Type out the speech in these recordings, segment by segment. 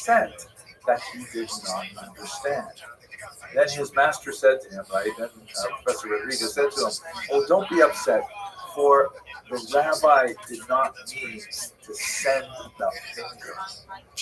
accent that he did not understand. Then his master said to him, right, then Professor Rodriguez said to him, oh, don't be upset, for the rabbi did not mean to send the finger.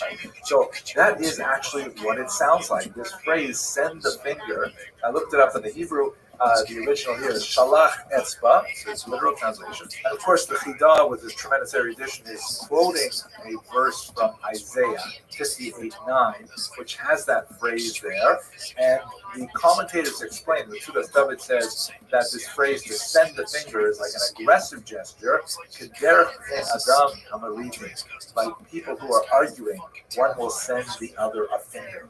Right? So that is actually what it sounds like. This phrase, send the finger, I looked it up in the Hebrew. The original here is shalach etzba, so it's literal translation. And of course, the Chidah, with this tremendous erudition, is quoting a verse from Isaiah 58:9, which has that phrase there. And the commentators explain, the Tudas David says that this phrase to send the finger is like an aggressive gesture. Kederech Adam Hamarivim, like people who are arguing, one will send the other a finger.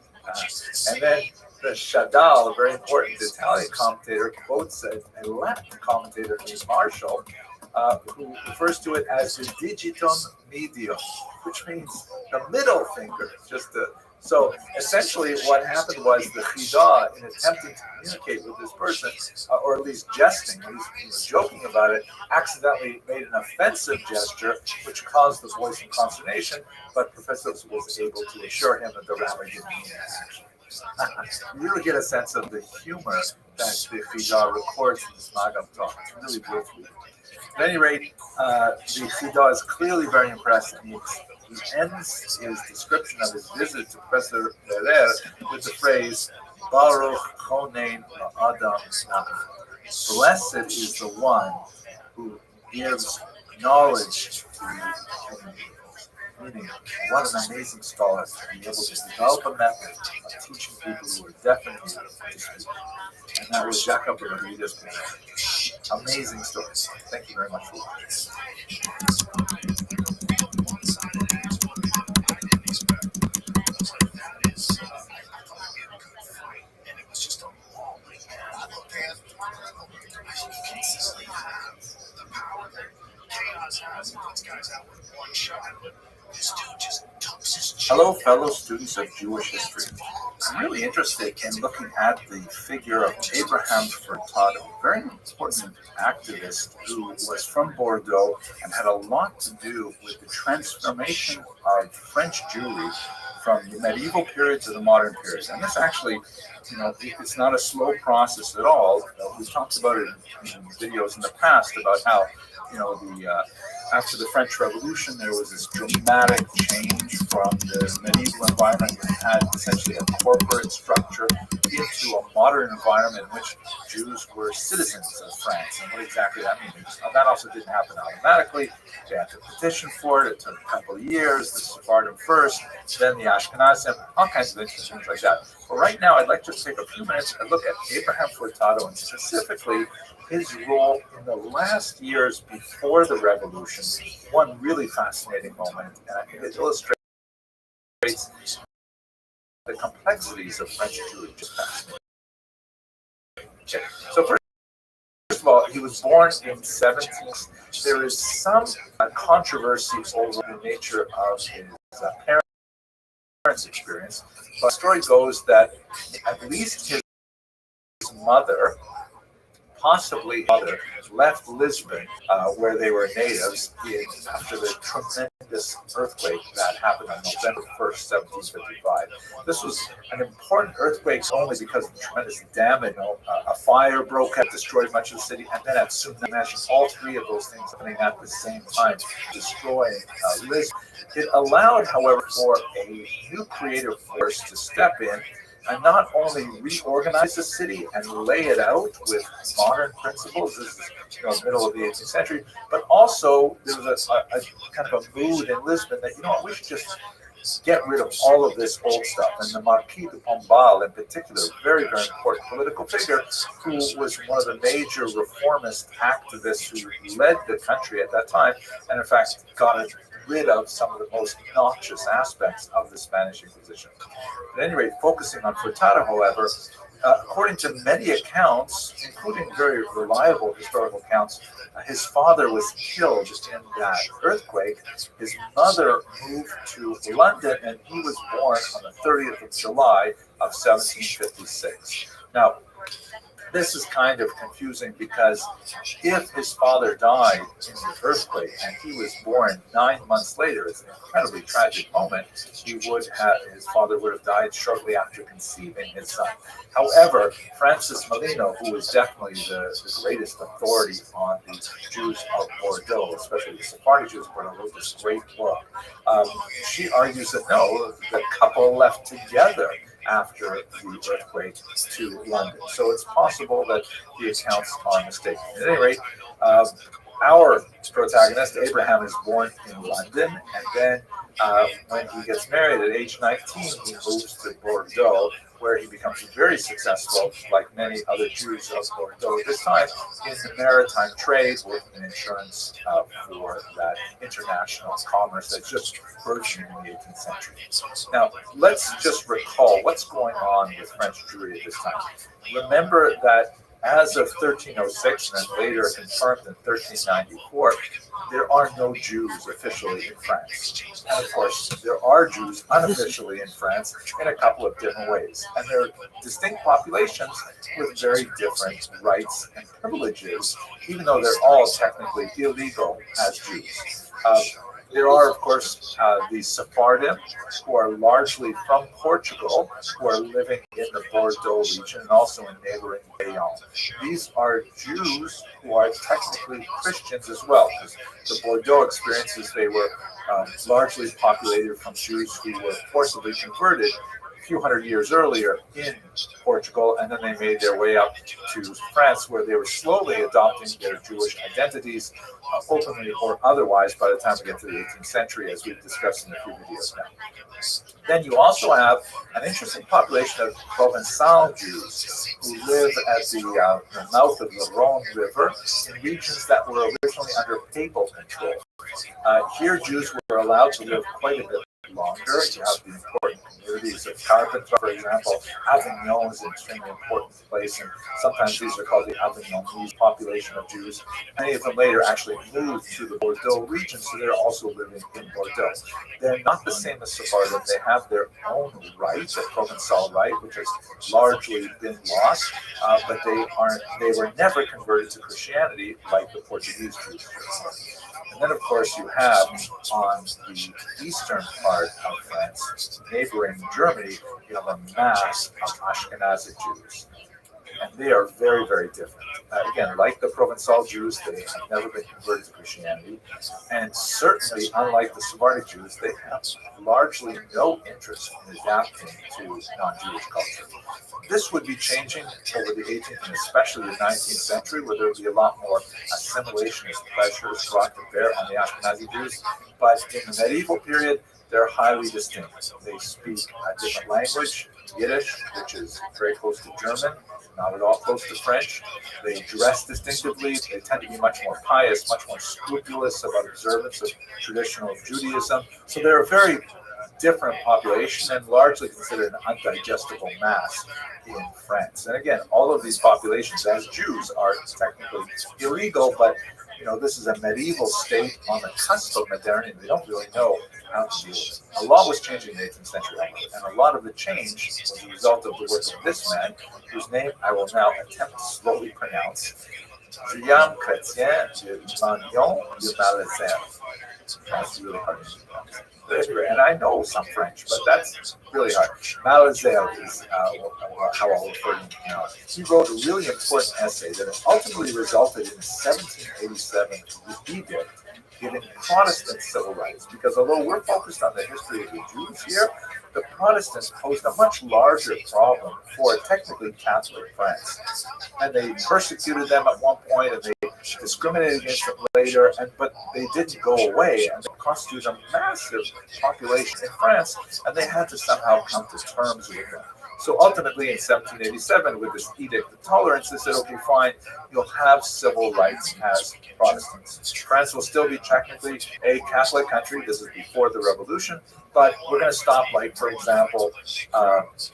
And then the Shadal, a very important Italian commentator, quotes a Latin commentator named Marshall, who refers to it as the digitum medium, which means the middle finger. So essentially what happened was the Chidah, in attempting to communicate with this person, or at least jesting, at least he was joking about it, accidentally made an offensive gesture, which caused the voice in consternation, but Professor was able to assure him that the rabbi didn't mean that actually. You really get a sense of the humor that the Chidah records in this Magam talk. It's really beautiful. At any rate, the Chidah is clearly very impressed, and he ends his description of his visit to Professor Ferrer with the phrase, Baruch Chonein Adam Nachman. Blessed is the one who gives knowledge to human beings. Meaning, what an amazing scholar to be able to develop a method of teaching people who are deaf and mute to speak. And that was Jacob Rodriguez. Amazing story. Thank you very much for watching. Hello, fellow students of Jewish history. I'm really interested in looking at the figure of Abraham Furtado, a very important activist who was from Bordeaux and had a lot to do with the transformation of French Jewry from the medieval period to the modern period. And this actually, it's not a slow process at all. We've talked about it in videos in the past about how, after the French Revolution, there was this dramatic change from the medieval environment that had essentially a corporate structure into a modern environment in which Jews were citizens of France. And what exactly that means? That also didn't happen automatically. They had to petition for it. It took a couple of years. The Sephardim first, then the Ashkenazim, all kinds of interesting things like that. But right now, I'd like to take a few minutes and look at Abraham Furtado and specifically his role in the last years before the revolution. One really fascinating moment, and I think it illustrates the complexities of French Jewry. Just fascinating. Okay. So first of all, he was born in 17th. There is some controversy over the nature of his parents' experience. But the story goes that at least his mother, possibly mother, left Lisbon, where they were natives, after the tremendous earthquake that happened on November 1st, 1755. This was an important earthquake only because of the tremendous damage. A fire broke out, destroyed much of the city, and then at tsunami, imagine all three of those things happening at the same time, destroying Lisbon. It allowed, however, for a new creative force to step in and not only reorganize the city and lay it out with modern principles, this is middle of the 18th century, but also there was a kind of a mood in Lisbon that, we should just get rid of all of this old stuff. And the Marquis de Pombal, in particular, very, very important political figure, who was one of the major reformist activists who led the country at that time, and in fact got rid of some of the most noxious aspects of the Spanish Inquisition. At any rate, focusing on Furtado, however, according to many accounts, including very reliable historical accounts, his father was killed in that earthquake. His mother moved to London, and he was born on the 30th of July of 1756. Now, This is kind of confusing because if his father died in the earthquake and he was born 9 months later, it's an incredibly tragic moment. His father would have died shortly after conceiving his son. However, Francis Molino, who was definitely the greatest authority on the Jews of Bordeaux, especially the Sephardi Jews of Bordeaux, wrote this great book. She argues that no, the couple left together after the earthquake to London. So it's possible that the accounts are mistaken. At any rate, our protagonist, Abraham, is born in London, and then when he gets married at age 19, he moves to Bordeaux, where he becomes very successful, like many other Jews of Bordeaux at this time, in the maritime trade, working in insurance for that international commerce that's just burgeoning in the 18th century. Now, let's just recall what's going on with French Jewry at this time. Remember that as of 1306, and then later confirmed in 1394, there are no Jews officially in France. And of course, there are Jews unofficially in France in a couple of different ways. And they're distinct populations with very different rights and privileges, even though they're all technically illegal as Jews. There are, of course, the Sephardim, who are largely from Portugal, who are living in the Bordeaux region and also in neighboring Bayonne. These are Jews who are technically Christians as well, because the Bordeaux experiences, they were largely populated from Jews who were forcibly converted a few hundred years earlier in Portugal, and then they made their way up to France, where they were slowly adopting their Jewish identities, openly or otherwise, by the time we get to the 18th century, as we've discussed in a few videos now. Then you also have an interesting population of Provençal Jews who live at the mouth of the Rhone River in regions that were originally under papal control. Here, Jews were allowed to live quite a bit longer. You have the important communities of Carpentras, for example. Avignon is an extremely important place, and sometimes these are called the Avignonese population of Jews. Many of them later actually moved to the Bordeaux region, so they're also living in Bordeaux. They're not the same as Sephardim. They have their own right, the Provençal right, which has largely been lost, but they were never converted to Christianity like the Portuguese Jews. And then, of course, you have on the eastern part of France, neighboring Germany, you have a mass of Ashkenazi Jews. And they are very, very different. Again, like the Provençal Jews, they have never been converted to Christianity. And certainly, unlike the Sephardic Jews, they have largely no interest in adapting to non-Jewish culture. This would be changing over the 18th and especially the 19th century, where there would be a lot more assimilationist pressures brought to bear on the Ashkenazi Jews. But in the medieval period, they're highly distinct. They speak a different language, Yiddish, which is very close to German, not at all close to French. They dress distinctively. They tend to be much more pious, much more scrupulous about observance of traditional Judaism. So they're a very different population and largely considered an undigestible mass in France. And again, all of these populations as Jews are technically illegal, but this is a medieval state on the cusp of modernity. They don't really know how to deal with it. A lot was changing in the 18th century, and a lot of the change was a result of the work of this man, whose name I will now attempt to slowly pronounce, Guillaume Chrétien de Magnon de Malesherbes. That's really hard to pronounce. And I know some French, but that's really hard. Malesherbes is how I'll refer to him now. He wrote a really important essay that ultimately resulted in a 1787 edict giving Protestant civil rights. Because although we're focused on the history of the Jews here, the Protestants posed a much larger problem for technically Catholic France. And they persecuted them at one point, and they discriminated against them later, but they didn't go away, and they constituted a massive population in France, and they had to somehow come to terms with them. So ultimately, in 1787, with this Edict of Tolerance, they said, okay, fine, you'll have civil rights as Protestants. France will still be technically a Catholic country. This is before the Revolution, but we're going to stop, like, for example,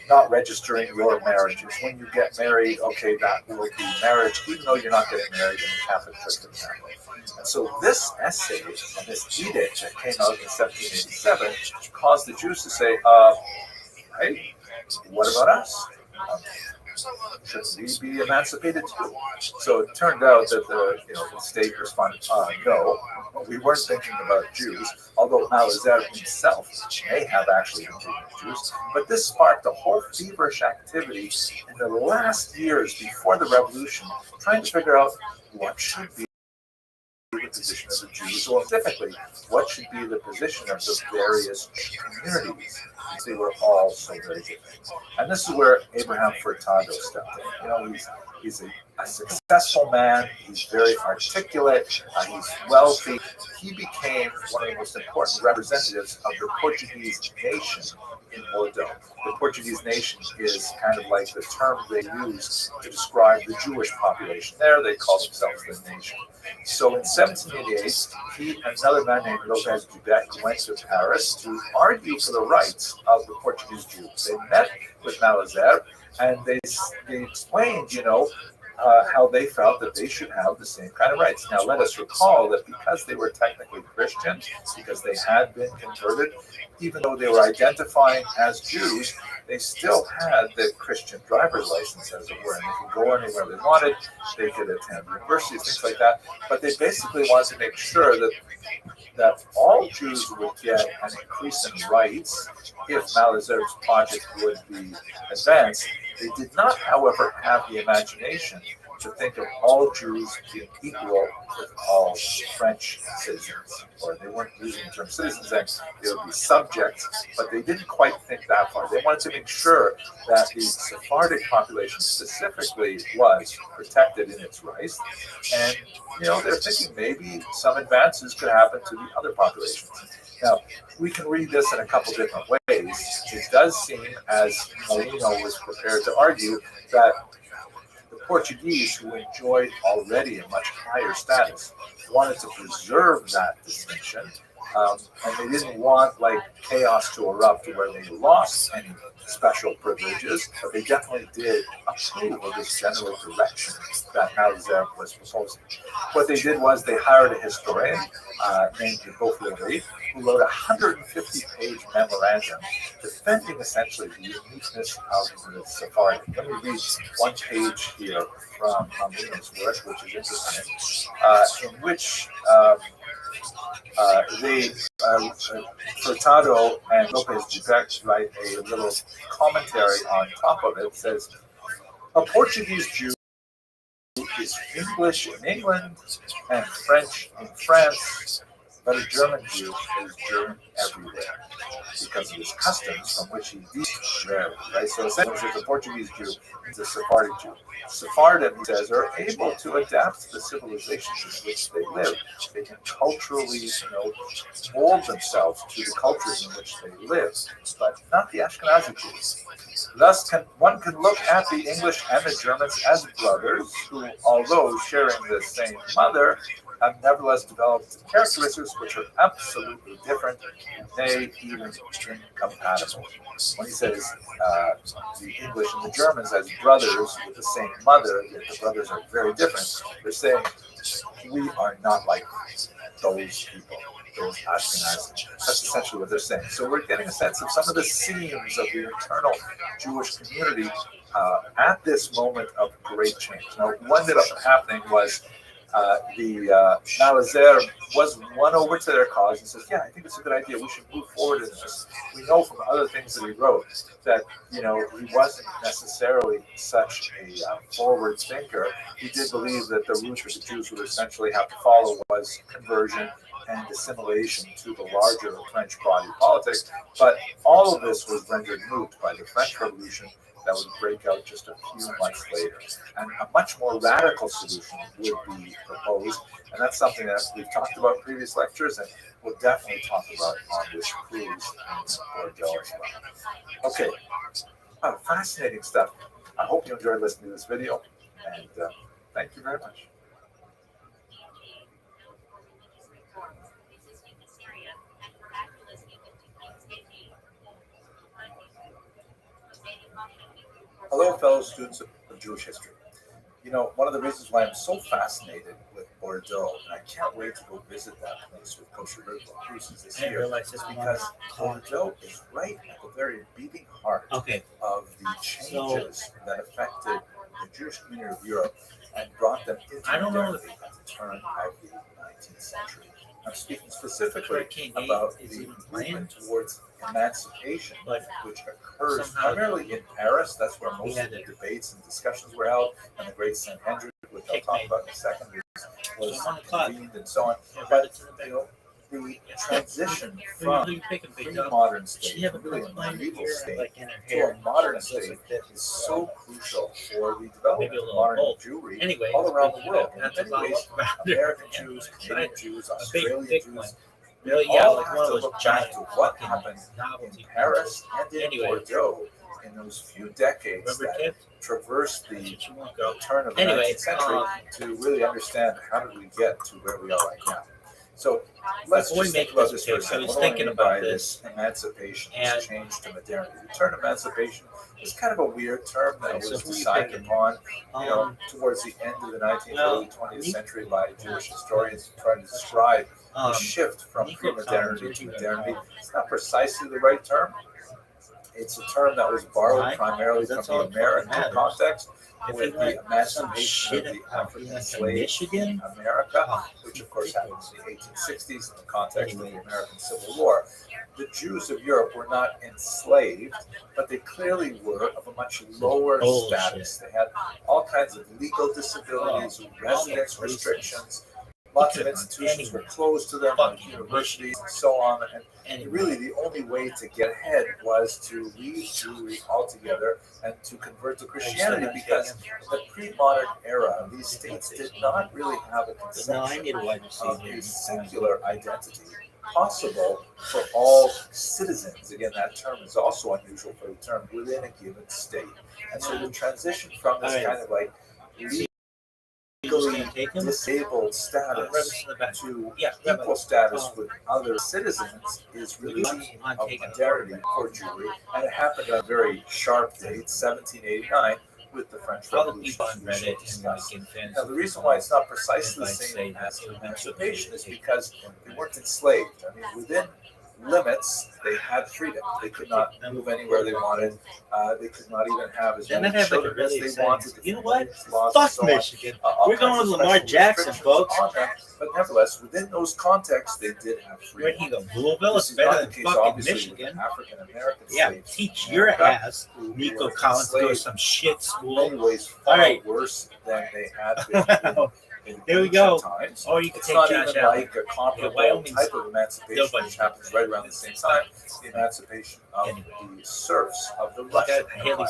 not registering your marriages. When you get married, okay, that will be marriage, even though you're not getting married in the Catholic Church, for example. And so this essay and this edict that came out in 1787 caused the Jews to say, hey, what about us? Should we be emancipated too? So it turned out that the state responded, no, we weren't thinking about Jews, although Malazar himself may have actually been thinking of Jews. But this sparked a whole feverish activity in the last years before the revolution, trying to figure out what should be the position of the Jews, or specifically, what should be the position of the various communities, because they were all so very different. And this is where Abraham Furtado stepped in. He's a successful man. He's very articulate. He's wealthy. He became one of the most important representatives of the Portuguese nation in Bordeaux. The Portuguese nation is kind of like the term they use to describe the Jewish population there. They call themselves the nation. So in 1788, he and another man named Lopez Dubec went to Paris to argue for the rights of the Portuguese Jews. They met with Malazar and they explained, how they felt that they should have the same kind of rights. Now, let us recall that because they were technically Christian, because they had been converted, even though they were identifying as Jews, they still had the Christian driver's license, as it were, and they could go anywhere they wanted. They could attend universities, things like that. But they basically wanted to make sure that all Jews would get an increase in rights if Malazar's project would be advanced. They did not, however, have the imagination to think of all Jews being equal with all French citizens. Or they weren't using the term citizens, and they would be subjects, but they didn't quite think that far. They wanted to make sure that the Sephardic population specifically was protected in its rights. And, they're thinking maybe some advances could happen to the other populations. Now, we can read this in a couple different ways. It does seem, as Molino was prepared to argue, that the Portuguese, who enjoyed already a much higher status, wanted to preserve that distinction, and they didn't want chaos to erupt where they lost any special privileges, but they definitely did approve of this general direction that Malazar was proposing. What they did was they hired a historian named Beaufleuri, who wrote a 150-page memorandum defending essentially the uniqueness of the Sephardic. Let me read one page here from Molino's work, which is interesting, in which Furtado and Lopez Dubec write a little commentary on top of it. It says, a Portuguese Jew is English in England and French in France, but a German Jew is German everywhere because of his customs from which he deals rarely, right? So essentially, the Portuguese Jew is a Sephardic Jew. Sephardim, he says, are able to adapt to the civilizations in which they live. They can culturally, mold themselves to the cultures in which they live, but not the Ashkenazi Jews. Thus, one can look at the English and the Germans as brothers who, although sharing the same mother, have nevertheless developed characteristics which are absolutely different, nay, even incompatible. When he says the English and the Germans as brothers with the same mother, yet the brothers are very different, they're saying we are not like those people, those Ashkenazi. That's essentially what they're saying. So we're getting a sense of some of the seams of the internal Jewish community at this moment of great change. Now, what ended up happening was Malazar was won over to their cause and says, yeah, I think it's a good idea. We should move forward in this. We know from other things that he wrote that, he wasn't necessarily such a forward thinker. He did believe that the route that the Jews would essentially have to follow was conversion and assimilation to the larger French body politic. But all of this was rendered moot by the French Revolution that would break out just a few months later. And a much more radical solution would be proposed. And that's something that we've talked about in previous lectures and we'll definitely talk about on this cruise in Bordeaux as well. Okay, fascinating stuff. I hope you enjoyed listening to this video and thank you very much. Hello, fellow students of Jewish history. One of the reasons why I'm so fascinated with Bordeaux. And I can't wait to go visit that place with Kosher River Cruises this I didn't year realize this because Bordeaux is right at the very beating heart of the changes that affected the Jewish community of Europe and brought them into modernity at the turn of the 19th century. I'm speaking specifically about the movement towards emancipation, which occurs primarily in Paris. That's where most of the debates and discussions were held, and the great Sanhedrin, which I'll talk about in a second, was convened and so on. But the transition from pre-modern state, really a medieval state, to a modern state is so crucial for the development of modern Jewry all around the world. In many ways, American Jews, Canadian Jews, Australian Jews, all have to look back to what happened in Paris and in Bordeaux in those few decades that traversed the turn of the 19th century to really understand how did we get to where we are right now. So let's just think about this for a second. What do I mean by this emancipation, this change to modernity? The term emancipation is kind of a weird term that was decided upon, towards the end of the 19th, early 20th century by Jewish historians trying to describe the shift from pre-modernity to modernity. It's not precisely the right term. It's a term that was borrowed primarily from the American context, with the emancipation of the African slaves in America, which of course happened in the 1860s in the context of the American Civil War. The Jews of Europe were not enslaved, but they clearly were of a much lower status. They had all kinds of legal disabilities, residence restrictions. Lots of institutions were closed to them, like universities and so on. And really, the only way to get ahead was to leave Jewry altogether and to convert to Christianity, because in the pre-modern era, these states did not really have a conception of a secular identity possible for all citizens. Again, that term is also unusual for the term within a given state. And so the transition from this kind of like legally disabled status to equal status with other citizens is really of modernity for Jewry, and it happened on a very sharp date, 1789, with the French Revolution. Now, the reason why it's not precisely the same as emancipation is because they weren't enslaved. I mean, within limits, they had freedom. They could not move anywhere they wanted. They could not even have as many children as they wanted. You know what? Fuck Michigan. We're going with Lamar Jackson, folks. But nevertheless, within those contexts, they did have freedom. Where'd he go? Louisville is better than fucking Michigan. African American slaves. Teach your ass, Nico Collins, to go to some shit school. In many ways, far worse than they had been. There we go. Times. Or you can take not Josh even Allen. like a comparable type of emancipation, which happens right around the same time. The emancipation of the serfs of the Russian Empire.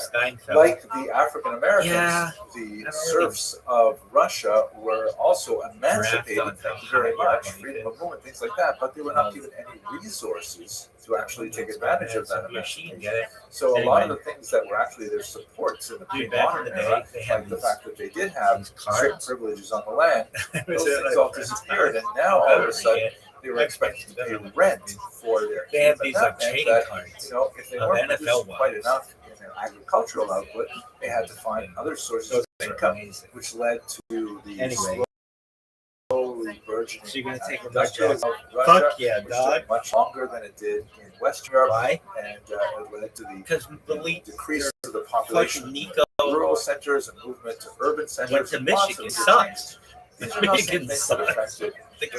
Like the African Americans, the serfs of Russia were also emancipated. Thank you very much, freedom of movement, things like that. But they were not given any resources to actually take advantage of that emancipation. So a lot of the things that were actually their supports in the pre-modern era, like the fact that they did have certain privileges on the land, those things all disappeared, and now all of a sudden they were expected to pay rent for their kids. And that meant that, if they weren't producing quite enough in their agricultural output, they had to find other sources of income, which led to the slowly burgeoning industrialism of Russia, which took much longer than it did in Western Europe. Why? And it led to the decrease of the population in rural centers and movement to urban centers. Went to Michigan. Sucks. Michigan affected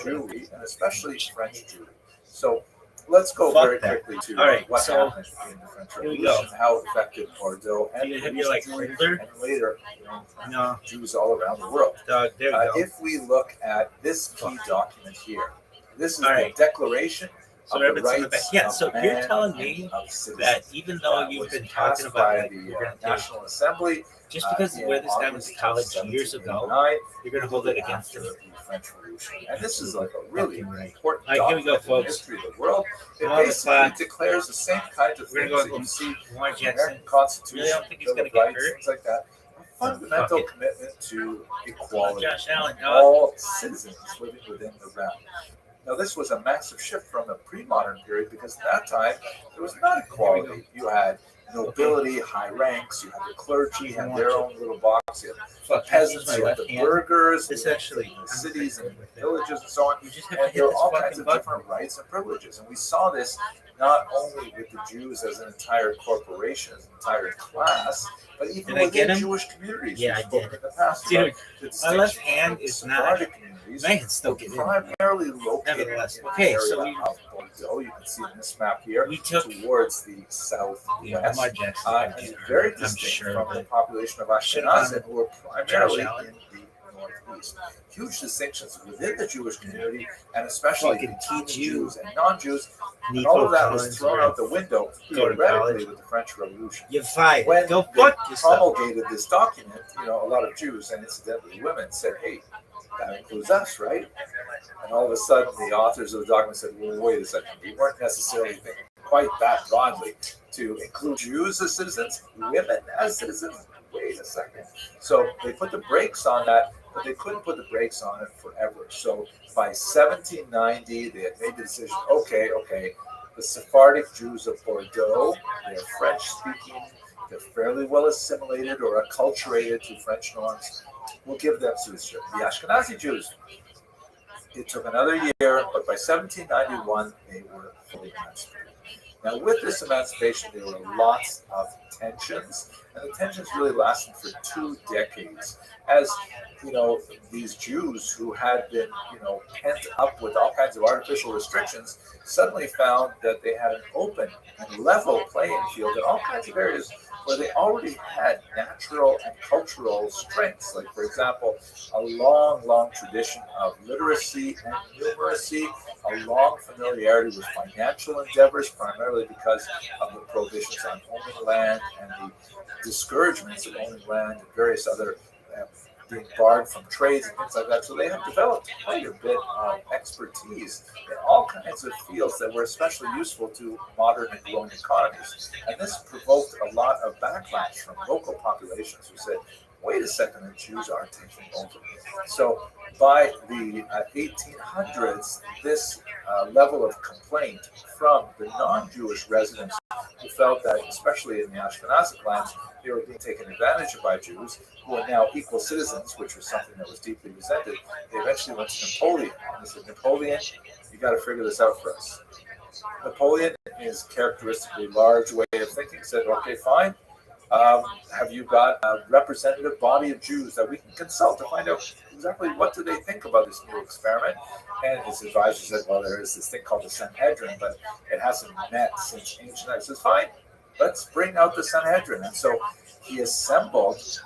Jewry, and especially French Jewry. So let's go very quickly to what happened in the French Revolution, how it affected Bordeaux and later Jews all around the world. If we look at this key document here, this is the Declaration of the Rights of Man you're telling me that even though you've been talking about the National Assembly, just because you wear this guy went to college years ago, you're going to hold it against the French Revolution. And this is like a really important document in the history of the world. It basically declares the same kinds of things that you see in the American Constitution, Bill of Rights, things like that. A fundamental commitment to equality. All citizens living within the realm. Now, this was a massive shift from the pre-modern period, because at that time, there was not equality. You had nobility, high ranks. You have the clergy, have their own little box. You have the peasants, you have the burghers, This actually, the cities and villages and so on. You just have And to hit there are this all fucking kinds of button. different rights and privileges. And we saw this not only with the Jews as an entire corporation, as an entire class, but even Did I get within him? Jewish communities. Yeah, We've I spoken did. in the past Dude, about the my left distinction hand of is not. Sephardic communities I can still were get in. primarily located Nevertheless, in the okay, area so we- of Bordeaux. You can see in this map here We took towards the southwest. Yeah, my Jackson. And very I'm distinct sure, from the but population of Should've gone Ashkenazim, who were primarily Josh Allen. in the northeast. Huge distinctions within the Jewish community, and especially Fucking between teach you. Jews and non-Jews. And Nico all of that was Collins, thrown right? out the window Go to theoretically college. with the French Revolution. You're fired. When Go they fuck yourself. promulgated this document, a lot of Jews and incidentally women said, "Hey, that includes us, right?" And all of a sudden, the authors of the document said, "Well, wait a second. We weren't necessarily thinking quite that broadly to include Jews as citizens, women as citizens. Wait a second." So they put the brakes on that, but they couldn't put the brakes on it forever. So by 1790, they had made the decision, okay, the Sephardic Jews of Bordeaux, they're French-speaking, they're fairly well assimilated or acculturated to French norms. We'll give them citizenship. The Ashkenazi Jews, it took another year, but by 1791, they were fully emancipated. Now, with this emancipation, there were lots of tensions, and the tensions really lasted for 2 decades. As these Jews who had been, pent up with all kinds of artificial restrictions, suddenly found that they had an open and level playing field in all kinds of areas where they already had natural and cultural strengths. Like, for example, a long, long tradition of literacy and numeracy, a long familiarity with financial endeavors, primarily because of the prohibitions on owning land and the discouragements of owning land and various other being barred from trades and things like that. So they have developed quite a bit of expertise in all kinds of fields that were especially useful to modern and growing economies. And this provoked a lot of backlash from local populations who said, wait a second, the Jews are taking over. So by the 1800s, this level of complaint from the non-Jewish residents who felt that, especially in the Ashkenazic lands, they were being taken advantage of by Jews, who are now equal citizens, which was something that was deeply resented. They eventually went to Napoleon, and they said, Napoleon, you got to figure this out for us. Napoleon, in his characteristically large way of thinking, said, okay, fine. Have you got a representative body of Jews that we can consult to find out exactly what do they think about this new experiment? And his advisor said, well, there is this thing called the Sanhedrin, but it hasn't met since ancient times. He says, fine, let's bring out the Sanhedrin. And so he assembled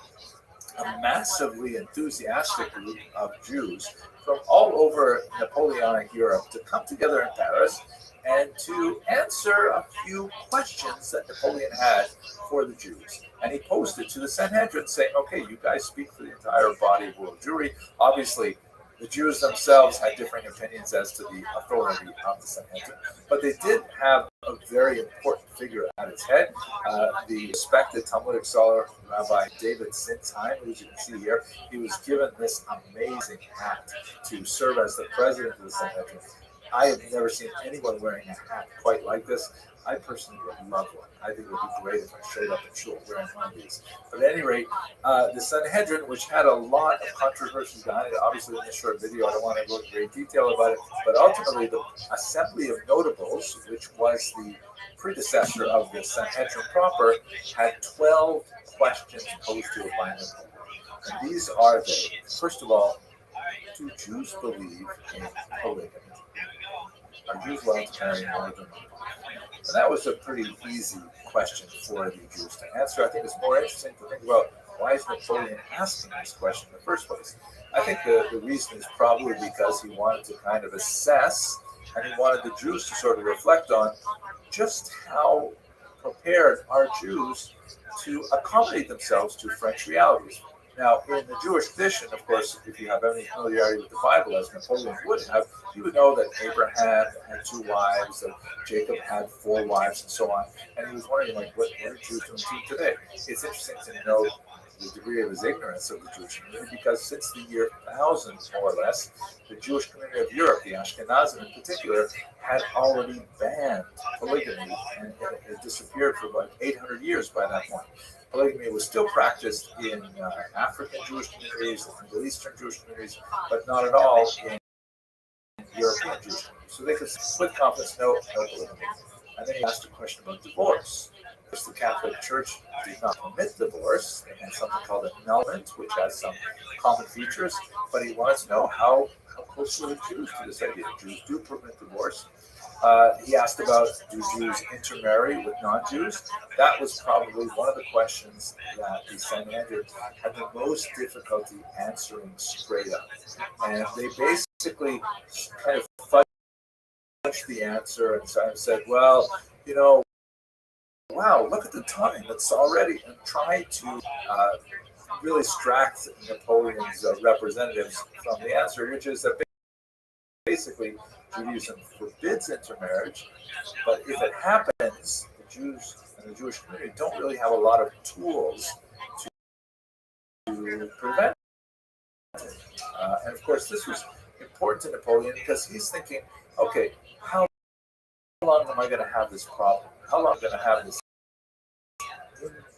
a massively enthusiastic group of Jews from all over Napoleonic Europe to come together in Paris and to answer a few questions that Napoleon had for the Jews. And he posed it to the Sanhedrin saying, okay, you guys speak for the entire body of world Jewry. Obviously, the Jews themselves had differing opinions as to the authority of the Sanhedrin, but they did have a very important figure at its head. The respected Talmudic scholar, Rabbi David Sintheim, who you can see here, he was given this amazing hat to serve as the president of the Sanhedrin. I have never seen anyone wearing a hat quite like this. I personally would love one. I think it would be great if I showed up in shul wearing one of these. But at any rate, the Sanhedrin, which had a lot of controversies behind it, obviously in this short video, I don't want to go into great detail about it, but ultimately the Assembly of Notables, which was the predecessor of the Sanhedrin proper, had 12 questions posed to it by Napoleon. And these are they. First of all, do Jews believe in polygamy? Are Jews allowed to marry more than one wife? And that was a pretty easy question for the Jews to answer. I think it's more interesting to think about why is Napoleon asking this question in the first place. I think the reason is probably because he wanted to kind of assess, and he wanted the Jews to sort of reflect on just how prepared are Jews to accommodate themselves to French realities. Now, in the Jewish tradition, of course, if you have any familiarity with the Bible, as Napoleon would have, you would know that Abraham had 2 wives, that Jacob had 4 wives, and so on. And he was wondering, like, what are Jews doing today? It's interesting to note the degree of his ignorance of the Jewish community, because since the year 1000, more or less, the Jewish community of Europe, the Ashkenazim in particular, had already banned polygamy, and it disappeared for about 800 years by that point. Polygamy was still practiced in African Jewish communities, Middle Eastern Jewish communities, but not at all in European Jewish communities. So they could with confidence no polygamy. And then he asked a question about divorce. The Catholic Church did not permit divorce. They had something called annulment, which has some common features, but he wanted to know how closely Jews to this idea. Jews do permit divorce. He asked about, do Jews intermarry with non-Jews? That was probably one of the questions that the Sanhedrin had the most difficulty answering straight up. And they basically kind of fudged the answer and said, well, wow, look at the time. It's already, and try to really extract Napoleon's representatives from the answer, which is that basically Judaism forbids intermarriage, but if it happens, the Jews and the Jewish community don't really have a lot of tools to prevent it. And of course, this was important to Napoleon because he's thinking, okay, how long am I going to have this problem? How long am I going to have this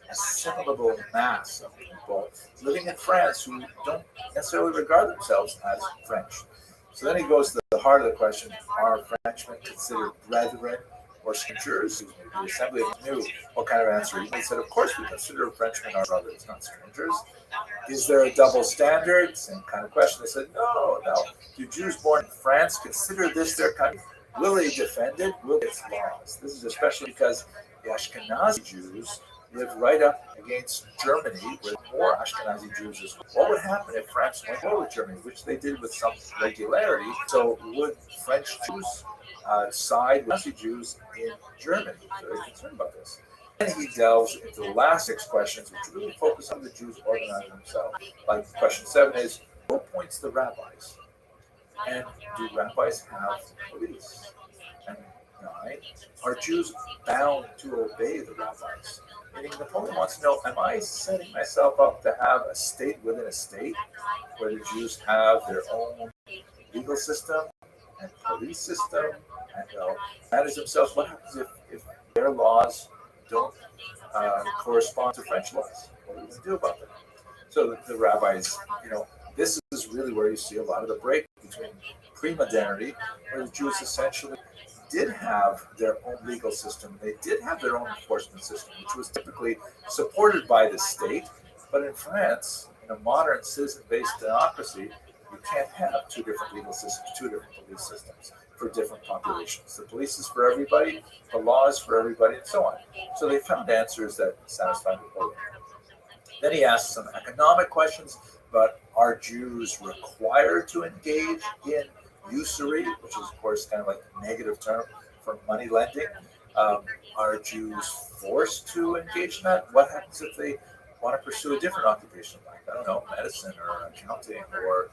assimilable mass of people living in France who don't necessarily regard themselves as French? So then he goes to the heart of the question, are Frenchmen considered brethren or strangers? The assembly knew what kind of answer. He said, of course we consider Frenchmen our brothers, not strangers. Is there a double standard? Same kind of question. They said, no. Do Jews born in France consider this their country? Will they defend it? Will its laws? This is especially because the Ashkenazi Jews live right up against Germany, with more Ashkenazi Jews as well. What would happen if France went over with Germany, which they did with some regularity? So would French Jews side with Nazi Jews in Germany? So they're concerned about this. And he delves into the last 6 questions, which really focus on the Jews organizing themselves. Like question 7 is, who appoints the rabbis? And do rabbis have police? And 9, are Jews bound to obey the rabbis? Meaning Napoleon wants to know, am I setting myself up to have a state within a state where the Jews have their own legal system and police system and manage themselves? What happens if their laws don't correspond to French laws? What are we going to do about that? So the rabbis, this is really where you see a lot of the break between pre-modernity, where the Jews essentially did have their own legal system. They did have their own enforcement system, which was typically supported by the state. But in France, in a modern citizen-based democracy, you can't have 2 different legal systems, 2 different police systems for different populations. The police is for everybody, the law is for everybody, and so on. So they found answers that satisfied Napoleon. Then he asked some economic questions about, are Jews required to engage in usury, which is, of course, kind of like a negative term for money lending? Are Jews forced to engage in that? What happens if they want to pursue a different occupation, like, I don't know, medicine or accounting or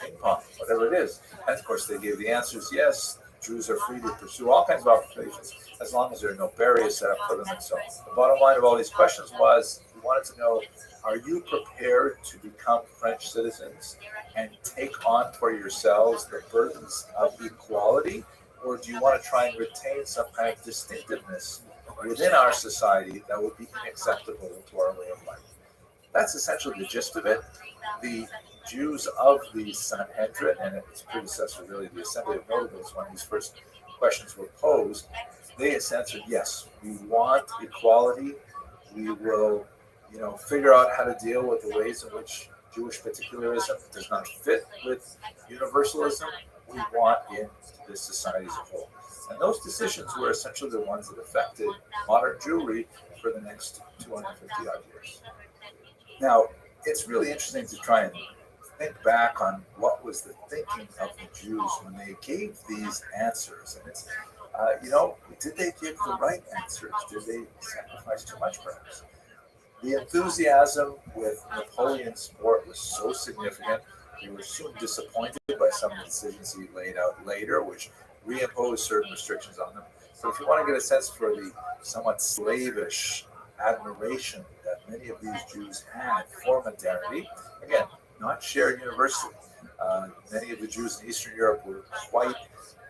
ping pong, whatever it is? And of course, they gave the answers, yes, Jews are free to pursue all kinds of occupations as long as there are no barriers set up for them and so on. The bottom line of all these questions was, we wanted to know, are you prepared to become French citizens and take on for yourselves the burdens of equality? Or do you want to try and retain some kind of distinctiveness within our society that would be unacceptable to our way of life? That's essentially the gist of it. The Jews of the Sanhedrin and its predecessor, really the Assembly of Notables, when these first questions were posed, they answered, yes, we want equality. We will figure out how to deal with the ways in which Jewish particularism does not fit with universalism. We want in this society as a whole. And those decisions were essentially the ones that affected modern Jewry for the next 250 odd years. Now, it's really interesting to try and think back on what was the thinking of the Jews when they gave these answers. And it's, did they give the right answers? Did they sacrifice too much, perhaps? The enthusiasm with Napoleon's support was so significant, they were soon disappointed by some of the decisions he laid out later, which reimposed certain restrictions on them. So if you want to get a sense for the somewhat slavish admiration that many of these Jews had for modernity. Again, not shared universally. Many of the Jews in Eastern Europe were quite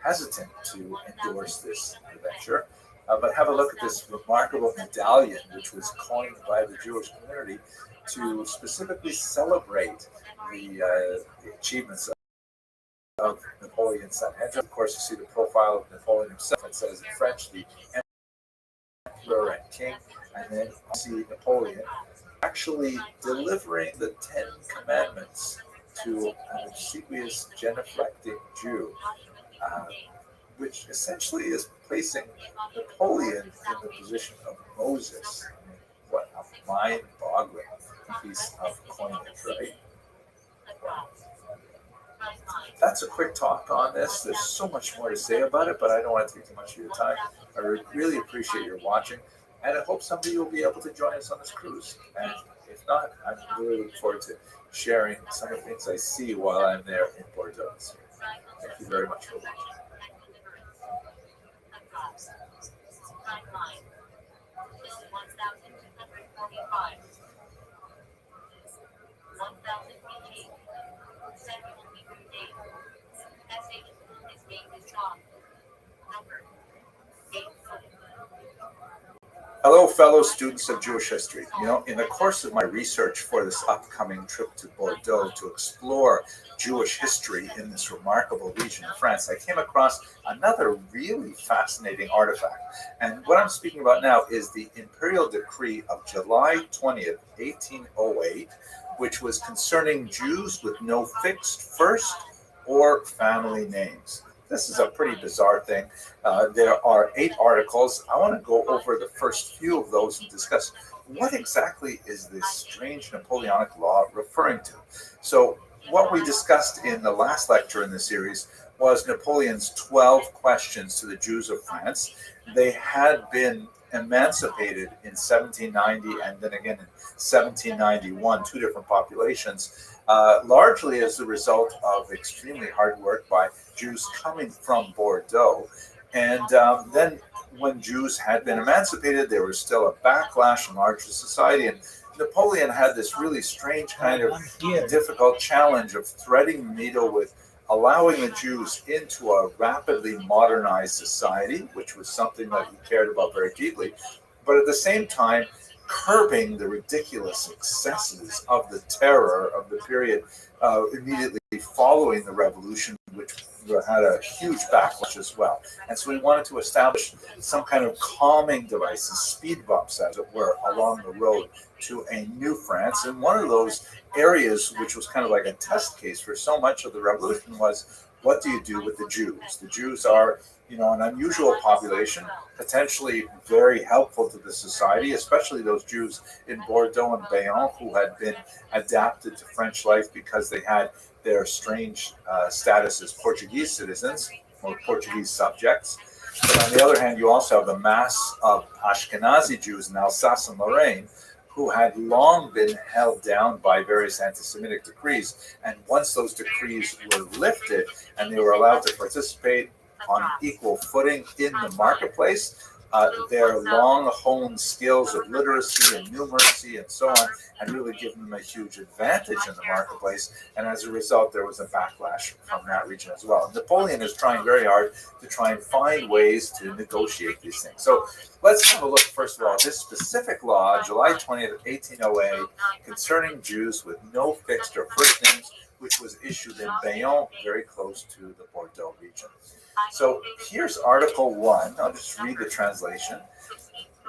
hesitant to endorse this venture. But have a look at this remarkable medallion, which was coined by the Jewish community to specifically celebrate the achievements of Napoleon's son. And of course, you see the profile of Napoleon himself. It says in French, the emperor and king, and then you see Napoleon actually delivering the 10 Commandments to an obsequious, genuflecting Jew, which essentially is placing Napoleon in the position of Moses. I mean, what a mind-boggling piece of coinage, right? That's a quick talk on this. There's so much more to say about it, but I don't want to take too much of your time. I really appreciate your watching, and I hope some of you will be able to join us on this cruise. And if not, I really look forward to sharing some of the things I see while I'm there in Bordeaux. Thank you very much for watching. Hello, fellow students of Jewish history. You know, in the course of my research for this upcoming trip to Bordeaux to explore Jewish history in this remarkable region of France, I came across another really fascinating artifact. And what I'm speaking about now is the imperial decree of July 20th, 1808, which was concerning Jews with no fixed first or family names. This is a pretty bizarre thing. There are 8 articles. I want to go over the first few of those and discuss what exactly is this strange Napoleonic law referring to. So what we discussed in the last lecture in the series was Napoleon's 12 questions to the Jews of France. They had been emancipated in 1790 and then again in 1791, 2 different populations, largely as a result of extremely hard work by Jews coming from Bordeaux. And then when Jews had been emancipated, there was still a backlash in larger society. And Napoleon had this really strange kind of difficult challenge of threading the needle with allowing the Jews into a rapidly modernized society, which was something that he cared about very deeply, but at the same time, curbing the ridiculous excesses of the terror of the period immediately following the revolution, which had a huge backlash as well. And so we wanted to establish some kind of calming devices, speed bumps, as it were, along the road to a new France. And one of those areas, which was kind of like a test case for so much of the revolution, was what do you do with the Jews? The Jews are, an unusual population, potentially very helpful to the society, especially those Jews in Bordeaux and Bayonne who had been adapted to French life because they had their strange status as Portuguese citizens or Portuguese subjects. But on the other hand, you also have the mass of Ashkenazi Jews in Alsace and Lorraine who had long been held down by various anti-Semitic decrees. And once those decrees were lifted and they were allowed to participate on equal footing in the marketplace, their long-honed skills of literacy and numeracy and so on had really given them a huge advantage in the marketplace. And as a result, there was a backlash from that region as well. Napoleon is trying very hard to try and find ways to negotiate these things. So let's have a look, first of all, at this specific law, July 20th, 1808, concerning Jews with no fixed or first names, which was issued in Bayonne, very close to the Bordeaux region. So here's Article 1. I'll just read the translation.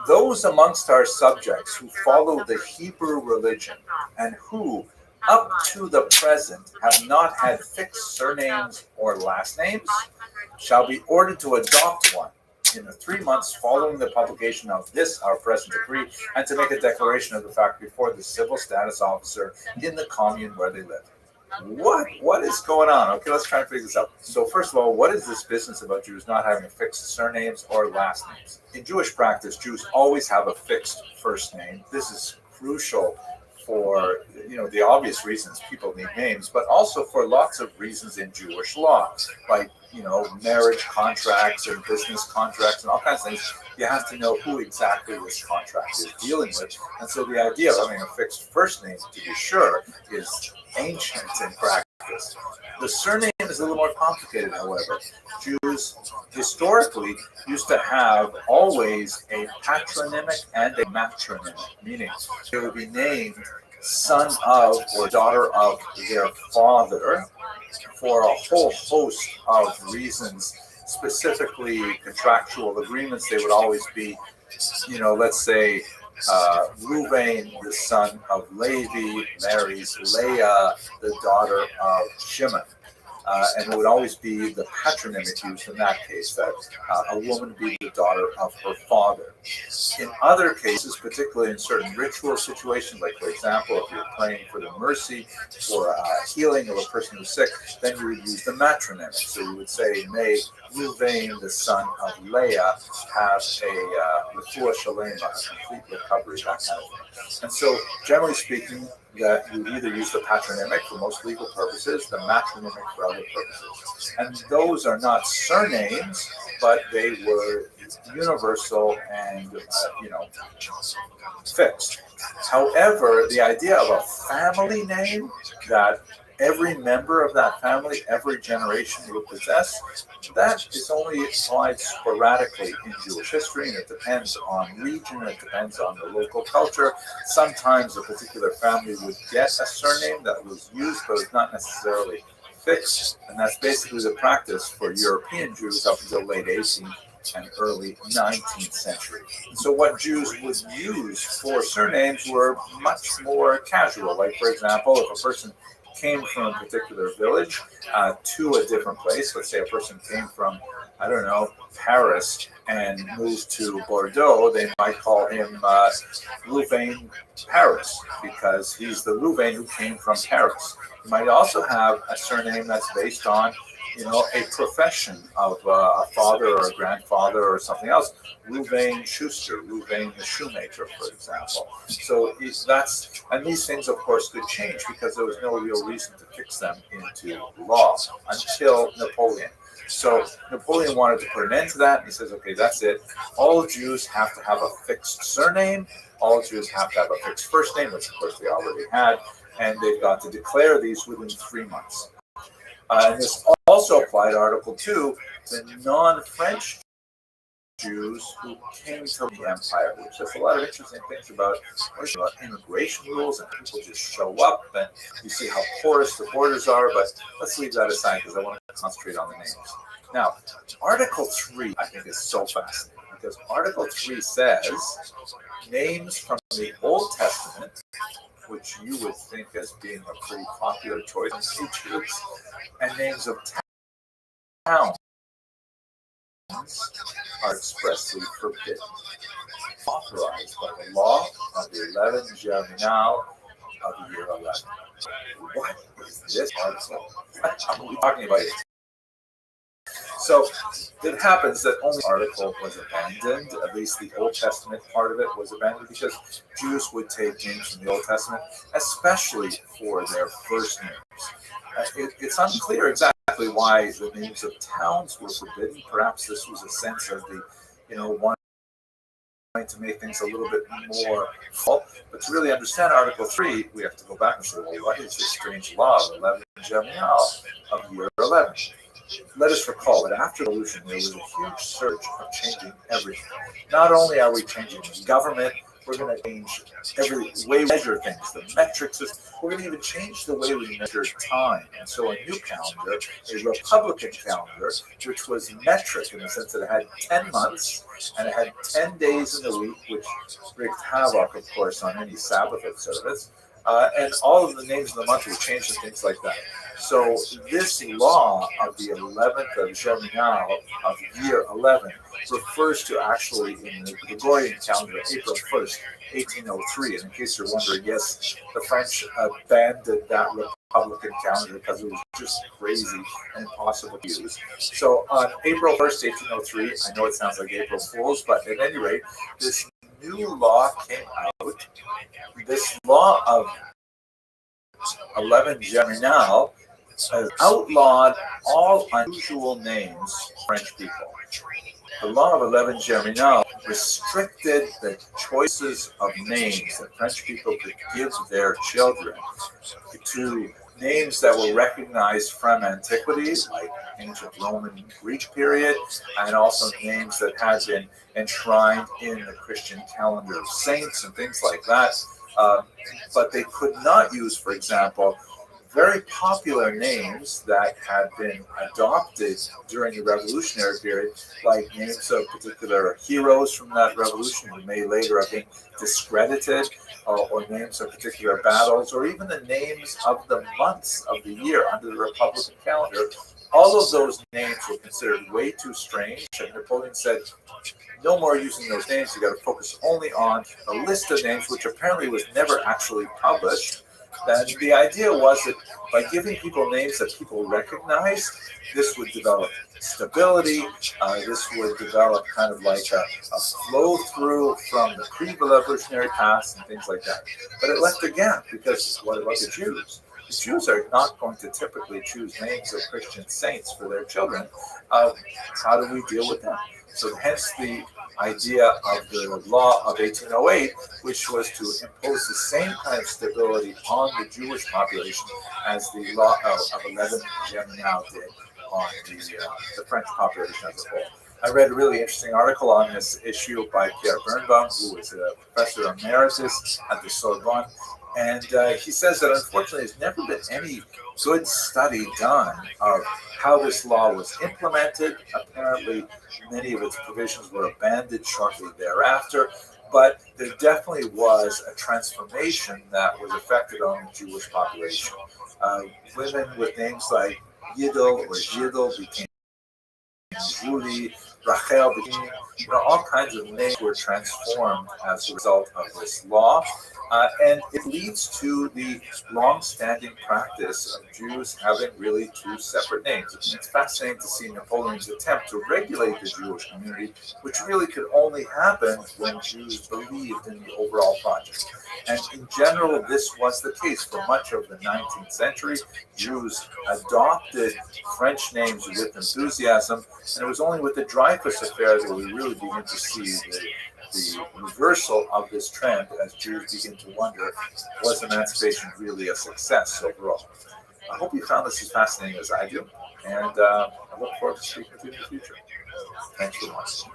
Those amongst our subjects who follow the Hebrew religion and who, up to the present, have not had fixed surnames or last names, shall be ordered to adopt one in the 3 months following the publication of this, our present decree, and to make a declaration of the fact before the civil status officer in the commune where they live. What is going on? Okay, let's try and figure this out. So first of all, what is this business about Jews not having fixed surnames or last names? In Jewish practice, Jews always have a fixed first name. This is crucial for, the obvious reasons people need names, but also for lots of reasons in Jewish law, like, marriage contracts and business contracts and all kinds of things. you have to know who exactly this contract is dealing with. And so the idea of having a fixed first name, to be sure, is ancient in practice. The surname is a little more complicated, however. Jews historically used to have always a patronymic and a matronymic, meaning they would be named son of or daughter of their father for a whole host of reasons, specifically contractual agreements. They would always be, let's say, Reuven, the son of Levi, marries Leah, the daughter of Shimon. And it would always be the patronymic used in that case, that a woman be the daughter of her father. In other cases, particularly in certain ritual situations, like for example, if you're praying for the mercy or healing of a person who's sick, then you would use the matronymic. So you would say, may Reuven, the son of Leah, have a refuah shalema, a complete recovery, that kind of thing. And so, generally speaking, that you would either use the patronymic for most legal purposes, the matronymic for other purposes. And those are not surnames, but they were universal and, fixed. However, the idea of a family name that every member of that family, every generation would possess, that is only applied sporadically in Jewish history, and it depends on region, it depends on the local culture. Sometimes a particular family would get a surname that was used, but it's not necessarily fixed, and that's basically the practice for European Jews up until late 18th and early 19th century. So what Jews would use for surnames were much more casual. Like, for example, if a person came from a particular village to a different place. Let's say a person came from, Paris and moved to Bordeaux. They might call him Reuven Paris because he's the Reuven who came from Paris. You might also have a surname that's based on, a profession of a father or a grandfather or something else. Reuven Schuster, Reuven the shoemaker, for example. So and these things, of course, could change because there was no real reason to fix them into law until Napoleon. So Napoleon wanted to put an end to that, and he says, okay, that's it. All Jews have to have a fixed surname. All Jews have to have a fixed first name, which of course they already had, and they've got to declare these within 3 months. And this also applied Article 2 to non-French Jews who came to the empire, which has a lot of interesting things about immigration rules, and people just show up, and you see how porous the borders are, but let's leave that aside because I want to concentrate on the names. Now, Article 3, I think, is so fascinating because Article 3 says names from the Old Testament, which you would think as being a pretty popular choice in Jews, and names of towns are expressly forbidden, authorized by the law of the 11th Germinal of the year 11. What is this article? What are we talking about here? So it happens that only article was abandoned, at least the Old Testament part of it was abandoned, because Jews would take names from the Old Testament, especially for their first names. It's unclear exactly why the names of towns were forbidden. Perhaps this was a sense of the, wanting to make things a little bit more full. But to really understand Article 3, we have to go back and say, well, what is this strange law of 11 Germinal of year 11? Let us recall that after the revolution, there was a huge surge of changing everything. Not only are we changing the government, we're going to change every way we measure things, the metric system. We're going to even change the way we measure time. And so a new calendar, a Republican calendar, which was metric in the sense that it had 10 months and it had 10 days in the week, which wreaked havoc, of course, on any Sabbath service. And all of the names of the month were changed and things like that. So this law of the 11th of Germinal of year 11 refers to actually in the Gregorian calendar April 1st, 1803. And in case you're wondering, yes, the French abandoned that Republican calendar because it was just crazy and impossible to use. So on April 1st, 1803, I know it sounds like April Fool's, but at any rate, this new law came out. This law of 11 Germinal has outlawed all unusual names for French people. the law of 11 Germinal restricted the choices of names that French people could give their children to names that were recognized from antiquity, like ancient Roman Greek period, and also names that had been enshrined in the Christian calendar of saints and things like that. But they could not use, for example, very popular names that had been adopted during the revolutionary period, like names of particular heroes from that revolution who may later have been discredited, or names of particular battles, or even the names of the months of the year under the Republican calendar. All of those names were considered way too strange, and Napoleon said, no more using those names, you got to focus only on a list of names, which apparently was never actually published. And the idea was that by giving people names that people recognize, this would develop stability. This would develop kind of like a flow through from the pre-revolutionary past and things like that. But it left a gap, because what about the Jews? The Jews are not going to typically choose names of Christian saints for their children. How do we deal with that? So hence the idea of the law of 1808, which was to impose the same kind of stability on the Jewish population as the law of 11 Germinal did on the French population as a whole. I read a really interesting article on this issue by Pierre Birnbaum, who is a professor emeritus at the Sorbonne. And he says that unfortunately there's never been any good study done of how this law was implemented. Apparently, many of its provisions were abandoned shortly thereafter, but there definitely was a transformation that was effected on the Jewish population. Women with names like Yidel or Yidel became Julie, Rachel became, all kinds of names were transformed as a result of this law. And it leads to the long-standing practice of Jews having really two separate names. It's fascinating to see Napoleon's attempt to regulate the Jewish community, which really could only happen when Jews believed in the overall project. And in general, this was the case for much of the 19th century. Jews adopted French names with enthusiasm, and it was only with the Dreyfus affair that we really begin to see the reversal of this trend as Jews begin to wonder, was emancipation really a success overall? I hope you found this as fascinating as I do, and I look forward to speaking with you in the future. Thanks for watching.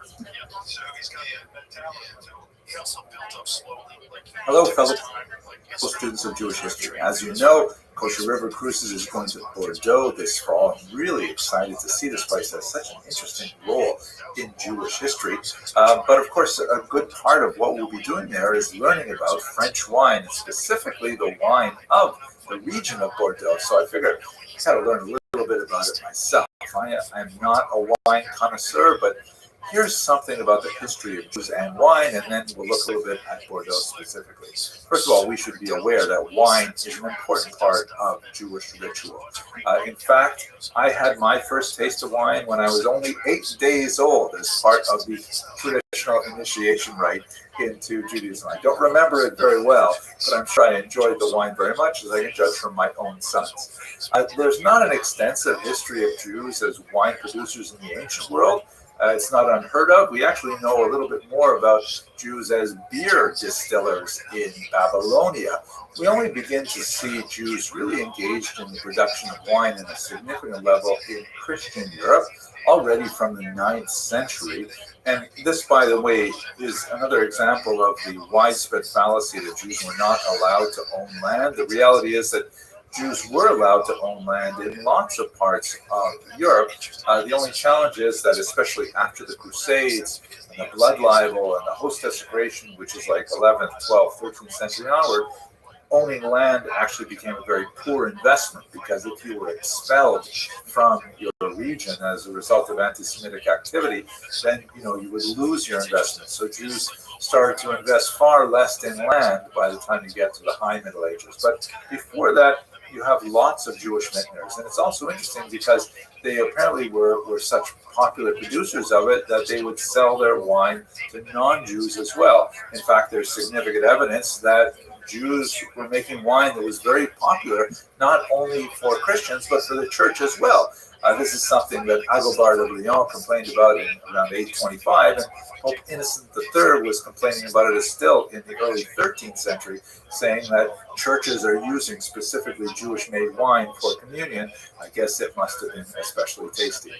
Hello, fellow students of Jewish history. As you know, Kosher River Cruises is going to Bordeaux this fall. I'm really excited to see this place. It has such an interesting role in Jewish history. But of course, a good part of what we'll be doing there is learning about French wine, and specifically the wine of the region of Bordeaux. So I figured I got to learn a little bit about it myself. I'm not a wine connoisseur, but here's something about the history of Jews and wine, and then we'll look a little bit at Bordeaux specifically. First of all, we should be aware that wine is an important part of Jewish ritual. In fact, I had my first taste of wine when I was only 8 days old as part of the traditional initiation rite into Judaism. I don't remember it very well, but I'm sure I enjoyed the wine very much, as I can judge from my own sons. There's not an extensive history of Jews as wine producers in the ancient world. It's not unheard of. We actually know a little bit more about Jews as beer distillers in Babylonia. We only begin to see Jews really engaged in the production of wine in a significant level in Christian Europe, already from the 9th century. And this, by the way, is another example of the widespread fallacy that Jews were not allowed to own land. The reality is that Jews were allowed to own land in lots of parts of Europe. The only challenge is that, especially after the Crusades and the blood libel and the host desecration, which is like 11th, 12th, 13th century onward, owning land actually became a very poor investment, because if you were expelled from your region as a result of anti-Semitic activity, then you would lose your investment. So Jews started to invest far less in land by the time you get to the High Middle Ages. But before that, you have lots of Jewish vintners. And it's also interesting because they apparently were such popular producers of it that they would sell their wine to non-Jews as well. In fact, there's significant evidence that Jews were making wine that was very popular, not only for Christians, but for the church as well. This is something that Agobard of Lyon complained about in around 825, and Pope Innocent III was complaining about it still in the early 13th century, saying that churches are using specifically Jewish-made wine for communion. I guess it must have been especially tasty.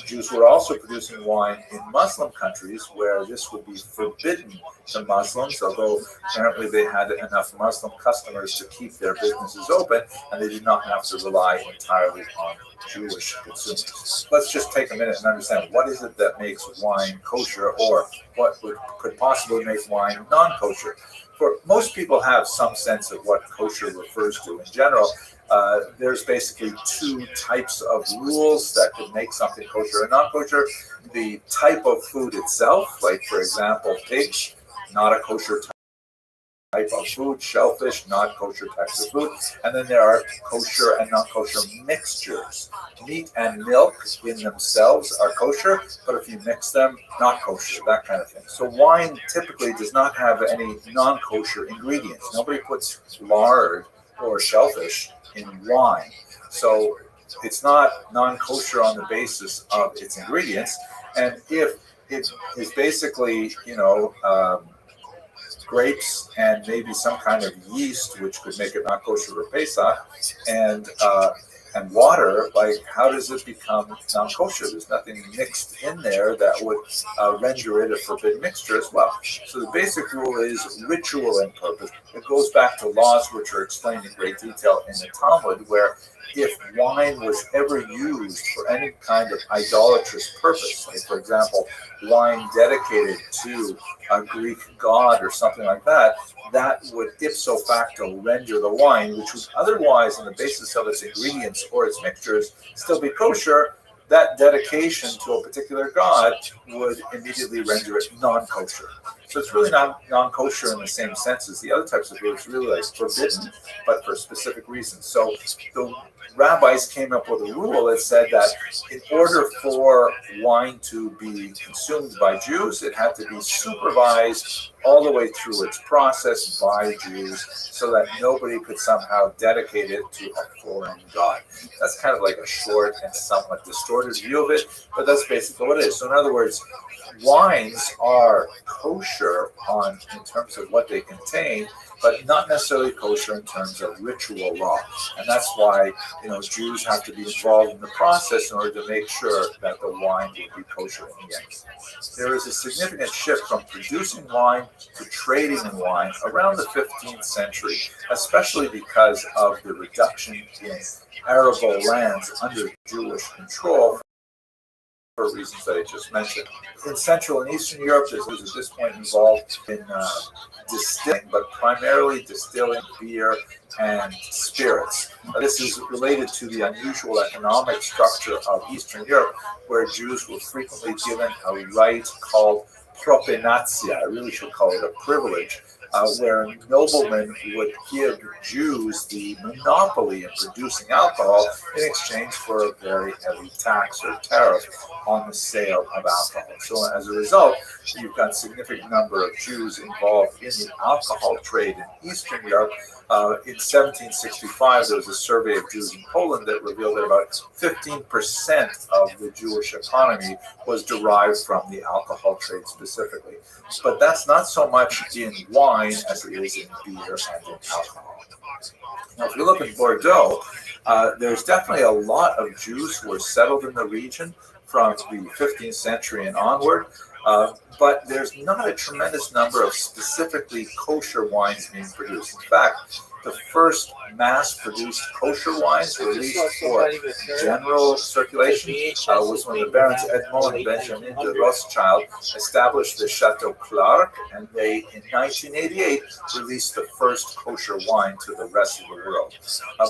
Jews were also producing wine in Muslim countries where this would be forbidden to Muslims, although apparently they had enough Muslim customers to keep their businesses open and they did not have to rely entirely on Jewish consumers. Let's just take a minute and understand what is it that makes wine kosher, or what could possibly make wine non-kosher. For most people have some sense of what kosher refers to in general. There's basically two types of rules that could make something kosher or non-kosher. The type of food itself, like for example, pigs, not a kosher type of food, shellfish, not kosher types of food. And then there are kosher and non-kosher mixtures. Meat and milk in themselves are kosher, but if you mix them, not kosher, that kind of thing. So wine typically does not have any non-kosher ingredients. Nobody puts lard or shellfish in wine. So it's not non-kosher on the basis of its ingredients. And if it is basically, grapes and maybe some kind of yeast, which could make it not kosher for Pesach, and water, like how does it become non-kosher? There's nothing mixed in there that would render it a forbidden mixture as well. So the basic rule is ritual in purpose. It goes back to laws which are explained in great detail in the Talmud, where if wine was ever used for any kind of idolatrous purpose, like for example, wine dedicated to a Greek god or something like that, that would ipso facto render the wine, which would otherwise, on the basis of its ingredients or its mixtures, still be kosher. That dedication to a particular god would immediately render it non-kosher. So it's really not non-kosher in the same sense as the other types of food. It's really like forbidden, but for specific reasons. So the rabbis came up with a rule that said that in order for wine to be consumed by Jews, it had to be supervised all the way through its process by Jews, so that nobody could somehow dedicate it to a foreign god. That's kind of like a short and somewhat distorted view of it, but that's basically what it is. So in other words, wines are kosher in terms of what they contain, but not necessarily kosher in terms of ritual law. And that's why, Jews have to be involved in the process in order to make sure that the wine will be kosher in the end. There is a significant shift from producing wine to trading in wine around the 15th century, especially because of the reduction in arable lands under Jewish control, for reasons that I just mentioned. In Central and Eastern Europe, this was at this point involved in distilling, but primarily distilling beer and spirits. This is related to the unusual economic structure of Eastern Europe, where Jews were frequently given a right called propinatia. I really should call it a privilege, where noblemen would give Jews the monopoly in producing alcohol in exchange for a very heavy tax or tariff on the sale of alcohol. So as a result, you've got a significant number of Jews involved in the alcohol trade in Eastern Europe. In 1765, there was a survey of Jews in Poland that revealed that about 15% of the Jewish economy was derived from the alcohol trade specifically. But that's not so much in wine as it is in beer and in alcohol. Now, if you look at Bordeaux, there's definitely a lot of Jews who were settled in the region from the 15th century and onward. But there's not a tremendous number of specifically kosher wines being produced. In fact, the first mass-produced kosher wines released for general circulation was when the Barons Edmond and Benjamin de Rothschild established the Chateau Clark, and they, in 1988, released the first kosher wine to the rest of the world.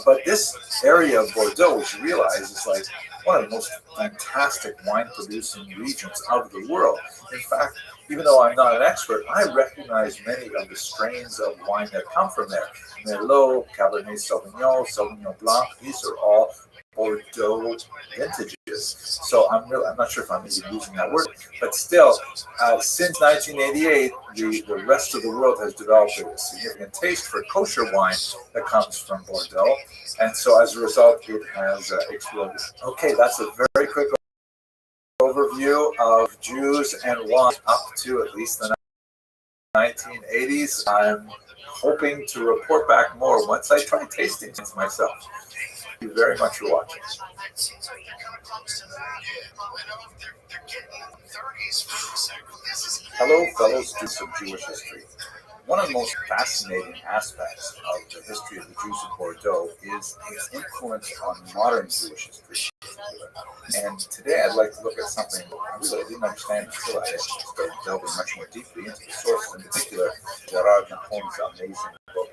But this area of Bordeaux, which you realize is like one of the most fantastic wine-producing regions of the world. In fact, even though I'm not an expert, I recognize many of the strains of wine that come from there. Merlot, Cabernet Sauvignon, Sauvignon Blanc, these are all Bordeaux vintages. So I'm not sure if I'm even using that word, but still, since 1988, the rest of the world has developed a significant taste for kosher wine that comes from Bordeaux, and so as a result, it has exploded. Okay, that's a very quick overview of Jews and wine up to at least the 1980s. I'm hoping to report back more once I try tasting things myself. Thank you very much for watching. Hello, fellow students of Jewish history. One of the most fascinating aspects of the history of the Jews of Bordeaux is its influence on modern Jewish history. And today I'd like to look at something I really didn't understand until I started delving much more deeply into the sources, in particular Gerard Napon's amazing book,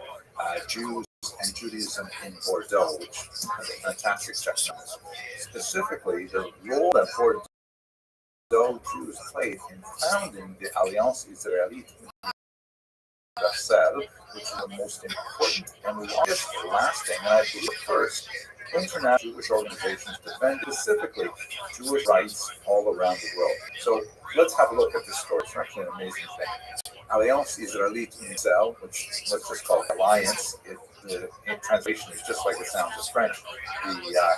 Jews and Judaism in Bordeaux, which has a fantastic section on this. Specifically, the role that Bordeaux Jews played in founding the Alliance Israélite Universelle, which is the most important and longest lasting, and I believe first, international Jewish organizations defend specifically Jewish rights all around the world. So let's have a look at this story. It's actually an amazing thing. Alliance Israélite Universelle, which let's just call it Alliance, the translation is just like it sounds in French. The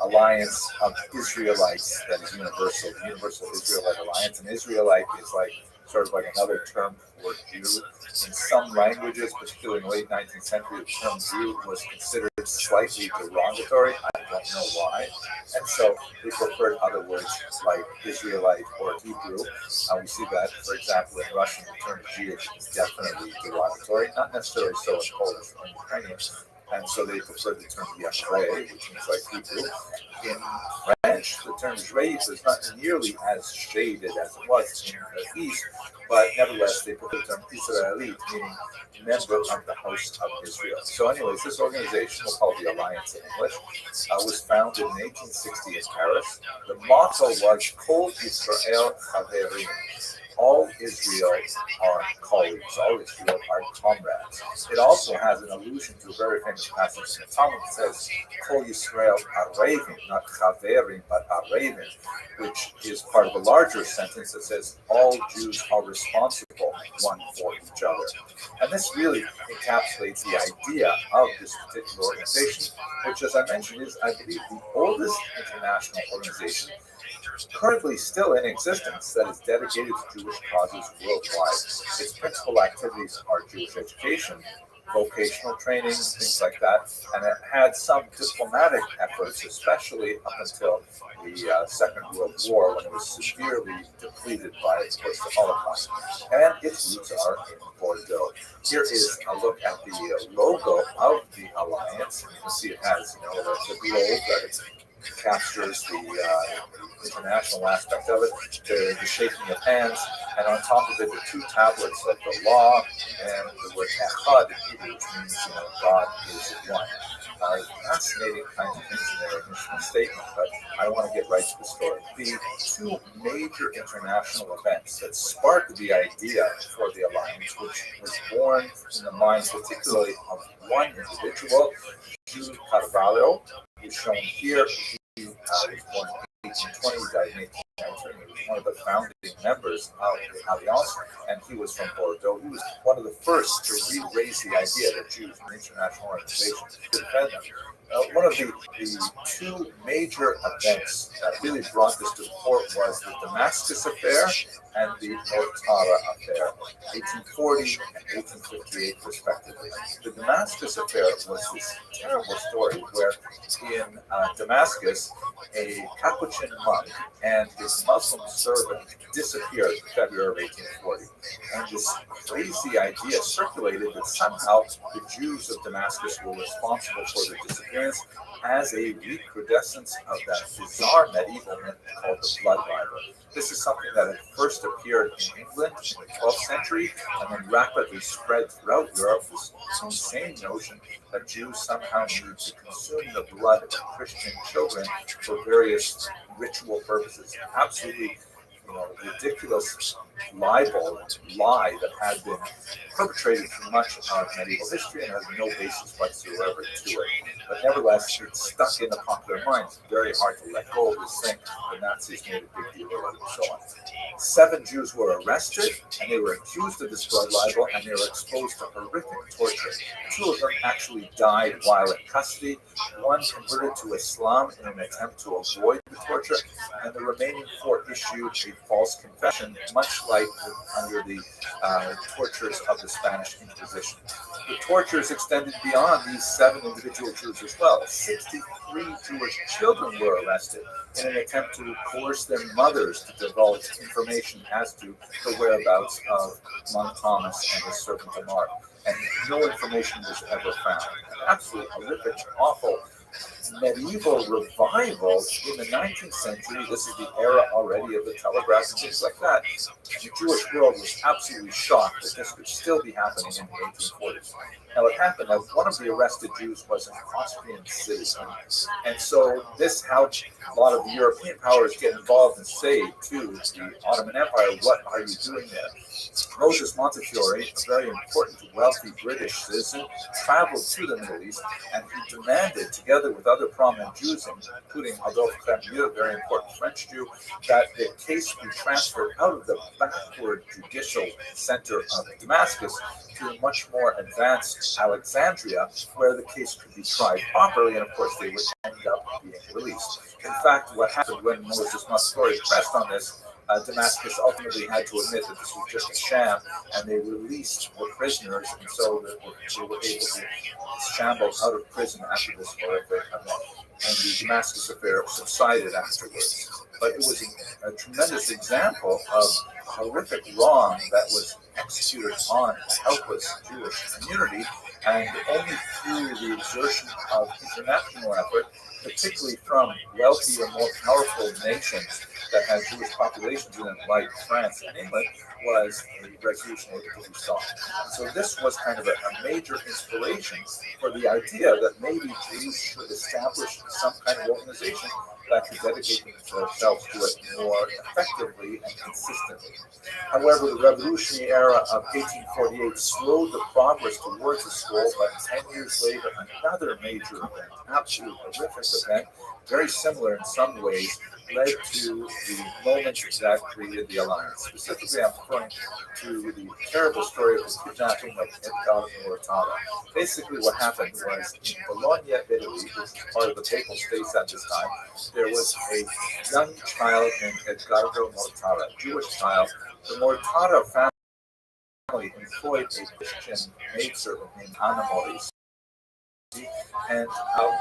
Alliance of Israelites that is universal, the Universal Israelite Alliance. And Israelite is like sort of like another term for Jew. In some languages, particularly in the late 19th century, the term Jew was considered slightly derogatory. I don't know why. And so they preferred other words like Israelite or Hebrew. We see that, for example, in Russian, the term Jewish is definitely derogatory, not necessarily so in Polish or in Ukrainian. And so they preferred the term Yashrei, which means like Hebrew. In French, the term Juif is not nearly as shaded as it was in the East, but nevertheless, they prefer the term Israelite, meaning member of the house of Israel. So anyways, this organization, we'll call it the Alliance in English, was founded in 1860 in Paris. The motto was Kol Yisrael Chaverim. All Israel are colleagues, all Israel are comrades. It also has an allusion to a very famous passage in the Talmud that says, Kol Yisrael Arevim, not Chaverim, but Arevim, which is part of a larger sentence that says, all Jews are responsible one for each other. And this really encapsulates the idea of this particular organization, which, as I mentioned, is, I believe, the oldest international organization currently still in existence that is dedicated to Jewish causes worldwide. Its principal activities are Jewish education, vocational training, things like that, and it had some diplomatic efforts, especially up until the Second World War, when it was severely depleted by, of course, the Holocaust. And its roots are in Bordeaux. Here is a look at the logo of the Alliance. You can see it has, the globe that captures the international aspect of it, the shaking of hands, and on top of it, the two tablets of the law and the word Echad in Hebrew, which means, God is one. Fascinating kinds of things in their initial statement, but I want to get right to the story. The two major international events that sparked the idea for the Alliance, which was born in the minds particularly of one individual, Jude Carvalho, who's shown here. He was born in 1820, died in 1819. He was one of the founding members of the Alliance, and he was from Bordeaux. He was one of the first to re-raise the idea that Jews were an international organization to defend them. One of the two major events that really brought this to the fore was the Damascus Affair and the Mortara Affair, 1840 and 1858 respectively. The Damascus Affair was this terrible story where in Damascus, a Capuchin monk and his Muslim servant disappeared in February of 1840. And this crazy idea circulated that somehow the Jews of Damascus were responsible for their disappearance as a recrudescence of that bizarre medieval myth called the Blood River. This is something that had first appeared in England in the 12th century and then rapidly spread throughout Europe, this insane notion that Jews somehow needed to consume the blood of Christian children for various ritual purposes. Absolutely ridiculous libel lie that had been perpetrated through much of medieval history and has no basis whatsoever to it. But nevertheless, it's stuck in the popular mind. It's very hard to let go of this thing. The Nazis made a big deal of it and so on. 7 Jews were arrested, and they were accused of this blood libel, and they were exposed to horrific torture. 2 of them actually died while in custody. 1 converted to Islam in an attempt to avoid the torture, and the remaining 4 issued a false confession, much like under the tortures of the Spanish Inquisition. The tortures extended beyond these 7 individual Jews as well. 63 Jewish children were arrested in an attempt to coerce their mothers to divulge information as to the whereabouts of Monk Thomas and his servant Amar. And no information was ever found. An absolute horrific, awful medieval revival in the 19th century. This is the era already of the telegraph and things like that. The Jewish world was absolutely shocked that this could still be happening in the 1840s. Now, it happened that one of the arrested Jews was an Austrian citizen. And so this helped a lot of the European powers get involved and say to the Ottoman Empire, what are you doing there? Moses Montefiore, a very important, wealthy British citizen, traveled to the Middle East, and he demanded, together with other prominent Jews, including Adolphe Crémieux, a very important French Jew, that the case be transferred out of the backward judicial center of Damascus to a much more advanced Alexandria, where the case could be tried properly, and of course they would end up being released. In fact, what happened when Moses Montefiore pressed on this, Damascus ultimately had to admit that this was just a sham, and they released the prisoners, and so they were able to shamble out of prison after this horrific event. And the Damascus affair subsided afterwards. But it was a tremendous example of horrific wrong that was executed on a helpless Jewish community, and only through the exertion of international effort, particularly from wealthier, more powerful nations that had Jewish populations in them, like France and England, was a resolution able to be sought. So this was kind of a major inspiration for the idea that maybe Jews should establish some kind of organization that could dedicate themselves to it more effectively and consistently. However, the revolutionary era of 1848 slowed the progress towards the school, but 10 years later, another major event, absolute horrific event, very similar in some ways, led to the moment that created the alliance. Specifically, I'm referring to the terrible story of the kidnapping of Edgardo Mortara. Basically, what happened was in Bologna, Italy, which was part of the Papal States at this time, there was a young child named Edgardo Mortara, a Jewish child. The Mortara family employed a Christian maidservant named Anna Maurice. And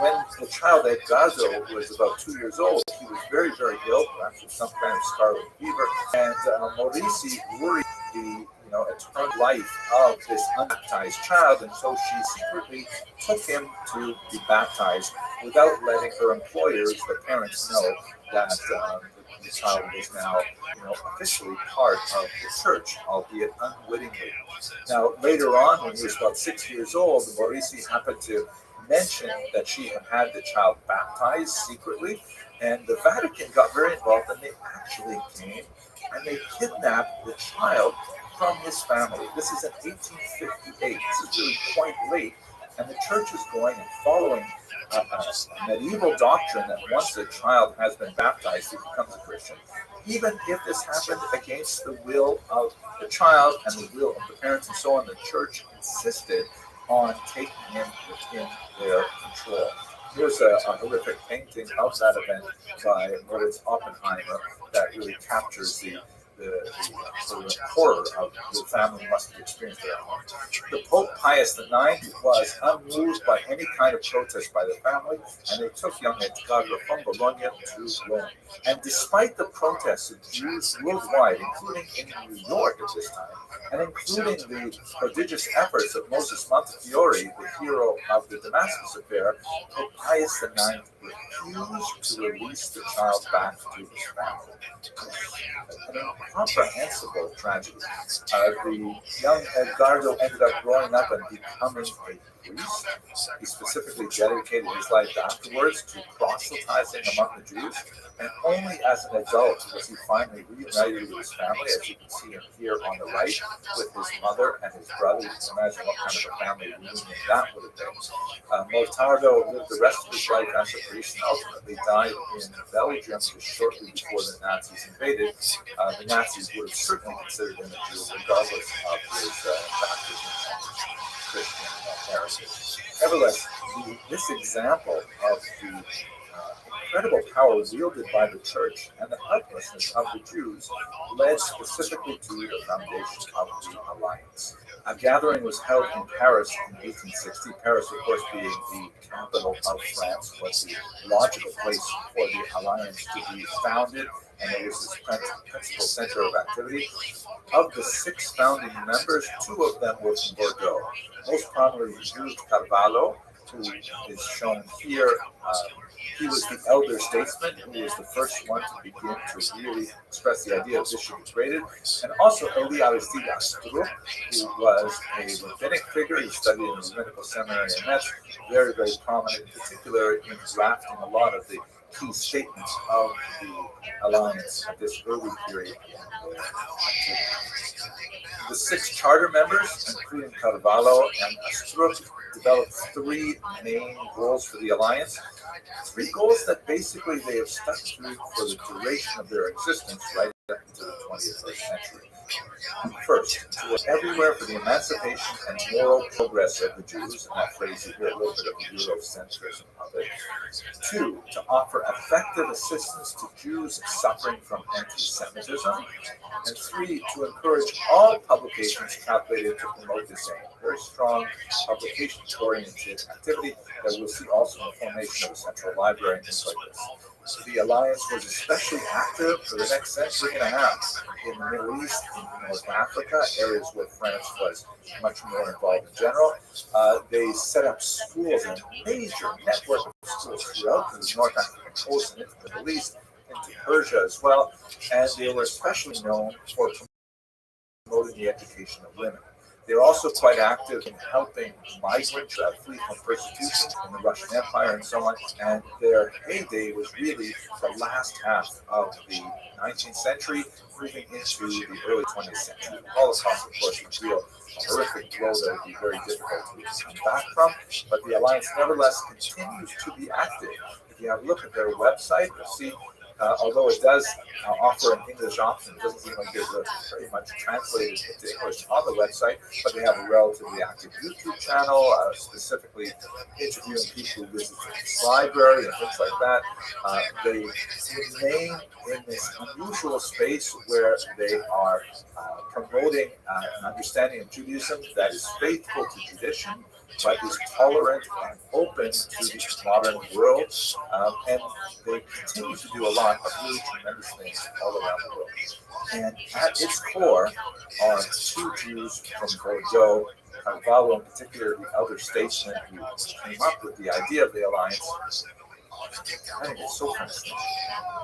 when the child Edgardo was about 2 years old, he was very, very ill, perhaps with some kind of scarlet fever. And Maurice worried the eternal life of this unbaptized child, and so she secretly took him to be baptized without letting her employers, the parents, know that the child was now officially part of the church, albeit unwittingly. Now, later on, when he was about 6 years old, Maurice happened to mention that she had had the child baptized secretly, and the Vatican got very involved, and they actually came and they kidnapped the child from his family. This is in 1858. This is really quite late, and the church is going and following a medieval doctrine that once a child has been baptized, he becomes a Christian. Even if this happened against the will of the child and the will of the parents and so on, the church insisted on taking him within their control. Here's a horrific painting of that event by Moritz Oppenheimer that really captures the horror of the family must have experienced their home. The Pope Pius IX was unmoved by any kind of protest by the family, and they took young Edgardo from Bologna to Rome. And despite the protests of Jews worldwide, including in New York at this time, and including the prodigious efforts of Moses Montefiore, the hero of the Damascus affair, Pope Pius IX refused to release the child back to his family. An incomprehensible tragedy. The young Edgardo ended up growing up and becoming a priest. He specifically dedicated his life afterwards to proselytizing among the Jews, and only as an adult was he finally reunited with his family, as you can see him here on the right, with his mother and his brother. You can imagine what kind of a family reunion that would have been. Montaldo lived the rest of his life as a priest and ultimately died in Belgium just shortly before the Nazis invaded. The Nazis would have certainly considered him a Jew, regardless of his baptism and Christian heritage. Nevertheless, this example of the incredible power wielded by the church and the helplessness of the Jews led specifically to the foundation of the alliance. A gathering was held in Paris in 1860. Paris, of course, being the capital of France, was the logical place for the alliance to be founded, and it was its principal center of activity. Of the 6 founding members, 2 of them were from Bordeaux. Most prominently, Jules Carvalho, who is shown here. He was the elder statesman who was the first one to begin to really express the idea of this should be created. And also Elie Aristide Astruc, who was a rabbinic figure. He studied in the rabbinical seminary in Metz, very, very prominent, in particular in drafting a lot of the key statements of the alliance at this early period. The 6 charter members, including Carvalho and Astruc, developed 3 main goals for the alliance. 3 goals that basically they have stuck to for the duration of their existence, right up into the 21st century. First, to work everywhere for the emancipation and moral progress of the Jews, and that phrase you hear a little bit of the Eurocentrism of it. 2, to offer effective assistance to Jews suffering from anti-Semitism. And 3, to encourage all publications calculated to promote the same. Very strong publication-oriented activity that we'll see also in the formation of a central library and things like this. So the alliance was especially active for the next century and a half in the Middle East, in North Africa, areas where France was much more involved in general. They set up schools, a major network of schools throughout the North African coast and into the Middle East, into Persia as well, and they were especially known for promoting the education of women. They're also quite active in helping migrants flee from persecution in the Russian Empire and so on. And their heyday was really the last half of the 19th century, moving into the early 20th century. The Holocaust, of course, was real a horrific blow that would be very difficult to come back from. But the Alliance, nevertheless, continues to be active. If you have a look at their website, you'll see. Although it does offer an English option, it doesn't seem like it's very much translated into English on the website, but they have a relatively active YouTube channel, specifically interviewing people who visit the library and things like that. They remain in this unusual space where they are promoting an understanding of Judaism that is faithful to tradition, but is tolerant and open to the modern world, and they continue to do a lot of really tremendous things all around the world. And at its core are 2 Jews from Bordeaux, Carvalho in particular, the elder statesman who came up with the idea of the alliance. I think it's so fascinating.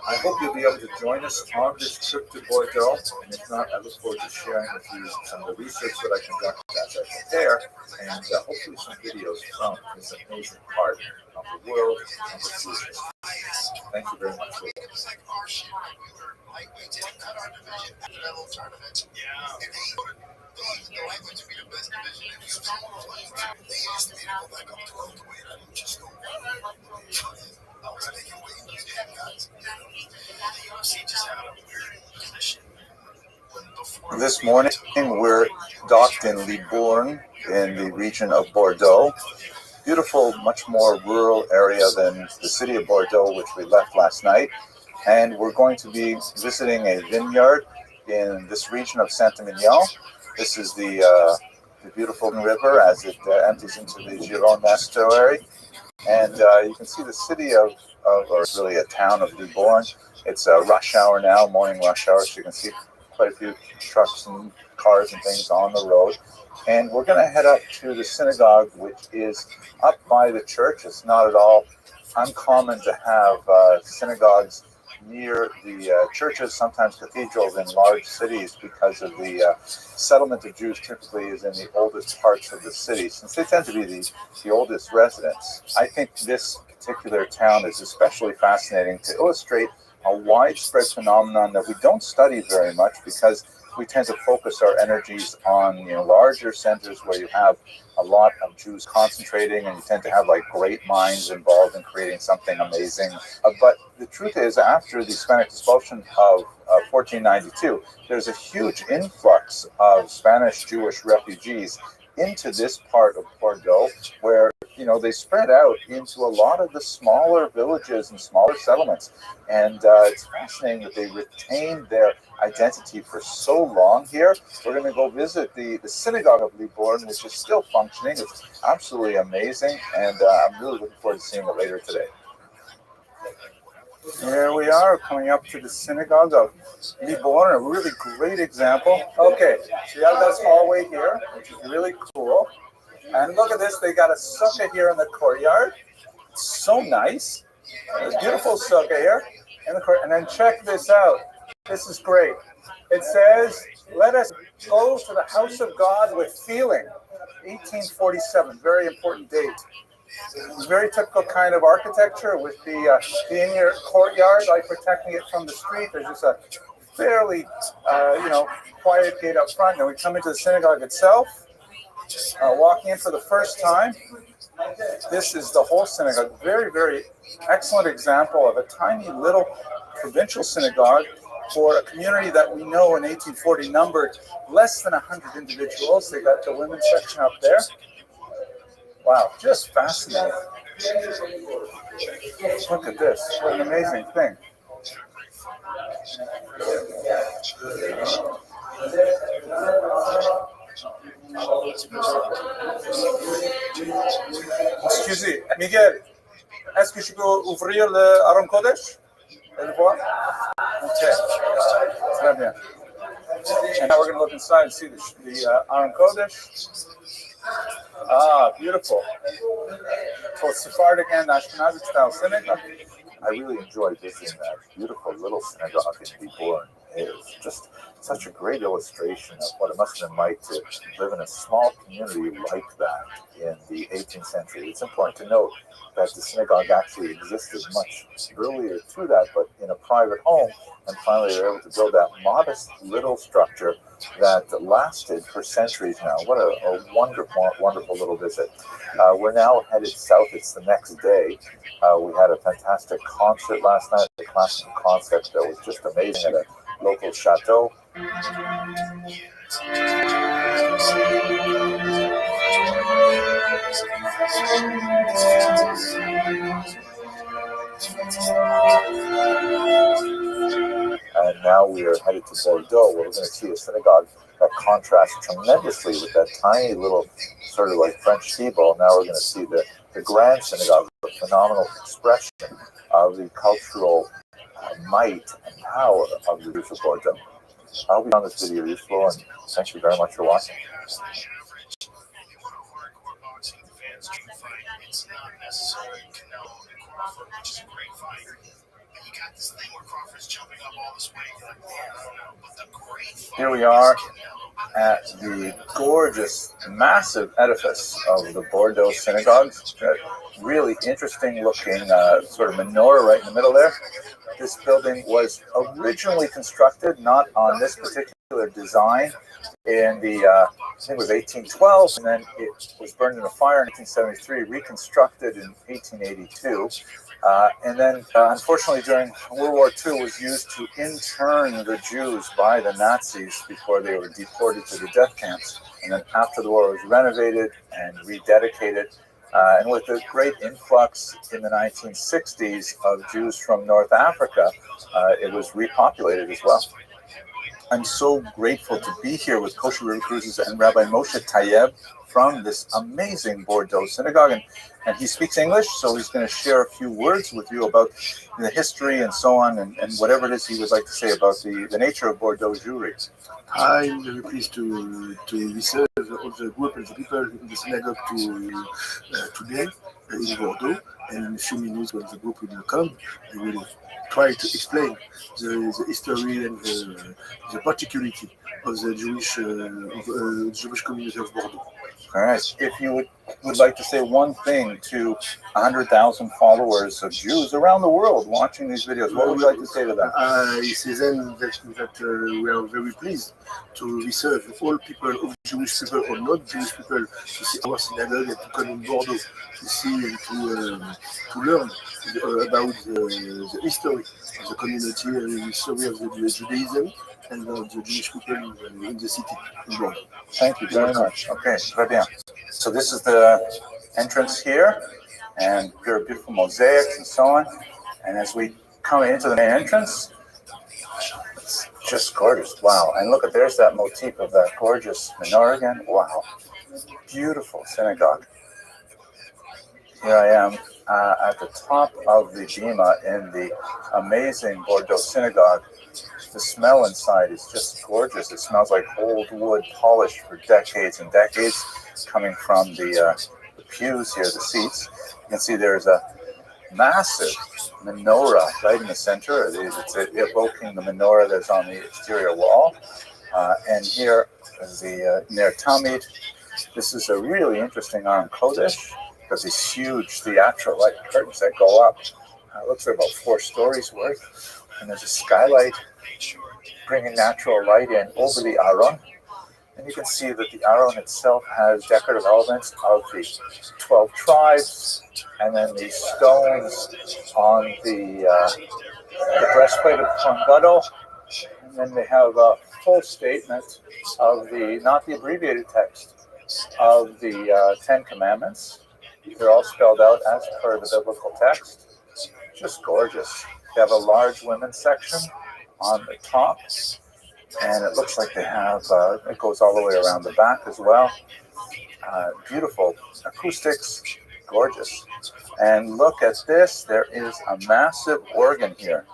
I hope you'll be able to join us on this trip to Bordeaux, and if not, I look forward to sharing with you some of the research that I conduct as I prepare, and hopefully some videos from this amazing part of the world and the future. Thank you very much for listening. This morning, we're docked in Libourne in the region of Bordeaux. Beautiful, much more rural area than the city of Bordeaux, which we left last night. And we're going to be visiting a vineyard in this region of Saint-Emilion. This is the beautiful river as it empties into the Gironde estuary. And you can see the city or really a town of Libourne. It's rush hour now, morning rush hour, so you can see quite a few trucks and cars and things on the road. And we're going to head up to the synagogue, which is up by the church. It's not at all uncommon to have synagogues near the churches, sometimes cathedrals in large cities, because of the settlement of Jews typically is in the oldest parts of the city, since they tend to be the oldest residents. I think this particular town is especially fascinating to illustrate a widespread phenomenon that we don't study very much, because we tend to focus our energies on larger centers where you have a lot of Jews concentrating, and you tend to have like great minds involved in creating something amazing. But the truth is, after the Hispanic expulsion of 1492, there's a huge influx of Spanish Jewish refugees into this part of Bordeaux, where they spread out into a lot of the smaller villages and smaller settlements. And it's fascinating that they retained their identity for so long here. We're going to go visit the synagogue of Libourne, which is still functioning. It's absolutely amazing, and I'm really looking forward to seeing it later today. Here we are, coming up to the synagogue of Libourne, a really great example. Okay, so you have this hallway here, which is really cool. And look at this, they got a sukkah here in the courtyard. It's so nice. A beautiful sukkah here in the courtyard. And then check this out. This is great. It says, "Let us go to the house of God with feeling." 1847, very important date. It's very typical kind of architecture with the in-your courtyard, like protecting it from the street. There's just a fairly, quiet gate up front. And we come into the synagogue itself. Walking in for the first time, this is the whole synagogue. Very, very excellent example of a tiny little provincial synagogue for a community that we know in 1840 numbered less than 100 individuals. They got the women's section up there. Wow, just fascinating. Look at this. What an amazing thing. Excusez, Miguel, est-ce que je peux ouvrir le Aron Kodesh? Et le voir? Okay. Très bien. And now we're going to look inside and see the Aron Kodesh. Ah, beautiful. For Sephardic and Ashkenazic style synagogue. I really enjoyed visiting that beautiful little synagogue in Libourne. It's just such a great illustration of what it must have been like to live in a small community like that in the 18th century. It's important to note that the synagogue actually existed much earlier to that, but in a private home, and finally they were able to build that modest little structure that lasted for centuries now. What a wonderful, wonderful little visit. We're now headed south. It's the next day. We had a fantastic concert last night, the classical concert that was just amazing at a local chateau. And now we are headed to Bordeaux, where we're going to see a synagogue that contrasts tremendously with that tiny little sort of like French steeple. Now we're going to see the grand synagogue, the phenomenal expression of the cultural might and power of the Jews of Bordeaux. I hope you found this video useful, and thank you very much for watching. Here we are at the gorgeous, massive edifice of the Bordeaux synagogue. Really interesting looking sort of menorah right in the middle there. This building was originally constructed not on this particular design in the, I think it was 1812, and then it was burned in a fire in 1873, reconstructed in 1882. And then, unfortunately, during World War II, was used to intern the Jews by the Nazis before they were deported to the death camps. And then after the war, it was renovated and rededicated. And with the great influx in the 1960s of Jews from North Africa, it was repopulated as well. I'm so grateful to be here with Kosher River Cruises and Rabbi Moshe Tayeb from this amazing Bordeaux synagogue. And he speaks English, so he's going to share a few words with you about the history and so on, and whatever it is he would like to say about the nature of Bordeaux Jewry. I'm very pleased to receive all the group and the people in the synagogue today in Bordeaux. and in a few minutes when the group will come, they will try to explain the history and the particularity of the Jewish community of Bordeaux. All right. If you would like to say one thing to 100,000 followers of Jews around the world watching these videos, what would you like to say to them? I say then that we are very pleased to receive all people, of Jewish people or not Jewish people, to see our synagogue and to come in Bordeaux to see and to learn about the history of the community and the history of the Judaism and of the Jewish people in the city in Bordeaux. Thank you very much. Okay, très bien. So this is the entrance here, and there are beautiful mosaics and so on. And as we come into the main entrance, it's just gorgeous. Wow. And look at, there's that motif of that gorgeous menorah again. Wow. Beautiful synagogue. Here I am at the top of the bima in the amazing Bordeaux synagogue. The smell inside is just gorgeous. It smells like old wood polished for decades and decades, coming from the pews here, the seats. You can see there's a massive menorah right in the center. It's evoking the menorah that's on the exterior wall. And here is the Ner Tamid. This is a really interesting Aron Kodesh, because these huge theatrical light curtains that go up. It looks like about 4 stories worth. And there's a skylight bringing natural light in over the Aron. And you can see that the Aron itself has decorative elements of the 12 tribes, and then the stones on the breastplate of Kohen Gadol. And then they have a full statement of the, not the abbreviated text, of the 10 Commandments. They're all spelled out as per the biblical text. Just gorgeous. They have a large women's section on the top, and it looks like they have, it goes all the way around the back as well. Beautiful acoustics, gorgeous. And look at this, there is a massive organ here.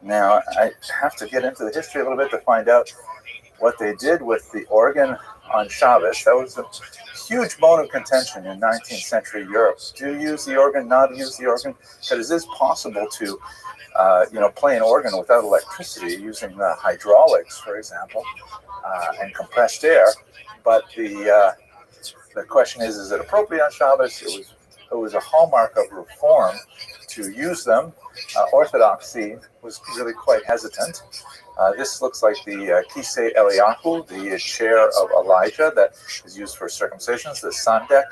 Now, I have to get into the history a little bit to find out what they did with the organ on Shabbos. That was a huge bone of contention in 19th century Europe. Do you use the organ, not use the organ? Because it is possible to play an organ without electricity using the hydraulics, for example, and compressed air. But the question is it appropriate on Shabbos? It was a hallmark of reform to use them. Orthodoxy was really quite hesitant. This looks like the Kisei Eliyahu, the chair of Elijah that is used for circumcisions. The Sandek,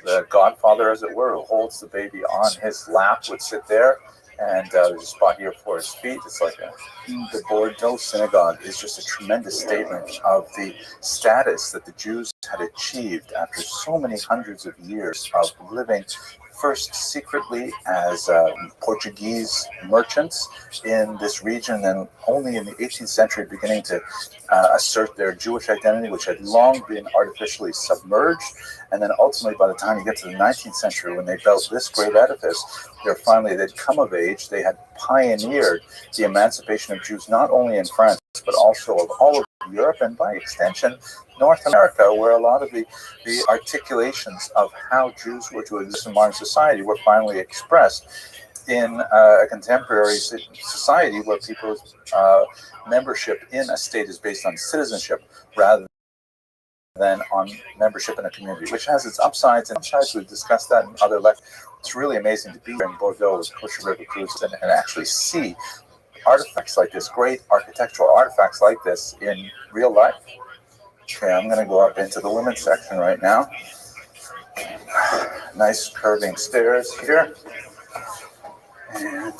the godfather, as it were, who holds the baby on his lap, would sit there. And there's a spot here for his feet. It's like the Bordeaux synagogue is just a tremendous statement of the status that the Jews had achieved after so many hundreds of years of living, first secretly as Portuguese merchants in this region, and only in the 18th century beginning to assert their Jewish identity, which had long been artificially submerged. And then ultimately, by the time you get to the 19th century, when they built this great edifice, they'd come of age. They had pioneered the emancipation of Jews, not only in France, but also of all of Europe, and by extension, North America, where a lot of the articulations of how Jews were to exist in modern society were finally expressed in a contemporary society where people's membership in a state is based on citizenship rather than on membership in a community, which has its upsides and downsides. We've discussed that in other lectures. It's really amazing to be here in Bordeaux with Kosher River Cruise and actually see artifacts like this, great architectural artifacts like this in real life. Okay, I'm going to go up into the women's section right now. Nice curving stairs here. And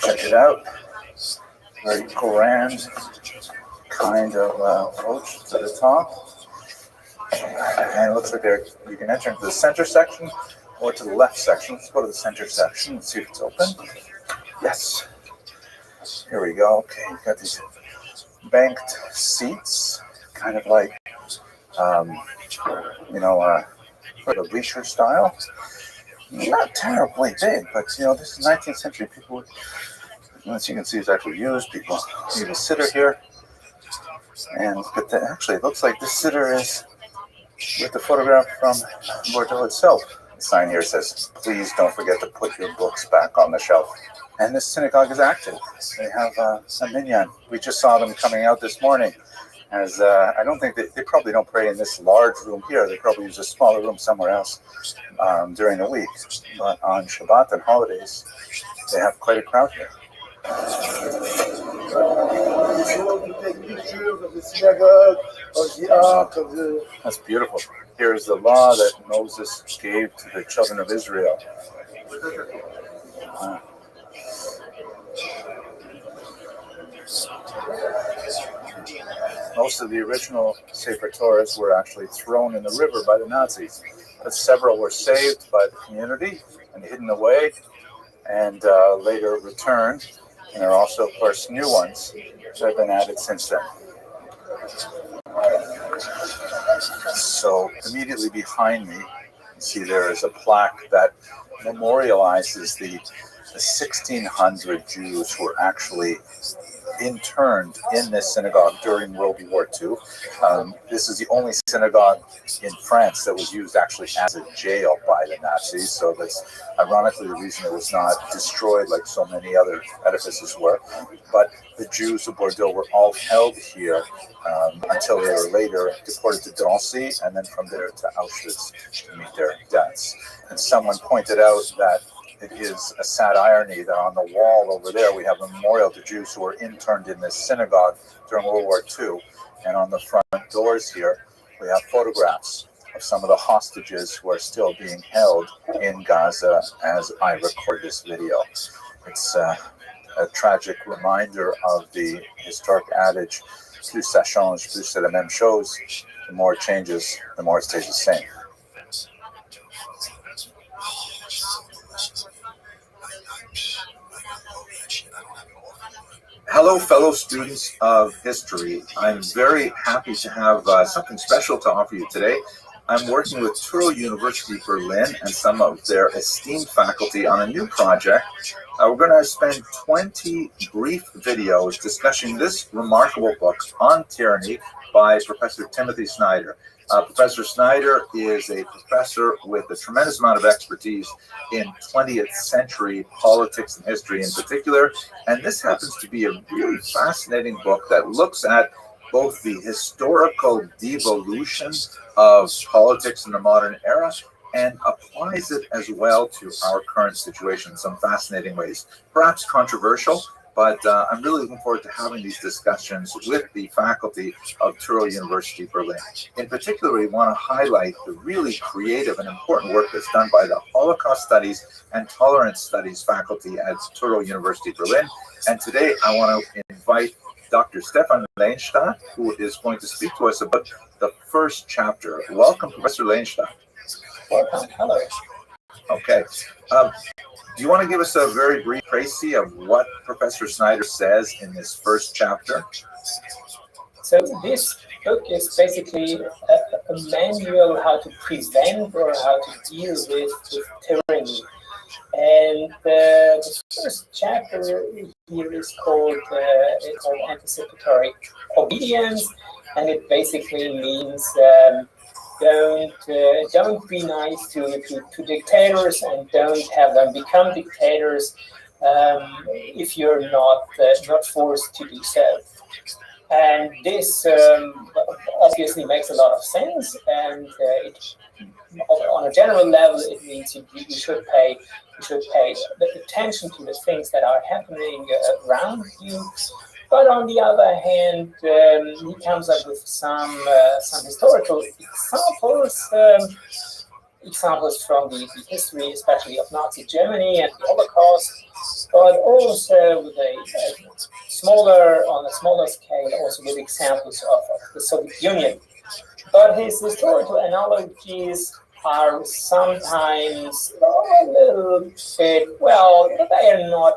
check it out. Very grand kind of approach to the top. And it looks like you can enter into the center section or to the left section. Let's go to the center section and see if it's open. Yes. Here we go. Okay, you've got these banked seats, kind of like, sort of leisure style. Not terribly big, but this is 19th century. People, as you can see, it's actually used. People need a sitter here, and look at that. Actually, it looks like this sitter is with the photograph from Bordeaux itself. sign here says, please don't forget to put your books back on the shelf. And this synagogue is active. They have a minyan. We just saw them coming out this morning. As I don't think they probably don't pray in this large room here. They probably use a smaller room somewhere else during the week. But on Shabbat and holidays, they have quite a crowd here. If you want to take pictures of the synagogue, of the art, of the... That's beautiful. Here is the law that Moses gave to the children of Israel. Most of the original Sefer Torahs were actually thrown in the river by the Nazis, but several were saved by the community and hidden away, and later returned. And there are also, of course, new ones that have been added since then. So immediately behind me, you see there is a plaque that memorializes the 1,600 Jews who were actually interned in this synagogue during World War II. This is the only synagogue in France that was used actually as a jail by the Nazis. So that's ironically the reason it was not destroyed like so many other edifices were. But the Jews of Bordeaux were all held here until they were later deported to Drancy and then from there to Auschwitz to meet their deaths. And someone pointed out that it is a sad irony that on the wall over there we have a memorial to Jews who were interned in this synagogue during World War II. And on the front doors here, we have photographs of some of the hostages who are still being held in Gaza as I record this video. It's a tragic reminder of the historic adage, plus ça change, plus c'est la même chose. The more it changes, the more it stays the same. Hello, fellow students of history. I'm very happy to have something special to offer you today. I'm working with Touro University Berlin and some of their esteemed faculty on a new project. We're going to spend 20 brief videos discussing this remarkable book on tyranny by Professor Timothy Snyder. Professor Snyder is a professor with a tremendous amount of expertise in 20th century politics and history in particular, and this happens to be a really fascinating book that looks at both the historical devolution of politics in the modern era and applies it as well to our current situation in some fascinating ways. Perhaps controversial, but I'm really looking forward to having these discussions with the faculty of Touro University Berlin. In particular, we want to highlight the really creative and important work that's done by the Holocaust Studies and Tolerance Studies faculty at Touro University Berlin. And today, I want to invite Dr. Stefan Leinstadt, who is going to speak to us about the first chapter. Welcome, Professor Leinstadt. Welcome. Hello. Okay. Do you want to give us a very brief précis of what Professor Snyder says in this first chapter? So this book is basically a manual how to prevent or how to deal with tyranny. And the first chapter here is called Anticipatory Obedience, and it basically means don't be nice to dictators and don't have them become dictators if you're not forced to do so. And this obviously makes a lot of sense, and on a general level, it means you should pay attention to the things that are happening around you. But on the other hand, he comes up with some historical examples from the history, especially of Nazi Germany and the Holocaust, but also on a smaller scale, also with examples of the Soviet Union. But his historical analogies are sometimes a little bit, well, they are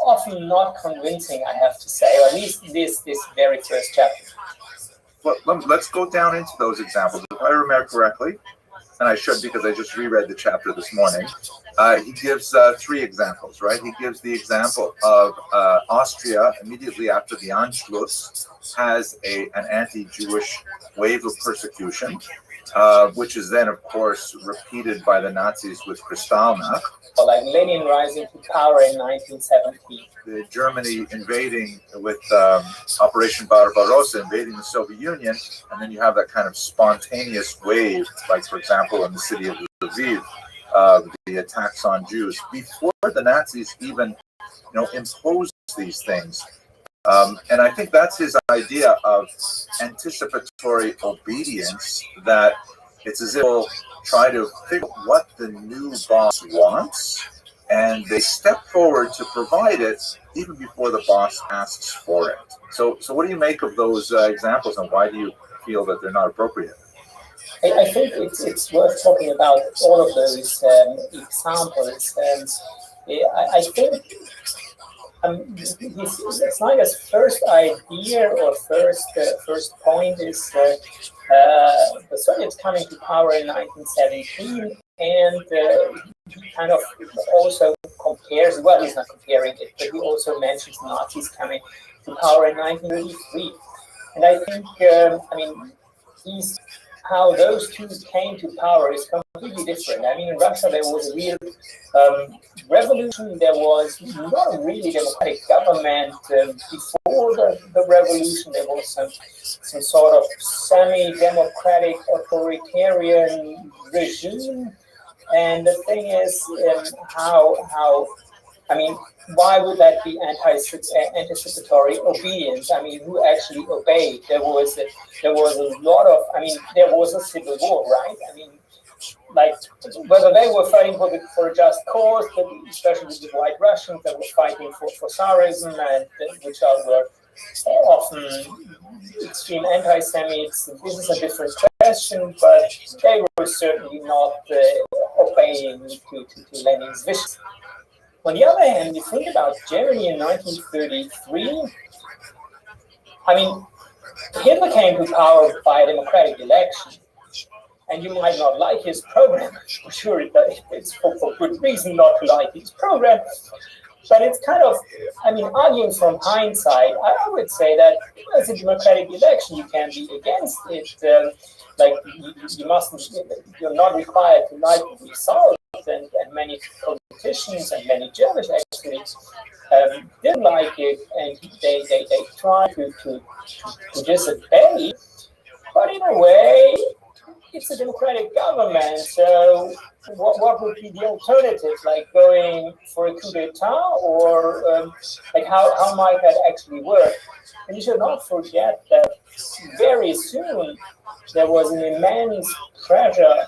often not convincing, I have to say, or at least this very first chapter. Well, let's go down into those examples. If I remember correctly, and I should because I just reread the chapter this morning, He gives three examples, right? He gives the example of Austria immediately after the Anschluss has an anti-Jewish wave of persecution, which is then, of course, repeated by the Nazis with Kristallnacht. Like Lenin rising to power in 1917. The Germany invading with Operation Barbarossa, invading the Soviet Union, and then you have that kind of spontaneous wave, like, for example, in the city of Lviv, the attacks on Jews before the Nazis even, imposed these things. And I think that's his idea of anticipatory obedience, that it's as if they'll try to figure out what the new boss wants, and they step forward to provide it even before the boss asks for it. So what do you make of those examples, and why do you feel that they're not appropriate? I think it's worth talking about all of those examples. I think Snyder's first idea or first point is the Soviets coming to power in 1917, and he kind of also compares, well, he's not comparing it, but he also mentions Nazis coming to power in 1933. And I think, how those two came to power is completely different. I mean, in Russia, there was a real revolution. There was not a really democratic government. Before the revolution, there was some sort of semi-democratic authoritarian regime. And the thing is, why would that be anticipatory obedience? I mean, who actually obeyed? There was a civil war, right? I mean, like, whether they were fighting for a just cause, but especially the White Russians that were fighting for Tsarism, and which were often extreme anti-Semites. This is a different question, but they were certainly not obeying to Lenin's wishes. On the other hand, you think about Germany in 1933, I mean, Hitler came to power by a democratic election, and you might not like his program. For sure, it's for good reason not to like his program, but it's kind of, arguing from hindsight, I would say that as a democratic election, you can be against it. You're not required to like the result, and many politicians and many Germans actually didn't like it, and they tried to disobey. But in a way, it's a democratic government, so what would be the alternative? Like going for a coup d'etat, or how might that actually work? And you should not forget that very soon there was an immense pressure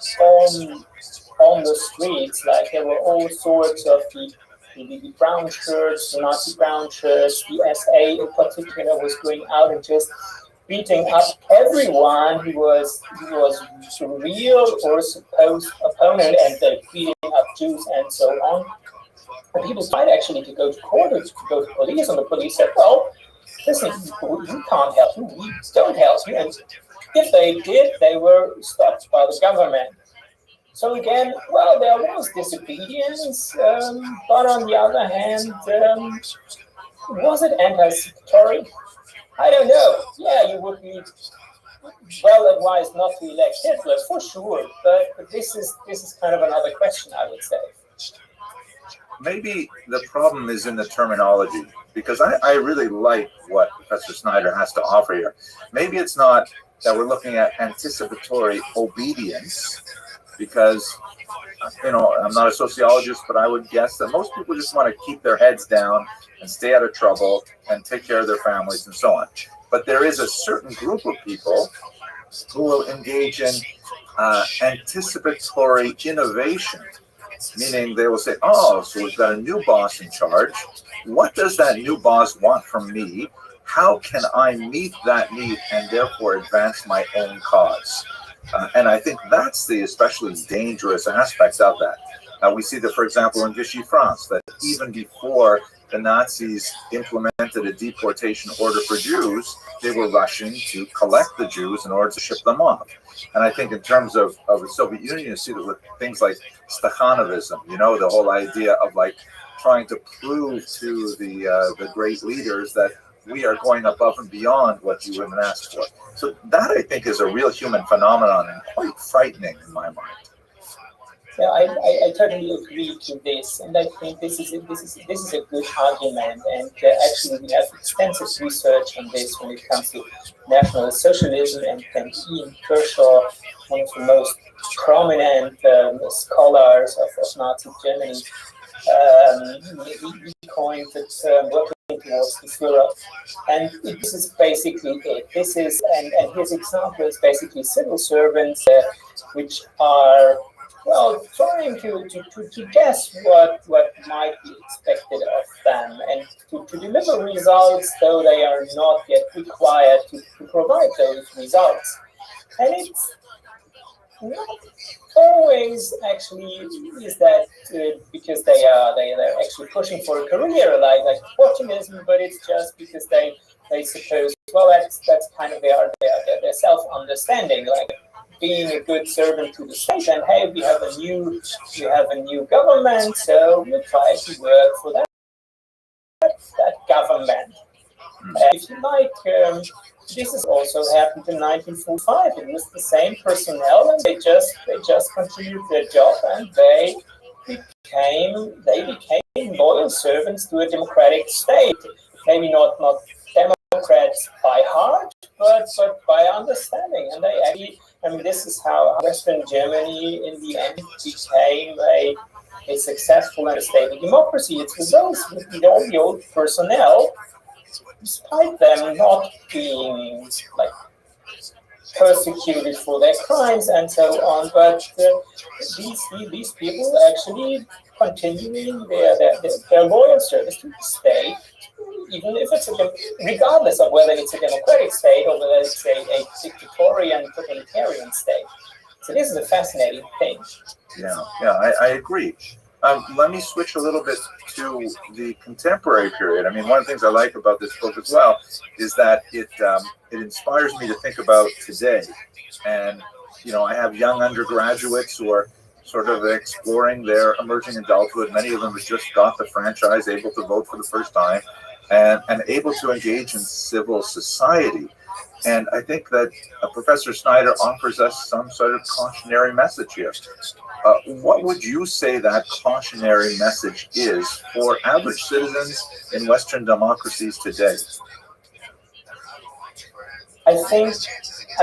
on the streets. Like, there were all sorts of the brown shirts, the Nazi brown shirts, the SA in particular was going out and just beating up everyone who was a real or supposed opponent, and they're beating up Jews and so on. And people tried actually to go to court or to go to police, and the police said, well, listen, we can't help you, we don't help you. And if they did, they were stopped by the government. So again, well, there was disobedience, but on the other hand, was it anticipatory? I don't know. Yeah, you would be well advised not to elect Hitler, for sure, but this is kind of another question, I would say. Maybe the problem is in the terminology, because I really like what Professor Snyder has to offer here. Maybe it's not that we're looking at anticipatory obedience, because, I'm not a sociologist, but I would guess that most people just want to keep their heads down and stay out of trouble and take care of their families and so on. But there is a certain group of people who will engage in anticipatory innovation, meaning they will say, oh, so we've got a new boss in charge. What does that new boss want from me? How can I meet that need and therefore advance my own cause? And I think that's the especially dangerous aspect of that. We see that, for example, in Vichy France, that even before the Nazis implemented a deportation order for Jews, they were rushing to collect the Jews in order to ship them off. And I think in terms of the Soviet Union, you see that with things like Stakhanovism, you know, the whole idea of like trying to prove to the great leaders that we are going above and beyond what you would ask for. So that, I think, is a real human phenomenon and quite frightening in my mind. Yeah, I totally agree to this, and I think this is a good argument. And actually, we have extensive research on this when it comes to National Socialism, and Ian Kershaw, one of the most prominent scholars of Nazi Germany, he coined the term "working towards the Führer," and this is basically it. This is and his example is basically civil servants which are trying to guess what might be expected of them and to deliver results, though they are not yet required to provide those results. And it's not always actually is that because they're actually pushing for a career like optimism, but it's just because they suppose that's kind of their self-understanding, like being a good servant to the state, and hey, we have a new government, so we try to work for that government. If you like, this has also happened in 1945. It was the same personnel, and they just continued their job, and they became loyal servants to a democratic state. Maybe not Democrats by heart, but by understanding, and they actually. I mean, this is how Western Germany, in the end, became a successful and stable democracy. It's with all the old personnel, despite them not being like persecuted for their crimes and so on. But these people actually continuing their loyal service to the state, even if it's regardless of whether it's a democratic state or whether it's a dictatorial totalitarian state. So this is a fascinating thing. Yeah, I agree. Let me switch a little bit to the contemporary period. I mean, one of the things I like about this book as well is that it inspires me to think about today. And, you know, I have young undergraduates who are sort of exploring their emerging adulthood. Many of them have just got the franchise, able to vote for the first time, and able to engage in civil society. And I think that Professor Snyder offers us some sort of cautionary message here. What would you say that cautionary message is for average citizens in Western democracies today? I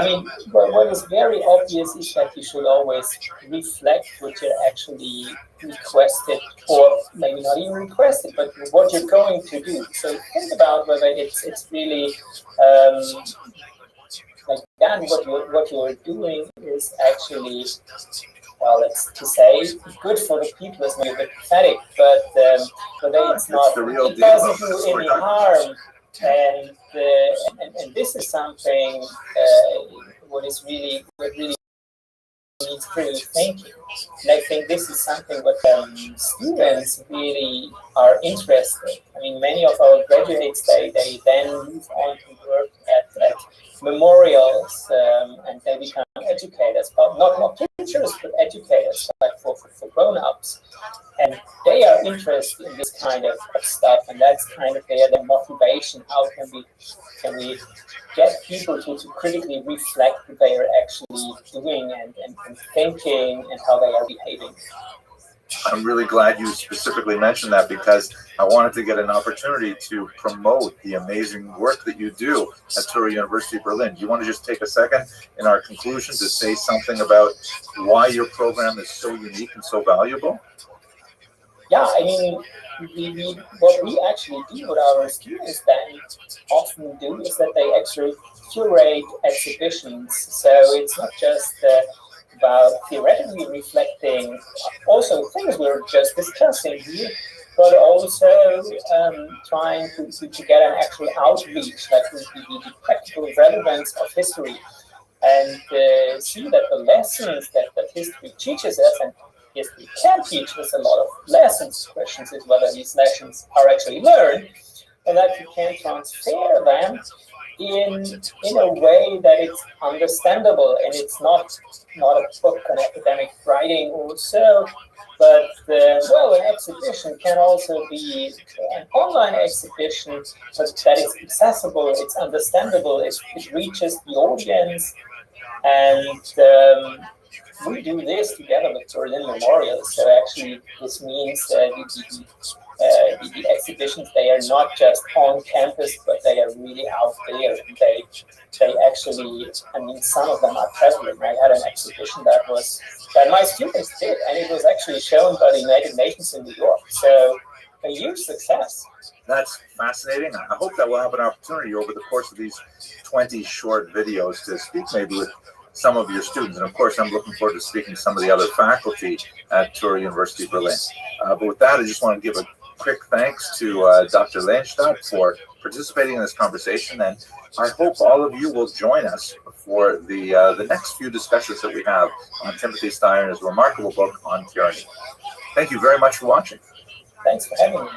mean, what is very obvious is that you should always reflect what you're actually requested, or maybe not even requested, but what you're going to do. So think about whether it's really like that. What you're doing is actually, well, it's to say good for the people is maybe a bit pathetic, but it's not. It doesn't do any harm. And this is something what really needs critical thinking. And I think this is something what students really are interested. I mean, many of our graduates they then move on to work at memorials and they become educators, but not teachers, but educators, like for grown-ups. And they are interested in this kind of stuff, and that's kind of their motivation. How can we get people to critically reflect what they are actually doing and thinking and how they are behaving? I'm really glad you specifically mentioned that, because I wanted to get an opportunity to promote the amazing work that you do at Tura University Berlin. Do you want to just take a second in our conclusion to say something about why your program is so unique and so valuable? Yeah, I mean, what we actually do, what our students then often do, is that they actually curate exhibitions. So it's not just about theoretically reflecting also things we were just discussing here, but also trying to get an actual outreach, like the practical relevance of history, and see that the lessons that history teaches us, and history can teach us a lot of lessons. The question is whether these lessons are actually learned, and that you can transfer them in a way that it's understandable, and it's not a book on academic writing or so, but well, an exhibition can also be an online exhibition, but that is accessible, it's understandable, it reaches the audience, and we do this together with Berlin Memorial. So actually, this means the exhibitions, they are not just on campus, but they are really out there. And they actually, I mean, some of them are prevalent. I had an exhibition that my students did, and it was actually shown by the United Nations in New York. So a huge success. That's fascinating. I hope that we'll have an opportunity over the course of these 20 short videos to speak maybe with some of your students. And of course, I'm looking forward to speaking to some of the other faculty at Touro University Berlin. But with that, I just want to give a quick thanks to Dr. Leinstadt for participating in this conversation. And I hope all of you will join us for the next few discussions that we have on Timothy Steiner and his remarkable book on tyranny. Thank you very much for watching. Thanks for having me.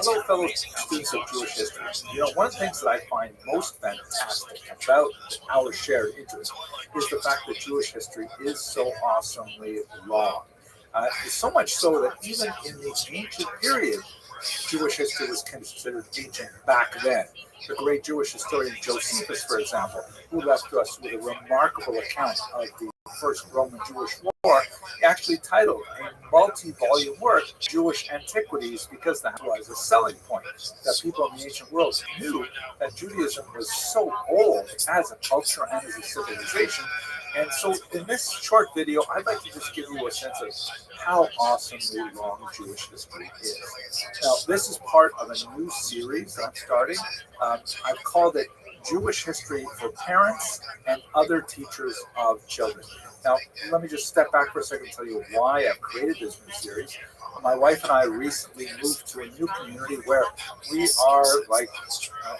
Hello, fellow students of Jewish history. You know, one of the things that I find most fantastic about our shared interest is the fact that Jewish history is so awesomely long. So much so that even in the ancient period, Jewish history was considered ancient back then. The great Jewish historian Josephus, for example, who left us with a remarkable account of the First Roman-Jewish War, actually titled a multi-volume work, Jewish Antiquities, because that was a selling point, that people in the ancient world knew that Judaism was so old as a culture and as a civilization. And so in this short video, I'd like to just give you a sense of how awesomely long Jewish history is. Now, this is part of a new series that I'm starting. I've called it Jewish History for Parents and Other Teachers of Children. Now, let me just step back for a second and tell you why I've created this new series. My wife and I recently moved to a new community where we are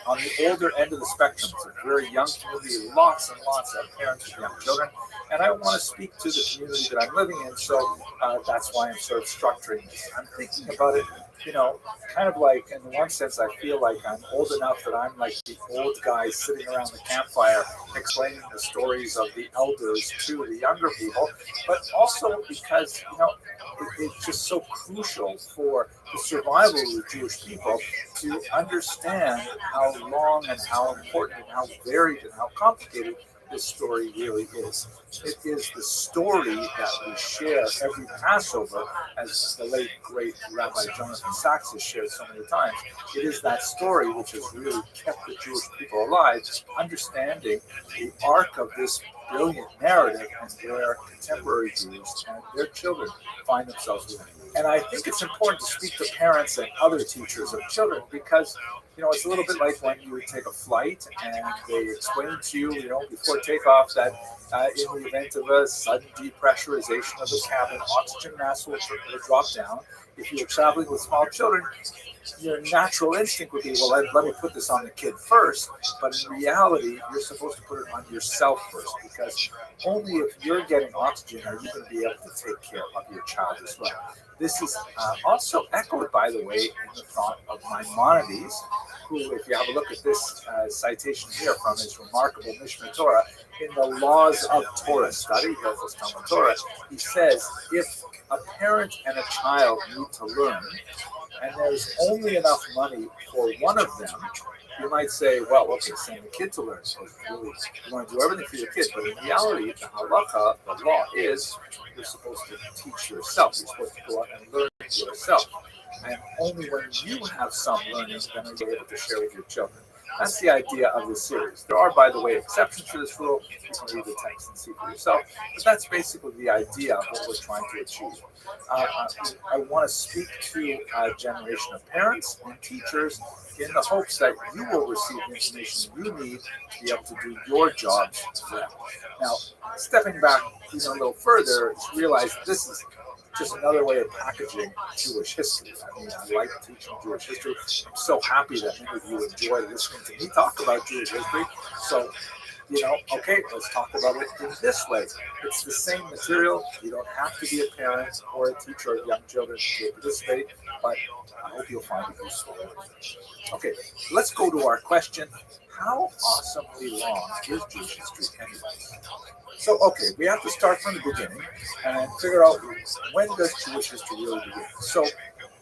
on the older end of the spectrum. It's a very young community, lots and lots of parents with young children. And I want to speak to the community that I'm living in, so that's why I'm sort of structuring this. I'm thinking about it, you know, kind of like, in one sense, I feel like I'm old enough that I'm like the old guy sitting around the campfire explaining the stories of the elders to the younger people, but also because, you know, it's just so crucial for the survival of the Jewish people to understand how long and how important and how varied and how complicated this story really is. It is the story that we share every Passover, as the late, great Rabbi Jonathan Sachs has shared so many times. It is that story which has really kept the Jewish people alive, understanding the arc of this brilliant narrative and where contemporary Jews and their children find themselves living. And I think it's important to speak to parents and other teachers of children because, you know, it's a little bit like when you take a flight and they explain to you, you know, before takeoff that in the event of a sudden depressurization of the cabin, oxygen mask will drop down. If you're traveling with small children, your natural instinct would be, well, let me put this on the kid first. But in reality, you're supposed to put it on yourself first, because only if you're getting oxygen are you going to be able to take care of your child as well. This is also echoed, by the way, in the thought of Maimonides, who, if you have a look at this citation here from his remarkable Mishnah Torah, in the Laws of Torah study, Hilchos Talmud Torah, he says, if a parent and a child need to learn, and there's only enough money for one of them, you might say, well, okay, send the kid to learn. So really, you want to do everything for your kid. But in reality, the halacha, the law is, you're supposed to teach yourself. You're supposed to go out and learn yourself. And only when you have some learning, then are you able to share with your children. That's the idea of this series. There are, by the way, exceptions to this rule. You can read the text and see for yourself. But that's basically the idea of what we're trying to achieve. I want to speak to a generation of parents and teachers in the hopes that you will receive the information you need to be able to do your jobs well. Now, stepping back even a little further, to realize this is just another way of packaging Jewish history. I mean, I like teaching Jewish history. I'm so happy that many of you enjoy listening to me talk about Jewish history. So, okay, let's talk about it in this way. It's the same material. You don't have to be a parent or a teacher of young children to participate, but I hope you'll find it useful. Okay, let's go to our question. How awesomely long is Jewish history anyway? So, okay, we have to start from the beginning and figure out when does Jewish history really begin. So,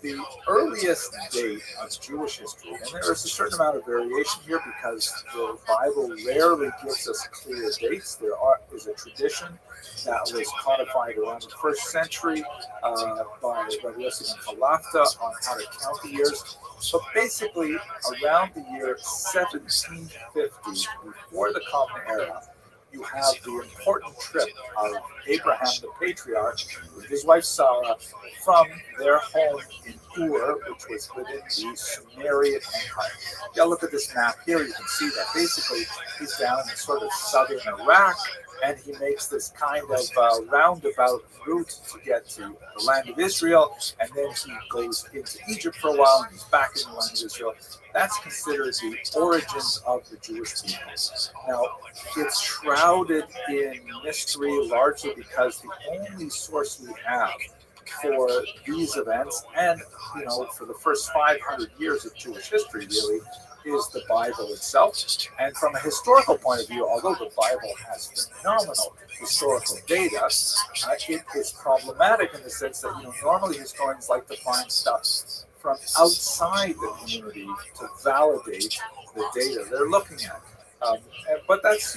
the earliest date of Jewish history, and there is a certain amount of variation here because the Bible rarely gives us clear dates. There is a tradition that was codified around the first century by Rabbi Yossi ben Falafta on how to count the years. But basically, around the year 1750, before the Common Era, you have the important trip of Abraham the patriarch with his wife Sarah from their home in Ur, which was within the Sumerian Empire. Yeah, look at this map here. You can see that basically he's down in sort of southern Iraq, and he makes this kind of roundabout route to get to the land of Israel, and then he goes into Egypt for a while, and he's back in the land of Israel. That's considered the origins of the Jewish people. Now, it's shrouded in mystery largely because the only source we have for these events, and for the first 500 years of Jewish history, really, is the Bible itself. And from a historical point of view, although the Bible has phenomenal historical data, it is problematic in the sense that normally historians like to find stuff from outside the community to validate the data they're looking at. But that's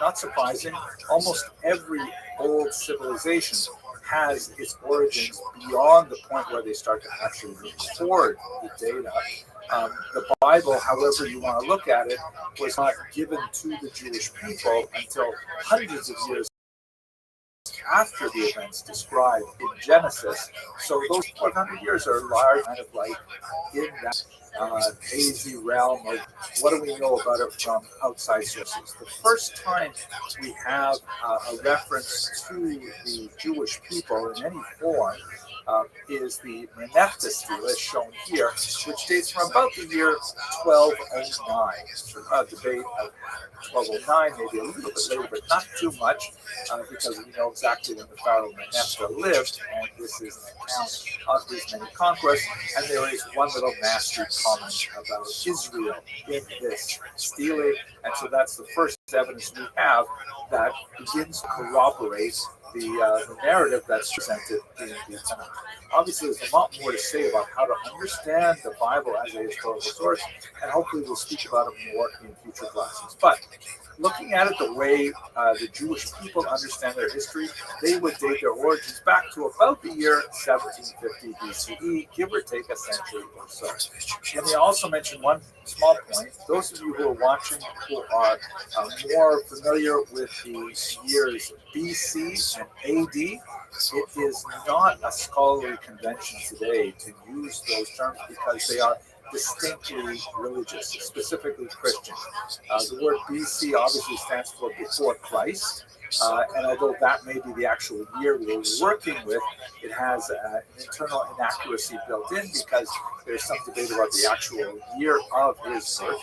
not surprising. Almost every old civilization has its origins beyond the point where they start to actually record the data. The Bible, however you want to look at it, was not given to the Jewish people until hundreds of years after the events described in Genesis. So those 400 years are large, kind of like in that hazy realm of what do we know about it from outside sources. The first time we have a reference to the Jewish people in any form is the Menefta stele, as shown here, which dates from about the year 1209. A debate of 1209, maybe a little bit later, but not too much, because we know exactly when the Pharaoh Menefta lived, and this is an account of his many conquests, and there is one little nasty comment about Israel in this stele, and so that's the first evidence we have that begins to corroborate the narrative that's presented in the Tanakh. Obviously, there's a lot more to say about how to understand the Bible as a historical source, and hopefully we'll speak about it more in future classes. But looking at it the way the Jewish people understand their history, they would date their origins back to about the year 1750 BCE, give or take a century or so. Let me also mention one small point. Those of you who are watching who are more familiar with the years BC and AD, it is not a scholarly convention today to use those terms because they are distinctly religious, specifically Christian. The word BC obviously stands for before Christ, and although that may be the actual year we're working with, it has an internal inaccuracy built in because there's some debate about the actual year of his birth.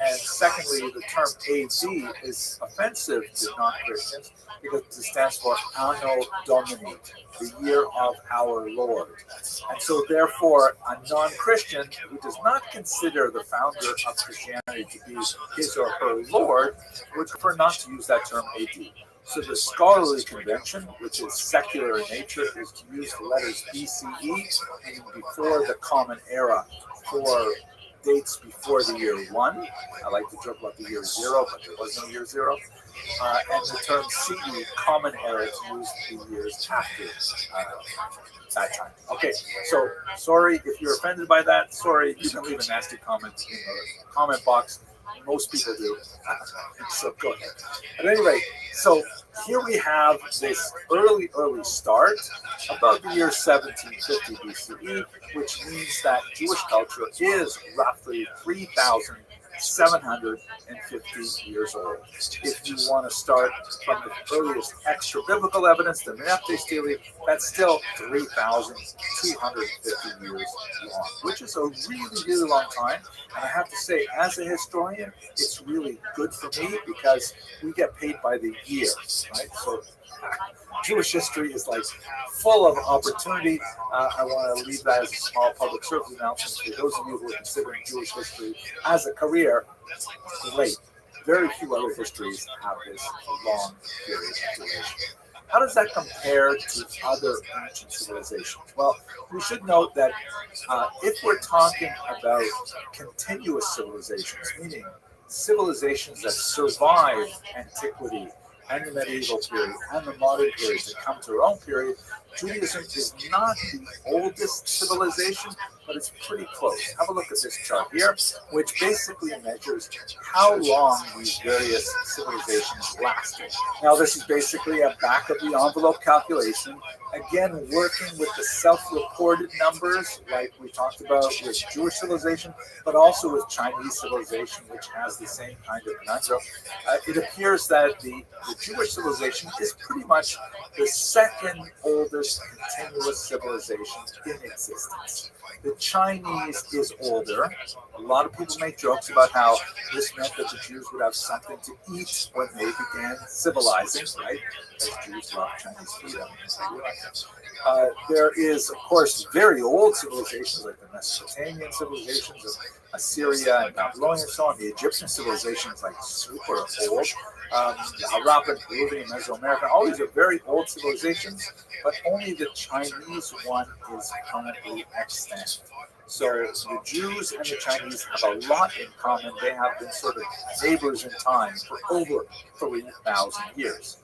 And secondly, the term AD is offensive to non-Christians because it stands for Anno Domini, the year of our Lord. And so therefore, a non-Christian who does not consider the founder of Christianity to be his or her Lord would prefer not to use that term AD. So the scholarly convention, which is secular in nature, is to use the letters BCE, meaning before the Common Era, for dates before the year 1. I like to joke about the year 0, but there was no year 0. And the term CE, Common Era, to use the years after that time. Okay, so sorry if you're offended by that. Sorry, you can leave a nasty comment in the comment box. Most people do. So go ahead. At any rate, so here we have this early start, about the year 1750 BCE, which means that Jewish culture is roughly 3,750 years old. If you want to start from the earliest extra-biblical evidence, the Menefta stele, that's still 3,250 years long, which is a really, really long time. And I have to say, as a historian, it's really good for me because we get paid by the year, right? So Jewish history is like full of opportunity. I want to leave that as a small public service announcement for those of you who are considering Jewish history as a career. Great. Very few other histories have this long period of duration. How does that compare to other ancient civilizations? Well, we should note that if we're talking about continuous civilizations, meaning civilizations that survived antiquity and the medieval period and the modern period to come to our own period, Judaism is not the oldest civilization, but it's pretty close. Have a look at this chart here, which basically measures how long these various civilizations lasted. Now, this is basically a back of the envelope calculation, again, working with the self-reported numbers, like we talked about with Jewish civilization, but also with Chinese civilization, which has the same kind of conundrum. It appears that the Jewish civilization is pretty much the second oldest continuous civilization in existence. The Chinese is older. A lot of people make jokes about how this meant that the Jews would have something to eat when they began civilizing, right? As Jews love Chinese food. There is, of course, very old civilizations like the Mesopotamian civilizations of Assyria and Babylonia and so on. The Egyptian civilization is like super old. Harappan, Peruvian, Mesoamerican, all these are very old civilizations, but only the Chinese one is currently extant. So the Jews and the Chinese have a lot in common. They have been sort of neighbors in time for over 3,000 years.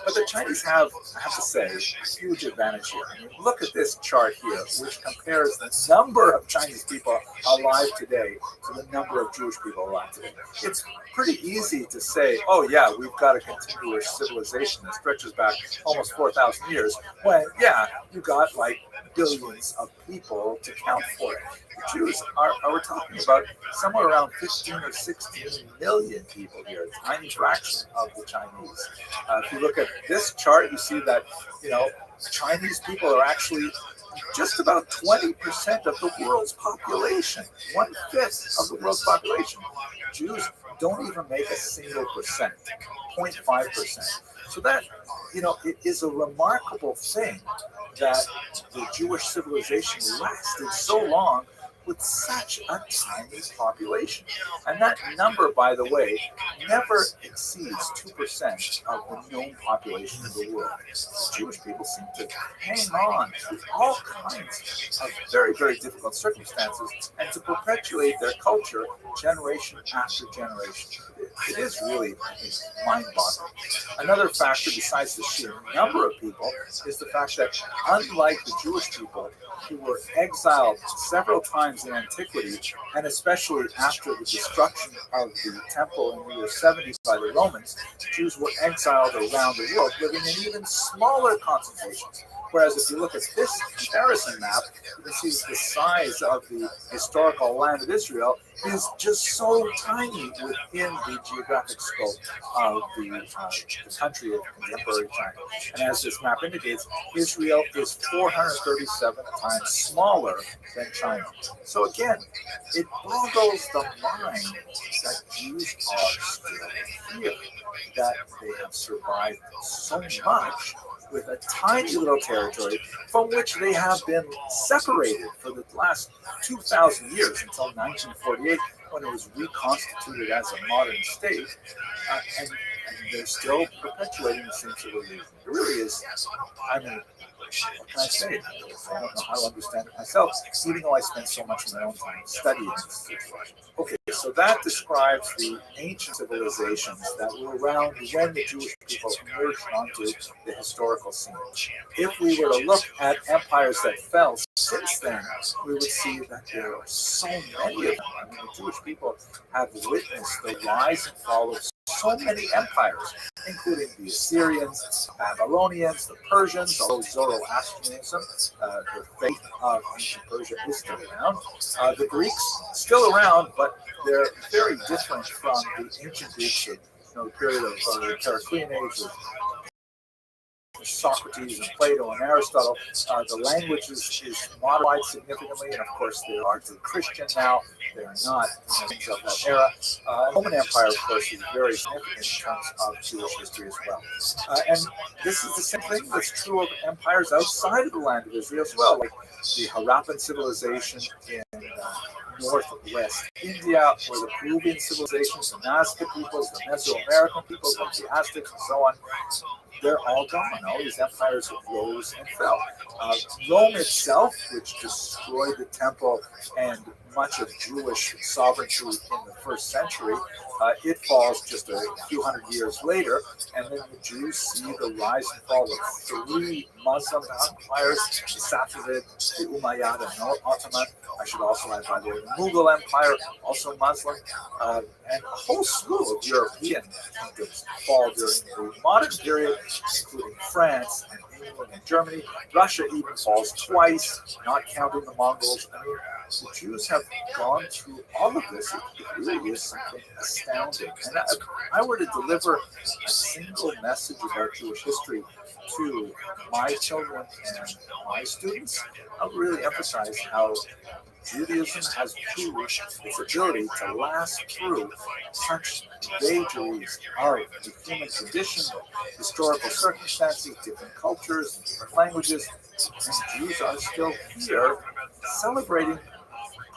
But the Chinese have, I have to say, a huge advantage here. I mean, look at this chart here, which compares the number of Chinese people alive today to the number of Jewish people alive today. It's pretty easy to say, oh yeah, we've got a continuous civilization that stretches back almost 4,000 years, when, yeah, you got like billions of people to count for it. The Jews we're talking about somewhere around 15 or 16 million people here, a tiny fraction of the Chinese. If you look at this chart, you see that, Chinese people are actually just about 20% of the world's population, 1/5 of the world's population. Jews don't even make a single percent, 0.5%. So that, it is a remarkable thing that the Jewish civilization lasted so long with such a tiny population. And that number, by the way, never exceeds 2% of the known population of the world. Jewish people seem to hang on to all kinds of very, very difficult circumstances and to perpetuate their culture generation after generation. It is really, I think, mind-boggling. Another factor besides the sheer number of people is the fact that, unlike the Jewish people, who were exiled several times in antiquity, and especially after the destruction of the temple in the year 70 by the Romans, Jews were exiled around the world, living in even smaller concentrations. Whereas if you look at this comparison map, you can see the size of the historical land of Israel is just so tiny within the geographic scope of the country of contemporary China. And as this map indicates, Israel is 437 times smaller than China. So again, it boggles the mind that Jews are still here, that they have survived so much with a tiny little territory from which they have been separated for the last 2,000 years until 1948, when it was reconstituted as a modern state, and they're still perpetuating the same civilization. It really is, what can I say? I don't know how to understand it myself, even though I spent so much of my own time studying this. Okay, so that describes the ancient civilizations that were around when the Jewish people emerged onto the historical scene. If we were to look at empires that fell since then, we would see that there are so many of them. I mean, the Jewish people have witnessed the rise and fall of so many empires, including the Assyrians, Babylonians, the Persians, although Zoroastrianism, the faith of ancient Persia is still around. The Greeks, still around, but they're very different from the ancient Greeks of the period of the Periclean age, Socrates and Plato and Aristotle. The language is modified significantly, and of course they're largely Christian now. They're not things of that era. Roman Empire, of course, is very significant in terms of Jewish history as well. And this is the same thing that's true of empires outside of the land of Israel as well, like the Harappan civilization in northwest India, or the Peruvian civilizations, the Nazca peoples, the Mesoamerican peoples, like the Aztecs and so on. They're all gone. All these empires rose and fell. Rome itself, which destroyed the temple and much of Jewish sovereignty in the first century, it falls just a few hundred years later, and then the Jews see the rise and fall of three Muslim empires: the Safavid, the Umayyad, and Ottoman. I should also add, by the way, the Mughal Empire, also Muslim, and a whole slew of European kingdoms fall during the modern period, including France and England and Germany. Russia even falls twice, not counting the Mongols. I mean, the Jews have gone through all of this. It really is something astounding. And if I were to deliver a single message about Jewish history to my children and my students, I would really emphasize how Judaism has proved its ability to last through such vagaries of the human condition, historical circumstances, different cultures, different languages, and Jews are still here celebrating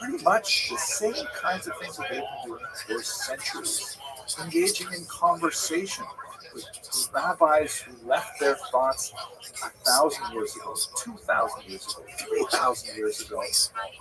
pretty much the same kinds of things that they've been doing for centuries, engaging in conversation with rabbis who left their thoughts 1,000 years ago, 2,000 years ago, 3,000 years ago.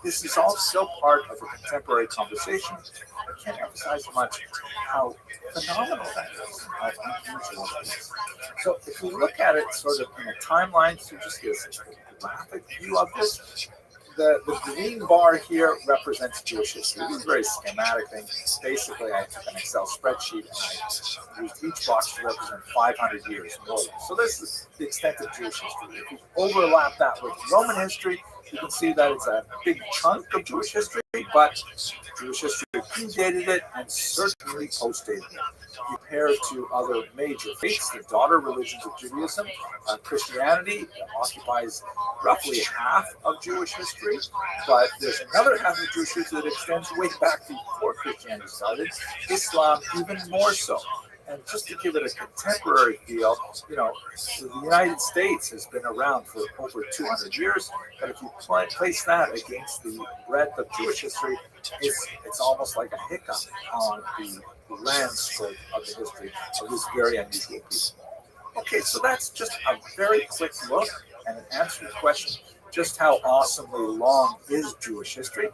This is all still part of a contemporary conversation. I can't emphasize much how phenomenal that is, how unusual that is. So if we look at it sort of in a timeline, so just get a graphic view of this. The green bar here represents Jewish history. This is a very schematic thing. Basically, I took an Excel spreadsheet and I used each box to represent 500 years more. So this is the extent of Jewish history. If you overlap that with Roman history, you can see that it's a big chunk of Jewish history, but Jewish history predated it and certainly postdated it. Compared to other major faiths, the daughter religions of Judaism, Christianity occupies roughly half of Jewish history, but there's another half of Jewish history that extends way back before Christianity started, Islam even more so. And just to give it a contemporary feel, the United States has been around for over 200 years, but if you place that against the breadth of Jewish history, it's almost like a hiccup on the landscape of the history of this very unusual people. Okay, so that's just a very quick look and an answer to the question, just how awesomely long is Jewish history.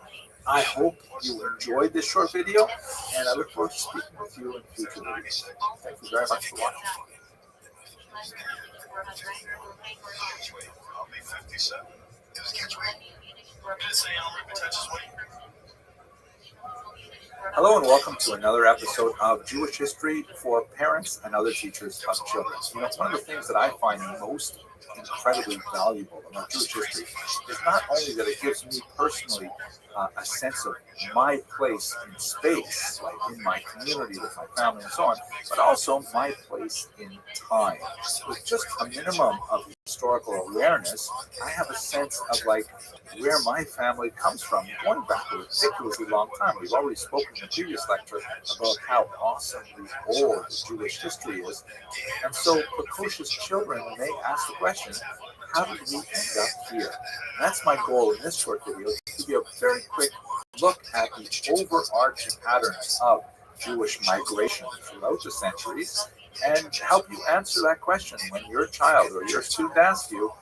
I hope you enjoyed this short video, and I look forward to speaking with you in future videos. Thank you very much for watching. Hello and welcome to another episode of Jewish History for Parents and Other Teachers of Children. One of the things that I find most incredibly valuable about Jewish history is not only that it gives me personally a sense of my place in space, like in my community with my family and so on, but also my place in time. With just a minimum of historical awareness, I have a sense of like where my family comes from, going back a ridiculously long time. We've already spoken in the previous lecture about how awesomely old Jewish history is. And so precocious children may ask the question, how did we end up here? And that's my goal in this short video, to give you a very quick look at the overarching patterns of Jewish migration throughout the centuries and help you answer that question when your child or your student asks you,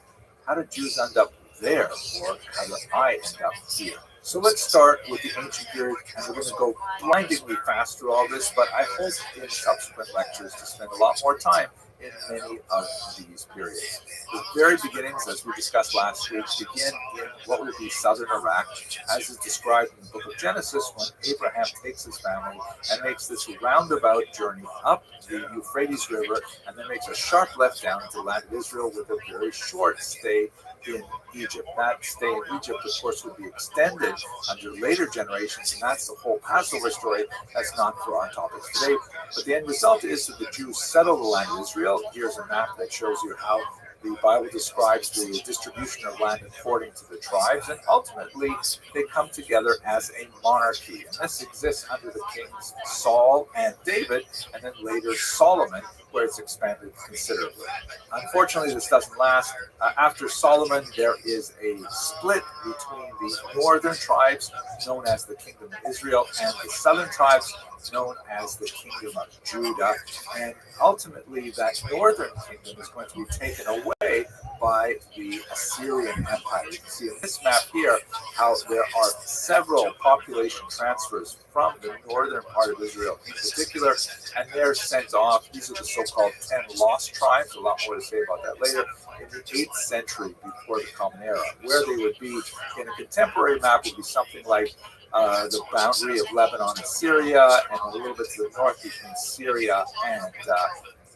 how did Jews end up there, or how did I end up here? So let's start with the ancient period, and we're going to go blindingly fast through all this, but I hope in subsequent lectures to spend a lot more time in many of these periods. The very beginnings, as we discussed last week, begin in what would be southern Iraq, as is described in the book of Genesis, when Abraham takes his family and makes this roundabout journey up the Euphrates River, and then makes a sharp left down into the land of Israel with a very short stay in Egypt. That stay in Egypt, of course, would be extended under later generations, and that's the whole Passover story. That's not for our topic today. But the end result is that the Jews settle the land of Israel. Here's a map that shows you how the Bible describes the distribution of land according to the tribes, and ultimately they come together as a monarchy. And this exists under the kings Saul and David, and then later Solomon, where it's expanded considerably. Unfortunately, this doesn't last. After Solomon, there is a split between the northern tribes, known as the Kingdom of Israel, and the southern tribes, known as the Kingdom of Judah. And ultimately, that northern kingdom is going to be taken away by the Assyrian Empire. You can see in this map here how there are several population transfers from the northern part of Israel in particular, and they're sent off. These are the so-called 10 lost tribes. A lot more to say about that later. In the 8th century before the Common Era, where they would be in a contemporary map would be something like the boundary of Lebanon and Syria, and a little bit to the north between Syria and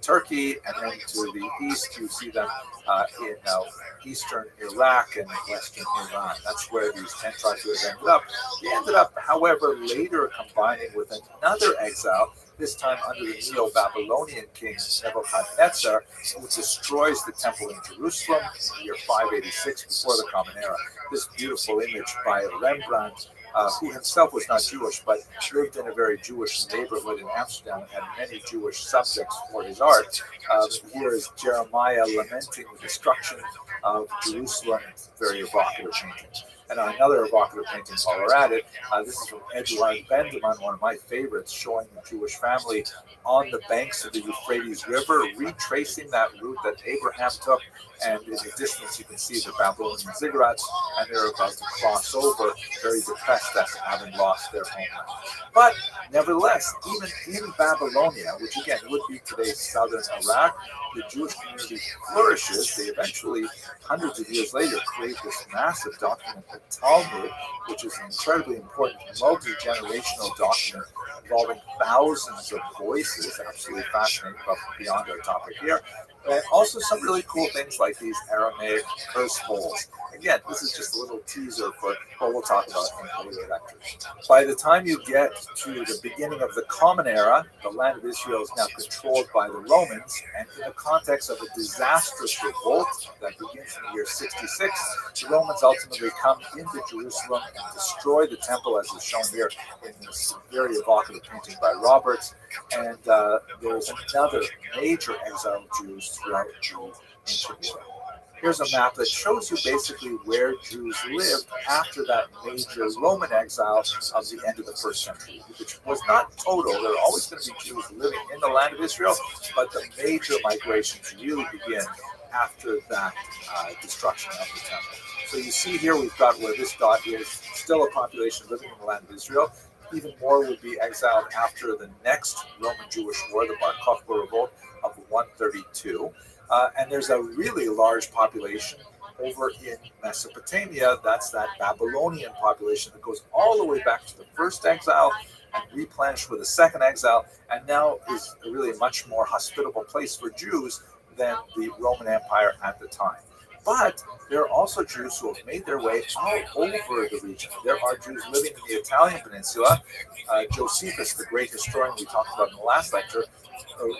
Turkey, and then to the east you see them in eastern Iraq and western Iran. That's where these 10 tribes would have ended up. They ended up, however, later combining with another exile, this time under the Neo-Babylonian king Nebuchadnezzar, who destroys the temple in Jerusalem in the year 586 before the Common Era. This beautiful image by Rembrandt, who himself was not Jewish, but lived in a very Jewish neighborhood in Amsterdam and had many Jewish subjects for his art. Here is Jeremiah lamenting the destruction of Jerusalem. Very evocative painting. And another evocative painting while we're at it, this is from Eduard Bendemann, one of my favorites, showing the Jewish family on the banks of the Euphrates River, retracing that route that Abraham took. And in the distance, you can see the Babylonian ziggurats, and they're about to cross over, very depressed after having lost their homeland. But nevertheless, even in Babylonia, which again would be today's southern Iraq, the Jewish community flourishes. They eventually, hundreds of years later, create this massive document, the Talmud, which is an incredibly important multi-generational document involving thousands of voices. Absolutely fascinating, but beyond our topic here. And also some really cool things like these Aramaic curse bowls. Again, this is just a little teaser for what we'll talk about in later lectures. By the time you get to the beginning of the Common Era, the land of Israel is now controlled by the Romans, and in the context of a disastrous revolt that begins in the year 66, the Romans ultimately come into Jerusalem and destroy the temple, as is shown here in this very evocative painting by Roberts. And there's another major exile of Jews throughout the ancient world. Here's a map that shows you basically where Jews lived after that major Roman exile of the end of the 1st century, which was not total. There are always going to be Jews living in the land of Israel, but the major migrations really begin after that destruction of the temple. So you see here we've got where this dot is still a population living in the land of Israel. Even more would be exiled after the next Roman Jewish war, the Bar Kokhba revolt of 132. And there's a really large population over in Mesopotamia. That's that Babylonian population that goes all the way back to the first exile and replenished with a second exile, and now is really a much more hospitable place for Jews than the Roman Empire at the time. But there are also Jews who have made their way all over the region. There are Jews living in the Italian peninsula. Josephus, the great historian we talked about in the last lecture,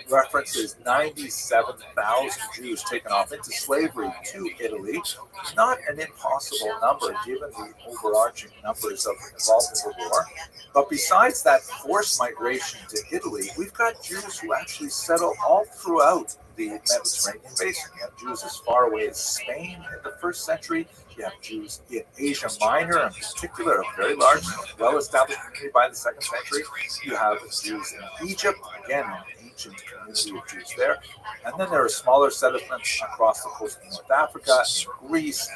references 97,000 Jews taken off into slavery to Italy. Not an impossible number given the overarching numbers involved in the war. But besides that forced migration to Italy, we've got Jews who actually settle all throughout the Mediterranean basin. You have Jews as far away as Spain in the 1st century. You have Jews in Asia Minor, in particular, a very large, well-established community by the 2nd century. You have Jews in Egypt, again, an ancient community of Jews there. And then there are smaller settlements across the coast of North Africa, in Greece,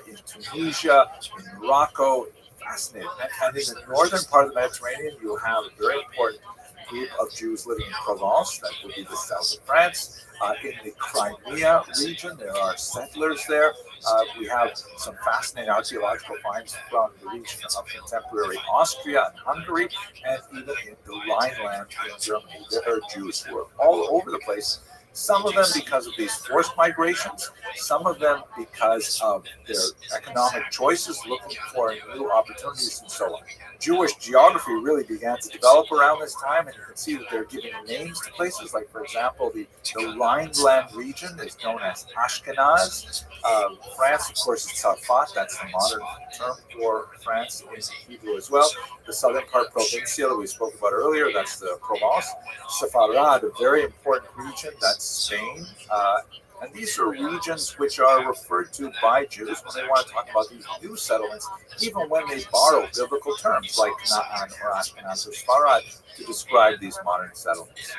in Tunisia, in Morocco. Fascinating. And in the northern part of the Mediterranean, you have a very important group of Jews living in Provence, that would be the south of France. In the Crimea region, there are settlers there. We have some fascinating archaeological finds from the region of contemporary Austria and Hungary, and even in the Rhineland in Germany. There are Jews who are all over the place Some of them because of these forced migrations, some of them because of their economic choices, looking for new opportunities and so on. Jewish geography really began to develop around this time, and you can see that they're giving names to places like, for example, the Rhineland region is known as Ashkenaz. France, of course, is Tzarfat. That's the modern term for France in Hebrew as well. The southern part, Provincia, that we spoke about earlier, that's the Provence. Sepharad, a very important region, that's Spain. And these are regions which are referred to by Jews when they want to talk about these new settlements, even when they borrow biblical terms like Canaan or Ashkenaz or Sfarad to describe these modern settlements.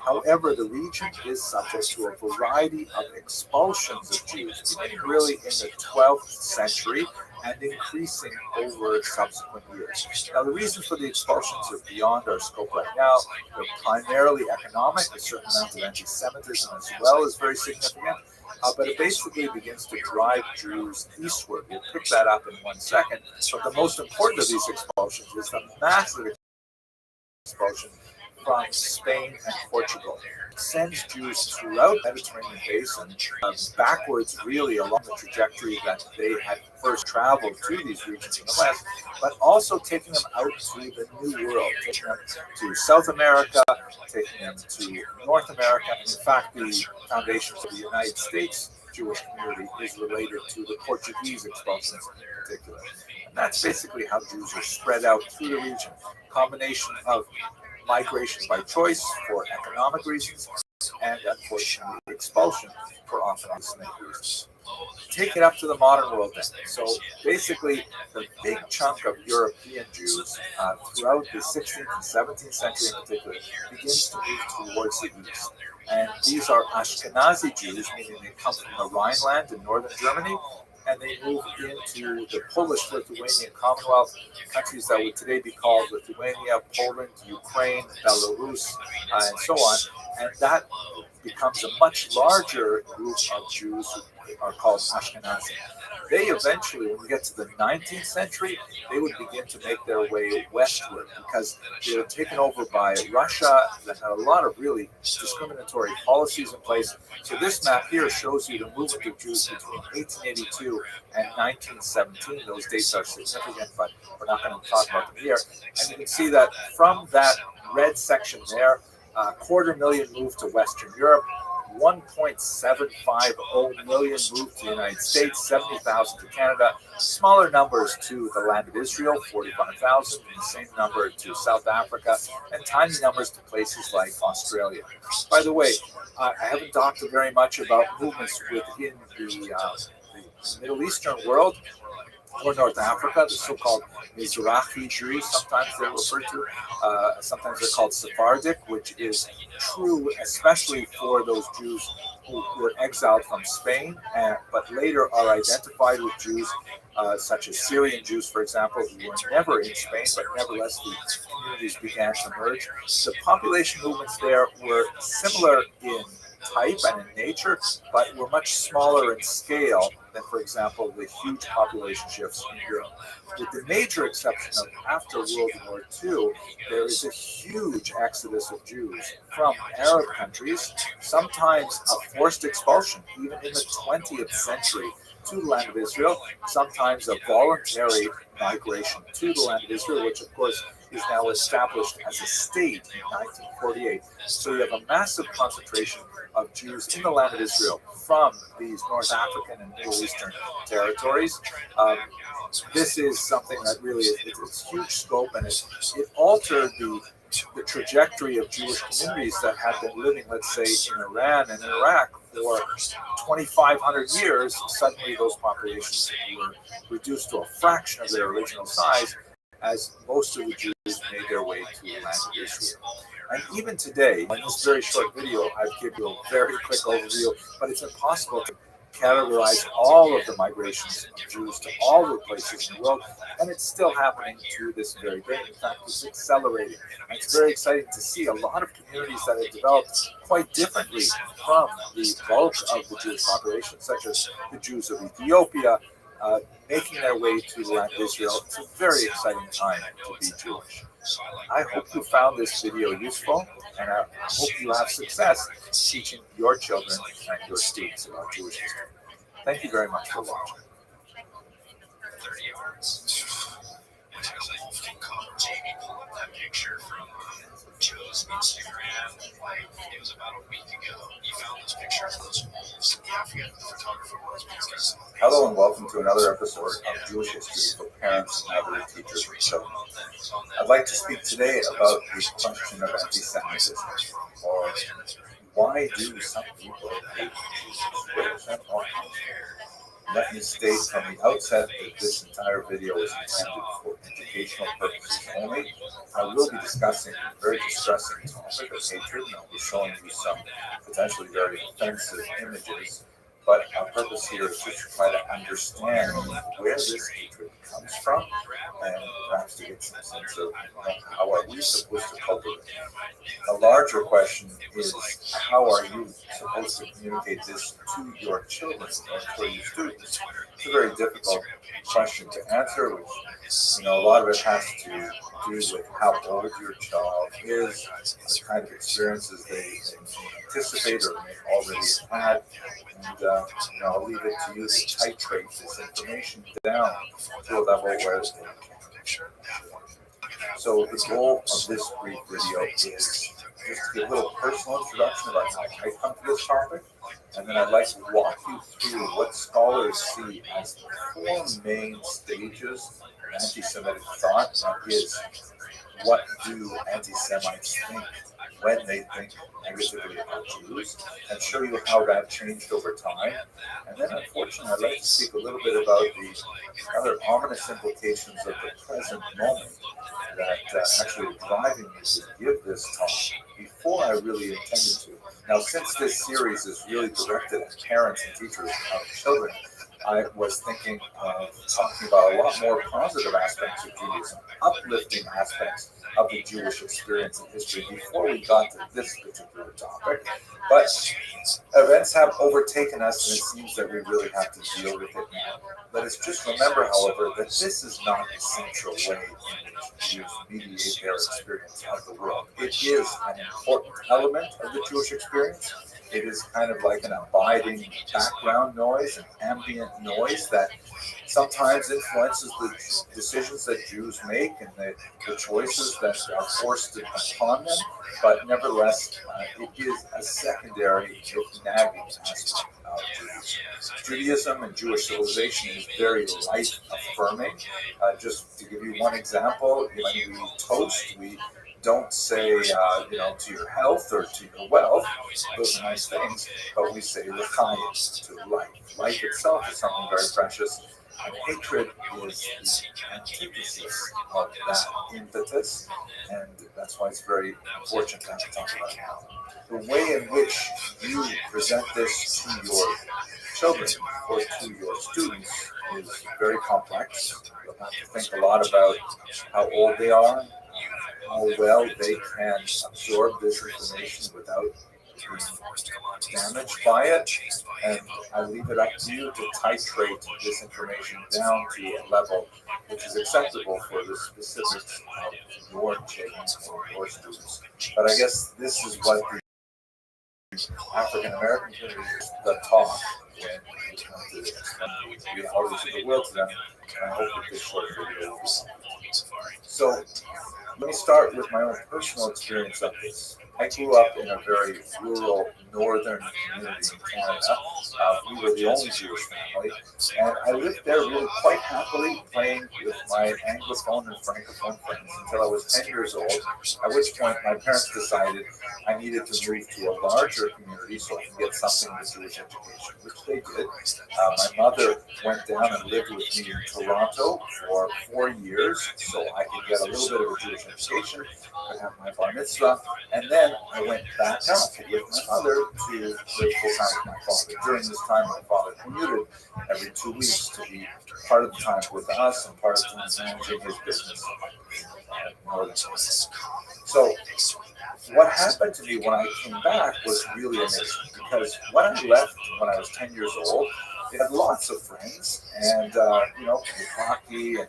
However, the region is subject to a variety of expulsions of Jews, beginning really in the 12th century and increasing over subsequent years. Now, the reasons for the expulsions are beyond our scope right now. They're primarily economic. A certain amount of anti-Semitism as well is very significant. But it basically begins to drive Jews eastward. We'll pick that up in 1 second. But the most important of these expulsions is the massive expulsion from Spain and Portugal. It sends Jews throughout the Mediterranean basin, backwards really along the trajectory that they had first traveled to these regions in the west, but also taking them out to the New World, taking them to South America, taking them to North America. And in fact, the foundations of the United States Jewish community is related to the Portuguese expulsions in particular. And that's basically how Jews are spread out through the region. Combination of migration by choice for economic reasons, and unfortunately expulsion for often Islamic reasons. Take it up to the modern world then. So basically, the big chunk of European Jews throughout the 16th and 17th century in particular begins to move towards the east. And these are Ashkenazi Jews, meaning they come from the Rhineland in northern Germany, and they move into the Polish-Lithuanian Commonwealth, countries that would today be called Lithuania, Poland, Ukraine, Belarus, and so on. And that becomes a much larger group of Jews who are called Ashkenazi. They eventually, when we get to the 19th century, they would begin to make their way westward because they were taken over by Russia that had a lot of really discriminatory policies in place. So this map here shows you the movement of Jews between 1882 and 1917. Those dates are significant, but we're not going to talk about them here. And you can see that from that red section there, 250,000 moved to Western Europe, 1.750 million moved to the United States, 70,000 to Canada, smaller numbers to the land of Israel, 45,000, the same number to South Africa, and tiny numbers to places like Australia. By the way, I haven't talked very much about movements within the Middle Eastern world or North Africa, the so-called Mizrahi Jews, sometimes they're referred to. Sometimes they're called Sephardic, which is true especially for those Jews who were exiled from Spain, but later are identified with Jews such as Syrian Jews, for example, who were never in Spain, but nevertheless the communities began to emerge. The population movements there were similar in type and in nature, but were much smaller in scale than, for example, the huge population shifts in Europe. With the major exception of after World War II, there is a huge exodus of Jews from Arab countries, sometimes a forced expulsion, even in the 20th century, to the land of Israel, sometimes a voluntary migration to the land of Israel, which of course is now established as a state in 1948. So you have a massive concentration of Jews in the land of Israel from these North African and Middle Eastern territories. This is something that really it's huge scope, and it altered the trajectory of Jewish communities that had been living, let's say, in Iran and Iraq for 2,500 years. Suddenly those populations were reduced to a fraction of their original size as most of the Jews made their way to the land of Israel. And even today, in this very short video, I've given you a very quick overview, but it's impossible to categorize all of the migrations of Jews to all the places in the world, and it's still happening to this very day. In fact, it's accelerating. And it's very exciting to see a lot of communities that have developed quite differently from the bulk of the Jewish population, such as the Jews of Ethiopia, making their way to the land of Israel. It's a very exciting time to be Jewish. I hope you found this video useful, and I hope you have success teaching your children and your students about Jewish history. Thank you very much for watching. 30 yards. Jamie, pull up that picture from Joe's Instagram. It was about a week ago. You found those pictures of those wolves. Yeah, I forget who the photographer was. Hello and welcome to another episode of Jewish History for Parents and Other Teachers and Children. I'd like to speak today about the question of anti-Semitism, or why do some people hate Jesus? Let me state from the outset that this entire video is intended for educational purposes only. I will be discussing a very distressing topic of hatred, and I'll be showing you some potentially very offensive images. But our purpose here is just to try to understand where this hatred comes from, and perhaps to get some sense of how are we supposed to cope with it. A larger question is, how are you supposed to communicate this to your children or to your students? It's a very difficult question to answer, which, a lot of it has to do with how old your child is, the kind of experiences they anticipate or may already have had. And I'll leave it to you to titrate this information down to a level where they can. So the goal of this brief video is just to give a little personal introduction about how I come to this topic, and then I'd like to walk you through what scholars see as the four main stages of anti-Semitic thought. That is, what do anti-Semites think when they think negatively about Jews, and show you how that changed over time. And then, unfortunately, I'd like to speak a little bit about the rather ominous implications of the present moment that actually are driving me to give this talk before I really intended to. Now, since this series is really directed at parents and teachers of children, I was thinking of talking about a lot more positive aspects of Judaism, uplifting aspects of the Jewish experience and history before we got to this particular topic. But events have overtaken us, and it seems that we really have to deal with it now. Let us just remember, however, that this is not the central way in which Jews mediate their experience of the world. It is an important element of the Jewish experience. It is kind of like an abiding background noise, an ambient noise that sometimes influences the decisions that Jews make and the choices that are forced upon them. But nevertheless, it is a secondary, if nagging aspect of Judaism. Judaism and Jewish civilization is very life-affirming. Just to give you one example, when we toast, we don't say, to your health or to your wealth. Those are nice things, but we say l'chaim, to life. Life itself is something very precious, and hatred is the antithesis of that impetus, and that's why it's very unfortunate to have to talk about it now. The way in which you present this to your children or to your students is very complex. You'll have to think a lot about how old they are, how well they can absorb this information without being damaged by it, and I leave it up to you to titrate this information down to a level which is acceptable for the specifics of your children or your students. But I guess this is what the African American community is the talk when we come to explain the realities of the world to them, and I hope that this short video will be helpful. So, let me start with my own personal experience of this. I grew up in a very rural northern community in Canada. We were the only Jewish family, and I lived there really quite happily, playing with my Anglophone and Francophone friends until I was 10 years old, at which point my parents decided I needed to move to a larger community so I could get something of a Jewish education, which they did. My mother went down and lived with me in Toronto for 4 years so I could get a little bit of a Jewish education, could have my bar mitzvah, and then I went back up with my mother to live full-time with my father. During this time, my father commuted every 2 weeks to be part of the time with us and part of the time managing his business in northern Canada. So what happened to me when I came back was really amazing, because when I left when I was 10 years old, they had lots of friends, and played hockey and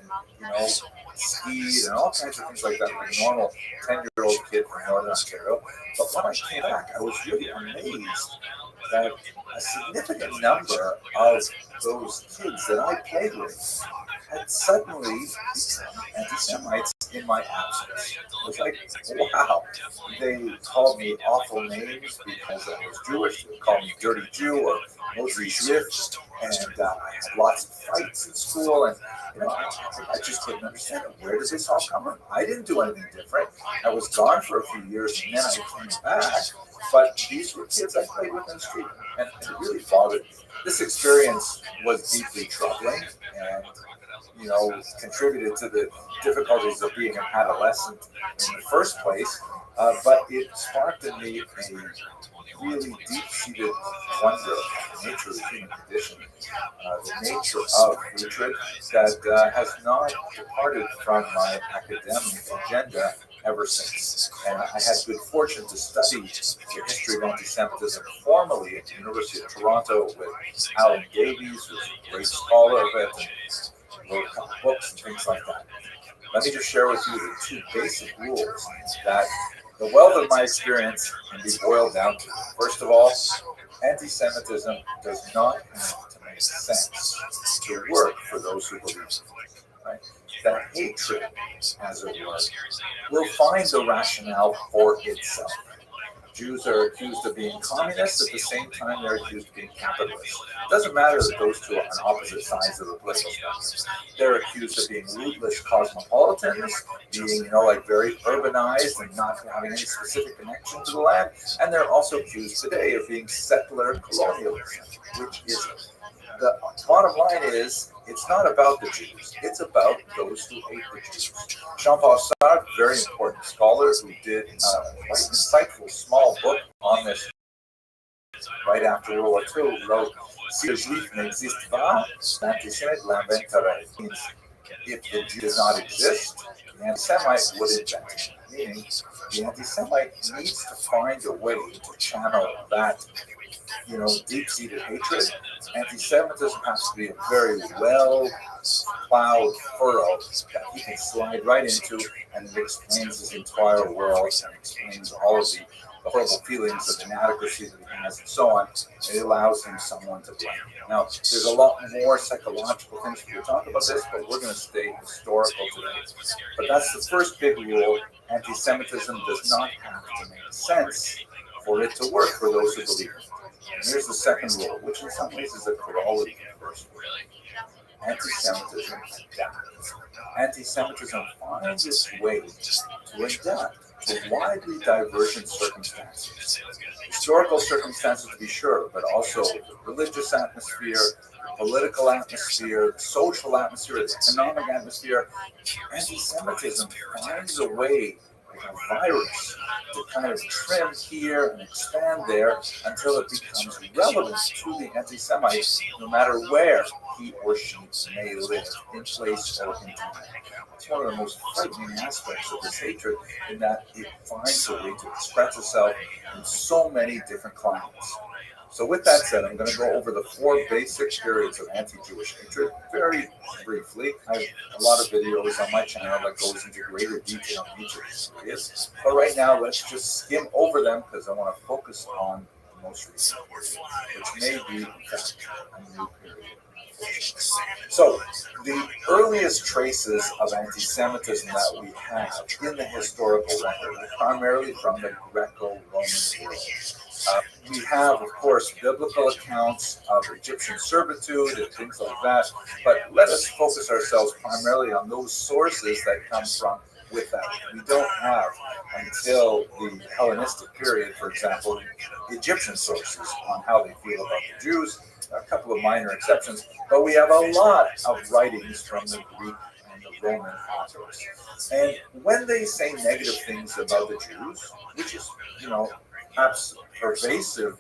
skied and all kinds of things like that, like a normal 10-year-old kid from Northern Ontario. But when I came back, I was really amazed that a significant number of those kids that I played with had suddenly become anti-Semites in my absence. It was like, wow. They called me awful names because I was Jewish. They called me Dirty Jew or Mosri Shrift. And I had lots of fights in school. And, I just couldn't understand it. Where did this all come from? I didn't do anything different. I was gone for a few years and then I came back. But these were kids I played with in the street. And it really bothered me. This experience was deeply troubling and contributed to the difficulties of being an adolescent in the first place, but it sparked in me a really deep-seated wonder of the nature of the human condition, the nature of hatred that has not departed from my academic agenda ever since. And I had good fortune to study the history of anti-Semitism formally at the University of Toronto with Alan Davies, who's a great scholar of it, and wrote a couple books and things like that. Let me just share with you the two basic rules that the wealth of my experience can be boiled down to. First of all, anti-Semitism does not have to make sense to work for those who believe it. Right? That hatred, as it were, will find the rationale for itself. Jews are accused of being communists, at the same time they're accused of being capitalists. It doesn't matter that those two are on opposite sides of the political spectrum. They're accused of being rootless cosmopolitans, being, very urbanized and not having any specific connection to the land. And they're also accused today of being settler colonialism, which isn't. The bottom line is, it's not about the Jews. It's about those who hate the Jews. Jean-Paul Sartre, very important scholar who did a quite insightful small book on this right after World War II, wrote, Si le juif n'existe pas, l'antisémite l'inventerait. Means, if the Jew does not exist, the anti-Semite would invent it. Meaning, the anti-Semite needs to find a way to channel that deep-seated hatred. Anti-Semitism has to be a very well-plowed furrow that he can slide right into, and it explains his entire world and explains all of the horrible feelings of inadequacy that he has and so on. It allows him someone to blame. Now, there's a lot more psychological things we could talk about this, but we're going to stay historical today. But that's the first big rule. Anti-Semitism does not have to make sense for it to work for those who believe it. And here's the second rule, which in some ways is a corollary of the first rule. Anti-Semitism adapts. Anti-Semitism finds its way to adapt to widely divergent circumstances. Historical circumstances, to be sure, but also the religious atmosphere, the political atmosphere, the social atmosphere, the economic atmosphere. Anti-Semitism finds a way, like a virus, to kind of trim here and expand there until it becomes relevant to the anti-Semite, no matter where he or she may live, in place or in time. It's one of the most frightening aspects of this hatred, in that it finds a way to express itself in so many different climates. So with that said, I'm going to go over the four basic periods of anti-Jewish hatred very briefly. I have a lot of videos on my channel that goes into greater detail in each of these periods. But right now, let's just skim over them because I want to focus on the most recent period, which may be, in fact, a new period. So, the earliest traces of anti-Semitism that we have in the historical record are primarily from the Greco-Roman world. We have, of course, biblical accounts of Egyptian servitude and things like that, but let us focus ourselves primarily on those sources that come from with that. We don't have, until the Hellenistic period, for example, Egyptian sources on how they feel about the Jews. A couple of minor exceptions, but we have a lot of writings from the Greek and the Roman authors. And when they say negative things about the Jews, which is, perhaps pervasive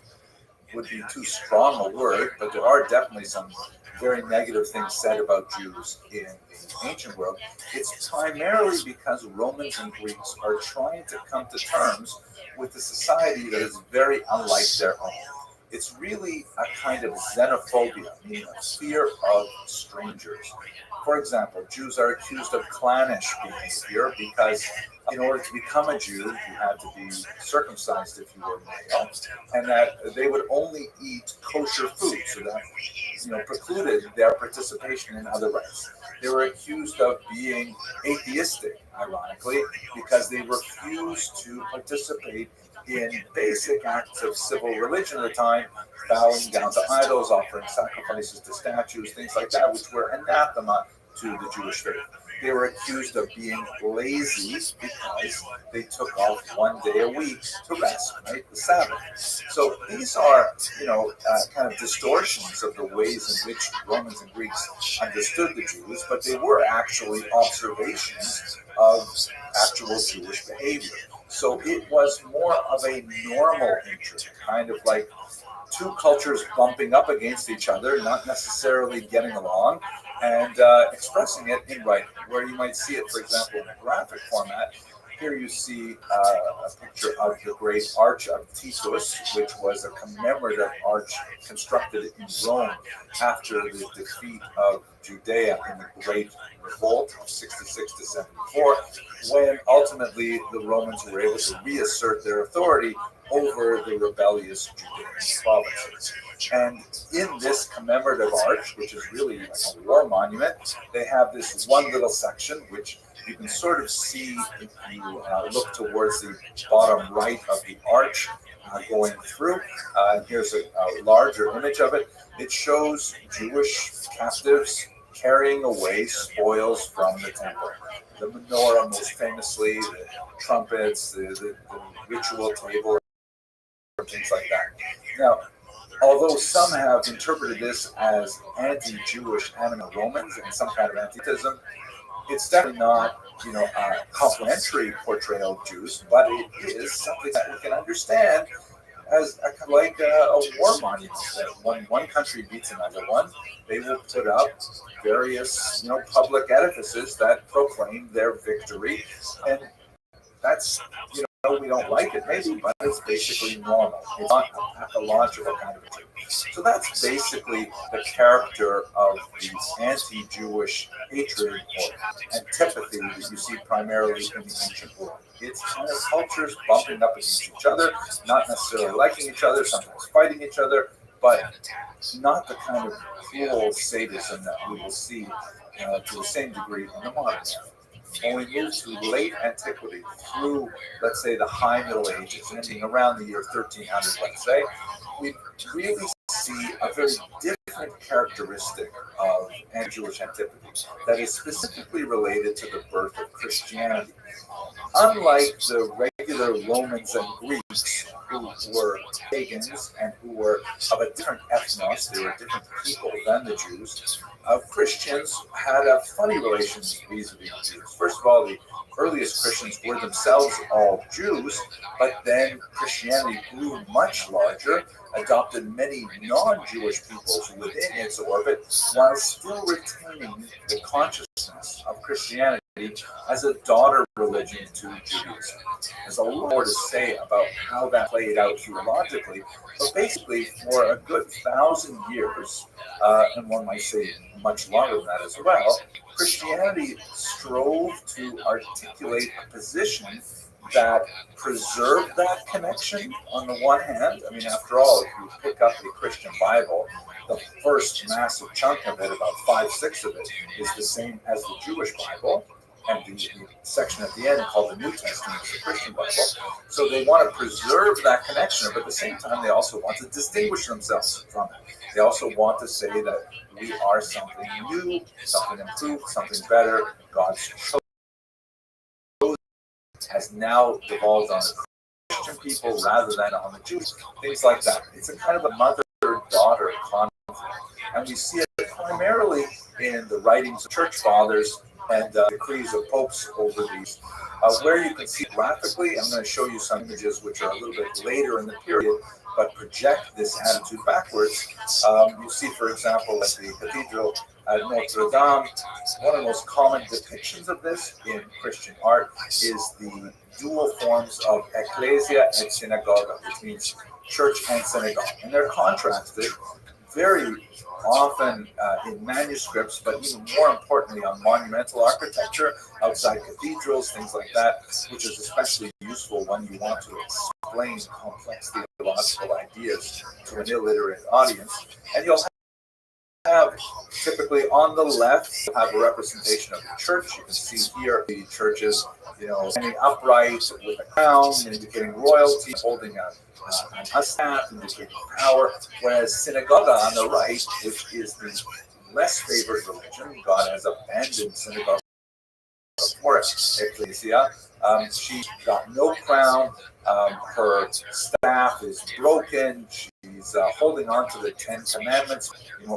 would be too strong a word, but there are definitely some very negative things said about Jews in the ancient world, it's primarily because Romans and Greeks are trying to come to terms with a society that is very unlike their own. it's really a kind of xenophobia, meaning a fear of strangers. For example, Jews are accused of clannish behavior because in order to become a Jew, you had to be circumcised if you were male, and that they would only eat kosher food, so that precluded their participation in other rites. They were accused of being atheistic, ironically, because they refused to participate in basic acts of civil religion at the time, bowing down to idols, offering sacrifices to statues, things like that, which were anathema to the Jewish faith. They were accused of being lazy because they took off one day a week to rest, right? The Sabbath. So these are, kind of distortions of the ways in which Romans and Greeks understood the Jews, but they were actually observations of actual Jewish behavior. So it was more of a normal interest, kind of like two cultures bumping up against each other, not necessarily getting along, and expressing it in writing, where you might see it, for example, in a graphic format. Here you see a picture of the great Arch of Titus, which was a commemorative arch constructed in Rome after the defeat of Judea in the Great Revolt of 66 to 74, when ultimately the Romans were able to reassert their authority over the rebellious Judean provinces. And in this commemorative arch, which is really like a war monument, they have this one little section which you can sort of see if you look towards the bottom right of the arch going through. Here's a larger image of it. It shows Jewish captives carrying away spoils from the temple. The menorah, most famously, the trumpets, the ritual table, things like that. Now, although some have interpreted this as anti-Jewish anti-Romans and some kind of anti-Semitism, it's definitely not, a complimentary portrayal of Jews, but it is something that we can understand as a war monument. That when one country beats another one, they will put up various, public edifices that proclaim their victory, and that's, we don't like it maybe, but it's basically normal. It's not a pathological kind of thing. So that's basically the character of the anti-Jewish hatred or antipathy that you see primarily in the ancient world. It's kind of cultures bumping up against each other, not necessarily liking each other, sometimes fighting each other, but not the kind of cruel sadism that we will see to the same degree in the modern era. When we move to late antiquity through, let's say, the high Middle Ages, ending around the year 1300, let's say, we really see a very different characteristic of anti-Jewish antipathy that is specifically related to the birth of Christianity. Unlike the regular Romans and Greeks, who were pagans and who were of a different ethnos, they were different people than the Jews, Christians had a funny relation vis-a-vis Jews. First of all, the earliest Christians were themselves all Jews, but then Christianity grew much larger, adopted many non-Jewish peoples within its orbit, while still retaining the consciousness of Christianity as a daughter religion to Judaism. There's a lot more to say about how that played out theologically, but basically for a good 1,000 years, and one might say much longer than that as well, Christianity strove to articulate a position that preserved that connection on the one hand. I mean, after all, if you pick up the Christian Bible, the first massive chunk of it, about 5/6 of it, is the same as the Jewish Bible, and the section at the end called the New Testament is the Christian Bible. So they want to preserve that connection, but at the same time, they also want to distinguish themselves from it. They also want to say that we are something new, something improved, something better. God's chosen has now devolved on the Christian people rather than on the Jews. Things like that. It's a kind of a mother-daughter conflict. And we see it primarily in the writings of church fathers and decrees of popes over these. Where you can see graphically, I'm going to show you some images which are a little bit later in the period, but project this attitude backwards. You see, for example, at the cathedral at Notre Dame, one of the most common depictions of this in Christian art is the dual forms of ecclesia and synagoga, which means church and synagogue. And they're contrasted very often in manuscripts, but even more importantly on monumental architecture outside cathedrals, things like that, which is especially useful when you want to explain complex theological ideas to an illiterate audience. And you'll have typically on the left, you have a representation of the church. You can see here the churches, standing upright with a crown, indicating royalty, holding a staff, indicating power. Whereas synagogue on the right, which is the less favored religion, God has abandoned synagogue for ecclesia. She's got no crown. Her staff is broken. She's holding on to the Ten Commandments,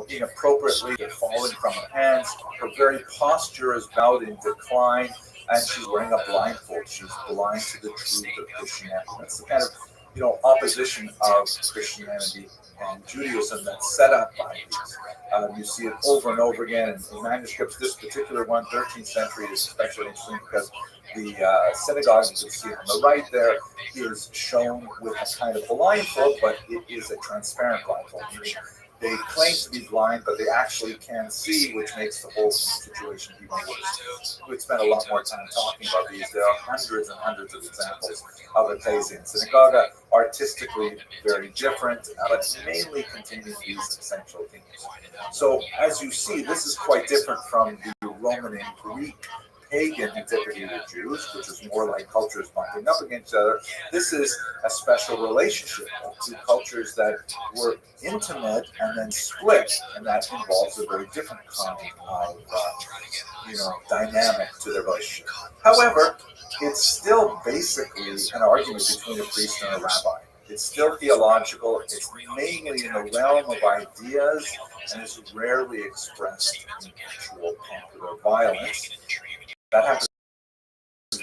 inappropriately. They're falling from her hands. Her very posture is bowed in decline, and she's wearing a blindfold. She's blind to the truth of Christianity. That's the kind of opposition of Christianity and Judaism that's set up by these. You see it over and over again in manuscripts. This particular one, 13th century, is especially interesting because the synagogue, you can see on the right there, is shown with a kind of blindfold, but it is a transparent blindfold. They claim to be blind, but they actually can see, which makes the whole situation even worse. We'd spend a lot more time talking about these. There are hundreds and hundreds of examples of ecclesia and synagogue, artistically very different, but mainly containing these essential themes. So, as you see, this is quite different from the Roman and Greek pagan antiquity of the Jews, which is more like cultures bumping up against each other. This is a special relationship of two cultures that were intimate and then split, and that involves a very different kind of dynamic to their relationship. However, it's still basically an argument between a priest and a rabbi. It's still theological. It's mainly in the realm of ideas, and is rarely expressed in actual popular violence. That happens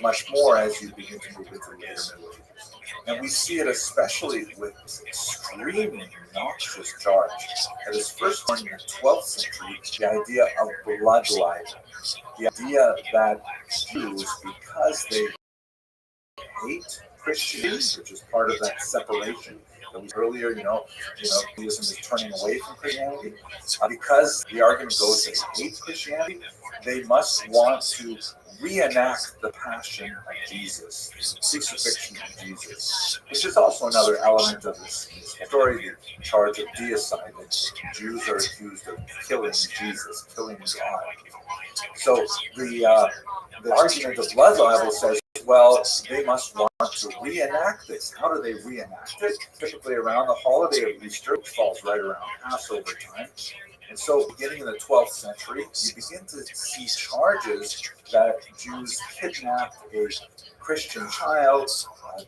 much more as you begin to move into the later Middle Ages. And we see it especially with this extremely noxious charge that is first born in the 12th century, the idea of blood libel. The idea that Jews, because they hate Christians, which is part of that separation that we earlier, Judaism is turning away from Christianity. Because the argument goes they hate Christianity, they must want to reenact the passion of Jesus, the crucifixion of Jesus, which is also another element of this story, the charge of deicide, that Jews are accused of killing Jesus, killing God. So the argument of blood libel says, well, they must want to reenact this. How do they reenact it? Typically around the holiday of Easter, which falls right around Passover time. And so beginning in the 12th century, you begin to see charges that Jews kidnapped a Christian child,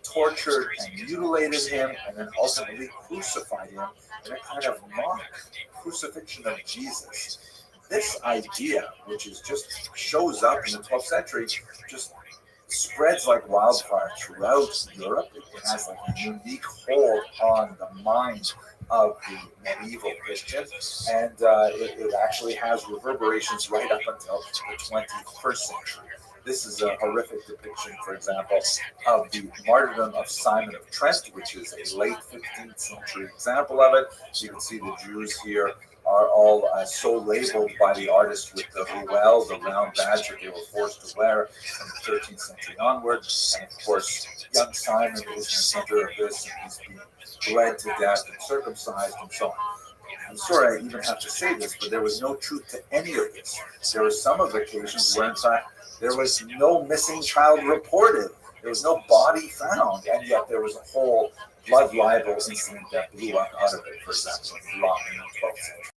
tortured and mutilated him, and then ultimately crucified him in a kind of mock crucifixion of Jesus. This idea, which is just shows up in the 12th century, just spreads like wildfire throughout Europe. It has like a unique hold on the mind of the medieval Christian, and it actually has reverberations right up until the 21st century. This is a horrific depiction, for example, of the martyrdom of Simon of Trent, which is a late 15th century example of it. You can see the Jews here are all so labeled by the artist with the ruel, the round badge that they were forced to wear from the 13th century onward. And of course, young Simon is in the center of this, and he's being bled to death and circumcised and so on. I'm sorry I even have to say this, but there was no truth to any of this. There were some of the occasions where, in fact, there was no missing child reported. There was no body found, and yet there was a whole blood libel incident that blew up out of it, for example, in Iran in the 12th century.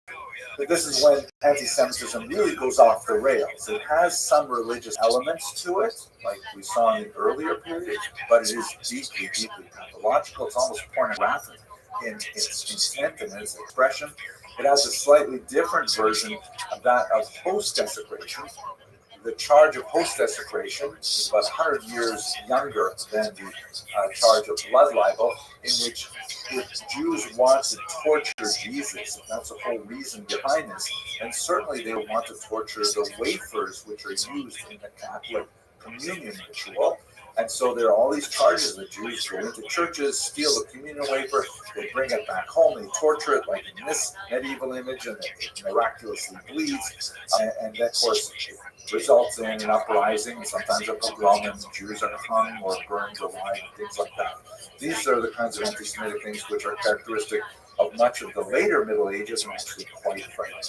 But this is when anti-Semitism really goes off the rails. It has some religious elements to it, like we saw in the earlier period, but it is deeply, deeply pathological. It's almost pornographic in its intent and its expression. It has a slightly different version of that of host desecration. The charge of host desecration is about 100 years younger than the charge of blood libel, in which if Jews want to torture Jesus, that's the whole reason behind this, and certainly they want to torture the wafers which are used in the Catholic communion ritual, And so there are all these charges that Jews go into churches, steal the communion wafer, they bring it back home, they torture it like in this medieval image, and it miraculously bleeds. And then, of course, it results in an uprising, sometimes a pogrom, and Jews are hung or burned alive, and things like that. These are the kinds of anti-Semitic things which are characteristic of much of the later Middle Ages and actually quite frightening.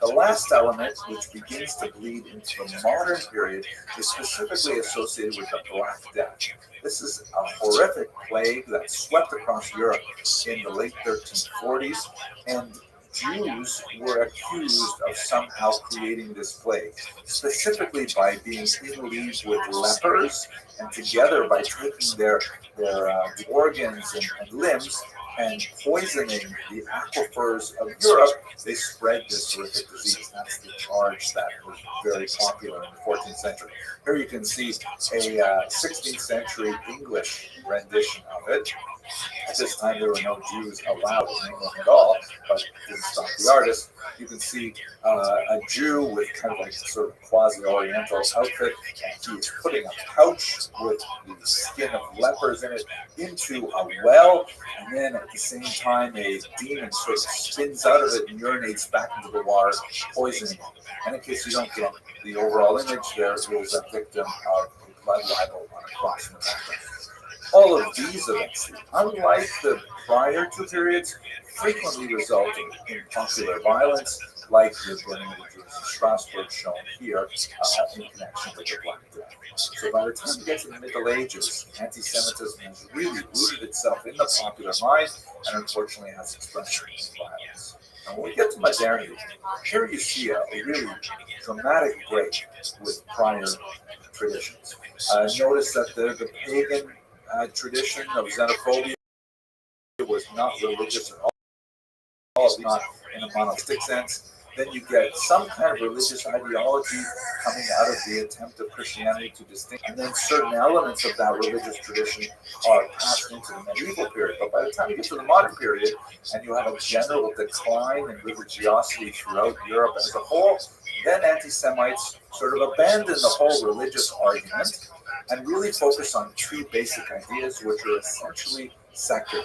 The last element, which begins to bleed into the modern period, is specifically associated with the Black Death. This is a horrific plague that swept across Europe in the late 1340s, and Jews were accused of somehow creating this plague, specifically by being in league with lepers, and together by taking their organs and limbs and poisoning the aquifers of Europe, they spread this horrific disease. That's the charge that was very popular in the 14th century. Here you can see a 16th century English rendition of it. At this time, there were no Jews allowed in England at all, but it didn't stop the artist. You can see a Jew with kind of like sort of quasi-oriental outfit, and he is putting a pouch with the skin of lepers in it into a well, and then at the same time, a demon sort of spins out of it and urinates back into the water, poisoning him. And in case you don't get the overall image, there is a victim of a blood libel on a cross in the background. All of these events, unlike the prior two periods, frequently resulted in popular violence, like the burning of the Jews in Strasbourg, shown here in connection with the Black Death. So by the time we get to the Middle Ages, anti-Semitism has really rooted itself in the popular mind, and unfortunately has expression in violence. And when we get to modernity, here you see a really dramatic break with prior traditions. Notice that the pagan tradition of xenophobia was not religious at all, not in a monistic sense. Then you get some kind of religious ideology coming out of the attempt of Christianity to distinguish, and then certain elements of that religious tradition are passed into the medieval period. But by the time you get to the modern period, and you have a general decline in religiosity throughout Europe as a whole, then anti-Semites sort of abandon the whole religious argument and really focus on two basic ideas, which are essentially secular.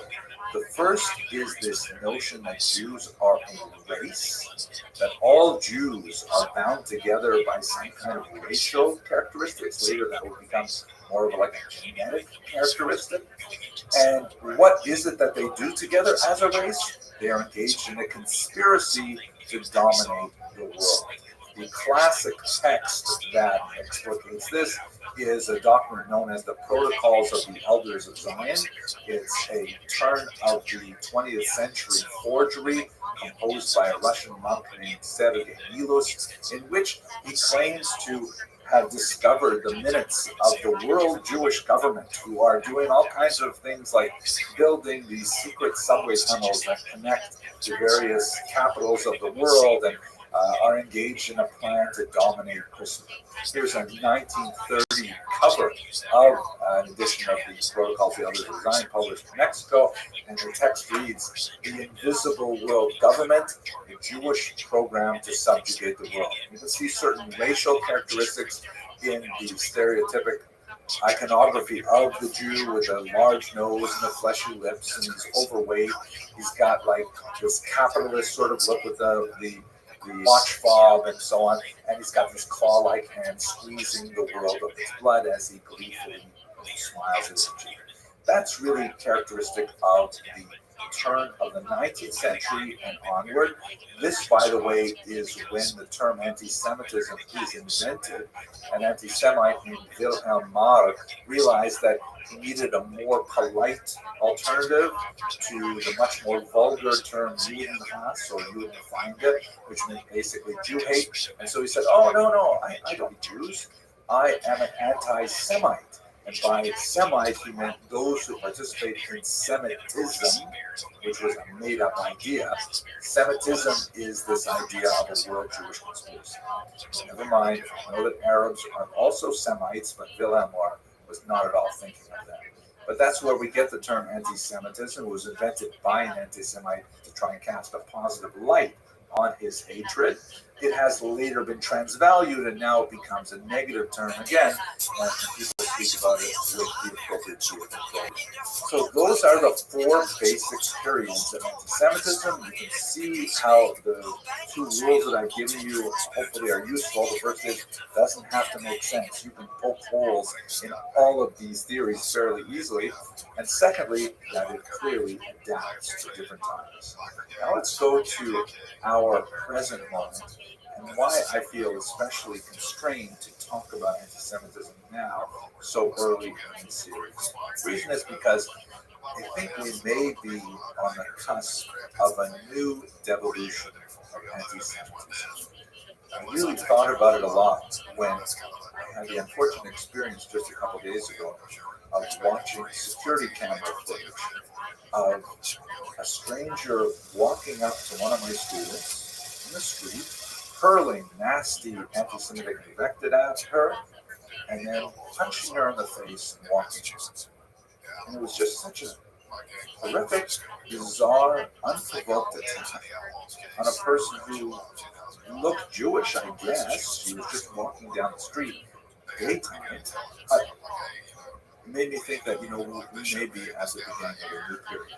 The first is this notion that Jews are a race, that all Jews are bound together by some kind of racial characteristics. Later, that will become more of like a genetic characteristic. And what is it that they do together as a race? They are engaged in a conspiracy to dominate the world. The classic text that explicates this is a document known as the Protocols of the Elders of Zion. It's a turn of the 20th century forgery composed by a Russian monk named Sergei Milos, in which he claims to have discovered the minutes of the world Jewish government, who are doing all kinds of things like building these secret subway tunnels that connect to various capitals of the world, and are engaged in a plan to dominate Christendom. Here's a 1930 cover of an edition of the Protocols of the Elders of Zion, published in Mexico, and the text reads, "The invisible world government, a Jewish program to subjugate the world." You can see certain racial characteristics in the stereotypic iconography of the Jew, with a large nose and the fleshy lips, and he's overweight. He's got like this capitalist sort of look with the watch fob and so on, and he's got these claw-like hands squeezing the world of his blood as he gleefully smiles at the Jew. That's really characteristic of the turn of the 19th century and onward. This, by the way, is when the term anti-Semitism is invented. An anti-Semite named Wilhelm Marr realized that he needed a more polite alternative to the much more vulgar term Judenhass or Judenfeinde, which meant basically Jew hate. And so he said, "Oh, no, I don't hate Jews. I am an anti-Semite." And by Semite, he meant those who participate in Semitism, which was a made-up idea. Semitism is this idea of a world Jewish conspiracy. Never mind, I know that Arabs are also Semites, but Wilhelm Marr was not at all thinking of that. But that's where we get the term anti-Semitism. It was invented by an anti-Semite to try and cast a positive light on his hatred. It has later been transvalued, and now it becomes a negative term again. People speak about it with the appropriate sort of control. So those are the four basic periods of anti-Semitism. You can see how the two rules that I've given you hopefully are useful. The first is, doesn't have to make sense. You can poke holes in all of these theories fairly easily. And secondly, that it clearly adapts to different times. Now let's go to our present moment and why I feel especially constrained to talk about anti-Semitism now, so early in the series. The reason is because I think we may be on the cusp of a new devolution of anti-Semitism. I really thought about it a lot when I had the unfortunate experience just a couple days ago of watching security camera footage of a stranger walking up to one of my students in the street, hurling nasty anti-Semitic invective at her, and then punching her in the face and walking out. And it was just such a horrific, bizarre, unprovoked attack on a person who looked Jewish, I guess. She was just walking down the street daytime. It made me think that, we may be at the beginning of a new period.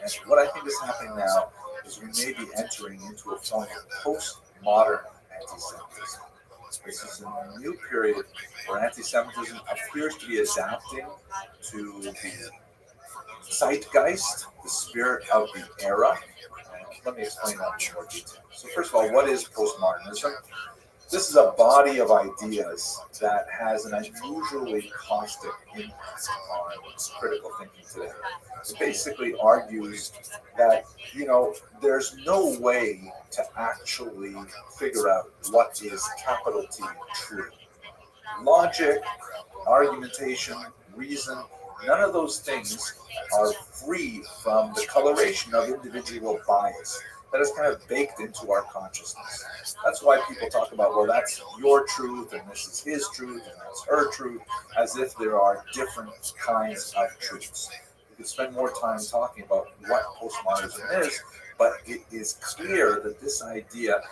And what I think is happening now is we may be entering into a form of postmodern anti-Semitism. This is a new period where anti-Semitism appears to be adapting to the zeitgeist, the spirit of the era. Let me explain that in more detail. So first of all, what is postmodernism? This is a body of ideas that has an unusually caustic impact on critical thinking today. It basically argues that, there's no way to actually figure out what is capital T true. Logic, argumentation, reason, none of those things are free from the coloration of individual bias that is kind of baked into our consciousness. That's why people talk about, well, that's your truth, and this is his truth, and that's her truth, as if there are different kinds of truths. We could spend more time talking about what postmodernism is, but it is clear that this idea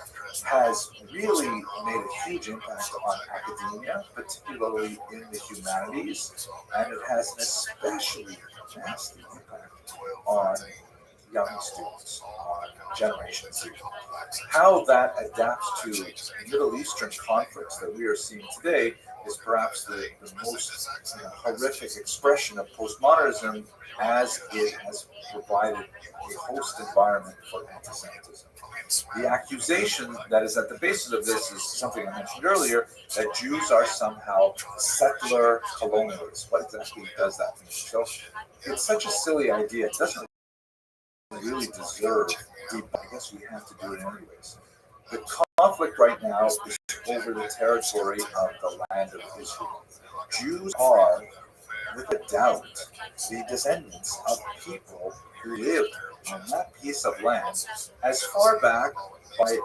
has really made a huge impact on academia, particularly in the humanities, and it has an especially nasty impact on young students, on Generation Z. How that adapts to Middle Eastern conflicts that we are seeing today is perhaps the most horrific expression of postmodernism, as it has provided a host environment for anti-Semitism. The accusation that is at the basis of this is something I mentioned earlier, that Jews are somehow settler colonialists. What exactly does that mean? So it's such a silly idea. It doesn't really deserve deep. I guess we have to do it anyways. The conflict right now is over the territory of the land of Israel. Jews are, without doubt, the descendants of people who lived on that piece of land as far back by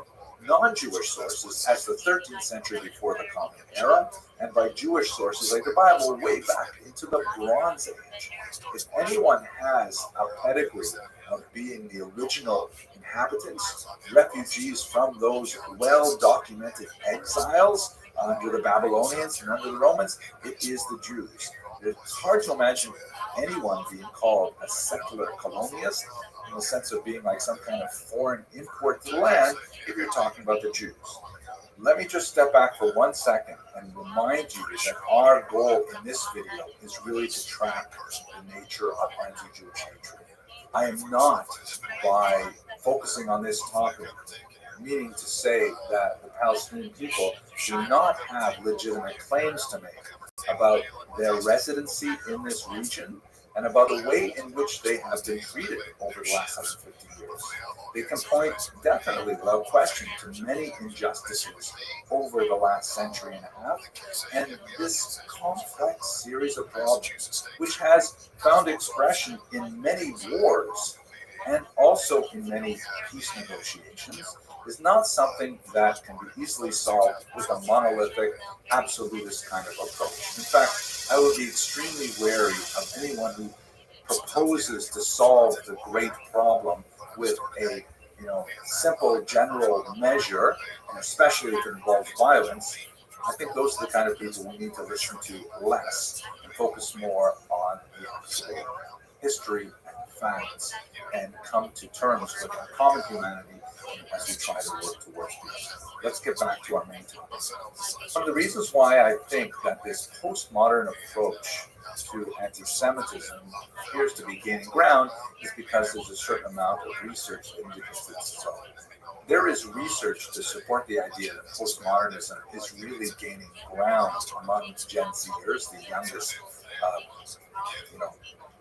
non-Jewish sources as the 13th century before the Common Era, and by Jewish sources like the Bible way back into the Bronze Age. If anyone has a pedigree of being the original inhabitants, refugees from those well-documented exiles under the Babylonians and under the Romans, it is the Jews. It's hard to imagine anyone being called a secular colonialist in the sense of being like some kind of foreign import to the land if you're talking about the Jews. Let me just step back for 1 second and remind you that our goal in this video is really to track the nature of anti-Jewish hatred. I am not, by focusing on this topic, meaning to say that the Palestinian people do not have legitimate claims to make about their residency in this region and about the way in which they have been treated over the last 150 years. They can point definitely, without question, to many injustices over the last century and a half, and this complex series of problems, which has found expression in many wars and also in many peace negotiations, is not something that can be easily solved with a monolithic, absolutist kind of approach. In fact, I would be extremely wary of anyone who proposes to solve the great problem with a simple general measure, and especially if it involves violence, I think those are the kind of people we need to listen to less and focus more on the actual history and facts and come to terms with our common humanity as we try to work towards peace. Let's get back to our main topic. One of the reasons why I think that this postmodern approach to anti-Semitism appears to be gaining ground is because there's a certain amount of research that indicates it's so. There is research to support the idea that postmodernism is really gaining ground among Gen Zers, the youngest,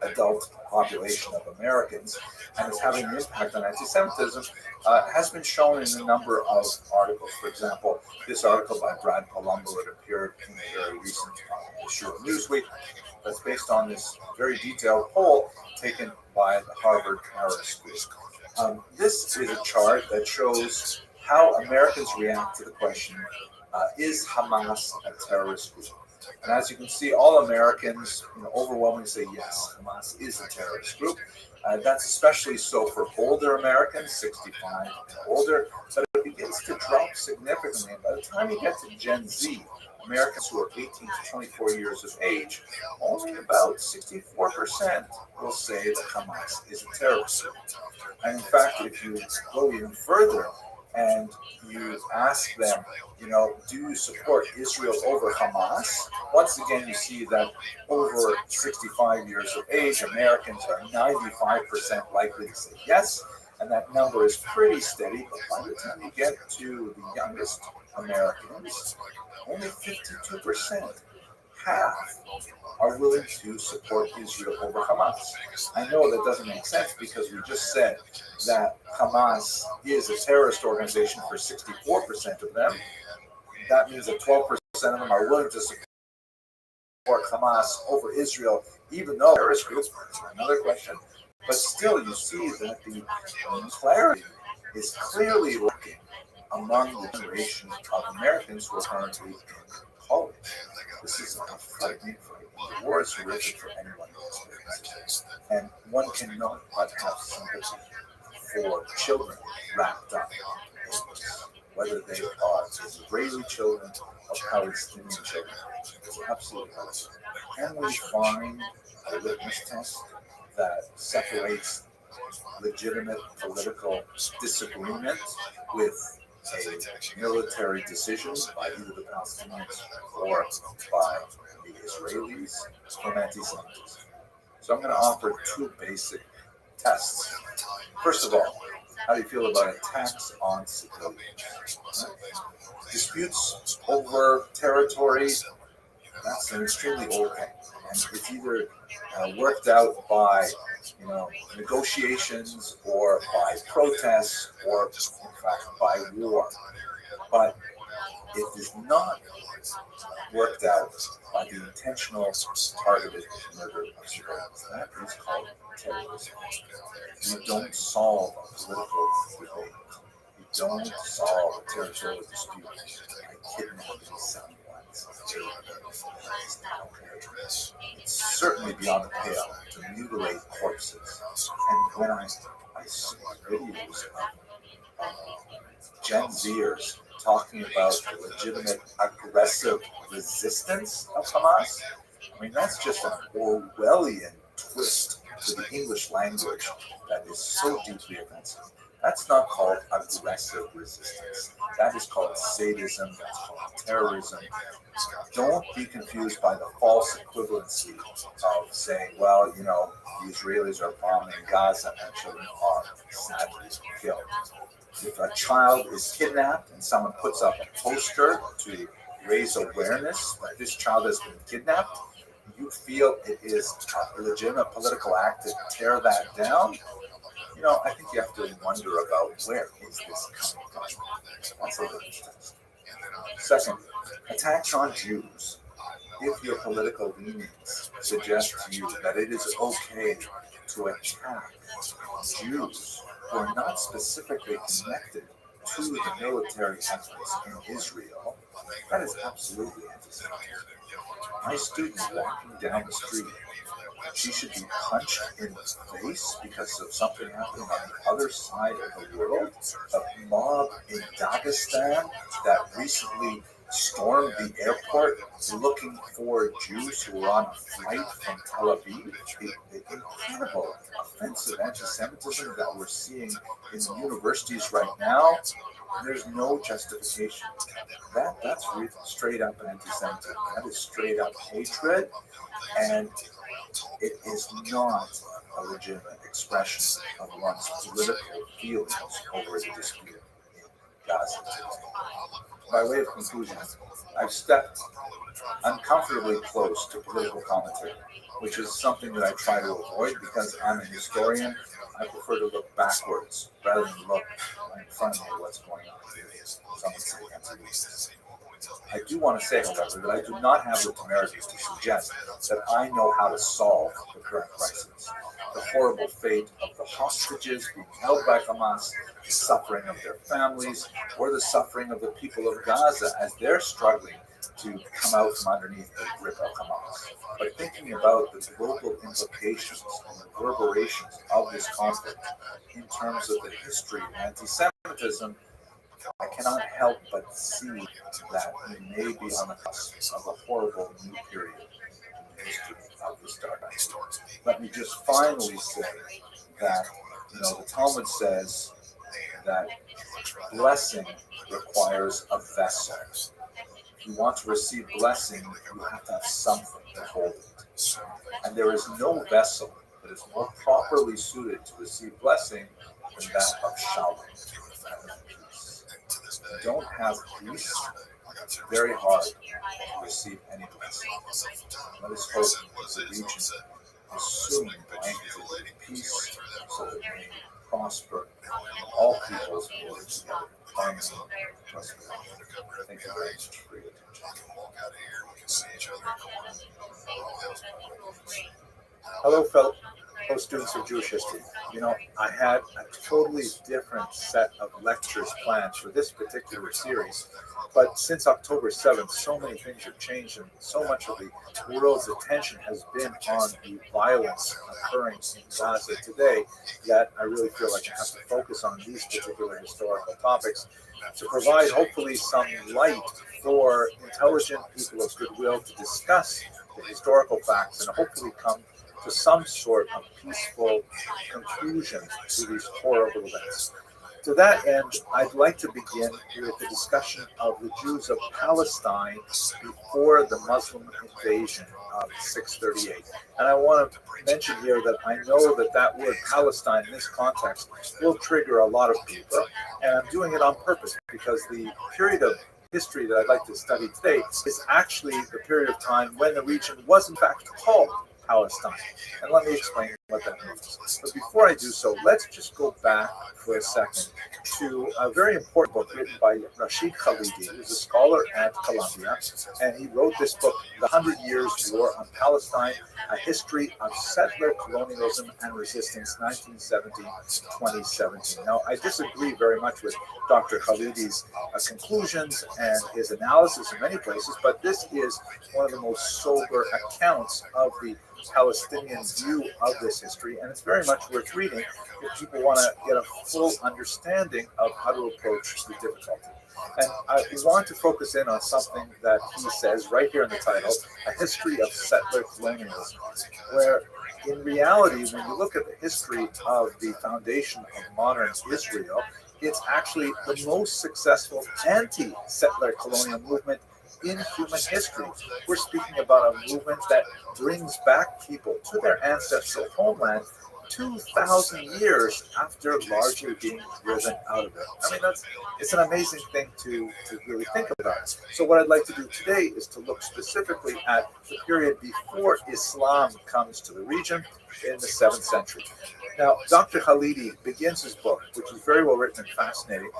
adult population of Americans, and is having an impact on anti-Semitism, has been shown in a number of articles. For example, this article by Brad Palumbo that appeared in a very recent issue of Newsweek that's based on this very detailed poll taken by the Harvard Harris Group. This is a chart that shows how Americans react to the question, is Hamas a terrorist group? And as you can see, all Americans overwhelmingly say yes, Hamas is a terrorist group. That's especially so for older Americans, 65 and older, but it begins to drop significantly. And by the time you get to Gen Z, Americans who are 18 to 24 years of age, only about 64% will say that Hamas is a terrorist group. And in fact, if you go even further and you ask them, do you support Israel over Hamas? Once again, you see that over 65 years of age, Americans are 95% likely to say yes, and that number is pretty steady. But by the time you get to the youngest Americans, only 52%, half, are willing to support Israel over Hamas. I know that doesn't make sense because we just said that Hamas is a terrorist organization for 64% of them. That means that 12% of them are willing to support Hamas over Israel, even though terrorist groups, another question. But still, you see that the clarity is clearly lacking among the generation of Americans who are currently in college. This is a frightening. The war is horrific for anyone who experiences it. And one cannot but have sympathy for children wrapped up in this, whether they are Israeli children or Palestinian children. It's absolutely horrific. Can we find a litmus test that separates legitimate political disagreement with a military decision by either the Palestinians or by the Israelis from anti-Semitism? So I'm going to offer two basic tests. First of all, how do you feel about attacks on civilians? Disputes over territory, that's an extremely old thing. And it's either worked out by negotiations or by protests or, in fact, by war. But it is not worked out by the intentional targeted murder of civilians. That is called terrorism. You don't solve a political debate. You don't solve a territorial dispute by kidnapping someone. It's certainly beyond the pale to mutilate corpses. And when I see videos of Gen Zers talking about the legitimate aggressive resistance of Hamas, I mean, that's just an Orwellian twist to the English language that is so deeply offensive. That's not called aggressive resistance. That is called sadism. That's called terrorism. Don't be confused by the false equivalency of saying, well, the Israelis are bombing Gaza and children are sadly killed. If a child is kidnapped and someone puts up a poster to raise awareness that this child has been kidnapped, you feel it is a legitimate political act to tear that down, I think you have to wonder about where is this coming from. That's a little test. Second, attacks on Jews. If your political leanings suggest to you that it is okay to attack Jews who are not specifically connected to the military efforts in Israel, that is absolutely anti-Semitic. My student walking down the street, she should be punched in the face because of something happening on the other side of the world. A mob in Dagestan that recently stormed the airport looking for Jews who were on a flight from Tel Aviv. The incredible offensive anti-Semitism that we're seeing in the universities right now, there's no justification. That's really straight up anti-Semitism. That is straight up hatred, and it is not a legitimate expression of one's political feelings over the dispute in Gaza today. By way of conclusion, I've stepped uncomfortably close to political commentary, which is something that I try to avoid because I'm a historian. I prefer to look backwards rather than look in front of me what's going on. I do want to say, however, that I do not have the temerity to suggest that I know how to solve the current crisis. The horrible fate of the hostages being held by Hamas, the suffering of their families, or the suffering of the people of Gaza as they're struggling to come out from underneath the grip of Hamas. But thinking about the global implications and the reverberations of this conflict in terms of the history of anti-Semitism, I cannot help but see that we may be on the cusp of a horrible new period in the history of this dark age. Let me just finally say that, the Talmud says that blessing requires a vessel. If you want to receive blessing, you have to have something to hold it. And there is no vessel that is more properly suited to receive blessing than that of shalom, peace. If you don't have peace, it's very hard to receive any blessing. Let us hope that the region is soon blanketed in peace so that we may prosper all peoples will live together. Thank you very much for your attention. Hello, fellow students of Jewish history. I had a totally different set of lectures planned for this particular series, but since October 7th, so many things have changed, and so much of the world's attention has been on the violence occurring in Gaza today that I really feel like I have to focus on these particular historical topics to provide hopefully some light for intelligent people of goodwill to discuss the historical facts and hopefully come to some sort of peaceful conclusion to these horrible events. To that end, I'd like to begin with the discussion of the Jews of Palestine before the Muslim invasion of 638. And I want to mention here that I know that word Palestine in this context will trigger a lot of people, and I'm doing it on purpose because the period of history that I'd like to study today is actually the period of time when the region was in fact called Palestine. And let me explain what that means. But before I do so, let's just go back for a second to a very important book written by Rashid Khalidi, who's a scholar at Columbia, and he wrote this book, The 100 Years' War on Palestine, A History of Settler Colonialism and Resistance, 1917-2017. Now, I disagree very much with Dr. Khalidi's conclusions and his analysis in many places, but this is one of the most sober accounts of the Palestinian view of this history, and it's very much worth reading if people want to get a full understanding of how to approach the difficulty. And I want to focus in on something that he says right here in the title, A History of Settler Colonialism, where in reality, when you look at the history of the foundation of modern Israel, it's actually the most successful anti-settler colonial movement in human history. We're speaking about a movement that brings back people to their ancestral homeland 2,000 years after largely being driven out of it. I mean, it's an amazing thing to really think about. So what I'd like to do today is to look specifically at the period before Islam comes to the region in the 7th century. Now, Dr. Khalidi begins his book, which is very well written and fascinating,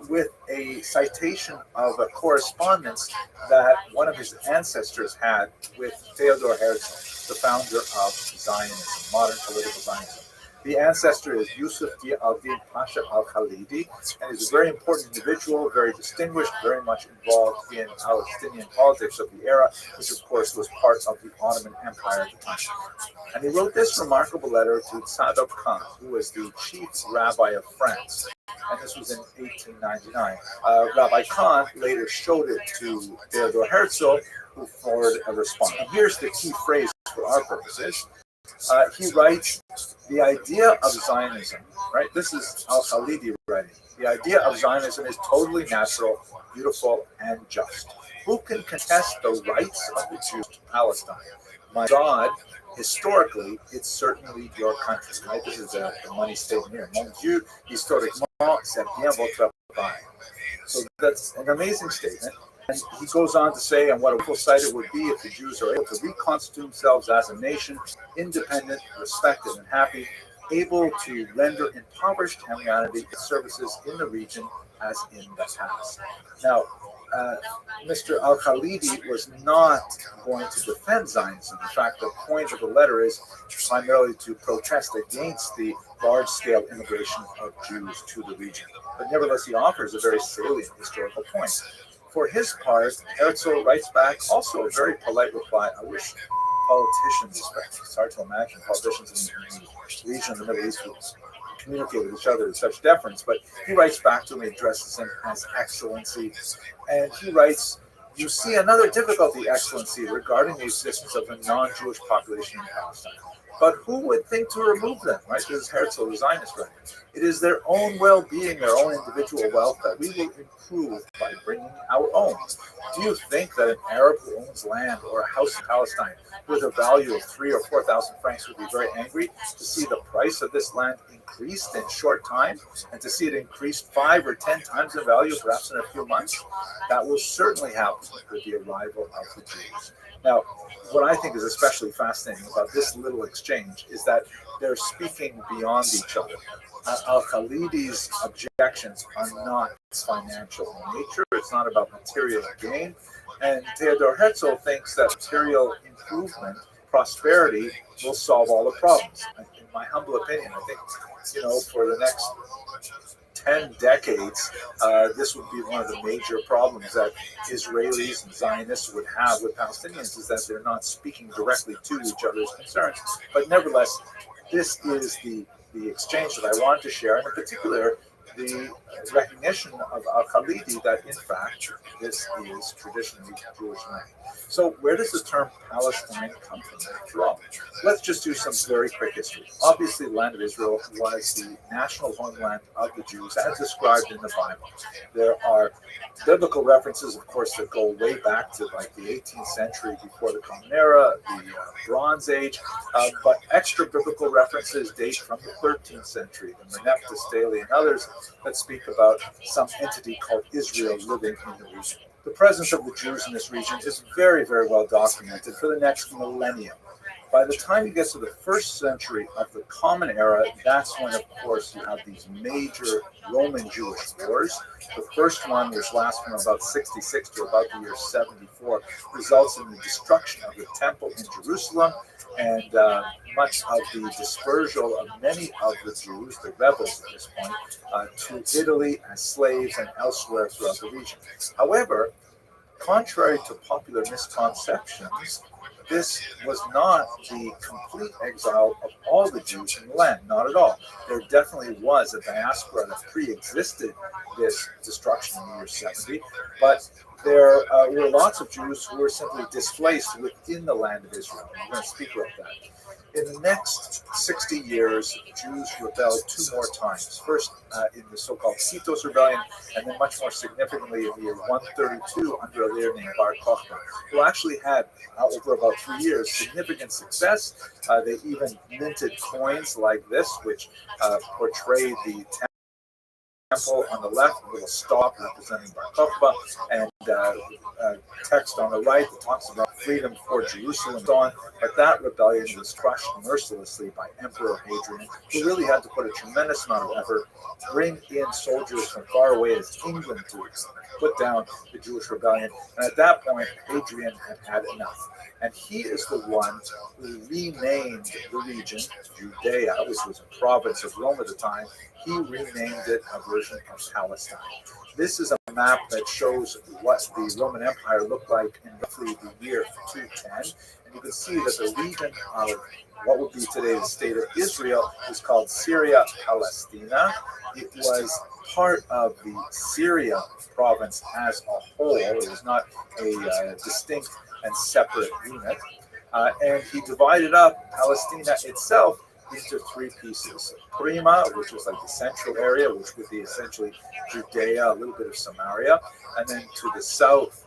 with a citation of a correspondence that one of his ancestors had with Theodor Herzl, the founder of Zionism, modern political Zionism. The ancestor is Yusuf al-Din Pasha al-Khalidi, and he's a very important individual, very distinguished, very much involved in Palestinian politics of the era, which of course was part of the Ottoman Empire at the time. And he wrote this remarkable letter to Tzadok Khan, who was the chief rabbi of France. And this was in 1899. Rabbi Khan later showed it to Theodor Herzl, who forwarded a response. And here's the key phrase for our purposes. He writes, the idea of Zionism, right? This is al-Khalidi writing. The idea of Zionism is totally natural, beautiful, and just. Who can contest the rights of the Jews to Palestine? My God, historically, it's certainly your country, right? This is the money statement here. Mon Dieu, historiquement, c'est bien votre pays. So that's an amazing statement. And he goes on to say, and what a full sight it would be if the Jews are able to reconstitute themselves as a nation, independent, respected, and happy, able to render impoverished humanity services in the region as in the past. Now, Mr. al-Khalidi was not going to defend Zionism. In fact, the point of the letter is primarily to protest against the large-scale immigration of Jews to the region. But nevertheless, he offers a very salient historical point. For his part, Herzl writes back also a very polite reply. I wish politicians, it's hard to imagine politicians in the region of the Middle East would communicate with each other with such deference, but he writes back to him, he addresses him as Excellency, and he writes, you see another difficulty, Excellency, regarding the existence of a non-Jewish population in Palestine. But who would think to remove them, right? This is Herzl, the Zionist writer. It is their own well-being, their own individual wealth that we will improve by bringing our own. Do you think that an Arab who owns land or a house in Palestine with a value of 3,000 or 4,000 francs would be very angry to see the price of this land increased in short time and to see it increased 5 or 10 times in value perhaps in a few months? That will certainly happen with the arrival of the Jews. Now, what I think is especially fascinating about this little exchange is that they're speaking beyond each other. Al-Khalidi's objections are not financial in nature. It's not about material gain. And Theodor Herzl thinks that material improvement, prosperity, will solve all the problems. In my humble opinion, I think, for the next 10 decades, this would be one of the major problems that Israelis and Zionists would have with Palestinians, is that they're not speaking directly to each other's concerns. But nevertheless, this is the exchange that I wanted to share, and in particular, the recognition of al-Khalidi that, in fact, this is traditionally Jewish land. So where does the term Palestine come from, after all? Let's just do some very quick history. Obviously, the land of Israel was the national homeland of the Jews, as described in the Bible. There are biblical references, of course, that go way back to like the 18th century before the Common Era, the Bronze Age, but extra biblical references date from the 13th century, the Meneptah, Staley, and others that speak about some entity called Israel living in the region. The presence of the Jews in this region is very, very well documented for the next millennium. By the time you get to the first century of the Common Era, that's when, of course, you have these major Roman Jewish wars. The first one, which lasts from about 66 to about the year 74, results in the destruction of the temple in Jerusalem and much of the dispersal of many of the Jews, the rebels at this point, to Italy as slaves and elsewhere throughout the region. However, contrary to popular misconceptions, this was not the complete exile of all the Jews in the land, not at all. There definitely was a diaspora that pre-existed this destruction in the year 70, but there were lots of Jews who were simply displaced within the land of Israel. I'm going to speak about that. In the next 60 years, Jews rebelled 2 more times. First in the so-called Kitos Rebellion, and then much more significantly in the year 132 under a leader named Bar Kokhba, who actually had, over about 3 years, significant success. They even minted coins like this, which portrayed the temple on the left, a little stop representing Bar Kokhba, and text on the right that talks about freedom for Jerusalem and so on. But that rebellion was crushed mercilessly by Emperor Hadrian, who really had to put a tremendous amount of effort, bring in soldiers from far away as England to put down the Jewish rebellion. And at that point, Hadrian had had enough. And he is the one who renamed the region Judea, which was a province of Rome at the time. He renamed it a version of Palestine. This is a map that shows what the Roman Empire looked like in roughly the year 210. And you can see that the region of what would be today the state of Israel is called Syria Palestina. It was part of the Syria province as a whole. It was not a distinct and separate unit. And he divided up Palestina itself into three pieces. Prima, which was like the central area, which would be essentially Judea, a little bit of Samaria. And then to the south,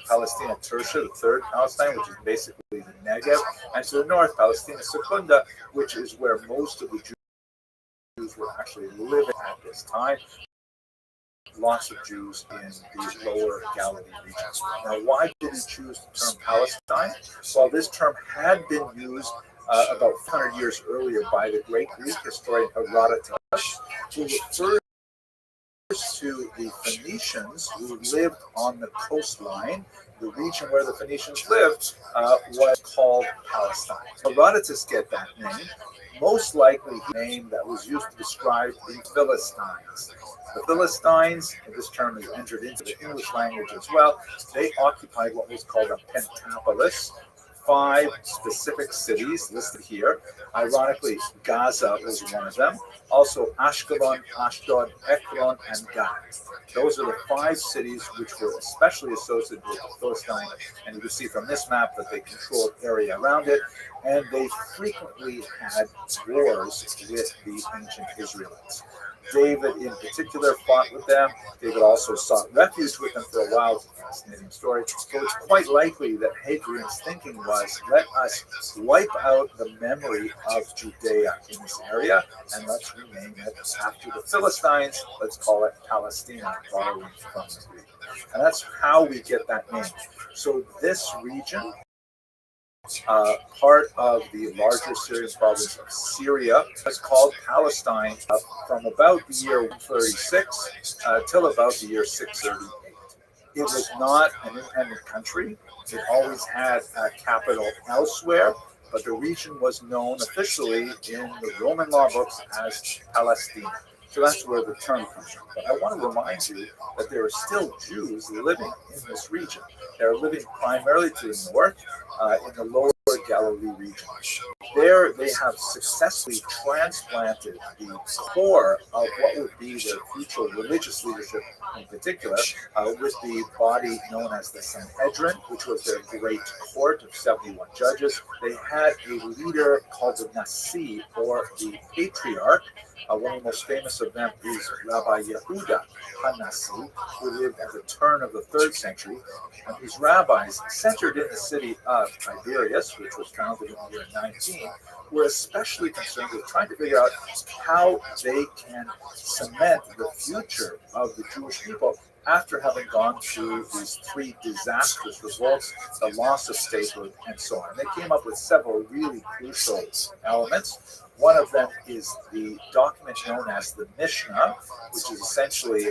Palestina Tertia, the third Palestine, which is basically the Negev. And to the north, Palestina Secunda, which is where most of the Jews were actually living at this time. Lots of Jews in these lower Galilee regions. Now, why did he choose the term Palestine? Well, this term had been used about 500 years earlier by the great Greek historian Herodotus, who refers to the Phoenicians who lived on the coastline. The region where the Phoenicians lived was called Palestine. Herodotus get that name. Most likely the name that was used to describe the Philistines. The Philistines, and this term is entered into the English language as well, they occupied what was called a pentapolis, 5 specific cities listed here. Ironically, Gaza was one of them. Also, Ashkelon, Ashdod, Ekron, and Gath. Those are the 5 cities which were especially associated with the Philistine. And you can see from this map that they controlled area around it. And they frequently had wars with the ancient Israelites. David in particular fought with them. David also sought refuge with them for a while. It's a fascinating story. So it's quite likely that Hadrian's thinking was, let us wipe out the memory of Judea in this area and let's rename it after the Philistines. Let's call it Palestina, borrowing from the Greek. And that's how we get that name. So this region, part of the larger Syrian province of Syria, is called Palestine from about the year 136 till about the year 638. It was not an independent country. It always had a capital elsewhere, but the region was known officially in the Roman law books as Palestina. So that's where the term comes from. But I want to remind you that there are still Jews living in this region. They're living primarily to the north, in the lower Galilee region. There, they have successfully transplanted the core of what would be their future religious leadership in particular, with the body known as the Sanhedrin, which was their great court of 71 judges. They had a leader called the Nasi, or the Patriarch. One of the most famous of them is Rabbi Yehuda HaNasi, who lived at the turn of the 3rd century. And these rabbis, centered in the city of Tiberias, which was founded in the year 19, were especially concerned with trying to figure out how they can cement the future of the Jewish people after having gone through these 3 disastrous revolts, the loss of statehood, and so on. They came up with several really crucial elements. One of them is the document known as the Mishnah, which is essentially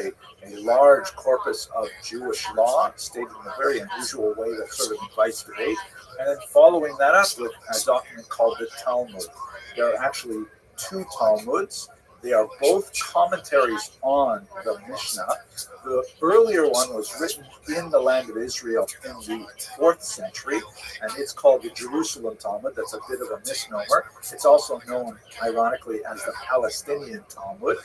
a large corpus of Jewish law, stated in a very unusual way that sort of invites debate. And then following that up with a document called the Talmud. There are actually 2 Talmuds. They are both commentaries on the Mishnah. The earlier one was written in the land of Israel in the 4th century, and it's called the Jerusalem Talmud. That's a bit of a misnomer. It's also known, ironically, as the Palestinian Talmud,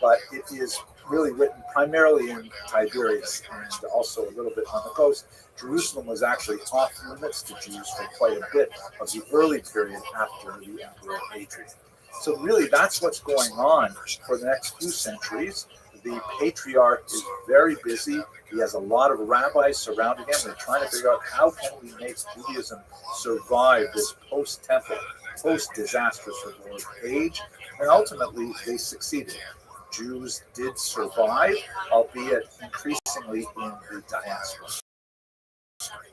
but it is really written primarily in Tiberias and also a little bit on the coast. Jerusalem was actually off limits to Jews for quite a bit of the early period after the Emperor Hadrian. So really, that's what's going on for the next few centuries. The Patriarch is very busy. He has a lot of rabbis surrounding him. They're trying to figure out how can we make Judaism survive this post-temple, post-disastrous revolt age. And ultimately, they succeeded. Jews did survive, albeit increasingly in the diaspora.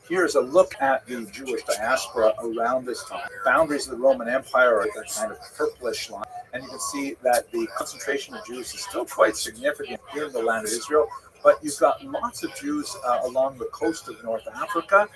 Here's a look at the Jewish diaspora around this time. Boundaries of the Roman Empire are that kind of purplish line, and you can see that the concentration of Jews is still quite significant in the land of Israel. But you've got lots of Jews along the coast of North Africa,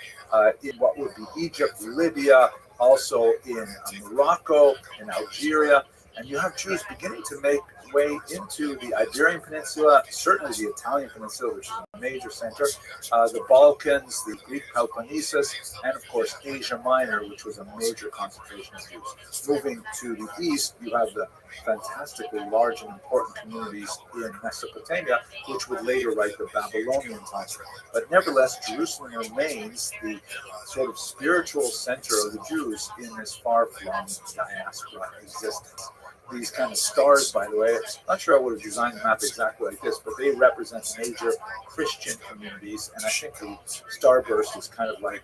in what would be Egypt, Libya, also in Morocco, in Algeria, and you have Jews beginning to make way into the Iberian Peninsula, certainly the Italian Peninsula, which is a major center, the Balkans, the Greek Peloponnesus, and of course Asia Minor, which was a major concentration of Jews. Moving to the east, you have the fantastically large and important communities in Mesopotamia, which would later write the Babylonian times. But nevertheless, Jerusalem remains the sort of spiritual center of the Jews in this far-flung diaspora existence. These kind of stars, by the way, I'm not sure I would have designed the map exactly like this, but they represent major Christian communities, and I think the starburst is kind of like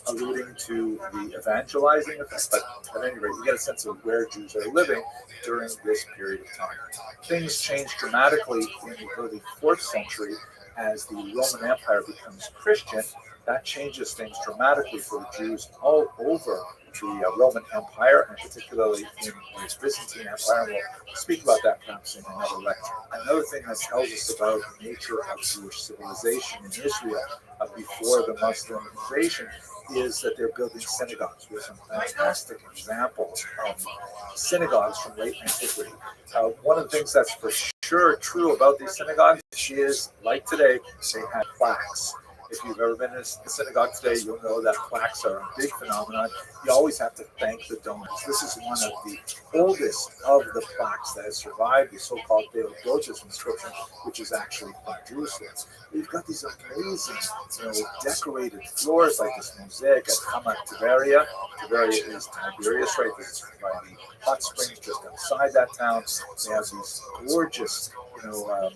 alluding to the evangelizing effect, but at any rate, you get a sense of where Jews are living during this period of time. Things change dramatically in the early 4th century as the Roman Empire becomes Christian. That changes things dramatically for the Jews all over the Roman Empire, and particularly in the Byzantine Empire. We'll speak about that perhaps in another lecture. Another thing that tells us about the nature of Jewish civilization in Israel before the Muslim invasion is that they're building synagogues. We have some fantastic examples of synagogues from late antiquity. One of the things that's for sure true about these synagogues is, like today, they had plaques. If you've ever been in a synagogue today, you'll know that plaques are a big phenomenon. You always have to thank the donors. This is one of the oldest of the plaques that has survived, the so-called Theodosius inscription, which is actually from Jerusalem. You've got these amazing, decorated floors like this mosaic at Hamat Tiberia. Tiberia is Tiberias, right? This is by the hot springs just outside that town. They have these gorgeous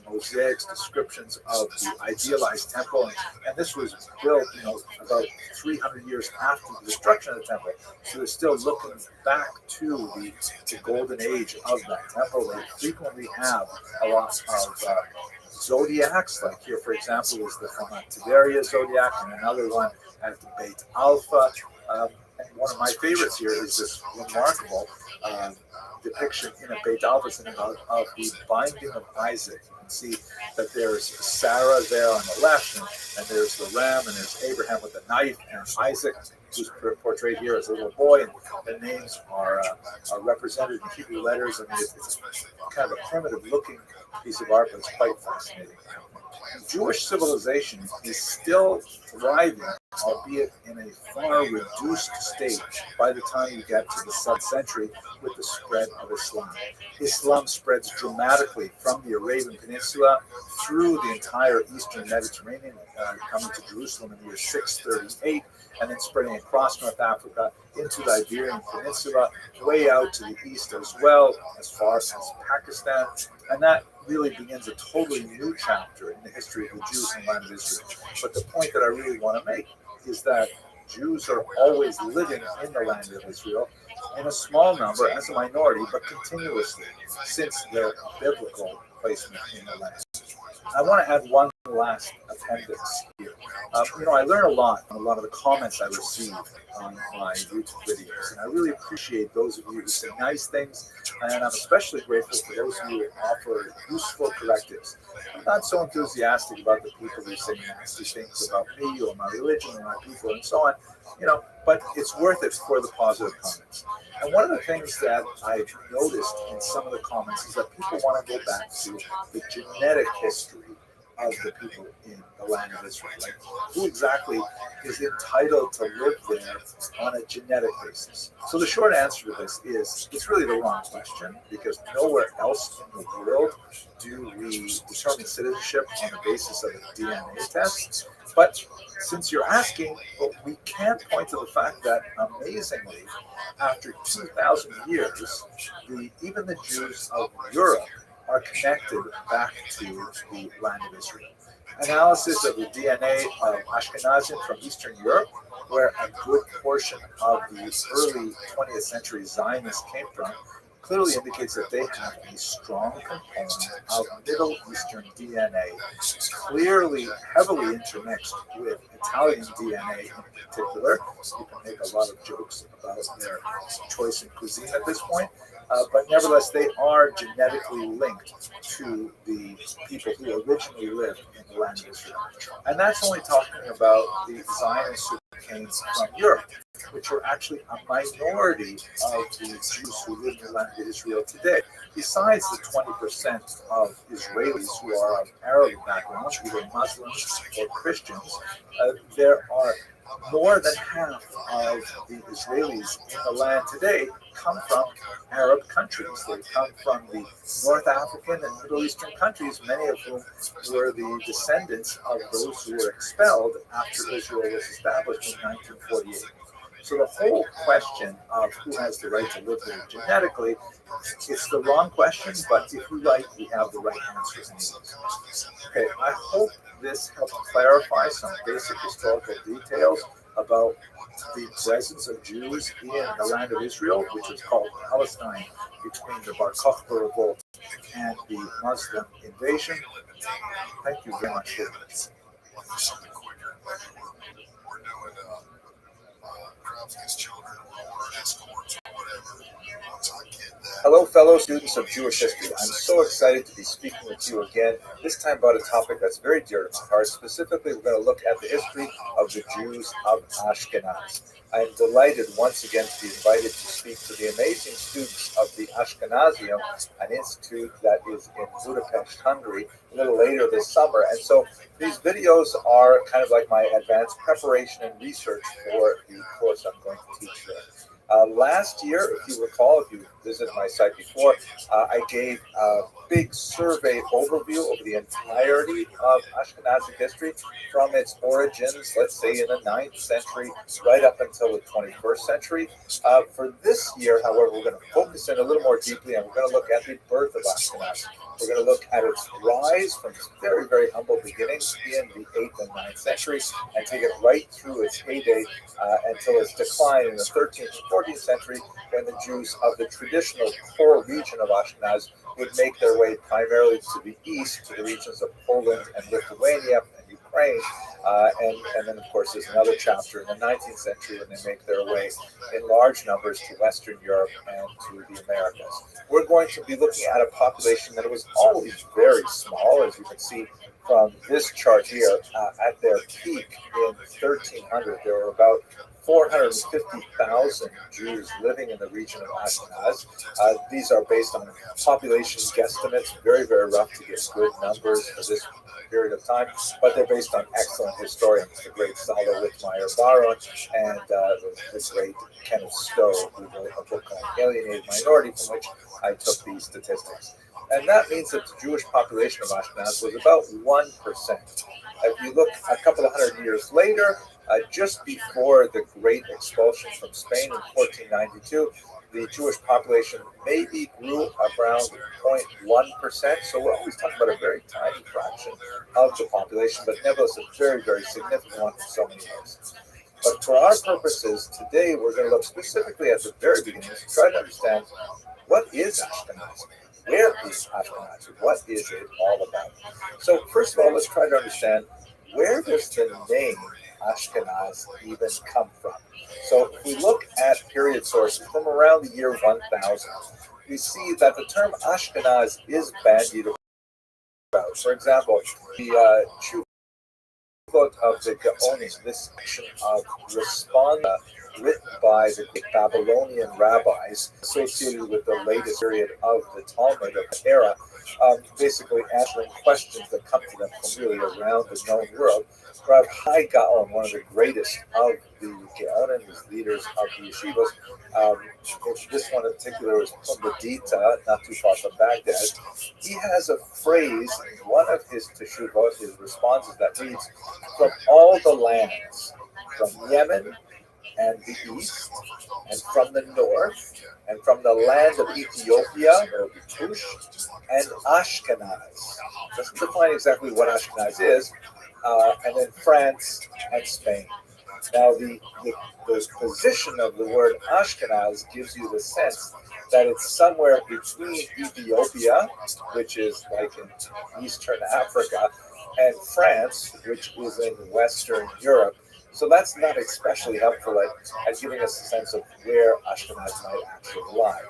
mosaics, descriptions of the idealized temple, and this was built, about 300 years after the destruction of the temple. So they're still looking back to the golden age of that temple. They frequently have a lot of zodiacs, like here, for example, is the Hamat Tiberia zodiac, and another one at the Beit Alpha. And one of my favorites here is this remarkable depiction in a Beit Alpha synagogue of the binding of Isaac. You can see that there's Sarah there on the left, and there's the ram, and there's Abraham with the knife, and Isaac, who's portrayed here as a little boy, and the names are represented in Hebrew letters. I mean, it's kind of a primitive-looking piece of art, but it's quite fascinating. Jewish civilization is still thriving, albeit in a far reduced state by the time you get to the 7th century with the spread of Islam. Islam spreads dramatically from the Arabian Peninsula through the entire eastern Mediterranean, coming to Jerusalem in the year 638, and then spreading across North Africa into the Iberian Peninsula, way out to the east as well, as far as Pakistan, and that really begins a totally new chapter in the history of the Jews in the land of Israel. But the point that I really want to make is that Jews are always living in the land of Israel in a small number as a minority, but continuously since their biblical placement in the land. I want to add one last appendix here. I learn a lot from a lot of the comments I receive on my YouTube videos, and I really appreciate those of you who say nice things, and I'm especially grateful for those of you who offer useful correctives. I'm not so enthusiastic about the people who say nasty things about me or my religion or my people and so on, but it's worth it for the positive comments. And one of the things that I've noticed in some of the comments is that people want to go back to the genetic history of the people in the land of Israel. Like, who exactly is entitled to live there on a genetic basis? So the short answer to this is it's really the wrong question, because nowhere else in the world do we determine citizenship on the basis of a DNA test. But since you're asking, we can't point to the fact that, amazingly, after 2,000 years, even the Jews of Europe are connected back to the land of Israel. Analysis of the DNA of Ashkenazim from Eastern Europe, where a good portion of the early 20th century Zionists came from, clearly indicates that they have a strong component of Middle Eastern DNA, clearly heavily intermixed with Italian DNA in particular. You can make a lot of jokes about their choice in cuisine at this point, but nevertheless, they are genetically linked to the people who originally lived in the land of Israel. And that's only talking about the Zionists who came from Europe, which are actually a minority of the Jews who live in the land of Israel today. Besides the 20% of Israelis who are of Arab background, either Muslims or Christians, there are more than half of the Israelis in the land today come from Arab countries. They come from the North African and Middle Eastern countries, many of whom were the descendants of those who were expelled after Israel was established in 1948. So the whole question of who has the right to live there genetically, it's the wrong question, but if you like, we have the right answer anyways. Okay, I hope this helped clarify some basic historical details about the presence of Jews in the land of Israel, which was called Palestine, between the Bar Kokhba revolt and the Muslim invasion. Thank you very much for this. Something quicker. We're doing crowds against children, or escorts, or whatever. I get that. Hello, fellow students of Jewish history. I'm so excited to be speaking with you again, this time about a topic that's very dear to my heart. Specifically, we're going to look at the history of the Jews of Ashkenaz. I'm delighted once again to be invited to speak to the amazing students of the Ashkenazium, an institute that is in Budapest, Hungary, a little later this summer. And so these videos are kind of like my advanced preparation and research for the course I'm going to teach there. Last year, if you recall, if you visited my site before, I gave a big survey overview of the entirety of Ashkenazic history from its origins, let's say in the 9th century, right up until the 21st century. For this year, however, we're going to focus in a little more deeply, and we're going to look at the birth of Ashkenaz. We're going to look at its rise from its very, very humble beginnings in the 8th and 9th century and take it right through its heyday until its decline in the 13th and 14th century, when the Jews of the traditional core region of Ashkenaz would make their way primarily to the east, to the regions of Poland and Lithuania and Ukraine. And then, of course, there's another chapter in the 19th century when they make their way in large numbers to Western Europe and to the Americas. We're going to be looking at a population that was always very small, as you can see from this chart here. At their peak in 1300, there were about 450,000 Jews living in the region of Ashkenaz. These are based on population guesstimates, very, very rough to get good numbers for this period of time, but they're based on excellent historians, the great Salo Whitmire-Baron and the great Kenneth Stowe, who wrote a book called Alienated Minority, from which I took these statistics. And that means that the Jewish population of Ashkenaz was about 1%. If you look a couple of hundred years later, just before the Great Expulsion from Spain in 1492, the Jewish population maybe grew around 0.1%. So we're always talking about a very tiny fraction of the population, but nevertheless a very, very significant one in so many ways. But for our purposes today, we're going to look specifically at the very beginning to try to understand what is Ashkenaz. Where is Ashkenaz? What is it all about? So first of all, let's try to understand, where does the name Ashkenaz even come from? So if we look at period sources from around the year 1000, we see that the term Ashkenaz is bandied about. For example, the of the Gaonim, this section of Responda written by the Babylonian rabbis associated with the latest period of the Talmud of the era, basically answering questions that come to them from really around the known world. Rav Hai Gaon, one of the greatest of the Gaonim, these leaders of the yeshivas, this one in particular is from Medita, not too far from Baghdad. He has a phrase in one of his teshuvot, his responses, that reads, "From all the lands, from Yemen and the east, and from the north, and from the land of Ethiopia, or Kush, and Ashkenaz." Doesn't define exactly what Ashkenaz is, and then France and Spain. Now, the position of the word Ashkenaz gives you the sense that it's somewhere between Ethiopia, which is like in Eastern Africa, and France, which is in Western Europe. So that's not especially helpful at giving us a sense of where Ashkenaz might actually lie.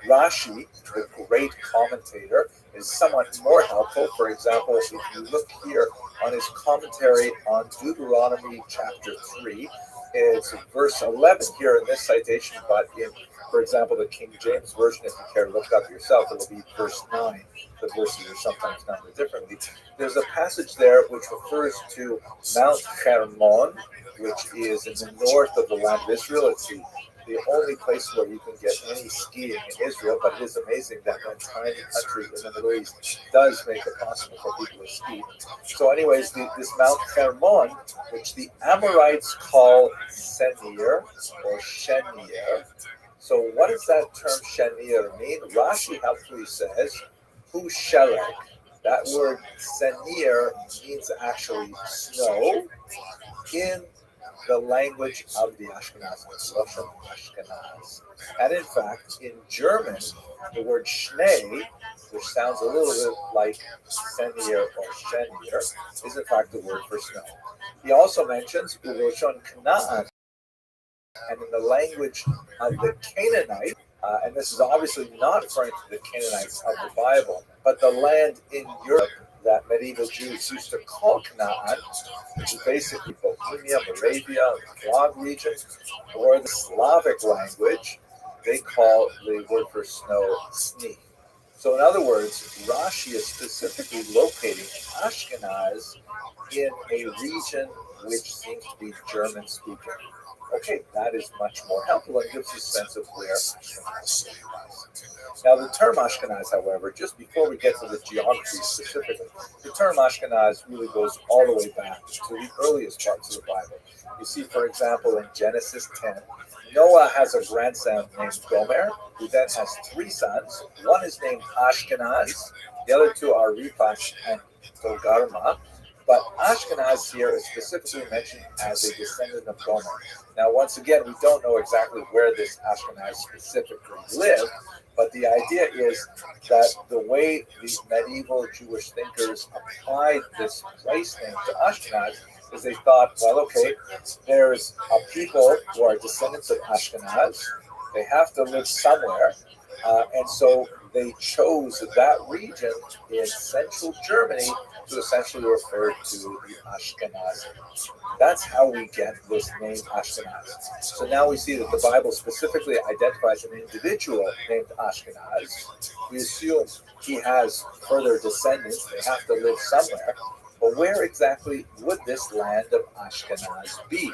Rashi, the great commentator, is somewhat more helpful. For example, if you look here on his commentary on Deuteronomy chapter 3, it's verse 11 here in this citation, but in, for example, the King James Version, if you care to look it up yourself, it'll be verse 9. The verses are sometimes numbered differently. There's a passage there which refers to Mount Hermon, which is in the north of the land of Israel. It's the only place where you can get any skiing in Israel, but it is amazing that that tiny country in the Middle East does make it possible for people to ski. So anyways, this Mount Hermon, which the Amorites call Senir or Shenir. So what does that term Shenir mean? Rashi helpfully says, Hu Sheleg. That word Senir means actually snow in the language of the Ashkenaz, Russian Ashkenaz. And in fact, in German, the word Schnee, which sounds a little bit like Senir or Shenir, is in fact the word for snow. He also mentions Uroshon Canaan, and in the language of the Canaanite, and this is obviously not referring to the Canaanites of the Bible, but the land in Europe that medieval Jews used to call Canaan, which is basically Bohemia, Moravia, the Prague region, or the Slavic language, they call the word for snow sni. So in other words, Rashi is specifically locating Ashkenaz in a region which seems to be German-speaking. Okay, that is much more helpful and gives you a sense of where Ashkenaz lies. Now, the term Ashkenaz, however, just before we get to the geography specifically, the term Ashkenaz really goes all the way back to the earliest parts of the Bible. You see, for example, in Genesis 10, Noah has a grandson named Gomer, who then has three sons. One is named Ashkenaz, the other two are Ripash and Togarma. But Ashkenaz here is specifically mentioned as a descendant of Gomer. Now, once again, we don't know exactly where this Ashkenaz specifically lived, but the idea is that the way the medieval Jewish thinkers applied this place name to Ashkenaz is they thought, well, okay, there's a people who are descendants of Ashkenaz. They have to live somewhere. And so they chose that region in central Germany to essentially refer to the Ashkenaz. That's how we get this name Ashkenaz. So now we see that the Bible specifically identifies an individual named Ashkenaz. We assume he has further descendants. They have to live somewhere. But where exactly would this land of Ashkenaz be?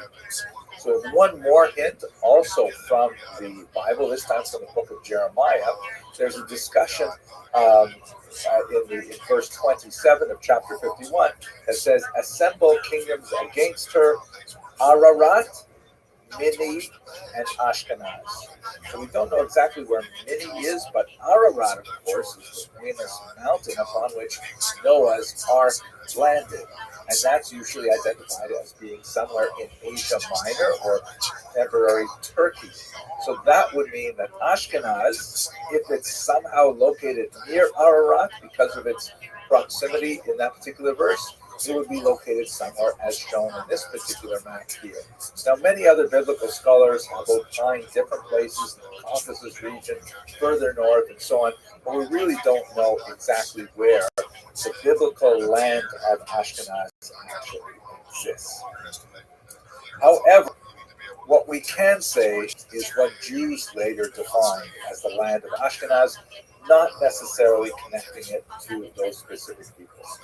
So one more hint also from the Bible, this time from the book of Jeremiah. There's a discussion in verse 27 of chapter 51 that says, assemble kingdoms against her, Ararat, Mini, and Ashkenaz. So we don't know exactly where Mini is, but Ararat, of course, is the famous mountain upon which Noah's ark landed. And that's usually identified as being somewhere in Asia Minor or contemporary Turkey. So that would mean that Ashkenaz, if it's somehow located near Ararat because of its proximity in that particular verse, it would be located somewhere as shown in this particular map here. Now, many other biblical scholars have opined different places in the Caucasus region, further north, and so on, but we really don't know exactly where the biblical land of Ashkenaz actually exists. However, what we can say is what Jews later defined as the land of Ashkenaz, not necessarily connecting it to those specific peoples.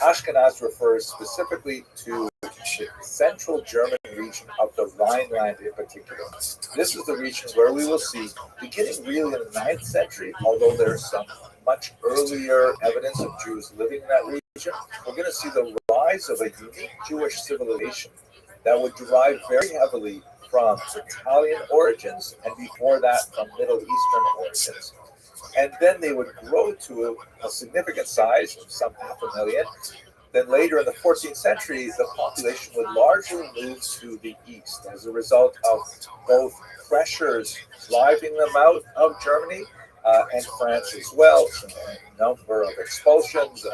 Ashkenaz refers specifically to the central German region of the Rhineland in particular. This is the region where we will see, beginning really in the 9th century, although there's some much earlier evidence of Jews living in that region, we're going to see the rise of a unique Jewish civilization that would derive very heavily from Italian origins, and before that from Middle Eastern origins. And then they would grow to a significant size of some 500,000. Then later in the 14th century, the population would largely move to the east as a result of both pressures driving them out of Germany and France as well. A number of expulsions,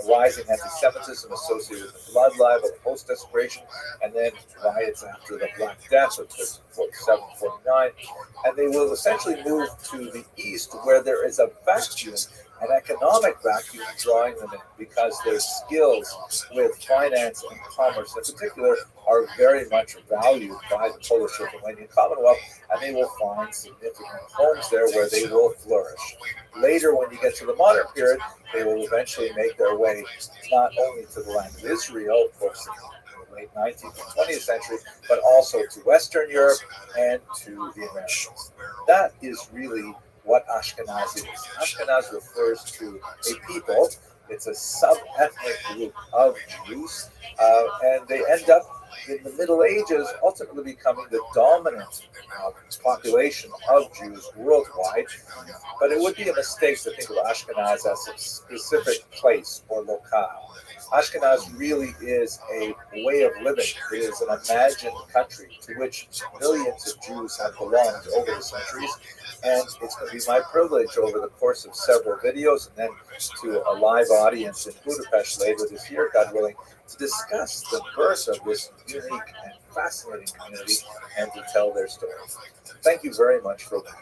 rising anti-Semitism associated with the blood libel, post-desperation, and then riots after the Black Death of 47, 49. And they will essentially move to the east where there is a vacuum, an economic vacuum drawing them in because their skills with finance and commerce in particular are very much valued by the Polish-Lithuanian Commonwealth, and they will find significant homes there where they will flourish. Later, when you get to the modern period, they will eventually make their way not only to the land of Israel, of course, in the late 19th and 20th century, but also to Western Europe and to the Americas. That is really what Ashkenazi is. Ashkenaz refers to a people. It's a sub-ethnic group of Jews, and they end up in the Middle Ages ultimately becoming the dominant population of Jews worldwide. But it would be a mistake to think of Ashkenaz as a specific place or locale. Ashkenaz really is a way of living. It is an imagined country to which millions of Jews have belonged over the centuries. And it's going to be my privilege over the course of several videos and then to a live audience in Budapest later this year, God willing, to discuss the birth of this unique and fascinating community and to tell their story. Thank you very much for watching.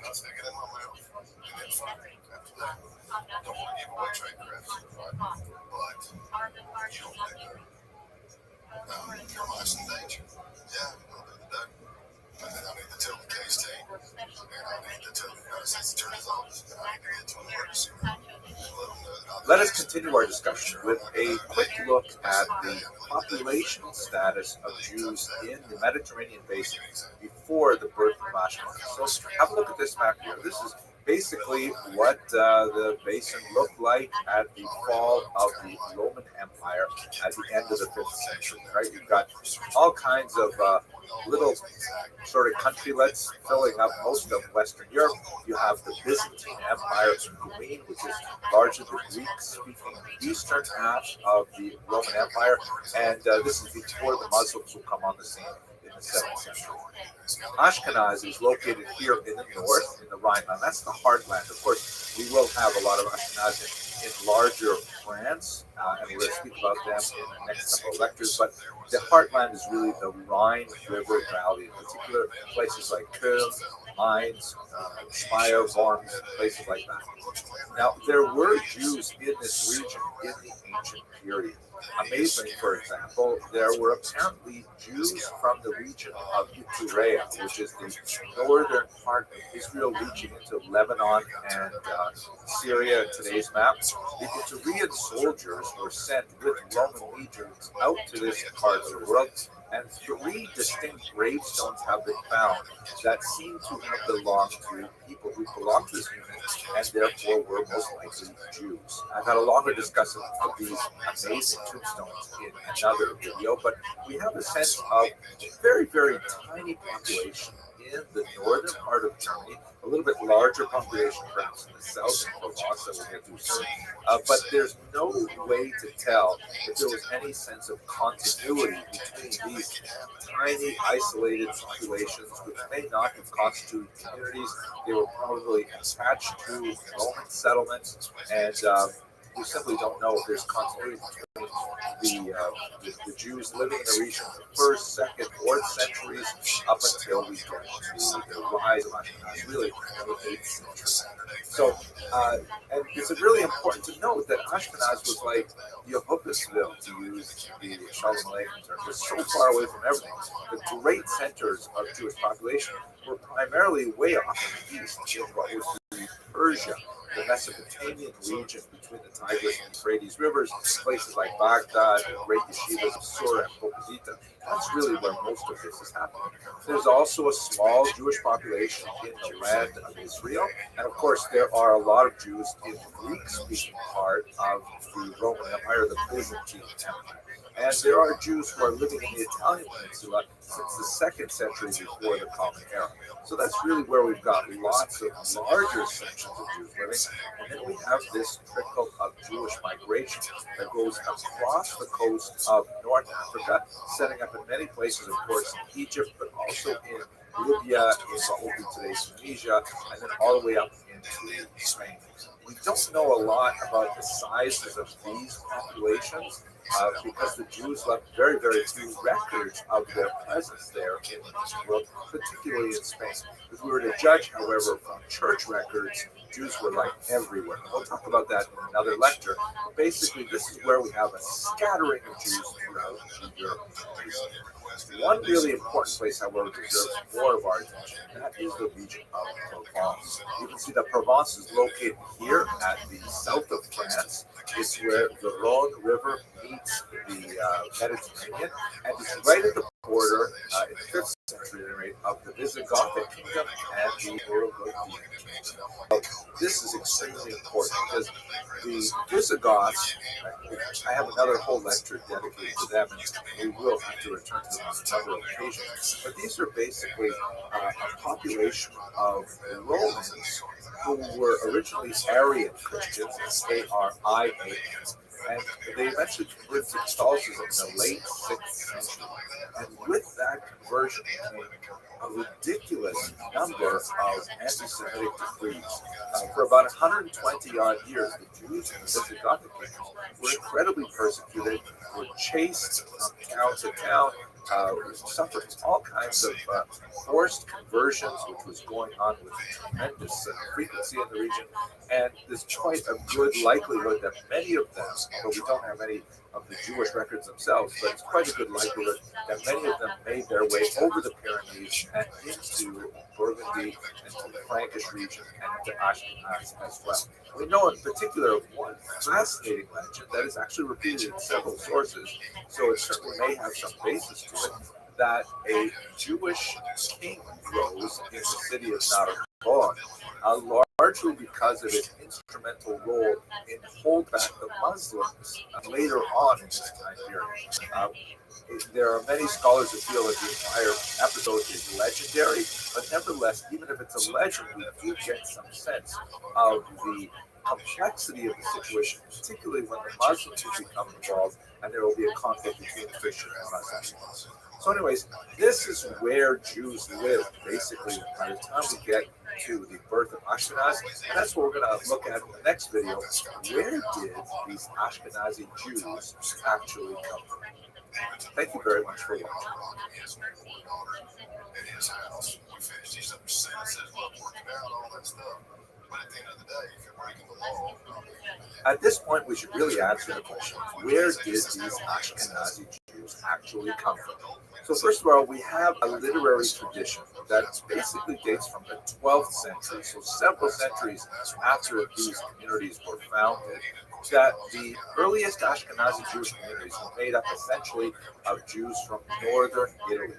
And then I need to tell the case team, and I need to tell the United States Attorney's Office, and I need to get to an emergency room and let them know that Let us continue our discussion with a quick look at the population status of Jews in the Mediterranean basin before the birth of Ashkenaz. So have a look at this map here. This is basically what the basin looked like at the fall of the Roman Empire at the end of the 5th century. Right, you've got all kinds of little sort of countrylets filling up most of Western Europe. You have the Byzantine Empire in between, which is largely the Greek-speaking eastern half of the Roman Empire, and this is before the Muslims will come on the scene in the 7th century. Ashkenaz is located here in the north, in the Rhineland. That's the heartland. Of course, we will have a lot of Ashkenaz in larger France, and we're going to speak about them in the next couple of lectures, but the heartland is really the Rhine River Valley, in particular places like Köln, Mainz, Speyer, Worms, places like that. Now, there were Jews in this region in the ancient period. Amazingly, for example, there were apparently Jews from the region of Iturea, which is the northern part of Israel reaching into Lebanon and Syria, today's map. The Iturean soldiers were sent with Roman legions out to this part of the world, and 3 distinct gravestones have been found that seem to have belonged to people who belonged to this unit and therefore were most likely Jews. I've had a longer discussion of these amazing tombstones in another video, but we have a sense of a very, very tiny population in the northern part of Germany, a little bit larger population perhaps in the south in Provence that we'll get to soon, but there's no way to tell if there was any sense of continuity between these tiny isolated populations which may not have constituted communities. They were probably attached to Roman settlements, and we simply don't know if there's continuity between the Jews living in the region in the 1st, 2nd, 4th centuries up until we get to the rise of Ashkenaz, really in the 8th century. So, and it's really important to note that Ashkenaz was like Yehovahsville, to use the Shalom Aleichem term, was so far away from everything. The great centers of Jewish population were primarily way off in the east, in what was Persia, the Mesopotamian region between the Tigris and Euphrates rivers, places like Baghdad, the great yeshivas of Surah and Pokozita. That's really where most of this is happening. There's also a small Jewish population in the land of Israel, and of course there are a lot of Jews in the Greek-speaking part of the Roman Empire, the Byzantine Empire. And there are Jews who are living in the Italian peninsula since the 2nd century before the Common Era. So that's really where we've got lots of larger sections of Jews living. And then we have this trickle of Jewish migration that goes across the coast of North Africa, setting up in many places, of course, in Egypt, but also in Libya, in what will be today's Tunisia, and then all the way up in into Spain. We don't know a lot about the sizes of these populations because the Jews left very, very few records of their presence there in the world, particularly in Spain. If we were to judge, however, from church records, Jews were like everywhere. We'll talk about that in another lecture. But basically, this is where we have a scattering of Jews throughout Europe. One really important place, however, deserves more of our attention, and that is the region of Provence. You can see that Provence is located here at the south of France. It's where the Rhone River meets the Mediterranean, and it's right at the border in the 5th century of the Visigothic kingdom and the Burgundian kingdom. This is extremely important because the Visigoths, I have another whole lecture dedicated to them, and we will have to return to them on a number of occasions. But these are basically a population of Romans who were originally Arian Christians, Arian, and they eventually converted to Catholicism in the late 6th century. And with that conversion came a ridiculous number of anti-Semitic decrees. For about 120 odd years, the Jews in the Visigothic kingdom were incredibly persecuted, were chased from town to town, suffered all kinds of forced conversions, which was going on with tremendous frequency in the region. And there's quite a good likelihood that many of them, but we don't have any of the Jewish records themselves, but it's quite a good likelihood that many of them made their way over the Pyrenees and into Burgundy, into the Frankish region, and into Ashkenaz as well. We know in particular of one fascinating legend that is actually repeated in several sources, so it certainly may have some basis to it, that a Jewish king rose in the city of Narbonne, largely because of his instrumental role in hold back the Muslims later on in this time period. There are many scholars who feel that the entire episode is legendary, but nevertheless, even if it's a legend, we do get some sense of the complexity of the situation, particularly when the Muslims will become involved and there will be a conflict between Christians and Muslims. So anyways, this is where Jews live, basically, by the time we get to the birth of Ashkenaz, and that's what we're going to look at in the next video. Where did these Ashkenazi Jews actually come from? Thank you very much for watching. At this point, we should really answer the question, where did these Ashkenazi Jews actually come from? So first of all, we have a literary tradition that basically dates from the 12th century, so several centuries after these communities were founded, that the earliest Ashkenazi Jewish communities were made up essentially of Jews from northern Italy.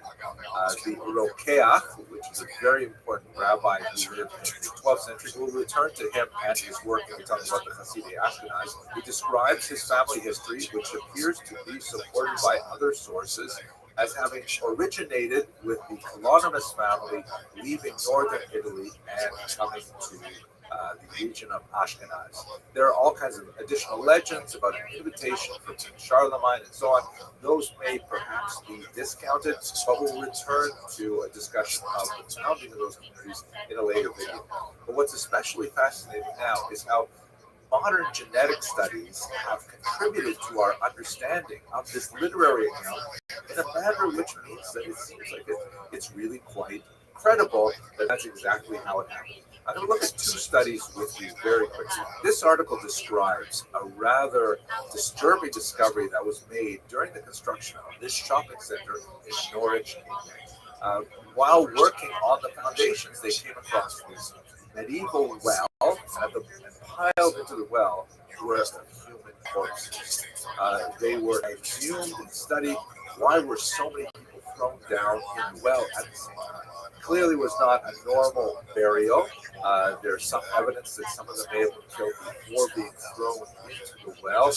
The Rokeach, which is a very important rabbi who lived in the 12th century, we'll return to him and his work when we talk about the Hasidei Ashkenaz. He describes his family history, which appears to be supported by other sources, as having originated with the Colonimus family leaving northern Italy and coming to the region of Ashkenaz. There are all kinds of additional legends about an invitation from King Charlemagne and so on. Those may perhaps be discounted, but we'll return to a discussion of the founding of those communities in a later video. But what's especially fascinating now is how modern genetic studies have contributed to our understanding of this literary account in a manner which means that it seems like it's really quite credible that that's exactly how it happened. I'm going to look at two studies with you very quickly. This article describes a rather disturbing discovery that was made during the construction of this shopping center in Norwich, England. While working on the foundations, they came across this medieval well, and piled into the well were human corpses. They were exhumed and studied. Why were so many people thrown down in the well at the same time? Clearly was not a normal burial. There's some evidence that some of them may have been killed before being thrown into the well.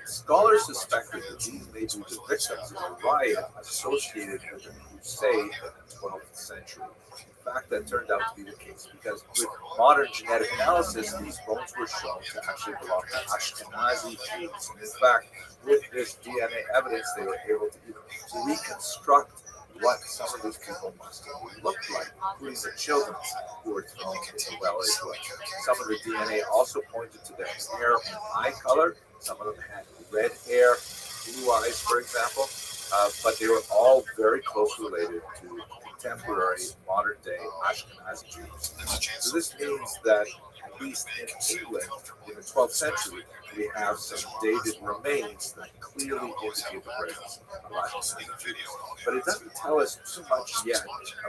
Scholars suspected that these may be the victims of a riot associated with the crusade in the 12th century. In fact, that turned out to be the case because with modern genetic analysis, these bones were shown to actually belong to Ashkenazi Jews. And in fact, with this DNA evidence, they were able to even reconstruct what some of these people must have looked like, including the children who were thrown in the well as well. Some of the DNA also pointed to their hair and eye color. Some of them had red hair, blue eyes, for example, but they were all very closely related to contemporary modern-day Ashkenazi Jews. So this means that at least in England, in the 12th century, we have some dated remains that clearly indicate the presence of Ashkenazi Jews. But it doesn't tell us too much yet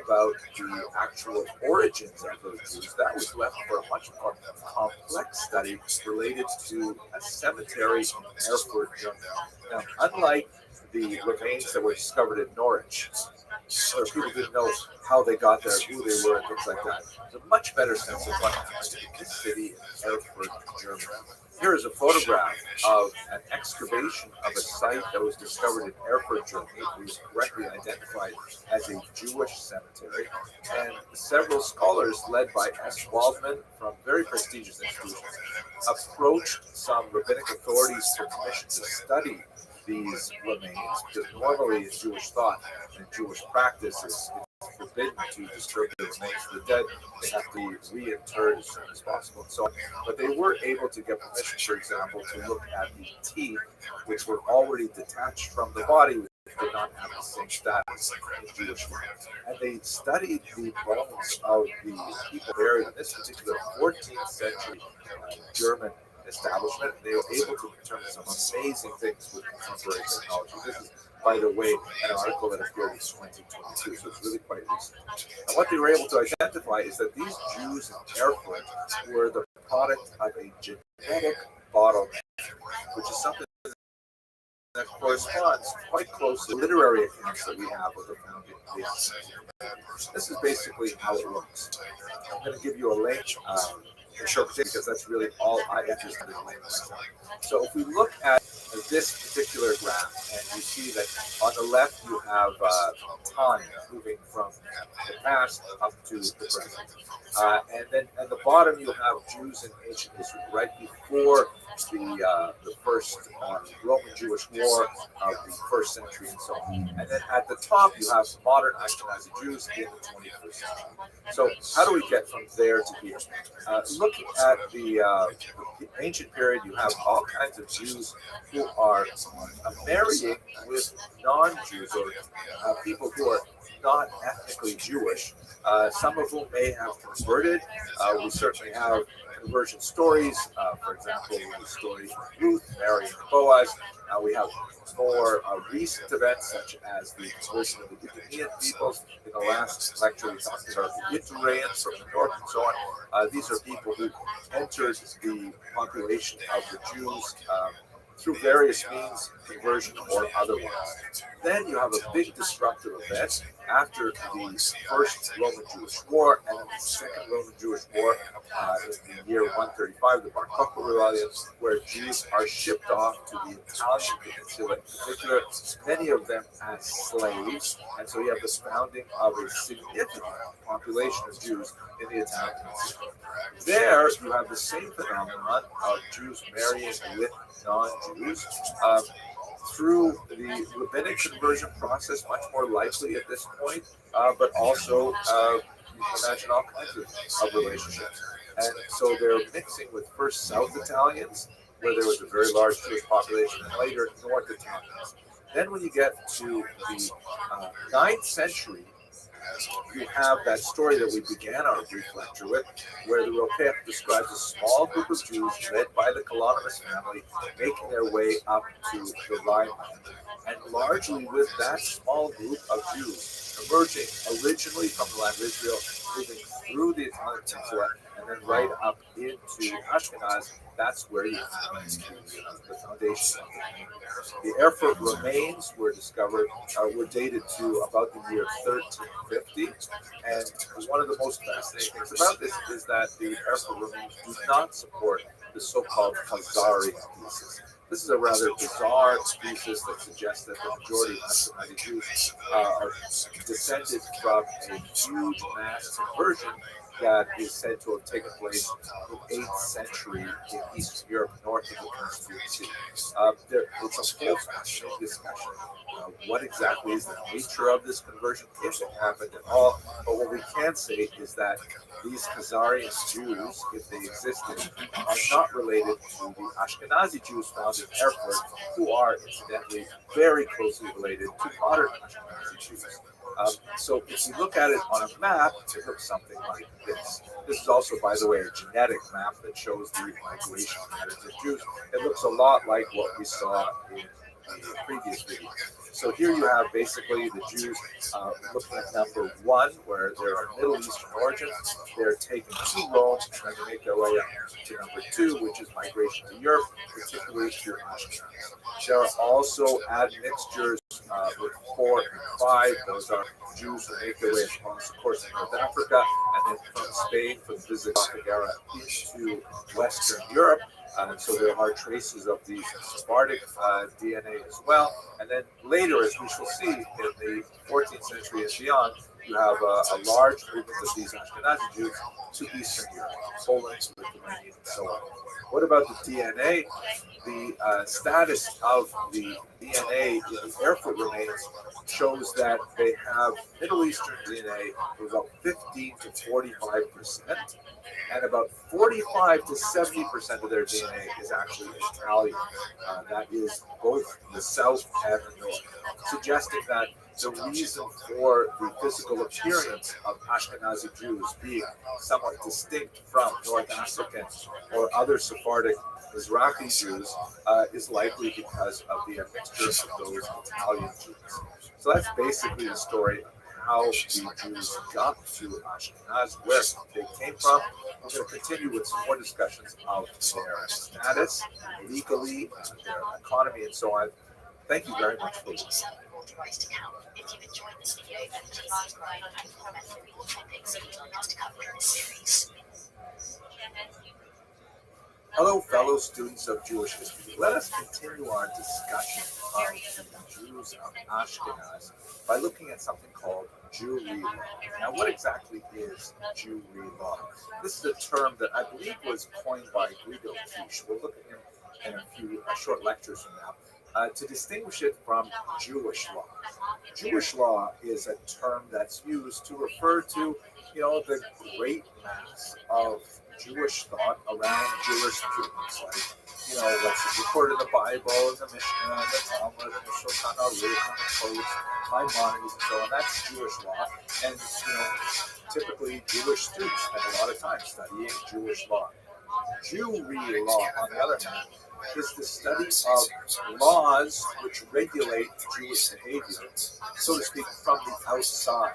about the actual origins of those Jews. That was left for a much more complex study related to a cemetery in Erfurt, Germany. Now, unlike the remains that were discovered in Norwich, where people didn't know how they got there, who they were, and things like that. There's a much better sense of what happened in this city in Erfurt, Germany. Here is a photograph of an excavation of a site that was discovered in Erfurt, Germany. It was correctly identified as a Jewish cemetery. And several scholars, led by S. Waldman from very prestigious institutions, approached some rabbinic authorities for permission to study these remains, because normally in Jewish thought and Jewish practice, it's forbidden to disturb the remains of the dead. They have to be reinterred as soon as possible and so on. But they were able to get permission, for example, to look at the teeth, which were already detached from the body, which did not have the same status in Jewish life. And they studied the bones of the people buried in this particular 14th century German establishment. They were able to determine some amazing things with contemporary technology. This is, by the way, an article that appeared in 2022, so it's really quite recent. And what they were able to identify is that these Jews in Erfurt were the product of a genetic bottleneck, which is something that corresponds quite closely to literary accounts that we have of the founding of the. This is basically how it looks. I'm going to give you a link. Interpretation, because that's really all I'm interested in. So if we look at this particular graph, and you see that on the left you have time moving from the past up to the present, and then at the bottom you have Jews in ancient history, right before the first Roman-Jewish War of the first century and so on. And then at the top you have modern Ashkenazi Jews in the 21st century. So how do we get from there to here? Looking at the ancient period, you have all kinds of Jews who are marrying with non-Jews, or people who are not ethnically Jewish, some of whom may have converted. We certainly have conversion stories. For example, the story of Ruth marrying Boaz. We have more recent events, such as the conversion of the Idumean peoples. In the last lecture, we talked about the Itureans from the north and so on. These are people who entered the population of the Jews through various means, conversion or otherwise. Then you have a big disruptive event after the first Roman-Jewish War, and then the second Roman-Jewish War in the year 135, the Bar Kokhba rebellion, where Jews are shipped off to the Italian peninsula in particular, many of them as slaves, and so you have the founding of a significant population of Jews in the Italian peninsula. There, you have the same phenomenon of Jews marrying with non-Jews through the rabbinic conversion process, much more likely at this point, but also you can imagine all kinds of relationships. And so they're mixing with first South Italians, where there was a very large Jewish population, and later North Italians. Then when you get to the 9th century, you have that story that we began our brief lecture with, where the Rokeach describes a small group of Jews led by the Colonimus family making their way up to the Rhine. And largely with that small group of Jews emerging originally from the land of Israel, moving through the Italian peninsula, and then right up into Ashkenaz, that's where you find the foundation of the Erfurt remains were discovered, were dated to about the year 1350. And one of the most fascinating things about this is that the Erfurt remains do not support the so-called Khazari thesis. This is a rather bizarre thesis that suggests that the majority of Ashkenazi Jews are descended from a huge mass conversion that is said to have taken place in the 8th century in Eastern Europe, north of the Caspian Sea. It's a full fascinating discussion. What exactly is the nature of this conversion, if it happened at all? But what we can say is that these Khazarian Jews, if they existed, are not related to the Ashkenazi Jews found in Erfurt, who are incidentally very closely related to modern Ashkenazi Jews. So if you look at it on a map, it looks something like this. This is also, by the way, a genetic map that shows the migration patterns of Jews. It looks a lot like what we saw in the previous video. So here you have basically the Jews looking at number 1, where there are Middle Eastern origins. They're taken to Rome and trying to make their way up to number 2, which is migration to Europe, particularly through Ashkenaz. There are also admixtures with 4 and 5. Those are Jews who make their way across the course of North Africa and then from Spain, from the Visigothic era into Western Europe. So there are traces of the Sephardic DNA as well. And then later, as we shall see, in the 14th century and beyond, you have a large movement of these Ashkenazi Jews to Eastern Europe, Poland, Lithuania, and so on. What about the DNA? The status of the DNA in the Erfurt remains shows that they have Middle Eastern DNA of about 15 to 45%, and about 45 to 70% of their DNA is actually Italian. That is both the south and the north, suggesting that the reason for the physical appearance of Ashkenazi Jews being somewhat distinct from North African or other Sephardic Mizrahi Jews is likely because of the admixture of those Italian Jews. So that's basically the story of how the Jews got to Ashkenaz, where they came from. We're going to continue with some more discussions of their status, legally, their economy, and so on. Thank you very much for listening. If you've enjoyed this video, then please subscribe and comment for more topics you'd like us to cover in the series. Hello, fellow students of Jewish history. Let us continue our discussion of the Jews of Ashkenaz by looking at something called Jewry law. Now, what exactly is Jewry law? This is a term that I believe was coined by Guido Kish. We'll look at him in a few short lectures from now. To distinguish it from Jewish law. Jewish law is a term that's used to refer to, the great mass of Jewish thought around Jewish truths, like, what's recorded in the Bible, and the Mishnah, and the Talmud, and the Shulchan Aruch, and the Codes, Maimonides, and so on. That's Jewish law, and typically Jewish students spend a lot of time studying Jewish law. Jewry law, on the other hand, is the study of laws which regulate Jewish behavior, so to speak, from the outside.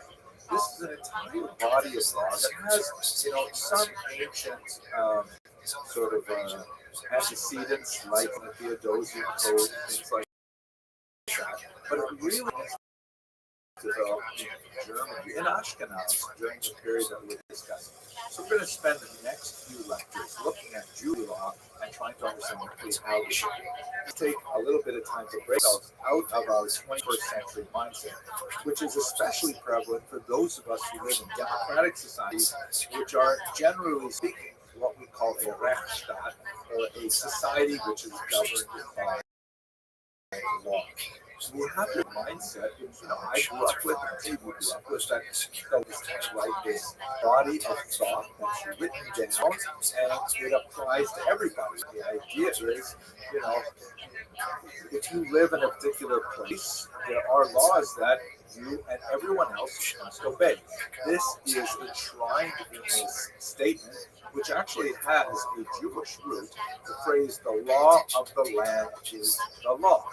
This is an entire body of law that has, some ancient sort of antecedents, like the Theodosian Code, things like that. But it really is developed in Germany, in Ashkenaz, during the period that we're discussing. So we're going to spend the next few lectures looking at Jewish law and trying to understand how this should take a little bit of time to break ourselves out of our 21st century mindset, which is especially prevalent for those of us who live in democratic societies, which are, generally speaking, what we call a Rechtsstaat, or a society which is governed by law. So we have the mindset, I grew up with, and Steve grew up with, that it's kind of like this body of thought that's written down, and it applies to everybody. The idea is, if you live in a particular place, there are laws that you and everyone else must obey. This is enshrined in this statement, which actually has a Jewish root. The phrase, the law of the land is the law.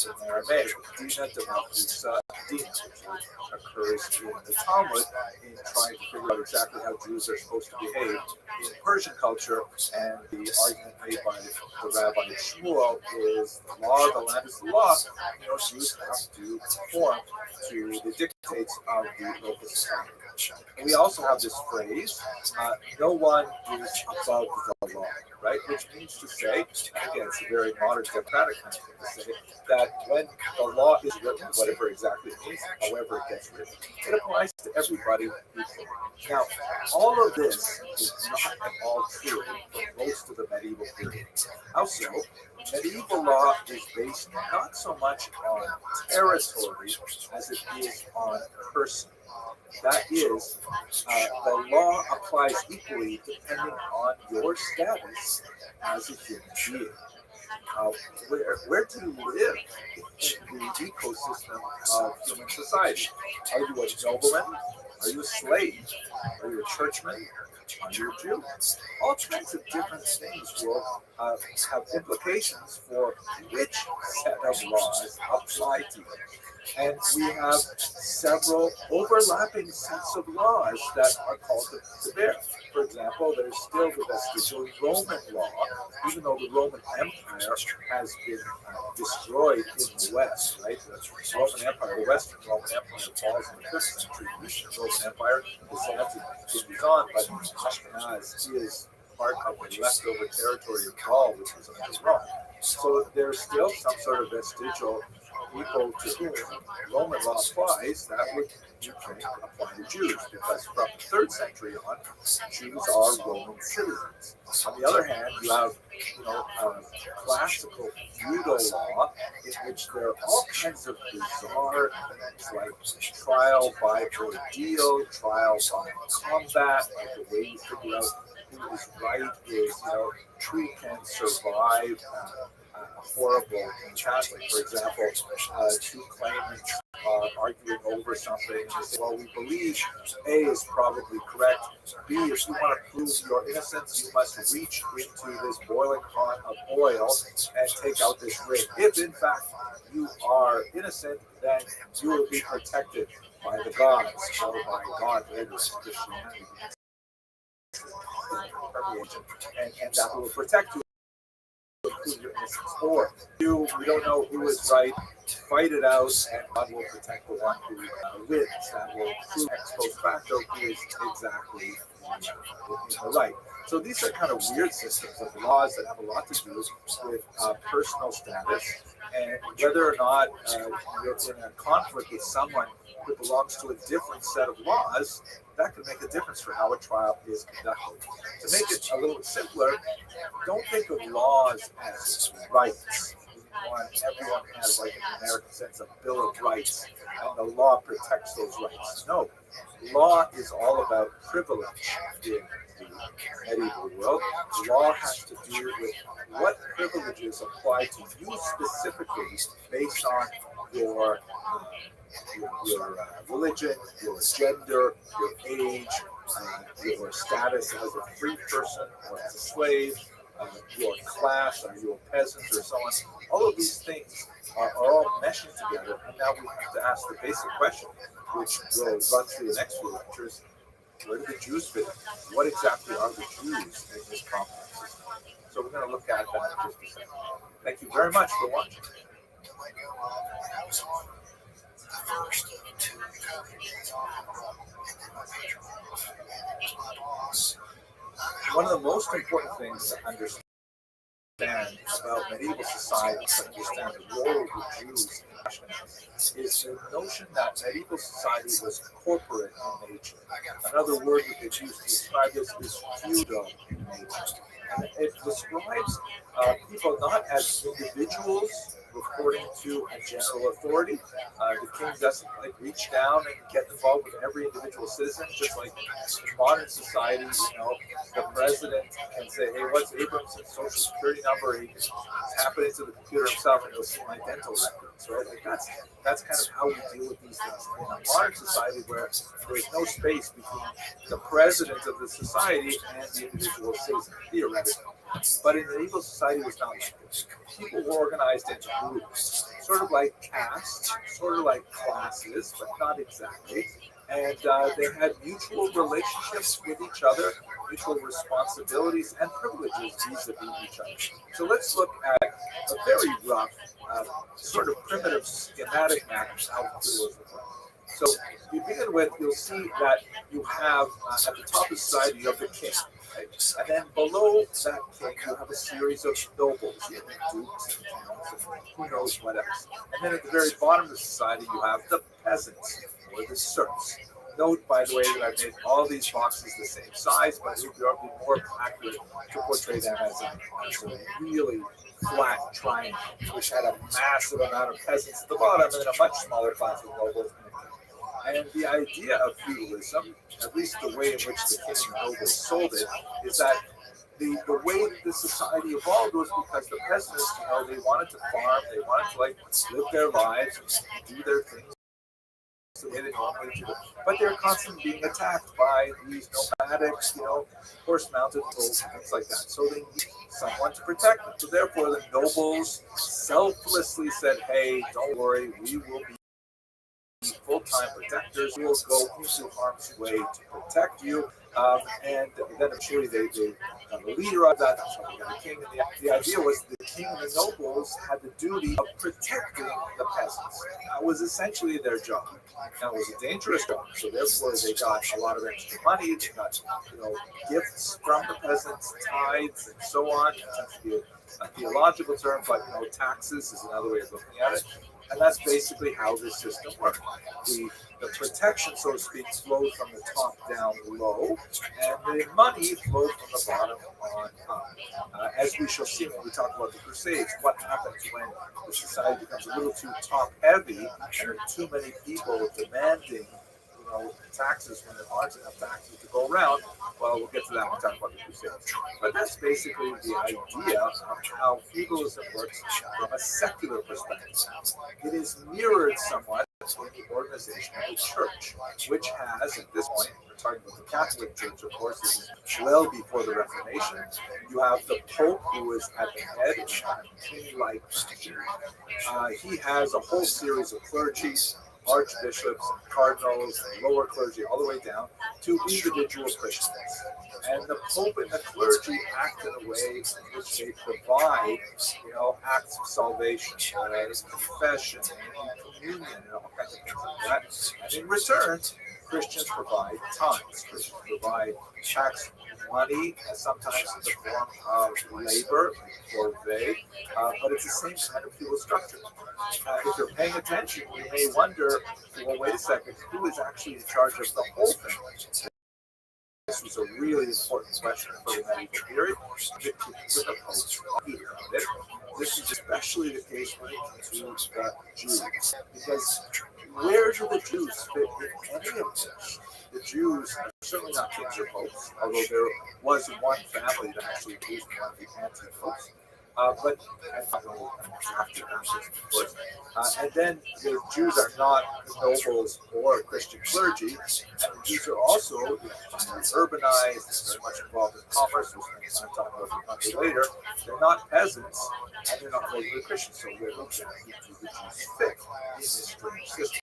In Aramaic, Dina Demakusa Dina, which occurs in the Talmud in trying to figure out exactly how Jews are supposed to behave in Persian culture. And the argument made by the Rabbi Shmuel is the law of the land is the law. Jews have to conform to the dictates of the local society. we also have this phrase, no one is above the law, right? Which means to say, and again, it's a very modern democratic kind of thing to say, that when the law is written, whatever exactly it means, however it gets written, it applies to everybody equally. Now, all of this is not at all true for most of the medieval period. How so? Medieval law is based not so much on territory as it is on person. That is, the law applies equally depending on your status as a human being. Uh, where do you live in the ecosystem of human society? Are you a nobleman? Are you a slave? Are you a churchman? Are you a Jew? All kinds of different things will have implications for which set of laws apply to you. And we have several overlapping sets of laws that are called to bear. For example, there's still the vestigial Roman law, even though the Roman Empire has been destroyed in the West, right? The Roman Empire, the Western Roman Empire falls in the 5th century. The Eastern Roman Empire is continues on, but Ashkenaz is part of the leftover territory of Gaul, which was under Rome. So there's still some sort of vestigial people to whom Roman law applies that would, you think, apply to Jews, because from the 3rd century on, Jews are Roman citizens. On the other hand, you have, classical feudal law in which there are all kinds of bizarre things like trial by ordeal, trial by combat, like the way you figure out who is right is, who can survive a horrible encounter. For example, two claimants are arguing over something, and they say, well, we believe A is probably correct. B, if you want to prove your innocence, you must reach into this boiling pot of oil and take out this ring. If, in fact, you are innocent, then you will be protected by the gods, or by God, later Christianity. And that will protect you. Or we don't know who is right, fight it out, and God will protect the one who wins. That will prove ex post facto who is exactly in the right. So these are kind of weird systems of laws that have a lot to do with personal status, and whether or not you're in a conflict with someone who belongs to a different set of laws, that could make a difference for how a trial is conducted. To make it a little bit simpler, don't think of laws as rights. Everyone has, like in the American sense, a Bill of Rights, and the law protects those rights. No, law is all about privilege in the medieval world. Law has to do with what privileges apply to you specifically based on your religion, your gender, your age, your status as a free person or as a slave, your class, are you a peasant or so on. All of these things are all meshing together, and now we have to ask the basic question, which will run through the next few lectures: where do the Jews fit in? What exactly are the Jews in this complex system? So we're going to look at that in just a second. Thank you very much for watching. One of the most important things to understand about medieval society, to understand the role of the Jews in Ashkenaz, is the notion that medieval society was corporate in nature. Another word we could use to describe this is feudal in nature. And it describes people not as individuals reporting to a general authority. The king doesn't reach down and get involved with every individual citizen, just like in modern society, the president can say, hey, what's Abrams' social security number? He can tap it into the computer himself and he'll see my dental records, right? That's kind of how we deal with these things in a modern society where there's no space between the president of the society and the individual citizen, theoretically. But in medieval society, it was not like this. People were organized into groups, sort of like castes, sort of like classes, but not exactly. And they had mutual relationships with each other, mutual responsibilities and privileges vis-a-vis each other. So let's look at a very rough, sort of primitive schematic map of how it was. So you begin with, you'll see that you have at the top of society you have the king, right? And then below that king you have a series of nobles, you have dukes and counts and who knows what else. And then at the very bottom of society you have the peasants or the serfs. Note, by the way, that I've made all these boxes the same size, but it would be more accurate to portray them as a really flat triangle, which had a massive amount of peasants at the bottom and then a much smaller class of nobles. And the idea of feudalism, at least the way in which the king and nobles sold it, is that the way that the society evolved was because the peasants, they wanted to farm, they wanted to live their lives and do their things the way they normally do. But they're constantly being attacked by these nomadic, horse-mounted bulls and things like that. So they need someone to protect them. So therefore, the nobles selflessly said, "Hey, don't worry, we will be full-time protectors. We will go into harm's way to protect you." And then eventually they got the leader of that. That's why they got a king. And the idea was the king and the nobles had the duty of protecting the peasants. That was essentially their job. Now, it was a dangerous job, so therefore they got a lot of extra money. They got, gifts from the peasants, tithes, and so on. It tends to be a theological term, but taxes is another way of looking at it. And that's basically how this system worked. The protection, so to speak, flowed from the top down low, and the money flowed from the bottom on up. As we shall see when we talk about the Crusades, what happens when the society becomes a little too top heavy and there are too many people demanding taxes when there aren't enough taxes to go around. Well, we'll get to that when we talk about the Crusades. But that's basically the idea of how feudalism works from a secular perspective. It is mirrored somewhat in the organization of the church, which has, at this point, we're talking about the Catholic Church, of course, this is well before the Reformation. You have the Pope, who is at the head in kind of king-like fashion. He has a whole series of clergy, archbishops, and cardinals, and lower clergy, all the way down to individual Christians. And the Pope and the clergy act in a way in which they provide, acts of salvation, confession, communion, and all kinds of things like that. And in return, Christians provide tithes. Christians provide tax money, sometimes in the form of labor, or but it's the same kind of feudal structure. If you're paying attention, you may wonder, well, wait a second, who is actually in charge of the whole thing? This was a really important question for the medieval period. The Pope. This is especially the case when it comes to the Jews, because where do the Jews fit in any of this? The Jews are certainly not kings or popes, although there was one family that actually used one of the anti-popes. But after of course. And then the Jews are not nobles or Christian clergy, and the Jews are also urbanized, very much involved in commerce, which I'm talking about a later. They're not peasants, and they're not regular Christians, so where do the Jews fit in this strange system?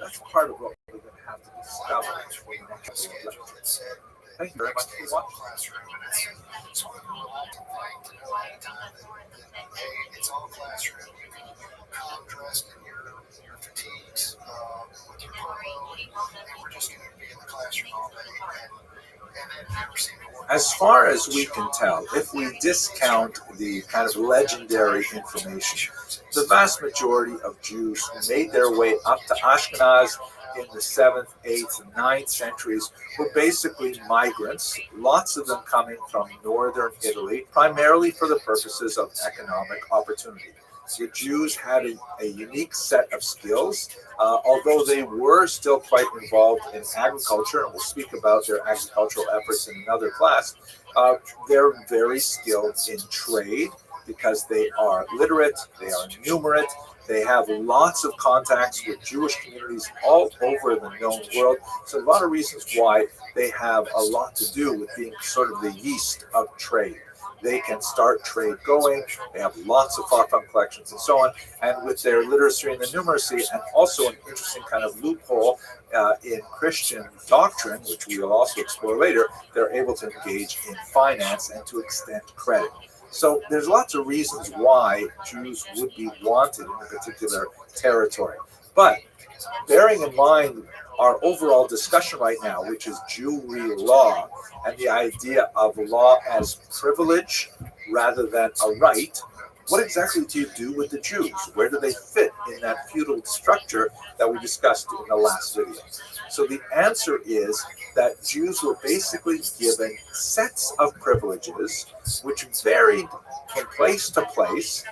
That's part of what we're going to have to discover in the next couple of lectures. Thank you very much for watching. It's all classroom. Come dressed in your fatigues, with your polo, and we're just going to be in the classroom all day. As far as we can tell, if we discount the kind of legendary information, the vast majority of Jews who made their way up to Ashkenaz in the 7th, 8th, and 9th centuries were basically migrants, lots of them coming from northern Italy, primarily for the purposes of economic opportunity. The Jews had a unique set of skills, although they were still quite involved in agriculture, and we'll speak about their agricultural efforts in another class. They're very skilled in trade because they are literate, they are numerate, they have lots of contacts with Jewish communities all over the known world. So a lot of reasons why they have a lot to do with being sort of the yeast of trade. They can start trade going. They have lots of far-flung collections and so on. And with their literacy and the numeracy, and also an interesting kind of loophole in Christian doctrine, which we will also explore later, they're able to engage in finance and to extend credit. So there's lots of reasons why Jews would be wanted in a particular territory. But bearing in mind our overall discussion right now, which is Jewry law and the idea of law as privilege rather than a right, what exactly do you do with the Jews? Where do they fit in that feudal structure that we discussed in the last video? So the answer is that Jews were basically given sets of privileges which varied from place to place.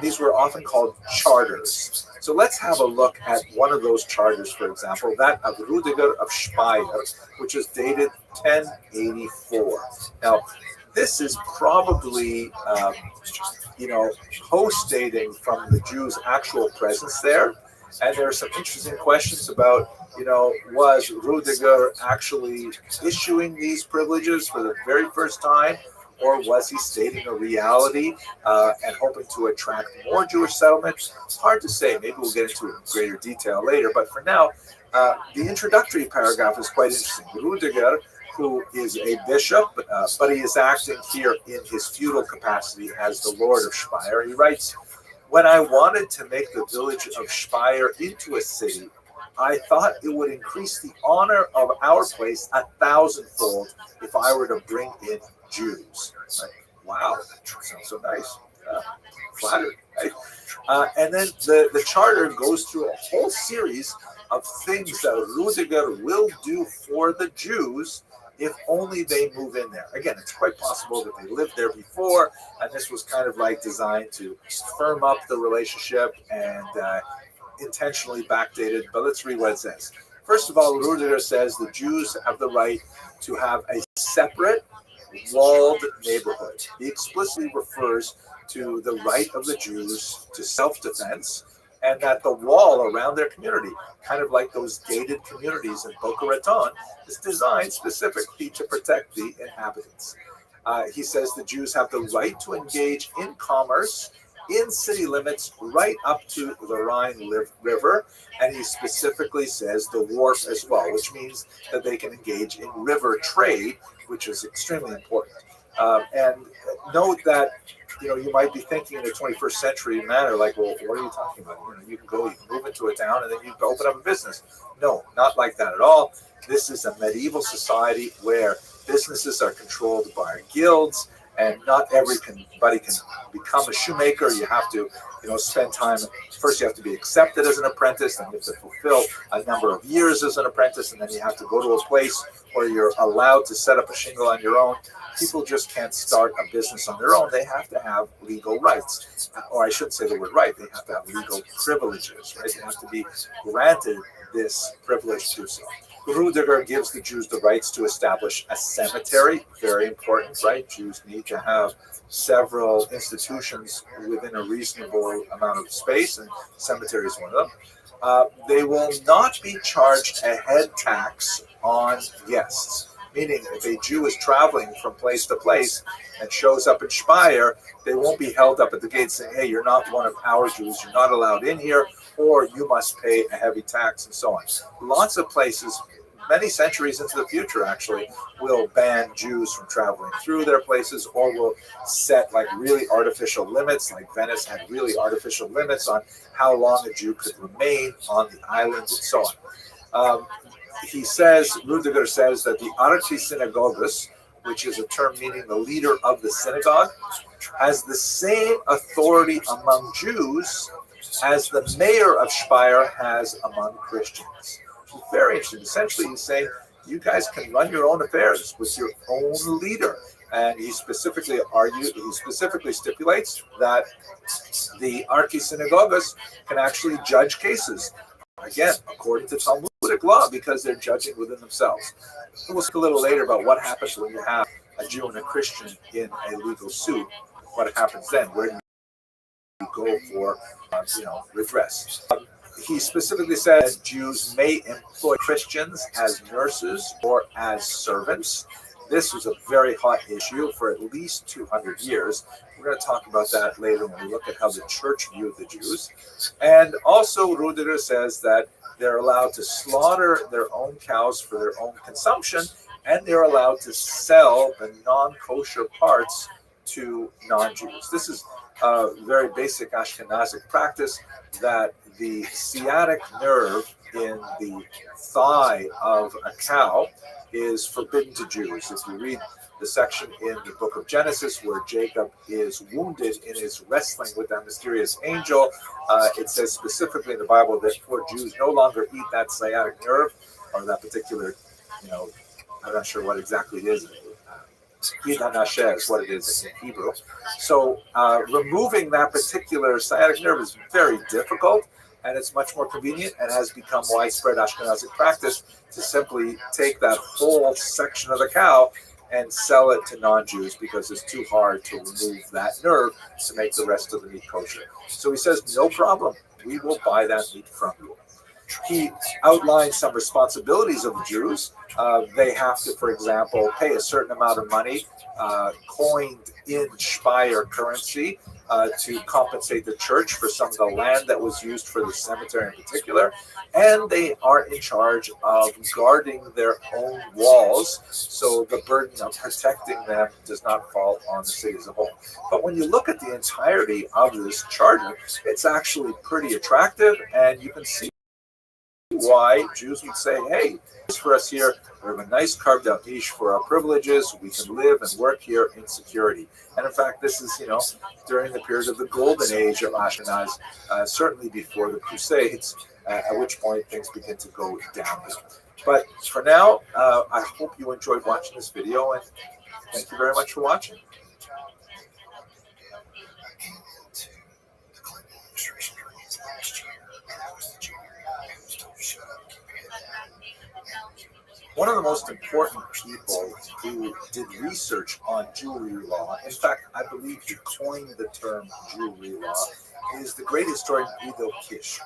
These were often called charters. So let's have a look at one of those charters, for example, that of Rudiger of Speyer, which is dated 1084. Now, this is probably, post-dating from the Jews' actual presence there. And there are some interesting questions about, was Rudiger actually issuing these privileges for the very first time? Or was he stating a reality and hoping to attract more Jewish settlements? It's hard to say. Maybe we'll get into it in greater detail later. But for now, the introductory paragraph is quite interesting. Rudiger, who is a bishop, but he is acting here in his feudal capacity as the Lord of Speyer. He writes, "When I wanted to make the village of Speyer into a city, I thought it would increase the honor of our place 1,000-fold if I were to bring in Jews." Like, wow, sounds so nice. Flattered, right? And then the charter goes through a whole series of things that Rudiger will do for the Jews if only they move in there. Again, it's quite possible that they lived there before, and this was kind of like designed to firm up the relationship and intentionally backdated. But let's read what it says. First of all, Rudiger says the Jews have the right to have a separate walled neighborhood. He explicitly refers to the right of the Jews to self-defense, and that the wall around their community, kind of like those gated communities in Boca Raton, is designed specifically to protect the inhabitants. He says the Jews have the right to engage in commerce in city limits right up to the Rhine River, and he specifically says the wharf as well, which means that they can engage in river trade, which is extremely important. And note that you might be thinking in a 21st century manner, like, well, what are you talking about? You can move into a town and then you can open up a business. No, not like that at all. This is a medieval society where businesses are controlled by guilds, and not everybody can become a shoemaker. You have to, spend time. First, you have to be accepted as an apprentice, then you have to fulfill a number of years as an apprentice, and then you have to go to a place where you're allowed to set up a shingle on your own. People just can't start a business on their own. They have to have legal rights, or I shouldn't say the word right. They have to have legal privileges, right? They have to be granted this privilege to do so. Rudiger gives the Jews the rights to establish a cemetery, very important, right? Jews need to have several institutions within a reasonable amount of space, and cemetery is one of them. They will not be charged a head tax on guests, meaning if a Jew is traveling from place to place and shows up in Speyer, they won't be held up at the gate saying, hey, you're not one of our Jews, you're not allowed in here, or you must pay a heavy tax, and so on. Lots of places, many centuries into the future actually, will ban Jews from traveling through their places, or will set like really artificial limits, like Venice had really artificial limits on how long a Jew could remain on the island and so on. Rudiger says that the Archisynagogus, which is a term meaning the leader of the synagogue, has the same authority among Jews as the mayor of Speyer has among Christians. Which is very interesting. Essentially, he's saying you guys can run your own affairs with your own leader. And he specifically stipulates that the Archisynagogus can actually judge cases, again, according to Talmudic law, because they're judging within themselves. We'll speak a little later about what happens when you have a Jew and a Christian in a legal suit. What happens then? Where do you go for, redress? He specifically says Jews may employ Christians as nurses or as servants. This was a very hot issue for at least 200 years. We're going to talk about that later when we look at how the church viewed the Jews. And also, Rudiger says that they're allowed to slaughter their own cows for their own consumption, and they're allowed to sell the non-kosher parts to non-Jews. This is very basic Ashkenazic practice that the sciatic nerve in the thigh of a cow is forbidden to Jews. If you read the section in the book of Genesis where Jacob is wounded in his wrestling with that mysterious angel, it says specifically in the Bible that for Jews no longer eat that sciatic nerve or that particular, I'm not sure what exactly it is. Nashe is what it is in Hebrew. So removing that particular sciatic nerve is very difficult, and it's much more convenient and has become widespread Ashkenazic practice to simply take that whole section of the cow and sell it to non-Jews because it's too hard to remove that nerve to make the rest of the meat kosher. So he says, no problem, we will buy that meat from you. He outlines some responsibilities of the Jews. They have to, for example, pay a certain amount of money, coined in Speyer currency, to compensate the church for some of the land that was used for the cemetery in particular. And they are in charge of guarding their own walls, so the burden of protecting them does not fall on the city as a whole. But when you look at the entirety of this charter, it's actually pretty attractive, and you can see why Jews would say, hey, this for us here, we have a nice carved out niche for our privileges, we can live and work here in security. And in fact, this is, during the period of the golden age of Ashkenaz, certainly before the Crusades, at which point things begin to go downhill. But for now, I hope you enjoyed watching this video, and thank you very much for watching. One of the most important people who did research on jewelry law, in fact, I believe he coined the term jewelry law, is the great historian Guido Kish.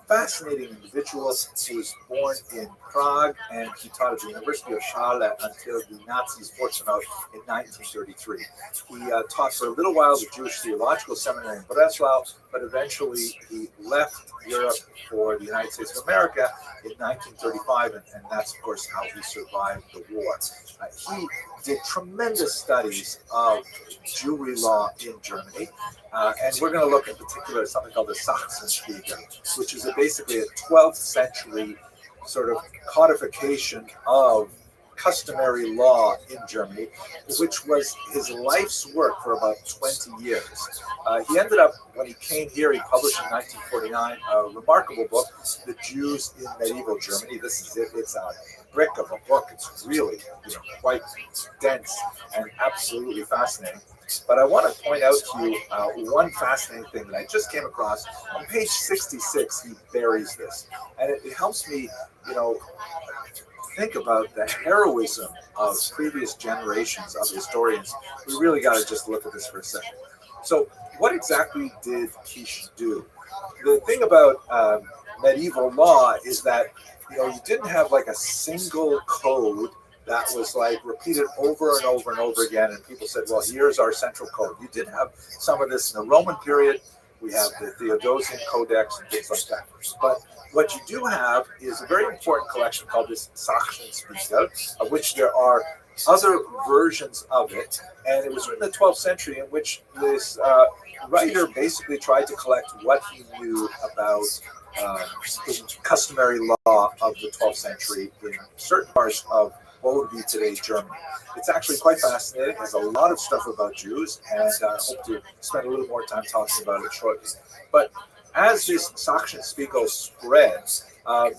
Fascinating individual. He was born in Prague, and he taught at the University of Halle until the Nazis forced him out in 1933. He taught for a little while at the Jewish Theological Seminary in Breslau, but eventually he left Europe for the United States of America in 1935, and that's, of course, how he survived the war. He did tremendous studies of jewelry law in Germany, and we're going to look in particular at something called the Sachsenspiegel, which is basically a 12th century sort of codification of customary law in Germany, which was his life's work for about 20 years. He ended up, when he came here, he published in 1949 a remarkable book, The Jews in Medieval Germany. This is it. It's a brick of a book. It's really, quite dense and absolutely fascinating. But I want to point out to you one fascinating thing that I just came across. On page 66, he buries this. And it helps me, think about the heroism of previous generations of historians. We really got to just look at this for a second. So what exactly did Kish do? The thing about medieval law is that, you didn't have like a single code that was like repeated over and over and over again, and people said, well, here's our central code. You did have some of this in the Roman period. We have the Theodosian Codex and things like that. But what you do have is a very important collection called this Sachsenspiegel, of which there are other versions of it. And it was written in the 12th century, in which this writer basically tried to collect what he knew about the customary law of the 12th century in certain parts of what would be today Germany. It's actually quite fascinating. There's a lot of stuff about Jews, and I hope to spend a little more time talking about it shortly. But as this Sachsenspiegel spreads,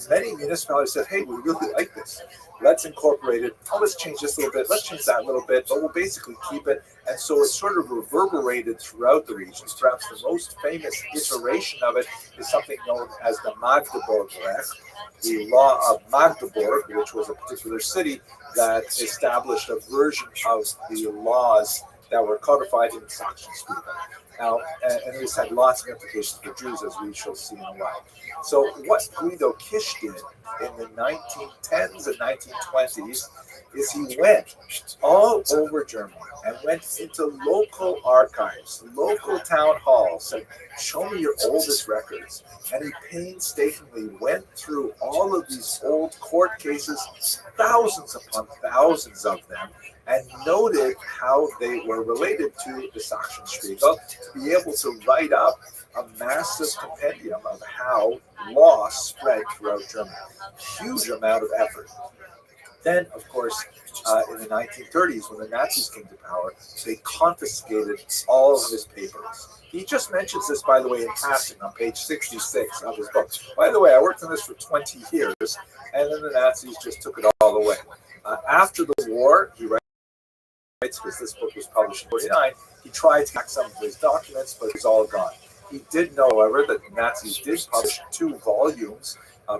many municipalities said, hey, we really like this. Let's incorporate it. Oh, let's change this a little bit. Let's change that a little bit, but we'll basically keep it. And so it sort of reverberated throughout the regions. Perhaps the most famous iteration of it is something known as the Magdeburg Recht, the law of Magdeburg, which was a particular city that established a version of the laws that were codified in Sachsenspiegel. Now, and this had lots of implications for Jews, as we shall see in a while. So what Guido Kish did in the 1910s and 1920s is he went all over Germany and went into local archives, local town halls, said, show me your oldest records. And he painstakingly went through all of these old court cases, thousands upon thousands of them, and noted how they were related to the Sachsenspiegel, to be able to write up a massive compendium of how law spread throughout Germany. Huge amount of effort. Then, of course, in the 1930s, when the Nazis came to power, they confiscated all of his papers. He just mentions this, by the way, in passing on page 66 of his book. By the way, I worked on this for 20 years, and then the Nazis just took it all away. After the war, he writes, because this book was published in 1949, he tried to hack some of his documents, but it's all gone. He did know, however, that the Nazis did publish 2 volumes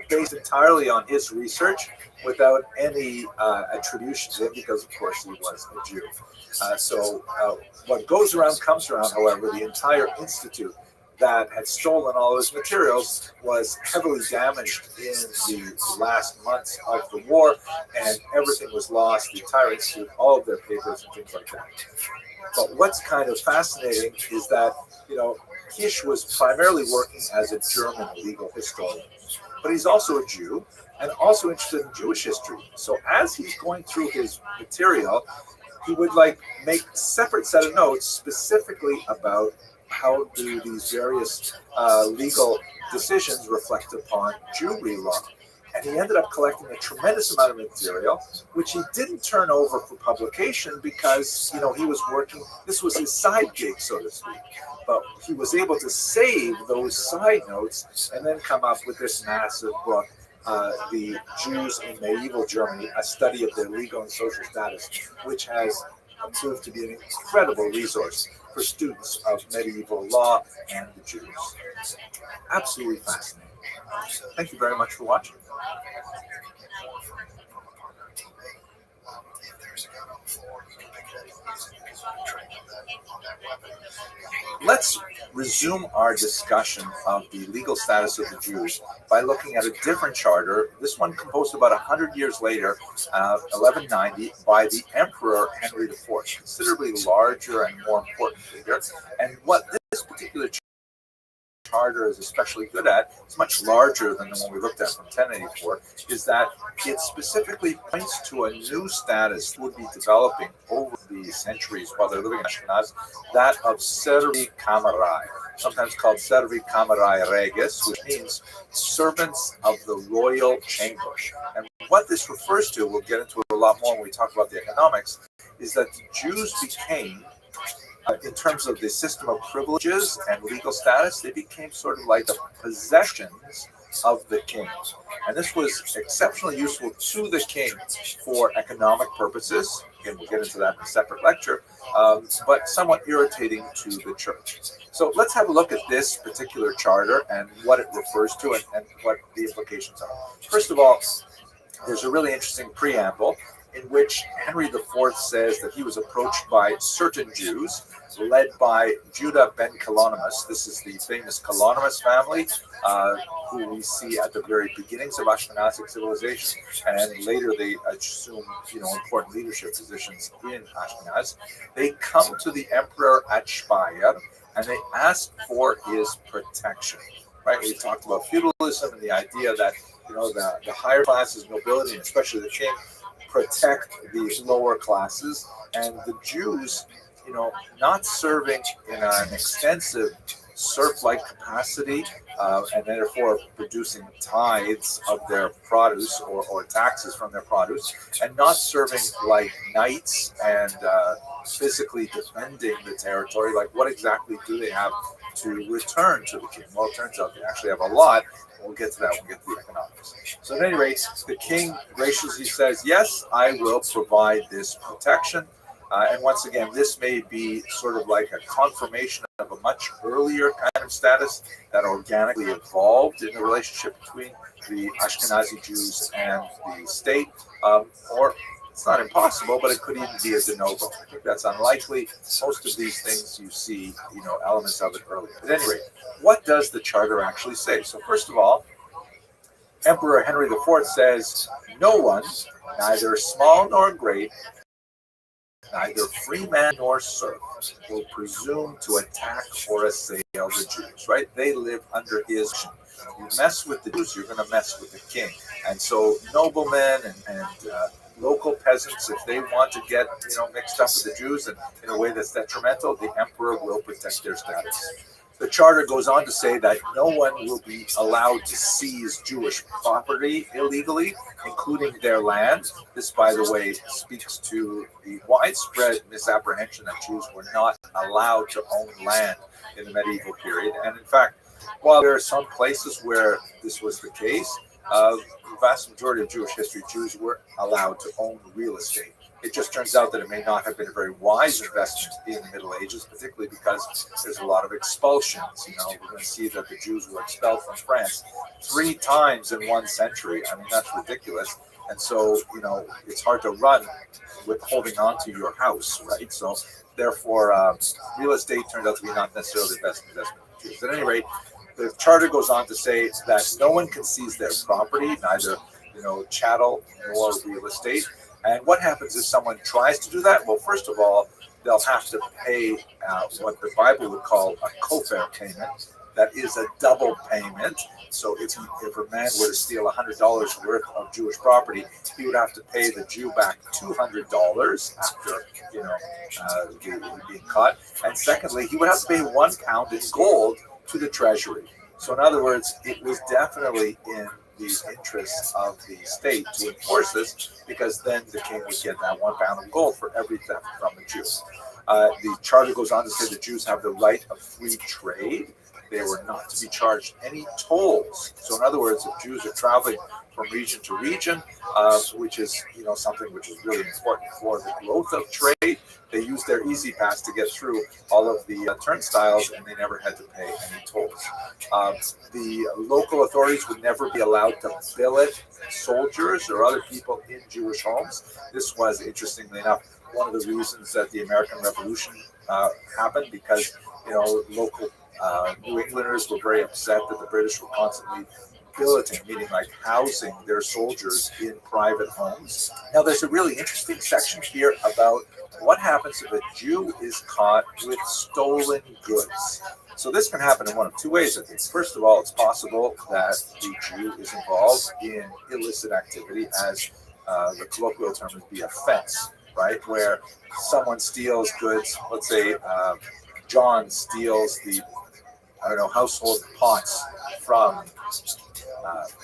based entirely on his research without any attribution to him, because, of course, he was a Jew. So what goes around comes around, however. The entire institute that had stolen all his materials was heavily damaged in the last months of the war, and everything was lost, the entire institute, all of their papers and things like that. But what's kind of fascinating is that, Kish was primarily working as a German legal historian, but he's also a Jew and also interested in Jewish history. So as he's going through his material, he would make separate set of notes specifically about how do these various legal decisions reflect upon Jewry law. And he ended up collecting a tremendous amount of material, which he didn't turn over for publication because, he was working, this was his side gig, so to speak. But he was able to save those side notes and then come up with this massive book, The Jews in Medieval Germany, a study of their legal and social status, which has proved to be an incredible resource for students of medieval law and the Jews. Absolutely fascinating. Thank you very much for watching. Let's resume our discussion of the legal status of the Jews by looking at a different charter, this one composed about 100 years later, 1190, by the Emperor Henry IV, considerably larger and more important figure. And what this particular charter is especially good at, it's much larger than the one we looked at from 1084, is that it specifically points to a new status that would be developing over the centuries while they're living in Ashkenaz, that of servi camerai, sometimes called servi camerai regis, which means servants of the royal chamber. And what this refers to, we'll get into it a lot more when we talk about the economics, is that the Jews became, in terms of the system of privileges and legal status, they became sort of like the possessions of the king. And this was exceptionally useful to the king for economic purposes. Again, we'll get into that in a separate lecture, but somewhat irritating to the church. So let's have a look at this particular charter and what it refers to and what the implications are. First of all, there's a really interesting preamble in which Henry IV says that he was approached by certain Jews led by Judah ben Kalonymus. This is the famous Kalonymus family, who we see at the very beginnings of Ashkenazic civilization, and later they assume, important leadership positions in Ashkenaz. They come to the emperor at Speyer, and they ask for his protection. Right? We talked about feudalism and the idea that the higher classes, nobility, and especially the king, protect the lower classes, and the Jews, not serving in an extensive serf-like capacity, and therefore producing tithes of their produce or taxes from their produce, and not serving like knights and physically defending the territory. Like, what exactly do they have to return to the king? Well, it turns out they actually have a lot. We'll get to that when we get to the economics. So at any rate, the king graciously says, yes, I will provide this protection. And once again, this may be sort of like a confirmation of a much earlier kind of status that organically evolved in the relationship between the Ashkenazi Jews and the state. Or it's not impossible, but it could even be a de novo. I think that's unlikely. Most of these things you see, elements of it earlier. At any rate, what does the charter actually say? So first of all, Emperor Henry IV says, no one, neither small nor great, neither free man nor serf, will presume to attack or assail the Jews, right? They live under his. You mess with the Jews, you're going to mess with the king. And so noblemen and local peasants, if they want to get mixed up with the Jews and in a way that's detrimental, the emperor will protect their status. The charter goes on to say that no one will be allowed to seize Jewish property illegally, including their land. This, by the way, speaks to the widespread misapprehension that Jews were not allowed to own land in the medieval period. And in fact, while there are some places where this was the case, the vast majority of Jewish history, Jews were allowed to own real estate. It just turns out that it may not have been a very wise investment in the Middle Ages, particularly because there's a lot of expulsions. We're going to see that the Jews were expelled from France 3 times in 1 century. I mean, that's ridiculous. And so, it's hard to run with holding on to your house, right? So, therefore, real estate turned out to be not necessarily the best investment for Jews. At any rate, the charter goes on to say that no one can seize their property, neither, chattel nor real estate. And what happens if someone tries to do that? Well, first of all, they'll have to pay what the Bible would call a kofar payment. That is a double payment. So if a man were to steal $100 worth of Jewish property, he would have to pay the Jew back $200 after being caught. And secondly, he would have to pay £1 in gold to the treasury. So in other words, it was definitely in the interests of the state to enforce this, because then the king would get that £1 of gold for every theft from a Jew. The charter goes on to say the Jews have the right of free trade. They were not to be charged any tolls. So in other words, if Jews are traveling from region to region, which is something which is really important for the growth of trade, they used their Easy Pass to get through all of the turnstiles, and they never had to pay any tolls. The local authorities would never be allowed to billet soldiers or other people in Jewish homes. This was, interestingly enough, one of the reasons that the American Revolution happened, because local New Englanders were very upset that the British were constantly billeting, meaning like housing their soldiers in private homes. Now, there's a really interesting section here about what happens if a Jew is caught with stolen goods. So this can happen in one of 2 ways, I think. First of all, it's possible that the Jew is involved in illicit activity, as the colloquial term would be offense, right? Where someone steals goods. Let's say John steals the household pots from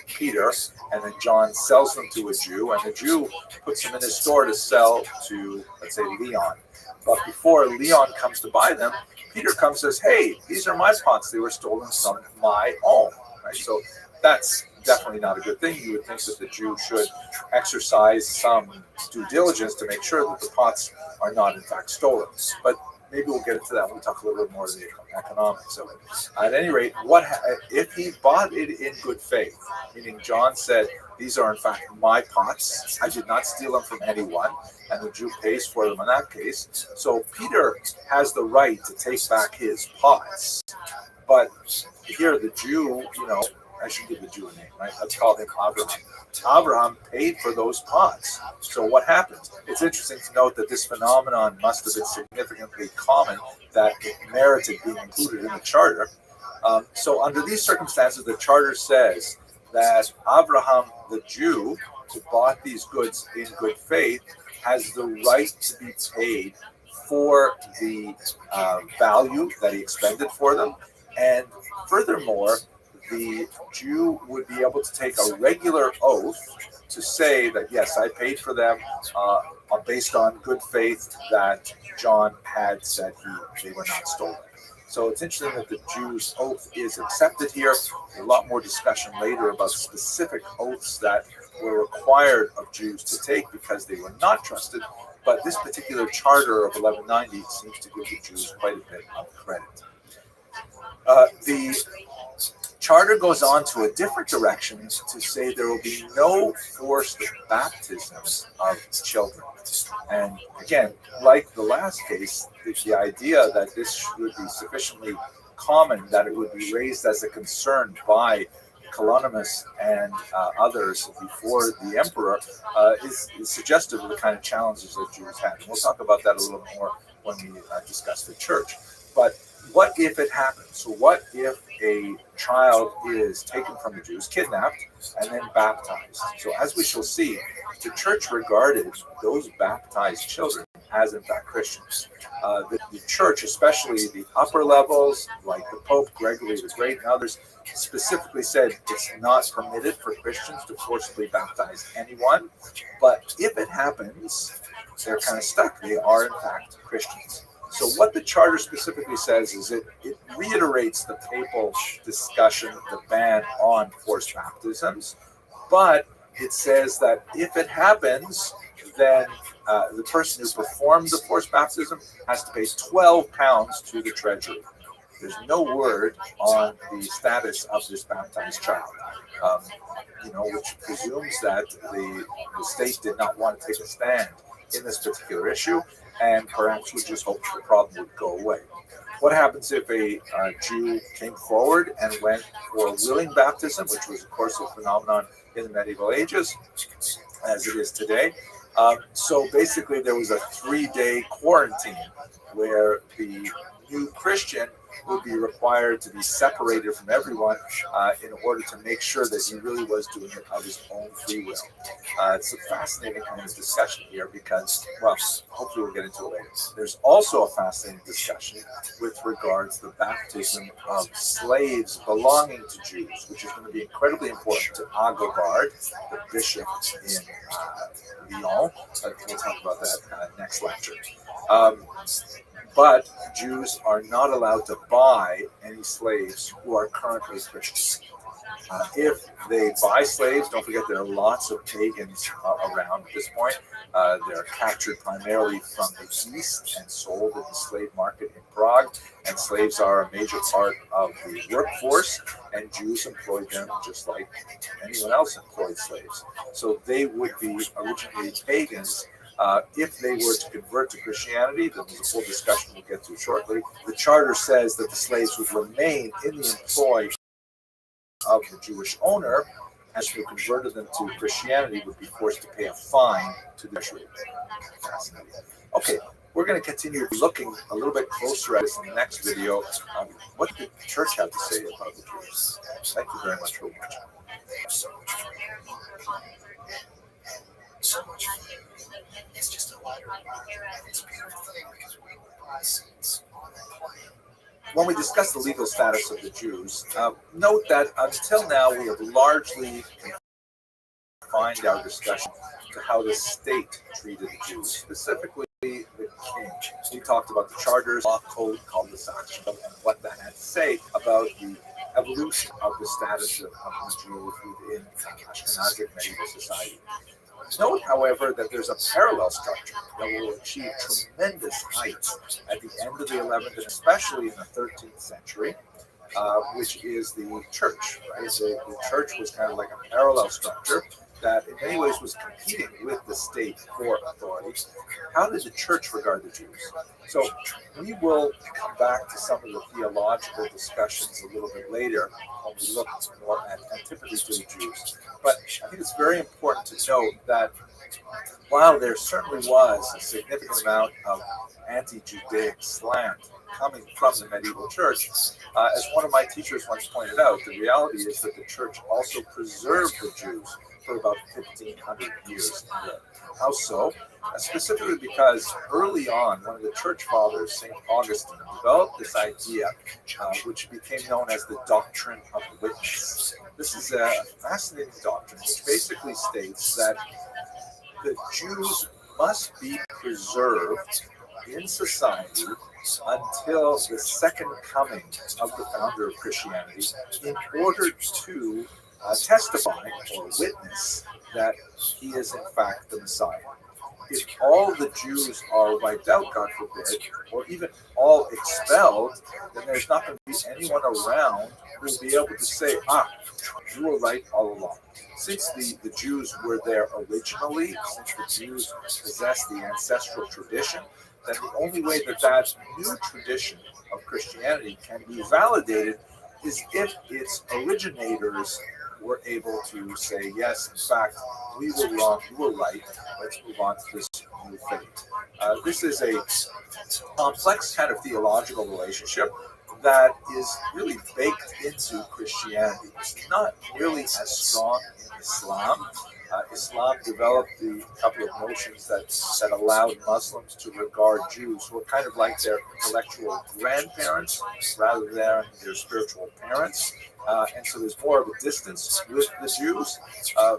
Peter, and then John sells them to a Jew, and the Jew puts them in his store to sell to, let's say, Leon. But before Leon comes to buy them, Peter comes and says, "Hey, these are my pots. They were stolen from my home." Right? So that's definitely not a good thing. You would think that the Jew should exercise some due diligence to make sure that the pots are not in fact stolen. But maybe we'll get into that when we talk a little bit more of the economics of it. At any rate, if he bought it in good faith, meaning John said, "These are in fact my pots. I did not steal them from anyone," and the Jew pays for them in that case. So Peter has the right to take back his pots. But here the Jew, I should give the Jew a name, right? Let's call him Abraham. Abraham paid for those pots. So what happens? It's interesting to note that this phenomenon must have been significantly common, that it merited being included in the charter. So under these circumstances, the charter says that Abraham, the Jew, who bought these goods in good faith, has the right to be paid for the value that he expended for them. And furthermore, the Jew would be able to take a regular oath to say that, yes, I paid for them based on good faith that John had said they were not stolen. So it's interesting that the Jew's oath is accepted here. There's a lot more discussion later about specific oaths that were required of Jews to take because they were not trusted. But this particular charter of 1190 seems to give the Jews quite a bit of credit. The charter goes on to a different direction to say there will be no forced baptisms of children. And again, like the last case, the idea that this should be sufficiently common that it would be raised as a concern by Colonimus and others before the emperor is suggestive of the kind of challenges that Jews had. And we'll talk about that a little more when we discuss the church. But what if it happens? So what if a child is taken from the Jews, kidnapped, and then baptized? So as we shall see, the church regarded those baptized children as in fact Christians. The church, especially the upper levels, like the Pope Gregory the Great and others, specifically said it's not permitted for Christians to forcibly baptize anyone. But if it happens, they're kind of stuck. They are in fact Christians. So what the charter specifically says is it reiterates the papal discussion, the ban on forced baptisms, but it says that if it happens, then the person who performed the forced baptism has to pay £12 to the treasury. There's no word on the status of this baptized child, which presumes that the state did not want to take a stand in this particular issue, and perhaps would just hope the problem would go away. What happens if a Jew came forward and went for willing baptism, which was, of course, a phenomenon in the medieval ages, as it is today? So basically, there was a 3-day quarantine where the new Christian would be required to be separated from everyone in order to make sure that he really was doing it of his own free will. It's a fascinating kind of discussion here because, well, hopefully we'll get into it later. There's also a fascinating discussion with regards to the baptism of slaves belonging to Jews, which is going to be incredibly important to Agobard, the bishop in Lyon. We'll talk about that next lecture. But Jews are not allowed to buy any slaves who are currently Christians. If they buy slaves, don't forget there are lots of pagans around at this point. They're captured primarily from the east and sold in the slave market in Prague. And slaves are a major part of the workforce, and Jews employed them just like anyone else employed slaves. So they would be originally pagans. If they were to convert to Christianity, then there's a full discussion we'll get to shortly. The charter says that the slaves would remain in the employ of the Jewish owner, as who converted them to Christianity would be forced to pay a fine to the treasury. Fascinating. Okay, we're going to continue looking a little bit closer at this in the next video. What did the church have to say about the Jews? Thank you very much for watching. So much food. It's just a letter. And it's a beautiful thing because we will buy seats on that plane. When we discuss the legal status of the Jews, note that until now we have largely confined our discussion to how the state treated the Jews, specifically the king. We talked about the charters, law code called the Saxon, and what that had to say about the evolution of the status of the Jews within Ashkenazic medieval society. Note, however, that there's a parallel structure that will achieve tremendous heights at the end of the 11th and especially in the 13th century, which is the church, right? The church was kind of like a parallel structure that in many ways was competing with the state for authority. How did the church regard the Jews? So we will come back to some of the theological discussions a little bit later when we look more at antipathies to the Jews. But I think it's very important to note that while there certainly was a significant amount of anti-Judaic slant coming from the medieval church, as one of my teachers once pointed out, the reality is that the church also preserved the Jews for about 1,500 years. How so? Specifically because early on, one of the church fathers, St. Augustine, developed this idea, which became known as the doctrine of witness. This is a fascinating doctrine, which basically states that the Jews must be preserved in society until the second coming of the founder of Christianity in order to testify or witness that he is in fact the Messiah. If all the Jews are wiped out, God forbid, or even all expelled, then there's not going to be anyone around who will be able to say, you were right all along. Since the Jews were there originally, since the Jews possess the ancestral tradition, then the only way that new tradition of Christianity can be validated is if its originators were able to say, yes, in fact, we were wrong, you were right, let's move on to this new faith. This is a complex kind of theological relationship that is really baked into Christianity. It's not really as strong in Islam. Islam developed the couple of notions that allowed Muslims to regard Jews who are kind of like their intellectual grandparents rather than their spiritual parents. And so there's more of a distance with the Jews.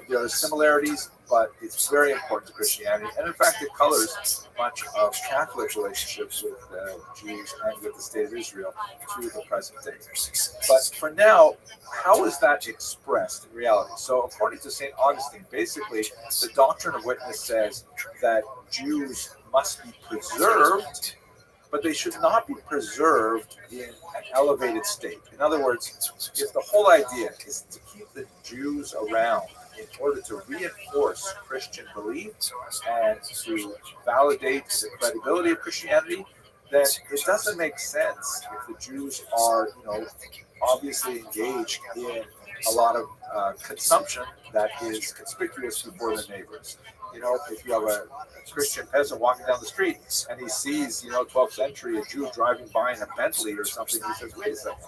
There are similarities, but it's very important to Christianity. And in fact, it colors much of Catholic relationships with Jews and with the state of Israel through the present day. But for now, how is that expressed in reality? So according to St. Augustine, basically, the doctrine of witness says that Jews must be preserved, but they should not be preserved in an elevated state. In other words, if the whole idea is to keep the Jews around in order to reinforce Christian belief and to validate the credibility of Christianity, then it doesn't make sense if the Jews are, obviously engaged in a lot of consumption that is conspicuous before their neighbors. If you have a Christian peasant walking down the street and he sees, 12th century, a Jew driving by in a Bentley or something, he says, wait a second,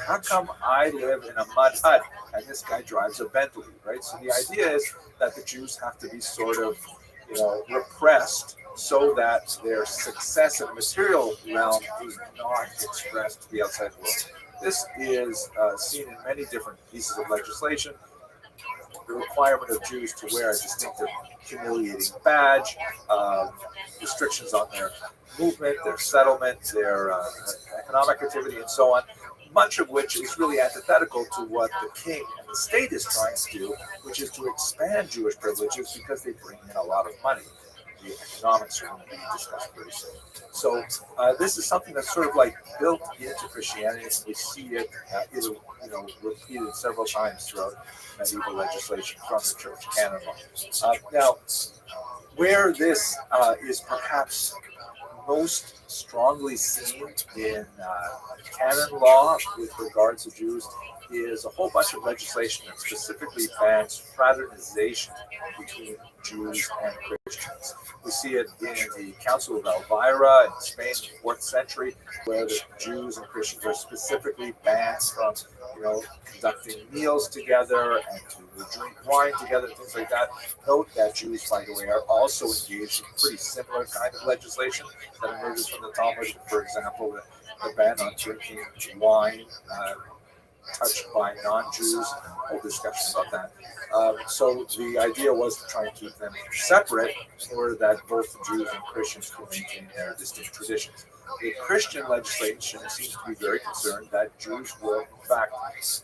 how come I live in a mud hut and this guy drives a Bentley, right? So the idea is that the Jews have to be sort of, repressed so that their success in the material realm is not expressed to the outside world. This is seen in many different pieces of legislation. The requirement of Jews to wear a distinctive humiliating badge, restrictions on their movement, their settlement, their economic activity, and so on, much of which is really antithetical to what the king and the state is trying to do, which is to expand Jewish privileges because they bring in a lot of money. The economics are going to be discussed very soon. So this is something that's sort of like built into Christianity, and we see it repeated several times throughout medieval legislation from the church canon law. Now, where this is perhaps most strongly seen in canon law with regards to Jews is a whole bunch of legislation that specifically bans fraternization between Jews and Christians. We see it in the Council of Elvira in Spain in the 4th century, where the Jews and Christians are specifically banned from, conducting meals together and to drink wine together, things like that. Note that Jews, by the way, are also engaged in pretty similar kind of legislation that emerges from the Talmud. For example, the ban on drinking wine touched by non-Jews, whole discussion about that. So the idea was to try and keep them separate in order that both the Jews and Christians could maintain their distinct traditions. The Christian legislation seems to be very concerned that Jews will, in fact,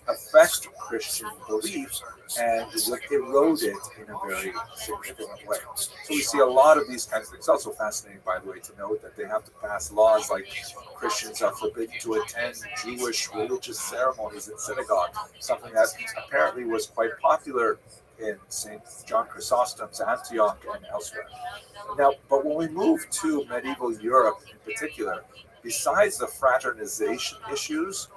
affect Christian beliefs and would erode it in a very significant way. So we see a lot of these kinds of things. It's also fascinating, by the way, to note that they have to pass laws like Christians are forbidden to attend Jewish religious ceremonies in synagogue, something that apparently was quite popular in St. John Chrysostom's Antioch and elsewhere. Now, but when we move to medieval Europe in particular, besides the fraternization issues,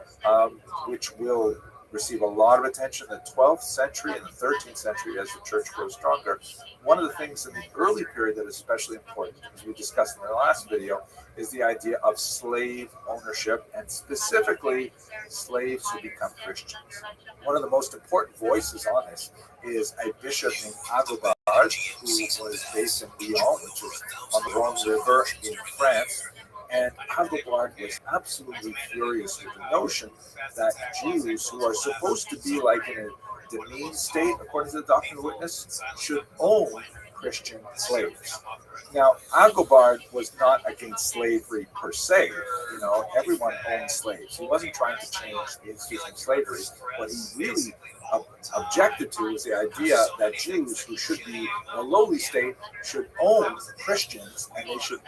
which will receive a lot of attention in the 12th century and the 13th century as the church grows stronger, one of the things in the early period that is especially important, as we discussed in our last video, is the idea of slave ownership, and specifically slaves who become Christians. One of the most important voices on this is a bishop named Agobard, who was based in Lyon, which is on the Rhone River in France. And Agobard was absolutely furious with the notion that Jews, who are supposed to be like in a demeaned state, according to the Doctrine of Witness, should own Christian slaves. Now, Agobard was not against slavery per se. Everyone owned slaves. He wasn't trying to change the institution of slavery. What he really objected to is the idea that Jews who should be in a lowly state should own Christians, and they should,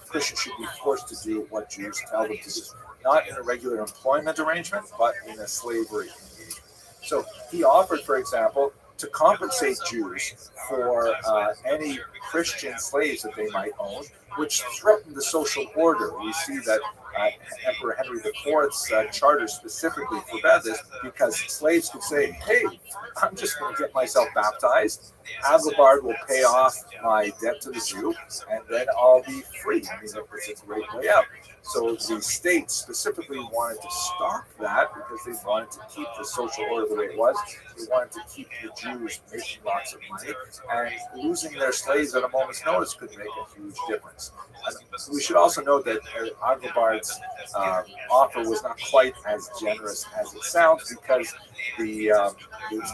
Christians should be forced to do what Jews tell them to do. Not in a regular employment arrangement, but in a slavery engagement. So he offered, for example, to compensate Jews for any Christian slaves that they might own, which threatened the social order. We see that Emperor Henry IV's charter specifically forbade this because slaves could say, hey, I'm just going to get myself baptized Agobard will pay off my debt to the Jew, and then I'll be free. I mean, it's a great way out. So the state specifically wanted to stop that because they wanted to keep the social order the way it was. They wanted to keep the Jews making lots of money, and losing their slaves at a moment's notice could make a huge difference. And we should also note that Agobard's offer was not quite as generous as it sounds, because the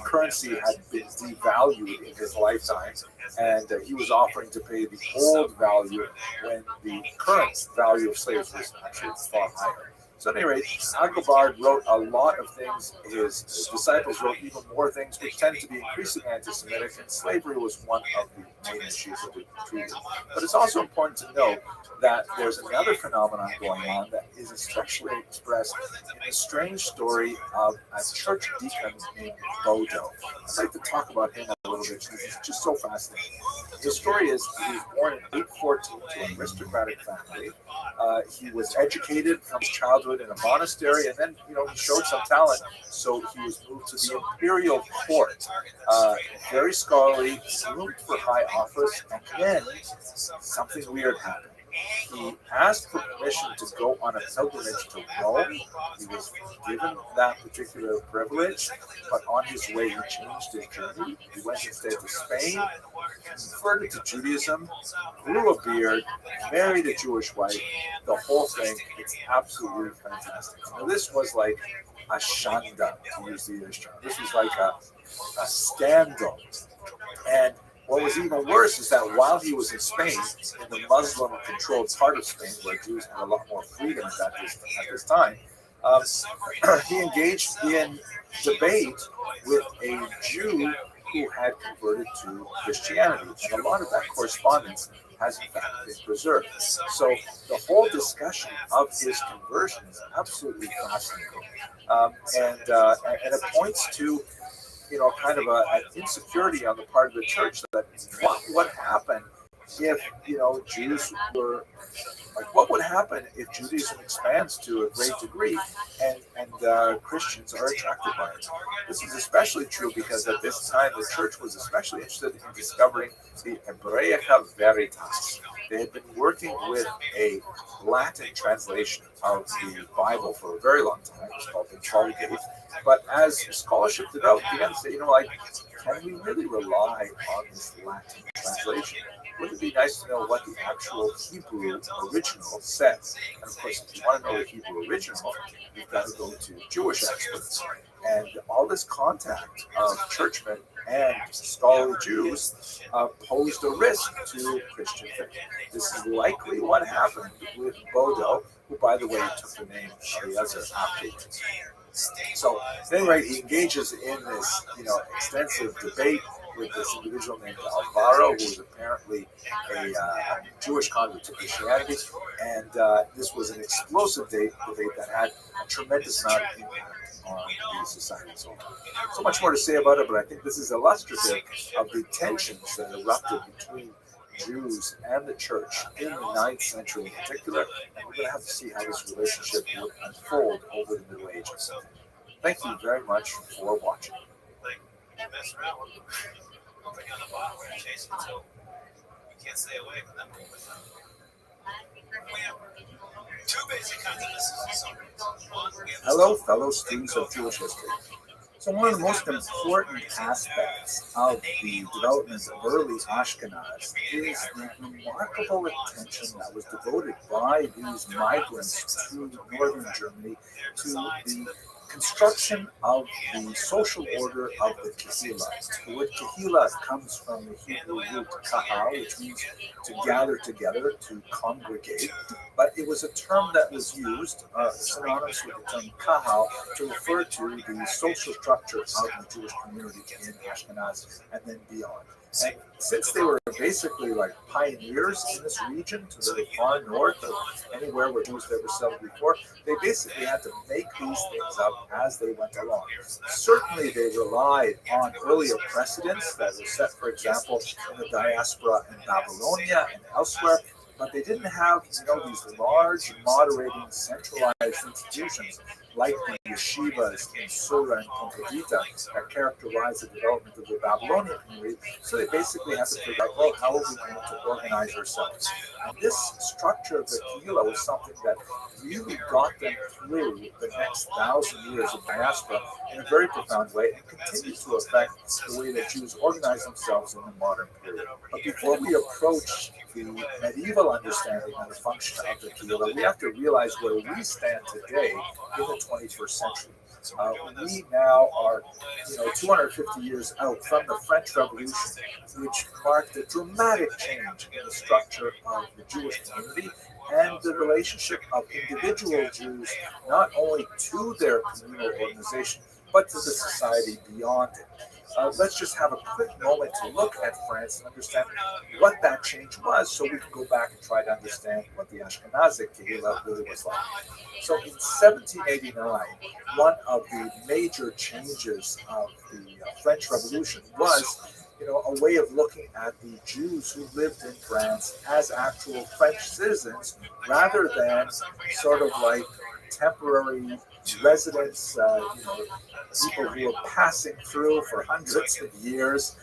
currency had been devalued in his lifetime, and he was offering to pay the old value when the current value of slaves was actually far higher. So at any rate, Agobard wrote a lot of things. His disciples wrote even more things, which tended to be increasingly anti-Semitic, and slavery was one of the main issues that they treated. But it's also important to note that there's another phenomenon going on that is especially expressed in the strange story of a church deacon named Bodo. I'd like to talk about him a little bit because he's just so fascinating. The story is he was born in 814 to an aristocratic family. He was educated from his childhood in a monastery, and then he showed some talent, so he was moved to the imperial court. Very scholarly, groomed for high office, and then something weird happened. He asked for permission to go on a pilgrimage to Rome. He was given that particular privilege, but on his way he changed his journey. He went instead to Spain, converted to Judaism, grew a beard, married a Jewish wife, the whole thing. It's absolutely fantastic. Now, this was like a shanda, to use the English term. This was like a scandal. And what was even worse is that while he was in Spain, in the Muslim-controlled part of Spain, where Jews had a lot more freedom at this time, he engaged in debate with a Jew who had converted to Christianity. And a lot of that correspondence has in fact been preserved. So the whole discussion of his conversion is absolutely fascinating. And it points to kind of an insecurity on the part of the church that what happened if Jews were what would happen if Judaism expands to a great degree and Christians are attracted by it? This is especially true because at this time the church was especially interested in discovering the Hebraica Veritas. They had been working with a Latin translation of the Bible for a very long time. It's called the Vulgate. But as scholarship developed, began to say, can we really rely on this Latin translation? Wouldn't it be nice to know what the actual Hebrew original says? And of course, if you want to know the Hebrew original, you've got to go to Jewish experts. And all this contact of churchmen and scholarly Jews posed a risk to Christian faith. This is likely what happened with Bodo, who, by the way, took the name Eliezer afterwards. So, at any rate, he engages in this, extensive debate with this individual named Alvaro, who was apparently a Jewish convert to Christianity, and this was an explosive debate that had a tremendous amount of impact on the society as well. So much more to say about it, but I think this is illustrative of the tensions that erupted between Jews and the church in the 9th century in particular, and we're going to have to see how this relationship will unfold over the Middle Ages. Thank you very much for watching. Hello, fellow students of Jewish history. So one of the most important aspects of the development of early Ashkenaz is the remarkable attention that was devoted by these migrants to northern Germany to the construction of the social order of the Kehillah. The word Kehillah comes from the Hebrew root kahal, which means to gather together, to congregate. But it was a term that was used, synonymous with the term kahal, to refer to the social structure of the Jewish community in Ashkenaz and then beyond. And since they were basically like pioneers in this region to the far north of anywhere where Jews had ever settled before, they basically had to make these things up as they went along. Certainly they relied on earlier precedents that were set, for example, in the diaspora in Babylonia and elsewhere, but they didn't have these large, moderating, centralized institutions like the yeshivas in Sura and Composita that characterize the development of the Babylonian community. So they basically have to figure out, well, how are we going to organize ourselves? And this structure of the Kehillah was something that really got them through the next 1,000 years of diaspora in a very profound way and continues to affect the way that Jews organize themselves in the modern period. But before we approach the medieval understanding and the function of the Kehillah, we have to realize where we stand today in the 21st century. We now are, 250 years out from the French Revolution, which marked a dramatic change in the structure of the Jewish community and the relationship of individual Jews, not only to their communal organization, but to the society beyond it. Let's just have a quick moment to look at France and understand what that change was so we can go back and try to understand what the Ashkenazic Kehillah really was like. So in 1789, one of the major changes of the French Revolution was a way of looking at the Jews who lived in France as actual French citizens rather than sort of like temporary residents, people who were passing through for hundreds of years,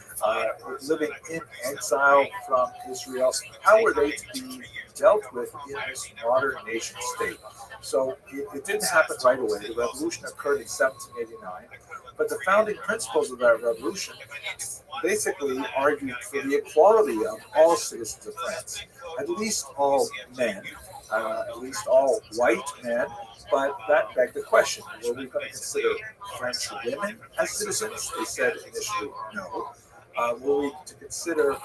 living in exile from Israel. How were they to be dealt with in this modern nation state? So it didn't happen right away. The revolution occurred in 1789, but the founding principles of that revolution basically argued for the equality of all citizens of France, at least all men, at least all white men. But that begged the question, were we going to consider French women as citizens? They said initially no. Were we to consider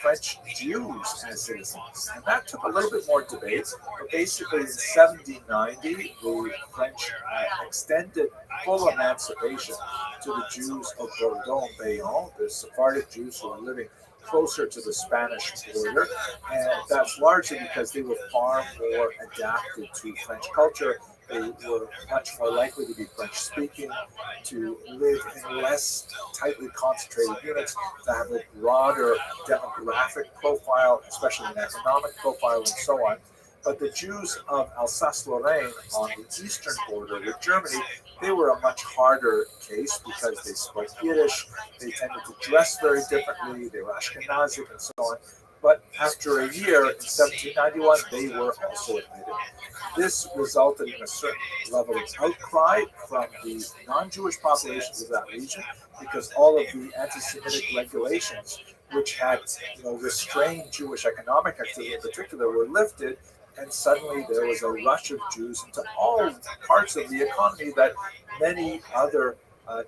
French Jews as citizens? And that took a little bit more debate. But basically, in 1790, the French extended full emancipation to the Jews of Bordeaux and Bayonne, the Sephardic Jews who were living closer to the Spanish border. And that's largely because they were far more adapted to French culture. They were much more likely to be French-speaking, to live in less tightly concentrated units, to have a broader demographic profile, especially an economic profile, and so on. But the Jews of Alsace-Lorraine on the eastern border with Germany, they were a much harder case because they spoke Yiddish, they tended to dress very differently, they were Ashkenazic, and so on. But after a year, in 1791, they were also admitted. This resulted in a certain level of outcry from the non-Jewish populations of that region because all of the anti-Semitic regulations, which had restrained Jewish economic activity in particular, were lifted, and suddenly there was a rush of Jews into all parts of the economy that many other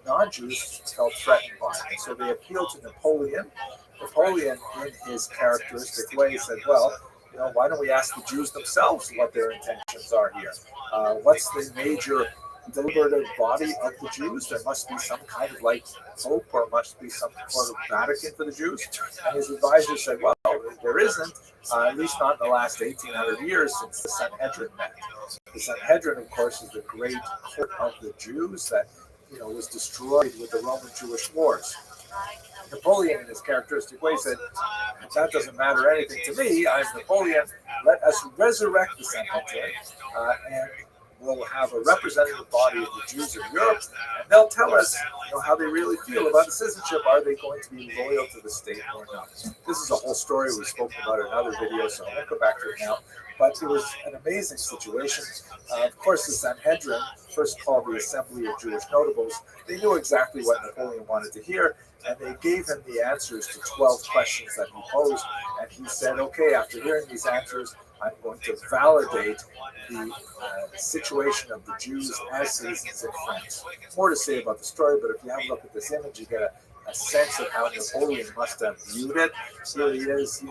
non-Jews felt threatened by. And so they appealed to Napoleon. Napoleon, in his characteristic way, said, well, why don't we ask the Jews themselves what their intentions are here? What's the major deliberative body of the Jews? There must be some kind of like pope, or must be some sort of Vatican for the Jews. And his advisors said, well, there isn't, at least not in the last 1,800 years since the Sanhedrin met. The Sanhedrin, of course, is the great court of the Jews that was destroyed with the Roman Jewish wars. Napoleon, in his characteristic way, said, that doesn't matter anything to me. I'm Napoleon. Let us resurrect the Sanhedrin, and we'll have a representative body of the Jews of Europe, and they'll tell us how they really feel about the citizenship. Are they going to be loyal to the state or not? This is a whole story we spoke about in another video, so I won't go back to it now. But it was an amazing situation. Of course, the Sanhedrin, first called the Assembly of Jewish Notables, they knew exactly what Napoleon wanted to hear, and they gave him the answers to 12 questions that he posed. And he said, okay, after hearing these answers, I'm going to validate the situation of the Jews as citizens in France. More to say about the story, but if you have a look at this image, you get a sense of how Napoleon must have viewed it. Here he is, in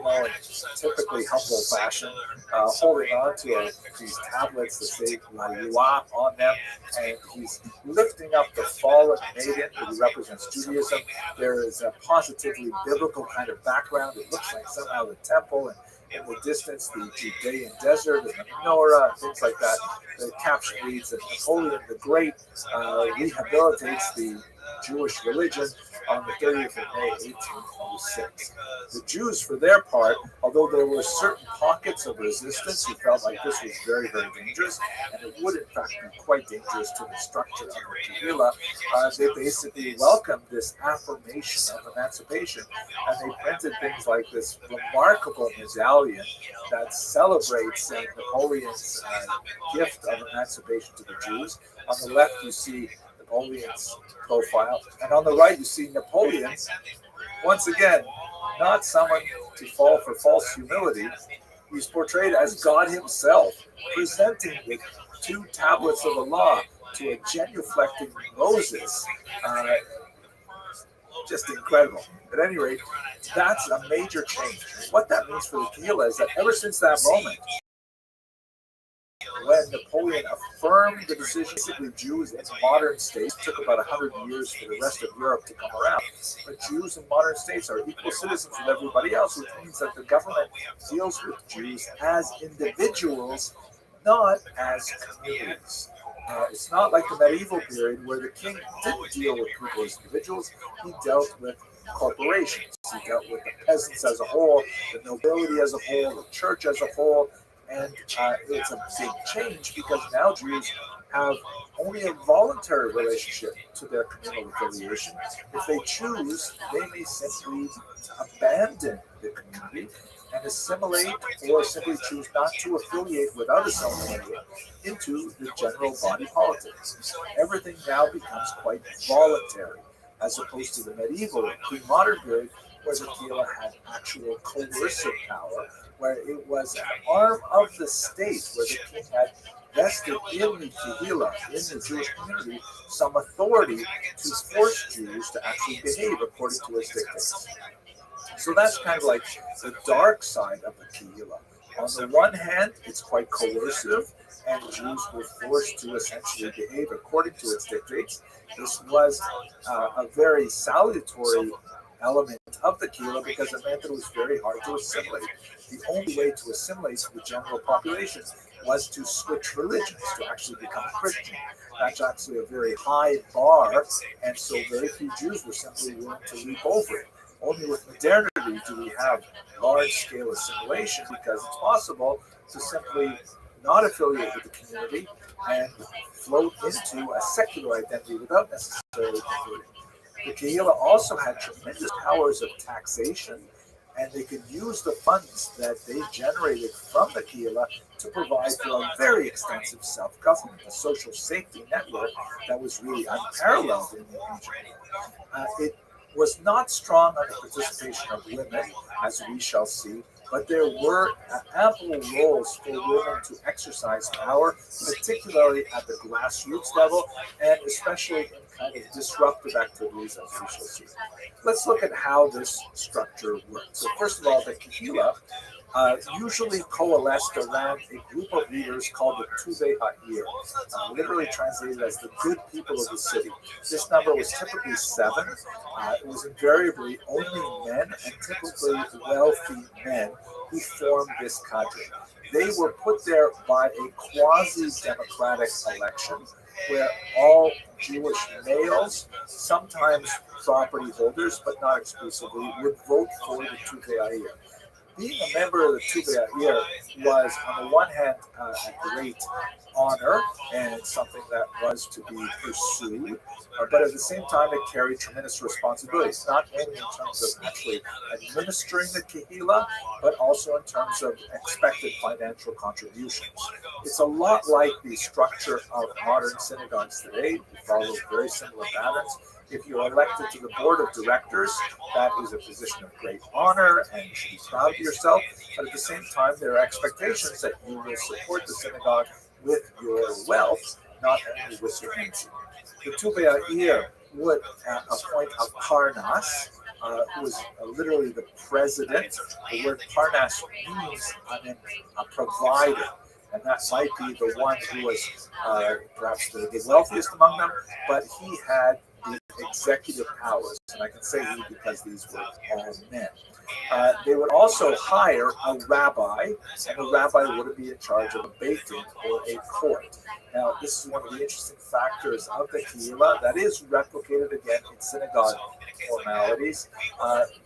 typically humble fashion, holding on to these tablets that say La Loi on them, and he's lifting up the fallen maiden who represents Judaism. There is a positively biblical kind of background. It looks like somehow the temple, and in the distance, the Judean desert and the menorah and things like that. The caption reads that Napoleon the Great rehabilitates the Jewish religion on the 30th of May, 1806. The Jews, for their part, although there were certain pockets of resistance who felt like this was very, very dangerous, and it would in fact be quite dangerous to the structure of the Kehillah, they basically welcomed this affirmation of emancipation, and they printed things like this remarkable medallion that celebrates Napoleon's gift of emancipation to the Jews. On the left, you see Napoleon's profile, and on the right, you see Napoleon, once again, not someone to fall for false humility. He's portrayed as God himself, presenting with 2 tablets of the law to a genuflecting Moses. Just incredible. At any rate, that's a major change. What that means for the Kehillah is that ever since that moment, when Napoleon affirmed the decision, basically Jews in modern states, it took about 100 years for the rest of Europe to come around, but Jews in modern states are equal citizens with everybody else, which means that the government deals with Jews as individuals, not as communities. It's not like the medieval period where the king didn't deal with people as individuals, he dealt with corporations. He dealt with the peasants as a whole, the nobility as a whole, the church as a whole, and it's a big change because now Jews have only a voluntary relationship to their communal affiliation. If they choose, they may simply abandon the community and assimilate or simply choose not to affiliate with other Somalia into the general body politics. Everything now becomes quite voluntary, as opposed to the medieval pre-modern period where the Kehillah had actual coercive power, where it was an arm of the state, where the king had vested in the Kehillah, in the Jewish community, some authority to force Jews to actually behave according to his dictates. So that's kind of like the dark side of the Kehillah. On the one hand, it's quite coercive, and Jews were forced to essentially behave according to its dictates. This was a very salutary element of the Kehillah because it meant that it was very hard to assimilate. The only way to assimilate the general population was to switch religions, to actually become Christian. That's actually a very high bar, and so very few Jews were simply willing to leap over it. Only with modernity do we have large-scale assimilation because it's possible to simply not affiliate with the community and float into a secular identity without necessarily converting. The Kehillah also had tremendous powers of taxation, and they could use the funds that they generated from the Kehillah to provide for a very extensive self-government, a social safety network that was really unparalleled in the region. It was not strong on the participation of women, as we shall see, but there were ample roles for women to exercise power, particularly at the grassroots level, and especially in kind of disruptive activities, as we shall see. Let's look at how this structure works. So first of all, the Kehillah usually coalesced around a group of leaders called the Tuvei Ha'ir, literally translated as the good people of the city. This number was typically 7. It was invariably only men, and typically wealthy men, who formed this cadre. They were put there by a quasi-democratic election where all Jewish males, sometimes property holders, but not exclusively, would vote for the Tuvei Ha'ir. Being a member of the Tuvei Ha'ir was, on the one hand, a great honor and something that was to be pursued, but at the same time, it carried tremendous responsibilities, not only in terms of actually administering the Kehillah, but also in terms of expected financial contributions. It's a lot like the structure of modern synagogues today. We follow very similar patterns. If you're elected to the board of directors, that is a position of great honor and you should be proud of yourself. But at the same time, there are expectations that you will support the synagogue with your wealth, not only with your income. The Tuvei Ha'ir would appoint a Parnas, who is literally the president. The word Parnas means a provider. And that might be the one who was perhaps the wealthiest among them, but he had the executive powers, and I can say he because these were all men. They would also hire a rabbi, and the rabbi would be in charge of a beit din or a court. Now, this is one of the interesting factors of the Kehillah that is replicated again in synagogue formalities.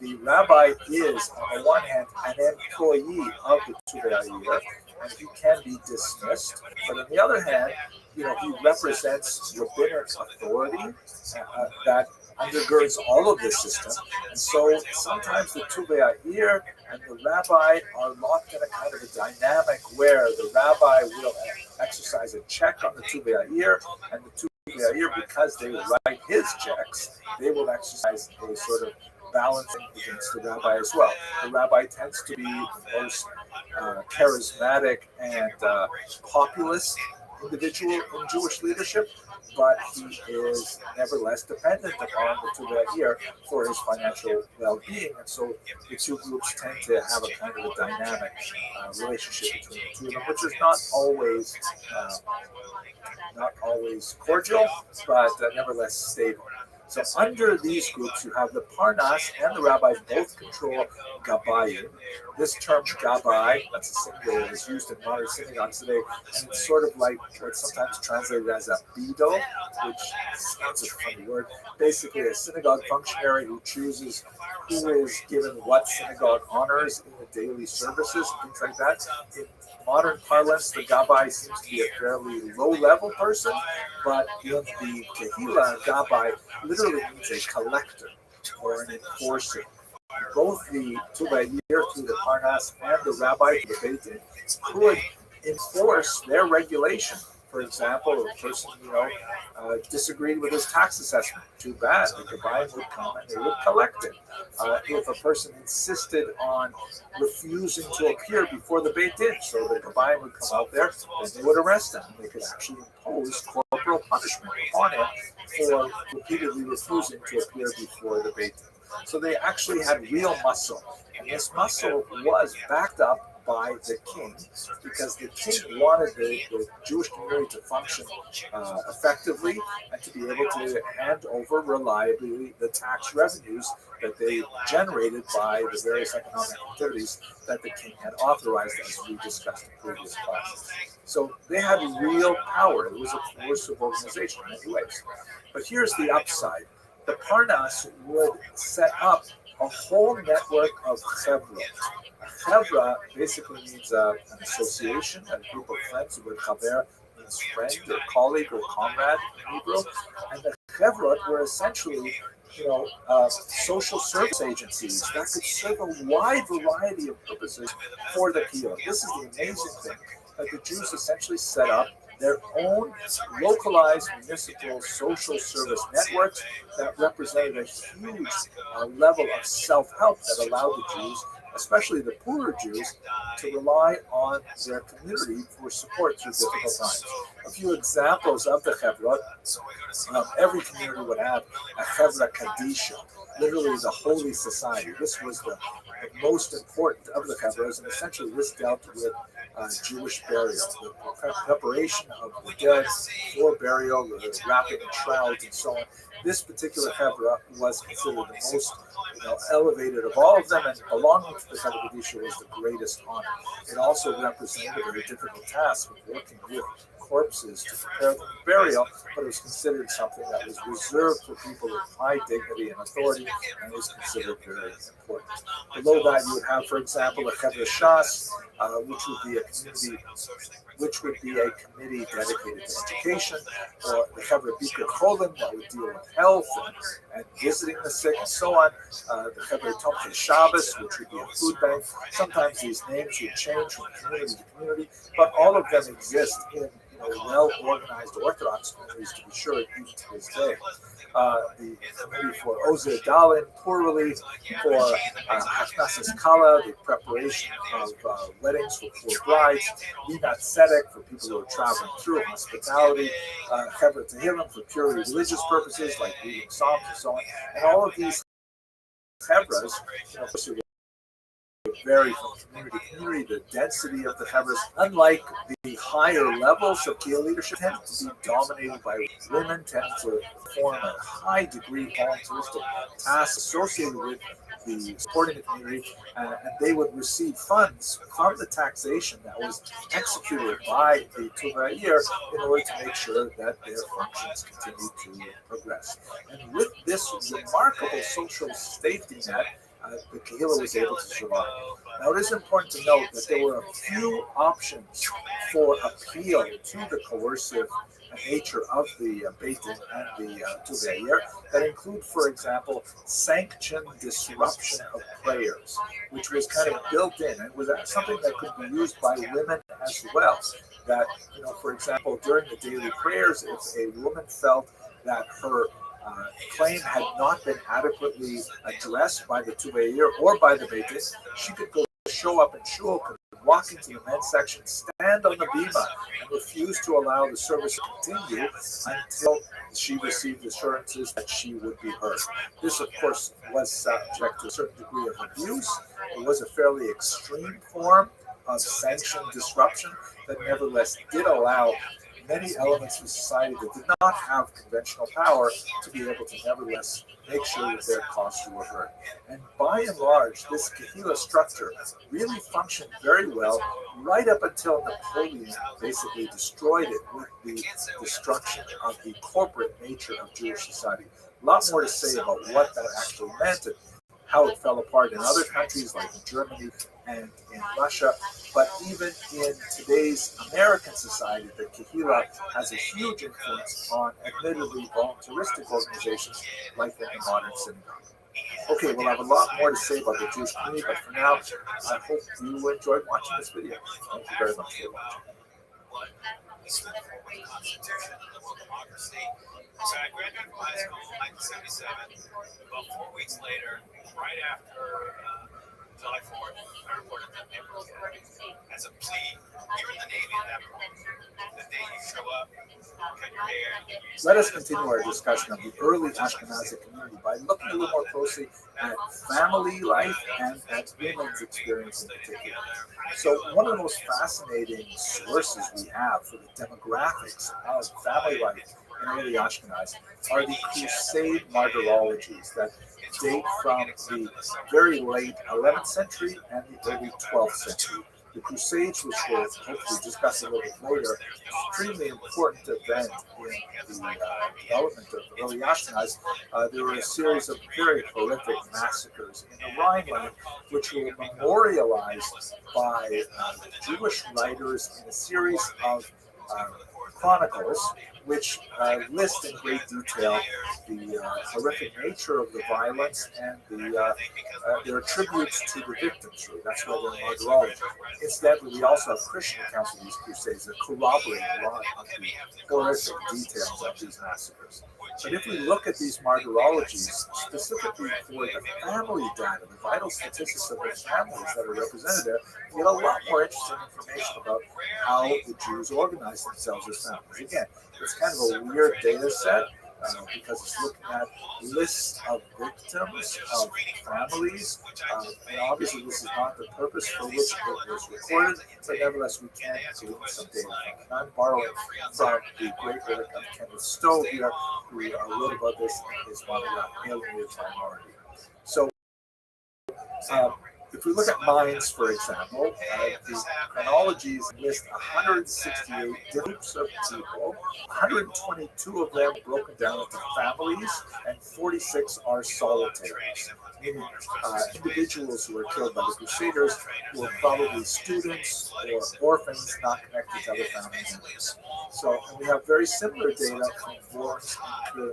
The rabbi is, on the one hand, an employee of the Tuvei and he can be dismissed. But on the other hand, he represents rabbinic authority that undergirds all of this system. And so sometimes the Tuvei and the rabbi are locked in a kind of a dynamic where the rabbi will exercise a check on the Tuvei and the Tuvei, because they write his checks, they will exercise a sort of balancing against the rabbi as well. The rabbi tends to be the most charismatic and populist individual in Jewish leadership, but he is nevertheless dependent upon the Tuvei for his financial well-being, and so the two groups tend to have a kind of a dynamic relationship between the two of them, which is not always cordial, but nevertheless stable. So under these groups, you have the Parnas and the rabbi both control Gabayim. This term Gabai, that's a singular, is used in modern synagogues today, and it's sort of like what's sometimes translated as a bido, which sounds a funny word. Basically, a synagogue functionary who chooses who is given what synagogue honors in the daily services and things like that. In modern parlance, the Gabai seems to be a fairly low-level person, but in the Kehillah, Gabai literally means a collector or an enforcer. Both the Tuvei through the Parnas and the rabbi through the Beit Din could enforce their regulation. For example, a person, disagreed with his tax assessment. Too bad. The Gabayim would come and they would collect it. If a person insisted on refusing to appear before the Beit Din, so the Gabayim would come out there, then they would arrest him. They could actually impose corporal punishment on him for repeatedly refusing to appear before the Beit Din. So they actually had real muscle, and this muscle was backed up by the king, because the king wanted the Jewish community to function effectively and to be able to hand over reliably the tax revenues that they generated by the various economic activities that the king had authorized, as we discussed in previous classes. So they had real power. It was a coercive organization in many ways. But here's the upside. The Parnas would set up a whole network of chevrot. A chevra basically means an association, a group of friends. The word chaver means friend or colleague or comrade in Hebrew. And the chevrot were essentially, social service agencies that could serve a wide variety of purposes for the Kiyot. This is the amazing thing, that the Jews essentially set up their own localized municipal social service networks that represented a huge level of self-help that allowed the Jews, especially the poorer Jews, to rely on their community for support through difficult times. A few examples of the Chevrot. Every community would have a Chevra Kadisha, literally the holy society. This was the most important of the Chevras, and essentially this dealt with Jewish burial, the preparation of the dead for burial, the wrapping in shrouds and so on. This particular Chevra was considered the most elevated of all of them, and belonging to the Chevra Kadisha was the greatest honor. It also represented a very difficult task of working with corpses to prepare them for burial, but it was considered something that was reserved for people of high dignity and authority, and was considered very important. Below that, you would have, for example, a Chevra Shas, which would be a committee dedicated to education, or the Chevra Bikur Cholim, that would deal with health and visiting the sick and so on. The Chevra Tomchei Shabbos, which would be a food bank. Sometimes these names would change from community to community, but all of them exist in well-organized Orthodox communities, to be sure, even to this day. The committee for Ozer Dalin, poor relief, for Hachnasas Kala, the preparation of weddings for poor brides, Minat Tzedek, for people who are traveling through, hospitality, Chevra Tehillim, for purely religious purposes, like reading Psalms and so on. And all of these Chevras, vary from community to community. The density of the Hebrews, unlike the higher levels of Kehillah leadership, tend to be dominated by women, tend to form a high degree of volunteeristic tasks associated with the supporting the community, and they would receive funds from the taxation that was executed by the Tuva year in order to make sure that their functions continue to progress. And with this remarkable social safety net, the Kehillah was able to survive. Now, it is important to note that there were a few options for appeal to the coercive nature of the Beit Din and the Tuva that include, for example, sanctioned disruption of prayers, which was kind of built in. It was something that could be used by women as well. That, for example, during the daily prayers, if a woman felt that her claim had not been adequately addressed by the Tuva or by the Beit Din, she could go show up in shul, could walk into the men's section, stand on the bima, and refuse to allow the service to continue until she received assurances that she would be heard. This, of course, was subject to a certain degree of abuse. It was a fairly extreme form of sanctioned disruption that nevertheless did allow many elements of society that did not have conventional power to be able to nevertheless make sure that their causes were heard. And by and large, this Kehillah structure really functioned very well right up until Napoleon basically destroyed it with the destruction of the corporate nature of Jewish society. A lot more to say about what that actually meant and how it fell apart in other countries like in Germany and in Russia. But even in today's American society, the Kehillah has a huge influence on admittedly voluntaristic organizations like the modern synagogue. Okay, we'll have a lot more to say about the Jewish community, but for now, I hope you enjoyed watching this video. Thank you very much for watching. So I graduated from high school in 1977. About 4 weeks later, right after July 4th, I reported to the Naval Academy as a plea. You're in the Navy at that point. The day you show up, cut your hair. Let us continue our discussion of the early Ashkenazi community by looking a little more closely at family life and at women's experience in particular. So one of the most fascinating sources we have for the demographics of family life in early Ashkenaz are the Crusade martyrologies that date from the very late 11th century and the early 12th century. The Crusades, which we'll hopefully discuss a little bit later, extremely important event in the development of early Ashkenaz. There were a series of very horrific massacres in the Rhineland, which were memorialized by Jewish writers in a series of chronicles, which list in great detail the horrific nature of the violence and their tributes to the victims. Really. That's why they're martyrology. Incidentally, we also have Christian accounts of these crusades that corroborate a lot of the horrific details of these massacres. But if we look at these martyrologies, specifically for the family data, the vital statistics of the families that are represented there, we get a lot more interesting information about how the Jews organized themselves as families. Again, it's kind of a weird data set because it's looking at lists of victims, of families, and obviously this is not the purpose for which it was recorded, but nevertheless we can glean some data from it. And I'm borrowing from the great work of Kenneth Stowe here, who wrote about this in his monograph, Alienated Minority. So if we look at mines, for example, the chronologies list 168 groups of people, 122 of them broken down into families, and 46 are solitaries, meaning individuals who were killed by the Crusaders who were probably students or orphans not connected to other family members. So, and we have very similar data from Worms and Köln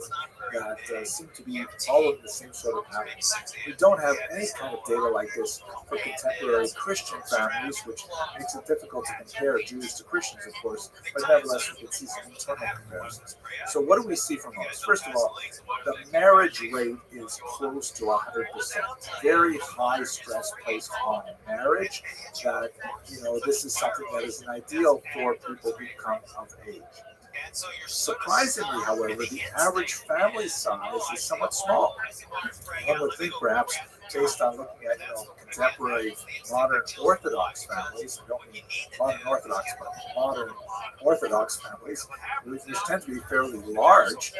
that seem to be following the same sort of patterns. We don't have any kind of data like this for contemporary Christian families, which makes it difficult to compare Jews to Christians, of course, but nevertheless we can see some internal comparisons. So what do we see from those? First of all, the marriage rate is close to 100%. Very high stress placed on marriage. That, this is something that is an ideal for people who come of age. Surprisingly, however, the average family size is somewhat small. One would think perhaps based on looking at contemporary modern Orthodox families, I don't mean modern Orthodox, but modern Orthodox families, which tend to be fairly large.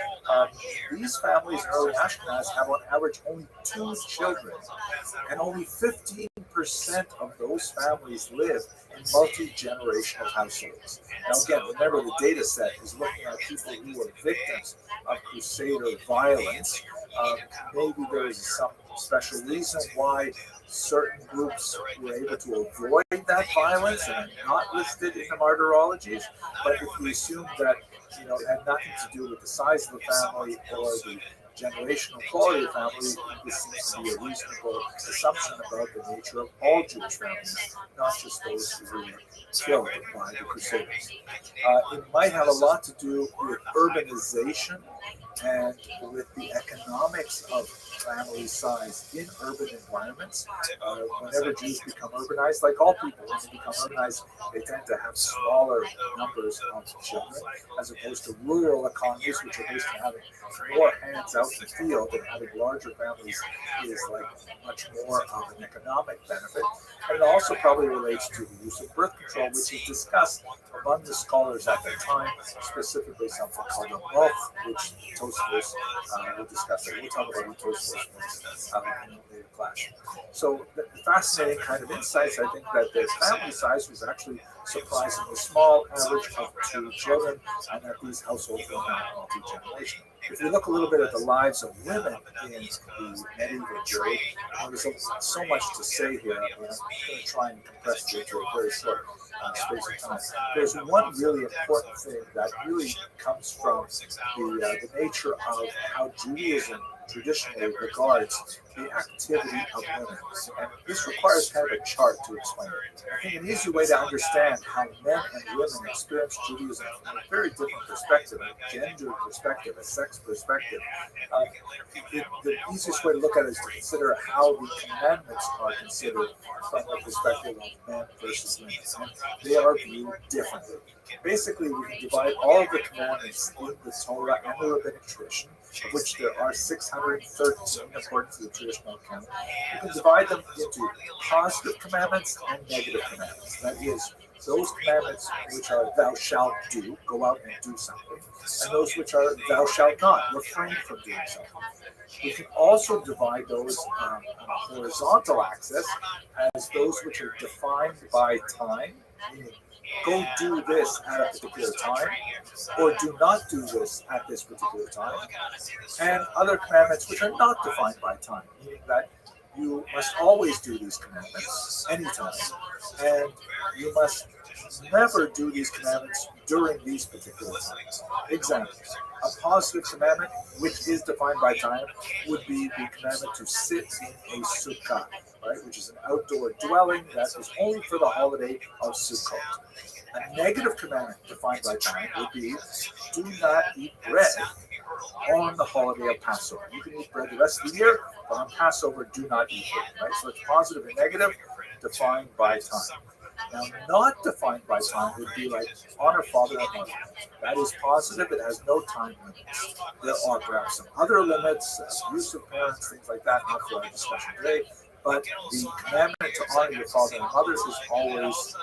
These families in early Ashkenaz have on average only 2 children, and only 15% of those families live in multi-generational households. Now again, remember the data set is looking at people who are victims of Crusader violence. Maybe there is some special reason why certain groups were able to avoid that violence and are not listed in the martyrologies. But if we assume that it had nothing to do with the size of the family or the generational quality of family, this seems to be a reasonable assumption about the nature of all Jewish families, not just those who were killed by the Crusaders. It might have a lot to do with urbanization and with the economics of family size in urban environments. Whenever Jews become urbanized, like all people, when they become urbanized, they tend to have smaller numbers of children, as opposed to rural economies, which are based on having more hands out in the field, and having larger families is like much more of an economic benefit. And it also probably relates to the use of birth control, which is discussed among the scholars at the time, specifically something called a wealth, which Tosfos will discuss. We'll talk about Tosfos in a later class. So the fascinating kind of insights, I think, that the family size was actually surprisingly small, average of 2 children, and that these households were not multi-generational. If we look a little bit at the lives of women in the medieval period, there's so much to say here. I'm going to try and compress it into a very short space of time. There's one really important thing that really comes from the nature of how Judaism traditionally regards the activity of women. And this requires kind of a chart to explain it. I think an easy way to understand how men and women experience Judaism from a very different perspective, a gender perspective, a sex perspective. The easiest way to look at it is to consider how the commandments are considered from the perspective of men versus women. And they are viewed differently. Basically, we can divide all of the commandments in the Torah and the rabbinic tradition, of which there are 613 according to the Jewish count. You can divide them into positive commandments and negative commandments. That is, those commandments which are thou shalt do, go out and do something, and those which are thou shalt not, refrain from doing something. We can also divide those on a horizontal axis as those which are defined by time, meaning go do this at a particular time, or do not do this at this particular time, and other commandments which are not defined by time, meaning that you must always do these commandments anytime, and you must never do these commandments during these particular times. Examples: a positive commandment, which is defined by time, would be the commandment to sit in a sukkah, right, which is an outdoor dwelling that is only for the holiday of Sukkot. A negative commandment defined by time would be do not eat bread on the holiday of Passover. You can eat bread the rest of the year, but on Passover, do not eat it. Right? So it's positive and negative, defined by time. Now, not defined by time would be like honor father and mother. That is positive. It has no time limits. There are perhaps some other limits, abuse of parents, things like that, not for our discussion today. But the commandment to honor your father and mother is always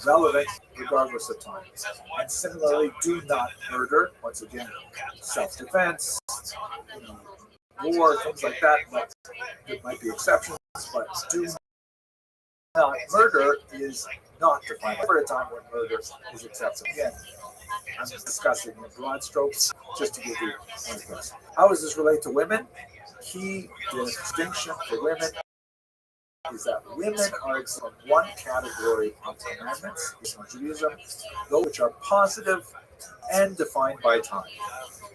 relevant, regardless of time. And similarly, do not murder. Once again, self-defense, war, things like that. But there might be exceptions, but do not murder is not defined. For a time when murder is acceptable. Again, I'm discussing in broad strokes just to give you one question. How does this relate to women? Key distinction for women is that women are from one category of commandments in Judaism, those which are positive and defined by time,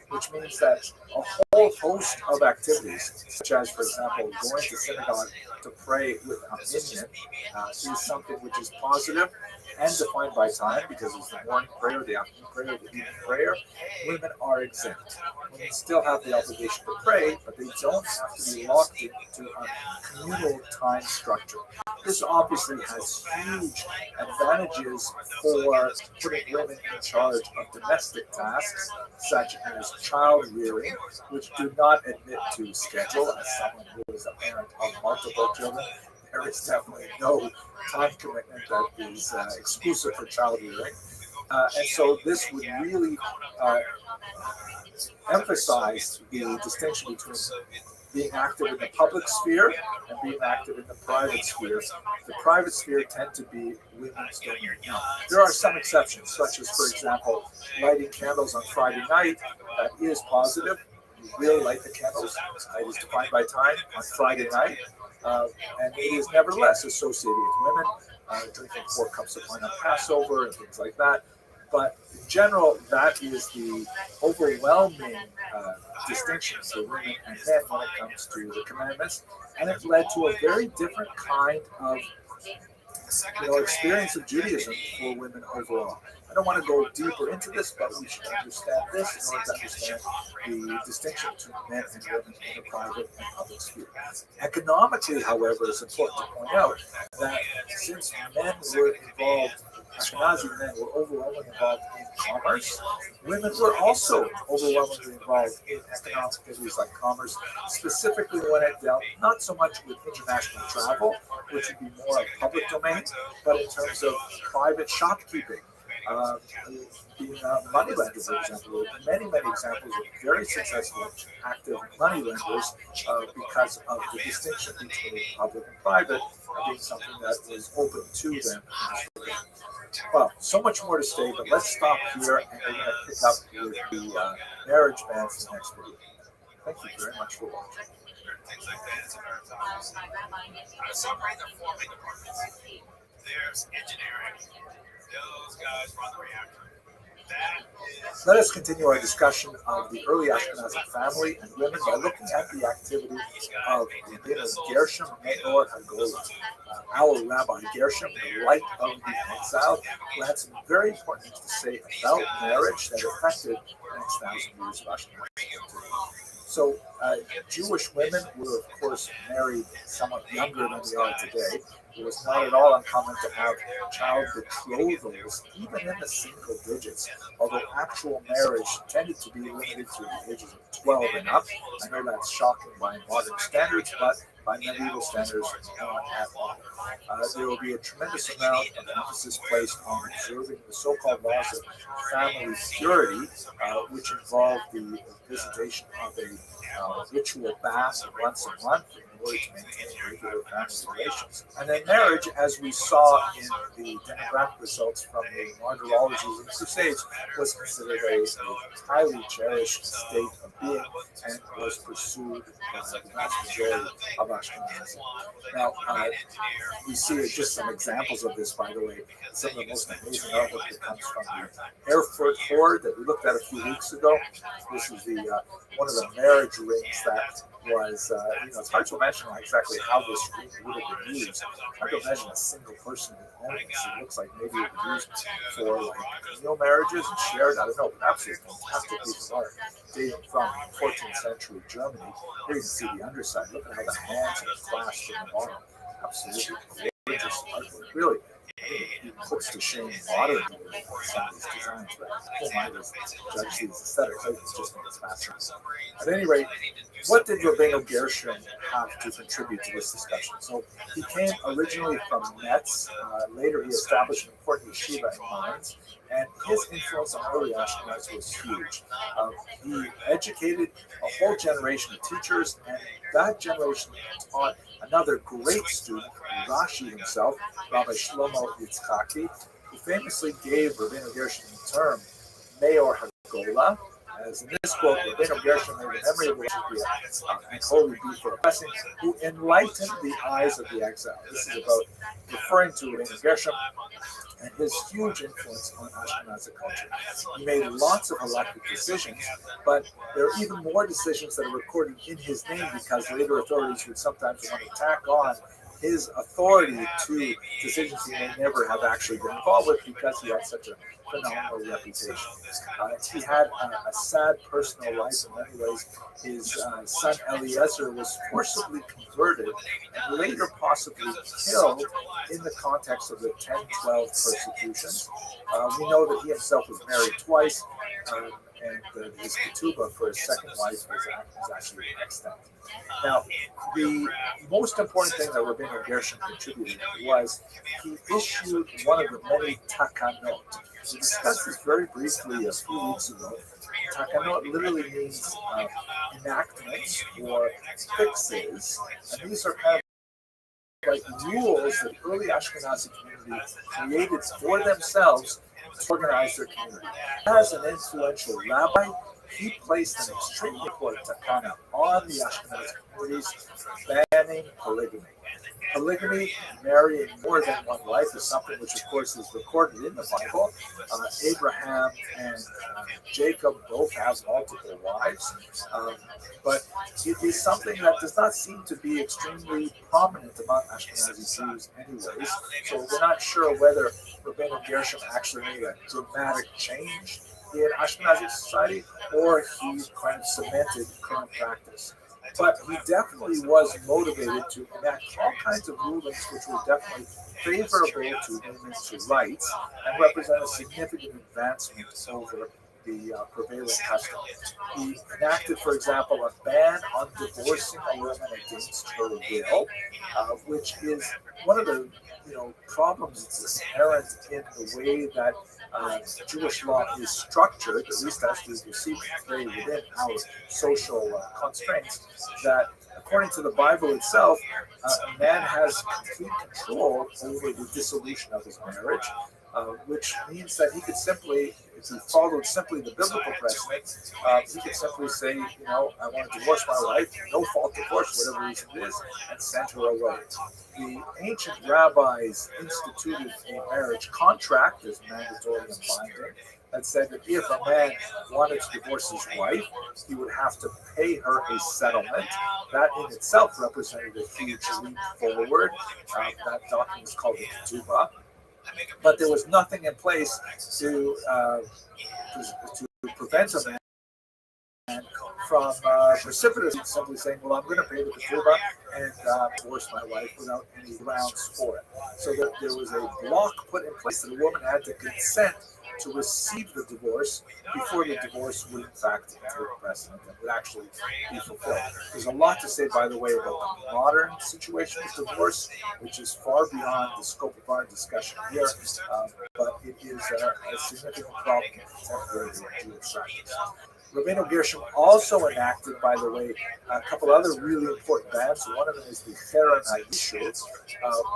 which means that a whole host of activities, such as, for example, going to synagogue to pray with a minion is something which is positive and defined by time, because it's the morning prayer, the afternoon prayer, the evening prayer. Women are exempt. Women still have the obligation to pray, but they don't have to be locked into a communal time structure. This obviously has huge advantages for putting women in charge of domestic tasks, such as child rearing, which do not admit to schedule. As someone who is a parent of multiple children, there is definitely no time commitment that is exclusive for child rearing. And so this would really emphasize the distinction between being active in the public sphere and being active in the private sphere. The private sphere tend to be women's domain. Now, there are some exceptions, such as, for example, lighting candles on Friday night. That is positive. You will light the candles. It is defined by time on Friday night. And it is nevertheless associated with women drinking 4 cups of wine on Passover and things like that. But in general, that is the overwhelming distinction for women and men when it comes to the commandments. And it led to a very different kind of experience of Judaism for women overall. I don't want to go deeper into this, but we should understand this in order to understand the distinction between men and women in the private and public sphere. Economically, however, it's important to point out that since men were involved, Ashkenazi men were overwhelmingly involved in commerce, women were also overwhelmingly involved in economic activities like commerce, specifically when it dealt not so much with international travel, which would be more of public domain, but in terms of private shopkeeping. Being money lenders, for example, many examples of very successful active money lenders because of the distinction between public and private being something that was open to them. Well, so much more to say, but let's stop here and we're going to pick up with the marriage bans in the next video. Thank you very much for watching. Things like that. It's a marathon. Some bring their forming departments. There's engineering. Those guys run the reactor. Let us continue our discussion of the early Ashkenazi family and women by looking at the activity of Rabbeinu Gershom Meor Hagolah, our Rabbi Gershom, the light of the exile, who had some very important things to say about marriage that affected the next 1,000 years of Ashkenazi. So Jewish women were, of course, married somewhat younger than they are today. It was not at all uncommon to have child betrothals, even in the single digits, although actual marriage tended to be limited to the ages of 12 and up. I know that's shocking by modern standards, but by medieval standards, not at all. There will be a tremendous amount of emphasis placed on observing the so-called laws of family purity, which involve the visitation of a ritual bath once a month in order to maintain regular family relations. And then marriage, as we saw in the demographic results from the martyrologies and crusades, was considered a highly cherished state of being and was pursued by the vast majority of Ashkenazim. Now, we see just some examples of this, by the way. Some of the most amazing artwork that comes from the Erfurt hoard that we looked at a few weeks ago. This is the one of the marriage rings that was, it's hard to imagine exactly how this ring would have been used. Hard to imagine a single person who owns this. It looks like maybe it was used for like communal marriages and shared. I don't know, but absolutely fantastic piece of art dating from 14th century Germany. Here you can see the underside. Look at how the hands are clasped in the bottom. Absolutely gorgeous artwork. Really, it puts to shame modern some of these designs, but who am I to judge these aesthetics? I just think it's fascinating. At any rate, what did Rabbeinu Gershom have to contribute to this discussion? So he came originally from Metz. Later he established an important yeshiva in Mainz, and his influence on early Ashkenazim was huge. He educated a whole generation of teachers, and that generation taught another great student, Rashi himself, Rabbi Shlomo Yitzchaki, who famously gave Rabbeinu Gershom the term Meor Hagolah, As in this quote, Rabbeinu Gershom made the memory of the and holy be for a blessing, who enlightened the eyes of the exile. This is about referring to Rabbeinu Gershom and his huge influence on Ashkenazi culture. He made lots of halachic decisions, but there are even more decisions that are recorded in his name because later authorities would sometimes want to tack on his authority to decisions he may never have actually been involved with because he had such a phenomenal reputation. He had a sad personal life in many ways. His son Eliezer was forcibly converted and later possibly killed in the context of the 1012 persecutions. We know that he himself was married twice, and his ketubah for his second wife was actually extant. Now, the most important thing that Rabbeinu Gershom contributed was he issued one of the many takanot. We discussed this very briefly a few weeks ago. Takanot literally means enactments or fixes, and these are kind of like rules that the early Ashkenazi community created for themselves to organize their community. As an influential rabbi, he placed an extremely important takana on the Ashkenazi communities, banning polygamy. Polygamy, marrying more than one wife, is something which, of course, is recorded in the Bible. Abraham and Jacob both have multiple wives, but it is something that does not seem to be extremely prominent among Ashkenazi Jews anyways, so we're not sure whether Rabbeinu Gershom actually made a dramatic change in Ashkenazi society or he kind of cemented current practice. But he definitely was motivated to enact all kinds of rulings which were definitely favorable to women's rights and represent a significant advancement over the prevailing custom. He enacted, for example, a ban on divorcing a woman against her will, which is one of the problems that's inherent in the way that Jewish law is structured, at least as we see today within our social constraints, that according to the Bible itself, a man has complete control over the dissolution of his marriage, which means that he could simply, if he followed simply the biblical precedent, he could simply say, I want to divorce my wife, no fault divorce, whatever reason it is, and send her away. The ancient rabbis instituted a marriage contract as mandatory and binding that said that if a man wanted to divorce his wife, he would have to pay her a settlement. That in itself represented a huge leap forward. That document is called the ketubah. But there was nothing in place to prevent a man from precipitously simply saying, well, I'm going to pay the ketubah and divorce my wife without any grounds for it. So there was a block put in place that a woman had to consent to receive the divorce before the divorce would in fact take precedent and would actually be fulfilled. There's a lot to say, by the way, about the modern situation with divorce, which is far beyond the scope of our discussion here, but it is a significant problem in contemporary Jewish practice. Rabbeinu Gershom also enacted, by the way, a couple other really important bans. One of them is the Cheren HaYishur,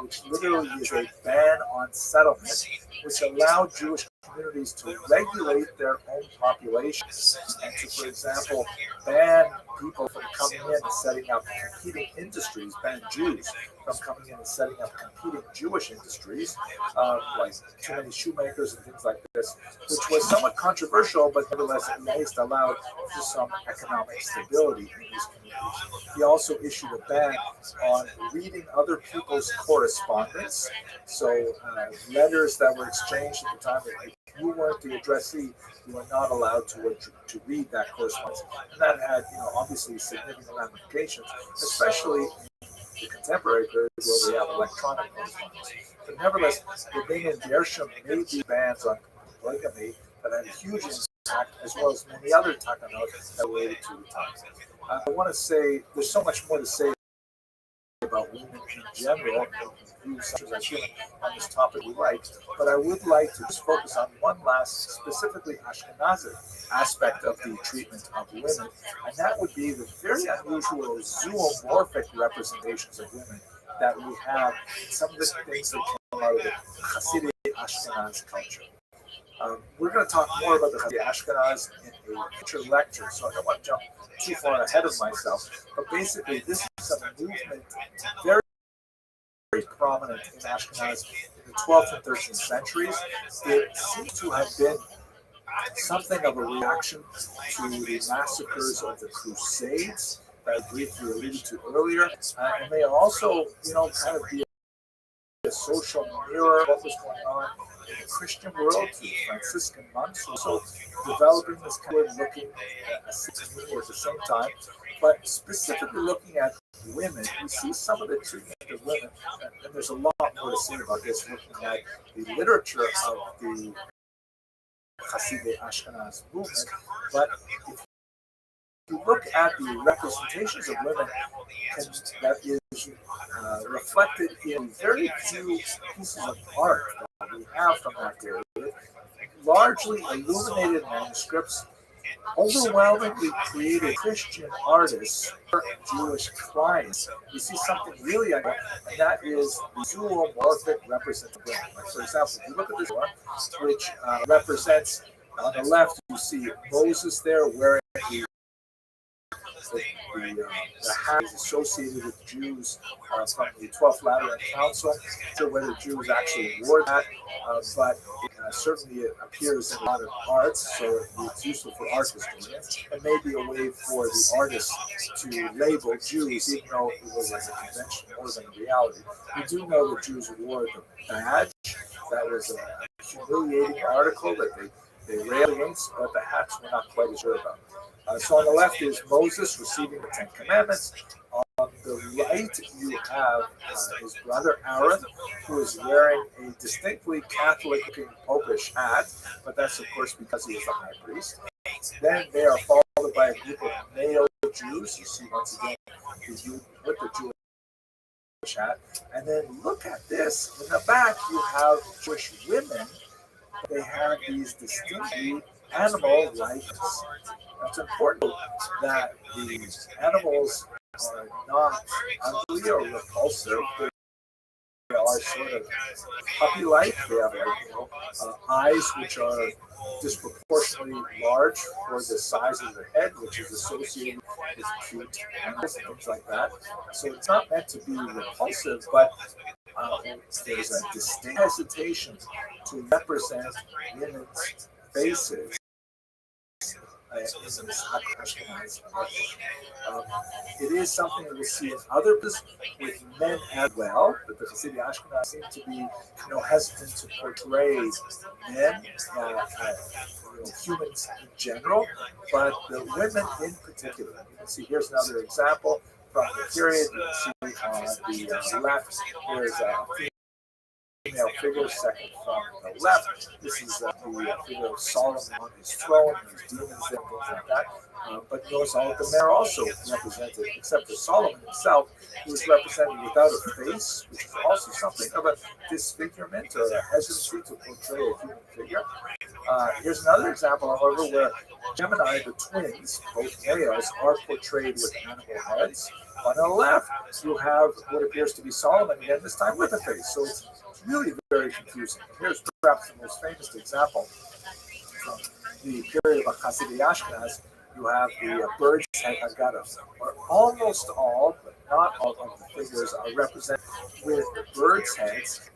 which literally is a ban on settlement, which allowed Jewish communities to regulate their own populations and to, for example, ban people from coming in and setting up competing industries, ban Jews from coming in and setting up competing Jewish industries, like too many shoemakers and things like this, which was somewhat controversial, but nevertheless at least allowed for some economic stability in these communities. He also issued a ban on reading other people's correspondence, so letters that were exchanged at the time, if you weren't the addressee, you were not allowed to read that correspondence. And that had, obviously significant ramifications, especially in the contemporary period where we have electronic correspondence. But nevertheless, Rabbeinu Gershom made these bans on polygamy that had a huge impact, as well as many other takanot that related to the time. I want to say there's so much more to say about women in general, views such as I've given on this topic we like, but I would like to just focus on one last, specifically Ashkenazi aspect of the treatment of women, and that would be the very unusual zoomorphic representations of women that we have in some of the things that came out of the Hasidic Ashkenaz culture. We're going to talk more about the Hasidic Ashkenaz in a future lecture, so I don't want to jump too far ahead of myself. But basically, this is a movement very, very prominent in Ashkenaz in the 12th and 13th centuries. It seems to have been something of a reaction to the massacres of the Crusades that I briefly alluded to earlier, and they also, kind of be a social mirror of what was going on in the Christian world to the Franciscan monks, also developing this kind of looking at at the same time, but specifically looking at women. We see some of the treatment of women, and there's a lot more to say about this looking at the literature of the Hasidei Ashkenaz movement, but if you look at the representations of women that is reflected in very few pieces of art that we have from that period, largely illuminated manuscripts, overwhelmingly created Christian artists for Jewish clients. We see something really unusual, and that is the zoomorphic representation. Like for example, if you look at this one, which represents, on the left, you see Moses there wearing the hat is associated with Jews from the 12th Lateran Council. So whether Jews actually wore that, but certainly it appears in a lot of arts, so it's useful for art historians. It may be a way for the artists to label Jews, even though it was as a convention more than a reality. We do know that Jews wore the badge. That was a humiliating article that they railed against, but the hats were not quite as sure about. So on the left is Moses receiving the Ten Commandments. On the right, you have his brother Aaron, who is wearing a distinctly Catholic-looking popish hat, but that's of course because he is the high priest. Then they are followed by a group of male Jews. You see once again the youth with the Jewish hat. And then look at this. In the back, you have Jewish women. They have these distinctly animal-like. It's important that these animals are not ugly or repulsive. They are sort of puppy-like. They have eyes which are disproportionately large for the size of their head, which is associated with cute animals and things like that. So it's not meant to be repulsive, but there's a distinct hesitation to represent women's faces. It is something that we see in other places with men as well, but the Hasidei Ashkenaz seem to be, hesitant to portray men, humans in general, but the women in particular. You can see here's another example from the period. You can see on the left, there's a female figure, second from the left. This is the figure of Solomon on his throne. There's demons there, things like that. But notice all of them are also represented, except for Solomon himself, who is represented without a face, which is also something of a disfigurement or a hesitancy to portray a human figure. Here's another example, however, where Gemini, the twins, both males, are portrayed with animal heads. On the left, you have what appears to be Solomon again, this time with a face. So it's really very confusing. Here's perhaps the most famous example from the period of Hasidei Ashkenaz. You have the bird's head Haggadah, where almost all, but not all of the figures are represented with birds' heads.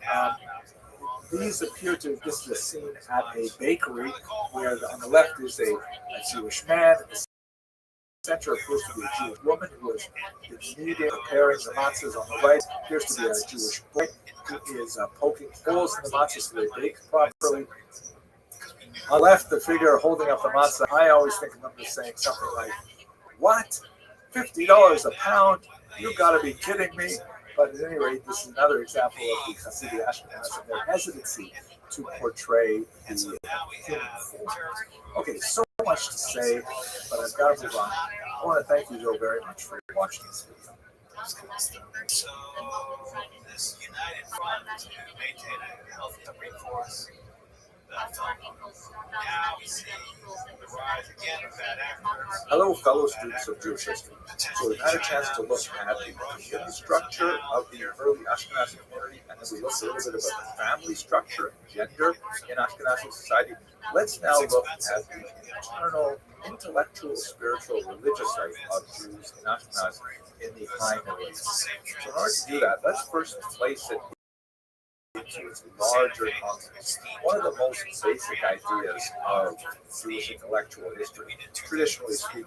These appear to, this is a scene at a bakery where on the left is a Jewish man, at the center appears to be a Jewish woman who is kneading, preparing the matzahs. On the right appears to be a Jewish boy who is poking holes in the matzahs so they bake properly. On the left, the figure holding up the matzah, I always think of them as saying something like, "What? $50 a pound? You got to be kidding me!" But at any rate, this is another example of the Hasidei Ashkenaz and their hesitancy to portray the human form. Okay, so much to say, but I've got to move on. I want to thank you, Joe, very much for watching this video. So, this united front to maintain a healthy workforce. Now we see the rise again of bad actors. Hello, fellow students of Jewish history. So we've had a chance to look at the community structure of the early Ashkenazi community, and then we looked a little bit about the family structure and gender in Ashkenazi society. Let's now look at the internal intellectual, spiritual, religious life of Jews in Ashkenaz in the High Middle East. So in order to do that, let's first place it into its larger context. One of the most basic ideas of Jewish intellectual history, traditionally speaking,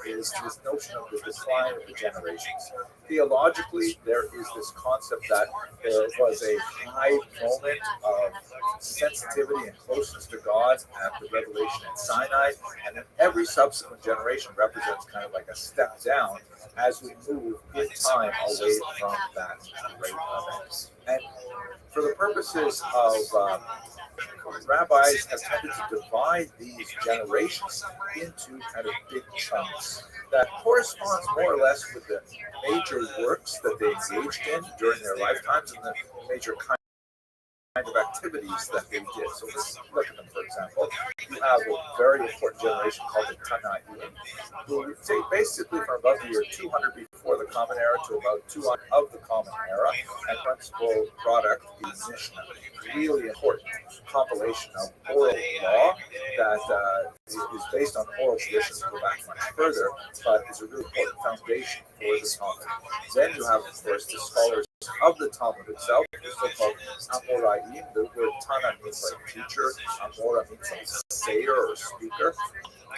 is this notion of the decline of the generations. Theologically, there is this concept that there was a high moment of sensitivity and closeness to God at the revelation at Sinai, and then every subsequent generation represents kind of like a step down as we move in time away from that great event. And for the purposes of rabbis have tended to divide these generations into kind of big chunks that corresponds more or less with the major works that they engaged in during their lifetimes and the major kind of activities that they did. So let's look at them, for example. You have a very important generation called the Tanaim, who say basically from about the year 200 before the Common Era to about 200 of the Common Era, and principal product is Mishnah. Really important compilation of oral law that is based on oral traditions that go back much further, but is a really important foundation for the Talmud. Then you have, of course, the scholars of the Talmud itself, the so-called Amoraim. The word Tana means like teacher, Amora means like sayer or speaker,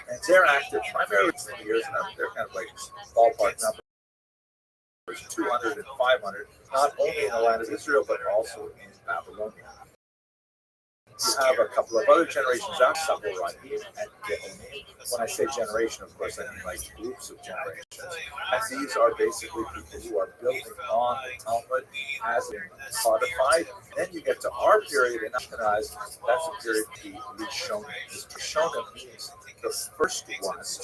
and they're active primarily in the years, and they're kind of like ballpark numbers, 200 and 500, not only in the land of Israel, but also in Babylonia. You have a couple of other generations out, Samoraim and Geonim. When I say generation, of course, I mean like groups of generations. And these are basically people who are building on the Talmud as in codified. Then you get to our period in Ashkenaz, that's a period the Rishonim. Rishonim means the first ones,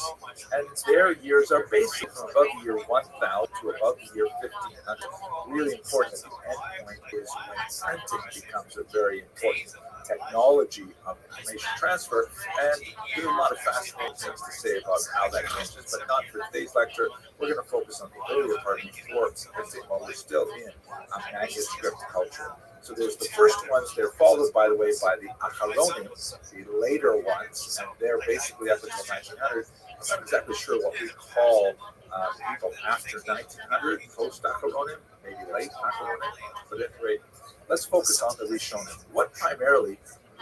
and their years are basically from about the year 1000 to about the year 1500. Really important at the end point is when printing becomes a very important technology of information transfer, and there's a lot of fascinating things to say about how that changes, but not for today's lecture. We're going to focus on the earlier part before printing while we're still in manuscript culture. So there's the first ones, they're followed, by the way, by the Acharonim, the later ones, and they're basically up until 1900. I'm not exactly sure what we call people after 1900, post-Acharonim, maybe late Acharonim, but at any rate, let's focus on the Rishonim. What primarily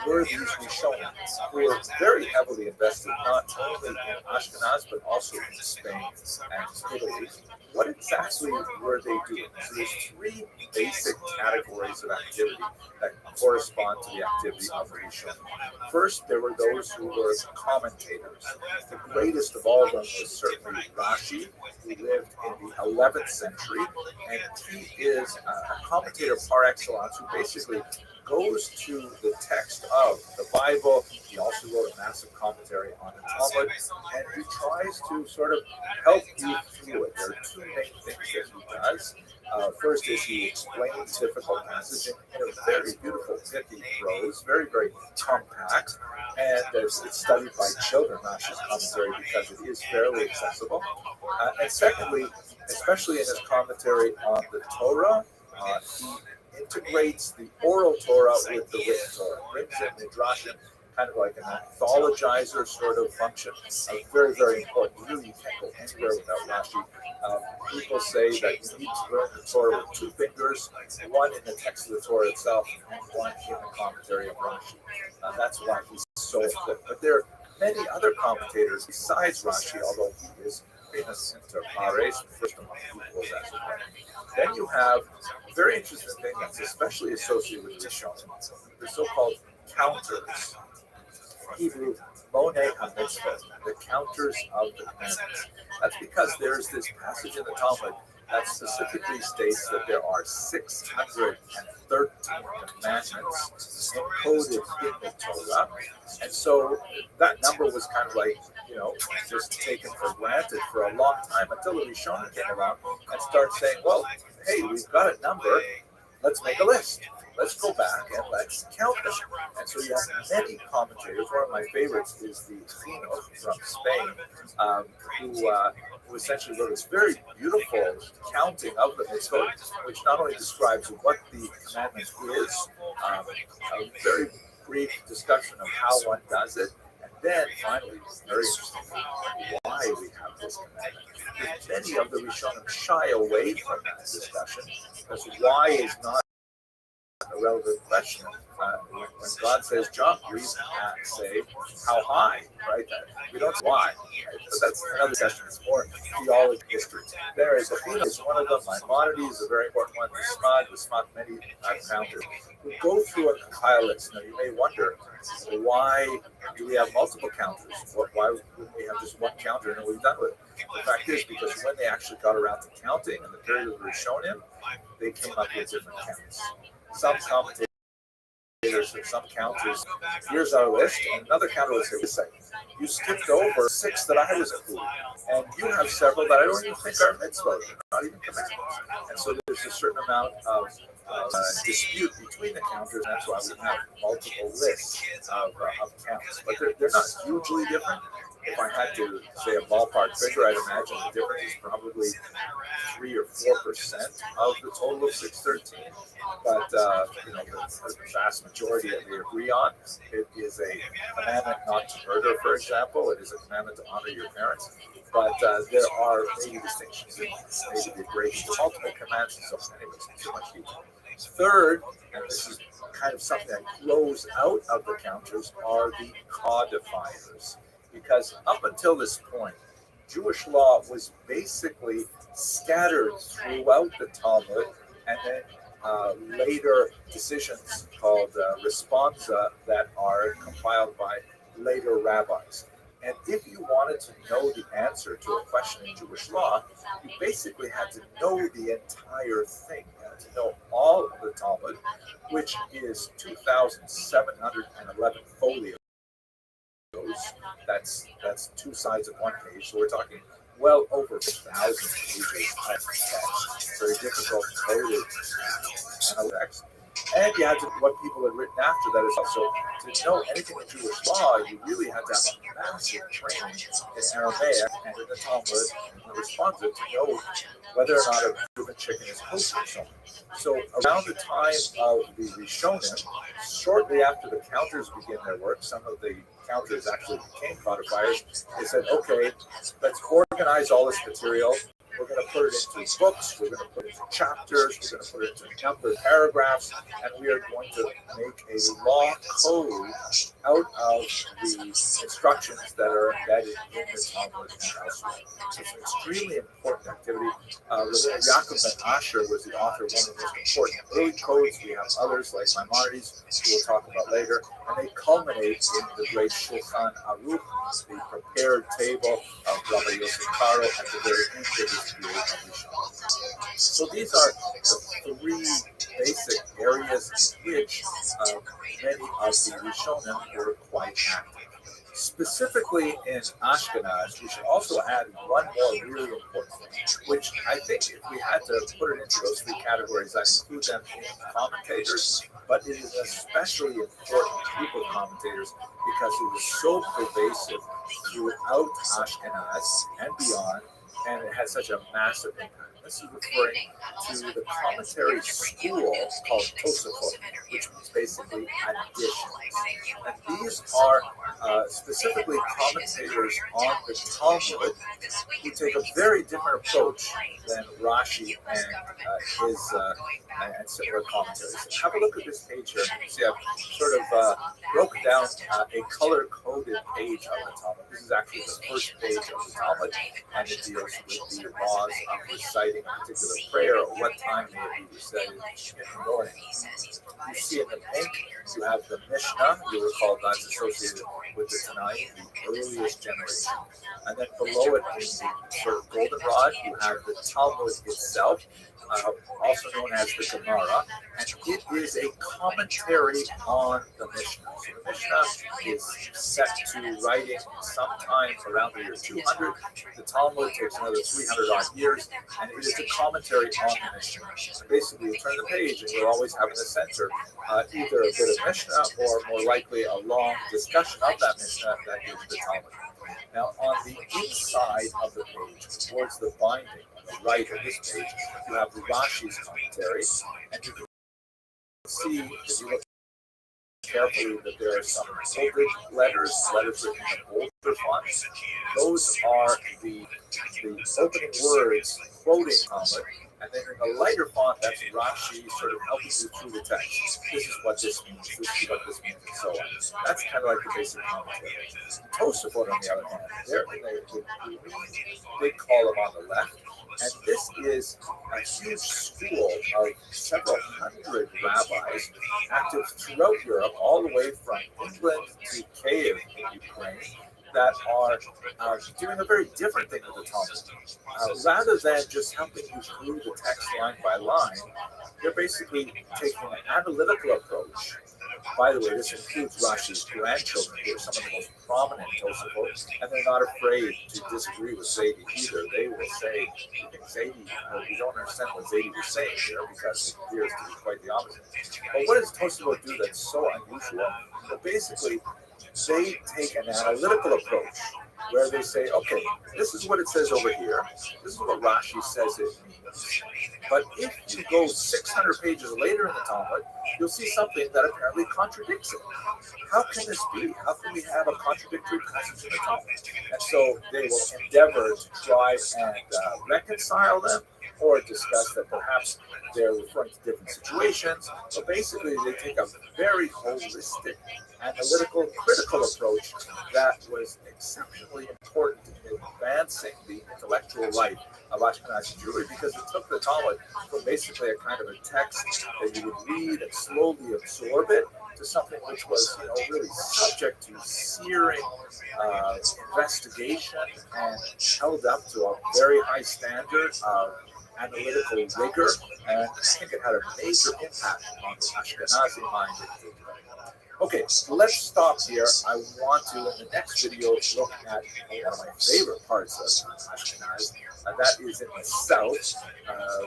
were these Rishonim, who were very heavily invested not only in Ashkenaz, but also in Spain and Italy? What exactly were they doing? So there's three basic categories of activity that correspond to the activity of the Rishonim. First, there were those who were commentators. The greatest of all of them was certainly Rashi, who lived in the 11th century, and he is a commentator par excellence who basically goes to the text of the Bible. He also wrote a massive commentary on the Talmud, and he tries to sort of help you through it. There are two main things that he does. First is he explains difficult passage in a very beautiful, pithy prose, very, very compact, and it's studied by children, not just commentary, because it is fairly accessible. And secondly, especially in his commentary on the Torah, he integrates the oral Torah with the written Torah, brings in Midrashim, kind of like an anthologizer sort of function. Very, very important. Really, you can't go anywhere without Rashi. People say that you need to learn the Torah with two fingers, one in the text of the Torah itself, and one in the commentary of Rashi. That's why he's so equipped. But there are many other commentators besides Rashi, although he is famous inter pares, first among equals as well. Then you have a very interesting thing that's especially associated with Rishonim, the so-called counters. Hebrew, Monei HaMitzvot, the counters of the commandments. That's because there's this passage in the Talmud that specifically states that there are 613 commandments encoded in the Torah. And so that number was kind of like, just taken for granted for a long time until the Rishonim came along and started saying, well, hey, we've got a number, let's make a list. Let's go back and let's count them. And so you have many commentators. One of my favorites is the Fino from Spain, who essentially wrote this very beautiful counting of the mitzvot, which not only describes what the commandment is, a very brief discussion of how one does it, and then finally, very interesting, why we have this commandment. Because many of the Rishonim shy away from that discussion, because why is not a relevant question. When God says jump, we say how high, right? We don't say why, right? But that's another discussion. It's more theology, history. There is Athena is one of them. Maimonides is a very important one. The Smad, many I've founded. We go through and compile it. Now you may wonder, why do we have multiple counters? Why wouldn't we have just one counter and then we're done with it? The fact is, because when they actually got around to counting in the period that we were shown in, they came up with different counts. Some commentators and some counters, here's our list, and another counter will say, wait a second, you skipped over 6 that I was including, and you have several that I don't even think are mitzvot, not even commandments. And so there's a certain amount of dispute between the counters, and that's why we have multiple lists of counts. But they're not hugely different. If I had to say a ballpark figure, I'd imagine the difference is probably 3 or 4% of the total of 613. But the vast majority that we agree on, it is a commandment not to murder, for example. It is a commandment to honor your parents. But there are maybe distinctions, maybe the breaking the ultimate commands. So, anyways, too much detail. Third, and this is kind of something that flows out of the counters, are the codifiers. Because up until this point, Jewish law was basically scattered throughout the Talmud, and then later decisions called responsa that are compiled by later rabbis. And if you wanted to know the answer to a question in Jewish law, you basically had to know the entire thing. You had to know all of the Talmud, which is 2,711 folios. That's 2 sides of 1 page. So we're talking well over 1,000 pages of text. Very difficult coded text. And you had to what people had written after that is also to know anything in Jewish law, you really had to have a massive training in Aramaic and in the Talmud and the responsive to know whether or not a proven chicken is kosher or something. So around the time of the Rishonim, shortly after the counters begin their work, some of the counters actually became codifiers. They said, okay, let's organize all this material. We're going to put it into books, we're going to put it into chapters, we're going to put it into numbered paragraphs, and we are going to make a law code out of the instructions that are embedded in the Talmud and elsewhere. It's an extremely important activity. Yaakov ben Asher was the author of one of the most important early codes. We have others like Maimonides, who we'll talk about later, and they culminate in the great Shulchan Aruch, the prepared table of Rabbi Yosef Karo at the very end of this period of Rishon. So these are the 3 basic areas in which many of the Rishonim were quite active. Specifically in Ashkenaz, we should also add one more really important thing, which I think if we had to put it into those 3 categories, I'd include them in commentators, but it is an especially important group of commentators because it was so pervasive throughout Ashkenaz and beyond, and it had such a massive impact. This is referring to the commentary school called Tosafot, which means basically additions. And these are specifically commentators on the Talmud who take a very different approach than Rashi and his and similar commentaries. So have a look at this page here. You see I've sort of broken down a color-coded page of the Talmud. This is actually the first page of the Talmud, and it deals with the laws of reciting a particular prayer or what time may it be recited in the morning. You see in the pink, you have the Mishnah. You recall that's associated with the Tanai, the earliest generation. And then below it in the sort of goldenrod, you have the Talmud itself, also known as the Gemara, and it is a commentary on the Mishnah. So the Mishnah is set to writing sometime around the year 200. The Talmud takes another 300 odd years, and it is a commentary on the Mishnah. So basically, you turn the page, and you're always having to censor either a bit of Mishnah or more likely a long discussion of that Mishnah that is the Talmud. Now, on the inside of the page, towards the binding, on the right of this page, you have the Rashi's commentary, and you can see, if you look carefully that there are some bolded letters written in bolder font. Those are the opening words quoting Talmud, and then in the lighter font, that's Rashi sort of helping you through the text. This is what this means, this is what this means, and so on. That's kind of like the basic commentary. Tosafot, on the other hand, they're in the big column on the left, and this is a huge school of several hundred rabbis active throughout Europe, all the way from England to Kiev in Ukraine, that are doing a very different thing with the Talmud. Rather than just helping you through the text line by line, they're basically taking an analytical approach. By the way, this includes Rashi's grandchildren, who are some of the most prominent Tosafot, and they're not afraid to disagree with Zaidi either. They will say, Zaidi, we don't understand what Zaidi was saying here because it appears to be quite the opposite. But what does Tosafot do that's so unusual? Well, basically, they take an analytical approach where they say, okay, this is what it says over here. This is what Rashi says it means. But if you go 600 pages later in the Talmud, you'll see something that apparently contradicts it. How can this be? How can we have a contradictory passage in the Talmud? And so they will endeavor to try and reconcile them, or discuss that perhaps they're referring to different situations. So basically, they take a very holistic, analytical, critical approach that was exceptionally important in advancing the intellectual life of Ashkenazi Jewry, because it took the Talmud from basically a kind of a text that you would read and slowly absorb it to something which was, really subject to searing investigation and held up to a very high standard of analytical rigor, and I think it had a major impact on the Ashkenazi mind. Okay, so let's stop here. I want to, in the next video, look at one of my favorite parts of Ashkenaz. That is in the south,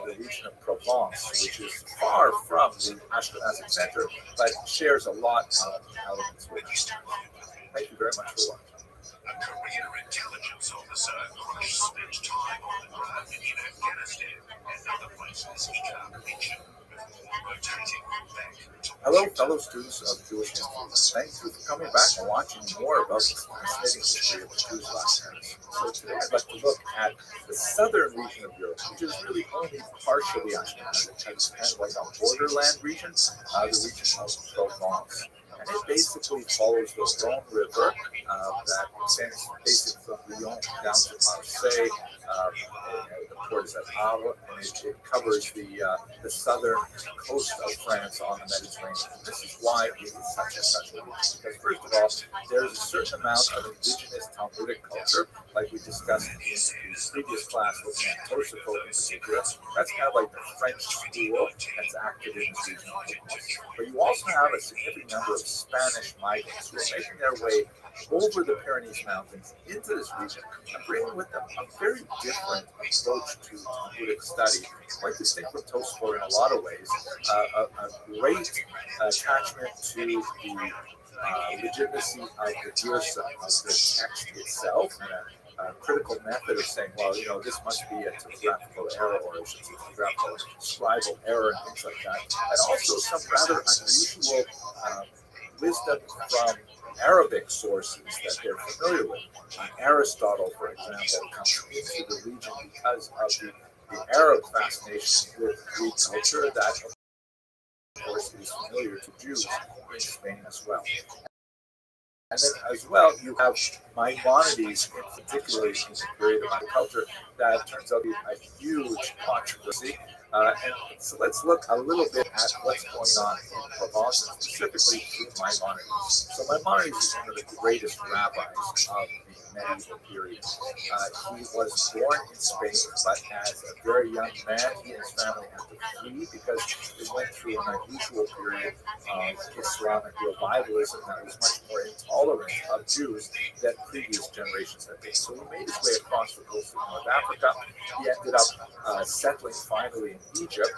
the region of Provence, which is far from the Ashkenazi center, but shares a lot of elements with it. Thank you very much for watching. A career intelligence officer who spent time on the ground in Afghanistan and other places he can't mention before rotating back to Hello, fellow students of Jewish history. Thank you for coming back and watching more about this fascinating history of the Jews last year. So today I'd like to look at the southern region of Europe, which is really only partially Ashkenazic. It's kind of like a borderland region, the region of Provence. And it basically follows the Rhone River that extends basically from Lyon down to Marseille. The port is at Havre, and it covers the southern coast of France on the Mediterranean. And this is why it is such a special region, because first of all, there's a certain amount of indigenous Talmudic culture, like we discussed in the previous class looking at Tosafot in particular. That's kind of like the French school that's active in this region. But you also have a significant number of Spanish migrants who are making their way over the Pyrenees Mountains into this region and bringing with them a very different approach to Talmudic study, quite distinct from Tosafot in a lot of ways. A great attachment to the legitimacy of the Girsa, of the text itself, and a critical method of saying, well, this must be a typographical error, or it's a typographical scribal error, and things like that. And also some rather unusual wisdom from Arabic sources that they're familiar with. Aristotle, for example, comes into the region because of the Arab fascination with Greek culture that, of course, is familiar to Jews in Spain as well. And then as well, you have Maimonides, particularly in the period of agriculture, that turns out to be a huge controversy. And so let's look a little bit at what's going on in Provence, specifically through Maimonides. So Maimonides is one of the greatest rabbis of the medieval period. He was born in Spain, but as a very young man, he and his family had to flee because they went through an unusual period of Islamic revivalism that was much more intolerant of Jews than previous generations had been. So he made his way across the coast of North Africa. He ended up settling finally in Egypt,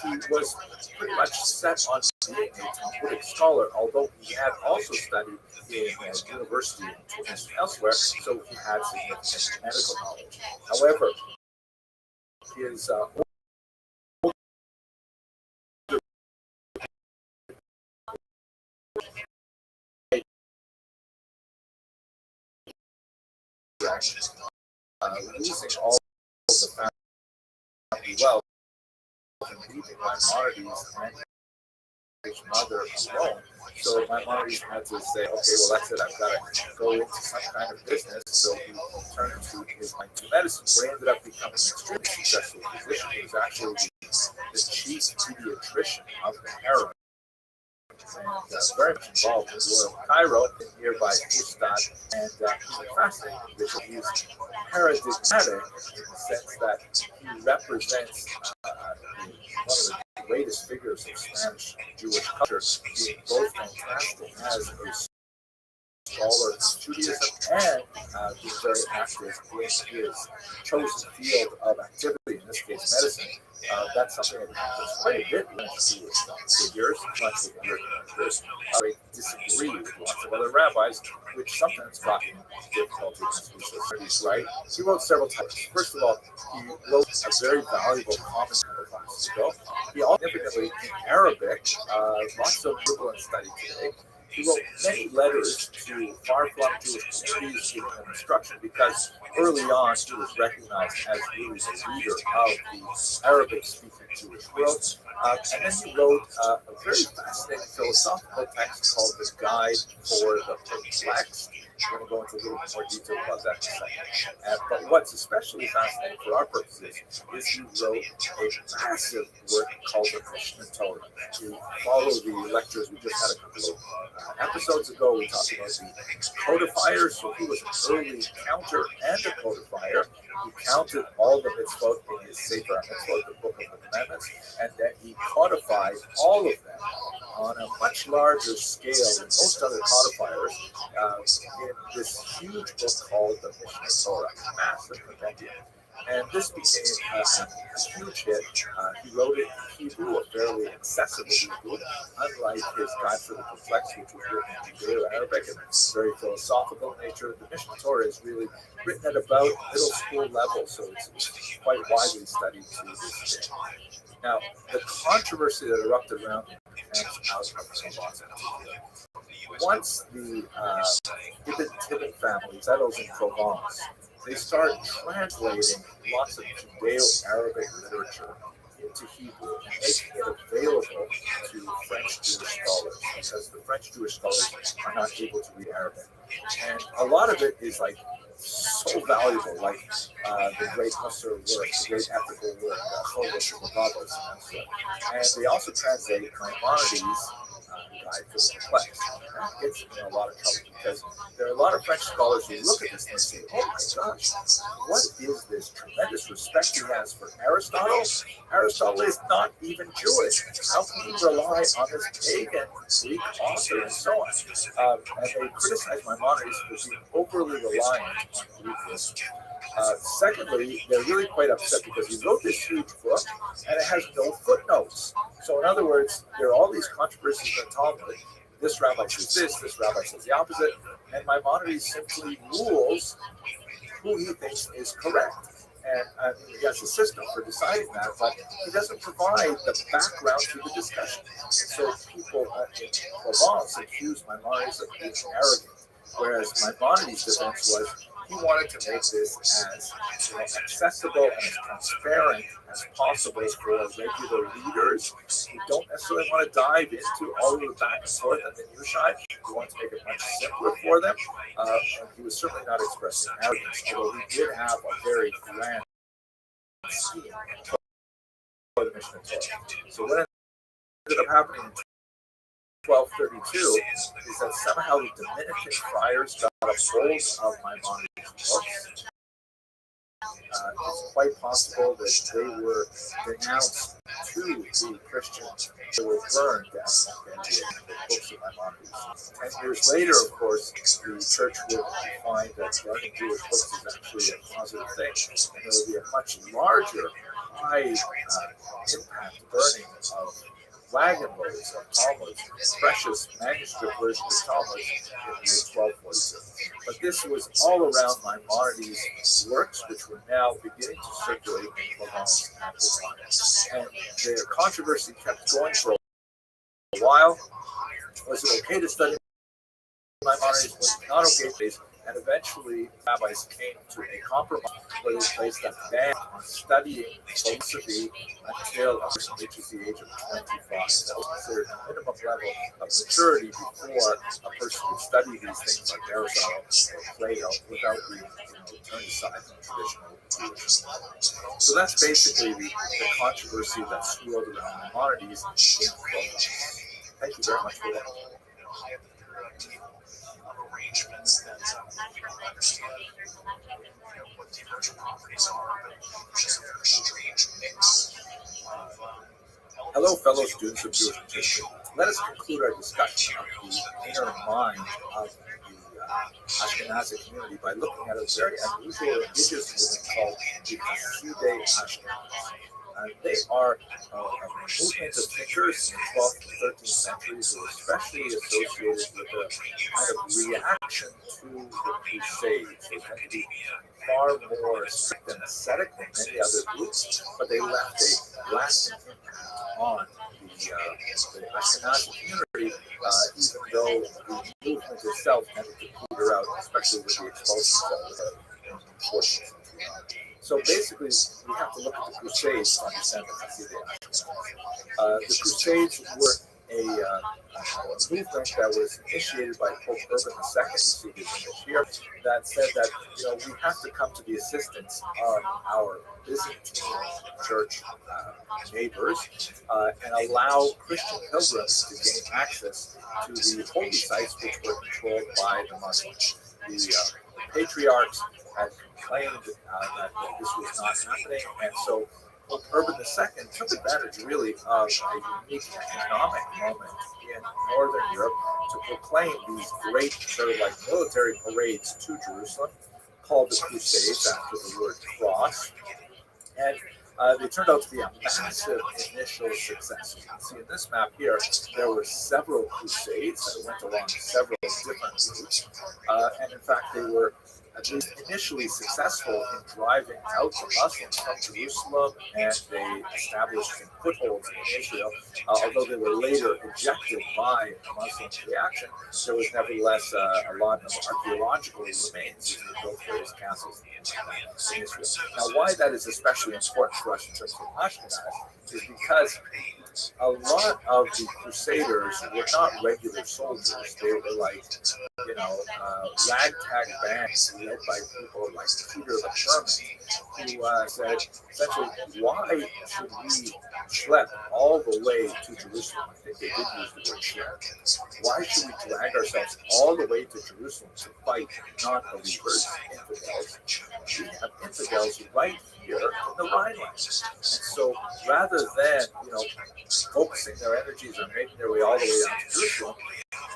and he was pretty much set on being a Talmudic scholar, although he had also studied in a university in Tunis and elsewhere, so he had significant medical knowledge. However, his losing all of the family wealth and leaving Maimonides and his mother alone. So Maimonides had to say, okay, well, that's it. I've got to go into some kind of business. So he turned to his mind to medicine, where he ended up becoming an extremely successful physician. He was actually the chief pediatrician of the harem, and very much involved in royal Cairo, in nearby Fustat, and he's a fascinating bishop. He's paradigmatic in the sense that he represents one of the greatest figures of Spanish Jewish culture, being both fantastic as a scholar in Judaism and being very active in his chosen field of activity, in this case medicine. That's something that happens quite a bit with Jewish figures, much with American figures. They disagree with lots of other rabbis, which sometimes got him difficulty in his right. He wrote several times. First of all, he wrote a very valuable commentary classes ago. He also significantly in Arabic, lots of people in study today. He wrote many letters to far-flung Jewish communities, giving them instruction, because early on he was recognized as really the leader of the Arabic-speaking Jewish world. And then he wrote a very fascinating philosophical text called The Guide for the Perplexed. We're going to go into a little bit more detail about that in a second. But what's especially fascinating for our purposes is he wrote a massive work called the Mishnah Torah. To follow the lectures, we just had a couple of episodes ago, we talked about the codifiers. So he was an early counter and a codifier. He counted all the mitzvot in his Sefer HaMitzvot, the Book of the Commandments, and then he codified all of them on a much larger scale than most other codifiers in this huge book called the Mishnah Torah, massive compendium. And this became a huge hit. He wrote it in Hebrew, a fairly accessible Hebrew, unlike his Guide for the Perplexed, which was written in Judeo-Arabic and very philosophical in nature. The Mishnah Torah is really written at about middle school level, so it's quite widely studied to this day. Now, the controversy that erupted around him comes out of Provence. Once the Ibn Tibbon family settles in Provence, they start translating lots of Judeo-Arabic literature into Hebrew and making it available to French Jewish scholars, because the French Jewish scholars are not able to read Arabic. And a lot of it is like so valuable, like the great Husser work, the great ethical work, Phobos and Babos, and they also translate Maimonides' Guide for the Perplexed. And that gets me in a lot of trouble, because there are a lot of French scholars who look at this and say, oh my gosh, what is this tremendous respect he has for Aristotle? Aristotle is not even Jewish. How can he rely on this pagan Greek author and so on? And they criticize Maimonides for being overly reliant on Greek literature. Secondly, they're really quite upset because he wrote this huge book and it has no footnotes. So in other words, there are all these controversies in the Talmud. This rabbi says this rabbi says the opposite, and Maimonides simply rules who he thinks is correct. And he has a system for deciding that, but he doesn't provide the background to the discussion. So people in Provence accuse Maimonides of being arrogant, whereas Maimonides' defense was he wanted to make this as accessible and as transparent as possible for regular readers who don't necessarily want to dive into all of the back and forth and the minutiae. He wanted to make it much simpler for them. And he was certainly not expressing arrogance, although he did have a very grand scheme for the Mishnah Torah. So what ended up happening in 1232 is that somehow the Dominican friars got a hold of Maimonides' books. It's quite possible that they were denounced to the Christians. They were burned as the books of Maimonides. 10 years later, of course, the church would find that burning Jewish books is actually a positive thing, and there will be a much larger, high-impact burning of wagon loads of Talmuds, precious manuscript versions of Talmuds in the year 1242. But this was all around Maimonides' works, which were now beginning to circulate in Provence at the time. And the controversy kept going for a while. Was it okay to study Maimonides? Was it not okay? And eventually, rabbis came to a compromise where they placed a ban on studying philosophy until a person reaches the age of 25. That was considered a minimum level of maturity before a person would study these things like Aristotle or Plato without being, turned aside from traditional Jewish knowledge. So that's basically the controversy that swirled around Maimonides in Clovis. Thank you very much for that. High up in your table of arrangements that people understand what differential properties are, but it's just a very strange mix of Hello, fellow students of Jewish history. Let us conclude our discussion of the inner mind of the Ashkenazi community by looking at a very unusual religious movement called the Hasidei Ashkenaz. They are a movement of thinkers in the 12th and 13th centuries who are especially associated with a kind of reaction to the Crusades. They tend to be far more strict and ascetic than many other groups, but they left a lasting impact on the Ashkenazi community, even though the movement itself tended to peter out, especially with the expulsions that were in the 14th century. So basically, we have to look at the Crusades to understand the Hasidei Ashkenaz. The Crusades were a movement that was initiated by Pope Urban II, you see his image here, that said that we have to come to the assistance of our Byzantine church neighbors and allow Christian pilgrims to gain access to the holy sites which were controlled by the Muslims. The patriarchs had claimed that this was not happening, and so Pope Urban II took advantage really of a unique economic moment in Northern Europe to proclaim these great sort of like military parades to Jerusalem called the Crusades after the word cross. And they turned out to be a massive initial success. You can see in this map here, there were several crusades that went along several different routes. And in fact, they were at least initially successful in driving out the Muslims from Jerusalem, and they established some footholds in Israel. Although they were later ejected by Muslim reaction, there was nevertheless a lot of archaeological remains as they built various castles in Israel. Now, why that is especially important for us in terms of Ashkenaz is because a lot of the Crusaders were not regular soldiers. They were like, ragtag bands led by people like Peter the Hermit, who said, essentially, why should we schlep all the way to Jerusalem? I think they did use the word schlep. Why should we drag ourselves all the way to Jerusalem to fight non-believers, infidels? We have infidels right here in the Rhineland. And so rather than, focusing their energies on making their way all the way down to Jerusalem,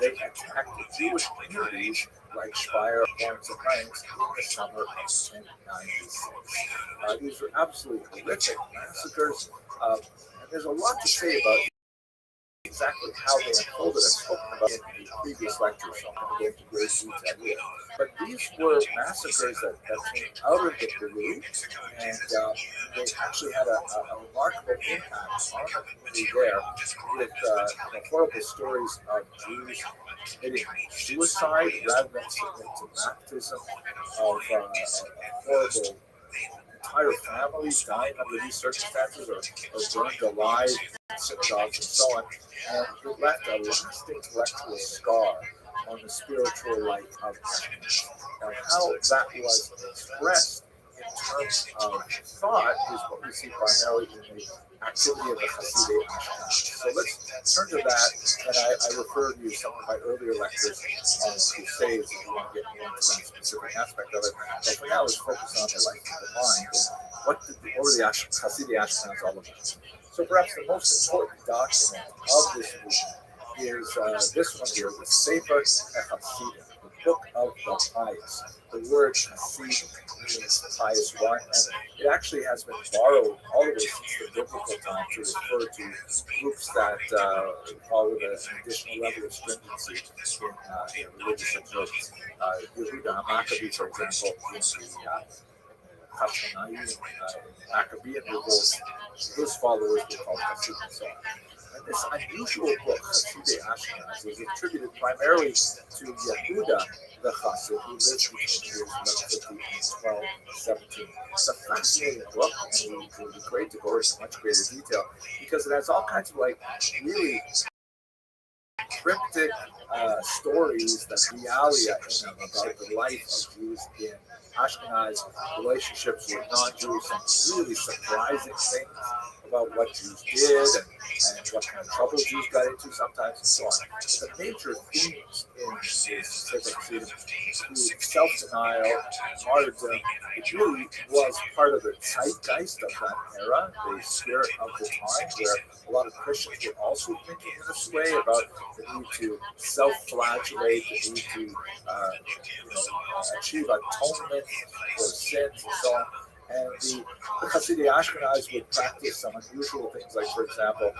they attacked the Jewish communities like Speyer, Florence, and Mainz in the summer of 1096. These were absolutely horrific massacres, and there's a lot to say about exactly how they unfolded. I've spoken about it in the previous lecture, so I'm going to go into great detail here. But these were massacres that came out of the Peru, and they actually had a remarkable impact on the community there with horrible stories of Jews committing suicide rather than submit to baptism, of horrible entire families dying under these circumstances or burned alive in synagogues and so on. And it left a lasting intellectual scar on the spiritual life of Ashkenaz. Now, how that was expressed in terms of thought is what we see primarily in the activity of the Hasidei Ashkenaz. So let's turn to that, and I referred you to some of my earlier lectures on Crusades if you want to get more into that specific aspect of it. But for now, let's focus on the life of the mind and what were the Hasidei Ashkenaz all about. So perhaps the most important document of this movement is this one here, the Sefer HaChasidim, the Book of the Pious. The word Hasid means pious one, and it actually has been borrowed all the way since the biblical time to refer to groups that follow an additional level of stringency in religious observance. Yehuda HaMaccabee, for example, in the Hashmonaim, Maccabean revolt, his followers were called Hasidim and so on. And this unusual book, Hasidei Ashkenaz, was attributed primarily to Yehuda the Chassid, who lived between the years 1150 and 1217. It's a fascinating book, and it would be great to go into much greater detail because it has all kinds of like really cryptic stories that realia in them about the life of Jews in Ashkenaz, relationships with non-Jews, some really surprising things about what Jews did and what kind of trouble Jews got into sometimes and so on. But the major themes in this Sefer Chassidim include self-denial, martyrdom. It really was part of the zeitgeist of that era, the spirit of the time, where a lot of Christians were also thinking in this way about the need to self-flagellate, the need to achieve atonement for sins and so on. And the Hasidei Ashkenaz would practice some unusual things, like, for example,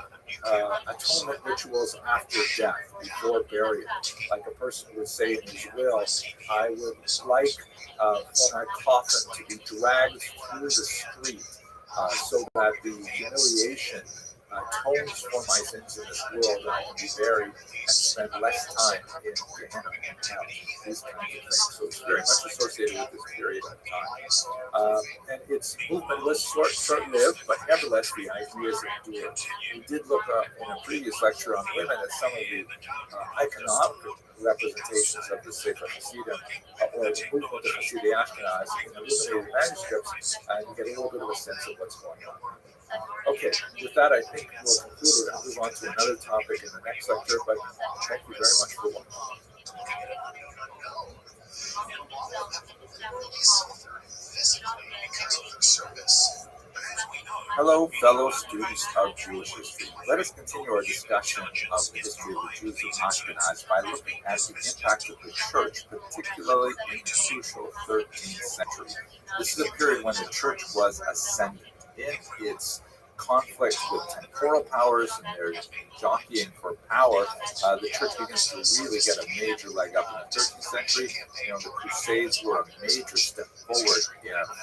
atonement rituals after death, before burial. Like a person would say in his will, I would like for my coffin to be dragged through the street so that the humiliation atones for my sins in this world, and I can be buried and spend less time in Gehenna and hell. These kinds of things. So it's very much associated with this period of time. And its movement was short-lived, but nevertheless the ideas endured. We did look in a previous lecture on women at some of the iconographic representations of the Sefer Hasidim, or the movement of Hasidei Ashkenaz in illuminated manuscripts, and you get a little bit of a sense of what's going on. Okay, with that, I think we'll conclude and move on to another topic in the next lecture, but thank you very much for watching. Hello, fellow students of Jewish history. Let us continue our discussion of the history of the Jews of Ashkenaz by looking at the impact of the church, particularly in the crucial 13th century. This is a period when the church was ascendant in its conflict with temporal powers and their jockeying for power. The church begins to really get a major leg up in the 13th century. The Crusades were a major step forward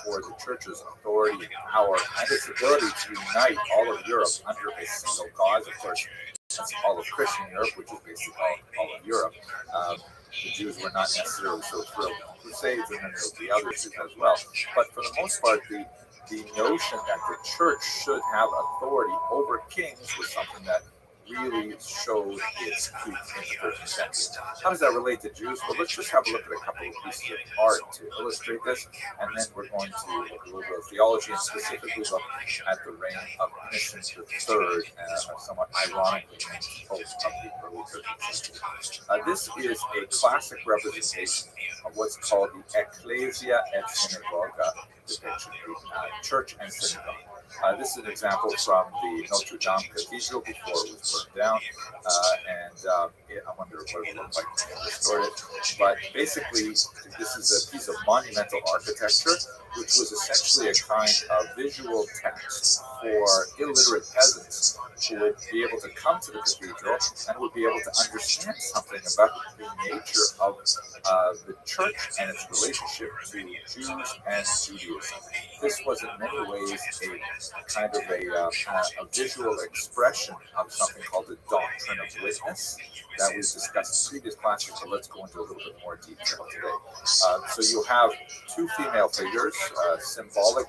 for the church's authority and power and its ability to unite all of Europe under a single cause. Of course, that's all of Christian Europe, which is basically all of Europe. The Jews were not necessarily so thrilled with the Crusades, and then there would be others as well. But for the most part, the notion that the church should have authority over kings was something that really showed its peak in the 13th century. How does that relate to Jews? Well, let's just have a look at a couple of pieces of art to illustrate this, and then we're going to look a little bit of theology and specifically look at the reign of Innocent III, somewhat ironically named Pope of the early 13th century. This is a classic representation of what's called the Ecclesia et Synagoga depiction, the church and synagogue. This is an example from the Notre Dame Cathedral before it was burned down, I wonder what it looked like when they restored it. But basically, this is a piece of monumental architecture, which was essentially a kind of visual text for illiterate peasants who would be able to come to the cathedral and would be able to understand something about the nature of the church and its relationship to Jews and Judaism. This was in many ways a kind of a visual expression of something called the doctrine of witness that we've discussed in previous classes, but let's go into a little bit more detail today. So you have two female figures, symbolic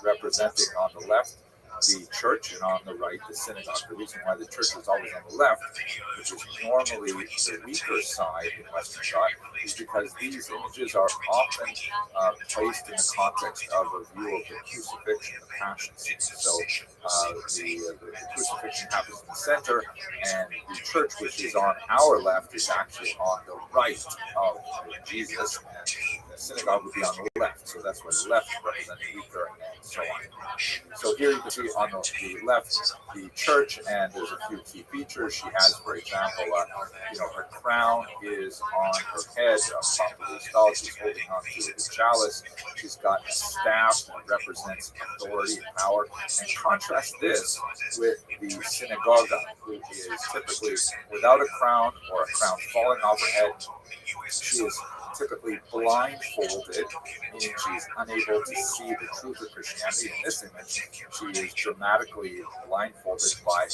representing on the left the church and on the right the synagogue. The reason why the church is always on the left, which is normally the weaker side in Western thought, is because these images are often placed in the context of a view of the crucifixion, the passion scene. So the crucifixion happens in the center, and the church, which is on our left, is actually on the right of Jesus, and the synagogue would be on the left. So that's why the left represents weaker and so on. So here you can see on the left the church, and there's a few key features. She has, for example, her crown is on her head, properly installed. She's holding on to the chalice. She's got a staff that represents authority and power. And contrast this with the synagoga, who is typically without a crown or a crown falling off her head. She is typically blindfolded, meaning she's unable to see the truth of Christianity. In this image, she is dramatically blindfolded by a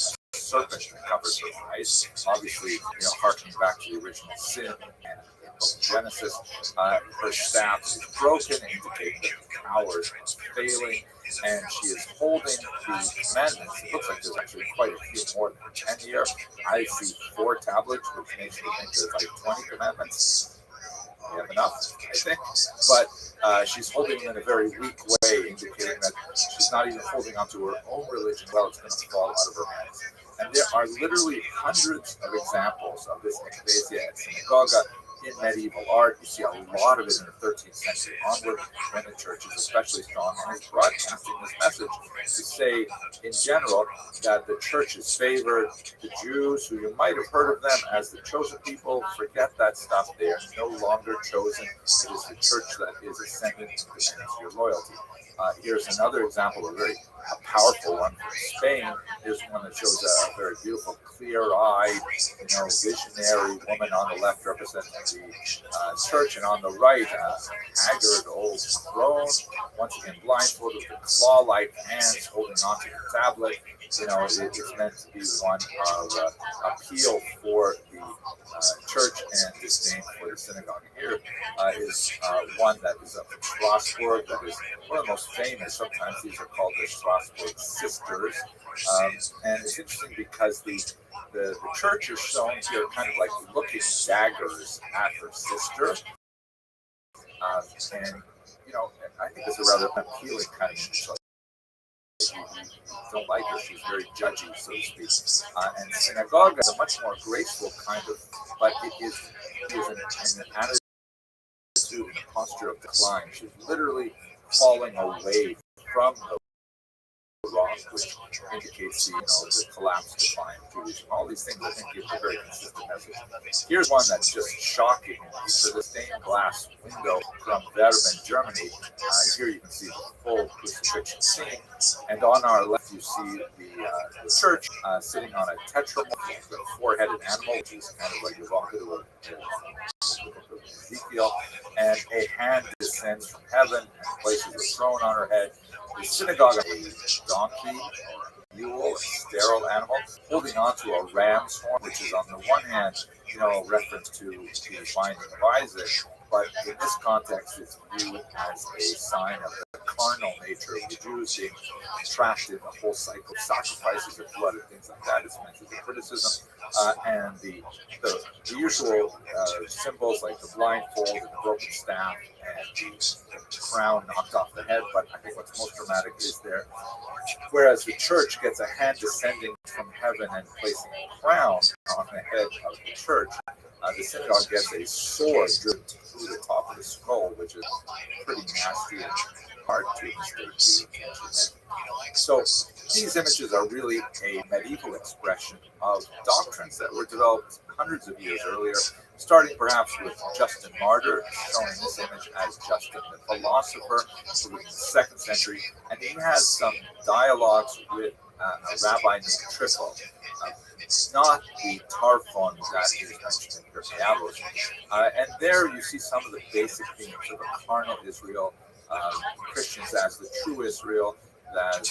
serpent that covers her eyes. Obviously, harkening back to the original sin and Genesis, her staff is broken, indicating that the power is failing, and she is holding the commandments. It looks like there's actually quite a few more than 10 here. I see 4 tablets, which makes me think there's like 20 commandments. We have enough, I think. But she's holding them in a very weak way, indicating that she's not even holding onto her own religion. Well, it's going to fall out of her hands. And there are literally hundreds of examples of this ecclesia at synagoga in medieval art. You see a lot of it in the 13th century onward, when the church is especially strong and is broadcasting this message to say, in general, that the church is favored. The Jews, who you might have heard of them as the chosen people, forget that stuff. They are no longer chosen. It is the church that is ascendant and demands your loyalty. Here's another example, a very powerful one from Spain. Here's one that shows a very beautiful, clear-eyed, visionary woman on the left representing the church, and on the right, a haggard old crone, once again blindfolded with claw-like hands holding onto the tablet. It's meant to be one of appeal for the church and disdain for the synagogue. Here is one that is up in Strasbourg, that is one of the most famous. Sometimes these are called the Strasbourg Sisters. And it's interesting because the church is shown here kind of like looking daggers at her sister. And I think it's a rather appealing kind of image. Don't like her, she's very judgy, so to speak. And synagogue is a much more graceful kind of, but it is an attitude and a posture of decline. She's literally falling away from the rock, which indicates the collapse, decline of Judaism. All these things, I think, give a very consistent message. Here's one that's just shocking. It's a stained glass window from Verben, Germany. Here you can see the full crucifixion scene, and on our left you see the church sitting on a tetramorph, the 4-headed animal, which is kind of like evocative of Ezekiel, and a hand descends from heaven and places a throne on her head. The synagogue, a donkey, mule, a sterile animal, holding onto a ram's horn, which is on the one hand, a reference to the binding of Isaac, but in this context, it's viewed as a sign of the carnal nature of the Jews being trapped in the whole cycle of sacrifices of blood and things like that. It's meant as a criticism, and the usual symbols like the blindfold and the broken staff and the crown knocked off the head. But I think what's most dramatic is there, whereas the church gets a hand descending from heaven and placing a crown on the head of the church, the synagogue gets a sword driven through the top of the skull, which is pretty nasty and hard to mistake. So these images are really a medieval expression of doctrines that were developed hundreds of years earlier, starting perhaps with Justin Martyr, shown in this image as Justin the philosopher, who was in the 2nd century, and he has some dialogues with a rabbi named Triple. It's not the Tarfon that is mentioned in Persealos. And there you see some of the basic themes of a carnal Israel, Christians as the true Israel, that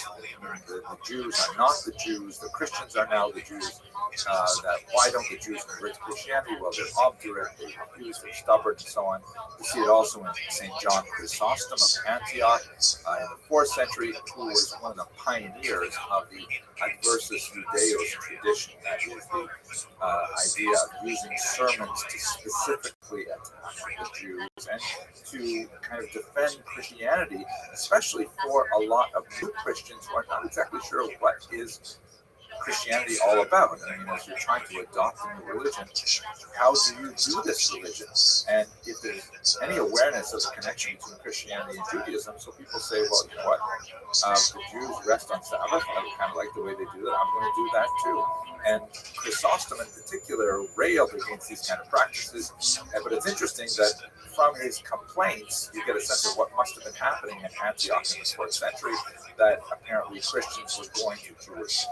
the Jews are not the Jews, the Christians are now the Jews, that why don't the Jews convert to Christianity? Well, they're obdurate, they refuse, they're stubborn, and so on. We see it also in St. John Chrysostom of Antioch in the 4th century, who was one of the pioneers of the adversus Judaeos tradition, that is the idea of using sermons to specifically attack the Jews and to kind of defend Christianity, especially for a lot of new Christians who are not exactly sure what is Christianity all about. I mean, as you're trying to adopt a new religion, how do you do this religion? And if there's any awareness of the connection between Christianity and Judaism, so people say, well, you know what, the Jews rest on Sabbath. I kind of like the way they do that. I'm going to do that too. And Chrysostom in particular railed against these kind of practices. But it's interesting that from his complaints, you get a sense of what must have been happening in Antioch in the 4th century, that apparently Christians were going to Jewish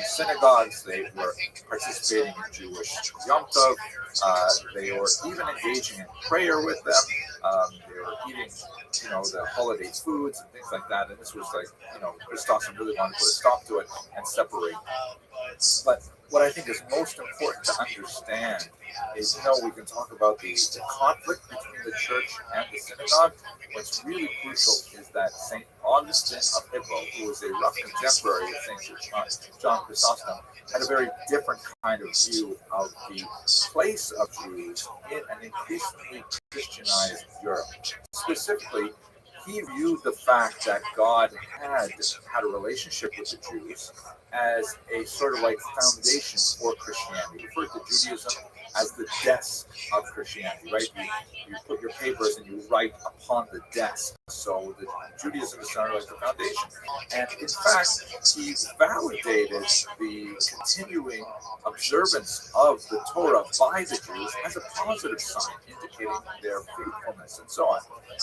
synagogues, they were participating in Jewish Yom Tov, they were even engaging in prayer with them, they were eating, the holiday foods and things like that. And this was like, Chrysostom really wanted to put a stop to it and separate But what I think is most important to understand is, we can talk about the conflict between the church and the synagogue. What's really crucial is that St. Augustine of Hippo, who was a rough contemporary of St. John Chrysostom, had a very different kind of view of the place of Jews in an increasingly Christianized Europe. Specifically, he viewed the fact that God had a relationship with the Jews as a sort of like foundation for Christianity. He referred to Judaism as the desk of Christianity, right? You put your papers and you write upon the desk. So the Judaism is sort of like the foundation. And in fact, he validated the continuing observance of the Torah by the Jews as a positive sign, indicating their faithfulness and so on.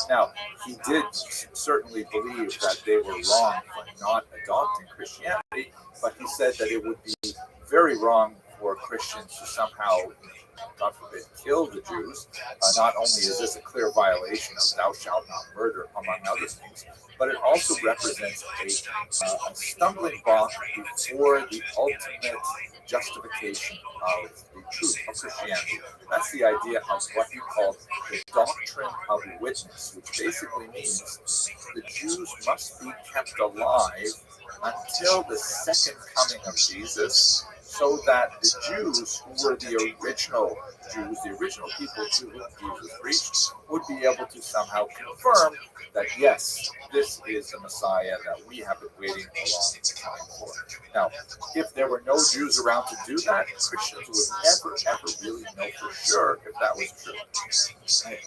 Now, he did certainly believe that they were wrong for not adopting Christianity, but he said that it would be very wrong for Christians to somehow, God forbid, kill the Jews. Not only is this a clear violation of thou shalt not murder, among other things, but it also represents a stumbling block before the ultimate justification of the truth of Christianity. That's the idea of what he called the doctrine of witness, which basically means the Jews must be kept alive until the second coming of Jesus, so that the Jews, who were the original Jews, the original people to whom Jesus preached, would be able to somehow confirm that, yes, this is the Messiah that we have been waiting a long time for. Now, if there were no Jews around to do that, Christians would never, ever really know for sure if that was true.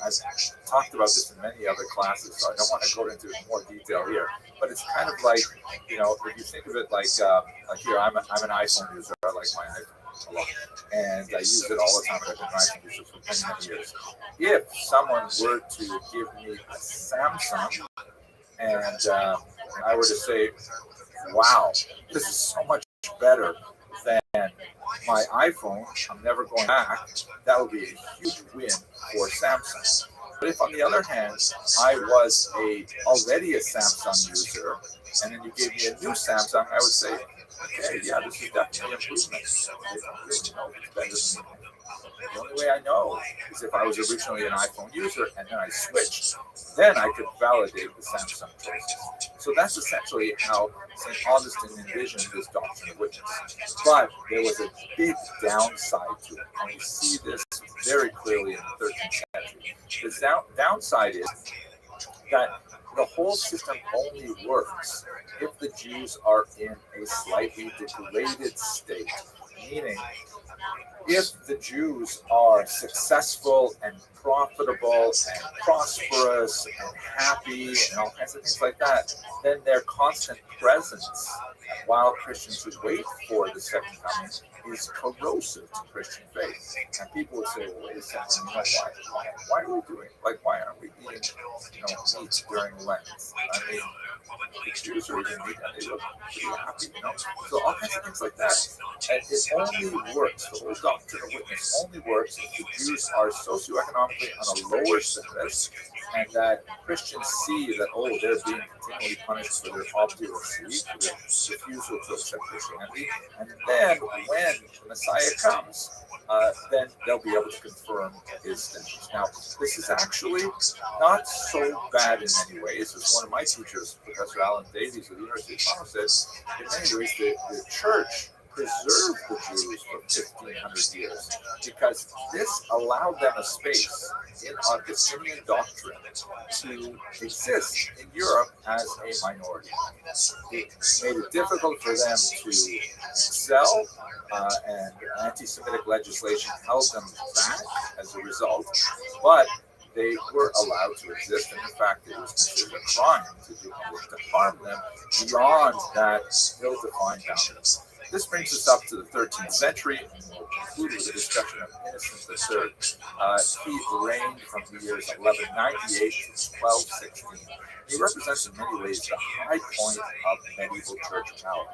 I've talked about this in many other classes, so I don't want to go into more detail here, but it's kind of like, if you think of it like here, I'm an iPhone user. I like my iPhone a lot, and I use it all the time. I've been an iPhone user for many, many years. If someone were to give me a Samsung, and I were to say, wow, this is so much better than my iPhone, I'm never going back, that would be a huge win for Samsung. But if, on the other hand, I was already a Samsung user, and then you gave me a new Samsung, I would say, okay, yeah, this is definitely an improvement. I don't really know if it's better than me. The only way I know is if I was originally an iPhone user and then I switched, then I could validate the Samsung choices. So that's essentially how St. Augustine envisioned this doctrine of witness. But there was a big downside to it, and we see this very clearly in the 13th century. The downside is that the whole system only works if the Jews are in a slightly degraded state, meaning if the Jews are successful and profitable and prosperous and happy and all kinds of things like that, then their constant presence while Christians would wait for the second coming is corrosive to Christian faith. And people would say, well, wait a second, why are we doing, why aren't we eating, meat during Lent? I mean, the Jews are eating meat and they look pretty happy, So all kinds of things like that. And it only works, the whole doctrine of witness only works if the Jews are socioeconomically on a lower status, and that Christians see that, they're being continually punished for their obduracy, for their refusal to accept Christianity, and then when the Messiah comes, then they'll be able to confirm his status. Now, this is actually not so bad in many ways. As one of my teachers, Professor Alan Davies of the University of Toronto, says, in many ways, the church preserved the Jews for 1,500 years because this allowed them a space in Augustinian doctrine to exist in Europe as a minority. It made it difficult for them to excel, and anti-Semitic legislation held them back as a result, but they were allowed to exist, and in fact, it was considered a crime to harm them beyond that ill-defined boundary. This brings us up to the 13th century, and we'll conclude with a discussion of Innocent III. He reigned from the years 1198 to 1216. He represents in many ways the high point of medieval church power.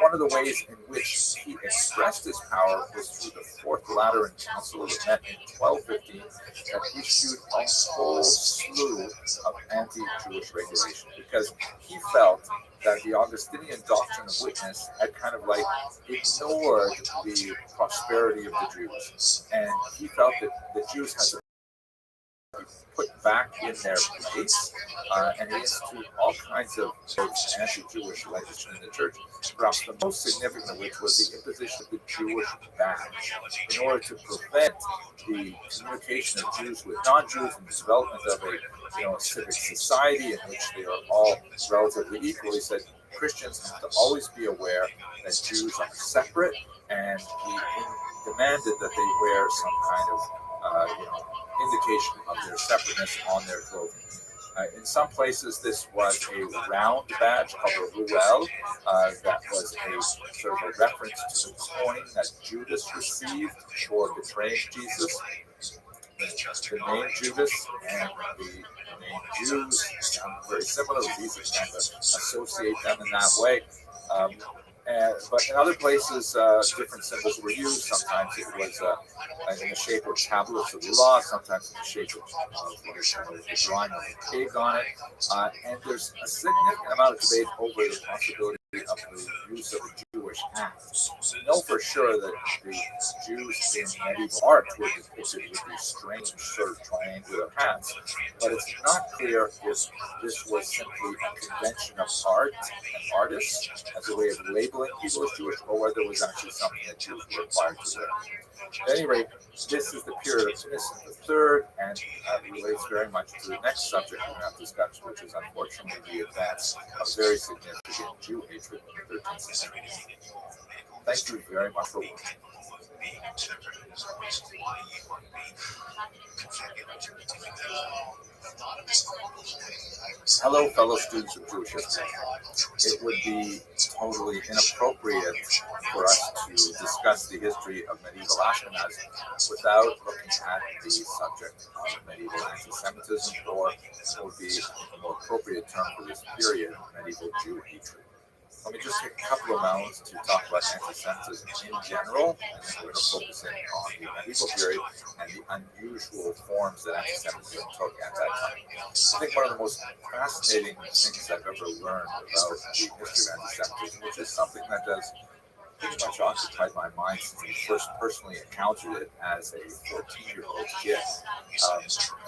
One of the ways in which he expressed his power was through the Fourth Lateran Council that met in 1215 that issued a whole slew of anti-Jewish regulation because he felt that the Augustinian doctrine of witness had kind of like ignored the prosperity of the Jews. And he felt that the Jews had to be put back in their place, and he instituted all kinds of anti-Jewish legislation in the church. Perhaps the most significant of which was the imposition of the Jewish badge, in order to prevent the communication of Jews with non-Jews and the development of a civic society in which they are all relatively equal. He said Christians have to always be aware that Jews are separate, and he demanded that they wear some kind of indication of their separateness on their clothing. In some places, this was a round badge called a ruel, that was a sort of a reference to the coin that Judas received for betraying Jesus. The name Judas and the name Jews sound very similar. It's easy to kind of associate them in that way. But in other places, different symbols were used. Sometimes it was in the shape of tablets of the law, sometimes in the shape of the drawing of a pig on it. And there's a significant amount of debate over the possibility of the use of a Jewish hat. We know for sure that the Jews in medieval art were depicted with these strange sort of triangular hats, but it's not clear if this was simply a convention of art and artists as a way of labeling people as Jewish, or whether it was actually something that Jews were required to wear. At any rate, this is the period of Innocent III, and relates very much to the next subject we're going to discuss, which is unfortunately the advance of very significant Jew hatred in the 13th century. Thank you very much for watching. Hello, fellow students of Jewish history. It would be totally inappropriate for us to discuss the history of medieval Ashkenaz without looking at the subject of medieval anti-Semitism, or it would be a more appropriate term for this period, medieval Jew hatred. Let me just take a couple of moments to talk about anti-Semitism in general, and then we're going to focus in on the medieval period and the unusual forms that anti-Semitism took at that time. I think one of the most fascinating things I've ever learned about the history of anti-Semitism, which is something that has pretty much occupied my mind since I first personally encountered it as a 14-year-old kid.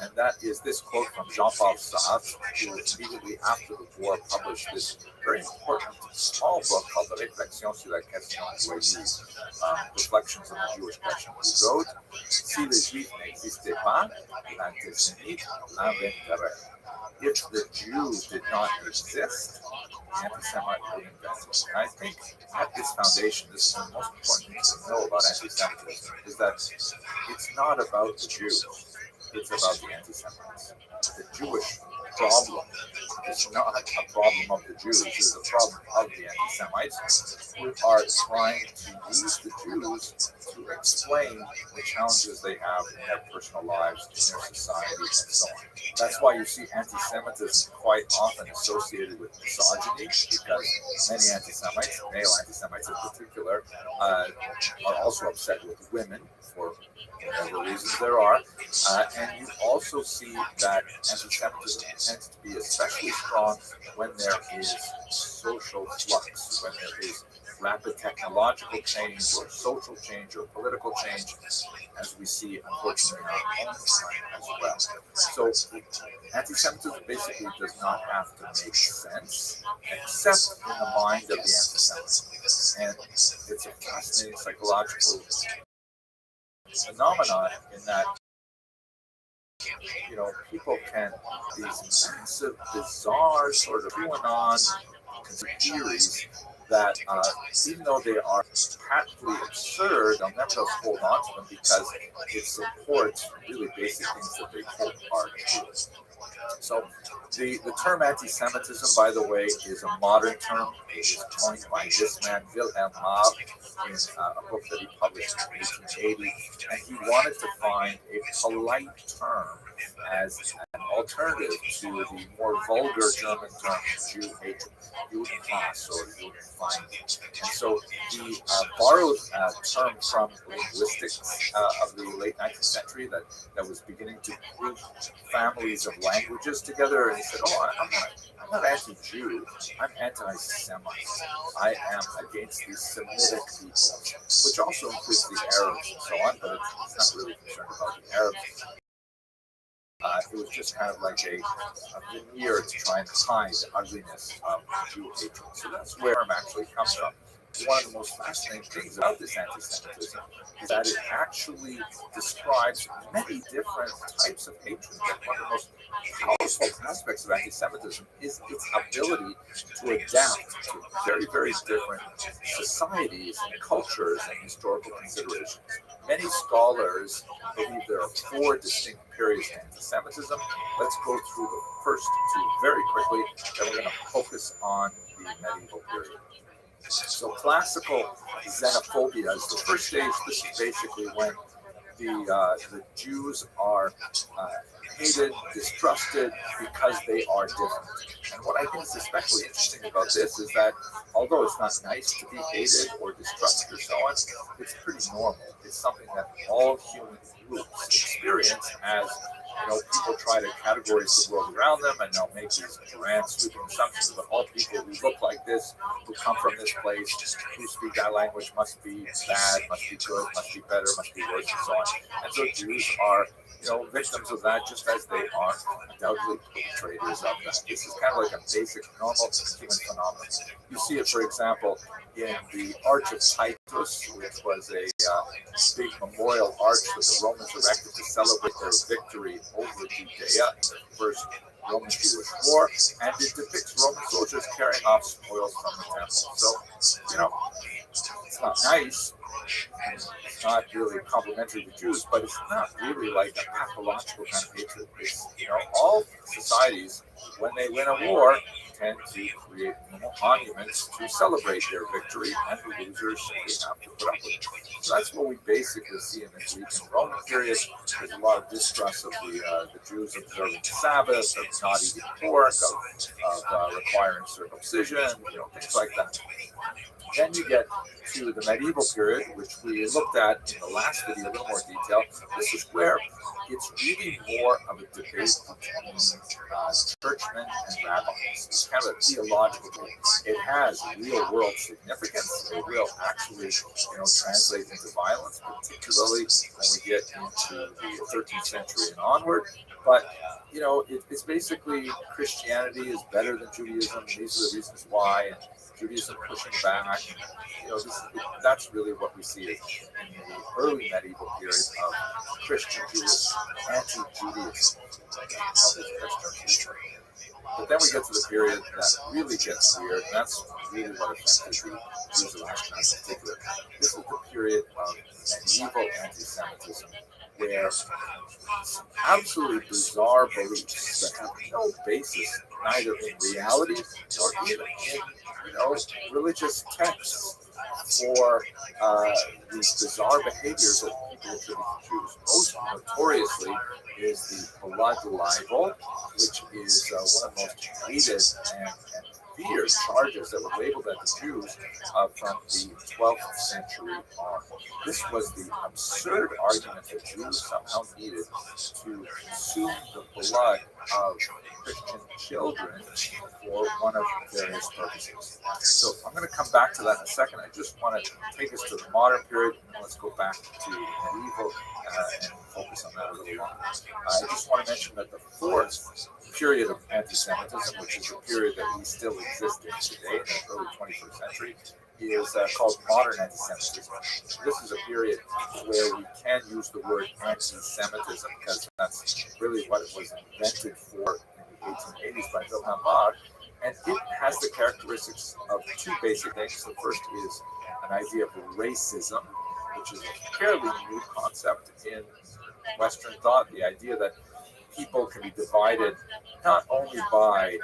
And that is this quote from Jean-Paul Sartre, who immediately after the war published this very important small book called Réflexions sur la question juive, Reflections on the Jewish Question. He wrote, Si les Juifs n'existaient pas, l'antisémite l'inventerait. If the Jews did not exist, the anti-Semite would invent it. And I think at this foundation, this is the most important thing to know about anti-Semitism, is that it's not about the Jews, it's about the anti-Semites. The Jewish problem is not a problem of the Jews, it's a problem of the anti-Semites who are trying to use the Jews to explain the challenges they have in their personal lives, in their society, and so on. That's why you see anti-Semitism quite often associated with misogyny, because many anti-Semites, male anti-Semites in particular, are also upset with women for whatever reasons there are. And you also see that anti-Semitism tends to be especially strong when there is social flux, when there is rapid technological change or social change or political change, as we see unfortunately in our own time as well. So anti-Semitism basically does not have to make sense except in the mind of the anti-Semite. And it's a fascinating psychological phenomenon in that people can these massive, bizarre sort of QAnon theories that even though they are patently absurd, they'll never hold on to them because it supports really basic things that they hope are true. So the term anti-Semitism, by the way, is a modern term. It is coined by this man, Wilhelm Marr, in a book that he published in 1880. And he wanted to find a polite term as an alternative to the more vulgar German term Jew hatred, Judenhass or Judenfeind. And so he borrowed a term from linguistics of the late 19th century that was beginning to group families of languages together. And he said, "Oh, I'm not anti-Jew. I'm anti-Semite. I am against the Semitic peoples, which also includes the Arabs and so on, but it's not really concerned about the Arabs." It was just kind of like a veneer to try and hide the ugliness of Jew hatred. So that's where it actually comes from. One of the most fascinating things about this anti-Semitism is that it actually describes many different types of hatred. That one of the most powerful aspects of anti-Semitism is its ability to adapt to very, very different societies and cultures and historical considerations. Many scholars believe there are four distinct periods of anti-Semitism. Let's go through the first two very quickly, then we're going to focus on the medieval period. So classical xenophobia is the first stage. This is basically when the Jews are hated, distrusted because they are different. And what I think is especially interesting about this is that although it's not nice to be hated or distrusted or so on, it's pretty normal. It's something that all human groups experience as people try to categorize the world around them and they'll make these grand sweeping assumptions about all people who look like this, who come from this place, who speak that language must be bad, must be good, must be better, must be worse, and so on. And so Jews are, victims of that, just as they are undoubtedly perpetrators of that. This is kind of like a basic, normal human phenomenon. You see it, for example, in the Arch of Titus, which was a big memorial arch that the Romans erected to celebrate their victory over Judea in the First Roman-Jewish War, and it depicts Roman soldiers carrying off spoils from the temple. So, it's not nice, it's not really complimentary to Jews, but it's not really like a pathological kind of hatred. It's, all societies, when they win a war, tend to create monuments to celebrate their victory, and the losers simply have to put up with it. So that's what we basically see in the Greek and Roman period. There's a lot of distrust of the Jews observing the Sabbath, of not eating pork, of requiring circumcision, things like that. Then you get to the medieval period, which we looked at in the last video in a little more detail. This is where it's really more of a debate between churchmen and rabbis. It's kind of a theological thing. It has real world significance. It will actually, translate into violence, particularly when we get into the 13th century and onward. But it's basically Christianity is better than Judaism. These are the reasons why. And Judaism pushing back. That's really what we see in the early medieval period of Christian Jewish anti-Judaism. But then we get to the period that really gets weird, and that's really what affected the Jews of Ashkenaz in particular. This is the period of medieval anti-Semitism, where absolutely bizarre beliefs that have no basis neither in reality nor even in religious texts for these bizarre behaviors that people attribute to Jews. Most notoriously is the blood libel, which is one of the most hated and feared charges that were labeled at the Jews from the 12th century on. This was the absurd argument that Jews somehow needed to consume the blood of Christian children for one of various purposes. So I'm going to come back to that in a second. I just want to take us to the modern period, and then let's go back to medieval and focus on that a little longer. I just want to mention that the fourth period of anti-Semitism, which is a period that we still exist in today in the early 21st century, is called modern anti-Semitism. This is a period where we can use the word anti-Semitism because that's really what it was invented for in the 1880s by Wilhelm Marx, and it has the characteristics of two basic things. The first is an idea of racism, which is a fairly new concept in Western thought, the idea that people can be divided not only by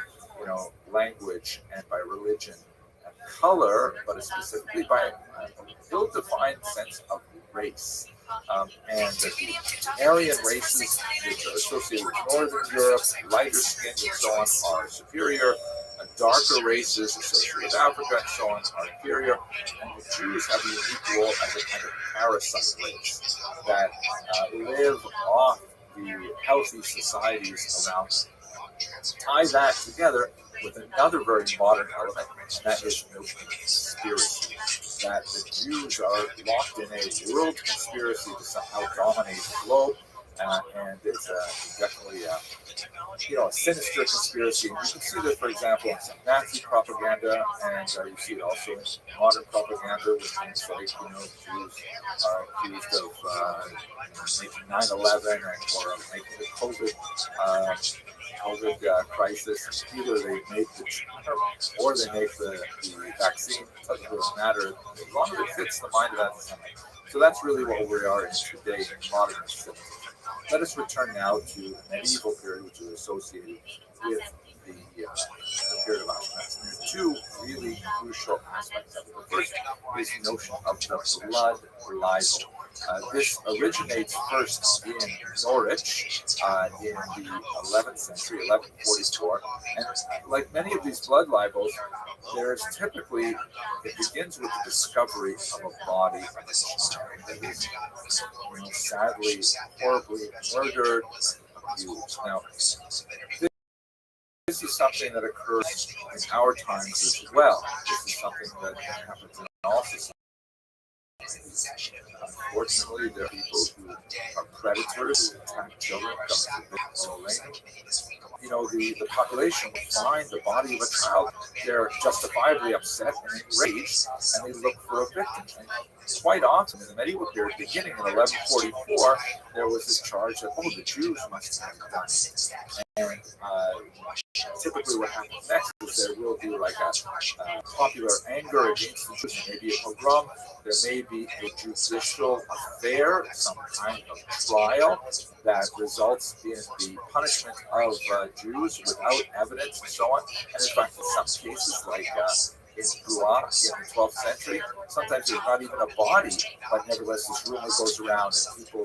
language and by religion color, but specifically by an ill-defined sense of race. And the Aryan races, which are associated with Northern Europe, lighter skinned and so on, are superior. Darker races associated with Africa and so on are inferior. And the Jews have a unique role as a kind of parasite race that live off the healthy societies around them. Tie that together with another very modern element, and that is the notion of conspiracy. That the Jews are locked in a world conspiracy to somehow dominate the globe, and it's definitely a sinister conspiracy. And you can see this, for example, in some Nazi propaganda, and you see it also in modern propaganda with things like, Jews are accused of making 9/11 or making the COVID crisis. Either they make the tumor or they make the vaccine. It doesn't really matter as long as it fits the mind of that society. So that's really what we are in today in modern civilization. Let us return now to the medieval period, which is associated with the period of Auschwitz. And there are two really crucial aspects of it. The first is the notion of the blood libel. This originates first in Norwich in the 11th century, 1144. And like many of these blood libels, there's typically, it begins with the discovery of a body of a child that is sadly, horribly murdered, abused. Now, this is something that occurs in our times as well. This is something that happens in all societies. Unfortunately, there are people who are predators who attack children, the population will find the body of a child. They're justifiably upset and enraged, and they look for a victim. And quite often, in the medieval period, beginning in 1144, there was this charge that, the Jews must have done it. And typically what happens next is there will be like a popular anger against the Jews. There may be a pogrom, there may be a judicial affair, some kind of trial that results in the punishment of Jews without evidence and so on. And in fact, in some cases, like in Blois in the 12th century, sometimes there's not even a body, but nevertheless this rumor goes around and people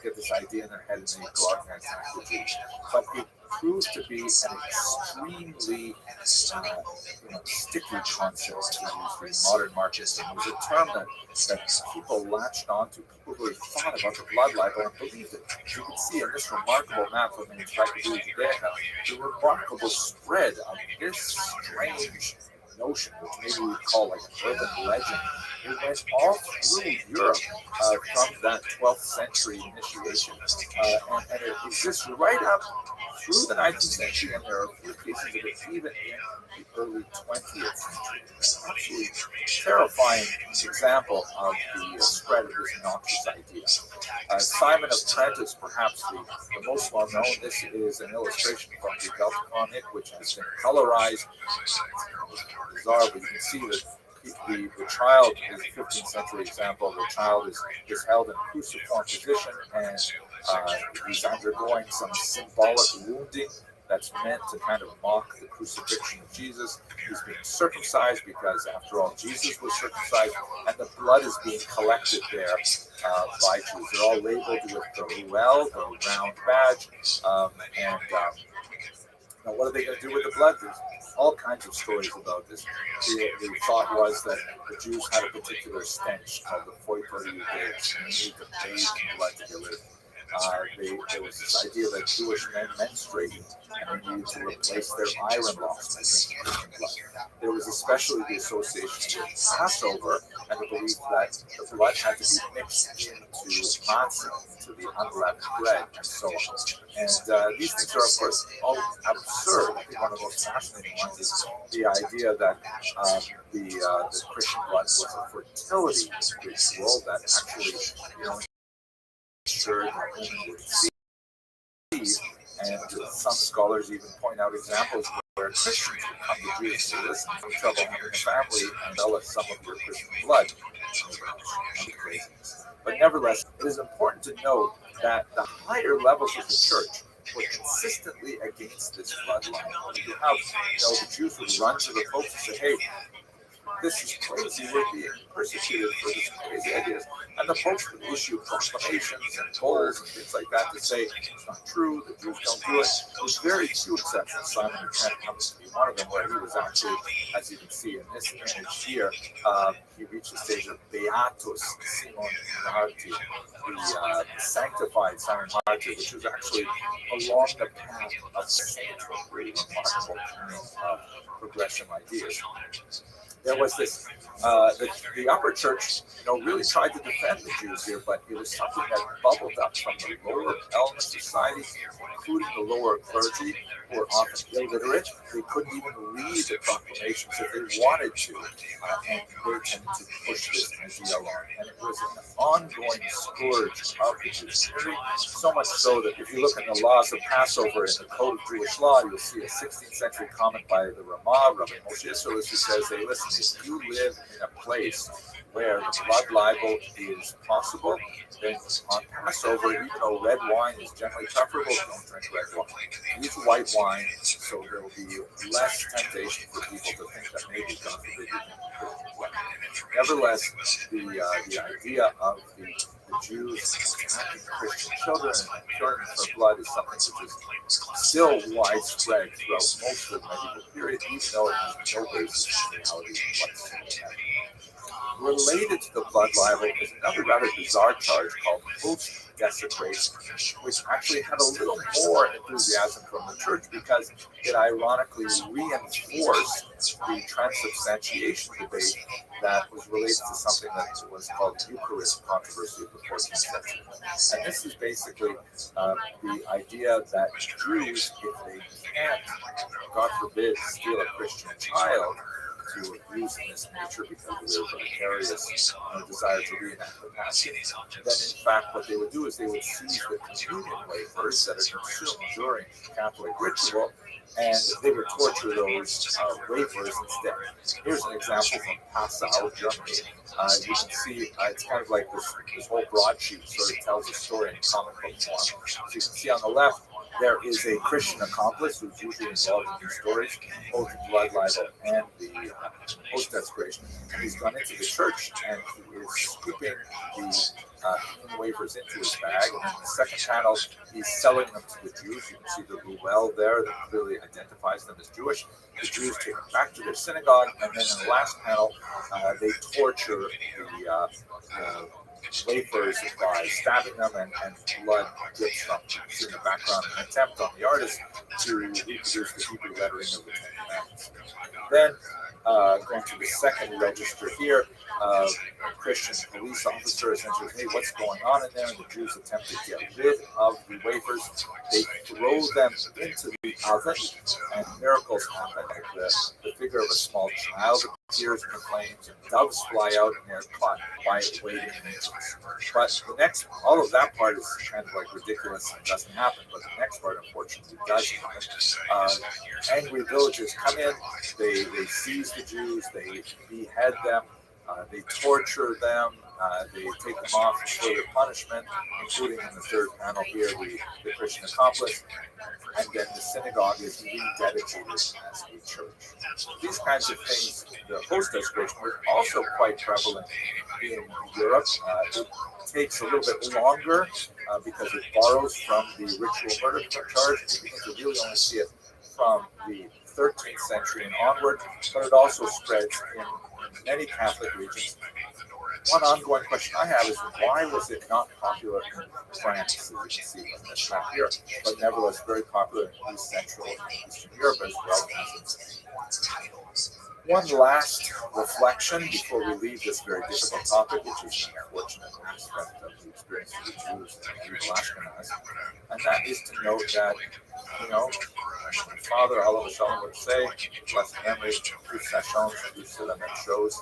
get this idea in their head and they go out and attack the Jews. But it proves to be an extremely sticky concept to use the modern marxism. It was a term that people latched onto. People really thought about the blood libel and believed it. You can see in this remarkable map from the Encyclopedia Judaica the remarkable spread of this strange notion, which maybe we'd call like an urban legend. It went all through Europe from that 12th century initiation, and it exists right up through the 19th century, and there are a few cases of it even in the early 20th century. It's an absolutely terrifying example of the spread of this noxious idea. Simon of Trent is perhaps the most well known. This is an illustration from the Delta comic, which has been colorized. It's bizarre, but you can see that the child is a 15th century example. The child is held in a cruciform position, and he's undergoing some symbolic wounding that's meant to kind of mock the crucifixion of Jesus. He's being circumcised because, after all, Jesus was circumcised, and the blood is being collected there by Jews. They're all labeled with the ruel, the round badge, now, what are they going to do with the blood? There's all kinds of stories about this. The thought was that the Jews had a particular stench called the foitor Judaeus, and they needed to bathe in blood to get rid of it. There was this idea that Jewish men menstruated and they needed to replace their iron loss by drinking Christian blood. There was especially the association with Passover and the belief that the blood had to be mixed into matzah, into the unleavened bread, and so on. And these things are, of course, all absurd. I think one of the most fascinating ones is the idea that the Christian blood was a fertility ritual that actually, ensured that women would conceive. And some scholars even point out examples where Christians would come to Jews and say, listen, you have trouble having a family, and they'll let some of your Christian blood. But nevertheless, it is important to note that the higher levels of the church were consistently against this bloodline. You have, the Jews would run to the popes and say, hey, this is crazy. We're being persecuted for these crazy ideas. And the Popes would issue proclamations and bulls and things like that to say it's not true, the Jews don't do it. There's very few exceptions. Simon the Trent happens to be one of them, where he was actually, as you can see in this image here, he reached the stage of Beatus Simon Martyr, the sanctified Simon Martyr, which was actually along the path of sainthood, really remarkable progression ideas. There was this, the upper church, really tried to defend the Jews here, but it was something that bubbled up from the lower element society, including the lower clergy, who were often illiterate. They couldn't even read the proclamations if they wanted to, and they tended to push this idea along. And it was an ongoing scourge of the Jewish community, so much so that if you look in the laws of Passover in the Code of Jewish Law, you'll see a 16th century comment by the Ramah, Rabbi Moshe Isserles, who says, hey, listen, if you live in a place where the blood libel is possible, then on Passover, even though red wine is generally preferable, don't drink red wine. Use white wine, so there will be less temptation for people to think that maybe God forbid you can. Nevertheless, the idea of the Jews attacking Christian children and curing for blood is something which is still widespread throughout most of the medieval period, even though it has no basis in reality whatsoever. Related to the blood libel is another rather bizarre charge called post-desecration, which actually had a little more enthusiasm from the church because it ironically reinforced the transubstantiation debate that was related to something that was called the Eucharist controversy of the 14th century. And this is basically the idea that Jews, if they can't, God forbid, steal a Christian child, to abuse in this nature because of their vicarious desire to reenact the Passion, that in fact what they would do is they would seize the communion wafers that are consumed during Catholic ritual, and they would torture those wafers instead. Here's an example from Passau, Germany. You can see it's kind of like this whole broadsheet sort of tells a story in comic book form. So you can see on the left, there is a Christian accomplice who's usually involved in these stories, both the blood libel and the post-desecration. And he's gone into the church and he is scooping the communion wafers into his bag. And in the second panel, he's selling them to the Jews. You can see the ruelle there that clearly identifies them as Jewish. The Jews take them back to their synagogue, and then in the last panel, they torture the wafers by stabbing them, and blood drips from them. You see in the background an attempt on the artist to reproduce the Hebrew lettering of the Ten Commandments. Then, going to the second register here, a Christian police officer essentially, hey, what's going on in there? And the Jews attempt to get rid of the wafers. They throw them into the oven, and miracles happen. Like the figure of a small child appears in the flames, and doves fly out, and they're caught by waiting angels. But the next, all of that part is kind of like ridiculous and doesn't happen. But the next part, unfortunately, does happen. Angry villagers come in, they seize the Jews, they behead them, they torture them, they take them off for their punishment, including in the third panel here, the Christian accomplice, and then the synagogue is rededicated as a church. These kinds of things, the post-desecration, were also quite prevalent in Europe. It takes a little bit longer because it borrows from the ritual murder charge. You can really only see it from the 13th century and onward, but it also spreads in many Catholic regions. One ongoing question I have is why was it not popular in France, as you can see on this map here, but nevertheless very popular in East Central and Eastern Europe as well as one last reflection before we leave this very difficult topic, which is an unfortunate aspect of the experience of the Jews and the Ashkenaz, and that is to note that, Father Oliver Shalom would say, blessed memory, through sessions, through Silent shows,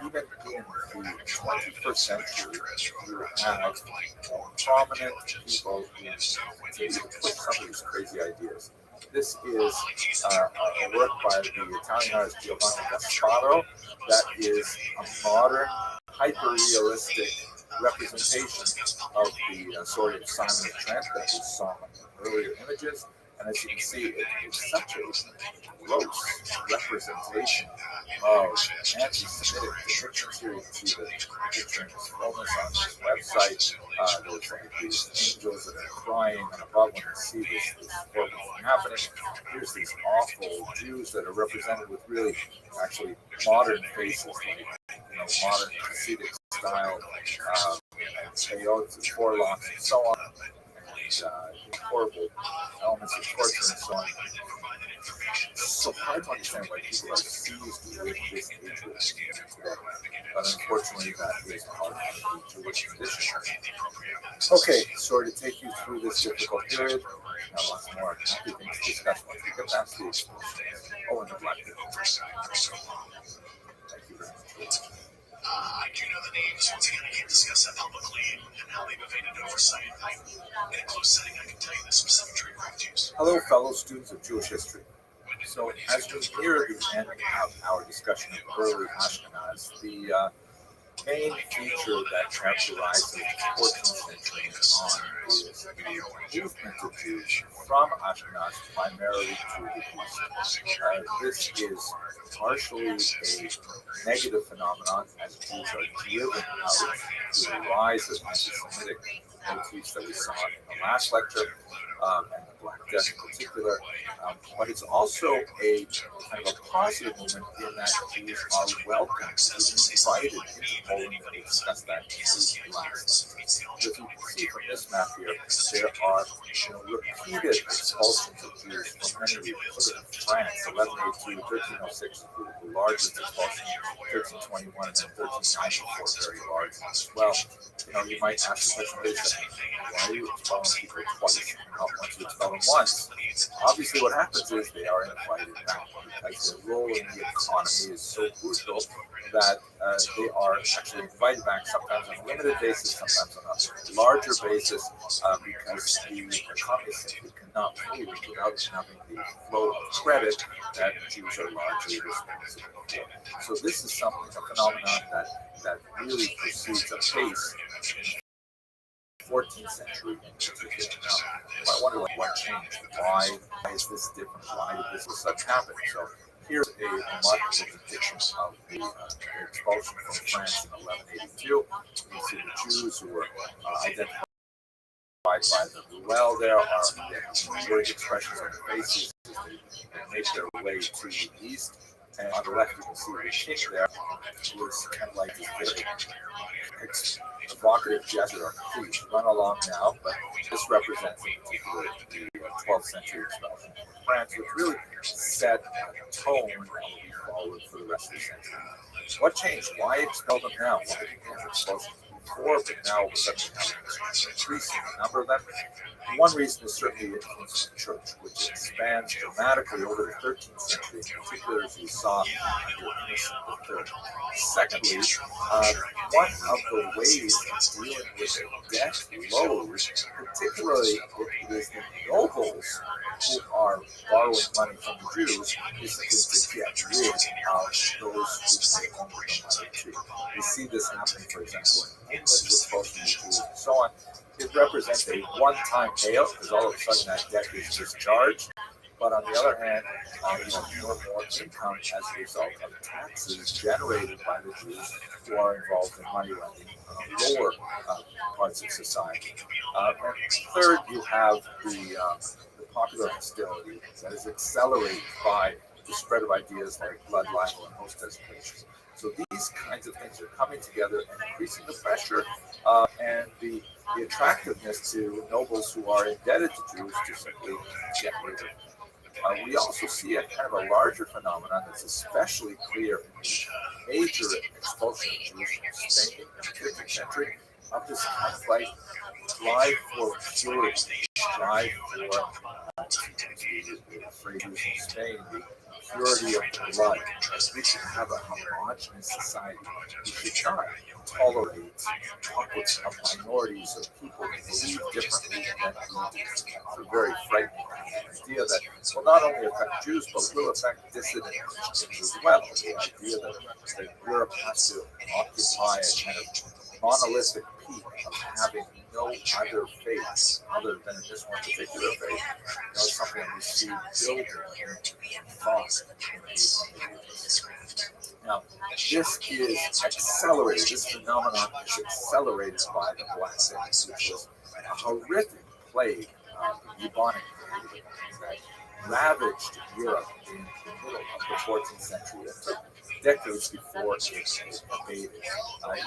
even in the 21st century, you have prominent people who continue to push some of these crazy ideas. This is a work by the Italian artist Giovanni Gasparo that is a modern, hyper-realistic representation of the story of Simon the Trent that we saw in earlier images. And as you can see, it is such a gross representation anti-Semitic depictions here. You can see the picture in his fullness on his website. There's like these angels that are crying and above when you see this horrible thing happening. Here's these awful Jews that are represented with really, actually modern faces, like, modern Hasidic style, peyotes and forelocks and so on, and horrible elements of torture and so on. It's so hard to understand why people are seized with this hatred today, but unfortunately that is part of the Jewish tradition. Okay, sorry to take you through this difficult period. Now lots more happy things to discuss once we get past the explosion. Oh, and the black people. Thank you very much. I do know the names. Once again, I can't discuss that publicly and how they've evaded oversight. In a closed setting, I can tell you the specific trademark use. Hello, fellow students of Jewish history. So, as we near the end of our discussion of early Ashkenaz, the main feature that characterizes the 14th century and on is the movement of Jews from Ashkenaz primarily to the east. This is partially a negative phenomenon as Jews are driven out through the rise of anti-Semitic motifs that we saw in the last lecture, and the Black Death in particular. But it's also a kind of a positive movement in that Jews are welcomed, invited into Poland, and we discussed that in the last. If you can see from this map here, there are repeated expulsions of Jews from many regions. Look at France, 1182, 1306, the largest expulsion, 1321, and then 1394, very large one as well. You might ask the question, wait a second, why are you expelling people twice? Once you expel them once, obviously what happens is they are invited back because their role in the economy is so crucial that they are actually invited back, sometimes on a limited basis, sometimes on a larger basis, because the economy simply cannot move without having the flow of credit that Jews are largely responsible for. So this is something, a phenomenon that really proceeds apace in the 14th century in particular. Now, I wonder what changed. Why is this different? Why did this such happen? So here's a remarkable depiction of the expulsion from France in 1182. You see the Jews who were identified by the Ruel there are worried expressions on their faces as they make their way to the east. And on the left, you can see the king there was kind of like this evocative gesture. Please run along now, but this represents in particular the 12th century expulsion from France, which really set a tone that will be followed for the rest of the century. What changed? Why expel them now? Why didn't they have expulsions before, but now all of a sudden we have an increasing number of them? One reason is certainly the influence of the church, which expands dramatically over the 13th century, in particular as we saw under Innocent III. Secondly, one of the ways of dealing with a debt load, particularly if it is the nobles who are borrowing money from the Jews, is simply to get rid of those who they owe the money to. We see this happening, for example, in England with expulsion of Jews and so on. It represents a one-time payout because all of a sudden that debt is discharged. But on the other hand, more and more income as a result of taxes generated by the Jews who are involved in money lending lower parts of society. And third, you have the popular hostility that is accelerated by the spread of ideas like blood libel and host desecration. So these kinds of things are coming together and increasing the pressure and the attractiveness to nobles who are indebted to Jews to simply get rid of them. We also see a kind of a larger phenomenon that's especially clear in the major expulsion of Jews from Spain in the 15th century, of this kind of like drive for purity, drive for the phrase in Spain, the purity of the blood. We should have a homogeneous society. We should not tolerate pockets of minorities of people who believe differently than we do. It's a very frightening idea that will not only affect Jews, but will affect dissident Christians as well. The idea that Europe has to occupy a kind of monolithic peak of having no other faith other than this one particular faith. Something we see building in thought in these this is accelerated. This phenomenon is accelerated by the Black Death, which was a horrific plague, bubonic plague, that ravaged Europe in the middle of the 14th century. It took decades before it abated.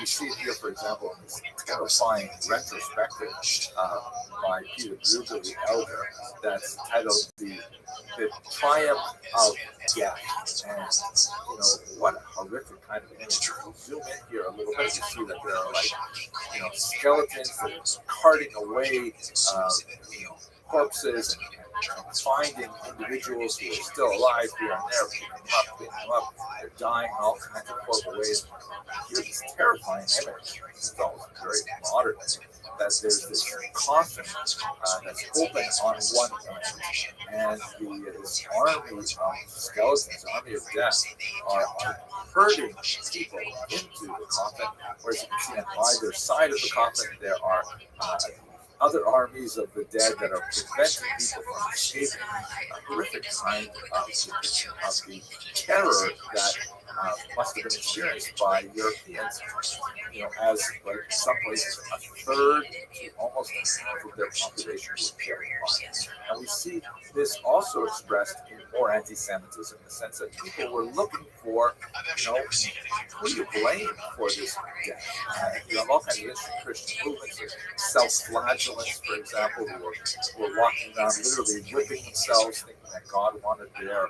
You see it here, for example, in this terrifying retrospective by Peter Bruegel the Elder that's titled the Triumph of Death. And what a horrific kind of image. If you zoom in here a little bit, you see that there are skeletons that are carting away corpses and finding individuals who are still alive here and there, picking them up, they're dying in all kinds of horrible ways. Here's this terrifying image. It's almost very modern. That there's this coffin that's open on one end, and this army of skeletons, army of death, are herding people into the coffin. Whereas you can see on either side of the coffin, there are other armies of the dead that are preventing people from escaping. A horrific kind of the terror that must have been experienced by Europeans, as like some places a third to almost half of their population was carried on. And we see this also expressed in more anti-Semitism, in the sense that people were looking for, who do you blame for this death? You have all kinds of interesting Christian movements, self-flagellants, for example, who were walking around literally whipping themselves, thinking that God wanted their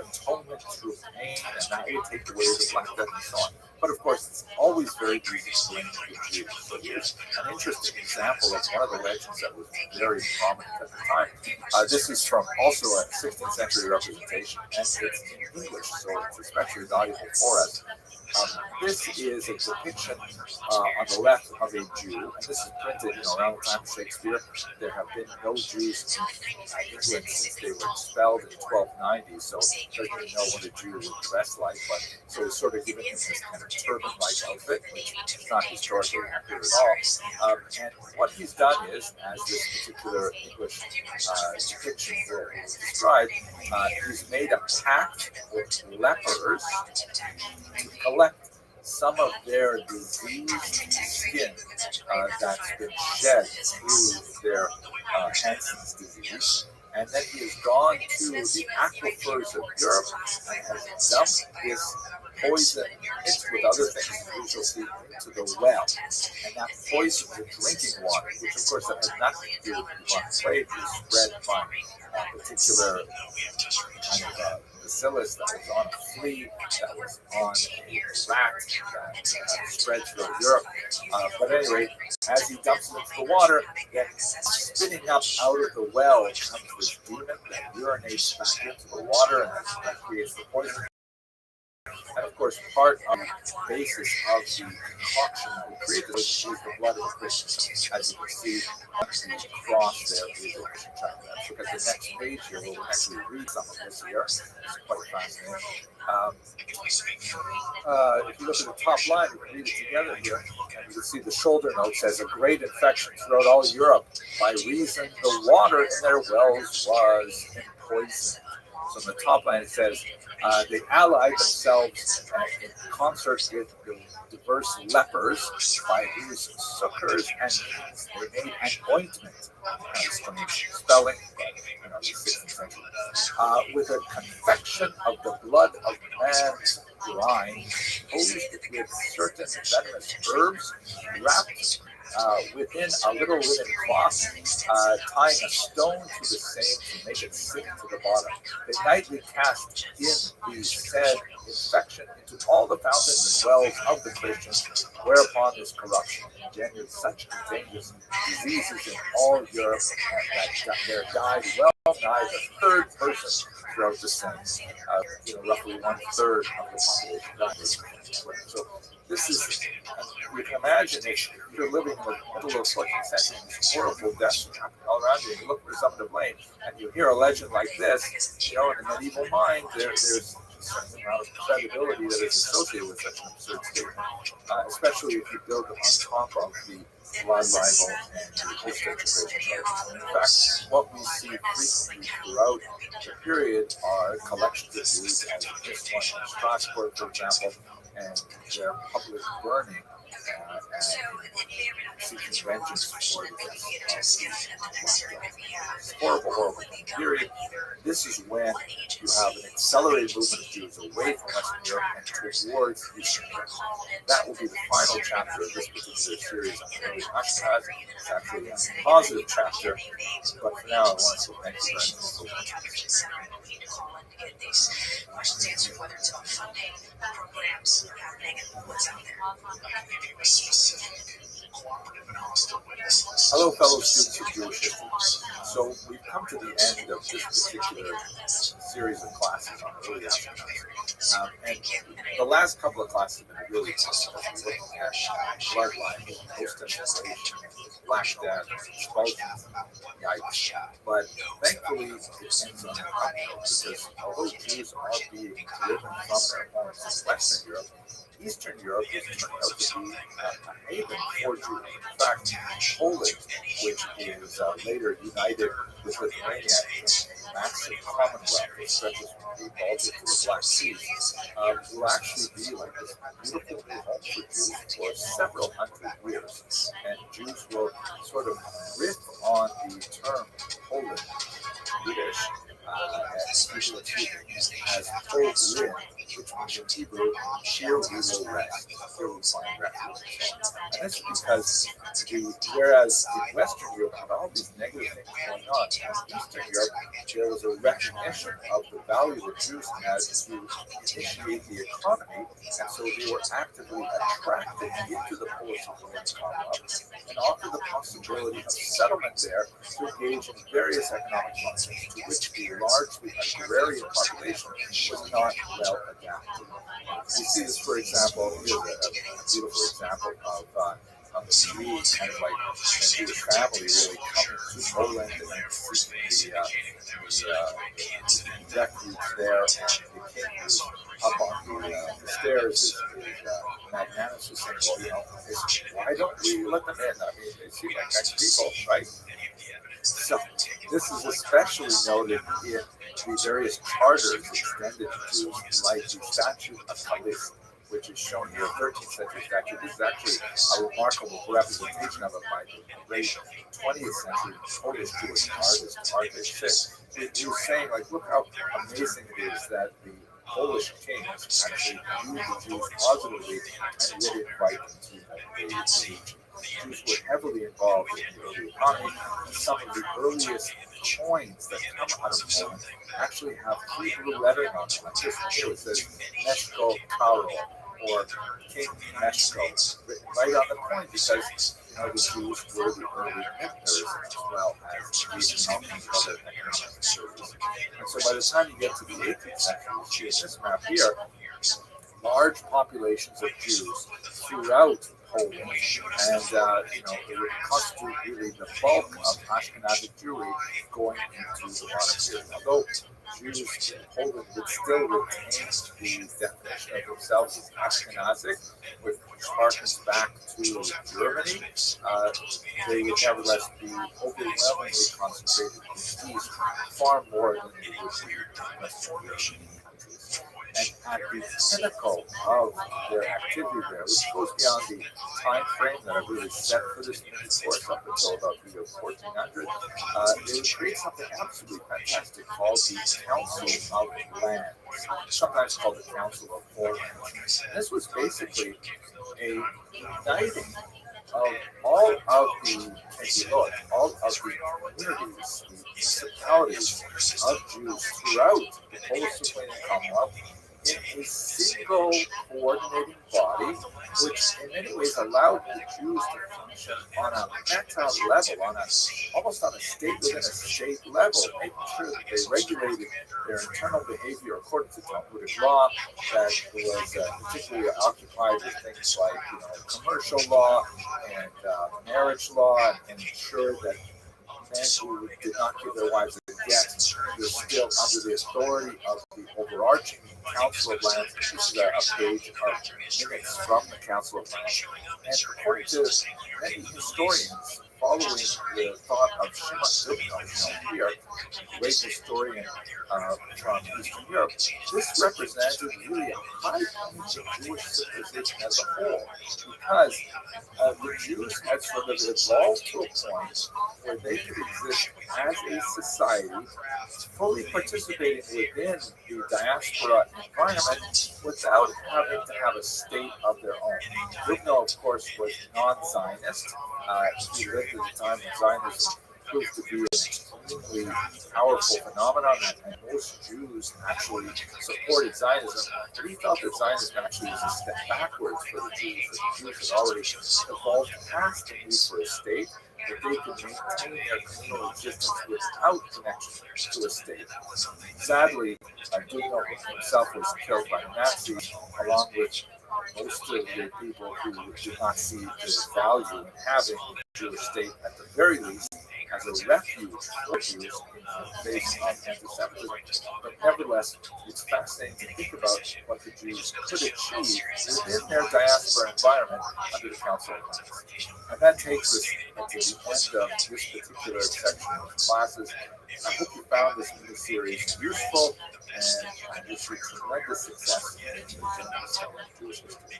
atonement through pain, and that would take away the Black Death and so on. But of course, it's always very easy to blame the Jews. So here's an interesting example of one of the legends that was very prominent at the time. This is from also a 16th century representation, and it's in English, so it's especially valuable for us. This is a depiction on the left of a Jew, and this is printed around the time of Shakespeare. There have been no Jews in England since they were expelled in 1290, so he doesn't even know what a Jew would dress like, but so he's sort of given him this kind of turban-like outfit, which is not historically accurate at all. And what he's done is, as this particular English depiction is described, he's made a pact with lepers to collect some of their diseased skin that's been shed through their Hansen's disease. And then he has gone to the aquifers of Europe and has dumped this poison mixed with other things usually into the well. And that poison is drinking water, which of course has nothing to do with bubonic plague, is spread by a particular kind of bacillus that was on a flea, that was on a rat that spread throughout Europe. But anyway, as he dumps it into the water, then spitting up out of the well comes this demon that urinates back into the water, and that creates the poison. And of course, part of the basis of the concoction that we created is the blood of a Christian. As you can see on the cross there is a Christian child. Let's look at the next page here. We'll actually read some of this here. It's quite fascinating. If you look at the top line, we can read it together here, and you can see the shoulder note says a great infection throughout all Europe by reason the water in their wells was poisoned. So in the top line it says they allied themselves in concert with the diverse lepers by whose succors and means they made an ointment. That's from the spelling, but the 16th century. With a confection of the blood of man's brine, posed with certain venomous herbs, wrapped within a little linen cloth, tying a stone to the same to make it sink to the bottom. They nightly cast in the said infection into all the fountains and wells of the Christians, whereupon this corruption engendered such contagious diseases in all Europe that there died well nigh the third person throughout the same. Roughly 1/3 of the population died. So this is, you can imagine if you're living in the middle of 14th century, these horrible deaths happening all around you, and you look for something to blame, and you hear a legend like this, in the medieval mind, there's a certain amount of credibility that is associated with such an absurd statement, especially if you build it on top of the blood libel and the post-integration charges. In fact, what we see frequently throughout the period are collections of Jews, as in this one in Strasbourg, for example, and their public burning and seeking vengeance for the deaths of Jews. Horrible, horrible period. This is when you have an accelerated movement of Jews away from Western Europe and towards Eastern Europe. That will be the final chapter of this particular series on early Ashkenaz. It's actually a positive chapter, but for now I want to say thank you very much for questions answered, whether it's about funding, programs happening, and what's out there. Hello, fellow students of Jewish history. So we've come to the end of this particular series of classes on early Ashkenaz. And the last couple of classes have been really tough. We're looking at bloodline, post-integration, Black Death, expulsions, yikes. But thankfully, it ends on an up note because although Jews are being driven from their homes in Western Europe, Eastern Europe has turned out to be a haven for Jews. In fact, Poland, which is later united with Lithuania in a massive commonwealth that stretches from the Baltic to the Black Sea, will actually be like this beautiful new home for Jews for several hundred years. And Jews will sort of riff on the term Poland, Yiddish, as Polin, which means in Hebrew, here we will rest, here we find refuge. And that's because whereas in Western Europe had all these negative things going on, in Eastern Europe there was a recognition of the value that Jews had to initiate the economy, and so they were actively attracted into the Polish-Lithuanian Commonwealth and offered the possibility of settlement there to engage in various economic functions to which the largely agrarian population was not well adapted. We see this, for example, here's a beautiful example of the Jews, kind of like a Jewish family really coming to Poland and seeking the refuge there, and the king who's up on the stairs is magnanimously saying, well, you know, why don't we let them in? I mean, they seem like nice people, right? So this is especially noted in the various charters extended to Jews, like the Statute of Talis, which is shown here, a 13th century statute. This is actually a remarkable representation of it by the great 20th century Polish Jewish artist, Arthur Szyk. He was saying, like, look how amazing it is that the Polish kings actually viewed the Jews positively and would invite them to the region. Jews were heavily involved in the early economy. Some of the earliest coins that come out of Poland actually have Hebrew lettering on them. Like this one here, it says Meshko Karo, or King Meshko, written right on the coin because, you know, the Jews were the early mentors as well as these mountains of other economic services. And so by the time you get to the 18th century, you see in this map here, large populations of Jews throughout Poland, and it would constitute really the bulk of Ashkenazic Jewry going into the modern period. Although Jews in Poland would still retain the definition of themselves as Ashkenazic, which harkens back to Germany, they would nevertheless be overwhelmingly concentrated in the East, far more than they would be in Western European countries. And at the pinnacle of their activity there, which goes beyond the time frame that I've really set for this mini course up until about the year 1400, they would create something absolutely fantastic called the Council of Lands, sometimes called the Council of Forelands. And this was basically a uniting of all of the kehilot, all of the communities, the municipalities of Jews throughout the Polish-Lithuanian Commonwealth in a single coordinating body, which in many ways allowed the Jews to function on a meta level, almost on a state within a state level, making sure that they regulated their internal behavior according to Talmudic law, that was particularly occupied with things like commercial law and marriage law, and ensured that men who did not give their wives a get were still under the authority of the overarching Council of Lands. This is a page of minutes from the Council of Lands. And according to many historians, following the thought of Shimon Dubno here, a great historian from Eastern Europe, this represented really a high point of Jewish civilization as a whole, because the Jews had sort of evolved to a point where they could exist as a society, fully participating within the diaspora environment without having to have a state of their own. Dubno, of course, was non-Zionist. He lived at the time when Zionism proved to be an extremely powerful phenomenon, and most Jews actually supported Zionism. But he felt that Zionism actually was a step backwards for the Jews, that the Jews had already evolved past the need for a state, that they could maintain their communal existence without connection to a state. Sadly, Dubno himself was killed by Nazis, along with most of the people who did not see the value in having a Jewish state, at the very least, as a refuge for Jews in the face of anti-Semitism. But nevertheless, it's fascinating to think about what the Jews could achieve within their diaspora environment under the Council of Lands. And that takes us to the end of this particular section of classes. I hope you found this mini-series useful, and I wish you tremendous success in discovering Jewish history.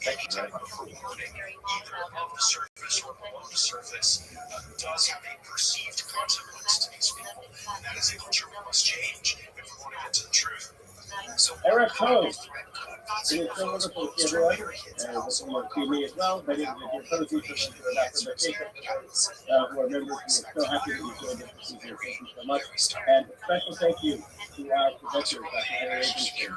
Thank you very much for watching. Either above the surface or below the surface does have a perceived consequence to these people, and that is a culture we must change if we want to get to the truth. So, Eric Post. It is so wonderful to see everyone, and hopefully you'll see me as well. Many of your coaches who are back from vacation, who are members, we are so happy that you joined this procedure. Thank you so much. And a special thank you to our presenters, Dr. Henry Agency.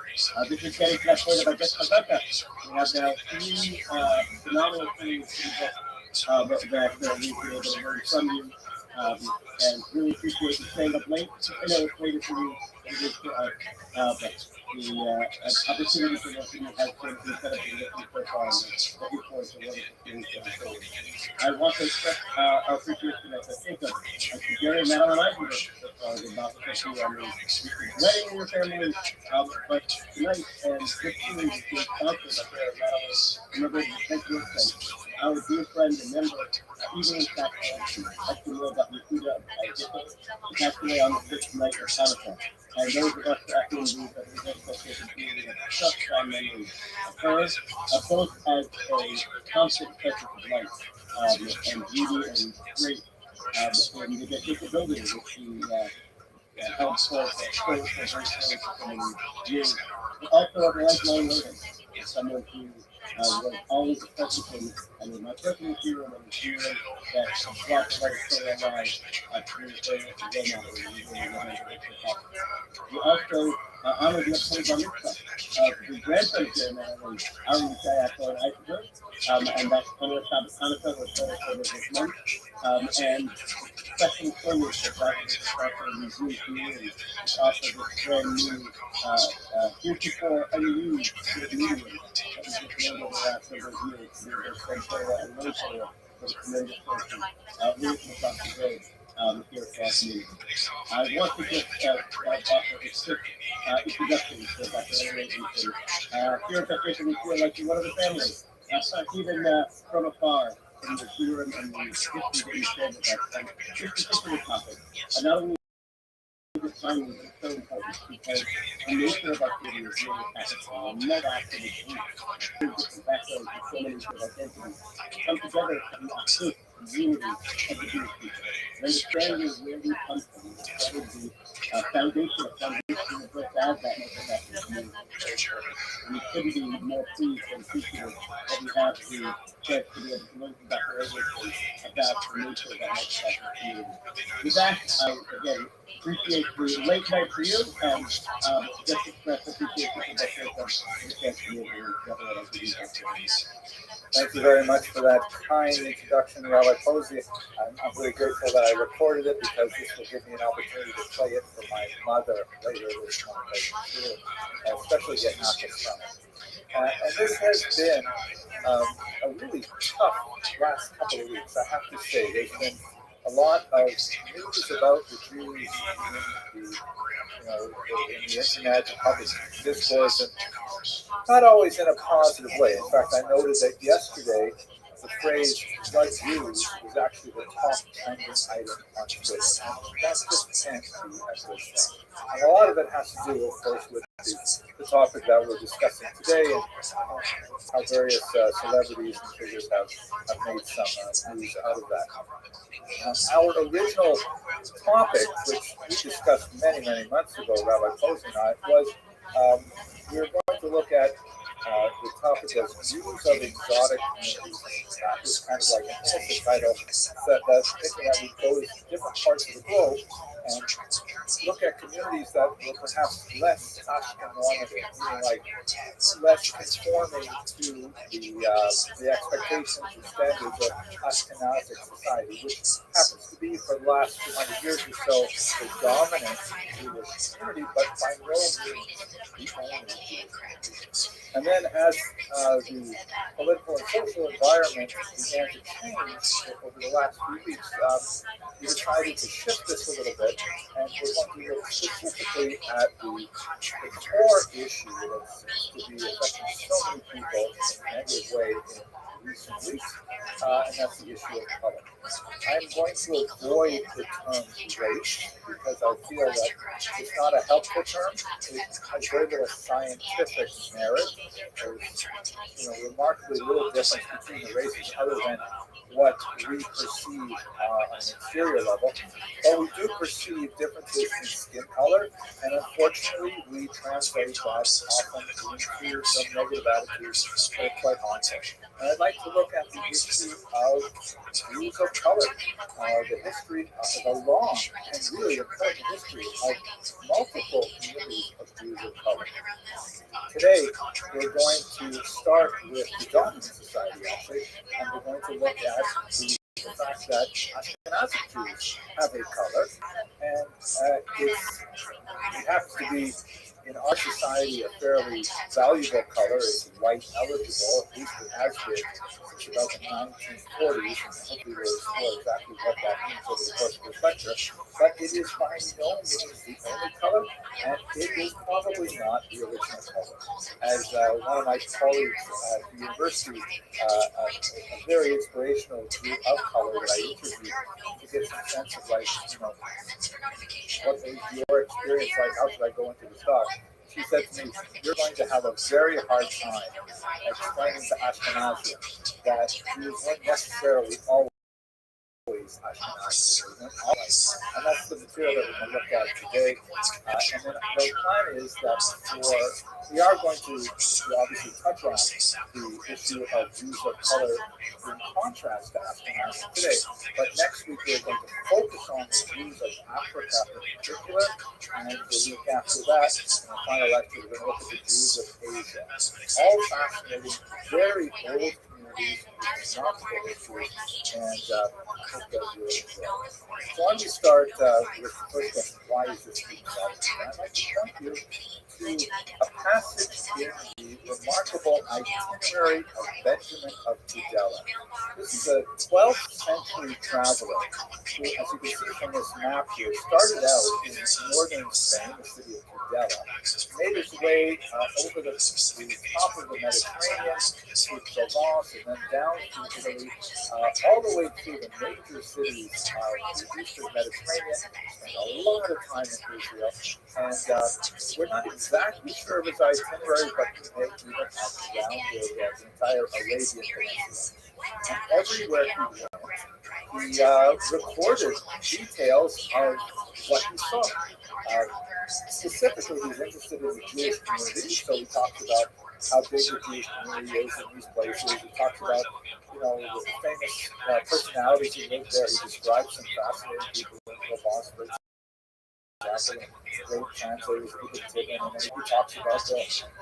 This is getting to that point about just Habakkuk. We have now three phenomenal things that we've been able to learn from you. And really appreciate you staying up late. I know it's later for you than it is for us, but the opportunity for those of you has been set up in listening so far, and looking forward to wonderful things going forward. I want to express our appreciation to Jacob, to Jerry, Madeline, and Eisenberg, about the wedding in your family, but tonight, and this series is being sponsored by Madeline, remember the thank our dear friend and member, even in fact, I can know about Yakuda, who passed away on the 5th night of Hanukkah. And those of us that can believe that we have such a community of such fond memories of her, both as a constant presence of life, and beauty and grace, and the disability which she held for very many years. But also of a lifelong learner, someone who was always a present and my personal hero and the hero that brought the light so alive through the we also honored the upcoming Bar Mitzvah. The grandson here now is Aaron Shayako and Eisenberg, and that's Hanukkah was celebrated this month. And special appointments for Dr. Museum community is also this brand new, heretofore unused medium that we just learned over the last several years. We've been Torah and learned Torah for the tremendous person, really from across the globe. Here for our community. I want to just offer a quick introduction to Dr. Henry Agency. Here at Dr. we feel like you're one of the family, even from afar, in the theorem and the history that you shared with us. And this particular topic, not only this time is so important because the nature of our city is really fascinating. And net activity, different backgrounds, and so many different identities come together to assist unity of the Jewish people. Understanding where we come from, understanding the foundation of birth as that multifaceted community. We couldn't be more pleased and appreciative that we have the chance to be able to learn from Dr. Agency about the nature of that multifaceted community. With that, I again appreciate the late night for you, and just express appreciation for the chance to be able to gather at our meeting. Thank you very much for that kind introduction, Rabbi Posey. I'm really grateful that I recorded it because this will give me an opportunity to play it for my mother later this month, especially get Naka's from it. And this has been a really tough last couple of weeks, I have to say. There's been a lot of news about the Jews in the, in the internet and public discourse, and not always in a positive way. In fact, I noted that yesterday the phrase "Blood Jews" was actually the top trending item on Twitter. And that just can't be a good thing. And a lot of it has to do, of course, with the topic that we're discussing today and how various celebrities and figures have made some news out of that. Our original topic, which we discussed many, many months ago, Rabbi Posey and I, was we were going to look at the topic of views of exotic communities. That was kind of like an innocent title that thinking that we go to different parts of the globe and look at communities that were perhaps less Ashkenazic, meaning like less conforming to the expectations and standards of Ashkenazic society, which happens to be for the last 200 years or so the dominant Jewish community, but by no means the only Jewish community. And then as the political and social environment began to change over the last few weeks, we decided to shift this a little bit, and we're going to look specifically at the core issue that seems to be affecting so many people in a negative way in recent weeks, and that's the issue of color. I'm going to avoid the term race because I feel that it's not a helpful term. It has very little scientific merit. There's remarkably little difference between the races other than what we perceive on an exterior level. But we do perceive differences in skin color, and unfortunately we translate that often into some negative attitudes that are quite harmful. And I'd like to look at the issue of views of color, the history, the long and really important history of multiple communities of views of color. Today, we're going to start with the dominant society, actually, and we're going to look at the fact that Ashkenazi Jews have a color, and it happens to be in our society a fairly valuable color. It's white eligible, at least it has been since about the 1940s, and hopefully we'll explore exactly what that means over the course of this lecture. But it is by no means the only color, and it is probably not the original color. As one of my colleagues at the university, a very inspirational view of color that I interviewed to get some sense of what is your experience like? How should I go into the stock? She said to me, "You're going to have a very hard time explaining to Ashkenazi that Jews weren't necessarily always Ashkenazi, and that's the material that we're going to look at today. And then the plan is that we are going to obviously touch on the issue of Jews of color in contrast to Ashkenazi today. But next week we're going to focus on the Jews of Africa in particular, and the week after that, in the final lecture, we're going to look at the Jews of Asia. All fascinating, very old communities with remarkable histories, and I hope that you'll enjoy. So let me start with the first question: why is this being developed? And I'd like to point you to a passage in the remarkable itinerary of Benjamin of Tudela. This is a 12th century traveler who, as you can see from this map here, started out in northern Spain, the city of Tudela, made his way over the top of the Mediterranean to Provence, and then down through Italy, all the way through the major cities of the eastern Mediterranean. Spent a lot of time in Israel, and we're not exactly sure of his itinerary, but he may even have rounded the entire Arabian Peninsula. And everywhere he went, he recorded details of what he saw. Specifically, he's interested in the Jewish community, so he talked about how big the Jewish community is in these places. He talks about, the famous personalities who lived there. He describes some fascinating people in Provence, for example, great translators, people taken, and then he talks about the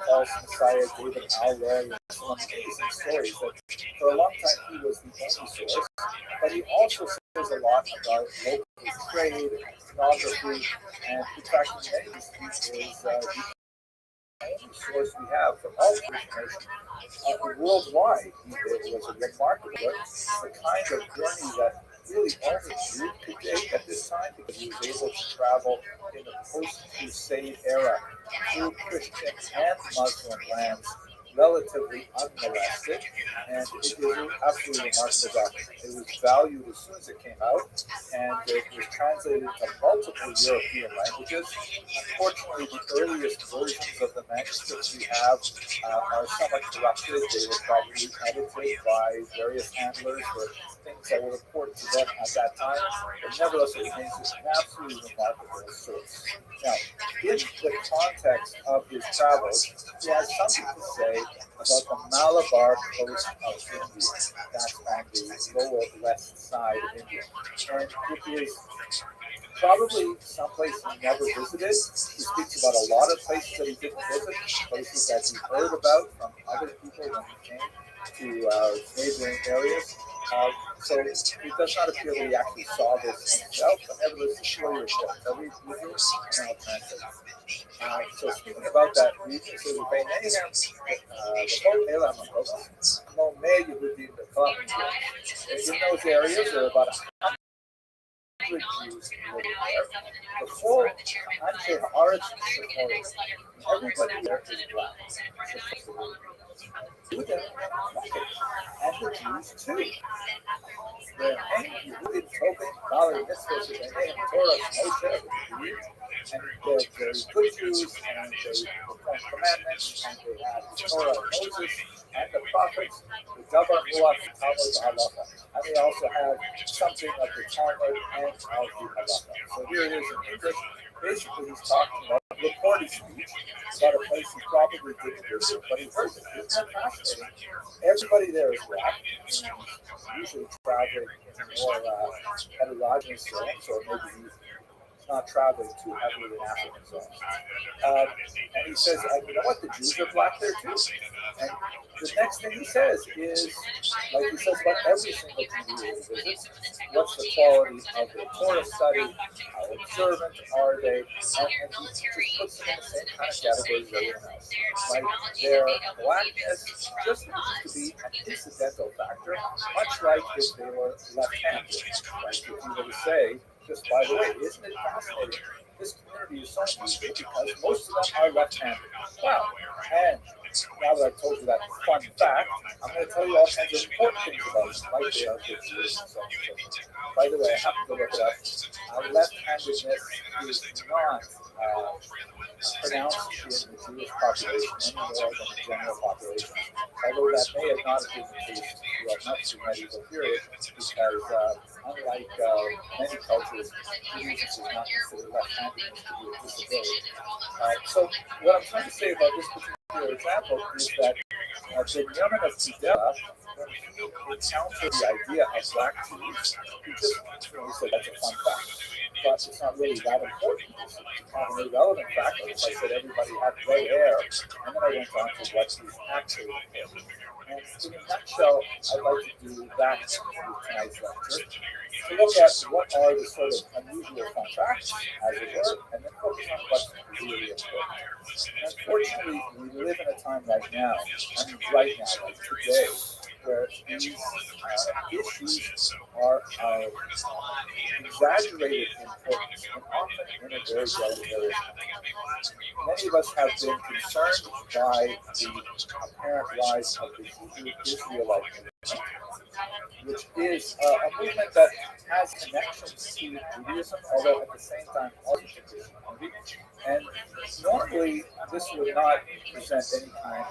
false Messiah, David Alwell, and some amazing stories that for a long time he was the only source, but he also says a lot about local trade and ethnography, and in fact, in many ways, he is the only source we have for all information worldwide. It was a remarkable, the kind of journey that really only Jew to date at this time because he was able to travel in the post-Crusade era through Christian and Muslim lands relatively unmolested, and it is an absolutely remarkable document. It was valued as soon as it came out, and it was translated into multiple European languages. Unfortunately, the earliest versions of the manuscripts we have are somewhat corrupted. They were probably edited by various handlers for things that were important to them at that time, but nevertheless, it remains an absolutely remarkable source. Now, in the context of his travels, he has something to say about the Malabar coast of India. That's on the lower west side of India. And it is probably someplace he never visited. He speaks about a lot of places that he didn't visit, places that he heard about from other people when he came to neighboring areas. So it does not appear that he actually saw this himself, but nevertheless, the story reports. I'll read you and I'll translate. So speaking about that region, it says, in those areas, there are about 100 Jews living there. The full country origin story. Everybody there is black. Judah, and the Jews too. Their name Yehudim Tobin, Bali Mitzvahs, their name Torah, Moshe, and they're very good Jews, and they perform commandments, and they have the Torah of Moses and the prophets, the Dabar Ruach, the Talmud, the Halacha. And they also have something of the Talmud and of the Halacha. So here it is in English. Basically, he's talking about a recorded speech about a place he probably didn't visit, but he heard it. Isn't that fascinating? Everybody there is black, usually traveling in more heterogeneous zones, or maybe he's not traveling too heavily in African zones. And he says, you know what, the Jews are black there too. And the next thing he says is, like he says about every single Jew he visits, what's the quality of their Torah study, how observant are they, and he just puts them in the same kind of categories as everyone else. Like their blackness just needs to be an incidental factor, much like if they were left-handed. Like if you were to say, just by the way, isn't it fascinating? This community is so unusual because most of them are left-handed. Wow. And now that I've told you that fun fact, I'm going to tell you all kinds of important things about them, like they are good Jews and so on and so forth. By the way, I happen to look it up. Left-handedness is not pronounced in the Jewish population any more than the general population. Although that may have not been the case throughout much of the medieval period, because unlike many cultures, Judaism is not considered left-handedness to be a disability. So what I'm trying to say about this particular example is that Benjamin of Tudela, when he encountered the idea of black Jews, he just said that's a fun fact. But it's not really that important. It's kind of an irrelevant fact. Like I said, everybody had red hair, and then I went on to what is actually important. And in a nutshell, I'd like to do that with tonight's lecture, to look at what are the sort of unusual fun facts, as it were, and then focus on what's really important. And unfortunately, we live in a time right now, like today, where these issues are exaggerated importance and often in a very deleterious manner. Many of us have been concerned by the apparent rise of the Hebrew Israelite movement, which is a movement that has connections to Judaism, although at the same time also to Christianity. And normally, this would not present any kind of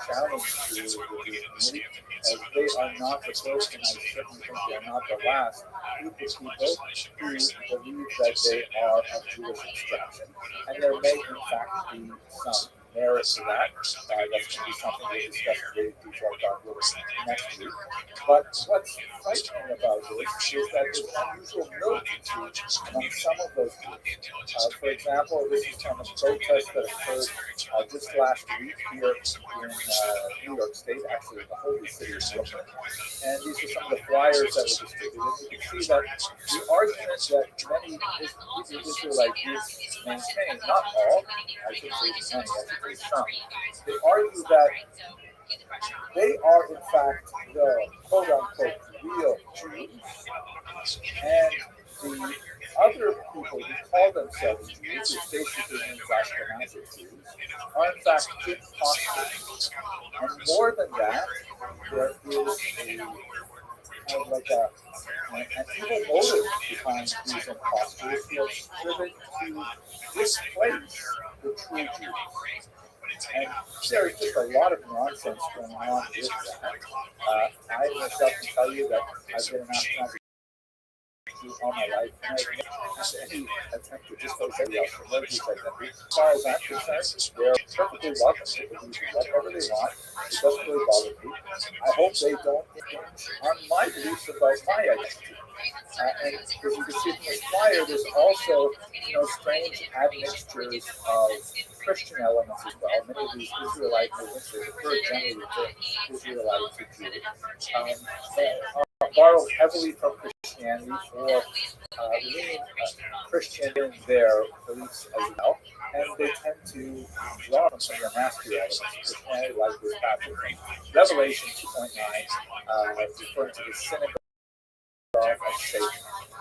challenge to the Jewish community, as they are not the first, and I certainly think they are not the last group of people who believe that they are of Jewish extraction. And there may, in fact, be some merit to that. That's going to be something we'll discuss today before God willing next week. But what's frightening about this is that there's unusual militancy among some of those groups. For example, this is from a protest that occurred just last week here in New York State, actually the holy city of Brooklyn. And these are some of the flyers that were distributed. You can see that the argument that many Israelite groups maintain, not all, I should say many, I should say some, they argue that they are in fact the quote-unquote real Jews, And the other people who call themselves Jews, which basically means Ashkenazi Jews, are in fact imposters. And more than that, there is kind of like an evil motive behind these imposters who have striven to displace the true Jews. And there's just a lot of nonsense going on with that. I myself can tell you that I've been an Ashkenazi Jew all my life, and I've never had any attempt to displace anybody else from their Jewish identity. As far as I'm concerned, they're perfectly welcome to believe whatever they want. It doesn't really bother me. I hope they don't infringe on my beliefs about my identity. And as you can see from this flyer, there's also, strange admixtures of Christian elements as well. Many of these Israelite movements, they refer generally to Israelite to Jew, borrow heavily from Christianity or lean Christian in their beliefs as well. And they tend to draw from some of the nasty elements of Christianity, like this passage in Revelation 2:9, referring to the synagogue of Satan.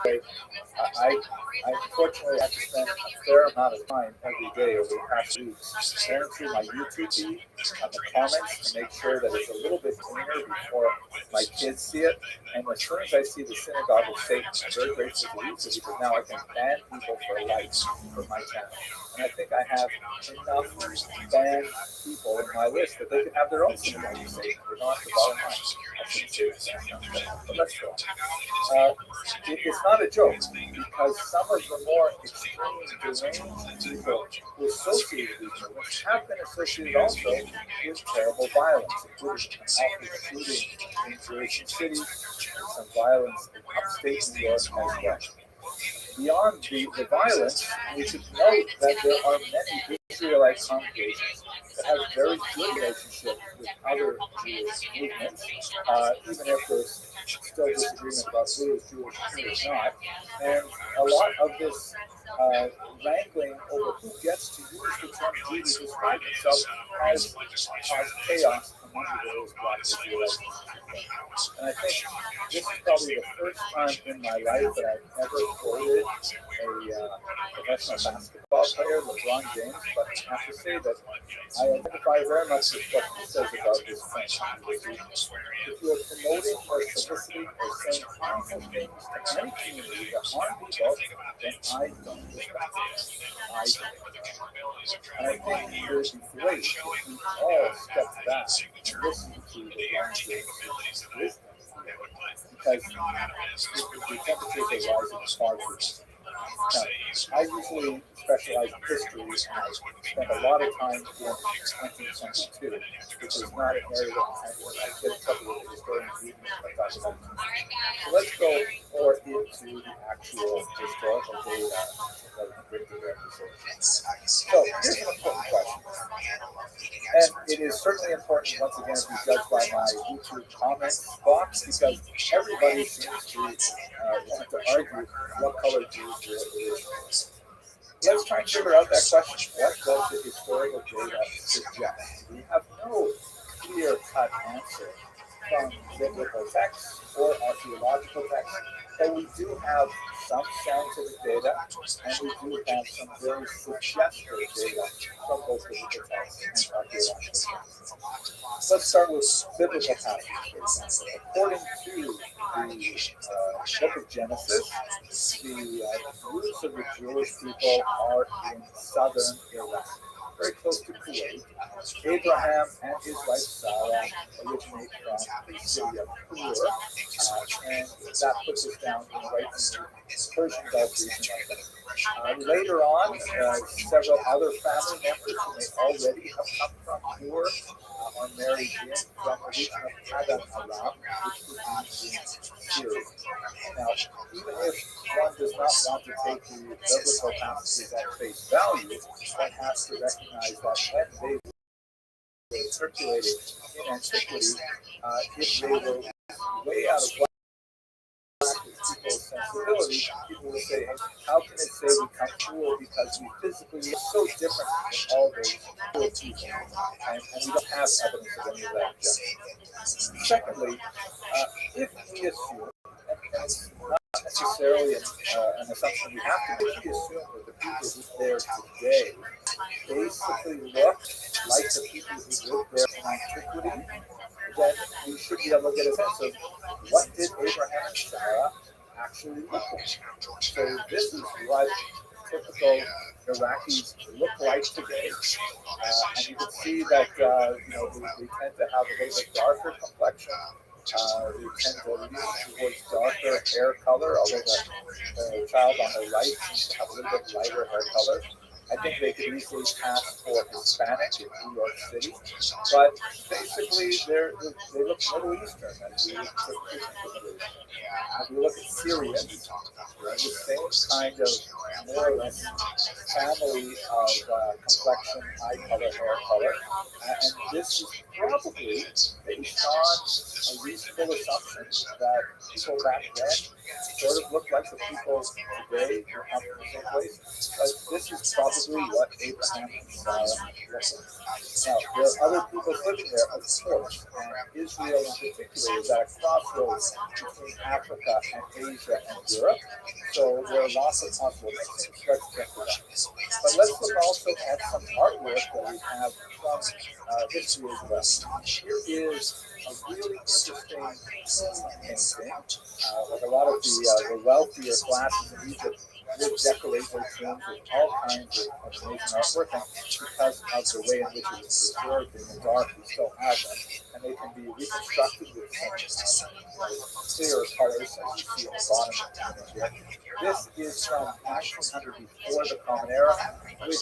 I unfortunately have to spend a fair amount of time every day over the past weeks going through my YouTube feed and the comments to make sure that it's a little bit cleaner before my kids see it. And as soon as I see the synagogue of Satan, I'm very grateful to YouTube because now I can ban people for life from my channel. And I think I have enough banned people in my list that they can have their own synagogue of Satan. They're not the bottom line. I shouldn't say that. But let's go. It's not a joke because some of the more extreme, deranged people who associate with these movements have been associated also with terrible violence, including an awful shooting in Jersey City and some violence in upstate New York as well. Beyond the violence, we should note that there are many Israelite congregations that have very good relationships with other Jewish movements, even if there's still disagreement about who is Jewish and who is not. And a lot of this wrangling over who gets to use the term Jew to describe himself has caused chaos among the various black Israelites. And I think this is probably the first time in my life that I've ever quoted a professional basketball player, LeBron James, but I have to say that I identify very much with what he says about this thing. If you are promoting or soliciting or saying harmful things to any community that harm people, then I don't respect it. I don't. And I think it would be great if we all stepped back and listened to LeBron James' wisdom. Because the temperatures are rising far too much. Now, I usually specialize in history, and I spent a lot of time in 20th century too, which is not an area that I get in trouble with the historians reading if I talk about it. So let's go more into the actual historical data that we bring to bear in this. So here's an important question, and it is certainly important once again to be judged by my YouTube comments box because everybody seems to want to argue what color Jews really is. Let's try and figure out that question. What does the historical data suggest? We have no clear-cut answer from biblical texts or archaeological texts, but we do have some scientific data, and we do have some very suggestive data from both biblical texts and archaeological texts. Let's start with biblical passages, for example. According to the book of Genesis, the roots of the Jewish people are in southern Iraq, very close to Kuwait. Abraham and his wife Sarah originate from the city of Ur, and that puts us down right in the Persian Gulf region of that. Later on, several other family members who may already have come from Ur are married in from the region of Padan Aram, which would be in Syria. Now, even if one does not want to take the biblical passages at face value, one has to recognize that when they were circulated in antiquity, if they were way out of people's sensibility, people will say, hey, how can it say we come cool because we physically are so different from all those poor people, and we don't have evidence of any of that yet. Secondly, if we assume, and it's not necessarily an assumption we have to make. We assume that the people who live there today basically look like the people who lived there in antiquity. Then we should be able to get a sense of what did Abraham and Sarah actually look like. So this is what typical Iraqis look like today. And you can see that we tend to have a little bit darker complexion. We tend to lean towards darker hair color, although the child on the right seems to have a little bit lighter hair color. I think they could easily pass for Hispanic in New York City, but basically they look Middle Eastern as we look at As we look at Syrians, they're the same kind of more or less family of complexion, eye color, hair color, and this is probably based on a reasonable assumption that people back then sort of look like the people today who come from the same place. But this is probably what Abraham and Sarah look like. Now, there are other people living there, of course, and Israel in particular is at a crossroads between Africa and Asia and Europe. So there are lots of possible mixings. Let's get to that. But let's look also at some artwork that we have from history as well. Here is a really interesting painting. Like a lot of the wealthier classes in Egypt would decorate their tombs with all kinds of amazing artwork, and because of the way in which it was preserved in the dark, we still have them, and they can be reconstructed with some clearer colors, as you see on the bottom of the image here. This is from 1900 before the Common Era, which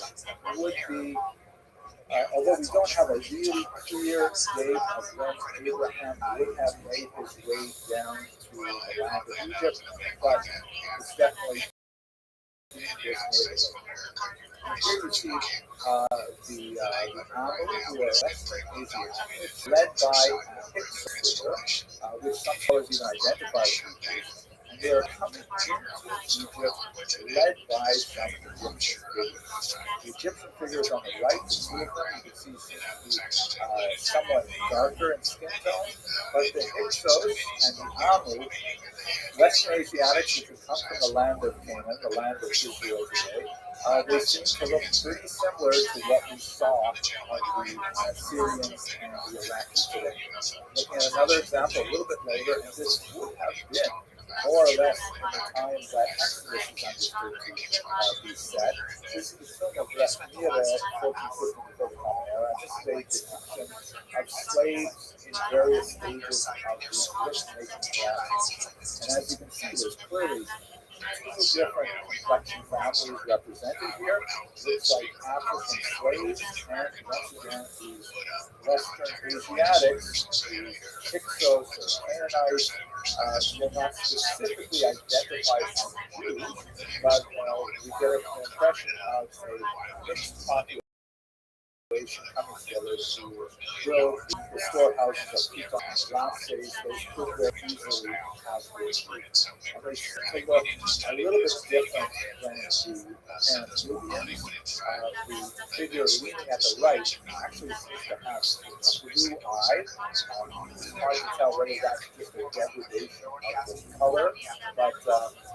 would be although we don't have a really clear date of when Abraham would have made his way down to the land of Egypt, but it's definitely in this neighborhood. Here you see the Amu, who are Western Asiatics, led by a Hyksos, which some scholars even identify as Hebrews. And they are coming into Egypt led by some Egyptian figures. The Egyptian figures on the right, the two of them, you can see seem to be somewhat darker in skin tone, but the Hyksos and the Amu, Western Asiatics, which would come from the land of Canaan, the land of Israel today, they seem to look pretty similar to what we saw of the Syrians and the Iraqis today. Looking at another example a little bit later, and this would have been more or less in the time that Exodus is understood to be set. This is the tomb of Restream, 1450 before the Common Era, and this is a depiction of slaves in various stages of the brick-making process. And as you can see, there's clearly two different complexion families represented here. Looks like African slaves, and once again, these Western Asiatics, the Hyksos or Canaanites, will not specifically identify as Jews, but we get an impression of a mixed population coming together to build the storehouses of Piton and Ramses. Those could very easily have been. And they seem to look a little bit different than the Nubians. The figure leaning at the right actually seems to have a blue eye. It's hard to tell whether that's just a degradation of the color, but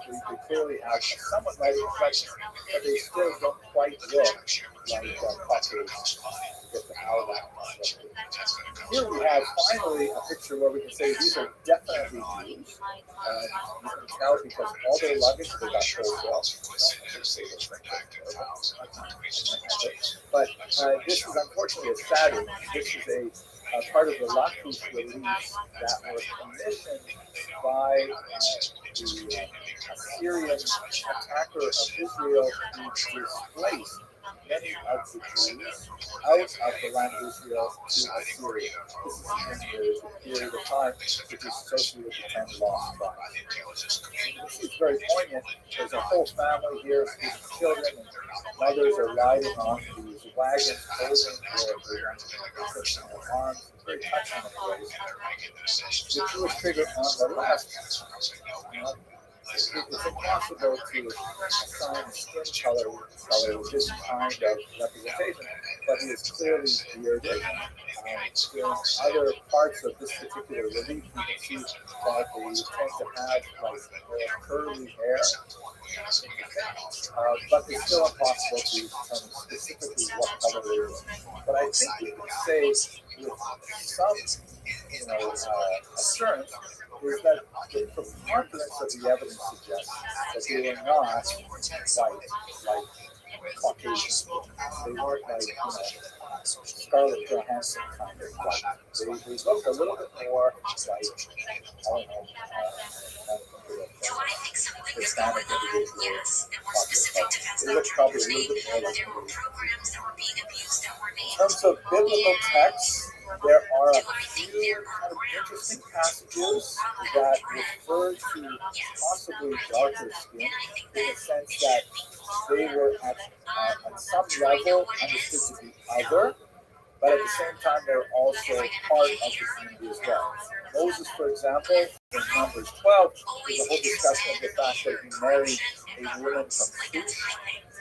we clearly have a somewhat lighter complexion, but they still don't quite look like Caucasians. Here we have finally a picture where we can say these are definitely Jews. You can tell because all their luggage they got wholesale. But this is unfortunately a sad image. This is a part of the Lakus release that was commissioned by the Assyrian attacker of Israel who displaced many of the Jews out of the land of Israel to Assyria. This is in the period of time which is associated with the 10 lost tribes. This is very poignant. There's a whole family here, including children, and mothers are riding on these wagons, holding their infants in their arms. It's very touching in ways. The Jewish figure on the left, it's impossible to assign skin color with this kind of representation, but he is clearly bearded. in other parts of this particular relief, you can see that they tend to have like more curly hair, but it's still impossible to determine specifically what color they were. But I think we can say with some, assurance is that the preponderance of the evidence suggests that they were not white, like Caucasian. They weren't like, Scarlett Johansson kind of white. They looked a little bit more like, I don't know, Do I think something is Hispanic going on? individual. Yes. And more specific defense They looked probably a doctrines little bit more like there were me. programs that were being abused that were In named. terms of biblical texts, there are Do a I think few there kind are of grounds interesting passages that refer to possibly darker skin in the sense that they were at some level understood to be other, but at the same time they're also part of the community as well. Moses, for example, in Numbers 12, there's a whole discussion of the fact that he married a woman from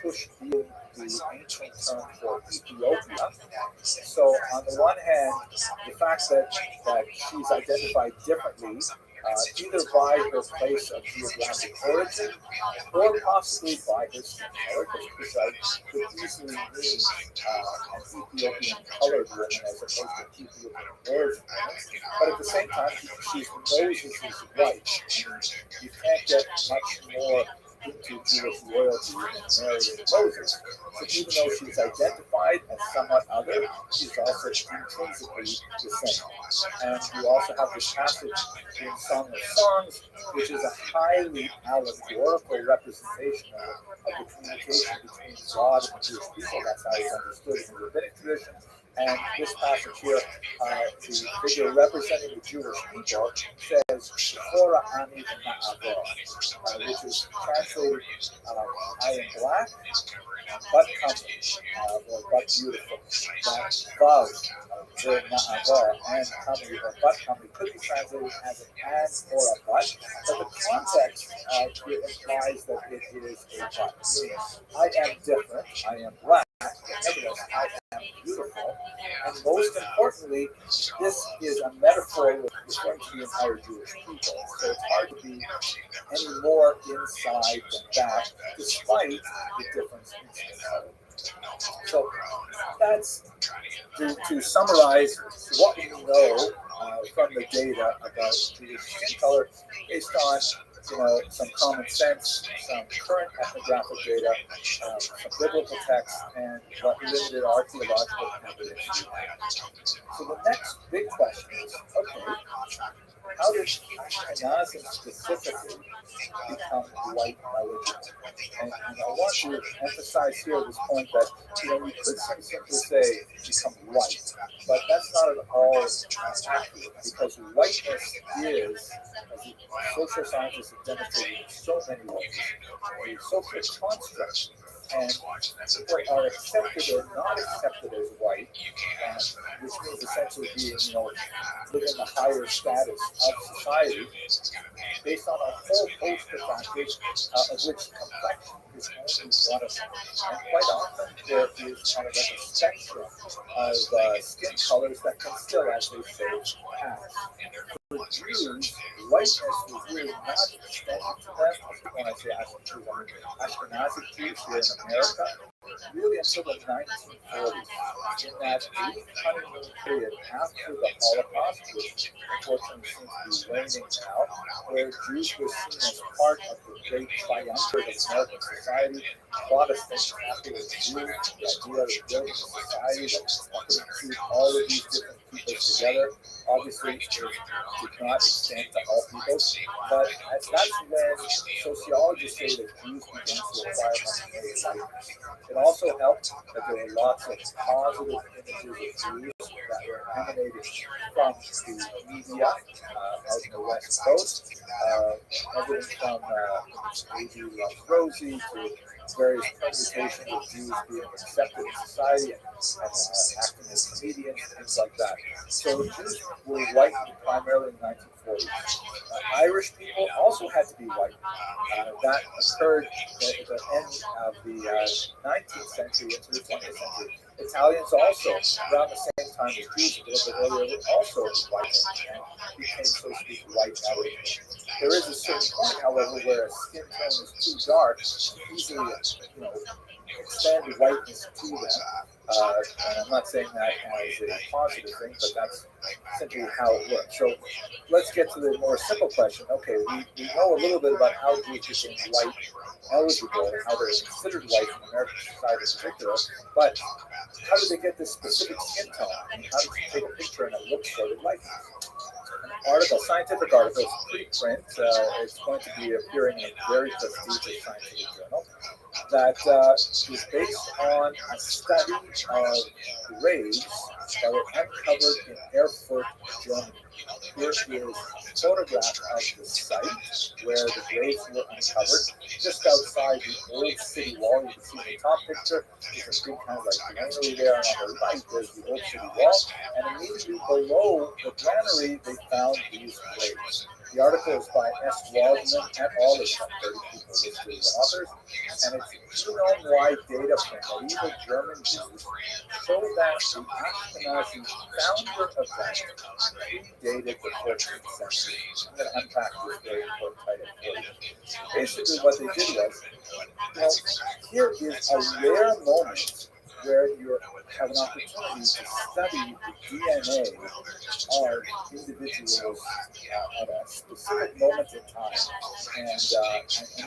Cush being the ancient term for Ethiopia. So on the one hand, the fact that she's identified differently, either by her place of geographic origin or possibly by her skin color, because I could easily mean an Ethiopian colored woman as opposed to Ethiopian origin woman. But at the same time, she's Moses' wife. You can't get much more into Jewish royalty than marrying Moses. So even though she's identified as somewhat other, she's also intrinsically the same. And you also have this passage in Song of Songs, which is a highly allegorical representation of the communication between God and the Jewish people. That's how it's understood in the rabbinic tradition. And this passage here, the figure representing the Jewish people says, Torah Ani Na'avor, which is translated, I am black, but comely, or but beautiful. That Vav, Na'avor, and comely, or but comely, could be translated as an and or a but, but the context it implies that it is a but. Meaning, I am different, I am black, nevertheless, I am beautiful. And most importantly, this is a metaphor referring to the entire Jewish people. So it's hard to be any more inside than that, despite the difference in skin color. So that's to summarize what we know from the data about Jewish skin color based on some common sense, some current ethnographic data, some biblical texts, and what limited archaeological evidence we have. So the next big question is, okay, how did Ashkenazim specifically become white eligible? And I want to emphasize here this point that we could simply say become white, but that's not at all accurate, because whiteness is, as the social scientists have demonstrated in so many ways, a social construct. And people are accepted or not accepted as white, which means essentially being, within the higher status of society, based on a whole host of factors, of which complexion is only one of them. And quite often there is kind of like a spectrum of skin colors that can still, as they say, pass. For Jews, whiteness was really not extended to them. When I say Ashkenazic Jews here in America, really until the 1940s, in that brief honeymoon period after the Holocaust, which unfortunately seems to be waning now, where Jews were seen as part of the great triumvirate of American society. Protestants, Catholic, Jews, the idea of building a society that could include all of these different peoples together. Obviously, it did not extend to all peoples, but that's when sociologists say that Jews began to acquire much more whiteness. It also helped that there were lots of positive images of Jews that were emanating from the media out in the West Coast. Everything from Baby Loves Rosie to various permutations of Jews being accepted in society and acting as comedians and things like that. So Jews were whitened primarily in the 1940s. Irish people also had to be whitened. That occurred at the end of the 19th century into the 20th century. Italians also, around the same time as Jews a little bit earlier were also white and became, so to speak, white elderly. There is a certain point, however, where a skin tone is too dark, easily, extend whiteness to them. And I'm not saying that as a positive thing, but that's simply how it works. So let's get to the more simple question. Okay, we know a little bit about how Jews became white eligible and how they're considered white in American society in particular, but how did they get this specific skin tone? And how did you take a picture and it looks sort of like this? An article, scientific article, it's preprint. It's going to be appearing in a very prestigious scientific journal that is based on a study of graves that were uncovered in Erfurt, Germany. Here is a photograph of the site where the graves were uncovered, just outside the old city wall. You can see the top picture. There's a big kind of like granary there, and on the right there's the old city wall. And immediately below the granary, they found these graves. The article is by S. Waldman et al. There's about 30 people listed as authors. And it's genome-wide data from medieval German Jews show that the Ashkenazi founder event predated the 14th century. I'm going to unpack this very important title for you. Basically, what they did was, here is a rare moment where you have an opportunity to study the DNA of individuals at a specific moment in time and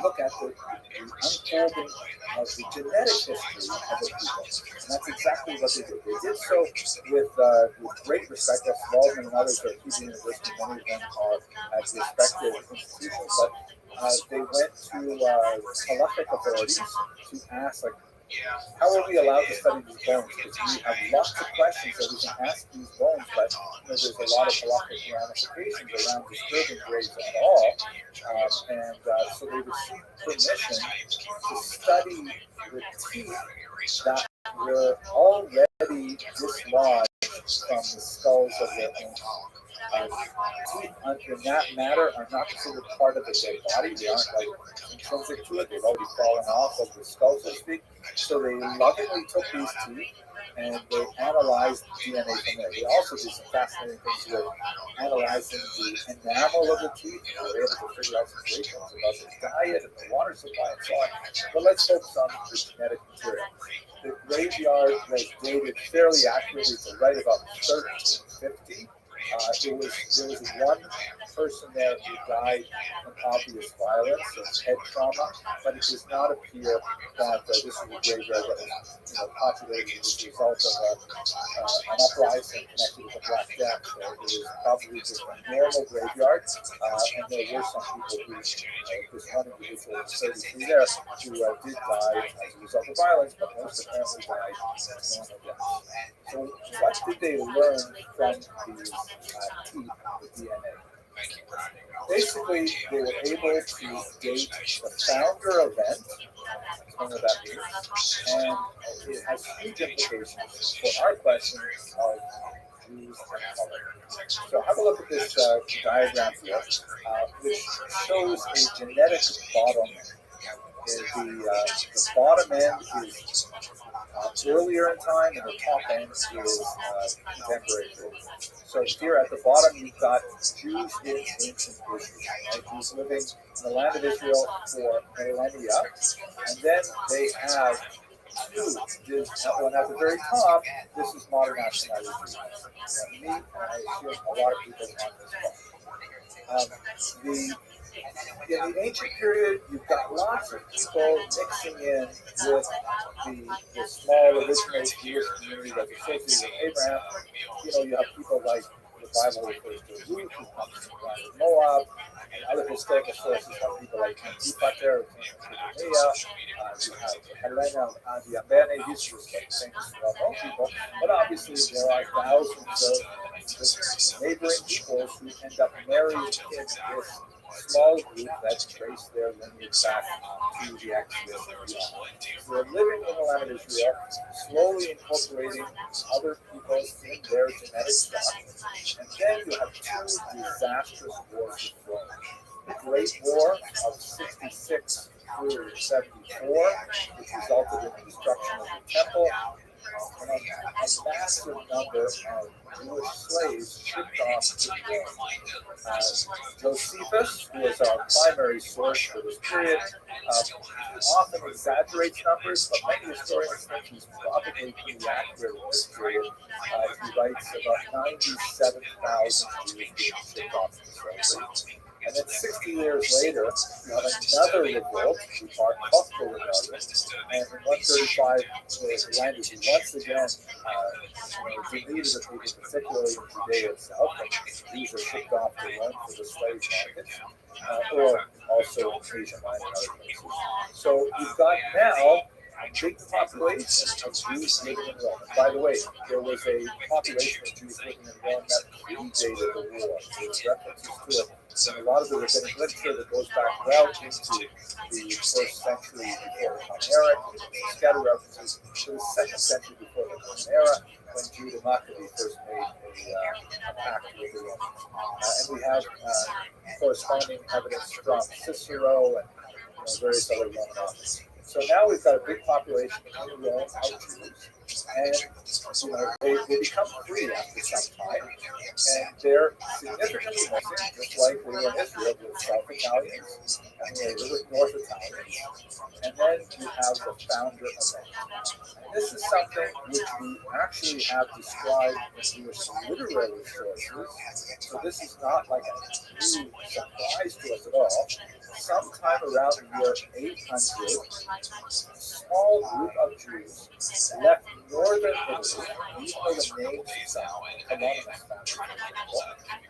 look at the unfolding of the genetic history of a people. And that's exactly what they did. They did so with great respect. That's Waldman and others at Hebrew University. Many of them are at respected institutions, but they went to halachic authorities to ask, like, how are we allowed to study these bones? Because we have lots of questions that we can ask these bones, but there's a lot of halachic ramifications around disturbing graves at all. So they received permission to study the teeth that were already dislodged from the skulls of their own. Teeth in that matter are not considered part of the dead body. They aren't like intrinsic to it. They've already fallen off of the skull, so to speak. So they lovingly took these teeth and they analyzed DNA from there. They also did some fascinating things with analyzing the enamel of the teeth. They were able to figure out some great things about the diet and the water supply and so on. But let's focus on the genetic material. The graveyard was dated fairly accurately to right about 1350. There was one person there who died from obvious violence, of head trauma, but it does not appear that this was a graveyard that was populated as a result of an uprising connected with the Black Death. So it was probably just a normal graveyard, and there were some people who, this one individual was 33 there, who did die as a result of violence, but most apparently died normal deaths. So what did they learn from these teeth with DNA? Basically, they were able to date the founder event, explain what that means, and it has huge implications for our question of Jews and color. So have a look at this diagram here, which shows a genetic bottleneck. The bottom end is earlier in time, and the top end is contemporary period. So here at the bottom, you've got Jews in ancient Israel, Jews living in the land of Israel for millennia, and then they have two. One at the very top, this is modern nationality Jews. Me, and I assume a lot of people on this call. In the ancient period, you've got lots of people mixing in with the small original Jewish community that's associated with Abraham. You have people like the Bible refers to Ruth, who comes from the land of Moab, and other historical sources have people like Antipater, who came from Judea. You have Helena and Adiambene, these are the famous well-known people, but obviously there are thousands of neighboring peoples who end up marrying in this small group that trace their lineage back to the Exodus and beyond. So they're living in the land of Israel, slowly incorporating other peoples in their genetic stock. And then you have two disastrous wars with Rome. The Great War of 66 through 74, which resulted in the destruction of the temple, and a massive number of Jewish slaves shipped off to Rome. Josephus, who was our primary source for this period, often exaggerates numbers, but many historians think he's probably pretty accurate in this period. He writes about 97,000 Jews being shipped off to slavery. And then 60 years later, you have another revolt, the Bar Kokhba rebellion, and in 135, the language is once again deleted the people, particularly in Judea itself, and these are shipped off to Rome for the slave markets, or also in Asia Minor and other places. So you've got now a big population of Jews living in Rome. And by the way, there was a population of Jews living in Rome that predated the war. There's references to it. And a lot of the rabbinic literature that goes back well into the first century before the Common Era, scatter references to the second century before the Common Era, when Judah Maccabee first made a pact with the Romans. And we have corresponding evidence from Cicero and various other Roman authors. So now we've got a big population in Rome of Jews, and they become free after some time, and they're significantly missing, just like we were in Israel with South Italians, and we were with North Italians, and then you have the founder event. And this is something which we actually have described in Jewish literary sources, so this is not like a new surprise to us at all. Sometime around the year 800, a small group of Jews left northern Italy. These are the names of some anonymous families.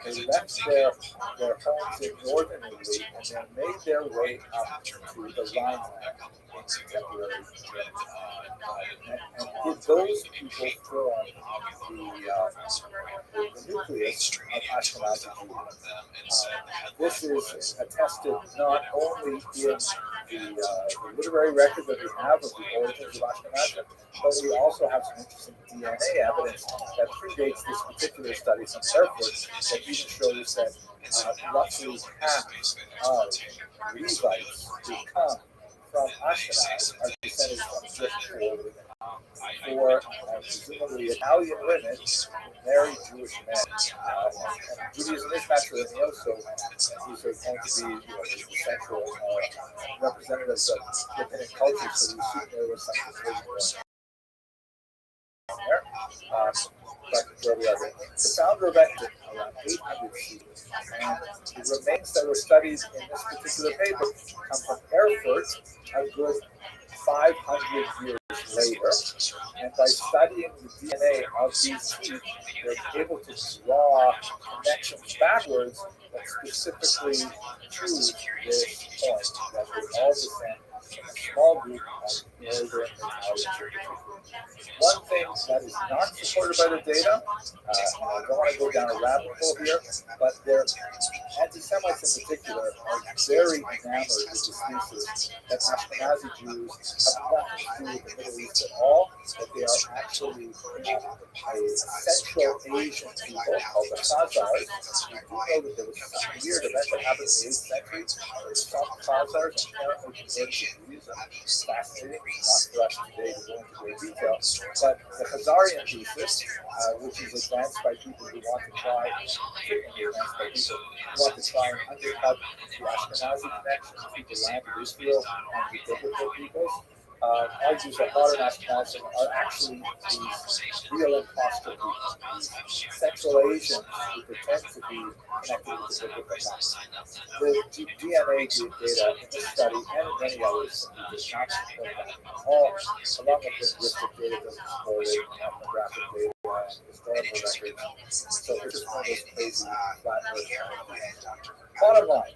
They left their homes in northern Italy and then made their way up to the Rhineland in contemporary Germany. And did those people form the nucleus of Ashkenazi Judaism? This is attested not only in the literary record that we have of the origins of Ashkenazim, but we also have some interesting DNA evidence that predates this particular study from Erfurt that even shows that roughly half of Levites who come from Ashkenaz are descended from just 4 women. 4 presumably Italian women who married Jewish men. And Judaism is matrilineal, so these are going to be the central representatives of rabbinic culture, so we assume there was some conversion there. But where we are, the founder of Ecton around 800 CE, and the remains that were studied in this particular paper come from Erfurt, a good 500 years later, and by studying the DNA of these teeth, they're able to draw connections backwards that specifically choose this point that they all descend from a small group of northern Italian. One thing that is not supported by the data, and I don't want to go down a rabbit hole here, but their anti-Semites in particular are very enamored with this thesis that Ashkenazi Jews have nothing to do with the Middle East at all, that they are actually a Central Asian people called the Khazars. We do know that there was some weird event that happened in the 8th century where some Khazars apparently converted to Judaism. Fascinating, not for us today to go into great detail, but the Khazarian thesis, which is advanced by people who want to try, frequently advanced by people who want to try and undercut the Ashkenazi connection to the land of Israel and the biblical peoples, argues that modern Ashkenazim are actually these real imposter people, these Central Asians who pretend to be connected with the biblical past. The DNA data in this study and in many others does not support that at all, along with linguistic data doesn't support it, ethnographic data, historical records. So it's just one of those crazy flat earth. Bottom line,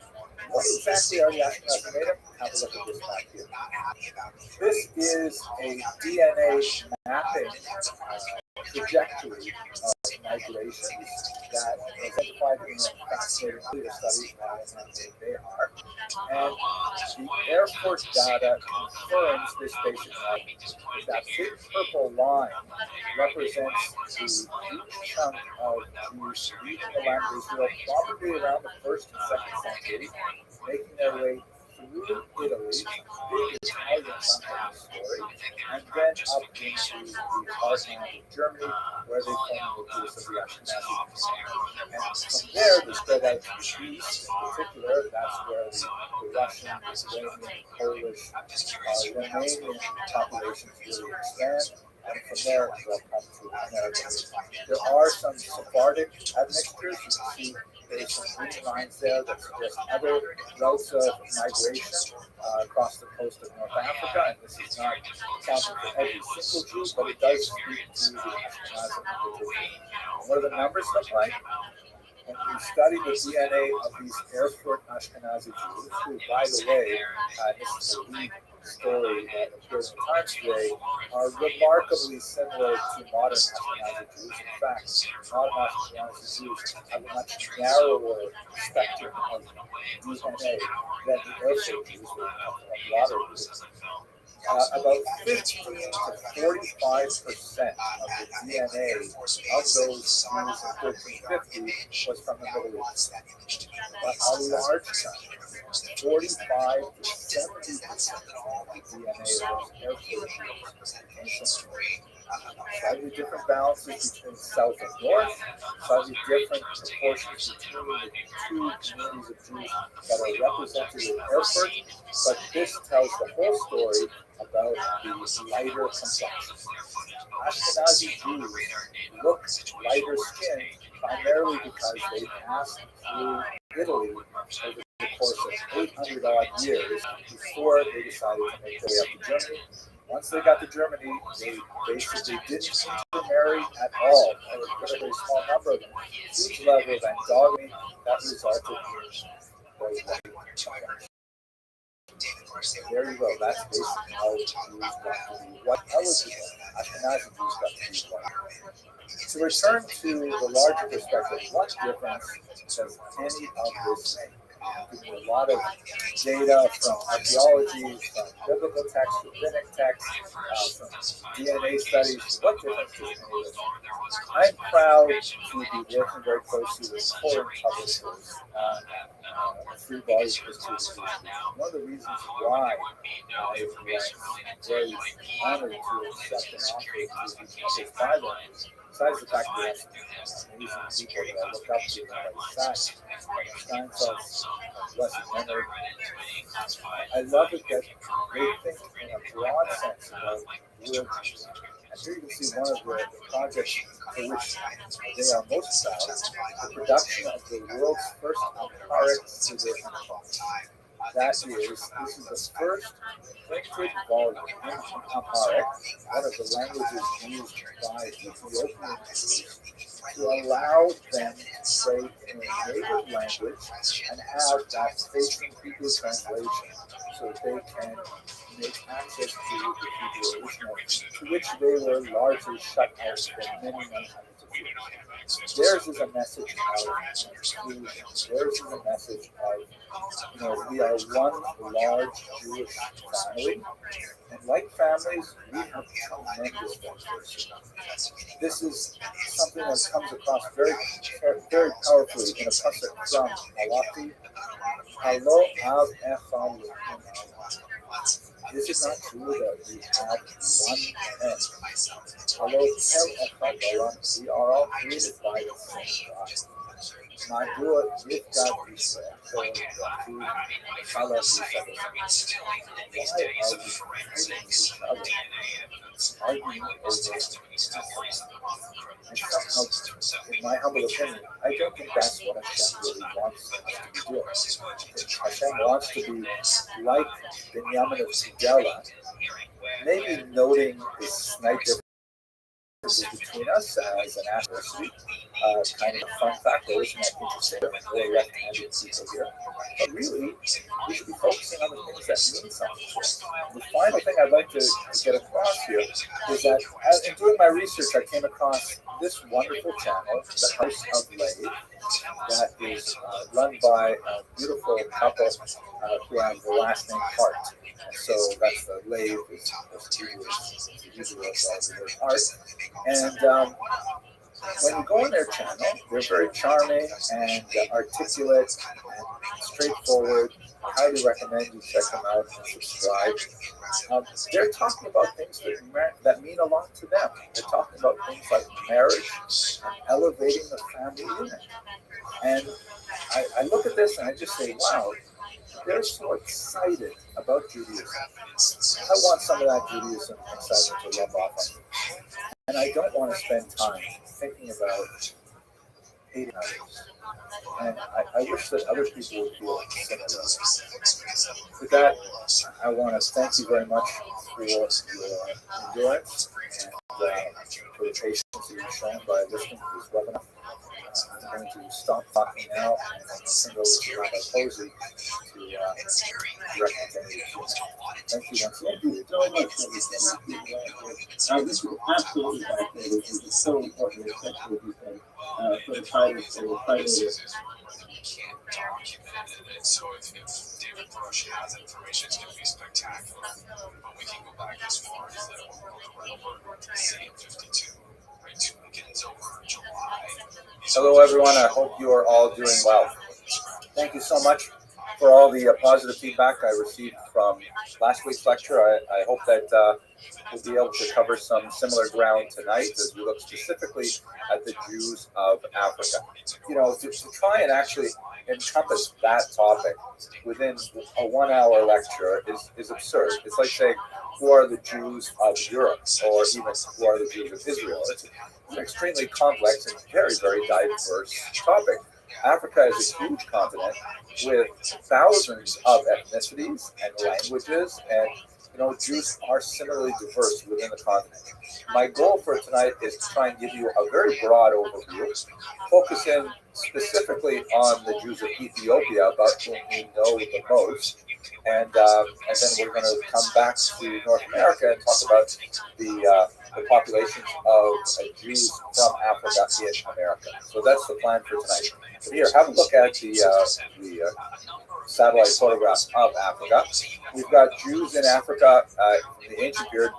what exactly are the Ashkenazi made of? Have a look at this map here. This is a DNA mapping trajectory of migrations that was identified in a fascinating data study named Behar. And the Erfurt data confirms this basic idea. That big purple line represents the huge chunk of Jews leaving the land of Israel probably around the 1st and 2nd century, making their way through Italy, big Italian somehow story, and then up into the heartland of Germany, where they formed the base of the Ashkenazi. And from there, they spread out to the east, in particular. That's where the Russian, Lithuanian, Polish, Romanian populations really expand. And from there, they'll come to America. There are some Sephardic admixtures. You can see there's some green lines there that suggest other routes of migration across the coast of North Africa. And this is not counting for every single Jew, but it does speak to the Ashkenazim in particular. What do the numbers look like? When we study the DNA of these Erfurt Ashkenazi Jews, who, by the way, this is the lead story that appears in Times today, are remarkably similar to modern Ashkenazi Jews. In fact, modern Ashkenazi Jews have a much narrower spectrum of DNA than the Erfurt Jews, who have a broader group. About 15 to 45% of the DNA of those Jews in 1350 was from the Middle East. But a large chunk, 45 to 70% of the DNA of those Erfurt Jews came from slightly different balances between south and north, slightly different proportions between the two communities of Jews that are represented in Erfurt, but this tells the whole story about the lighter complexion. Ashkenazi Jews look lighter skinned primarily because they passed through Italy over the course of 800 odd years before they decided to make their way up to Germany. Once they got to Germany, they basically didn't intermarry at all. There was a very small number of them, huge level of endogamy that resulted in very white. There you go. That's basically how Jews got to be white eligible. Ashkenazi Jews got to be white. To return to the larger perspective, what difference does any of this make? Give me a lot of data from archaeology, from biblical texts, rabbinic texts, from DNA studies. What difference does any of this make? I'm proud to be working very closely with foreign publishers. 3 volume history. One of the reasons why I was very honored to accept an offer to be published by them, besides the fact that they have some amazing people that I look up to, like Steinfeld's blessed memory. I love it that they think in a broad sense about real Jews. And here you can see one of the projects for which they are most proud, the production of the world's first Amharic figure enterprise. That is, this is the first printed volume in Amharic, one of the languages used by Ethiopian Jews, to allow them to pray in a native language and have that facing Hebrew translation so that they can make access to the Hebrew original, to which they were largely shut out for many hundreds of years. Theirs is a message of inclusion. Theirs is a message of, we are one large Jewish family, and like families, we have tremendous diversity. This is something that comes across very, very powerfully in a pasuk from Malachi. Halo av echad. Is it not true that we have one end? Halo tel echad balam. We are all created by the same God. Not do it with God Israel. So to follow each other. Why are we fighting each other? Arguing over and somehow, in my humble opinion, I don't think that's what Hashem really wants us to be doing. Hashem wants to be like Binyamin of Sidela, maybe noting this slight difference between us as an adversity, kind of a fun fact. There isn't that interesting. We're left-handed people here, but really, we should be focusing on the things that mean something to us. The final thing I'd like to get across here is that, in doing my research, I came across this wonderful channel, the House of Lave, that is run by a beautiful couple who have the last name Hart. So that's the Lave, is the usual Hart. And when you go on their channel, they're very charming and articulate and straightforward. I highly recommend you check them out and subscribe. They're talking about things that mean a lot to them. They're talking about things like marriage and elevating the family unit. And I look at this and I just say, wow, they're so excited about Judaism. I want some of that Judaism excitement to rub off on me. And I don't want to spend time thinking about hating others. And I wish that other people would feel similar. With that, I want to thank you very much for your endurance and for the patience that you've shown by listening to this webinar. I'm going to stop talking now and send over to Rabbi Posey to direct any issues. Thank you once again. Thank you so much. This was absolutely fascinating. This is so important, especially what you said, for the fighters and the fighters. So if David Baruch has information, it's going to be spectacular. But we can go back as far as the same 52, right? 2 weekends over July. Hello, everyone. I hope you are all doing well. Thank you so much for all the positive feedback I received from last week's lecture. I hope that we'll be able to cover some similar ground tonight as we look specifically at the Jews of Africa. You know, to try and actually encompass that topic within a 1 hour lecture is absurd. It's like saying, who are the Jews of Europe, or even who are the Jews of Israel? It's an extremely complex and very, very diverse topic. Africa is a huge continent with thousands of ethnicities and languages, and Jews are similarly diverse within the continent. My goal for tonight is to try and give you a very broad overview, focusing specifically on the Jews of Ethiopia, about whom we know the most, and then we're going to come back to North America and talk about the populations of Jews from Africa in America. So that's the plan for tonight. So here, have a look at the satellite photographs of Africa. We've got Jews in Africa in the ancient period.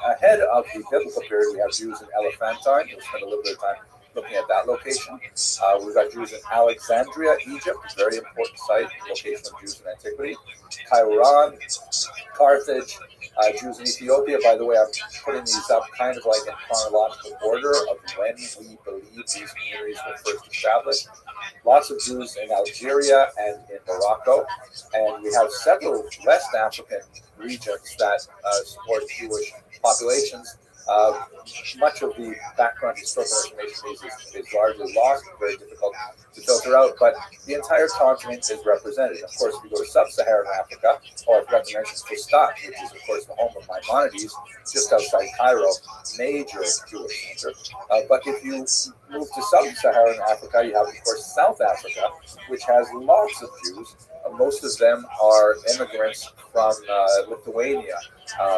Ahead of the biblical period, we have Jews in Elephantine. We'll spend a little bit of time looking at that location. We've got Jews in Alexandria, Egypt, a very important site, location of Jews in antiquity. Kairouan, Carthage, Jews in Ethiopia. By the way, I'm putting these up kind of like in chronological order of when we believe these communities were first established. Lots of Jews in Algeria and in Morocco. And we have several West African regions that support Jewish populations. Much of the background historical information is largely lost, very difficult to filter out, but the entire continent is represented. Of course, if you go to sub-Saharan Africa, or I forgot to mention Fustat, which is, of course, the home of Maimonides, just outside Cairo, major Jewish center. But if you move to sub-Saharan Africa, you have, of course, South Africa, which has lots of Jews. Most of them are immigrants from Lithuania,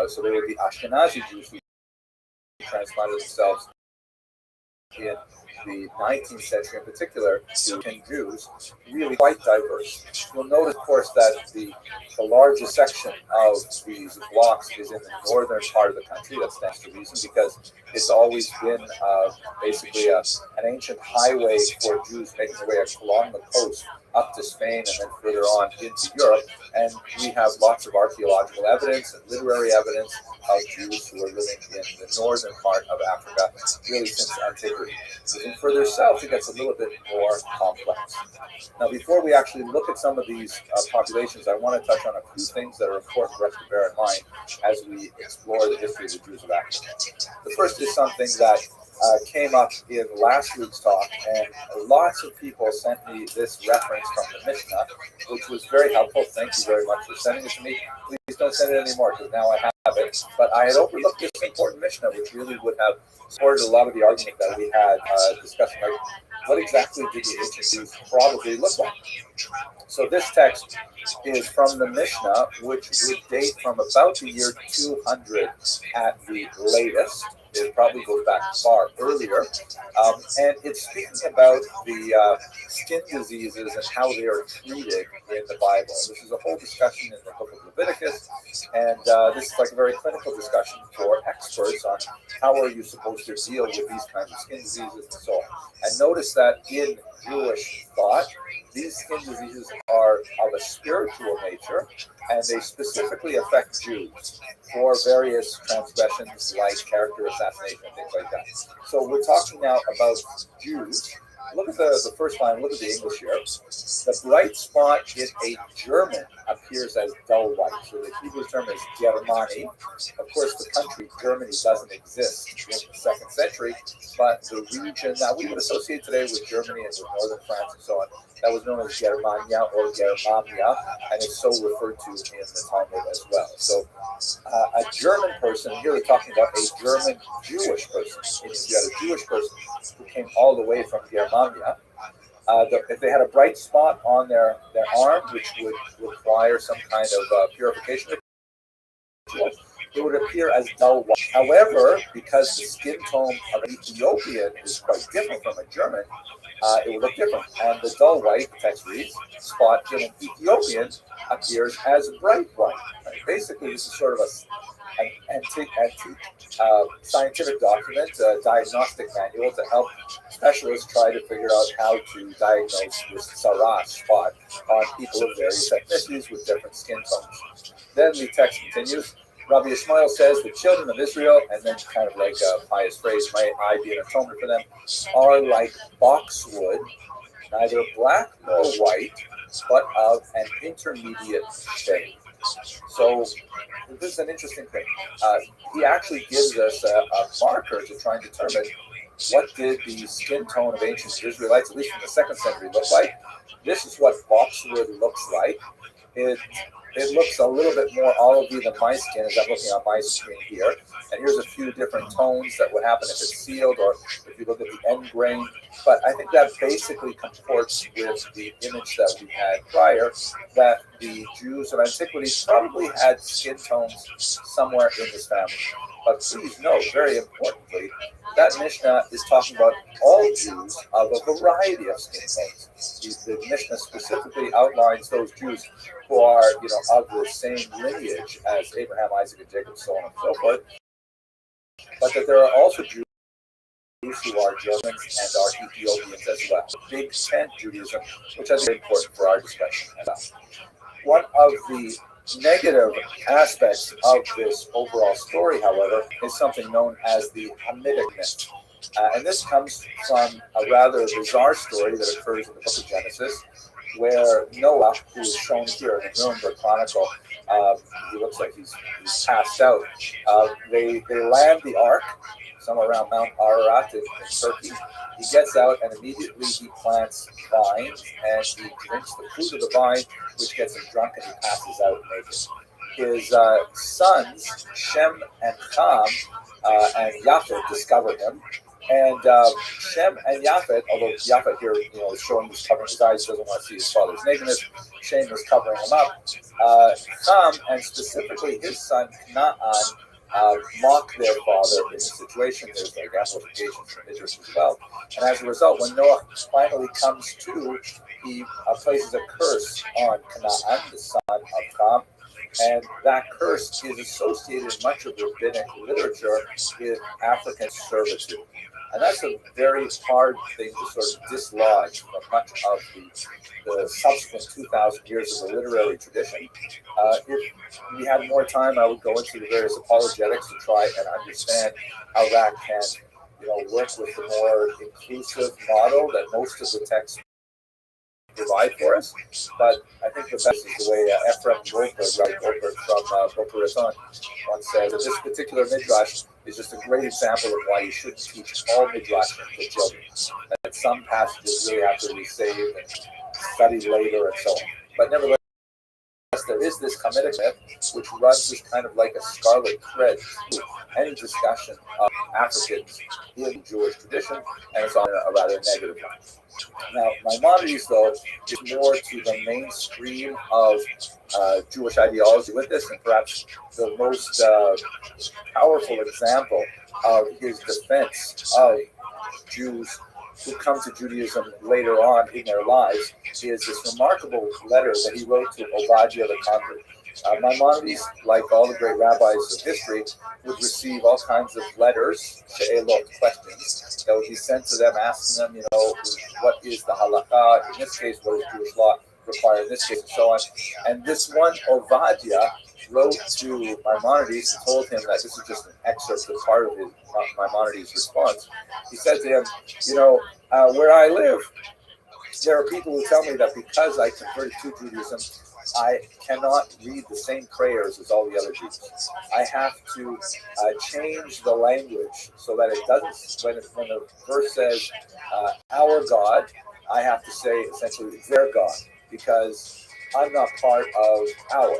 so they would be Ashkenazi Jews who transplanted themselves in the 19th century, in particular, to Jews, really quite diverse. You'll notice, of course, that the largest section of these blocks is in the northern part of the country. That stands to reason because it's always been basically an ancient highway for Jews making their way along the coast up to Spain and then further on into Europe. And we have lots of archaeological evidence and literary evidence of Jews who are living in the northern part of Africa, really since antiquity. Moving further south, it gets a little bit more complex. Now, before we actually look at some of these populations, I want to touch on a few things that are important for us to bear in mind as we explore the history of the Jews of Africa. The first is something that came up in last week's talk, and lots of people sent me this reference from the Mishnah, which was very helpful. Thank you very much for sending it to me. Please don't send it anymore, because now I have it. But I had overlooked this important Mishnah, which really would have supported a lot of the argument that we had discussing, like, what exactly did the ancient Jews probably look like? So this text is from the Mishnah, which would date from about the year 200 at the latest. It probably goes back far earlier. And it's speaking about the skin diseases and how they are treated in the Bible. This is a whole discussion in the book of Leviticus. And this is like a very clinical discussion for experts on how are you supposed to deal with these kinds of skin diseases and so on. And notice that in Jewish thought, these skin diseases are of a spiritual nature, and they specifically affect Jews for various transgressions like character assassination and things like that. So we're talking now about Jews. Look at the first line, look at the English here. The bright spot in a German appears as dull white. So the Hebrew term is Germani. Of course, the country Germany doesn't exist in the 2nd century, but the region that we would associate today with Germany and with northern France and so on, that was known as Germania or Germania, and it's so referred to in the Talmud as well. So a German person, here we're talking about a German Jewish person. If you had a Jewish person who came all the way from Germania, if they had a bright spot on their arm, which would require some kind of purification ritual, it would appear as dull white. However, because the skin tone of an Ethiopian is quite different from a German, it would look different. And the dull white, the text reads, spot in an Ethiopian appears as bright white. Right? Basically, this is sort of an antique scientific document, a diagnostic manual to help specialists try to figure out how to diagnose this Sarah spot on people of various ethnicities with different skin tones. Then the text continues. Rabbi Ishmael says the children of Israel, and then kind of like a pious phrase, may I be an atonement for them, are like boxwood, neither black nor white, but of an intermediate shade. So this is an interesting thing. He actually gives us a marker to try and determine what did the skin tone of ancient Israelites, at least from the 2nd century, look like. This is what boxwood looks like. It looks a little bit more olivey than my skin as I'm looking on my screen here. And here's a few different tones that would happen if it's sealed or if you look at the end grain. But I think that basically comports with the image that we had prior, that the Jews of antiquity probably had skin tones somewhere in this family. But please note, very importantly, that Mishnah is talking about all Jews of a variety of skin tones. The Mishnah specifically outlines those Jews who are, of the same lineage as Abraham, Isaac, and Jacob, so on and so forth. But that there are also Jews who are Germans and are Ethiopians as well. Big Tent Judaism, which I think is important for our discussion. One of the negative aspects of this overall story, however, is something known as the Hamitic myth. And this comes from a rather bizarre story that occurs in the book of Genesis, where Noah, who is shown here in the Nuremberg Chronicle, he looks like he's passed out. They land the ark somewhere around Mount Ararat in Turkey. He gets out and immediately he plants vines and he drinks the fruit of the vine, which gets him drunk and he passes out naked. His sons, Shem and Ham and Japhet, discover him. And Shem and Japhet, although Japhet here, is showing he's covering his eyes, doesn't want to see his father's nakedness. Shem is covering him up. Ham, and specifically his son Canaan, mock their father in this situation. There's like amplifications from Idris as well. And as a result, when Noah finally comes to, he places a curse on Canaan, the son of Ham. And that curse is associated in much of rabbinic literature with African servitude. And that's a very hard thing to sort of dislodge from much of the subsequent 2,000 years of the literary tradition. If we had more time, I would go into the various apologetics to try and understand how that can, work with the more inclusive model that most of the texts provide for us. But I think the best is the way Ephraim Goldberg from Boca Raton once said that this particular midrash is just a great example of why you shouldn't teach all midrashim to children. That some passages really have to be saved and studied later and so on. But nevertheless, there is this Hamitic myth, which runs as kind of like a scarlet thread through any discussion of Africans in Jewish tradition, and it's on a rather negative one. Now, Maimonides, though, is more to the mainstream of Jewish ideology with this, and perhaps the most powerful example of his defense of Jews who come to Judaism later on in their lives is this remarkable letter that he wrote to Obadiah the convert. Maimonides, like all the great rabbis of history, would receive all kinds of letters, she'elot, questions, that would be sent to them, asking them, what is the halakha, in this case, what does Jewish law require in this case, and so on. And this one, Ovadia, wrote to Maimonides and told him that this is just an excerpt of part of his Maimonides' response. He said to him, where I live, there are people who tell me that because I converted to Judaism, I cannot read the same prayers as all the other Jews. I have to change the language so that it doesn't, when the verse says our God, I have to say essentially their God, because I'm not part of our.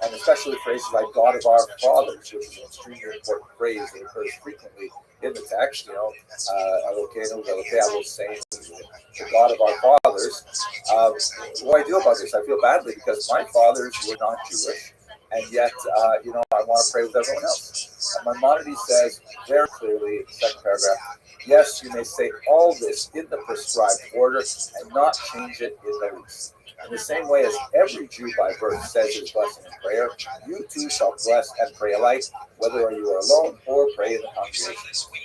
And especially phrases like God of our fathers, which is an extremely important phrase that occurs frequently in the text, Elokeinu, I will say, the God of our fathers. What do I do about this? I feel badly because my fathers were not Jewish, and yet, I want to pray with everyone else. And Maimonides says very clearly, second paragraph, yes, you may say all this in the prescribed order and not change it in the least. In the same way as every Jew by birth says his blessing and prayer, you too shall bless and pray alike, whether you are alone or pray in the congregation.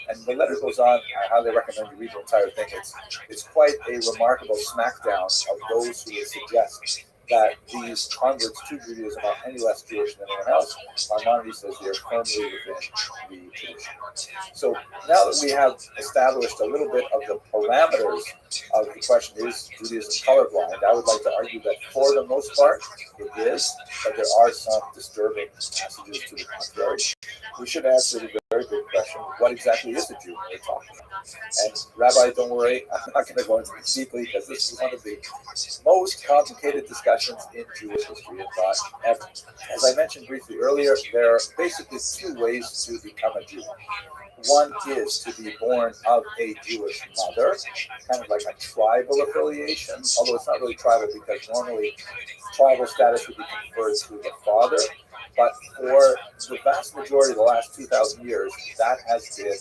And the letter goes on. I highly recommend you read the entire thing. It's quite a remarkable smackdown of those who would suggest that these converts to Judaism are any less Jewish than anyone else. Maimonides says they are firmly within the tradition. So now that we have established a little bit of the parameters of the question, is Judaism colorblind? I would like to argue that for the most part it is, but there are some disturbing passages to the contrary. We should answer the very big question: what exactly is a Jew when we're talking about? And Rabbi, don't worry, I'm not going to go into this deeply because this is one of the most complicated discussions in Jewish history and thought ever. As I mentioned briefly earlier, there are basically two ways to become a Jew. One is to be born of a Jewish mother, kind of like a tribal affiliation, although it's not really tribal because normally tribal status would be conferred to the father. But for the vast majority of the last 2,000 years, that has been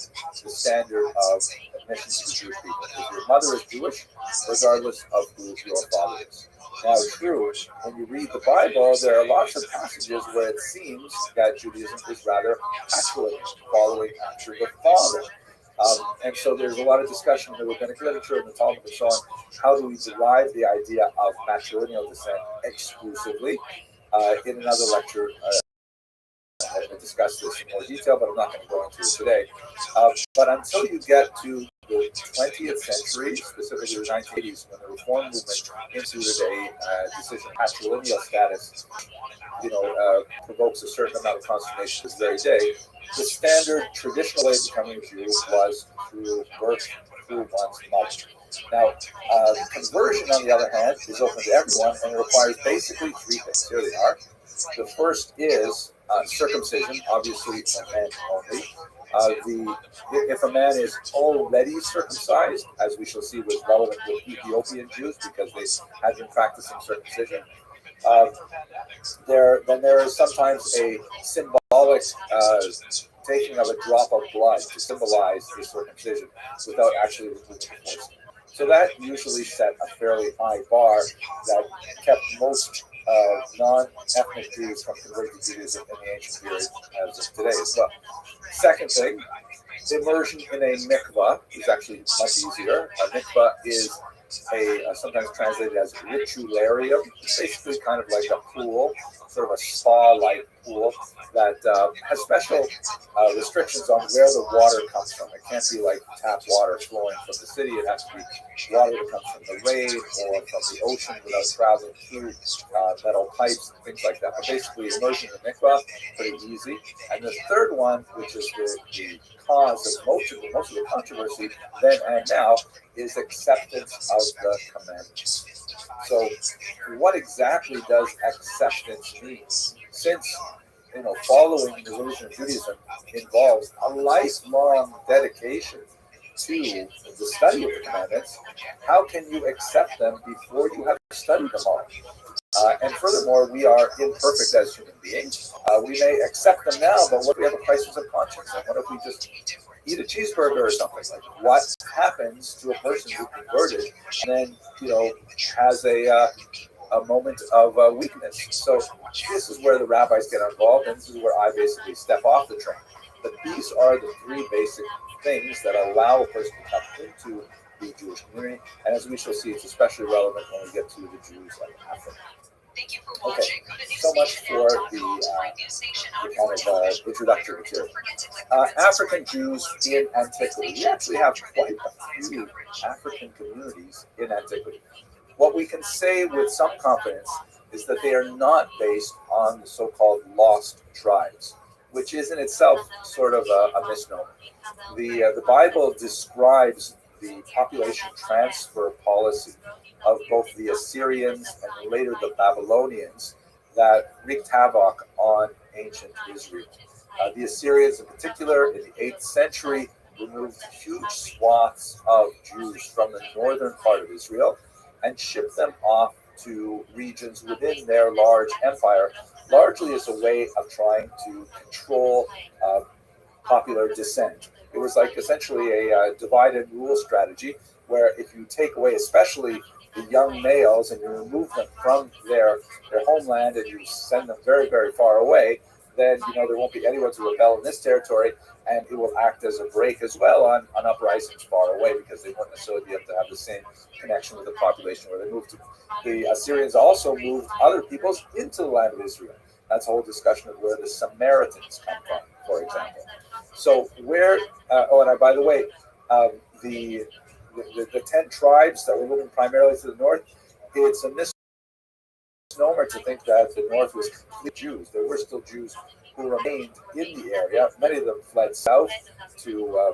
the standard of admission to the Jewish people. If your mother is Jewish, regardless of who your father is. Now, true, when you read the Bible, there are lots of passages where it seems that Judaism is rather patrilineal, following after the father. And so there's a lot of discussion in the rabbinic literature and the Talmud and so on. How do we derive the idea of matrilineal descent exclusively? In another lecture, I discuss this in more detail, but I'm not going to go into it today. But until you get to the 20th century, specifically the 1980s, when the Reform movement instituted a decision patrilineal status, provokes a certain amount of consternation to this very day. The standard traditional way of becoming a Jew was through birth through one's mother. Now, conversion, on the other hand, is open to everyone, and it requires basically three things. Here they are. The first is circumcision, obviously for men only. If a man is already circumcised, as we shall see was relevant with Ethiopian Jews because they had been practicing circumcision, there is sometimes a symbolic taking of a drop of blood to symbolize the circumcision without actually removing the force. So that usually set a fairly high bar that kept most non-ethnic Jews from converting to Judaism in the ancient period as of today as well. Second thing, immersion in a mikvah is actually much easier. A mikvah is sometimes translated as ritualarium. It's basically kind of like a pool, sort of a spa-like pool that has special restrictions on where the water comes from. It can't be like tap water flowing from the city. It has to be water that comes from the rain or from the ocean without traveling through metal pipes and things like that. But basically, immersion in the mikvah, pretty easy. And the third one, which is the cause of most of the controversy then and now, is acceptance of the commandments. So, what exactly does acceptance mean? Since following the religion of Judaism involves a lifelong dedication to the study of the commandments, how can you accept them before you have studied them all? And furthermore, we are imperfect as human beings. We may accept them now, but what if we have a crisis of conscience? And what if we just eat a cheeseburger or something? Like, what happens to a person who converted and then, has a a moment of weakness. So this is where the rabbis get involved, and this is where I basically step off the train. But these are the three basic things that allow a person to come into the Jewish community, and as we shall see, it's especially relevant when we get to the Jews of Africa. Okay, so much for the kind of introductory material. African Jews in antiquity. We actually have quite a few African communities in antiquity. What we can say with some confidence is that they are not based on the so-called lost tribes, which is in itself sort of a misnomer. The Bible describes the population transfer policy of both the Assyrians and later the Babylonians that wreaked havoc on ancient Israel. The Assyrians, in particular, in the 8th century, removed huge swaths of Jews from the northern part of Israel and shipped them off to regions within their large empire, largely as a way of trying to control popular dissent. It was like essentially a divide and rule strategy, where if you take away especially the young males and you remove them from their homeland and you send them very, very far away, then there won't be anyone to rebel in this territory, and it will act as a break as well on uprisings far away, because they won't necessarily be able to have the same connection with the population where they moved to. The Assyrians also moved other peoples into the land of Israel. That's a whole discussion of where the Samaritans come from, for example. So where, by the way, the 10 tribes that were moving primarily to the north, it's a misnomer to think that the north was complete Jews. There were still Jews who remained in the area. Many of them fled south to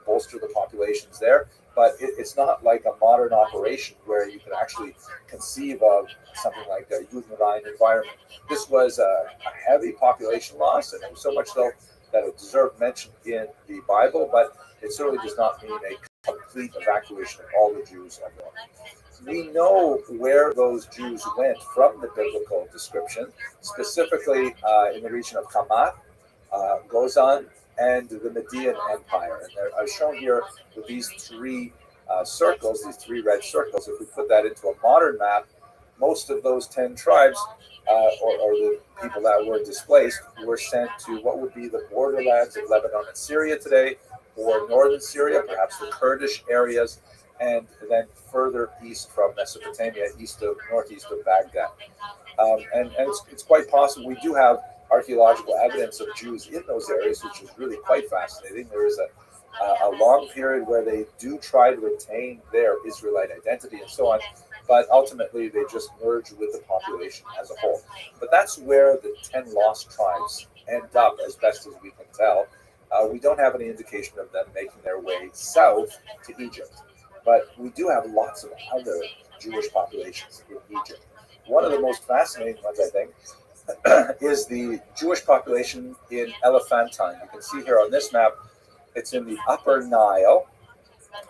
bolster the populations there. But it's not like a modern operation where you can actually conceive of something like a Judenrein environment. This was a heavy population loss, and it was so much so that it deserved mention in the Bible, but it certainly does not mean a complete evacuation of all the Jews of North. We know where those Jews went from the biblical description, specifically in the region of Hamath, Gozan, and the Median Empire. And I've shown here with these three circles, these three red circles. If we put that into a modern map, most of those 10 tribes, or the people that were displaced, were sent to what would be the borderlands of Lebanon and Syria today, or northern Syria, perhaps the Kurdish areas, and then further east from Mesopotamia, northeast of Baghdad. And it's quite possible. We do have archaeological evidence of Jews in those areas, which is really quite fascinating. There is a long period where they do try to retain their Israelite identity and so on, but ultimately they just merge with the population as a whole. But that's where the 10 lost tribes end up, as best as we can tell. We don't have any indication of them making their way south to Egypt, but we do have lots of other Jewish populations in Egypt. One of the most fascinating ones, I think, is the Jewish population in Elephantine. You can see here on this map, it's in the Upper Nile.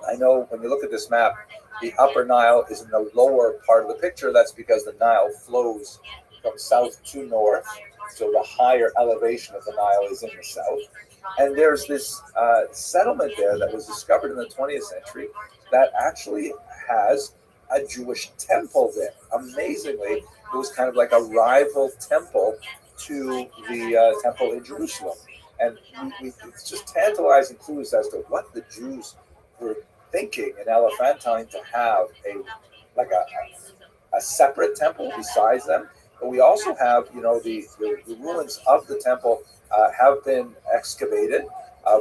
I know when you look at this map, the Upper Nile is in the lower part of the picture. That's because the Nile flows from south to north, so the higher elevation of the Nile is in the south. And there's this settlement there that was discovered in the 20th century that actually has a Jewish temple there. Amazingly, it was kind of like a rival temple to the temple in Jerusalem. And it's just tantalizing clues as to what the Jews were thinking in Elephantine to have a separate temple besides them. But we also have, the ruins of the temple have been excavated.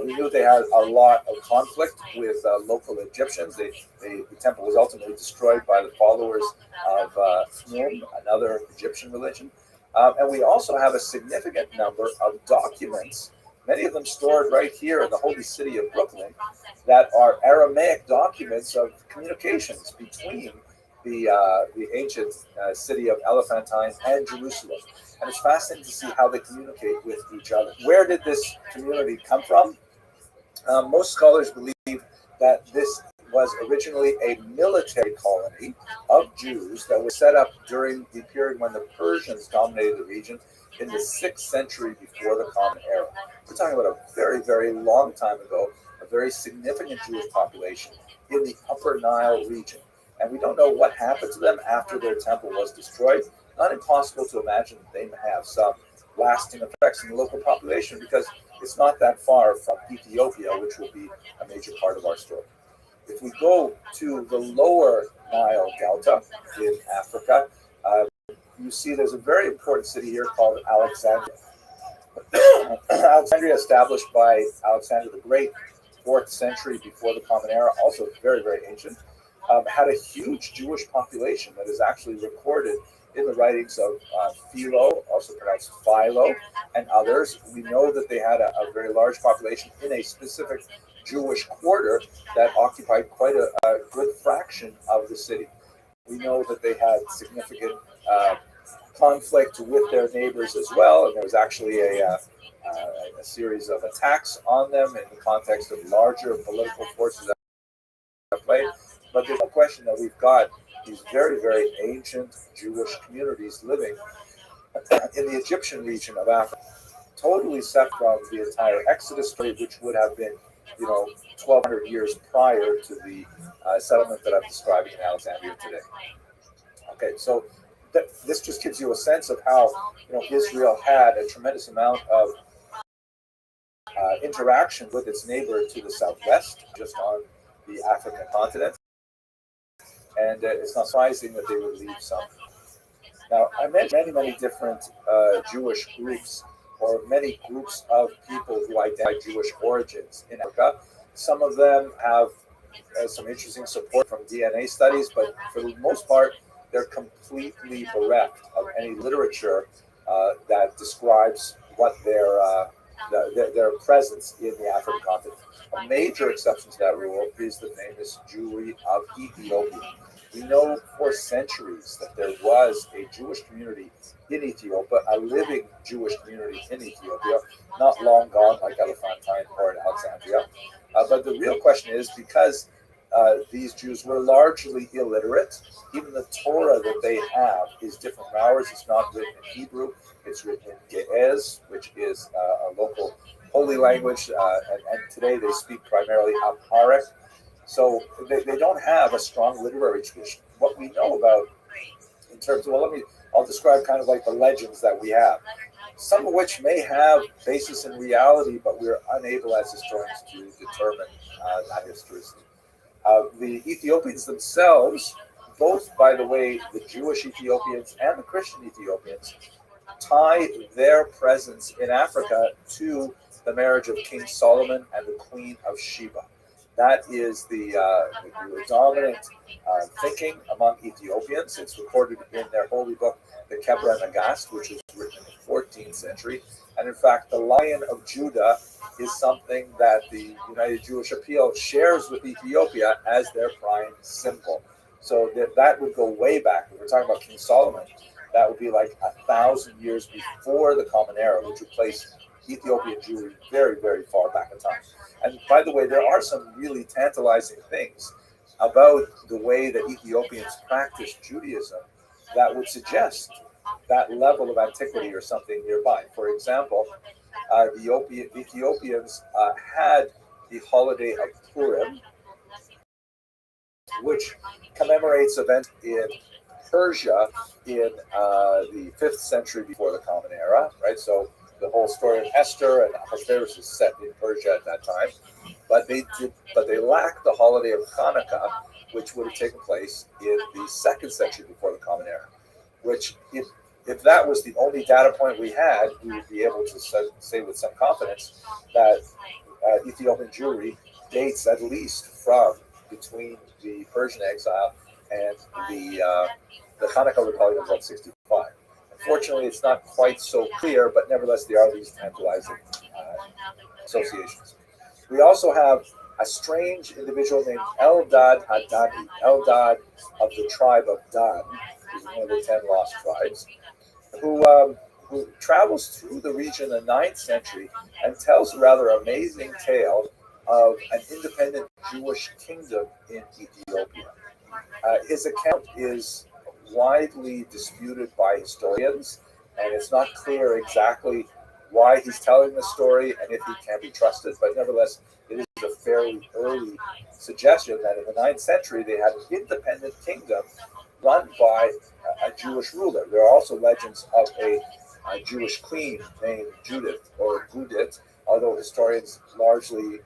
We knew they had a lot of conflict with local Egyptians. The temple was ultimately destroyed by the followers of Num, another Egyptian religion. And we also have a significant number of documents, many of them stored right here in the holy city of Brooklyn, that are Aramaic documents of communications between the ancient city of Elephantine and Jerusalem. And it's fascinating to see how they communicate with each other. Where did this community come from? Most scholars believe that this was originally a military colony of Jews that was set up during the period when the Persians dominated the region in the 6th century before the Common Era. We're talking about a very, very long time ago, a very significant Jewish population in the Upper Nile region. And we don't know what happened to them after their temple was destroyed. Not impossible to imagine that they may have some lasting effects in the local population because it's not that far from Ethiopia, which will be a major part of our story. If we go to the lower Nile Delta in Africa, you see there's a very important city here called Alexandria. Alexandria, established by Alexander the Great, 4th century before the Common Era, also very, very ancient, had a huge Jewish population that is actually recorded in the writings of Philo, also pronounced Philo, and others. We know that they had a very large population in a specific Jewish quarter that occupied quite a good fraction of the city. We know that they had significant conflict with their neighbors as well, and there was actually a series of attacks on them in the context of larger political forces at play. But there's no question that we've got these very, very ancient Jewish communities living in the Egyptian region of Africa, totally separate from the entire Exodus story, which would have been, 1,200 years prior to the settlement that I'm describing in Alexandria today. Okay, so this just gives you a sense of how Israel had a tremendous amount of interaction with its neighbor to the southwest, just on the African continent. And it's not surprising that they would leave some. Now, I mentioned many different Jewish groups, or many groups of people who identify Jewish origins in Africa. Some of them have some interesting support from DNA studies, but for the most part, they're completely bereft of any literature that describes what their presence in the African continent. A major exception to that rule is the famous Jewry of Ethiopia. We know for centuries that there was a Jewish community in Ethiopia, a living Jewish community in Ethiopia, not long gone like Elephantine or in Alexandria. But the real question is, because these Jews were largely illiterate, even the Torah that they have is different from ours. It's not written in Hebrew, it's written in Ge'ez, which is a local holy language, and today they speak primarily Amharic. So they don't have a strong literary tradition. What we know about, in terms of, I'll describe kind of like the legends that we have, some of which may have basis in reality, but we're unable as historians to determine that historicity. The Ethiopians themselves, both, by the way, the Jewish Ethiopians and the Christian Ethiopians, tie their presence in Africa to the marriage of King Solomon and the Queen of Sheba. That is the dominant thinking among Ethiopians. It's recorded in their holy book, the Kebra Nagast, which was written in the 14th century. And in fact, the Lion of Judah is something that the United Jewish Appeal shares with Ethiopia as their prime symbol. So that would go way back. If we're talking about King Solomon, that would be like 1,000 years before the Common Era, which would place Ethiopian Jewry very, very far back in time. And by the way, there are some really tantalizing things about the way that Ethiopians practice Judaism that would suggest that level of antiquity or something nearby. For example, the Ethiopians had the holiday of Purim, which commemorates events in Persia in the 5th century before the Common Era, right? So the whole story of Esther and Ahasuerus is set in Persia at that time, but they lack the holiday of Hanukkah, which would have taken place in the 2nd century before the Common Era. Which, if that was the only data point we had, we would be able to say with some confidence that Ethiopian Jewry dates at least from between the Persian exile and the Hanukkah rebellion of 165. Unfortunately, it's not quite so clear, but nevertheless, there are these tantalizing associations. We also have a strange individual named Eldad Hadani, Eldad of the tribe of Dan, who's one of the 10 lost tribes, who travels through the region in the 9th century and tells a rather amazing tale of an independent Jewish kingdom in Ethiopia. His account is widely disputed by historians, and it's not clear exactly why he's telling the story and if he can be trusted, but nevertheless, it is a a fairly early suggestion that in the 9th century they had an independent kingdom run by a Jewish ruler. There are also legends of a Jewish queen named Judith or Judith, although historians largely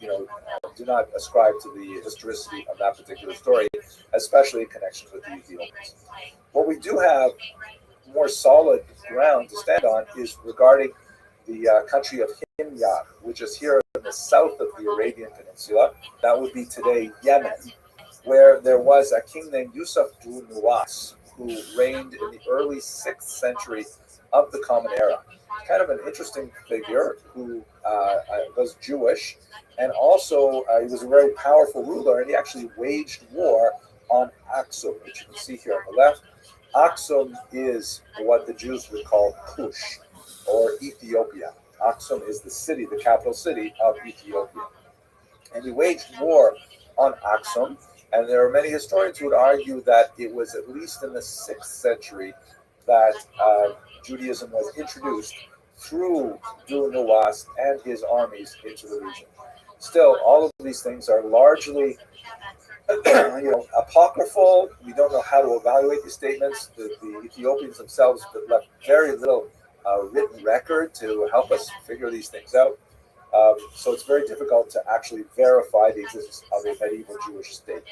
do not ascribe to the historicity of that particular story, especially in connection with the Ethiopians. What we do have more solid ground to stand on is regarding the country of Himyar, which is here in the south of the Arabian Peninsula. That would be today Yemen, where there was a king named Yusuf Nuwas who reigned in the early 6th century of the Common Era. Kind of an interesting figure who was Jewish, and also he was a very powerful ruler, and he actually waged war on Aksum, which you can see here on the left. Aksum is what the Jews would call Kush, or Ethiopia. Aksum is the city, the capital city of Ethiopia. And he waged war on Aksum, and there are many historians who would argue that it was at least in the 6th century that Judaism was introduced through Nuwas and his armies into the region. Still, all of these things are largely apocryphal. We don't know how to evaluate these statements. The Ethiopians themselves left very little written record to help us figure these things out. So it's very difficult to actually verify the existence of a medieval Jewish state.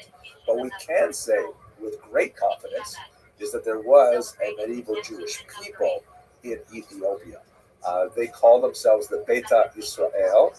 But we can say with great confidence is that there was a medieval Jewish people in Ethiopia. They call themselves the Beta Israel.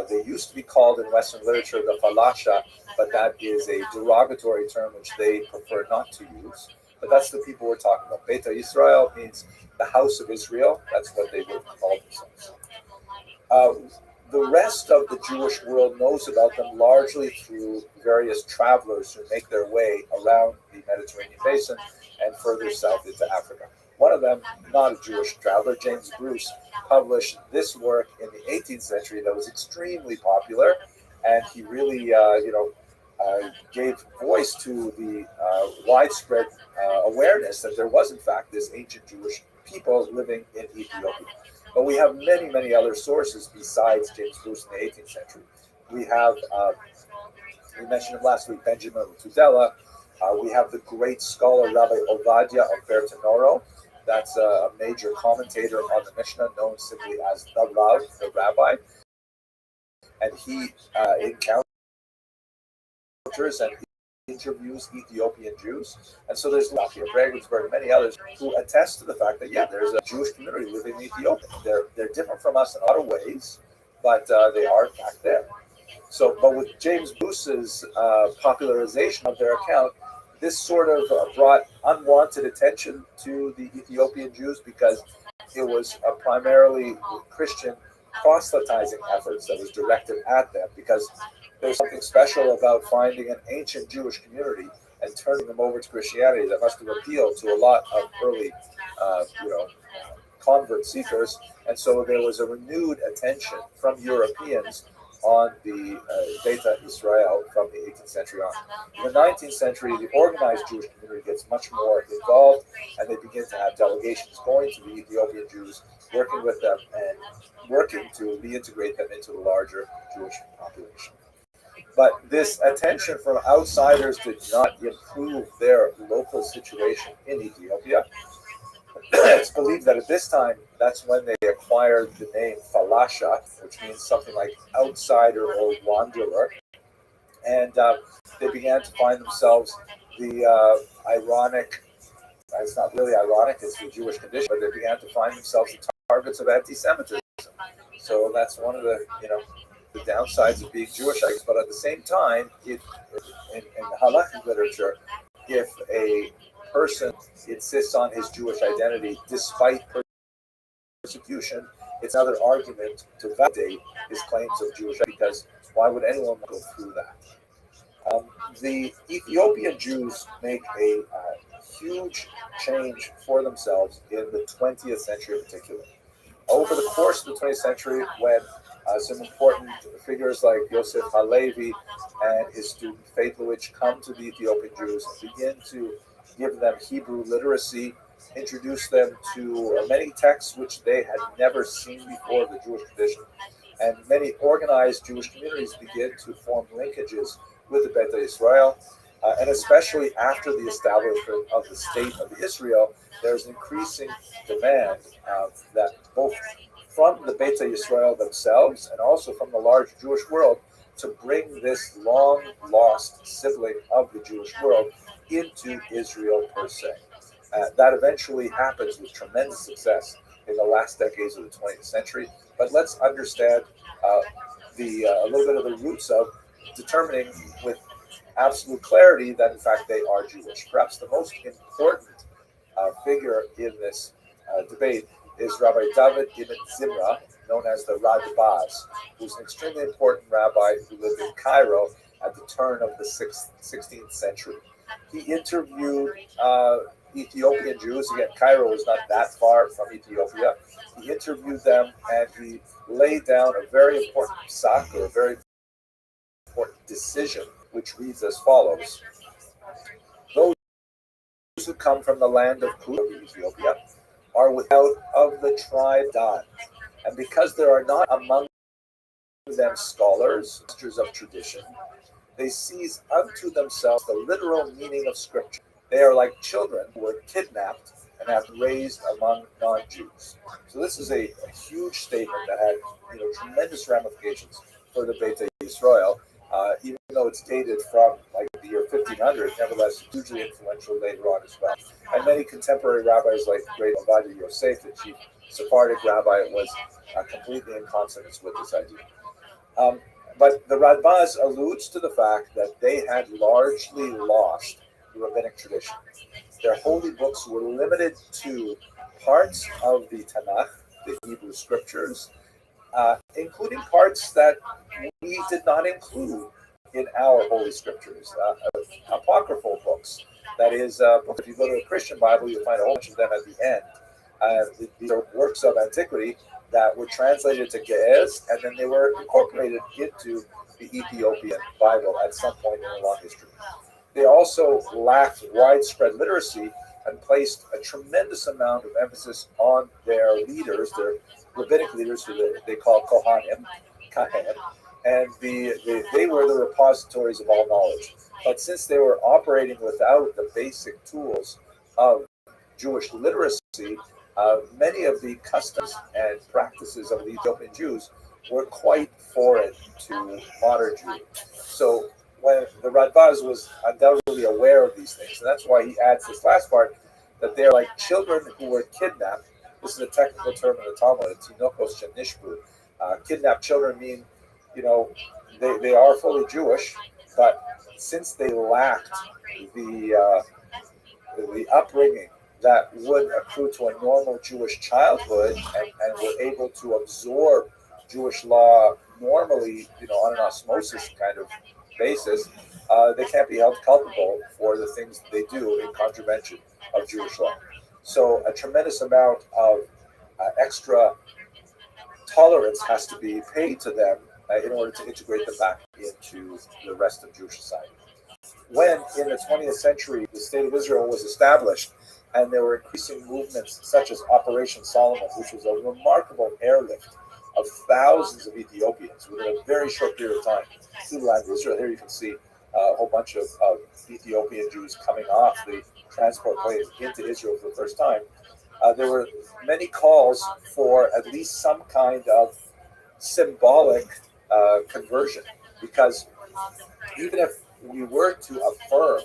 They used to be called in Western literature the Falasha, but that is a derogatory term which they prefer not to use. But that's the people we're talking about. Beta Israel means the house of Israel. That's what they would have called themselves. The rest of the Jewish world knows about them largely through various travelers who make their way around the Mediterranean basin and further south into Africa. One of them, not a Jewish traveler, James Bruce, published this work in the 18th century that was extremely popular, and he really, gave voice to the widespread awareness that there was, in fact, this ancient Jewish people living in Ethiopia. But we have many, many other sources besides James Bruce in the 18th century. We have, we mentioned him last week, Benjamin Tudela. We have the great scholar Rabbi Ovadia of Bertinoro. That's a major commentator on the Mishnah, known simply as the Rav, the rabbi. And he encounters and interviews Ethiopian Jews. And so there's Lafayette Regensburg and many others who attest to the fact that, yeah, there's a Jewish community living in Ethiopia. They're different from us in a lot of ways, but they are in fact there. So, but with James Bruce's popularization of their account, this sort of brought unwanted attention to the Ethiopian Jews because it was primarily Christian proselytizing efforts that was directed at them, because there's something special about finding an ancient Jewish community and turning them over to Christianity that must have appealed to a lot of early, convert seekers. And so there was a renewed attention from Europeans on the Beta Israel from the 18th century on. In the 19th century, the organized Jewish community gets much more involved, and they begin to have delegations going to the Ethiopian Jews, working with them and working to reintegrate them into the larger Jewish population. But this attention from outsiders did not improve their local situation in Ethiopia. It's believed that at this time, that's when they acquired the name Falasha, which means something like outsider or wanderer. And they began to find themselves the ironic, it's not really ironic, it's the Jewish condition, but they began to find themselves the targets of anti-Semitism. So that's one of the, the downsides of being Jewish, I guess. But at the same time, in halakhic literature, if a person insists on his Jewish identity despite persecution, it's another argument to validate his claims of Jewish identity, because why would anyone go through that? The Ethiopian Jews make a huge change for themselves in the 20th century in particular. Over the course of the 20th century, when some important figures like Yosef Halevi and his student Faithowich come to the Ethiopian Jews and begin to give them Hebrew literacy, introduce them to many texts which they had never seen before of the Jewish tradition, and many organized Jewish communities begin to form linkages with the Beta Israel. And especially after the establishment of the State of Israel, there's increasing demand that both from the Beta Israel themselves and also from the large Jewish world to bring this long lost sibling of the Jewish world into Israel per se. That eventually happens with tremendous success in the last decades of the 20th century. But let's understand a little bit of the roots of determining with absolute clarity that in fact they are Jewish. Perhaps the most important figure in this debate is Rabbi David ibn Zimra, known as the Radbaz, who's an extremely important rabbi who lived in Cairo at the turn of the 16th century. He interviewed Ethiopian Jews. Again, Cairo is not that far from Ethiopia. He interviewed them and he laid down a very important psak, or a very important decision, which reads as follows: those who come from the land of Kush, Ethiopia, are without of the tribe Dan, and because there are not among them scholars, masters of tradition, they seize unto themselves the literal meaning of Scripture. They are like children who were kidnapped and have been raised among non-Jews. So this is a huge statement that had tremendous ramifications for the Beta Israel. Even though it's dated from like the year 1500, nevertheless hugely influential later on as well. And many contemporary rabbis like the great Ovadia Yosef, the chief Sephardic rabbi, was completely in consonance with this idea. But the Radbaz alludes to the fact that they had largely lost the rabbinic tradition. Their holy books were limited to parts of the Tanakh, the Hebrew scriptures, including parts that we did not include in our holy scriptures, apocryphal books. That is, if you go to a Christian Bible, you'll find a whole bunch of them at the end. These are works of antiquity that were translated to Ge'ez, and then they were incorporated into the Ethiopian Bible at some point in the long history. They also lacked widespread literacy and placed a tremendous amount of emphasis on their leaders, their rabbinic leaders, who they call Kohanim, Kahanim, and they were the repositories of all knowledge. But since they were operating without the basic tools of Jewish literacy, many of the customs and practices of the Ethiopian Jews were quite foreign to modern Jews. So when the Radbaz was undoubtedly aware of these things, and that's why he adds this last part, that they're like children who were kidnapped. This is a technical term in the Talmud, tinokos shenishbu. Kidnapped children mean, they are fully Jewish, but since they lacked the upbringing that would accrue to a normal Jewish childhood and were able to absorb Jewish law normally, on an osmosis kind of basis, they can't be held culpable for the things that they do in contravention of Jewish law. So a tremendous amount of extra tolerance has to be paid to them in order to integrate them back into the rest of Jewish society. When in the 20th century the State of Israel was established, and there were increasing movements such as Operation Solomon, which was a remarkable airlift of thousands of Ethiopians within a very short period of time through the land of Israel. Here you can see a whole bunch of Ethiopian Jews coming off the transport planes into Israel for the first time. There were many calls for at least some kind of symbolic conversion, because even if we were to affirm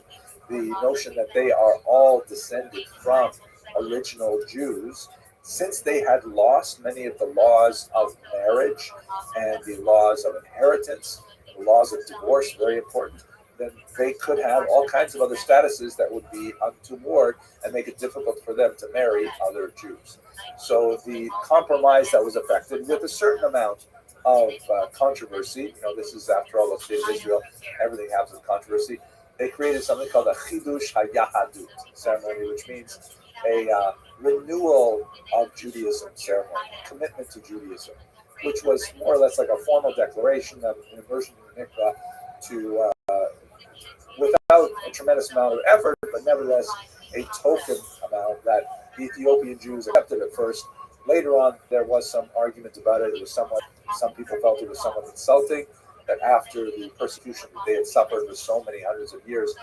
the notion that they are all descended from original Jews, since they had lost many of the laws of marriage and the laws of inheritance, the laws of divorce, very important, then they could have all kinds of other statuses that would be untoward and make it difficult for them to marry other Jews. So the compromise that was effected, with a certain amount of controversy, this is after all the State of Israel, everything happens with controversy, they created something called a Chidush HaYahadut ceremony, which means a renewal of Judaism ceremony, commitment to Judaism, which was more or less like a formal declaration of an immersion in the mikvah to, without a tremendous amount of effort, but nevertheless a token amount that the Ethiopian Jews accepted at first. Later on, there was some argument about it. It was somewhat some people felt it was somewhat insulting that after the persecution that they had suffered for so many hundreds of years,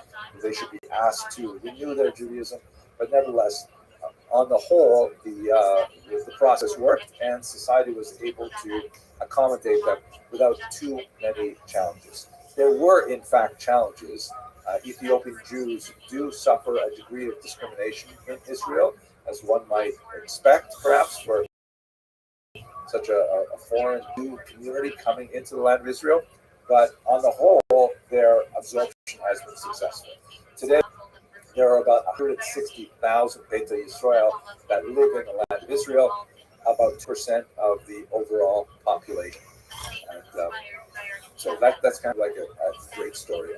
they should be asked to renew their Judaism. But nevertheless, on the whole, the process worked, and society was able to accommodate them without too many challenges. There were, in fact, challenges. Ethiopian Jews do suffer a degree of discrimination in Israel, as one might expect, perhaps, for such a foreign Jew community coming into the land of Israel. But on the whole, their absorption has been successful. Today, there are about 160,000 Beta Yisrael that live in the land of Israel, about 2% of the overall population. And so that's kind of like a great story.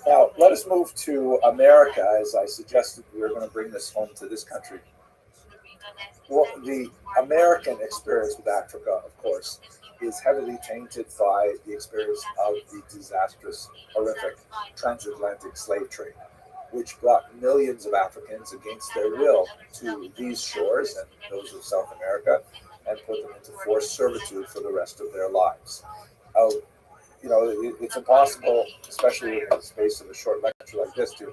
Now, let us move to America, as I suggested we were going to bring this home to this country. Well, the American experience with Africa, of course, is heavily tainted by the experience of the disastrous, horrific transatlantic slave trade, which brought millions of Africans against their will to these shores and those of South America, and put them into forced servitude for the rest of their lives. It's impossible, especially in the space of a short lecture like this, to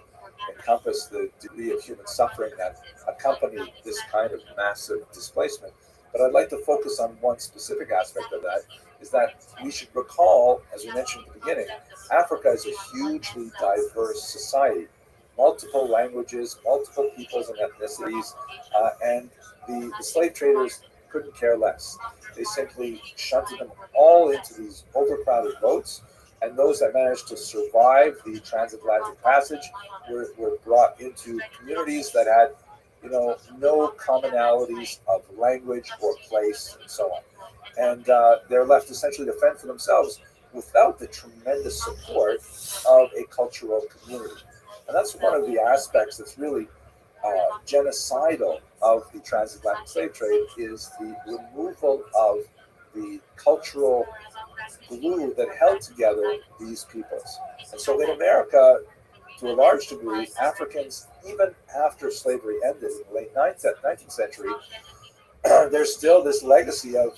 encompass the degree of human suffering that accompanied this kind of massive displacement. But I'd like to focus on one specific aspect of that, is that we should recall, as we mentioned at the beginning, Africa is a hugely diverse society, multiple languages, multiple peoples and ethnicities, and the slave traders couldn't care less. They simply shunted them all into these overcrowded boats, and those that managed to survive the transatlantic passage were brought into communities that had, no commonalities of language or place and so on. And they're left essentially to fend for themselves without the tremendous support of a cultural community. And that's one of the aspects that's really genocidal of the transatlantic slave trade, is the removal of the cultural glue that held together these peoples. And so in America, to a large degree, Africans, even after slavery ended in the late 19th century, there's still this legacy of,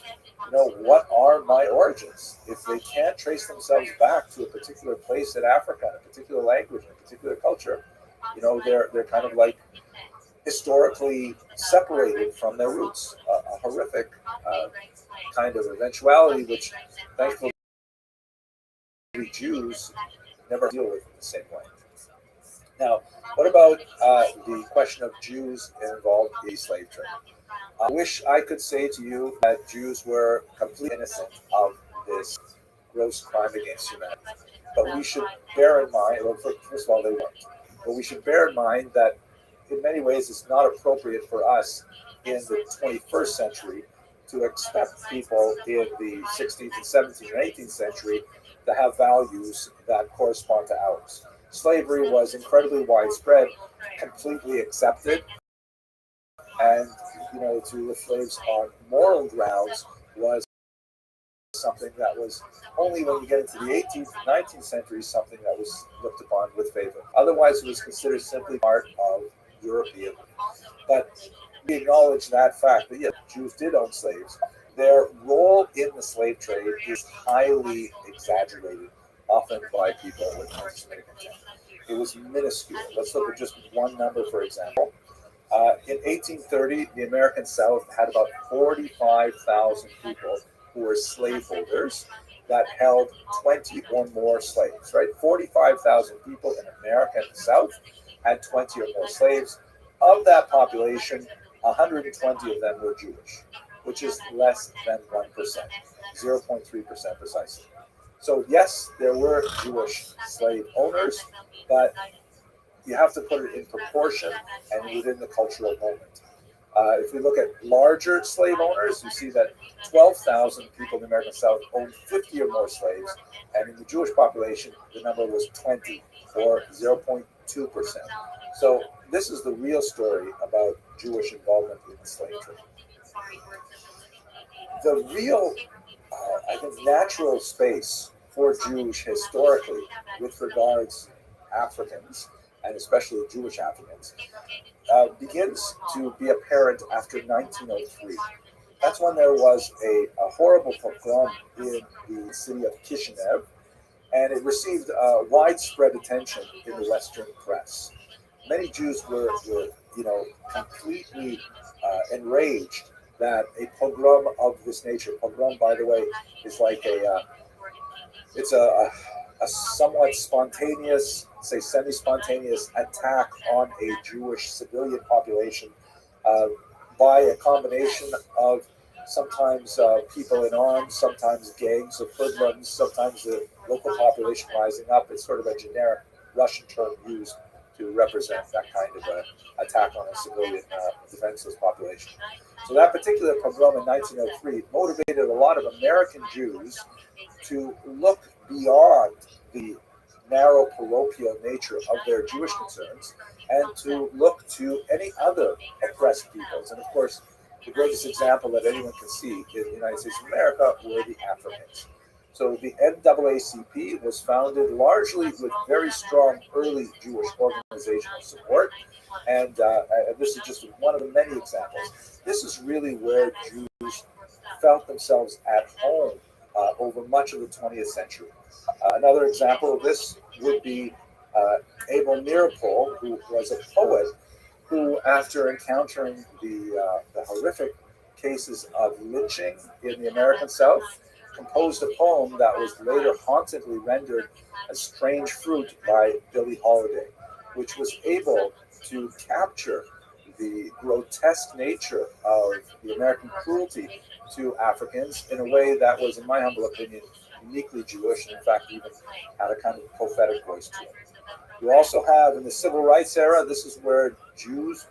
what are my origins? If they can't trace themselves back to a particular place in Africa, a particular language, a particular culture, they're kind of like historically separated from their roots. A horrific kind of eventuality, which thankfully Jews never deal with in the same way. Now, what about the question of Jews involved in the slave trade? I wish I could say to you that Jews were completely innocent of this gross crime against humanity. But we should bear in mind, well, first of all, they weren't. But we should bear in mind that in many ways it's not appropriate for us in the 21st century to expect people in the 16th and 17th and 18th century to have values that correspond to ours. Slavery was incredibly widespread, completely accepted, and to live slaves on moral grounds was something that was only when you get into the 18th and 19th century something that was looked upon with favor. Otherwise, it was considered simply part of European. But we acknowledge that fact that Jews did own slaves. Their role in the slave trade is highly exaggerated, often by people with anti-Semitic intent. It was minuscule. Let's look at just one number, for example. In 1830, the American South had about 45,000 people who were slaveholders that held 20 or more slaves, right? 45,000 people in America and the South had 20 or more slaves. Of that population, 120 of them were Jewish, which is less than 1%, 0.3% precisely. So yes, there were Jewish slave owners, but you have to put it in proportion and within the cultural moment. If we look at larger slave owners, you see that 12,000 people in the American South owned 50 or more slaves, and in the Jewish population, the number was 20, or 0.2%. So this is the real story about Jewish involvement in the slave trade. The real, I think, natural space for Jews historically with regards Africans, and especially Jewish Africans, begins to be apparent after 1903. That's when there was a horrible pogrom in the city of Kishinev, and it received widespread attention in the Western press. Many Jews were completely enraged that a pogrom of this nature. Pogrom, by the way, is like it's a somewhat spontaneous, say semi-spontaneous attack on a Jewish civilian population uh, by a combination of sometimes people in arms, sometimes gangs of hoodlums, sometimes the local population rising up. It's sort of a generic Russian term used to represent that kind of attack on a civilian defenseless population. So that particular pogrom in 1903 motivated a lot of American Jews to look beyond the narrow parochial nature of their Jewish concerns and to look to any other oppressed peoples. And of course, the greatest example that anyone can see in the United States of America were the Africans. So the NAACP was founded largely with very strong early Jewish organizational support. And this is just one of the many examples. This is really where Jews felt themselves at home over much of the 20th century. Another example of this would be Abel Meeropol, who was a poet who, after encountering the horrific cases of lynching in the American South, composed a poem that was later hauntedly rendered as Strange Fruit by Billie Holiday, which was able to capture the grotesque nature of the American cruelty to Africans in a way that was, in my humble opinion, uniquely Jewish, and in fact even had a kind of prophetic voice to it. You also have, in the civil rights era, this is where Jews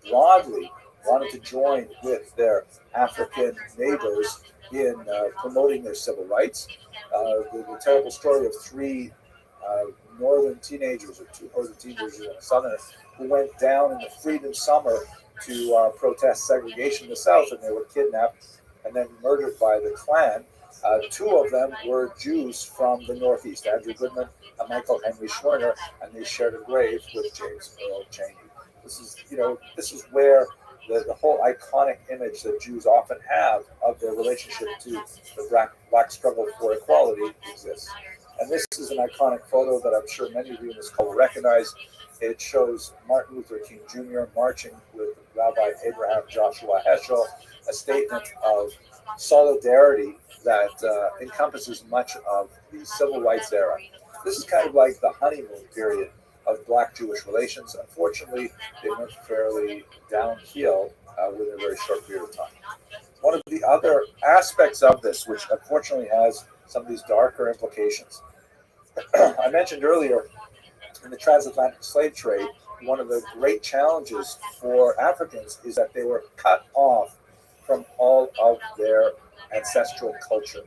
broadly wanted to join with their African neighbors in promoting their civil rights. The terrible story of three northern teenagers, or two northern teenagers and a southerner, who went down in the Freedom Summer to protest segregation in the South, and they were kidnapped and then murdered by the Klan. Two of them were Jews from the Northeast, Andrew Goodman and Michael Henry Schwerner, and they shared a grave with James Earl Chaney. This is where the whole iconic image that Jews often have of their relationship to the black struggle for equality exists. And this is an iconic photo that I'm sure many of you in this call will recognize. It shows Martin Luther King Jr. marching with Rabbi Abraham Joshua Heschel, a statement of solidarity that encompasses much of the civil rights era. This is kind of like the honeymoon period of Black-Jewish relations. Unfortunately, they went fairly downhill within a very short period of time. One of the other aspects of this, which unfortunately has some of these darker implications, I mentioned earlier, in the transatlantic slave trade, one of the great challenges for Africans is that they were cut off from all of their ancestral culture.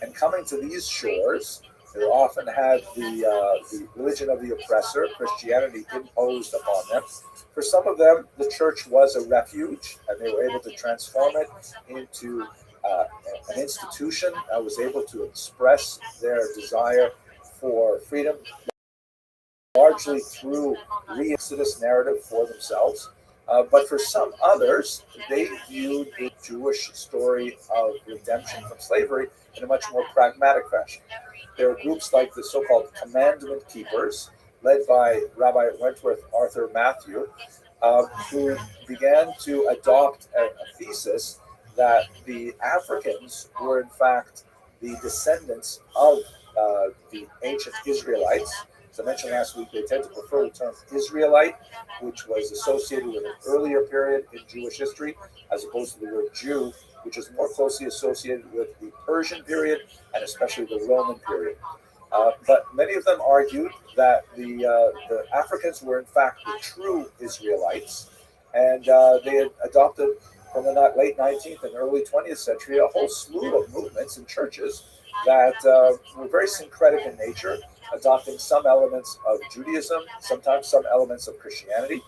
And coming to these shores, they often had the religion of the oppressor, Christianity, imposed upon them. For some of them, the church was a refuge, and they were able to transform it into an institution that was able to express their desire for freedom, largely through re-exodus narrative for themselves. But for some others, they viewed the Jewish story of redemption from slavery in a much more pragmatic fashion. There are groups like the so-called Commandment Keepers, led by Rabbi Wentworth Arthur Matthew, who began to adopt a thesis that the Africans were in fact the descendants of the ancient Israelites. As I mentioned last week, they tend to prefer the term Israelite, which was associated with an earlier period in Jewish history, as opposed to the word Jew, which is more closely associated with the Persian period and especially the Roman period. But many of them argued that the Africans were in fact the true Israelites, and they had adopted from the late 19th and early 20th century a whole slew of movements and churches that were very syncretic in nature, adopting some elements of Judaism, sometimes some elements of Christianity,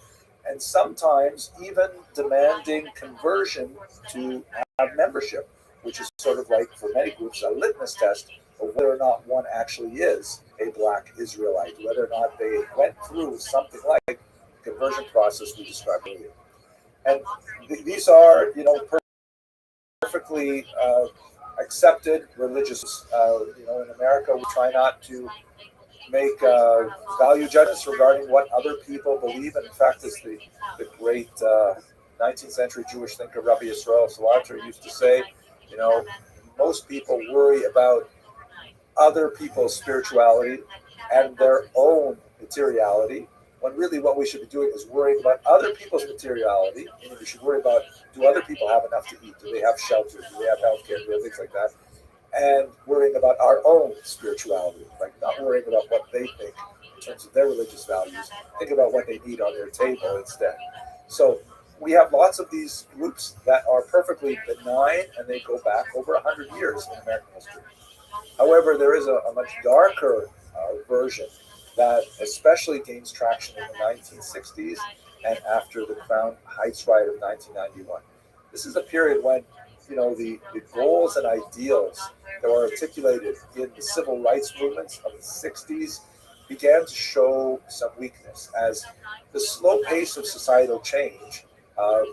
and sometimes even demanding conversion to have membership, which is sort of like, for many groups, a litmus test of whether or not one actually is a Black Israelite, whether or not they went through something like the conversion process we described earlier. And these are, perfectly accepted religious. In America, we try not to make value judgments regarding what other people believe. And in fact, as the great 19th century Jewish thinker Rabbi Yisrael Salanter used to say, most people worry about other people's spirituality and their own materiality, when really what we should be doing is worrying about other people's materiality. We should worry about, do other people have enough to eat? Do they have shelter? Do they have healthcare? Do they have things like that? And worrying about our own spirituality, like not worrying about what they think in terms of their religious values. Think about what they need on their table instead. So we have lots of these groups that are perfectly benign, and they go back over 100 years in American history. However, there is a much darker version that especially gains traction in the 1960s and after the Crown Heights riot of 1991. This is a period when the goals and ideals that were articulated in the civil rights movements of the 60s began to show some weakness as the slow pace of societal change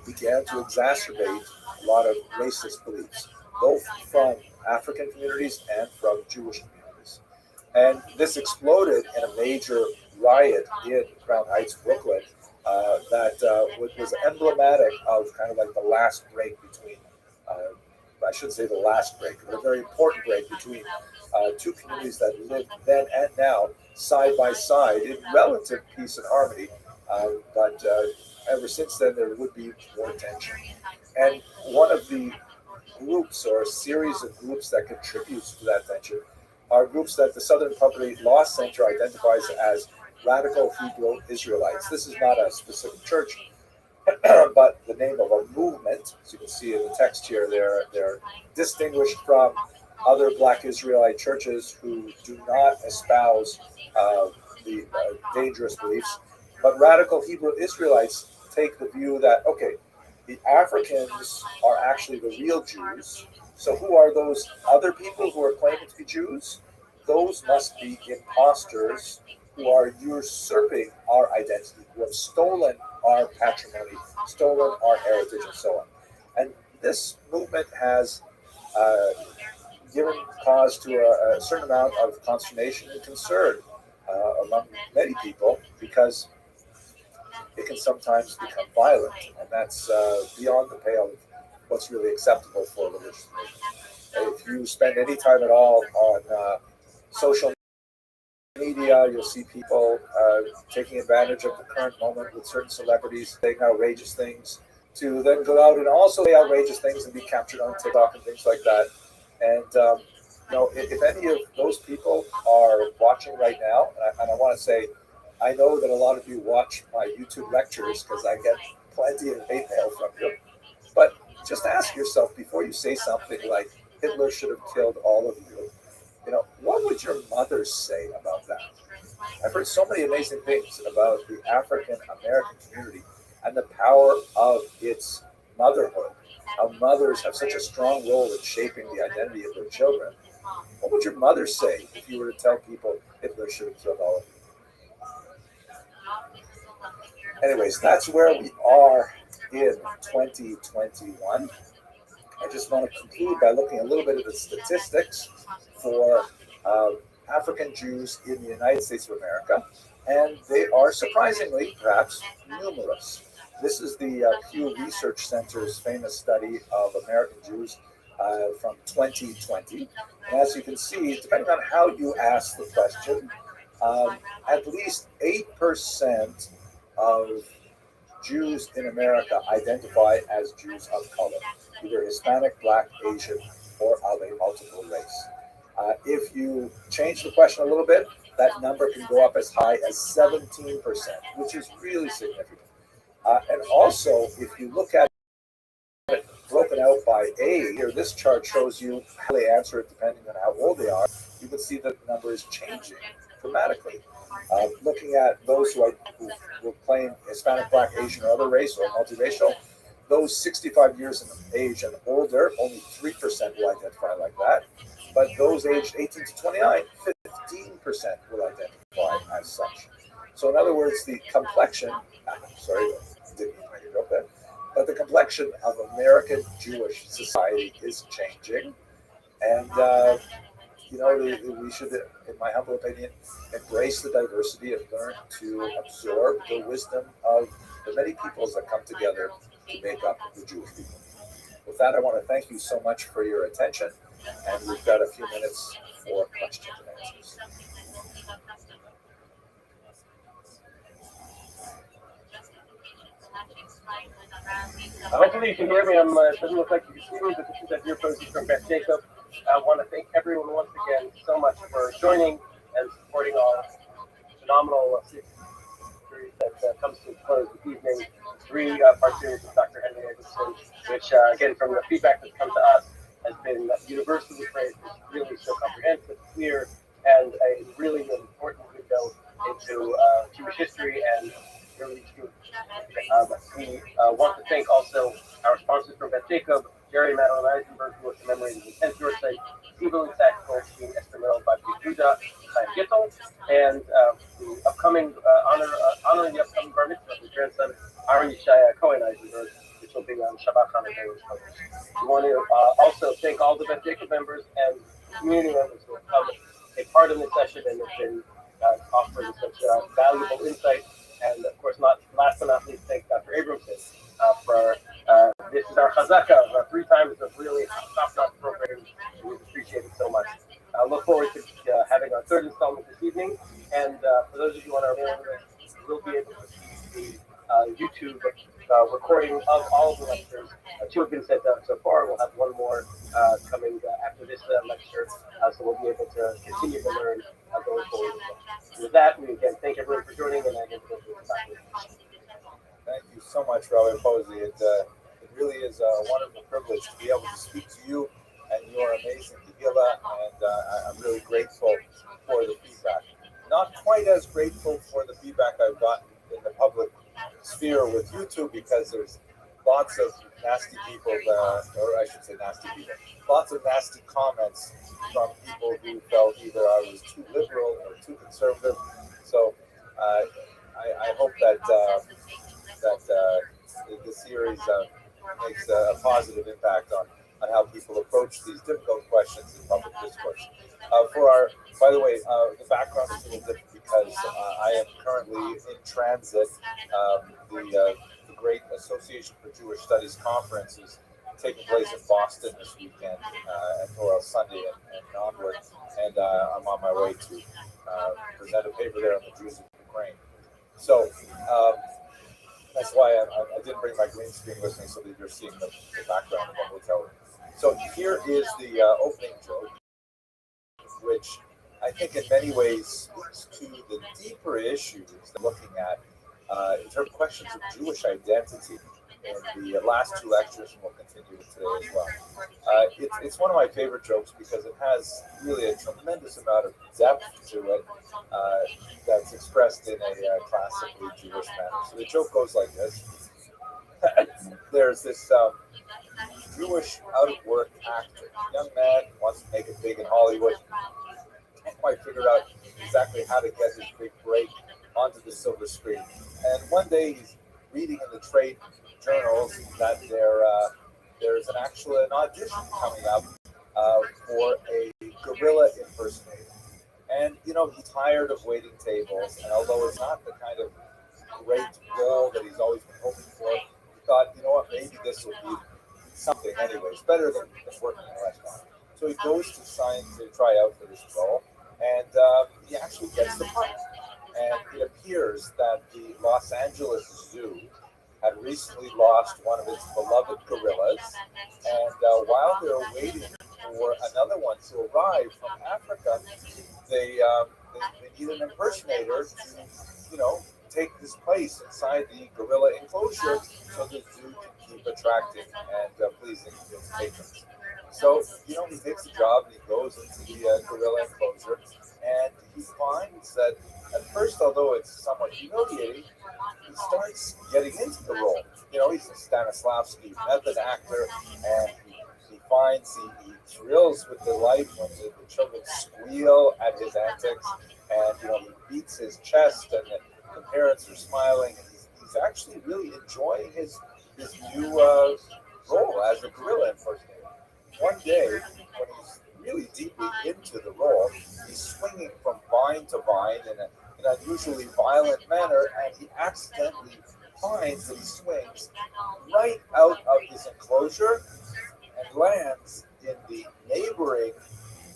began to exacerbate a lot of racist beliefs, both from African communities and from Jewish communities. And this exploded in a major riot in Crown Heights, Brooklyn, that was emblematic of kind of like the last break between, I shouldn't say the last break, but a very important break between two communities that lived then and now side by side in relative peace and harmony. But ever since then, there would be more tension. And one of the groups or a series of groups that contributes to that tension are groups that the Southern Poverty Law Center identifies as radical Hebrew Israelites. This is not a specific church, but the name of a movement. As you can see in the text here, they're distinguished from other Black Israelite churches who do not espouse the dangerous beliefs. But radical Hebrew Israelites take the view that, okay, the Africans are actually the real Jews. So who are those other people who are claiming to be Jews? Those must be imposters who are usurping our identity, who have stolen our patrimony, stolen our heritage, and so on. And this movement has given cause to a certain amount of consternation and concern among many people, because it can sometimes become violent, and that's beyond the pale of what's really acceptable for religious movement. If you spend any time at all on social media, you'll see people taking advantage of the current moment with certain celebrities saying outrageous things, to then go out and also say outrageous things and be captured on TikTok and things like that. And if any of those people are watching right now, and I want to say, I know that a lot of you watch my YouTube lectures because I get plenty of hate mail from you. But just ask yourself before you say something like Hitler should have killed all of you. What would your mother say about that? I've heard so many amazing things about the African American community and the power of its motherhood. How mothers have such a strong role in shaping the identity of their children. What would your mother say if you were to tell people Hitler should have killed all of you? Anyways, that's where we are in 2021. I just want to conclude by looking a little bit at the statistics for African Jews in the United States of America, and they are surprisingly, perhaps, numerous. This is the Pew Research Center's famous study of American Jews from 2020. And as you can see, depending on how you ask the question, at least 8% of Jews in America identify as Jews of color, either Hispanic, Black, Asian, or of a multiple race. If you change the question a little bit, that number can go up as high as 17%, which is really significant. And also, if you look at it broken out by age, here this chart shows you how they answer it depending on how old they are. You can see that the number is changing dramatically. Looking at those who will claim Hispanic, Black, Asian, or other race or multiracial, those 65 years of age and older, only 3% will identify like that. But those aged 18 to 29, 15% will identify as such. So in other words, the complexion, sorry, didn't mean to go there, but the the complexion of American Jewish society is changing, and we should, in my humble opinion, embrace the diversity and learn to absorb the wisdom of the many peoples that come together to make up the Jewish people. With that, I want to thank you so much for your attention, and we've got a few minutes for questions and answers. Hopefully you can hear me. It doesn't look like you can see me, but this is a dear post from Beth Jacob. I want to thank everyone once again so much for joining and supporting our phenomenal series that comes to close this evening. Three-part series with Dr. Henry Edmondson, which, again, from the feedback that's come to us, has been universally praised. It's really so comprehensive, clear, and a really important window into Jewish history and really Jewish. We want to thank also our sponsors from Beth Jacob, Jerry Madeline Eisenberg, who was commemorating the 10th birthday, Evelyn Sachs Goldstein, Esther Mel, Bobby Judah, Chaim Gittel, and the upcoming honoring the upcoming bar mitzvah of his grandson, Aaron Yeshaya Cohen Eisenberg, which will be on Shabbat Hanukkah. We want to also thank all the Beth Jacob members and community members who have come take part in this session and have been offering such valuable insight. And of course, last but not least, thank Dr. Abramson for this is our chazaka, 3 times of really top-notch programming. We appreciate it so much. I look forward to having our 3rd installment this evening. And for those of you on our mailing list, we'll be able to see the YouTube recording of all of the lectures. 2 have been sent out so far. We'll have 1 more coming after this lecture, so we'll be able to continue to learn going forward. With that, we again thank everyone for joining, and I give it over to Dr. Thank you so much, Rabbi Posey. It really is a wonderful privilege to be able to speak to you and your amazing Megillah, and I'm really grateful for the feedback. Not quite as grateful for the feedback I've gotten in the public sphere with YouTube, because there's lots of nasty people, or I should say nasty people, lots of nasty comments from people who felt either I was too liberal or too conservative. So I hope that the series makes a positive impact on how people approach these difficult questions in public discourse. By the way, the background is a little different because I am currently in transit. The Great Association for Jewish Studies Conference is taking place in Boston this weekend, or Sunday and onward, and I'm on my way to present a paper there on the Jews of Ukraine. So that's why I didn't bring my green screen with me, so that you're seeing the background of what we're telling. So here is the opening joke, which I think in many ways speaks to the deeper issues that we're looking at in terms of questions of Jewish identity in the last 2 lectures, and we'll continue with today as well. It's one of my favorite jokes because it has really a tremendous amount of depth to it that's expressed in a classically Jewish manner. So the joke goes like this. There's this Jewish out-of-work actor, young man, wants to make it big in Hollywood, can't quite figure out exactly how to get his big break onto the silver screen. And one day he's reading in the trade journals that there's an audition coming up for a gorilla impersonator. And, he's tired of waiting tables, and although it's not the kind of great role that he's always been hoping for, he thought, maybe this will be something anyways, better than working in a restaurant. So he goes to try out for this role, and he actually gets the part. And it appears that the Los Angeles Zoo had recently lost one of its beloved gorillas, and while they're waiting for another one to arrive from Africa, they need an impersonator to, take his place inside the gorilla enclosure so the zoo can keep attracting and pleasing its patrons. So, he takes the job and he goes into the gorilla enclosure, and he finds that at first, although it's somewhat humiliating, he starts getting into the role. He's a Stanislavski method actor, and he finds he thrills with delight when the children squeal at his antics, and he beats his chest, and the parents are smiling, and he's actually really enjoying his his new role as a gorilla impersonator. One day, when he's really deeply into the role, he's swinging from vine to vine in an unusually violent manner, and he accidentally finds that he swings right out of his enclosure and lands in the neighboring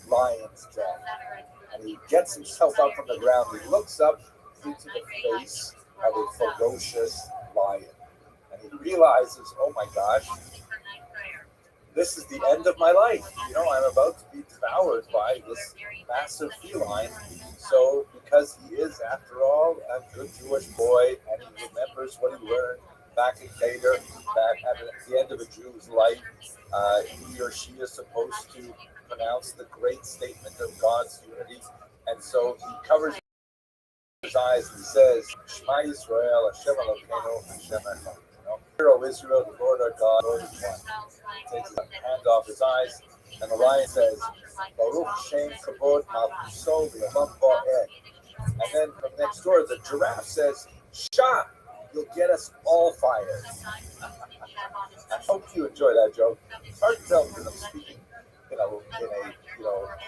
lion's den. And he gets himself up from the ground. He looks up into the face of a ferocious lion. And he realizes, oh my gosh, this is the end of my life. You know, I'm about to be devoured by this massive feline. So, because he is, after all, a good Jewish boy, and he remembers what he learned back in Cater, back at the end of a Jew's life, he or she is supposed to pronounce the great statement of God's unity. And so he covers his eyes and he says, Shema Yisrael, Hashem Elokeinu, Hashem Echad. Hear, O Israel, the Lord our God, Lord is one. He takes his hand off his eyes, and the lion says, Baruch Shem Kavod Malchuso V'Yamam Ba'ed. And then from next door, the giraffe says, Shah, you'll get us all fired. I hope you enjoy that joke. It's hard to tell because I'm speaking, in a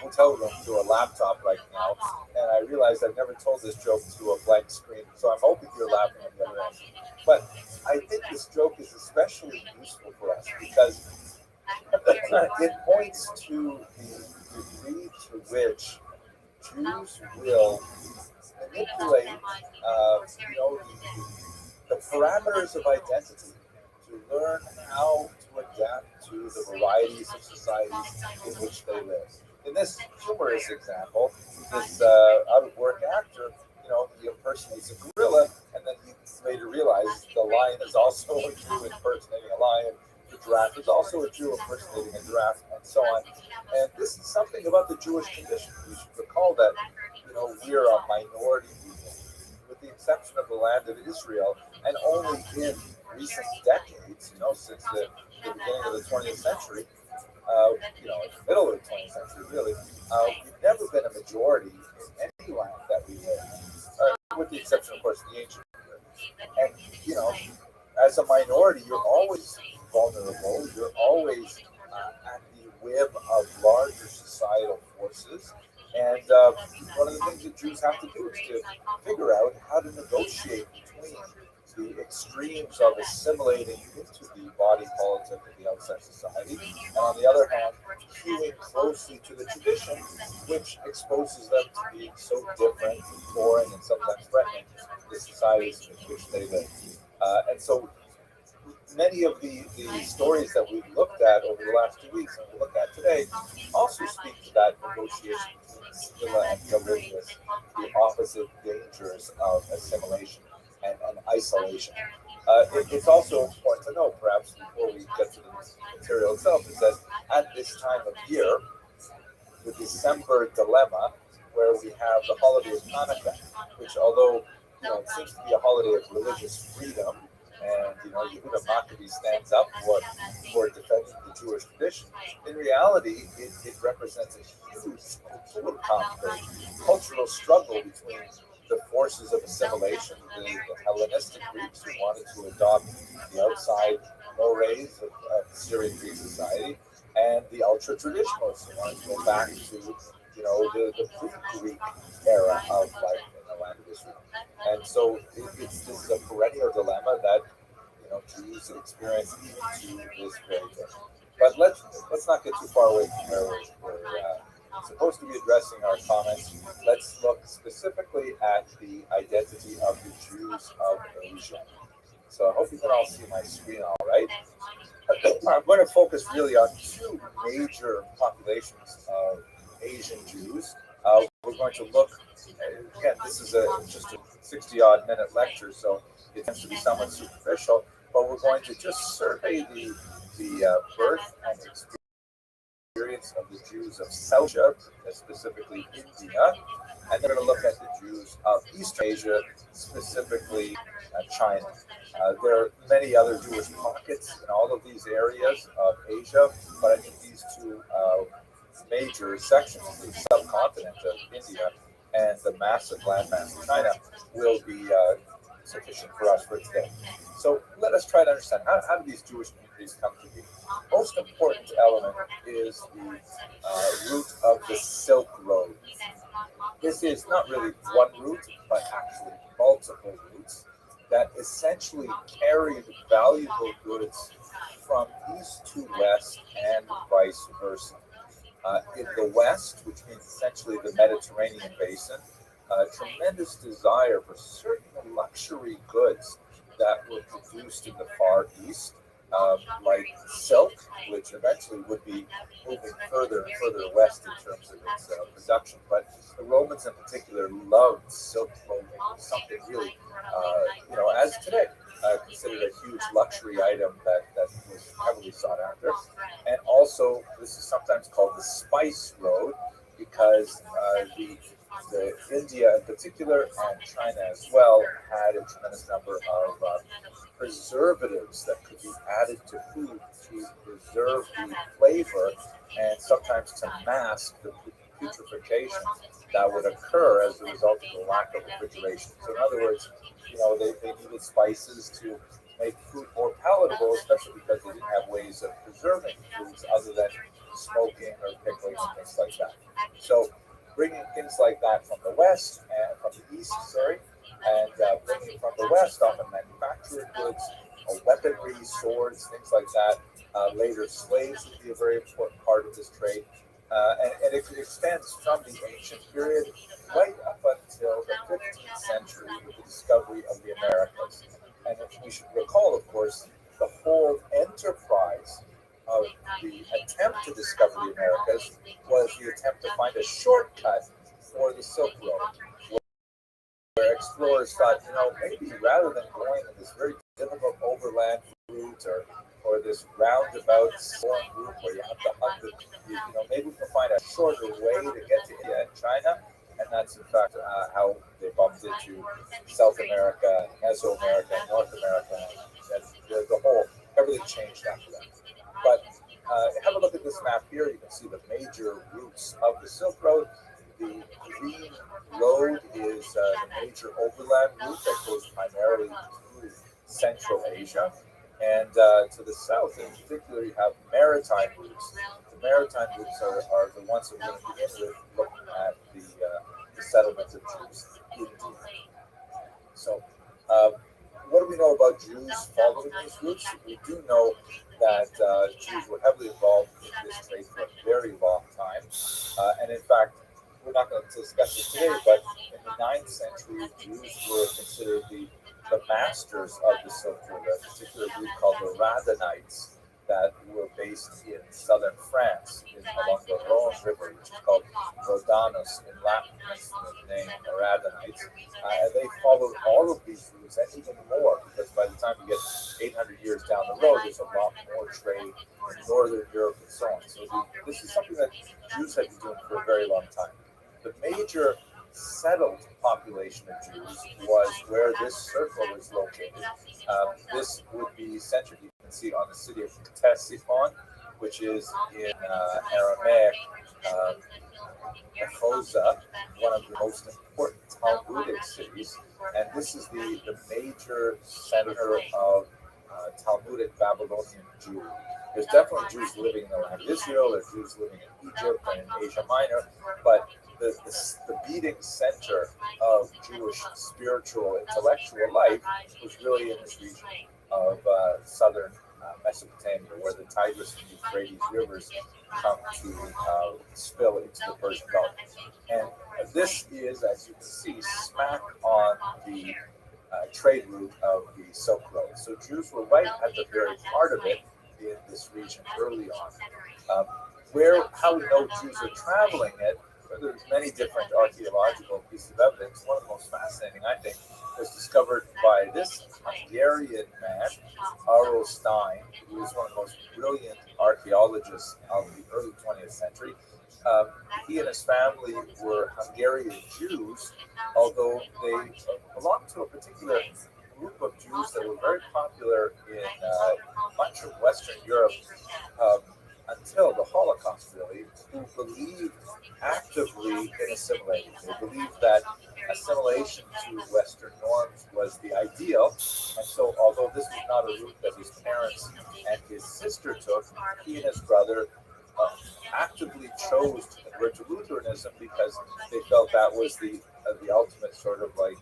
hotel room through a laptop right now, and I realized I've never told this joke to a blank screen, so I'm hoping you're laughing on the other end. But I think this joke is especially useful for us because it points to the degree to which Jews will manipulate, the parameters of identity to learn how to adapt to the varieties of societies in which they live. In this humorous example, this out-of-work actor, he impersonates a gorilla, and then he later realized the lion is also a Jew impersonating a lion, the giraffe is also a Jew impersonating a giraffe, and so on. And this is something about the Jewish condition. You should recall that, we are a minority people, with the exception of the land of Israel, and only in recent decades, since the beginning of the 20th century, in the middle of the 20th century, really, we've never been a majority in any land that we live in, with the exception, of course, of the ancient world. And, as a minority, you're always vulnerable. You're always at the whim of larger societal forces. And one of the things that Jews have to do is to figure out how to negotiate between the extremes of assimilating into the body politic of the outside society, and on the other hand, hewing closely to the tradition, which exposes them to being so different, foreign, and sometimes threatening to the societies in which they live. And so many of the stories that we've looked at over the last 2 weeks and we'll look at today also speak to that negotiation between Scylla and Callimachus, the opposite dangers of assimilation and isolation. It's also important to note, perhaps before we get to the material itself, is that at this time of year, the December dilemma, where we have the holiday of Hanukkah, which although it seems to be a holiday of religious freedom, and Yehuda Maccabi stands up for defending the Jewish tradition. In reality, it represents a huge cultural struggle between the forces of assimilation, the Hellenistic Greeks who wanted to adopt the outside mores of Syrian Greek society, and the ultra-traditionalists who wanted to go back to the pre-Greek era of life in the land of Israel. And so this is a perennial dilemma that Jews experience even to this very day. But let's not get too far away from where we're supposed to be addressing our comments. Let's look specifically at the identity of the Jews of Asia. So I hope you can all see my screen all right. I'm going to focus really on two major populations of Asian Jews. We're going to look, again, this is just a 60-odd minute lecture, so it tends to be somewhat superficial, but we're going to just survey the birth and experience of the Jews of South Asia, specifically India, and then we're going to look at the Jews of East Asia, specifically China. There are many other Jewish pockets in all of these areas of Asia, but I think these two major sections, the subcontinent of India and the massive landmass of China, will be sufficient for us for today. So let us try to understand how do these Jewish communities come to be. Most important element is the route of the Silk Road. This is not really one route, but actually multiple routes that essentially carried valuable goods from east to west and vice versa. In the west, which means essentially the Mediterranean basin, a tremendous desire for certain luxury goods that were produced in the Far East, like silk, which eventually would be moving further and further west in terms of its production. But the Romans in particular loved silk clothing, something really, as today, considered a huge luxury item that was heavily sought after. And also, this is sometimes called the Spice Road because the India in particular and China as well had a tremendous number of preservatives that could be added to food to preserve the flavor and sometimes to mask the putrefaction that would occur as a result of the lack of refrigeration. So in other words, they needed spices to make food more palatable, especially because they didn't have ways of preserving foods other than smoking or pickling and things like that. So bringing things like that from the west and from the east, and bringing from the west often manufactured goods, weaponry, swords, things like that. Later, slaves would be a very important part of this trade. And it extends from the ancient period right up until the 15th century with the discovery of the Americas. And we should recall, of course, the whole enterprise of the attempt to discover the Americas was the attempt to find a shortcut for the Silk Road, where explorers thought, maybe rather than going in this very difficult overland route or this roundabout storm route where you have to hunt maybe we can find a shorter way to get to India and China. And that's in fact how they bumped into South America, Mesoamerica, North America, and the whole, everything changed after that. But have a look at this map here. You can see the major routes of the Silk Road. The green road is the major overland route that goes primarily through Central Asia. And to the south, in particular, you have maritime routes. The maritime routes are the ones that we're going to begin with, looking at the settlements of Jews in India. So, what do we know about Jews following these routes? We do know that Jews were heavily involved in this trade for a very long time. And in fact, we're not going to discuss this today, but in the 9th century, Jews were considered the masters of the Silk Road, a particular group called the Radhanites that were based in southern France along the Rhone River, which is called Rhodanus in Latin, hence the name Radhanites. And they followed all of these routes and even more, because by the time you get 800 years down the road, there's a lot more trade in Northern Europe and so on. So this is something that Jews have been doing for a very long time. The major settled population of Jews was where this circle is located. This would be centered, you can see, on the city of Ctesiphon, which is in Aramaic, Ephosa, one of the most important Talmudic cities. And this is the major center of Talmudic Babylonian Jewry. There's definitely Jews living in the land of Israel, there's Jews living in Egypt and in Asia Minor, but the beating center of Jewish spiritual, intellectual life was really in this region of southern Mesopotamia, where the Tigris and Euphrates rivers come to spill into the Persian Gulf. And this is, as you can see, smack on the trade route of the Silk Road. So Jews were right at the very heart of it in this region early on. How we know Jews are traveling it, there's many different archaeological pieces of evidence. One of the most fascinating, I think, was discovered by this Hungarian man, Arlo Stein, who is one of the most brilliant archaeologists of the early 20th century. He and his family were Hungarian Jews, although they belonged to a particular group of Jews that were very popular in much of Western Europe until the Holocaust, really, who believed actively in assimilating. They believed that assimilation to Western norms was the ideal. And so, although this was not a route that his parents and his sister took, he and his brother actively chose to convert to Lutheranism because they felt that was the ultimate sort of like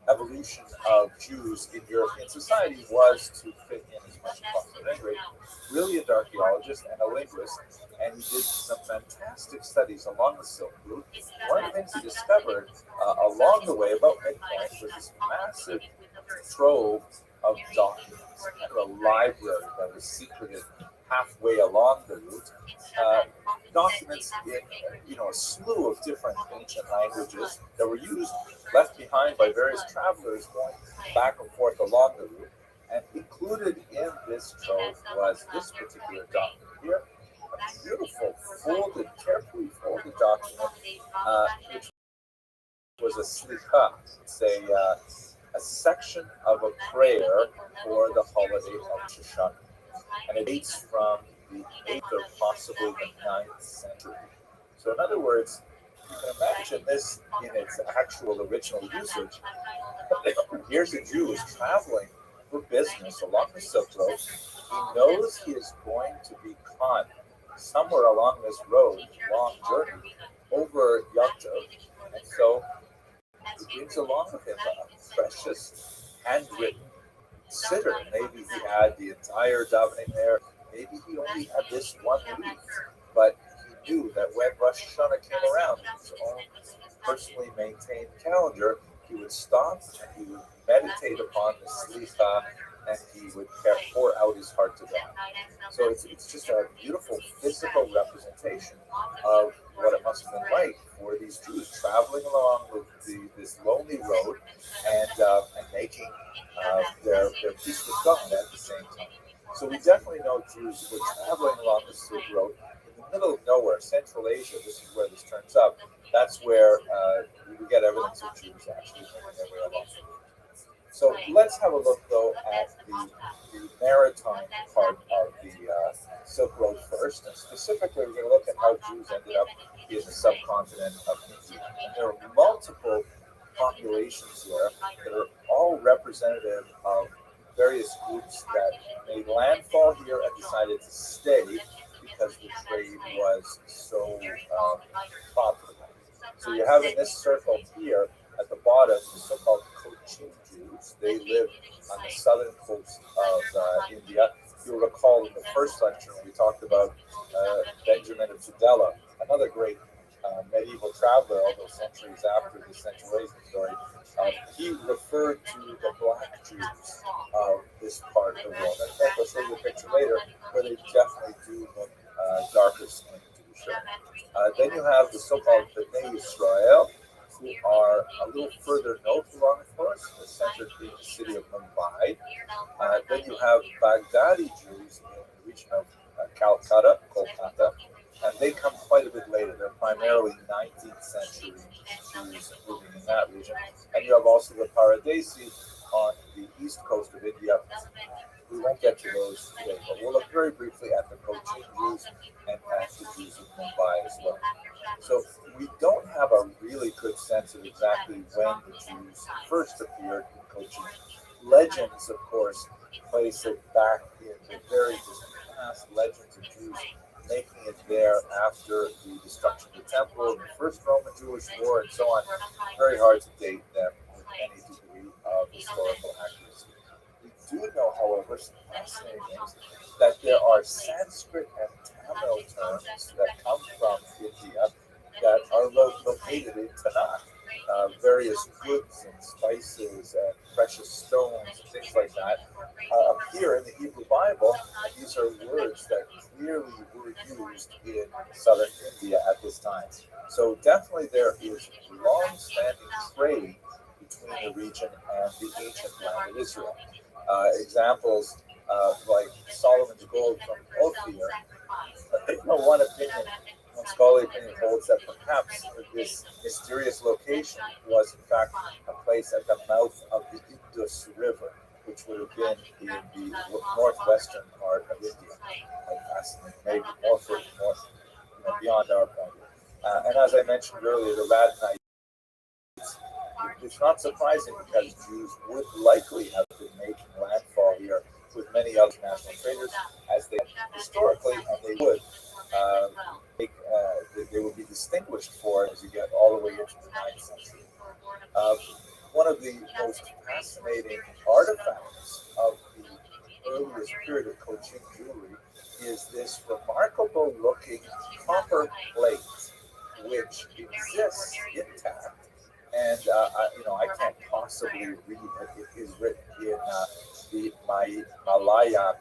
evolution of Jews in European society was to fit in as much as possible. Anyway, brilliant archaeologist and a linguist, and he did some fantastic studies along the Silk Route. One of the things he discovered along the way, about midpoint, was this massive trove of documents, kind of a library that was secreted halfway along the route. Documents in a slew of different ancient languages that were used, left behind by various travelers going back and forth along the route. And included in this trove was this particular document here, a beautiful folded, carefully folded document, which was a slicha. It's a section of a prayer for the holiday of Shoshana. And it dates from the 8th or possibly the 9th century. So in other words, you can imagine this in its actual original usage. Here's a Jew who's traveling for business along the Silk Road. He knows he is going to be caught somewhere along this road, long journey, over Yom Tov. And so he brings along with him a precious handwritten siddur. Maybe he had the entire davening there. Maybe he only had this one leaf. But he knew that when Rosh Hashanah came around, his own personally maintained calendar, he would stop and he would meditate upon the slicha, and he would pour out his heart to God. So it's just a beautiful physical representation of what it must have been like for these Jews traveling along this lonely road and making their peace with God at the same time. So we definitely know Jews who were traveling along the Silk Road in the middle of nowhere, Central Asia. This is where this turns up. That's where we get evidence of Jews actually making their way along. So let's have a look, though, at the maritime part of the Silk Road first. And specifically, we're going to look at how Jews ended up in the subcontinent of India. And there are multiple populations here that are all representative of various groups that made landfall here and decided to stay because the trade was so profitable. So you have in this circle here at the bottom the so-called Cochin Jews. They live on the southern coast of India. You'll recall in the first lecture we talked about Benjamin of Tudela, another great medieval traveler, although centuries after the Central Asian story. He referred to the black Jews of this part of the world. In fact, I'll show you a picture later where they definitely do look darker skinned, to be sure. Then you have the so-called Bnei Israel, who are a little further north along the coast, the center being the city of Mumbai. Then you have Baghdadi Jews in the region of Kolkata, and they come quite a bit later. They're primarily 19th century Jews moving in that region. And you have also the Paradesi on the east coast of India. We won't get to those today, but we'll look very briefly at the Cochin Jews and at the Jews of Mumbai as well. So we don't have a really good sense of exactly when the Jews first appeared in Cochin. Legends, of course, place it back in the very distant past. Legends of Jews making it there after the destruction of the temple, the first Roman Jewish war, and so on. Very hard to date them with any degree of historical accuracy. We do know, however, some fascinating things, that there are Sanskrit and Tamil terms that come from India that are located in Tanakh. Various goods and spices and precious stones and things like that appear in the Hebrew Bible, and these are words that clearly were used in southern India at this time. So definitely there is long-standing trade between the region and the ancient land of Israel. Examples like Solomon's gold from Ophir. One opinion, one scholarly opinion holds that perhaps this mysterious location was in fact a place at the mouth of the Indus River, which would have been in the northwestern part of India. Quite fascinating. maybe more for more, beyond our point. And as I mentioned earlier, the Radhanite, it's not surprising because Jews would likely have been making landfall here with many other national traders, as they historically, and they would make, they would be distinguished for it as you get all the way into the 9th century. One of the most fascinating artifacts of the earliest period of Cochin jewelry is this remarkable looking copper plate, which exists intact. And I can't possibly read it. It is written in the Malayalam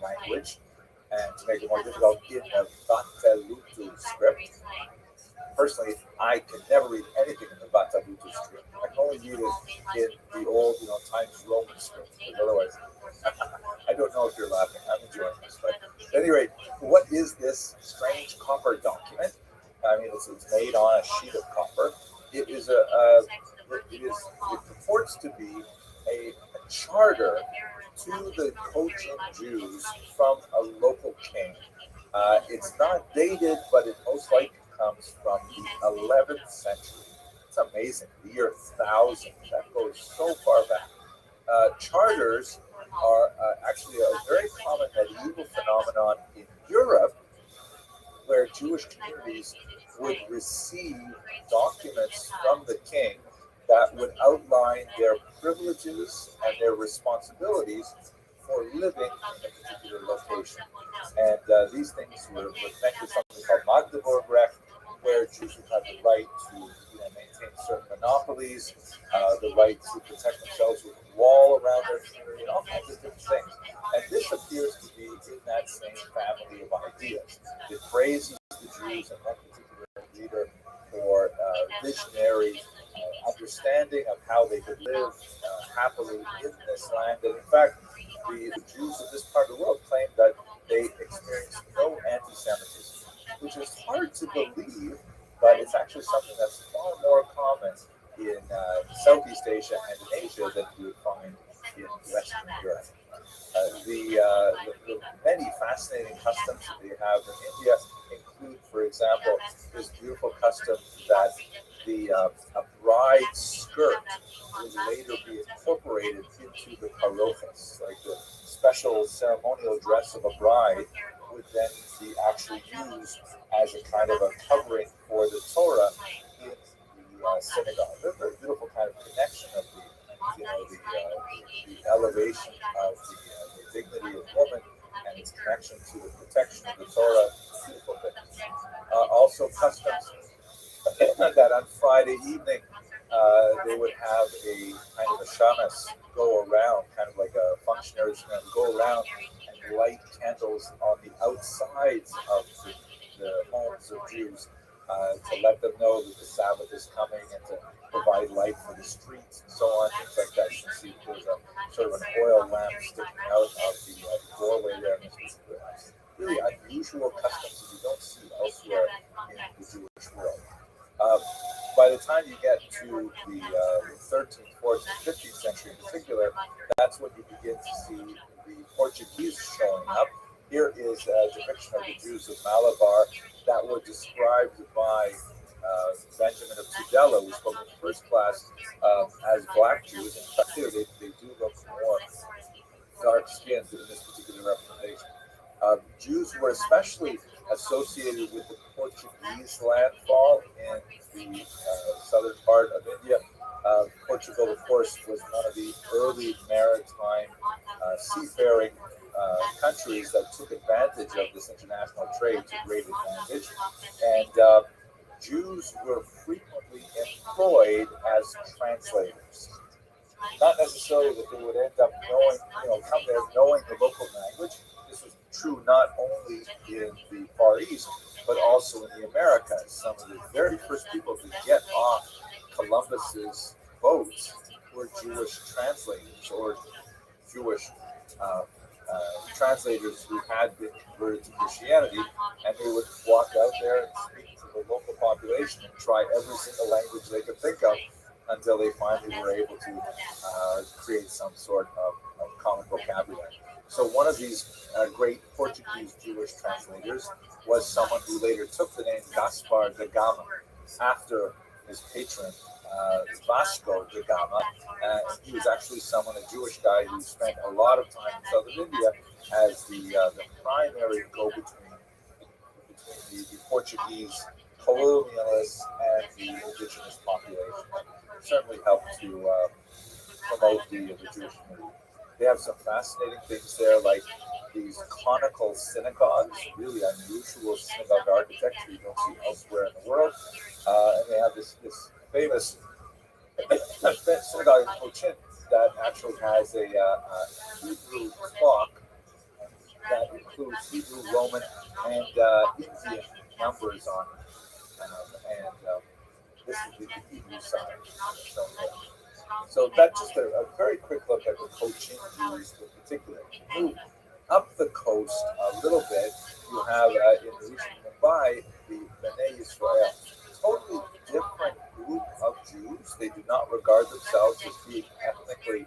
language, and to make it more difficult, in the Vatalutu script. Personally, I can never read anything in the Vatalutu script. I can only read it in the old, Times Roman script. But otherwise, I don't know if you're laughing. I'm enjoying this. But at any rate, what is this strange copper document? I mean, it's made on a sheet of copper. It purports to be a charter to the Cochin Jews from a local king. It's not dated, but it most likely comes from the 11th century. It's amazing. The year 1000. That goes so far back. Charters are actually a very common medieval phenomenon in Europe, where Jewish communities would receive documents from the king that would outline their privileges and their responsibilities for living in a particular location. And these things were meant with something called Magdeburg-Recht, where Jews would have the right to maintain certain monopolies, the right to protect themselves with a wall around their community, and all kinds of different things. And this appears to be in that same family of ideas. It praises the Jews and that particular leader for visionary understanding of how they could live happily in this land. And in fact, the Jews of this part of the world claim that they experienced no anti-Semitism, which is hard to believe, but it's actually something that's far more common in Southeast Asia and in Asia than you would find in Western Europe. The many fascinating customs that they have in India include, for example, this beautiful custom that a bride's skirt would later be incorporated into the parochas, like the special ceremonial dress of a bride would then be actually used as a kind of a covering for the Torah in the synagogue. A very beautiful kind of connection of the elevation of the dignity of woman and its connection to the protection of the Torah. Beautiful thing. Also, customs that on Friday evening they would have a kind of a shamas go around, kind of like a functionary go around and light candles on the outsides of the homes of Jews to let them know that the Sabbath is coming and to provide light for the streets and so on, things like that. You can see there's a sort of an oil lamp sticking out of the doorway there in this particular house. Really unusual customs that you don't see elsewhere in the Jewish world. By the time you get to the 13th, 14th, 15th century in particular, that's when you begin to see the Portuguese showing up. Here is a depiction of the Jews of Malabar that were described by Benjamin of Tudela, who spoke in first class, as black Jews. In fact, here they do look more dark-skinned in this particular representation. Jews were especially associated with the Portuguese landfall in the southern part of India. Portugal, of course, was one of the early maritime seafaring countries that took advantage of this international trade to great advantage. And Jews were frequently employed as translators. Not necessarily that they would end up knowing, come there knowing the local language. This was true not only in the Far East, but also in the Americas. Some of the very first people to get off Columbus's boats were Jewish translators or Jewish translators who had been converted to Christianity, and they would walk out there and speak to the local population and try every single language they could think of until they finally were able to create some sort of common vocabulary. So one of these great Portuguese Jewish translators was someone who later took the name Gaspar da Gama after his patron Vasco da Gama. He was actually someone, a Jewish guy who spent a lot of time in southern India as the primary go-between between the Portuguese colonialists and the indigenous population. Certainly helped to promote the Jewish community. They have some fascinating things there, like these conical synagogues, really unusual synagogue architecture you don't see elsewhere in the world. And they have this famous synagogue in Cochin that actually has a Hebrew clock that includes Hebrew, Roman, and Indian numbers on it. And this is the Hebrew side. So that's just a very quick look at the Cochin Jews in particular. Move up the coast a little bit, you have in the region of Mumbai, the Bnei Israel. Totally different group of Jews. They do not regard themselves as being ethnically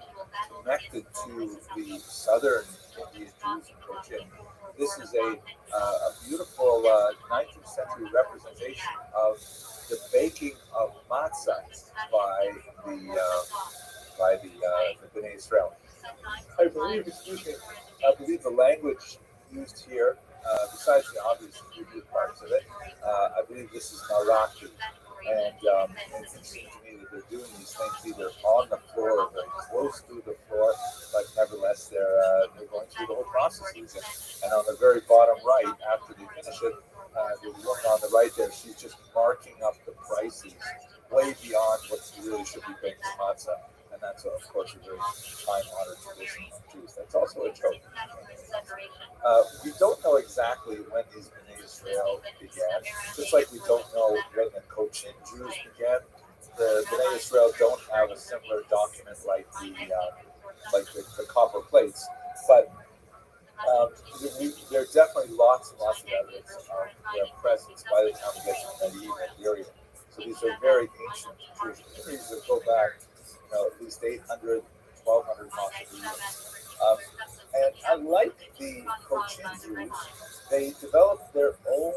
connected to the southern Indian Jews in Cochin. This is a beautiful 19th century representation of the baking of matzah by the Bnei Israel. I believe the language used here, besides the obvious Hebrew parts of it, I believe this is Marathi. And it's interesting to me that they're doing these things either on the floor or very close to the floor, but nevertheless they're going through the whole processes. And on the very bottom right, after they finish it, the woman on the right there, she's just marking up the prices way beyond what really should be baked in matzah. And that's, of course, a very time-honored tradition of Jews. That's also a joke. We don't know exactly when these Bnei Israel began, just like we don't know when the Cochin Jews began. The Bnei Israel don't have a similar document like the copper plates, but there are definitely lots and lots of evidence of their presence by the time we get to the medieval period. So these are very ancient Jewish communities that go back, at least 800, 1200 possibly years. And unlike the Cochin Jews, they developed their own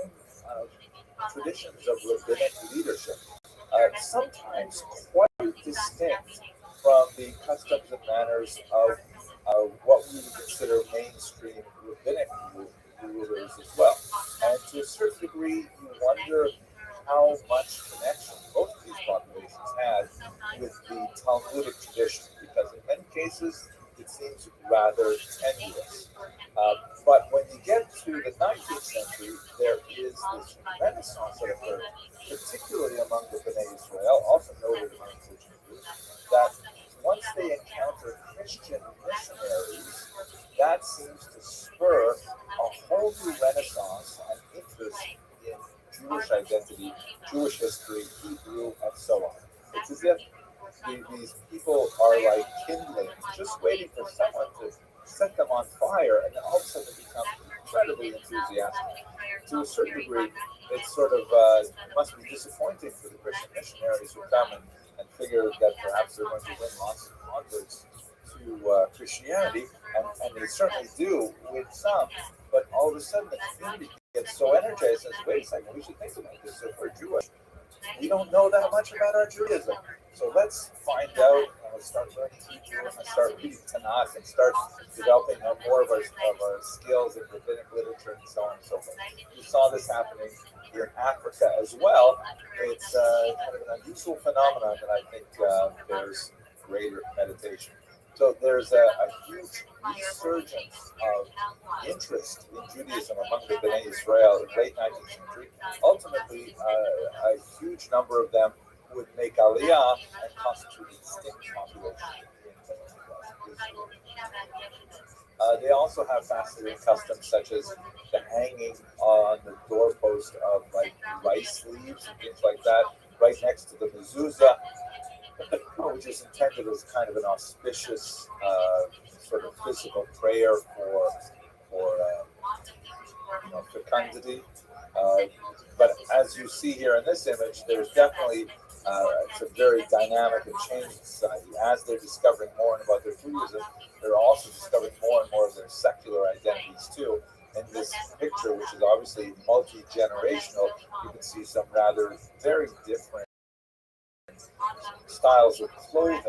traditions of rabbinic leadership, sometimes quite distinct from the customs and manners of what we would consider mainstream rabbinic rulers as well. And to a certain degree, you wonder how much connection both of these populations had with the Talmudic tradition, because in many cases it seems rather tenuous. But when you get to the 19th century, there is this renaissance that occurred, particularly among the Bnei Israel, also noted among the Jews, that once they encounter Christian missionaries, that seems to spur a whole new renaissance and interest in Jewish identity, Jewish history, Hebrew, and so on. It's as if these people are like kindling, just waiting for someone to set them on fire, and then all of a sudden they become incredibly enthusiastic. To a certain degree, it's sort of must be disappointing for the Christian missionaries who come and figure that perhaps they're going to win lots of converts to Christianity, and they certainly do with some. But all of a sudden, the community gets so energized and says, "Wait a second, we should think about this. If we're Jewish, we don't know that much about our Judaism. So let's find out and start learning Hebrew and start reading Tanakh and start developing more of our skills in rabbinic literature and so on and so forth." We saw this happening in Africa as well. It's kind of an unusual phenomenon that I think bears greater meditation. So there's a huge resurgence of interest in Judaism among the Bnei Israel in the late 19th century. Ultimately, a huge number of them would make Aliyah and constitute a distinct population in Israel. They also have fascinating customs such as the hanging on the doorpost of like rice leaves and things like that, right next to the mezuzah, which is intended as kind of an auspicious sort of physical prayer for fecundity. But as you see here in this image, there's definitely It's a very dynamic and changing society. As they're discovering more and about their Judaism, they're also discovering more and more of their secular identities too. In this picture, which is obviously multi-generational, you can see some rather very different styles of clothing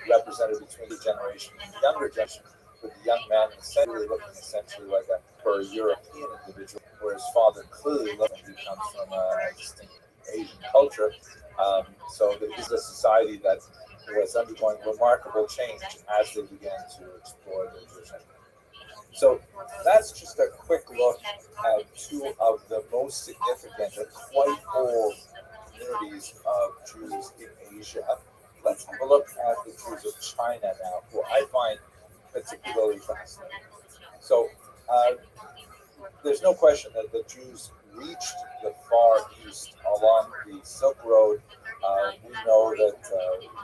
represented between the generation and the younger generation, with the young man essentially looking essentially like a for a European individual, whereas father clearly looks like he comes from a distinct Asian culture. So this is a society that was undergoing remarkable change as they began to explore their vision. So that's just a quick look at two of the most significant and quite old communities of Jews in Asia. Let's have a look at the Jews of China now, who I find particularly fascinating. So there's no question that the Jews reached the Far East along the Silk Road. We know that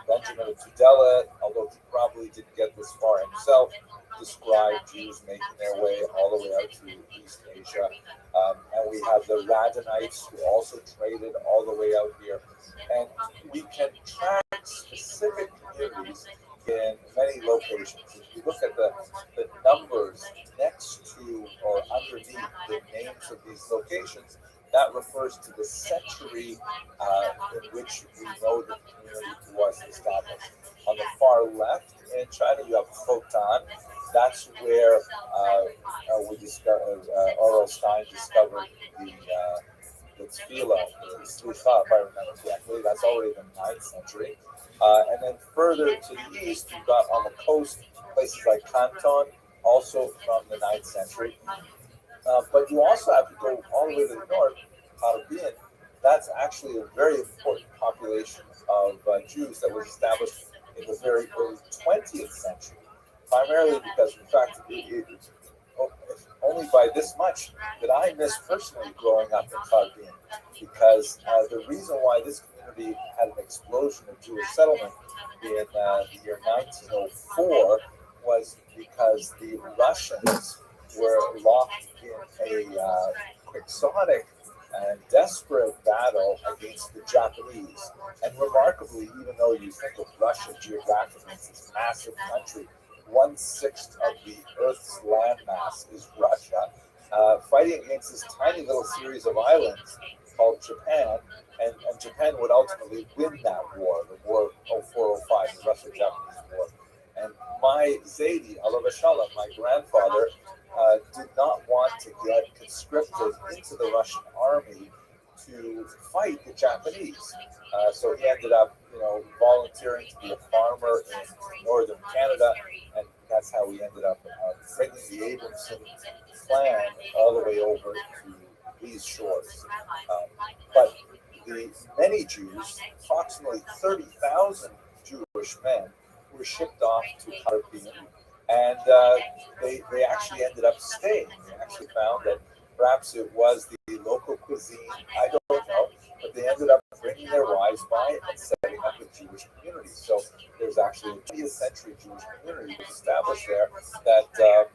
Benjamin of Tudela, although he probably didn't get this far himself, described Jews making their way all the way out to East Asia. And we have the Radhanites who also traded all the way out here. And we can track specific communities in many locations. If you look at the numbers next to or underneath the names of these locations, that refers to the century in which we know the community was established. On the far left in China, you have Khotan. That's where we discovered, Oral Stein discovered the tefillah, the slicha, if I remember correctly. That's already the 9th century. And then further to the east, you've got on the coast places like Canton, also from the 9th century. But you also have to go all the way to the north, Harbin. That's actually a very important population of Jews that was established in the very early 20th century, primarily because, in fact, only by this much did I miss personally growing up in Harbin, because the reason why this community had an explosion of Jewish settlement in the year 1904 was because the Russians were locked in a quixotic and desperate battle against the Japanese. And remarkably, even though you think of Russia geographically as this massive country, 1/6 of the Earth's landmass is Russia, fighting against this tiny little series of islands called Japan, and Japan would ultimately win that war, the War of 0405, the Russo-Japanese War. And my Zaidi, Alav Shalom, my grandfather, did not want to get conscripted into the Russian army to fight the Japanese. So he ended up, volunteering to be a farmer in northern Canada, and that's how he ended up bringing the Abramson clan all the way over to these shores. But the many Jews, approximately 30,000 Jewish men, were shipped off to Harbin, and they actually ended up staying. They actually found that perhaps it was the local cuisine, I don't know, but they ended up bringing their wives by and setting up a Jewish community. So there's actually a 20th century Jewish community established there that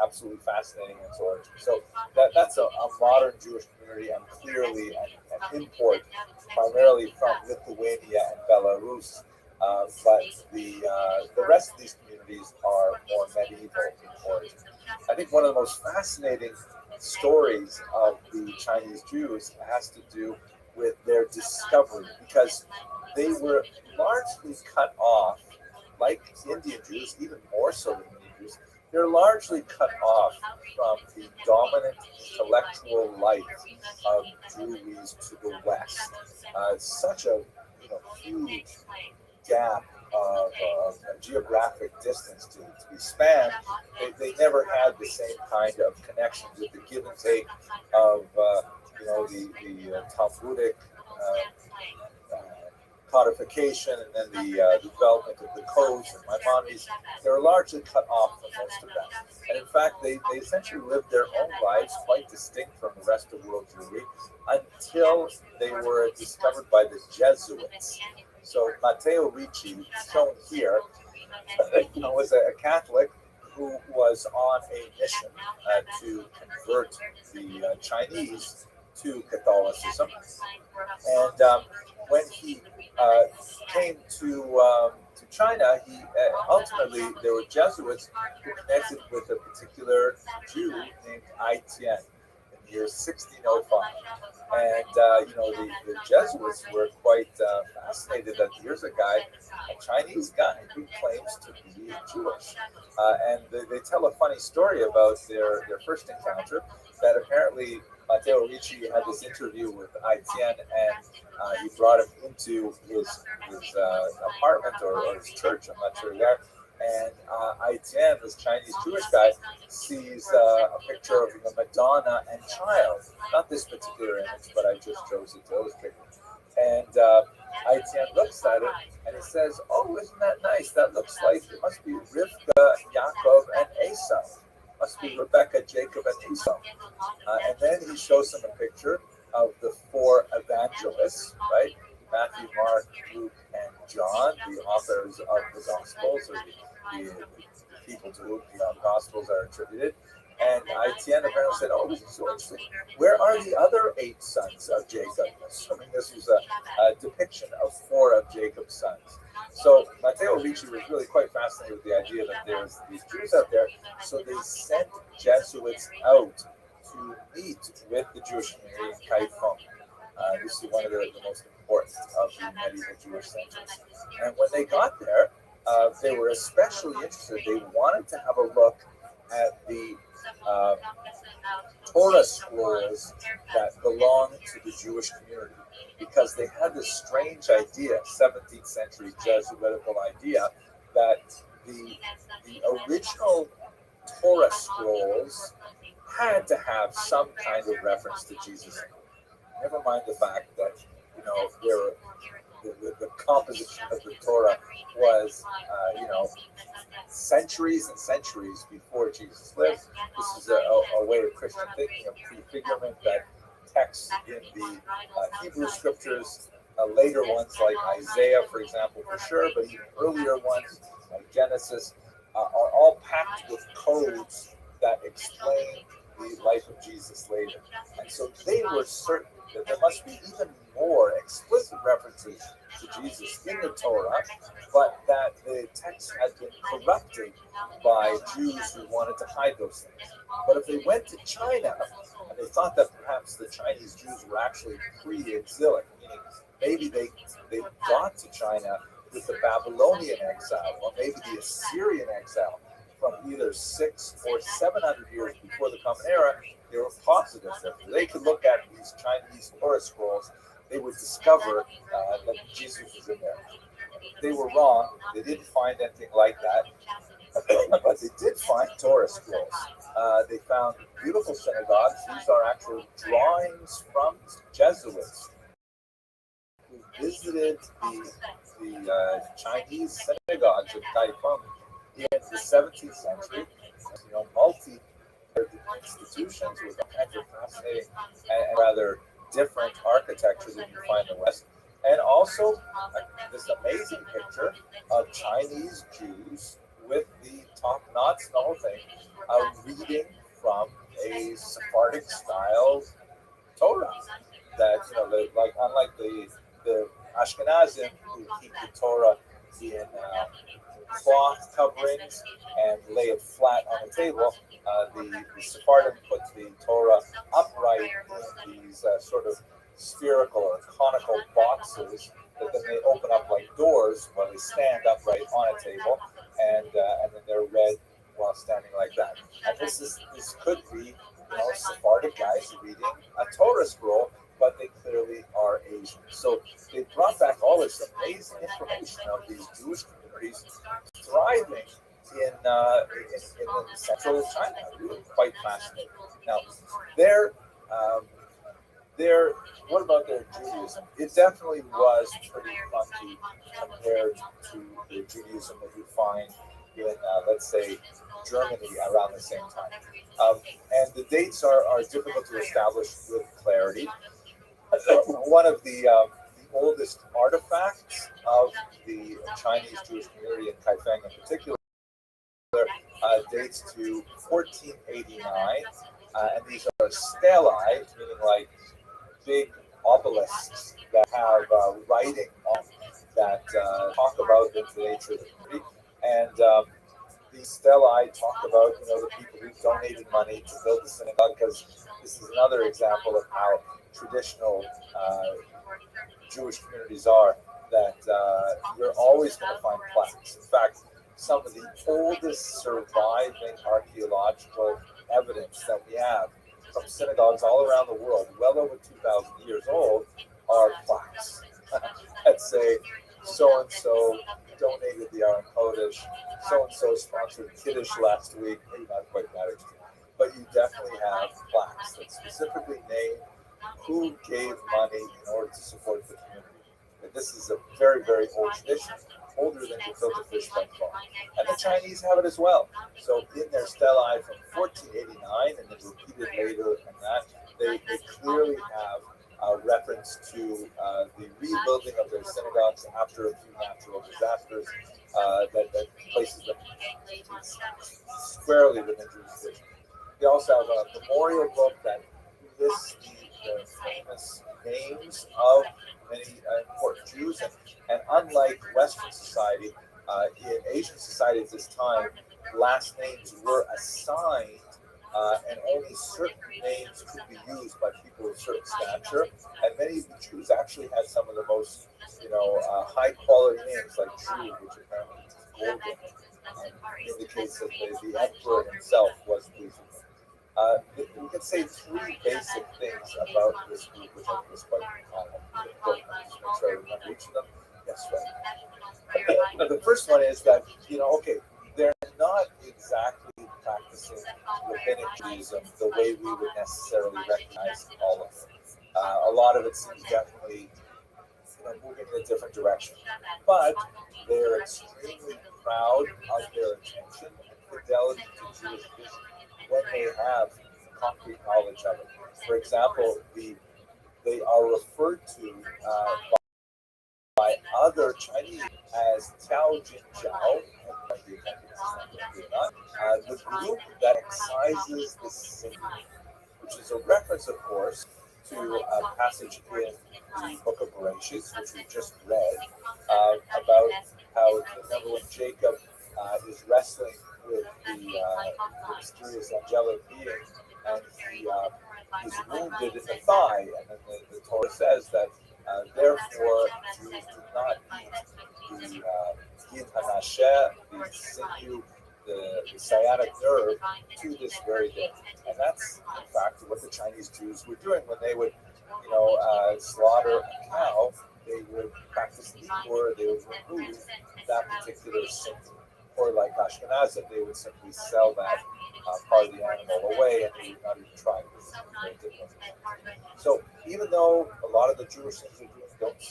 absolutely fascinating in its origin. So that's a modern Jewish community, and clearly an import primarily from Lithuania and Belarus. But the rest of these communities are more medieval in origin. I think one of the most fascinating stories of the Chinese Jews has to do with their discovery, because they were largely cut off, like Indian Jews, even more so than Indian Jews. They're largely cut off from the dominant intellectual life of Jewry to the west. Such a huge gap of geographic distance to be spanned. They never had the same kind of connection with the give and take of the Talmudic codification, and then the development of the codes and Maimonides. They were largely cut off from most of that. And in fact, they essentially lived their own lives quite distinct from the rest of world Jewry until they were discovered by the Jesuits. So Matteo Ricci, shown here, was a Catholic who was on a mission to convert the Chinese to Catholicism. And when he came to China, he ultimately there were Jesuits who connected with a particular Jew named Ai Tian in the year 1605. And the Jesuits were quite fascinated that here's a guy, a Chinese guy who claims to be Jewish. And they tell a funny story about their first encounter, that apparently Matteo Ricci had this interview with Ai Tian, and he brought him into his apartment or his church, I'm not sure there. And Ai Tian, this Chinese Jewish guy, sees a picture of the Madonna and child. Not this particular image, but I just chose it to illustrate. And Ai Tian looks at it and he says, "Oh, isn't that nice? That looks like it must be Rivka, Yaakov, and Esau. Must be Rebecca, Jacob, and Esau." And then he shows him a picture of the four evangelists, right? Matthew, Mark, Luke, and John, the authors of the Gospels, or the people to whom the Gospels are attributed. And Ai Tian apparently said, "Oh, this is so interesting. Where are the other 8 sons of Jacob?" Assuming this was a depiction of 4 of Jacob's sons. So Matteo Ricci was really quite fascinated with the idea that there's these Jews out there. So they sent Jesuits out to meet with the Jewish community in Kaifeng. This is one of the most important of the medieval Jewish centers. And when they got there, they were especially interested. They wanted to have a look at the Torah scrolls that belonged to the Jewish community, because they had this strange idea, 17th century Jesuitical idea, that the original Torah scrolls had to have some kind of reference to Jesus. Never mind the fact that the composition of the Torah was centuries and centuries before Jesus lived. This is a way of Christian thinking, of prefigurement, that texts in the Hebrew scriptures, later ones like Isaiah, for example, for sure, but even earlier ones like Genesis, are all packed with codes that explain the life of Jesus later. And so they were certain that there must be even more explicit references to Jesus in the Torah, but that the text had been corrupted by Jews who wanted to hide those things. But if they went to China, and they thought that perhaps the Chinese Jews were actually pre-exilic, meaning maybe they got to China with the Babylonian exile, or maybe the Assyrian exile from either 600 or 700 years before the Common Era, they were positive that if they could look at these Chinese Torah scrolls, they would discover that Jesus was in there. They were wrong. They didn't find anything like that. But they did find Torah scrolls. They found beautiful synagogues. These are actual drawings from Jesuits who visited the Chinese synagogues of Kaifeng in the 17th century. Multi institutions with all kinds of fascinating and rather different architecture than you find in the West. And also this amazing picture of Chinese Jews with the top knots and the whole thing, reading from a Sephardic style Torah. That unlike the Ashkenazim who keep the Torah in cloth coverings and lay it flat on the table, the Sephardim put the Torah upright in these sort of spherical or conical boxes that then they open up like doors while they stand upright on a table, and then they're read while standing like that. And this could be Sephardic guys reading a Torah scroll, but they clearly are Asian. So they brought back all this amazing information of these Jewish communities thriving in central China. Really quite fascinating. Now, what about their Judaism? It definitely was pretty funky compared to the Judaism that you find in, let's say, Germany around the same time. And the dates are difficult to establish with clarity. One of the oldest artifacts of the Chinese Jewish community in Kaifeng in particular dates to 1489, and these are stelae, meaning like big obelisks that have writing on that talk about the nature of the community. And the stelae talk about, the people who donated money to build the synagogue, because this is another example of how traditional Jewish communities are, that you're always going to find plaques. In fact, some of the oldest surviving archaeological evidence that we have from synagogues all around the world, well over 2,000 years old, are plaques that say so-and-so donated the Aron Kodesh, so-and-so sponsored Kiddush last week, maybe not quite that extreme, but you definitely have plaques that specifically name who gave money in order to support the community. And this is a very, very old tradition, older than gefilte fish by far. And the Chinese have it as well. So in their stelae from 1489, and then repeated later and that, they clearly have a reference to the rebuilding of their synagogues after a few natural disasters that places them squarely within Jewish tradition. They also have a memorial book that lists the famous names of many important Jews, and unlike Western society, in Asian society at this time, last names were assigned, and only certain names could be used by people of certain stature. And many of the Jews actually had some of the most, high quality names, like Jew, which apparently is golden, indicates that the emperor himself was pleased with them. We can say three basic things about this group, which I think is quite important. Just make sure I remember each of them. Yes, right. The first one is that, okay, they're not exactly practicing rabbinic Judaism the way we would necessarily recognize all of it. A lot of it seems definitely moving in a different direction. But they're extremely proud of their attention and fidelity to Jewish vision when they have concrete knowledge of it. For example, they are referred to by other Chinese as Tiao Jin Jiao, the group that excises the city, which is a reference, of course, to a passage in the book of Bereshit, which we just read, about how, remember when Jacob is wrestling with the mysterious angelic being, and he's wounded in the thigh, and then the Torah says that therefore Jews do not eat the Gid Hanasheh, the sinew, the sciatic nerve, to this very day. And that's, in fact, what the Chinese Jews were doing when they would, slaughter a cow. They would practice Nikur, they would remove that particular sinew. Or like Ashkenazim, they would simply sell that part of the animal away, and they would not even try to. So even though a lot of the Jewish things are doing don't be,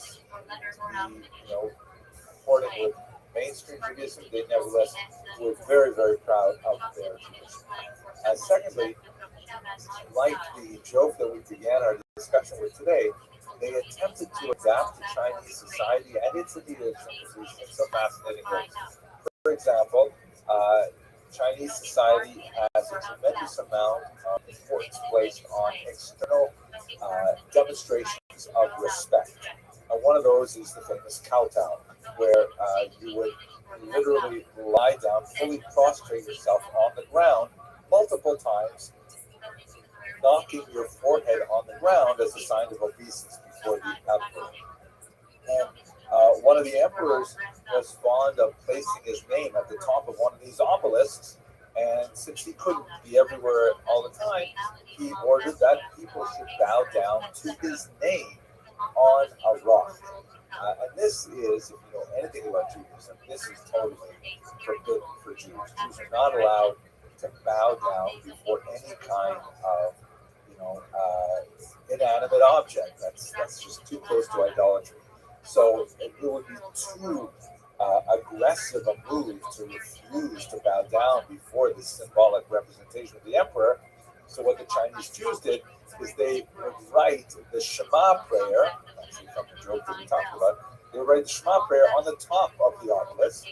according with mainstream Judaism, they nevertheless were very, very proud of their tradition. Secondly, like the joke that we began our discussion with today, they attempted to adapt to Chinese society and its idiosyncrasies in some fascinating ways. For example, Chinese society has a tremendous amount of importance placed on external demonstrations of respect. And one of those is the famous kowtow, where you would literally lie down, fully prostrate yourself on the ground multiple times, knocking your forehead on the ground as a sign of obeisance before the emperor. And one of the emperors was fond of placing his name at the top of one of these obelisks, and since he couldn't be everywhere all the time, he ordered that people should bow down to his name on a rock. And this is, if you know anything about Judaism, this is totally forbidden for Jews. Jews are not allowed to bow down before any kind of, inanimate object. That's just too close to idolatry. So it would be too aggressive a move to refuse to bow down before this symbolic representation of the emperor. So what the Chinese Jews did is they would write the Shema prayer, actually from the joke that we talked about, they would write the Shema prayer on the top of the obelisk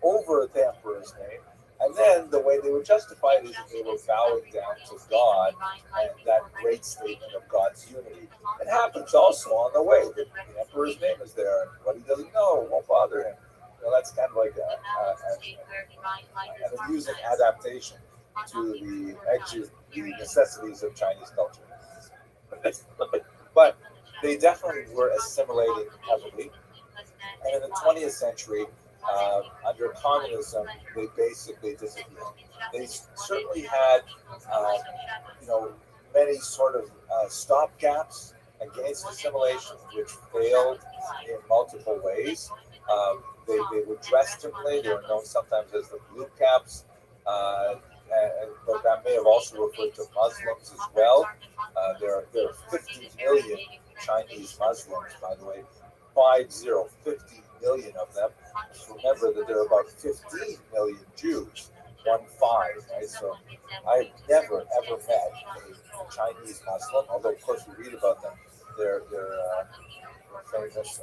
over the emperor's name, And then the way they would justify it is that they were bowing down to God and that great statement of God's unity. It happens also on the way. The emperor's name is there, and what he doesn't know won't bother him. That's kind of like an amusing adaptation to the necessities of Chinese culture. But they definitely were assimilating heavily. And in the 20th century, under communism, they basically disappeared. They certainly had, many sort of stopgaps against assimilation, which failed in multiple ways. They were dressed differently. They were known sometimes as the blue caps. But that may have also referred to Muslims as well. There are 50 million Chinese Muslims, by the way, 50 million of them. Just remember that there are about 15 million Jews, 1-5, right? So I've never ever met a Chinese Muslim, although of course we read about them. They're famous.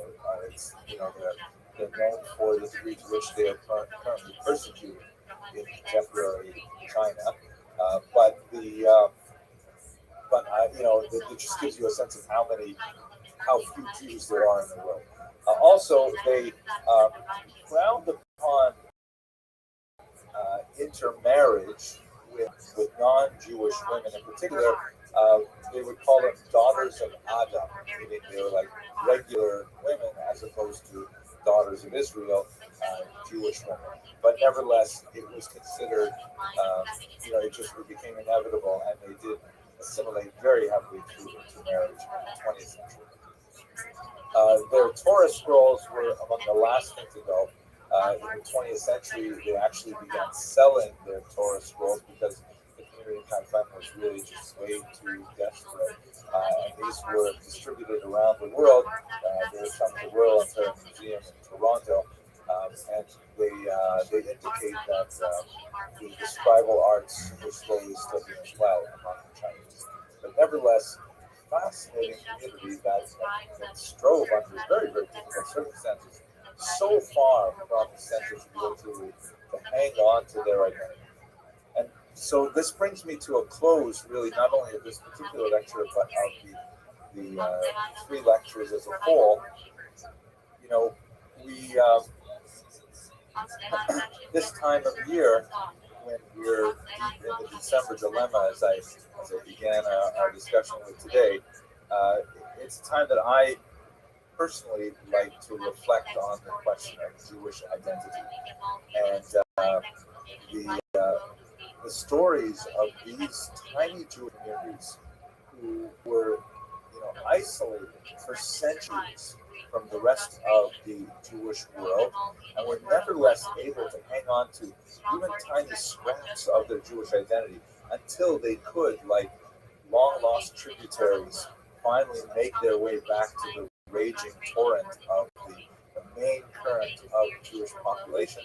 They're known for the degree to which they are currently persecuted in contemporary China. It just gives you a sense of how few Jews there are in the world. Also, they frowned upon intermarriage with non-Jewish women. In particular, they would call them daughters of Adam, meaning they were like regular women as opposed to daughters of Israel, Jewish women. But nevertheless, it was considered, it just became inevitable, and they did assimilate very heavily to marriage in the 20th century. Their Torah scrolls were among the last thing to go. In the 20th century, they actually began selling their Torah scrolls because the community in Taiwan was really just way too desperate. And these were distributed around the world. There's some at the Royal Ontario Museum in Toronto, and they indicate that the scribal arts were slowly slipping as well among the Chinese. But nevertheless, fascinating community that strove under very, very difficult circumstances so far from the center to be able to hang on to their identity. And so this brings me to a close, really, not only of this particular lecture, but of the three lectures as a whole. We this time of year, when we're deep in the December dilemma, as I began our discussion with today, it's time that I personally like to reflect on the question of Jewish identity and the stories of these tiny Jewish communities who were, isolated for centuries from the rest of the Jewish world, and were nevertheless able to hang on to even tiny scraps of their Jewish identity until they could, like long lost tributaries, finally make their way back to the raging torrent of the main current of Jewish population.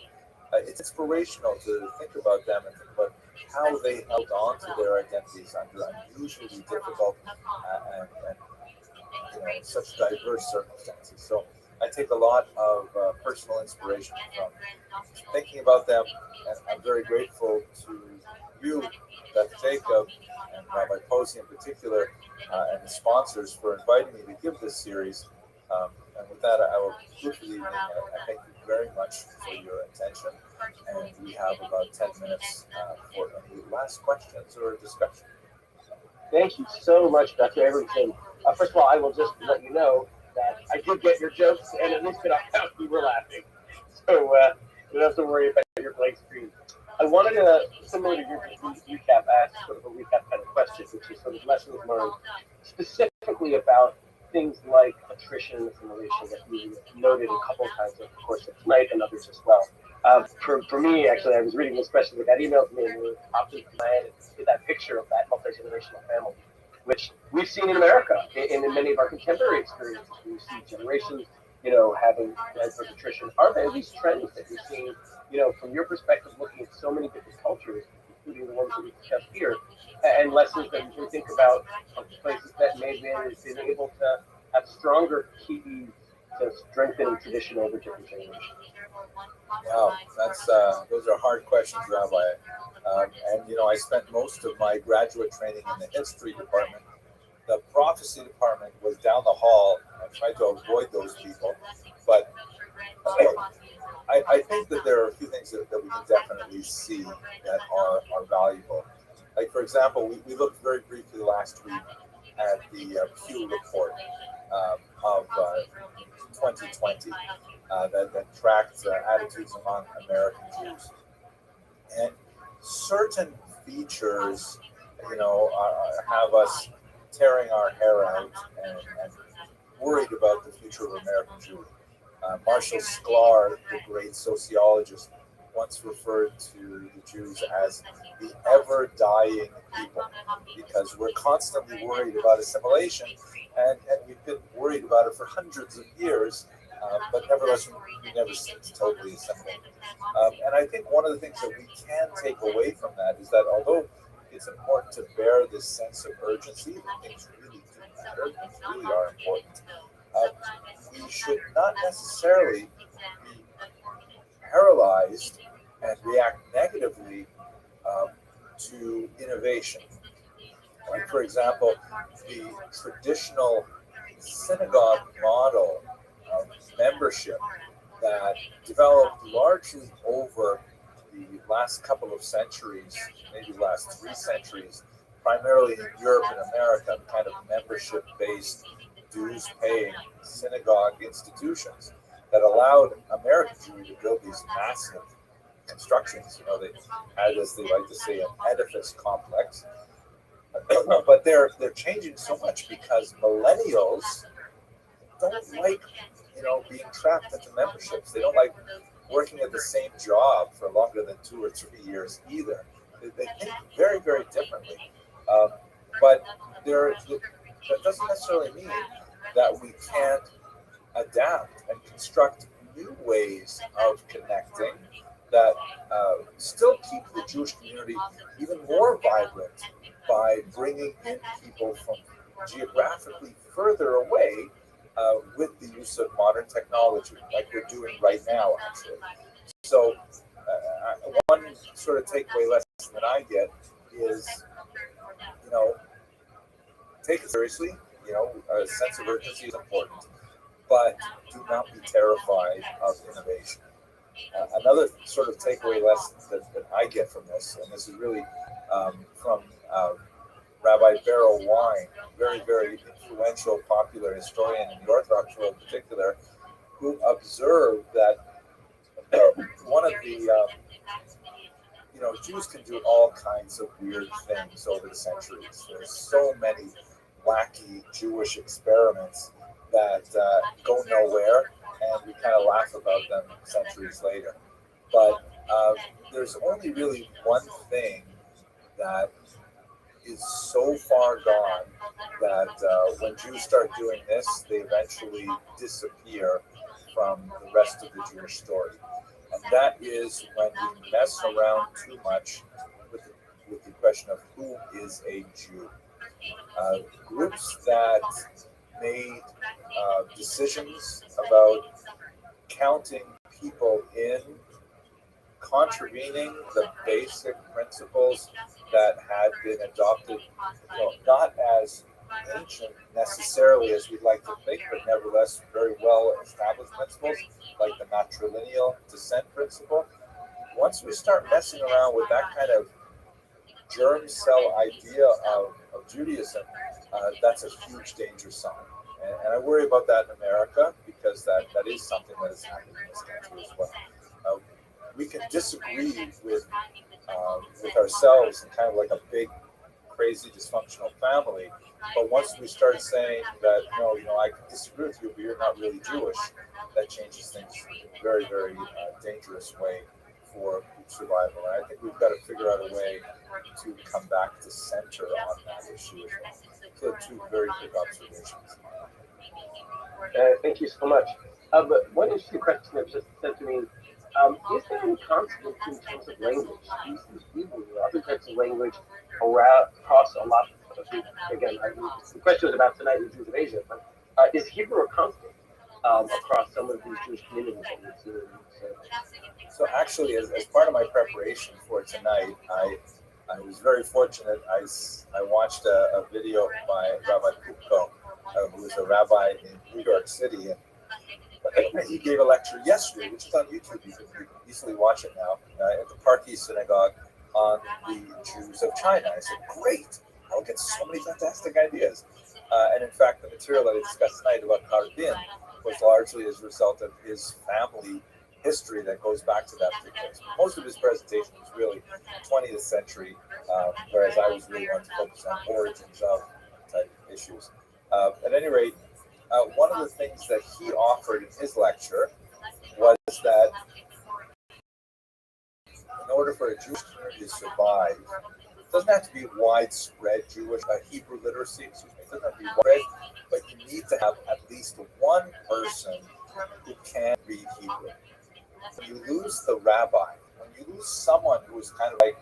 It's inspirational to think about them and think about how they held on to their identities under unusually difficult and such diverse circumstances. So I take a lot of personal inspiration from thinking about them, and I'm very grateful to you, Beth Jacob, and Rabbi Posey in particular, and the sponsors for inviting me to give this series. And with that, I will conclude the evening. I thank you very much for your attention, and we have about 10 minutes for any last questions or discussion. Thank you so much, Dr. Abramson. First of all, I will just let you know that I did get your jokes, and at least in our house we were laughing. So you don't have to worry about your blank screen. I wanted to, similar to your recap, ask sort of a recap kind of question, which is sort of lessons learned specifically about things like attrition and assimilation that you noted a couple of times over the course of tonight, and others as well. For me, actually, I was reading this question that got emailed to me, and it popped into my head and that picture of that multi-generational family, which we've seen in America and in many of our contemporary experiences. We see generations, having adverse attrition. Are there these trends that you're seeing, from your perspective, looking at so many different cultures, including the ones that we discussed here, and lessons that you can think about of places that may have been able to have stronger keys to strengthening tradition over different generations? Yeah, that's those are hard questions, Rabbi. And I spent most of my graduate training in the history department. The prophecy department was down the hall. I tried to avoid those people, but I think that there are a few things that we can definitely see that are valuable. Like, for example, we looked very briefly last week at the Pew report of 2020 that tracked attitudes among American Jews. And certain features, have us tearing our hair out and worried about the future of American Jewry. Marshall Sklar, the great sociologist, once referred to the Jews as the ever-dying people because we're constantly worried about assimilation, and we've been worried about it for hundreds of years, but nevertheless, we never seem to totally assimilate. And I think one of the things that we can take away from that is that although it's important to bear this sense of urgency, that things really do matter, things really are important, we should not necessarily be paralyzed and react negatively to innovation. Like, for example, the traditional synagogue model of membership that developed largely over the last couple of centuries, maybe the last 3 centuries, primarily in Europe and America, kind of membership-based, dues-paying synagogue institutions that allowed American Jewry to build these massive constructions. They had, as they like to say, an edifice complex. But they're changing so much because millennials don't like being trapped into memberships. They don't like working at the same job for longer than 2 or 3 years either. They think very, very differently. But that doesn't necessarily mean that we can't adapt and construct new ways of connecting that still keep the Jewish community even more vibrant by bringing in people from geographically further away with the use of modern technology, like we're doing right now, actually. So, one sort of takeaway lesson that I get is, take it seriously. A sense of urgency is important, but do not be terrified of innovation. Another sort of takeaway lesson that I get from this, and this is really from Rabbi Beryl Wine, very, very influential, popular historian in the Orthodox world in particular, who observed that one of the, Jews can do all kinds of weird things over the centuries. There's so many wacky Jewish experiments that go nowhere, and we kind of laugh about them centuries later. But there's only really one thing that is so far gone that when Jews start doing this, they eventually disappear from the rest of the Jewish story. And that is when we mess around too much with the question of who is a Jew. Groups that made decisions about counting people in, contravening the basic principles that had been adopted, not as ancient necessarily as we'd like to think, but nevertheless very well established principles, like the matrilineal descent principle. Once we start messing around with that kind of germ cell idea of Judaism, that's a huge danger sign. And I worry about that in America because that is something that is happening in this country as well. We can disagree with ourselves and kind of like a big, crazy, dysfunctional family. But once we start saying that, no, I can disagree with you, but you're not really Jewish, that changes things in a very, very dangerous way for survival. And I think we've got to figure out a way to come back to center on that issue as well. So 2 very quick observations. Thank you so much. But one interesting question that was just sent to me, is there any constant in terms of language? Hebrew or other types of language across a lot of, again, the question was about tonight in Jews of Asia, but is Hebrew a constant? across some of these Jewish communities that we've seen. So actually, as part of my preparation for tonight, I was very fortunate. I watched a video by Rabbi Kupko, who is a rabbi in New York City, and he gave a lecture yesterday, which is on YouTube. You can easily watch it now at the Park East Synagogue on the Jews of China. I said, great! I'll get so many fantastic ideas. And in fact, the material that I discussed tonight about Carbin was largely as a result of his family history that goes back to that particular. Most of his presentation was really 20th century, whereas I was really wanting to focus on origins of type issues. At any rate, one of the things that he offered in his lecture was that in order for a Jewish community to survive, it doesn't have to be widespread Jewish Hebrew literacy, it doesn't have to be widespread, but you need to have at least one person who can read Hebrew. When you lose the rabbi, when you lose someone who is kind of like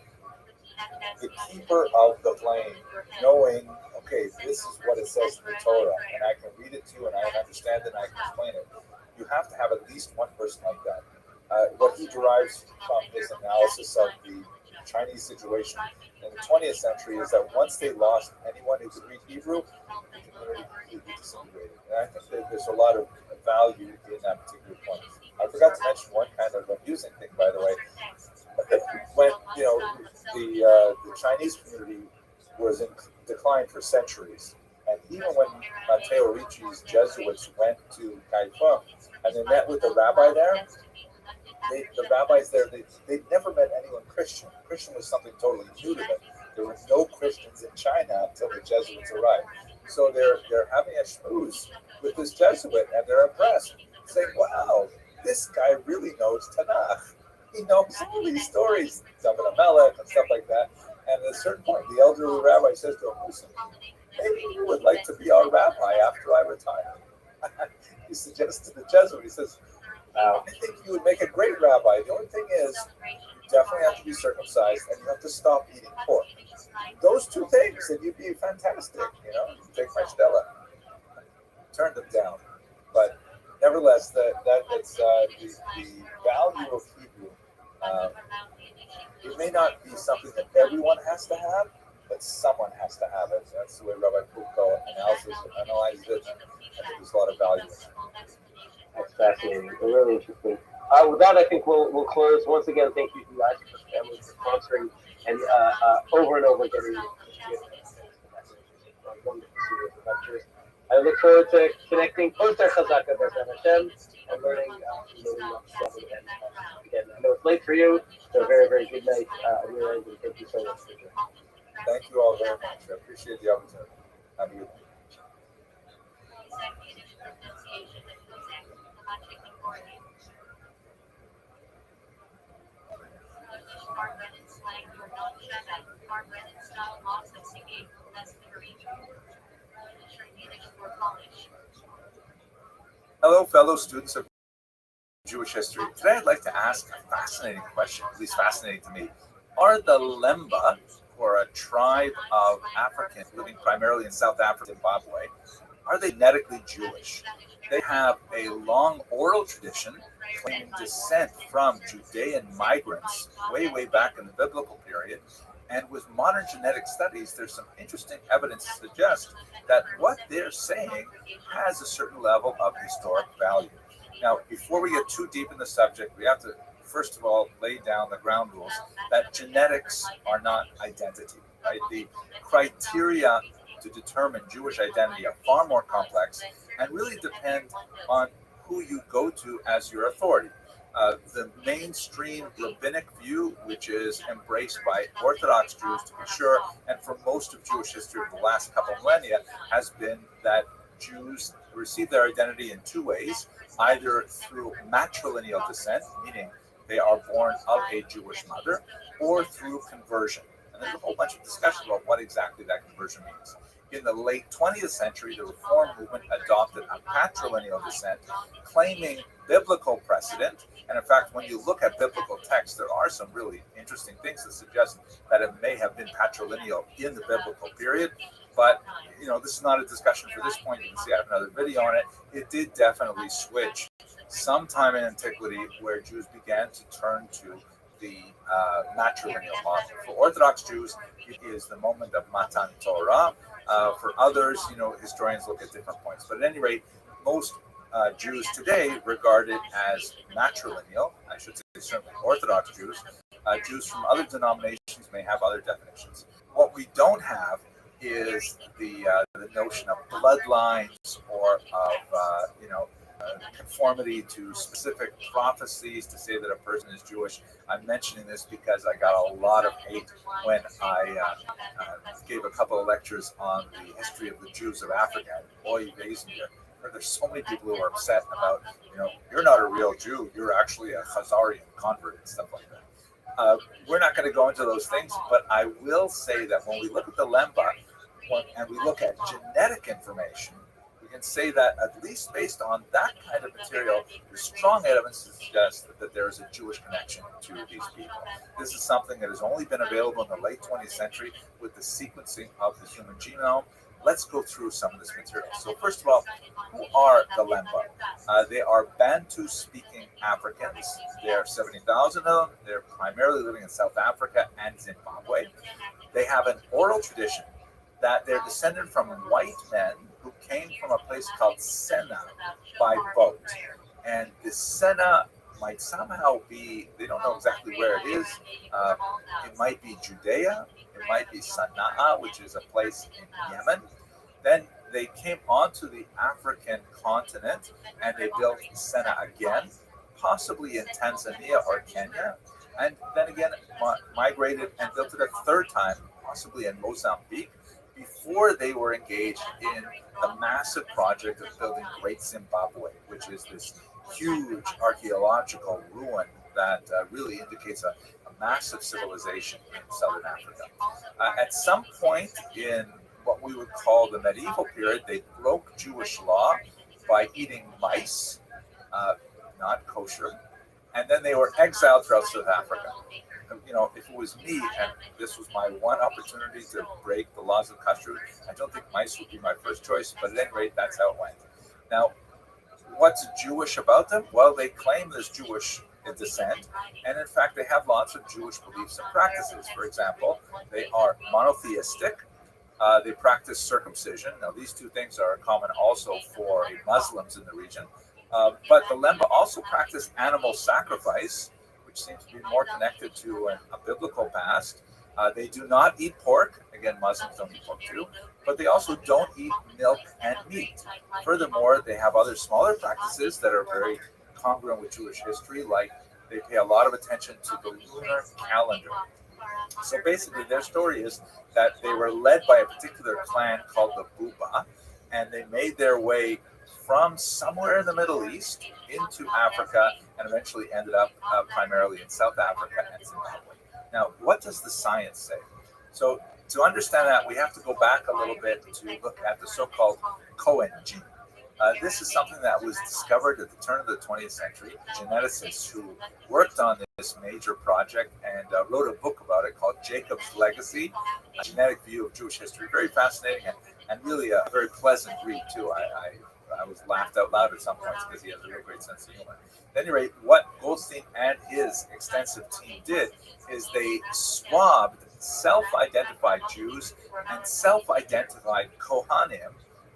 the keeper of the flame, knowing, okay, this is what it says in the Torah, and I can read it to you, and I understand it, and I can explain it. You have to have at least one person like that. What he derives from his analysis of the Chinese situation in the 20th century is that once they lost anyone who could read Hebrew, the community completely disintegrated. And I think that there's a lot of value in that particular point. I forgot to mention one kind of amusing thing, by the way. When the Chinese community was in decline for centuries, and even when Matteo Ricci's Jesuits went to Kaifeng and they met with the rabbi there, the rabbis there, they'd never met anyone Christian. Christian was something totally new to them. There were no Christians in China until the Jesuits arrived. So they're having a schmooze with this Jesuit, and they're impressed, saying, "Wow, this guy really knows Tanakh. He knows all these stories, David Amelech and stuff like that." And at a certain point, the elderly rabbi says to him, "Listen, maybe you would like to be our rabbi after I retire." He suggests to the Jesuit, he says, "I think you would make a great rabbi. The only thing is, you definitely have to be circumcised and you have to stop eating pork. Those two things, and you'd be fantastic. Take my Stella." Turned them down, but nevertheless, that's the value of Hebrew. It may not be something that everyone has to have, but someone has to have it. That's the way Rabbi Kupko analyzed it. I think there's a lot of value in it. That's fascinating. Really interesting. With that, I think we'll close. Once again, thank you to you guys for family for sponsoring and over and over getting lectures. I look forward to connecting post our Chazaka B'Ezrat Hashem and learning again. I know it's late for you, so a very, very good night on your end, and thank you so much. Thank you all very much. I appreciate the opportunity. Have a good night. Hello, fellow students of Jewish history. Today I'd like to ask a fascinating question, at least fascinating to me. Are the Lemba, or a tribe of Africans living primarily in South Africa, Zimbabwe, are they genetically Jewish? They have a long oral tradition claiming descent from Judean migrants way, way back in the biblical period. And with modern genetic studies, there's some interesting evidence to suggest that what they're saying has a certain level of historic value. Now, before we get too deep in the subject, we have to, first of all, lay down the ground rules that genetics are not identity, right? The criteria to determine Jewish identity are far more complex and really depend on who you go to as your authority. The mainstream rabbinic view, which is embraced by Orthodox Jews to be sure, and for most of Jewish history of the last couple of millennia, has been that Jews receive their identity in two ways, either through matrilineal descent, meaning they are born of a Jewish mother, or through conversion. And there's a whole bunch of discussion about what exactly that conversion means. In the late 20th century, the Reform movement adopted a patrilineal descent, claiming biblical precedent. And in fact, when you look at biblical texts, there are some really interesting things that suggest that it may have been patrilineal in the biblical period. But, this is not a discussion for this point. You can see I have another video on it. It did definitely switch sometime in antiquity where Jews began to turn to the matrilineal model. For Orthodox Jews, it is the moment of Matan Torah. For others, historians look at different points. But at any rate, most Jews today regard it as matrilineal. I should say certainly Orthodox Jews. Jews from other denominations may have other definitions. What we don't have is the notion of bloodlines or of conformity to specific prophecies to say that a person is Jewish. I'm mentioning this because I got a lot of hate when I gave a couple of lectures on the history of the Jews of Africa. And boy, there's so many people who are upset about, you're not a real Jew, you're actually a Khazarian convert and stuff like that. We're not going to go into those things, but I will say that when we look at the Lemba and we look at genetic information, we can say that at least based on that kind of material, there's strong evidence to suggest that there is a Jewish connection to these people. This is something that has only been available in the late 20th century with the sequencing of the human genome. Let's go through some of this material. So first of all, who are the Lemba? They are Bantu-speaking Africans. There are 70,000 of them. They're primarily living in South Africa and Zimbabwe. They have an oral tradition that they're descended from white men who came from a place called Sena by boat. And the Sena might somehow be, they don't know exactly where it is. It might be Judea. It might be Sana'a, which is a place in Yemen. Then they came onto the African continent and they built Sena again, possibly in Tanzania or Kenya. And then again, migrated and built it a third time, possibly in Mozambique, before they were engaged in the massive project of building Great Zimbabwe, which is this huge archaeological ruin that really indicates a massive civilization in southern Africa. At some point in what we would call the medieval period, they broke Jewish law by eating mice, not kosher, and then they were exiled throughout South Africa. If it was me and this was my one opportunity to break the laws of kashrut, I don't think mice would be my first choice, but at any rate, that's how it went. Now, what's Jewish about them? Well, they claim there's Jewish descent, and in fact, they have lots of Jewish beliefs and practices. For example, they are monotheistic. They practice circumcision. Now, these two things are common also for Muslims in the region. But the Lemba also practice animal sacrifice, which seems to be more connected to a biblical past. They do not eat pork. Again, Muslims don't eat pork too. But they also don't eat milk and meat. Furthermore, they have other smaller practices that are very congruent with Jewish history, like they pay a lot of attention to the lunar calendar. So basically, their story is that they were led by a particular clan called the Buba, and they made their way from somewhere in the Middle East into Africa and eventually ended up primarily in South Africa and Zimbabwe. Now, what does the science say? So to understand that, we have to go back a little bit to look at the so-called Cohen gene. This is something that was discovered at the turn of the 20th century. Geneticists who worked on this major project and wrote a book about it called Jacob's Legacy, a genetic view of Jewish history. Very fascinating and really a very pleasant read too. I was laughed out loud at some points because he has a real great sense of humor. At any rate, what Goldstein and his extensive team did is they swabbed self-identified Jews and self-identified Kohanim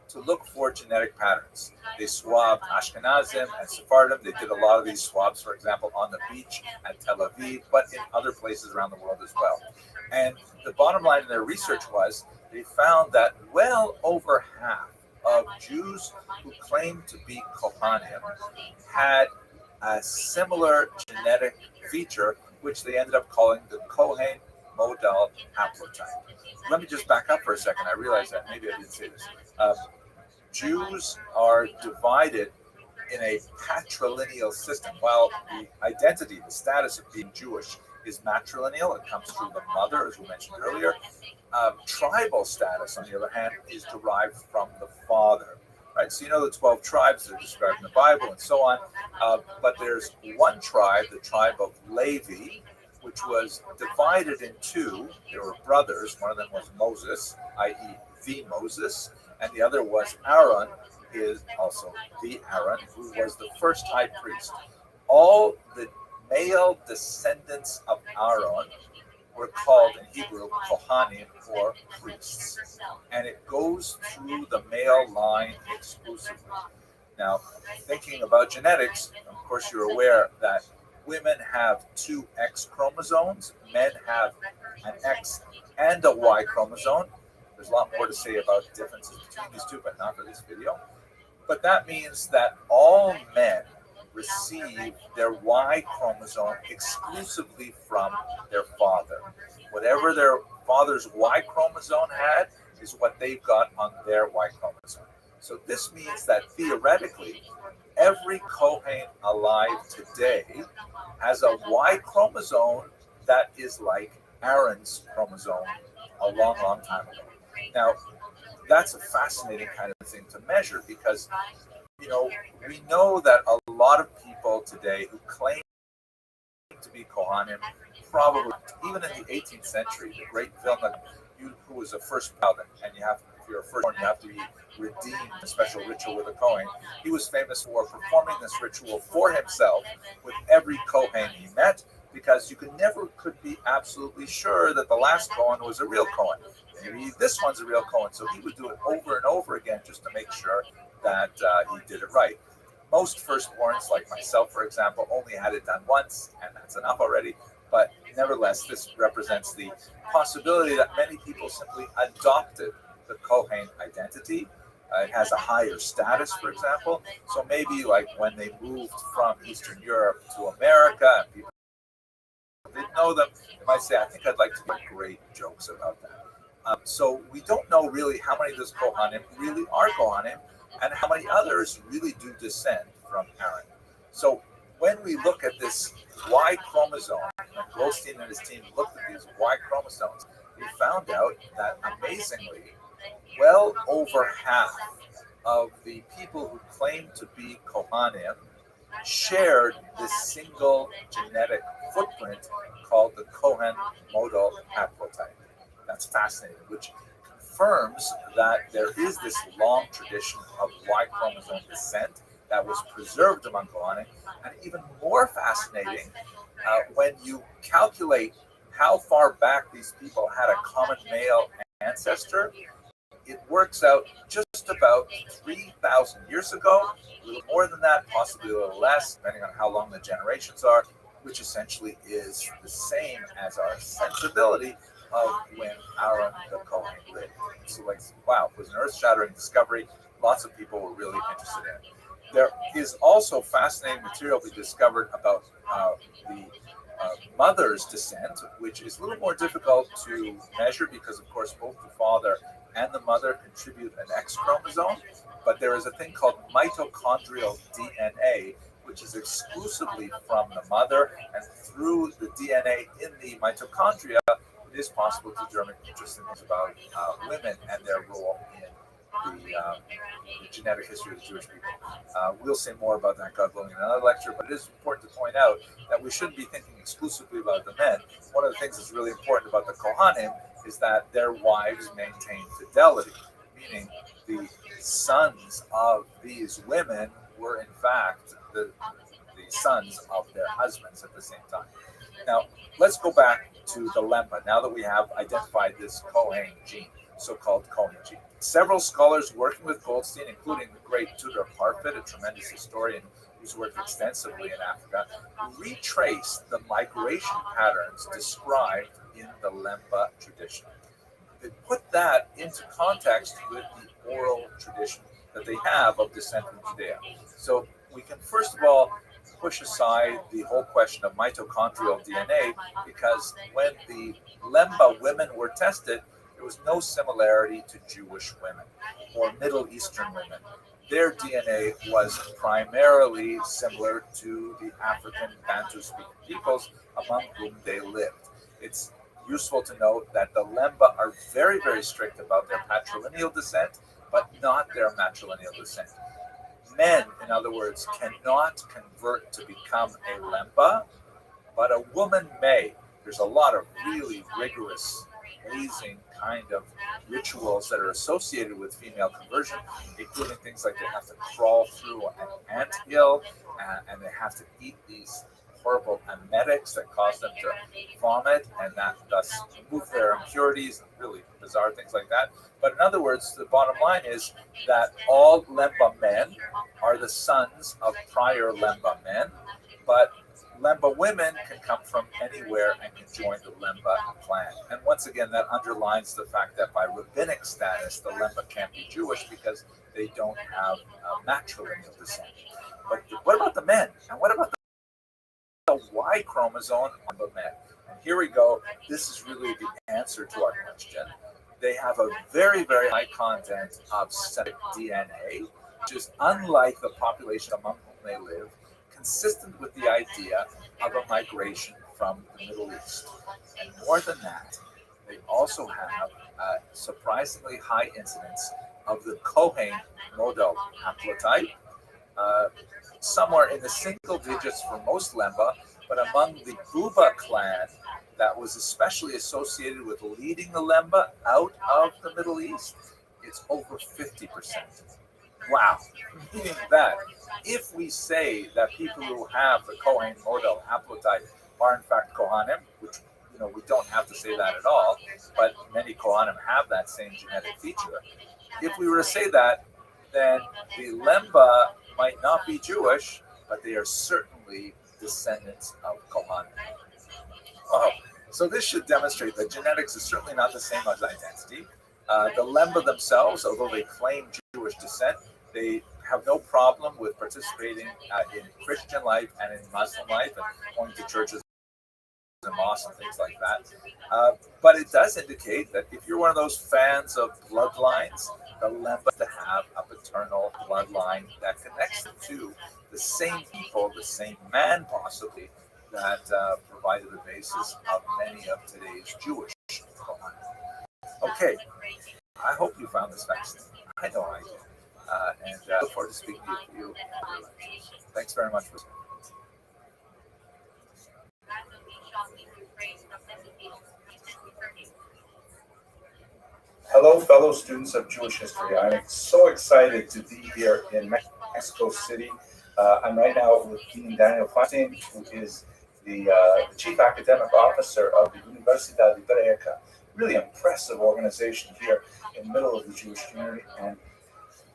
to look for genetic patterns. They swabbed Ashkenazim and Sephardim. They did a lot of these swabs, for example, on the beach at Tel Aviv, but in other places around the world as well. And the bottom line in their research was they found that well over half of Jews who claimed to be Kohanim had a similar genetic feature, which they ended up calling the Kohen modal haplotype. Let me just back up for a second. I realized that maybe I didn't say this. Jews are divided in a patrilineal system. While the identity, the status of being Jewish is matrilineal, it comes through the mother, as we mentioned earlier. Tribal status, on the other hand, is derived from the father. Right, so you know the 12 tribes that are described in the Bible and so on, but there's one tribe, the tribe of Levi, which was divided in two. There were brothers. One of them was Moses, i.e., the Moses, and the other was Aaron, is also the Aaron, who was the first high priest. All the male descendants of Aaron were called in Hebrew Kohanim, or priests. And it goes through the male line exclusively. Now, thinking about genetics, of course, you're aware that women have two X chromosomes, men have an X and a Y chromosome. There's a lot more to say about differences between these two, but not for this video. But that means that all men receive their Y chromosome exclusively from their father. Whatever their father's Y chromosome had is what they've got on their Y chromosome. So this means that theoretically, every Kohen alive today has a Y chromosome that is like Aaron's chromosome a long, long time ago. Now, that's a fascinating kind of thing to measure because, you know, we know that a lot of people today who claim to be Kohanim, probably even in the 18th century, the great Vilna, who was a first child, and you have, if you're a firstborn, you have to be redeemed in a special ritual with a Kohen. He was famous for performing this ritual for himself with every Kohen he met, because you could be absolutely sure that the last Kohen was a real Kohen. Maybe this one's a real Kohen, so he would do it over and over again just to make sure that he did it right. Most firstborns, like myself, for example, only had it done once, and that's enough already. But nevertheless, this represents the possibility that many people simply adopted the Kohen identity. It has a higher status, for example. So maybe like when they moved from Eastern Europe to America and people didn't know them, they might say, I think I'd like to make great jokes about that. So we don't know really how many of those Kohanim really are Kohanim and how many others really do descend from Aaron. So when we look at this Y chromosome, when Goldstein and his team looked at these Y chromosomes, they found out that amazingly, well over half of the people who claim to be Kohanim shared this single genetic footprint called the Cohen modal haplotype. That's fascinating, which confirms that there is this long tradition of Y chromosome descent that was preserved among Kohanim. And even more fascinating, when you calculate how far back these people had a common male ancestor, it works out just about 3,000 years ago, a little more than that, possibly a little less, depending on how long the generations are, which essentially is the same as our sensibility of when Aaron the Kohen lived. So, like, wow, it was an earth-shattering discovery. Lots of people were really interested in it. There is also fascinating material we discovered about the mother's descent, which is a little more difficult to measure because, of course, both the father and the mother contribute an X chromosome. But there is a thing called mitochondrial DNA, which is exclusively from the mother, and through the DNA in the mitochondria, it is possible to determine interesting things about women and their role in the genetic history of the Jewish people. We'll say more about that, God willing, in another lecture, but it is important to point out that we shouldn't be thinking exclusively about the men. One of the things that's really important about the Kohanim is that their wives maintain fidelity, meaning the sons of these women were in fact the sons of their husbands at the same time. Now, let's go back to the lemma, now that we have identified this Kohen gene, so-called Kohen gene. Several scholars working with Goldstein, including the great Tudor Parfit, a tremendous historian who's worked extensively in Africa, retraced the migration patterns described in the Lemba tradition. They put that into context with the oral tradition that they have of descent from Judea. So we can first of all push aside the whole question of mitochondrial DNA, because when the Lemba women were tested, there was no similarity to Jewish women or Middle Eastern women. Their DNA was primarily similar to the African Bantu-speaking peoples among whom they lived. It's useful to note that the Lemba are very, very strict about their patrilineal descent, but not their matrilineal descent. Men, in other words, cannot convert to become a Lemba, but a woman may. There's a lot of really rigorous, amazing kind of rituals that are associated with female conversion, including things like they have to crawl through an anthill, and they have to eat these horrible emetics that cause them to vomit, and that thus remove their impurities, and really bizarre things like that. But in other words, the bottom line is that all Lemba men are the sons of prior Lemba men, but Lemba women can come from anywhere and can join the Lemba clan. And once again, that underlines the fact that by rabbinic status, the Lemba can't be Jewish because they don't have matrilineal descent. But what about the men? And what about the Y chromosome of the men? And here we go. This is really the answer to our question. They have a very, very high content of synthetic DNA, which is unlike the population among whom they live, consistent with the idea of a migration from the Middle East. And more than that, they also have a surprisingly high incidence of the Cohen model haplotype, somewhere in the single digits for most Lemba, but among the Buba clan, that was especially associated with leading the Lemba out of the Middle East, it's over 50%. Wow. Meaning that if we say that people who have the Cohen model haplotype are in fact Kohanim, which we don't have to say that at all, but many Kohanim have that same genetic feature. If we were to say that, then the Lemba might not be Jewish, but they are certainly descendants of Kohanim. Oh, so this should demonstrate that genetics is certainly not the same as identity. The Lemba themselves, although they claim Jewish descent, they have no problem with participating in Christian life and in Muslim life and going to churches and mosques and things like that. But it does indicate that if you're one of those fans of bloodlines, the Lemba to have a paternal bloodline that connects them to the same people, the same man possibly, that provided the basis of many of today's Jewish Kohanim. Okay, I hope you found this fascinating. I know I did. And look forward to speaking to you. Thanks very much for listening. Hello, fellow students of Jewish history. I'm so excited to be here in Mexico City. I'm right now with Dean Daniel Feinstein, who is the Chief Academic Officer of the Universidad Hebreca. Really impressive organization here in the middle of the Jewish community. And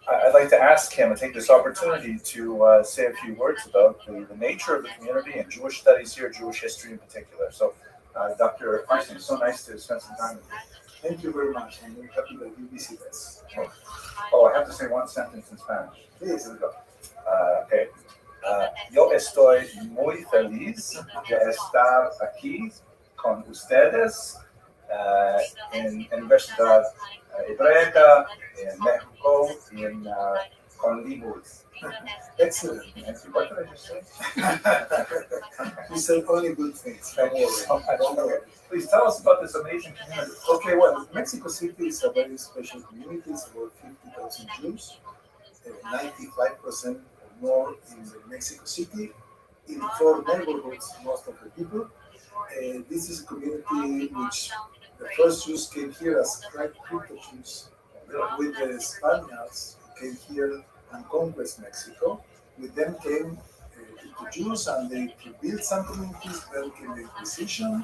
I'd like to ask him and take this opportunity to say a few words about the nature of the community and Jewish studies here, Jewish history in particular. So, Dr. Feinstein, it's so nice to spend some time with you. Thank you very much. I'm very happy that you visit us. Oh, I have to say one sentence in Spanish. Please. Here we go. Okay. Yo estoy muy feliz de estar aquí con ustedes en Universidad Hebreca, en México, y con libros. Excellent. What did I just say? You said only good things. Thank you so much. Please tell us about this amazing community. Okay, well, Mexico City is a very special community. It's about 50,000 Jews, 95% or more in Mexico City, in 4 neighborhoods, most of the people. This is a community which the first Jews came here as crypto Jews, with the Spaniards who came here and conquest Mexico. With them came the Jews, and they built some communities. Then came the Inquisition,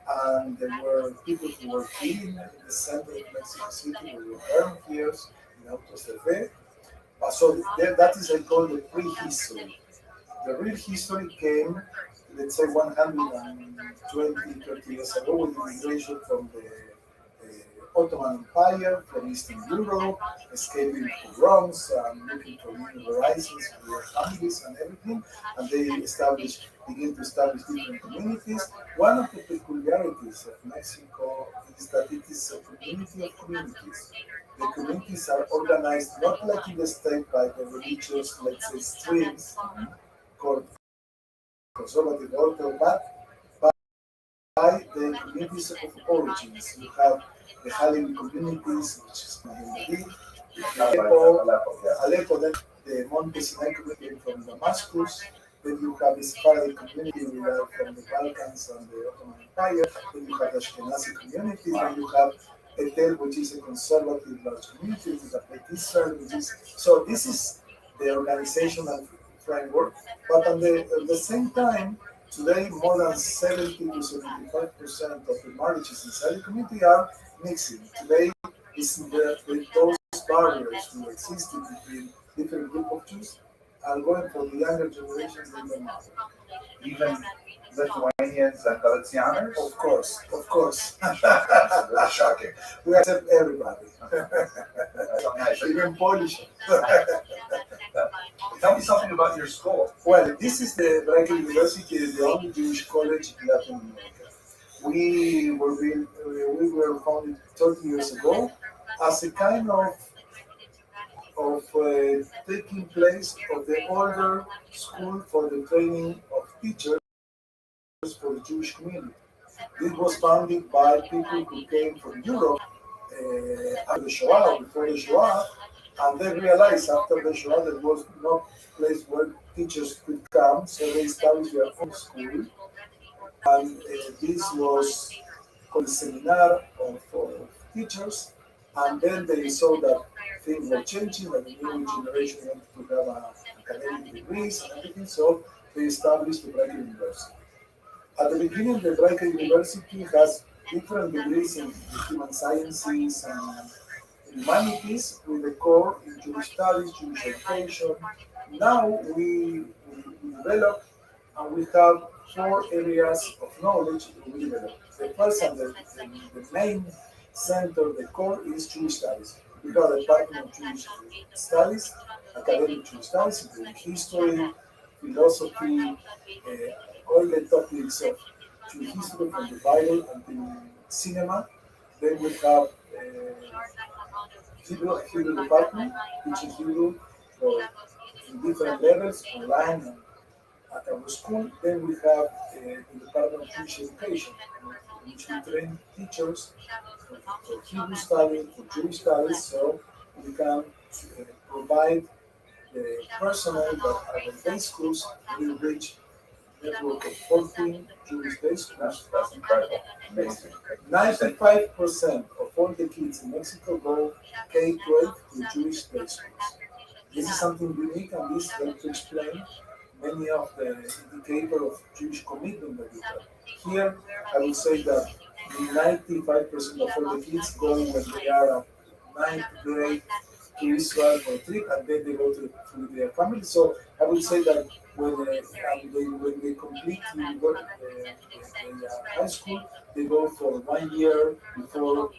and there were people who were killed in the center of Mexico City, who were burned here in Autos de Fe. So that is, I call, the prehistory. The real history came, let's say, 120, 30 years ago, with immigration from the Ottoman Empire, from Eastern Europe, escaping pogroms and looking for new horizons for their families and everything. And they begin to establish different communities. One of the peculiarities of Mexico is that it is a community of communities. The communities are organized not like in the state by the religious, let's say, streams called conservative order, but by the the communities of origins. You have the Halevi communities, which is Aleppo, then the Monte Sinai community from Damascus, then you have the Sephardic community from the Balkans and the Ottoman Empire, then you have the Ashkenazi community, then you have Etel, which is a conservative large community, with a Israel, which is, so this is the organizational framework, but at the same time, today more than 70 to 75% of the marriages inside the community are mixing. Today, those barriers who existed between different groups of Jews are going for the younger generations in the market. Even Lithuanians and Galicianers? Of course. That's shocking. We accept everybody. So nice. Even Polish. Tell me something about your school. Well, this is the Brighton University, the only Jewish college in Latin America. We were founded 30 years ago as a kind of taking place of the older school for the training of teachers for the Jewish community. This was founded by people who came from Europe after the Shoah, before the Shoah, and they realized after the Shoah there was no place where teachers could come, so they established their own school, and this was called Seminar of Teachers, and then they saw that things were changing, that the new generation wanted to have academic degrees and everything, so they established the Brighton University. At the beginning, the Brighton University has different degrees in human sciences and humanities with a core in Jewish studies, Jewish education. Now we develop and we have 4 areas of knowledge we develop. The first and the main center, the core is Jewish studies. We have a department of Jewish studies, academic Jewish studies, including history, philosophy, all the topics of Jewish history from the Bible until cinema. Then we have Hebrew department, teaching Hebrew for in different levels, online and at our school. Then we have the Department of Jewish Education, in which we train teachers for Hebrew studies, for Jewish studies, so we can provide the personnel that our day schools will reach network of 14 Jewish day schools. That's incredible. Amazing. 95% of all the kids in Mexico go K-12 to Jewish day schools. This is something unique, and this helps to explain many of the indicators of Jewish commitment that we have. Here, I would say that 95% of all the kids go when they are at 9th grade to Israel for a trip, and then they go to their family. So I would say that when they complete the high school, they go for 1 year before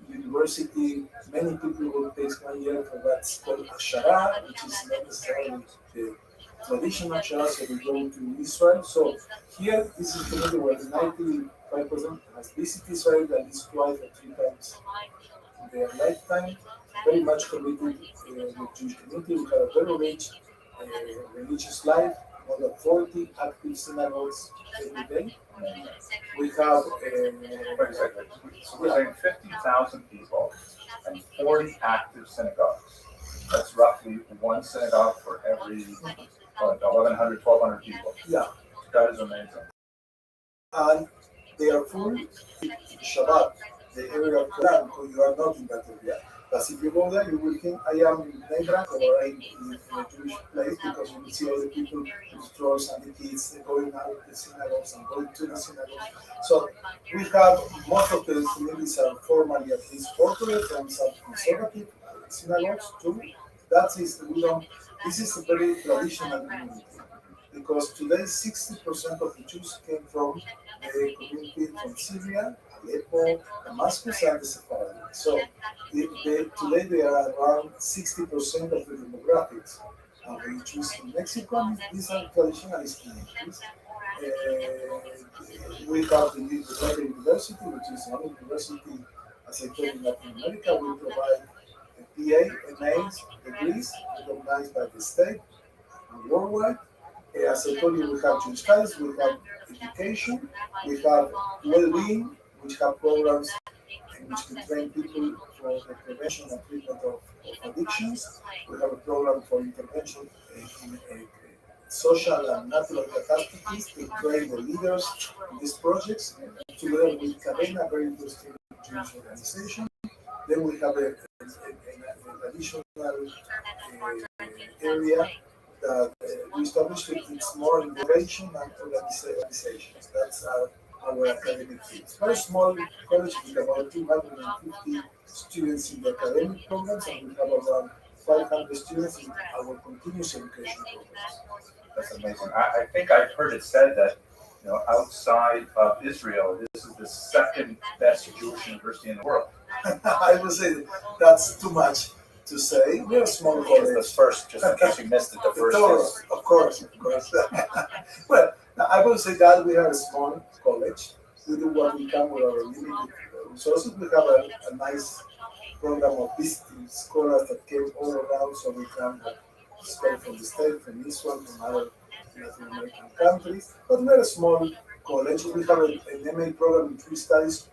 university. Many people will take 1 year for what's called Ashara, which is not necessarily the traditional Ashara, so they go to Israel. So here, this is the community where 95% has visited Israel at least 2 or 3 times in their lifetime. Very much committed with Jewish community. We have a very rich religious life, more than 40 active synagogues every day. We have Wait a second. So we're saying 50,000 people and 40 active synagogues. That's roughly one synagogue for every 1,100, 1,200 people. Yeah. That is amazing. And they are full in Shabbat, the area of Quran, because you are not in that area. But if you go there, you will think I am in Nebrak or in a Jewish place, because you will see all the people with drawers and the kids going out of the synagogues and going to the synagogue. So we have most of the communities are formally at least corporate and some conservative synagogues too. That is this is a very traditional community, because today 60% of the Jews came from the community from Syria, Aleppo, Damascus, and the Sephardi. So today they are around 60% of the demographics of the Jews in Mexico, and these are traditionalist communities. We have the Local University, which is the only university, as I told you, in Latin America. We provide PA, MAs, degrees recognized by the state and worldwide. As I told you, we have Jewish studies, we have education, we have well-being, which have programs in which we train people for the prevention and treatment of addictions. We have a program for intervention in social and natural catastrophes to train the leaders in these projects. Together with Cadena, a very interesting Jewish organization. Then we have an additional area that we established. It's more innovation and organizations. That's our academic field. It's a very small college with about 250 students in the academic programs, and we have around 500 students in our continuous education programs. That's amazing. I think I've heard it said that, you know, outside of Israel, this is the second best Jewish university in the world. I would say that's too much to say. We're a small college. The first, just in case you missed it, the first is. Of course. Well, I will say that we are a small college. We do what we can with our limited resources. We have a nice program of visiting scholars that came all around, so we can spend from the state, from Israel, from other Latin American countries. But we're a small college. We have an MA program in 3 studies.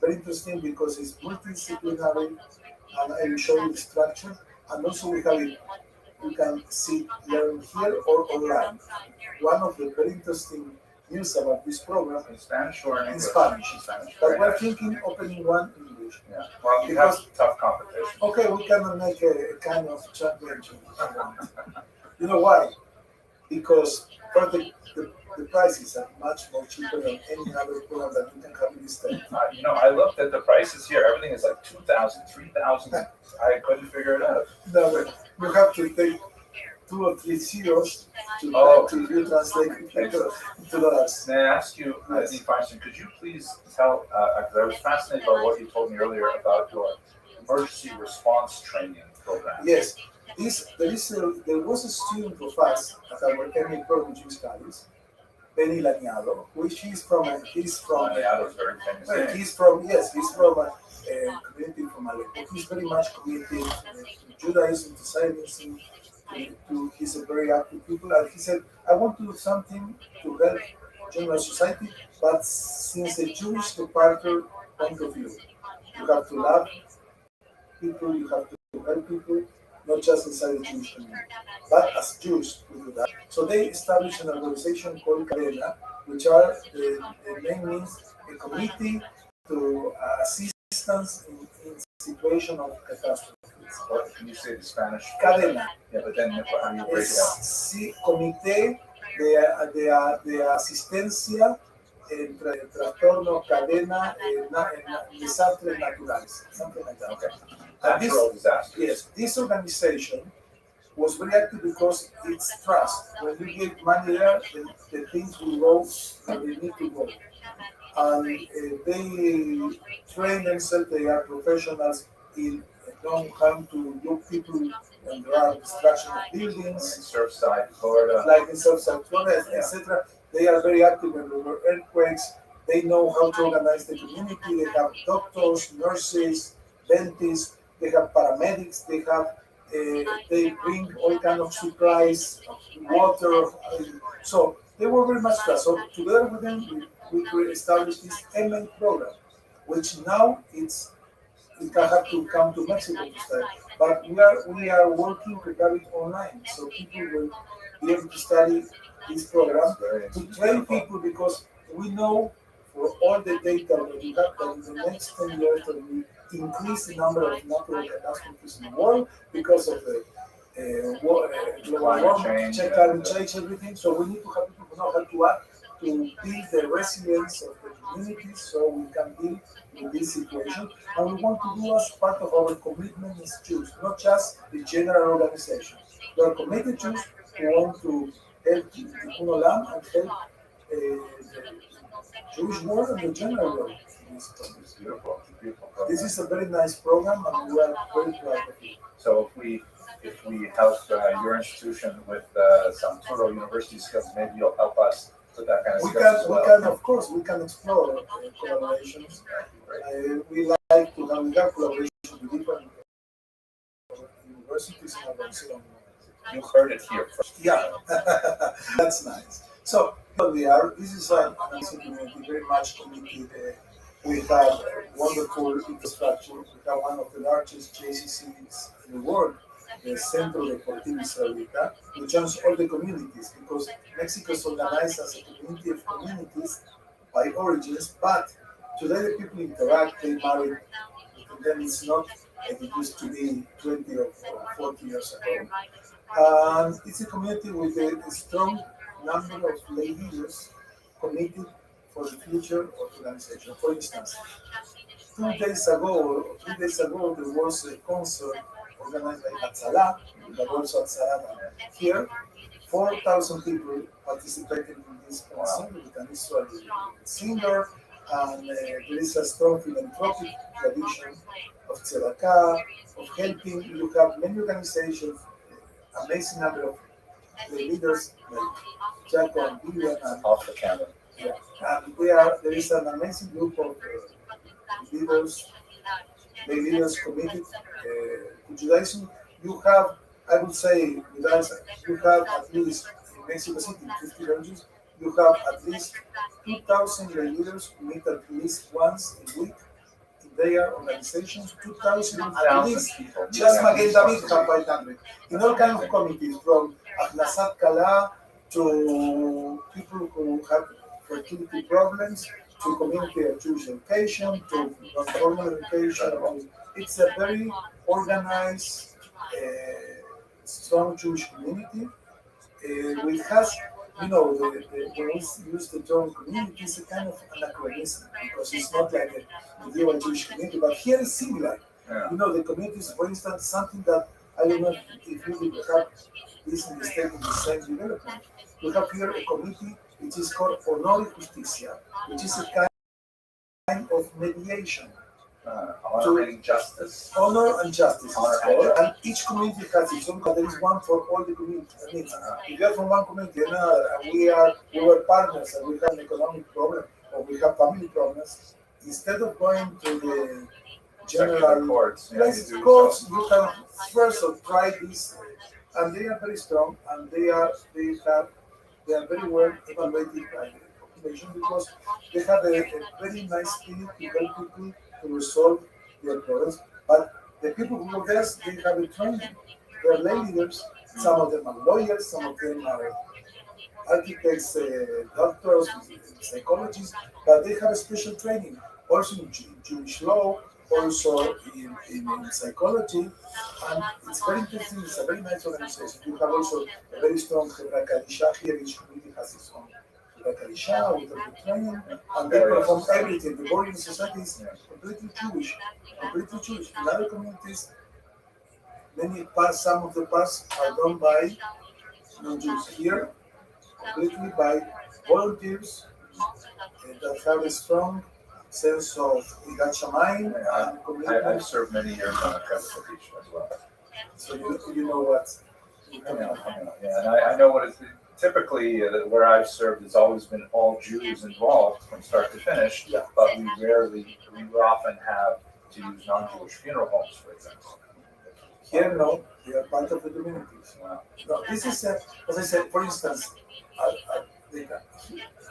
Very interesting because it's multidisciplinary, and I will show you the structure. And also we have it, you can learn here or online. One of the very interesting news about this program In Spanish or in English? Spanish. But Very we're nice. thinking opening one in English. Yeah. Well, you have tough competition. Okay, we cannot make a kind of championship. You know why? Because the prices are much more cheaper than any other program that you can have in this state. You know, I looked at the prices here. Everything is like 2,000, 3,000. I couldn't figure it out. No, but you have to take 2 or 3 zeros to translate it to dollars. May I ask you, Dean Feinstein, could you please tell, because I was fascinated by what you told me earlier about your emergency response training program. Yes, there was a student of us at our MA program in studies, Benny Laniado, which he's from Laniado's very famous name. he's from a community from Aleppo. He's very much committed to Judaism, to Zionism. He's a very active people, and he said, I want to do something to help general society, but since a Jewish departure point of view. You have to love people, you have to help people, not just inside the Jewish community. But as Jews, we do that. So they established an organization called Cadena, which are the main means a committee to assistance in situation of catastrophes. Or can you say the Spanish? Cadena. Yeah, but then how do you break it down? Sí, Comité de Asistencia en Trastorno Cadena Desastres Naturales, something like that. Okay. Natural disaster. Yes, this organization was very active because it's trust. When you give money there, the things will go where they need to go. And they train themselves, they are professionals in knowing how to look people when there are destruction of buildings. Surfside, Florida. Like in Surfside, Florida, Yeah. etc. They are very active when there were earthquakes. They know how to organize the community. They have doctors, nurses, dentists. They have paramedics. They bring all kind of supplies, water. So they were very much trust. So together with them, we established this MA program, which now it can have to come to Mexico to study. But we are working to have it online, so people will be able to study this program to train people, because we know for all the data that we have that in the next 10 years there will increase the number of natural catastrophes in the world because of the global warming, climate change, everything. So we need to have people who know how to act to build the resilience of the communities so we can deal with this situation. And we want to do as part of our commitment as Jews, not just the general organization. We are committed Jews who want to help Tikkun Olam and help the Jewish world and the general world. It's beautiful. It's a beautiful program. This is a very nice program, and we are very proud of it. So if we help your institution with some total university skills, maybe you'll help us with that kind of We skills as well. can, of course, we can explore collaborations. We like to have collaboration with different universities in Barcelona. You heard it here first. Yeah, that's nice. So here we are. This is an amazing community, very much committed We have wonderful infrastructure. We have one of the largest JCCs in the world, the Centro Deportivo Israelita, which joins all the communities because Mexico is organized as a community of communities by origins, but today the people interact, they marry, and then it's not like it used to be 20 or 40 years ago. It's a community with a strong number of lay leaders committed for the future of the organization. For instance, 2 days ago, or 3 days ago, there was a concert organized by Atzala, but also Atzala here. 4,000 people participated in this concert with an Israeli singer, and there is a strong philanthropic tradition of tzedakah, of helping. You have many organizations, amazing number of the leaders like Jaco and Vivian and Off the camera. yeah, and there is an amazing group of leaders, the leaders committed to Judaism. You have, I would say, you have at least in Mexico City, 50 regions, you have at least 2,000 leaders who meet at least once a week in their organizations, 2,000 at least. People. Just Magen David have 500. In all kinds of committees, from Akhnasat Kala to people who have fertility problems, to community of Jewish education, to non-formal education. It's a very organized, strong Jewish community. Which has, when we use the term community, it's a kind of anachronism because it's not like a medieval Jewish community, but here it's similar. Yeah. The communities, for instance, something that I don't know if you will have this in the state in the same development. We have here a committee which is called Honor y Justicia, which is a kind of mediation. Honoring justice. Honor and justice. Honor It's called, and each community has its own. There is one for all the communities. I mean, if you are from one community and another, and we were partners, and we have an economic problem, or we have family problems, instead of going to the general courts, courts, you can first try this, and they are very strong, and they are very well evaluated by the population because they have a very nice spirit to help people to resolve their problems. But the people who work there, they have a training. They are lay leaders. Some of them are lawyers. Some of them are architects, doctors, psychologists. But they have a special training, also in Jewish law, also in psychology. And it's very interesting. It's a very nice organization. You have also a very strong Hebra Kadisha here. Each community has its own Kadisha with the training, and they perform everything. The boarding society is completely Jewish. In other communities, some of the parts are done by non-Jews. Here, completely by volunteers that have a strong sense of Irat Shamayim and commitment. I've served many years on a Knesset beach as well. So you know what? Yeah, and I know what it's typically where I've served has always been all Jews involved from start to finish, but we often have to use non-Jewish funeral homes, for example. Here, no, they are part of the communities. Wow. No, this is, as I said, for instance,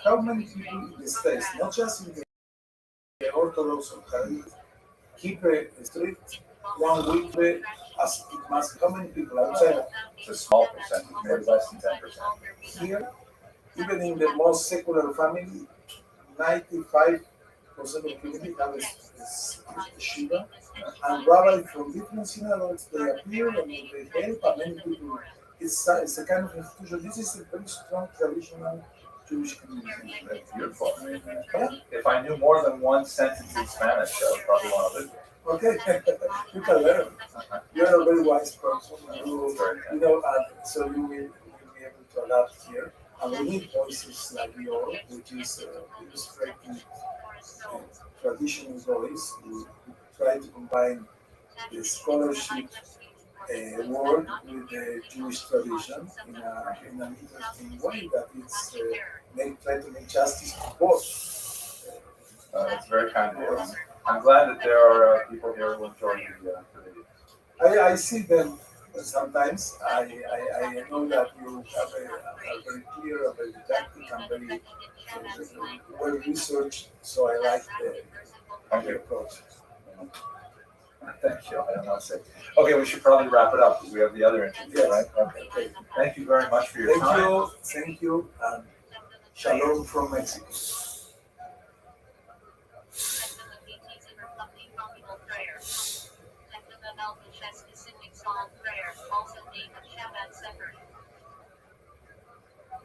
how many people in the States, not just in the Orthodox or Haredi, keep a strict 1 week as it must. How many people outside? It's a small percentage, maybe less than 10%. Here, even in the most secular family, 95% of the community have a Shiva. And rabbis from different synagogues, they appear and they help, and many people. It's a kind of institution. This is a very strong traditional Jewish community. That's beautiful. I mean, if I knew more than one sentence in Spanish, I would probably want to live there. Okay, you can learn. You're a very wise person. So you will be able to adapt here. And we need voices like yours, which is illustrating traditional voice. We try to combine the scholarship work with the Jewish tradition in an interesting way that it's try to make justice to both. It's very kind of you. I'm glad that there are people here who enjoy the video. I see them sometimes. I know that you have a very clear, very didactic, and very well researched. So I like Thank you. Thank you. I don't want to say. Okay, we should probably wrap it up. We have the other interview, right? Okay. Thank you very much for your time. Thank you, and shalom from Mexico.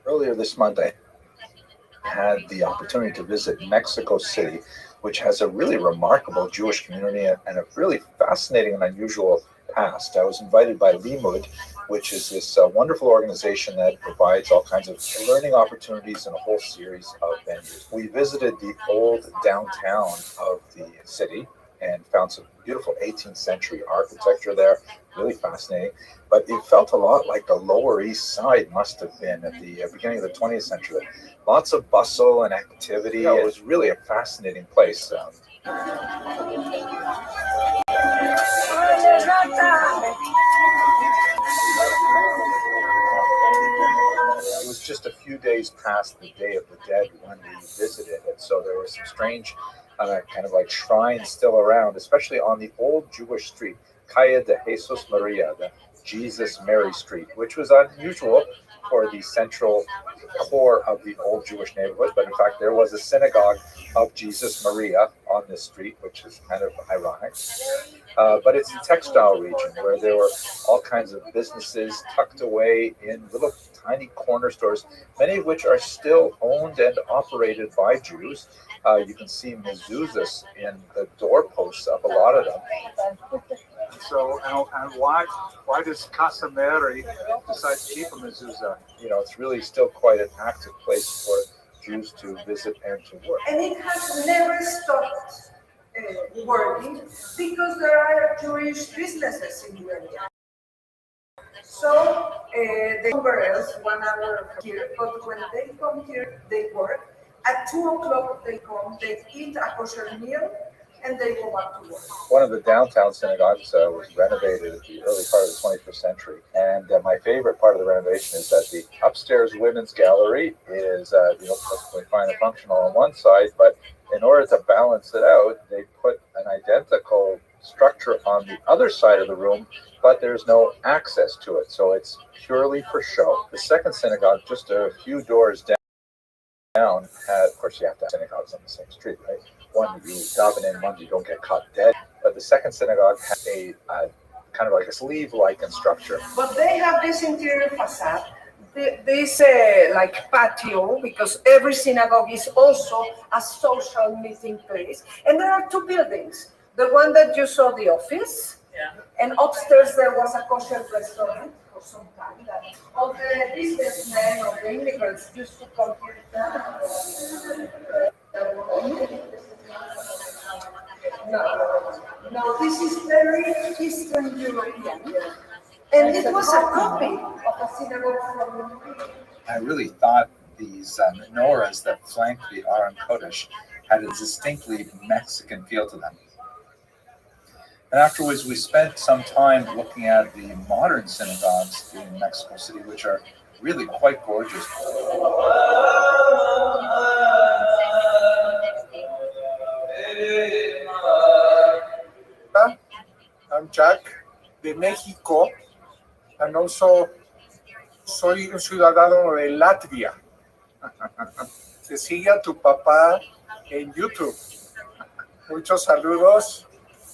Earlier this month, I had the opportunity to visit Mexico City, which has a really remarkable Jewish community and a really fascinating and unusual past. I was invited by Limud, which is this wonderful organization that provides all kinds of learning opportunities and a whole series of venues. We visited the old downtown of the city and found some beautiful 18th century architecture there, really fascinating. But it felt a lot like the Lower East Side must have been at the beginning of the 20th century. Lots of bustle and activity. It was really a fascinating place. It was just a few days past the Day of the Dead when we visited, and so there were some strange kind of like shrines still around, especially on the old Jewish street, Calle de Jesus Maria, the Jesus Mary Street, which was unusual for the central core of the old Jewish neighborhood. But in fact, there was a synagogue of Jesus Maria on this street, which is kind of ironic. But it's a textile region where there were all kinds of businesses tucked away in little tiny corner stores, many of which are still owned and operated by Jews. You can see mezuzahs in the doorposts of a lot of them. So, and why does Casa Mary decide to keep a mezuzah? You know, it's really still quite an active place for Jews to visit and to work. And it has never stopped working because there are Jewish businesses in the area. So they somewhere else 1 hour from here, but when they come here, they work. At 2 o'clock they come, they eat a kosher meal, and they go back to work. One of the downtown synagogues was renovated at the early part of the 21st century. And my favorite part of the renovation is that the upstairs women's gallery is perfectly fine and functional on one side, but in order to balance it out, they put an identical structure on the other side of the room, but there's no access to it. So it's purely for show. The second synagogue, just a few doors down, of course, you have to have synagogues on the same street, right? One, you daven in, one, you don't get caught dead. But the second synagogue has a kind of like a sleeve-like structure. But they have this interior facade, this like patio, because every synagogue is also a social meeting place. And there are 2 buildings. The one that you saw, the office, and upstairs there was a kosher restaurant for some time. That all the businessmen or the immigrants used to come here. No, this is very Eastern European. And it was a copy of a synagogue from I really thought these menorahs that flank the Aron Kodesh had a distinctly Mexican feel to them. And afterwards, we spent some time looking at the modern synagogues in Mexico City, which are really quite gorgeous. I'm Jack de México, and also soy un ciudadano de Latvia. Se sigue a tu papá en YouTube. Muchos saludos.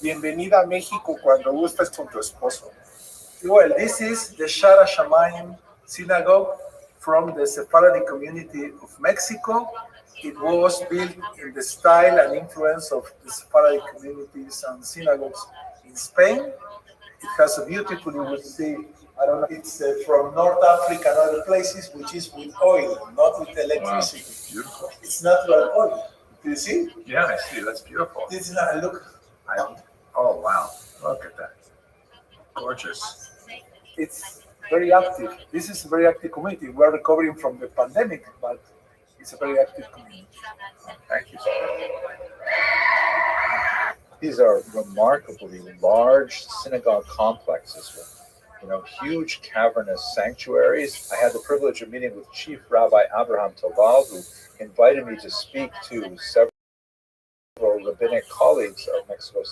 Bienvenida a México cuando gustes con tu esposo. Well, this is the Shara Shamayim synagogue from the Sephardic community of Mexico. It was built in the style and influence of the Sephardic communities and synagogues in Spain. It has a beautiful, you will see, I don't know, it's from North Africa and other places, which is with oil, not with electricity. Wow, beautiful. It's natural oil. Do you see? Yeah, I see. That's beautiful. This is not, look. Oh, wow. Look at that. Gorgeous. It's very active. This is a very active community. We're recovering from the pandemic, but it's a very active community. Thank you. These are remarkably large synagogue complexes with, huge cavernous sanctuaries. I had the privilege of meeting with Chief Rabbi Abraham Toval, who invited me to speak to several rabbinic colleagues of Mexico.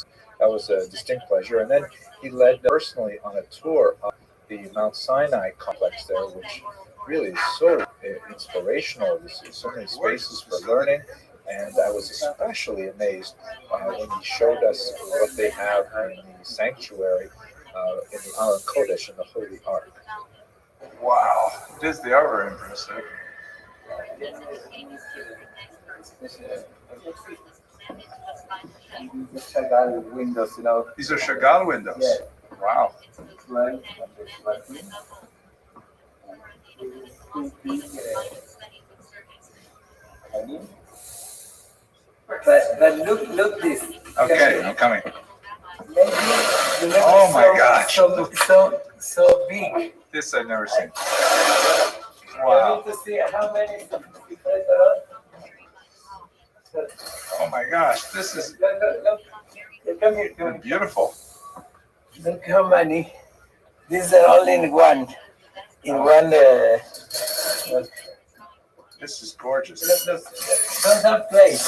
That was a distinct pleasure. And then he led personally on a tour of the Mount Sinai complex there, which really is so inspirational. There's so many spaces for learning. And I was especially amazed when he showed us what they have in the sanctuary in the Aron Kodesh, in the Holy Ark. Wow, they are very impressive. The Chagall windows, you know. These are Chagall windows. Yeah. Wow. Right. But look this. Okay, I'm coming. Maybe Oh my gosh. So big. This I've never seen. I Wow. need to see how many different. Oh my gosh, this is Look. Come here, come here. beautiful. Look how many. These are all in one. This is gorgeous. Look. Don't have place.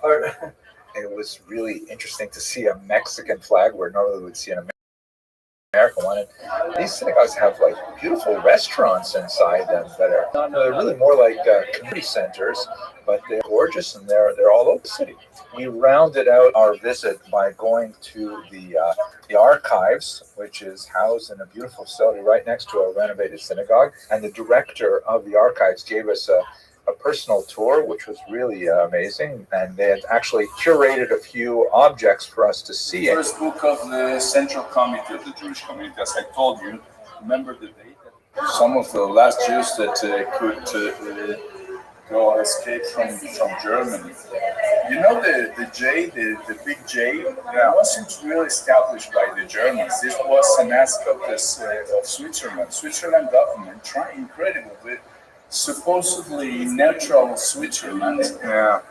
Or It was really interesting to see a Mexican flag where normally we'd see an American one. And these synagogues have like beautiful restaurants inside them that are they're really more like community centers, but they're gorgeous and they're all over the city. We rounded out our visit by going to the archives, which is housed in a beautiful facility right next to a renovated synagogue. And the director of the archives gave us a personal tour, which was really amazing. And they had actually curated a few objects for us to see. First book of the Central Committee of the Jewish Community, as I told you. Remember the date? Some of the last Jews that could go or escape from Germany. You know the J, the big J, wasn't really established by the Germans. This was an aspect of Switzerland. Switzerland government trying incredibly. Supposedly neutral Switzerland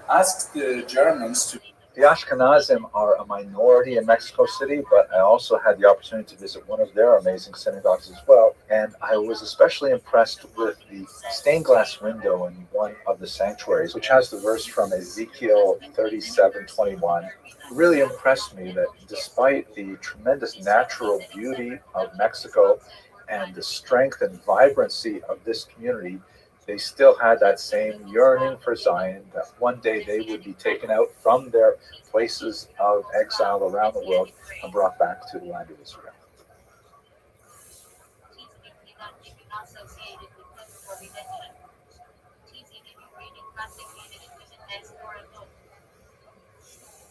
asked the Germans to. The Ashkenazim are a minority in Mexico City, but I also had the opportunity to visit one of their amazing synagogues as well. And I was especially impressed with the stained glass window in one of the sanctuaries, which has the verse from Ezekiel 37:21. It really impressed me that despite the tremendous natural beauty of Mexico and the strength and vibrancy of this community, they still had that same yearning for Zion, that one day they would be taken out from their places of exile around the world and brought back to the land of Israel.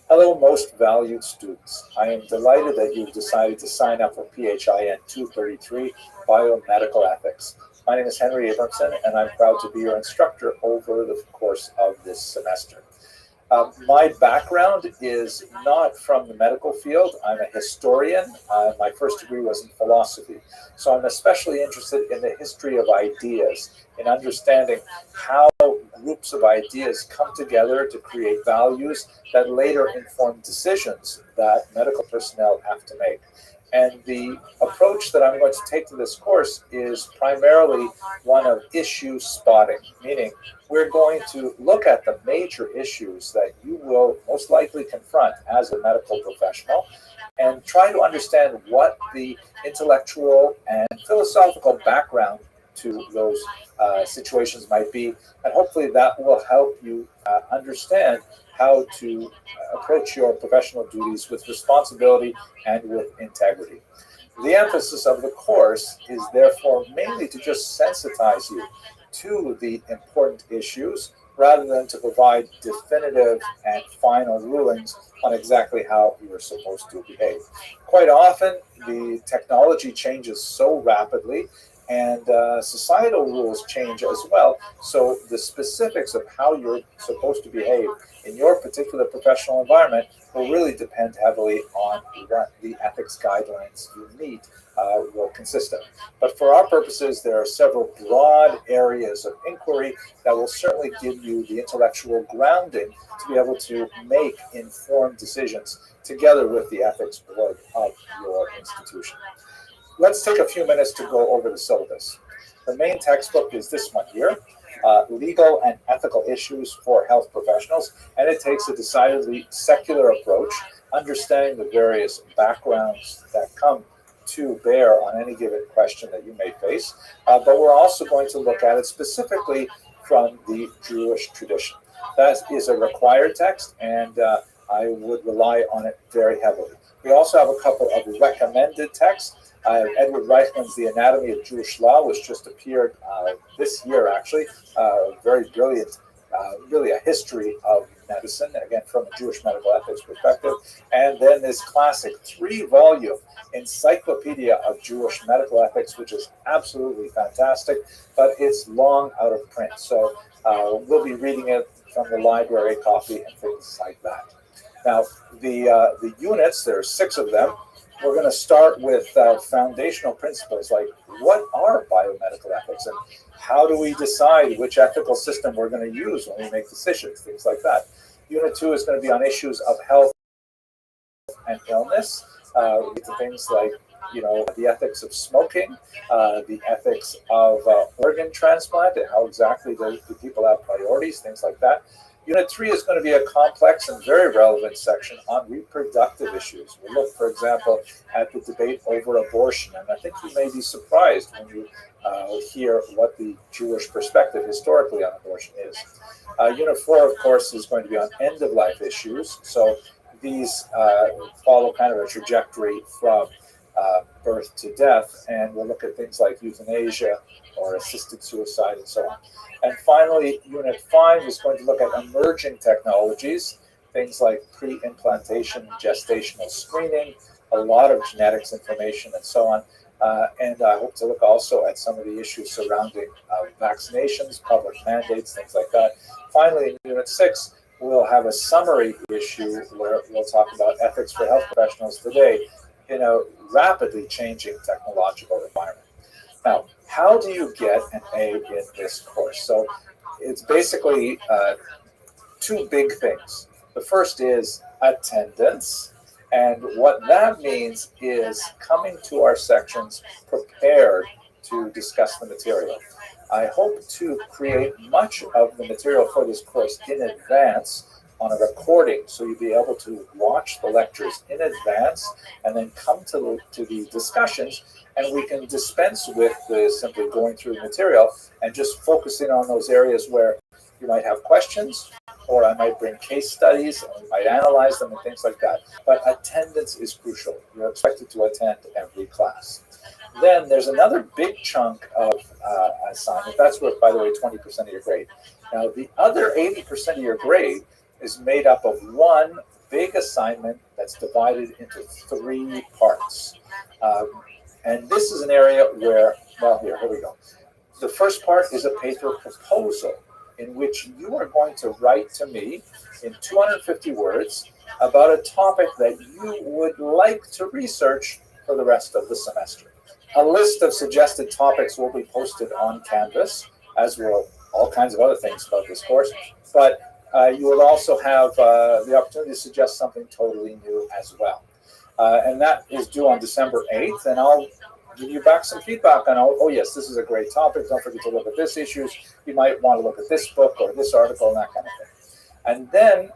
Hello, most valued students. I am delighted that you've decided to sign up for PHIN 233 Biomedical Ethics. My name is Henry Abramson, and I'm proud to be your instructor over the course of this semester. My background is not from the medical field. I'm a historian. My first degree was in philosophy. So I'm especially interested in the history of ideas, in understanding how groups of ideas come together to create values that later inform decisions that medical personnel have to make. And the approach that I'm going to take to this course is primarily one of issue spotting, meaning we're going to look at the major issues that you will most likely confront as a medical professional and try to understand what the intellectual and philosophical background to those situations might be. And hopefully that will help you understand how to approach your professional duties with responsibility and with integrity. The emphasis of the course is therefore mainly to just sensitize you to the important issues rather than to provide definitive and final rulings on exactly how you are supposed to behave. Quite often, the technology changes so rapidly and societal rules change as well. So the specifics of how you're supposed to behave in your particular professional environment will really depend heavily on what the ethics guidelines you meet will consist of. But for our purposes, there are several broad areas of inquiry that will certainly give you the intellectual grounding to be able to make informed decisions together with the ethics board of your institution. Let's take a few minutes to go over the syllabus. The main textbook is this one here. legal and ethical issues for health professionals, and it takes a decidedly secular approach, understanding the various backgrounds that come to bear on any given question that you may face. But we're also going to look at it specifically from the Jewish tradition. That is a required text, and I would rely on it very heavily. We also have a couple of recommended texts. Edward Reichman's The Anatomy of Jewish Law, which just appeared this year, actually. Very brilliant, really a history of medicine, again, from a Jewish medical ethics perspective. And then this classic 3-volume encyclopedia of Jewish medical ethics, which is absolutely fantastic, but it's long out of print. So we'll be reading it from the library copy and things like that. Now, the units, there are 6 of them. We're going to start with foundational principles like what are biomedical ethics and how do we decide which ethical system we're going to use when we make decisions, things like that. Unit 2 is going to be on issues of health and illness, things like the ethics of smoking, the ethics of organ transplant, and how exactly do people have priorities, things like that. Unit 3 is going to be a complex and very relevant section on reproductive issues. We'll look, for example, at the debate over abortion, and I think you may be surprised when you hear what the Jewish perspective historically on abortion is. Unit 4, of course, is going to be on end-of-life issues. So these follow kind of a trajectory from birth to death, and we'll look at things like euthanasia or assisted suicide and so on. And finally, Unit 5 is going to look at emerging technologies, things like pre-implantation, gestational screening, a lot of genetics information, and so on. And I hope to look also at some of the issues surrounding vaccinations, public mandates, things like that. Finally, in Unit 6, we'll have a summary issue where we'll talk about ethics for health professionals today in a rapidly changing technological environment. Now, how do you get an A in this course? So it's basically 2 big things. The first is attendance. And what that means is coming to our sections prepared to discuss the material. I hope to create much of the material for this course in advance on a recording, so you'll be able to watch the lectures in advance and then come to the discussions, and we can dispense with simply going through the material and just focusing on those areas where you might have questions, or I might bring case studies and we might analyze them and things like that. But attendance is crucial. You're expected to attend every class. Then there's another big chunk of assignment. That's worth, by the way, 20% of your grade. Now, the other 80% of your grade is made up of one big assignment that's divided into 3 parts. And this is an area where, well, here we go. The first part is a paper proposal in which you are going to write to me in 250 words about a topic that you would like to research for the rest of the semester. A list of suggested topics will be posted on Canvas, as will all kinds of other things about this course, but you will also have the opportunity to suggest something totally new as well. And that is due on December 8th, and I'll give you back some feedback on, oh yes, this is a great topic, don't forget to look at this issues, you might want to look at this book or this article and that kind of thing. And then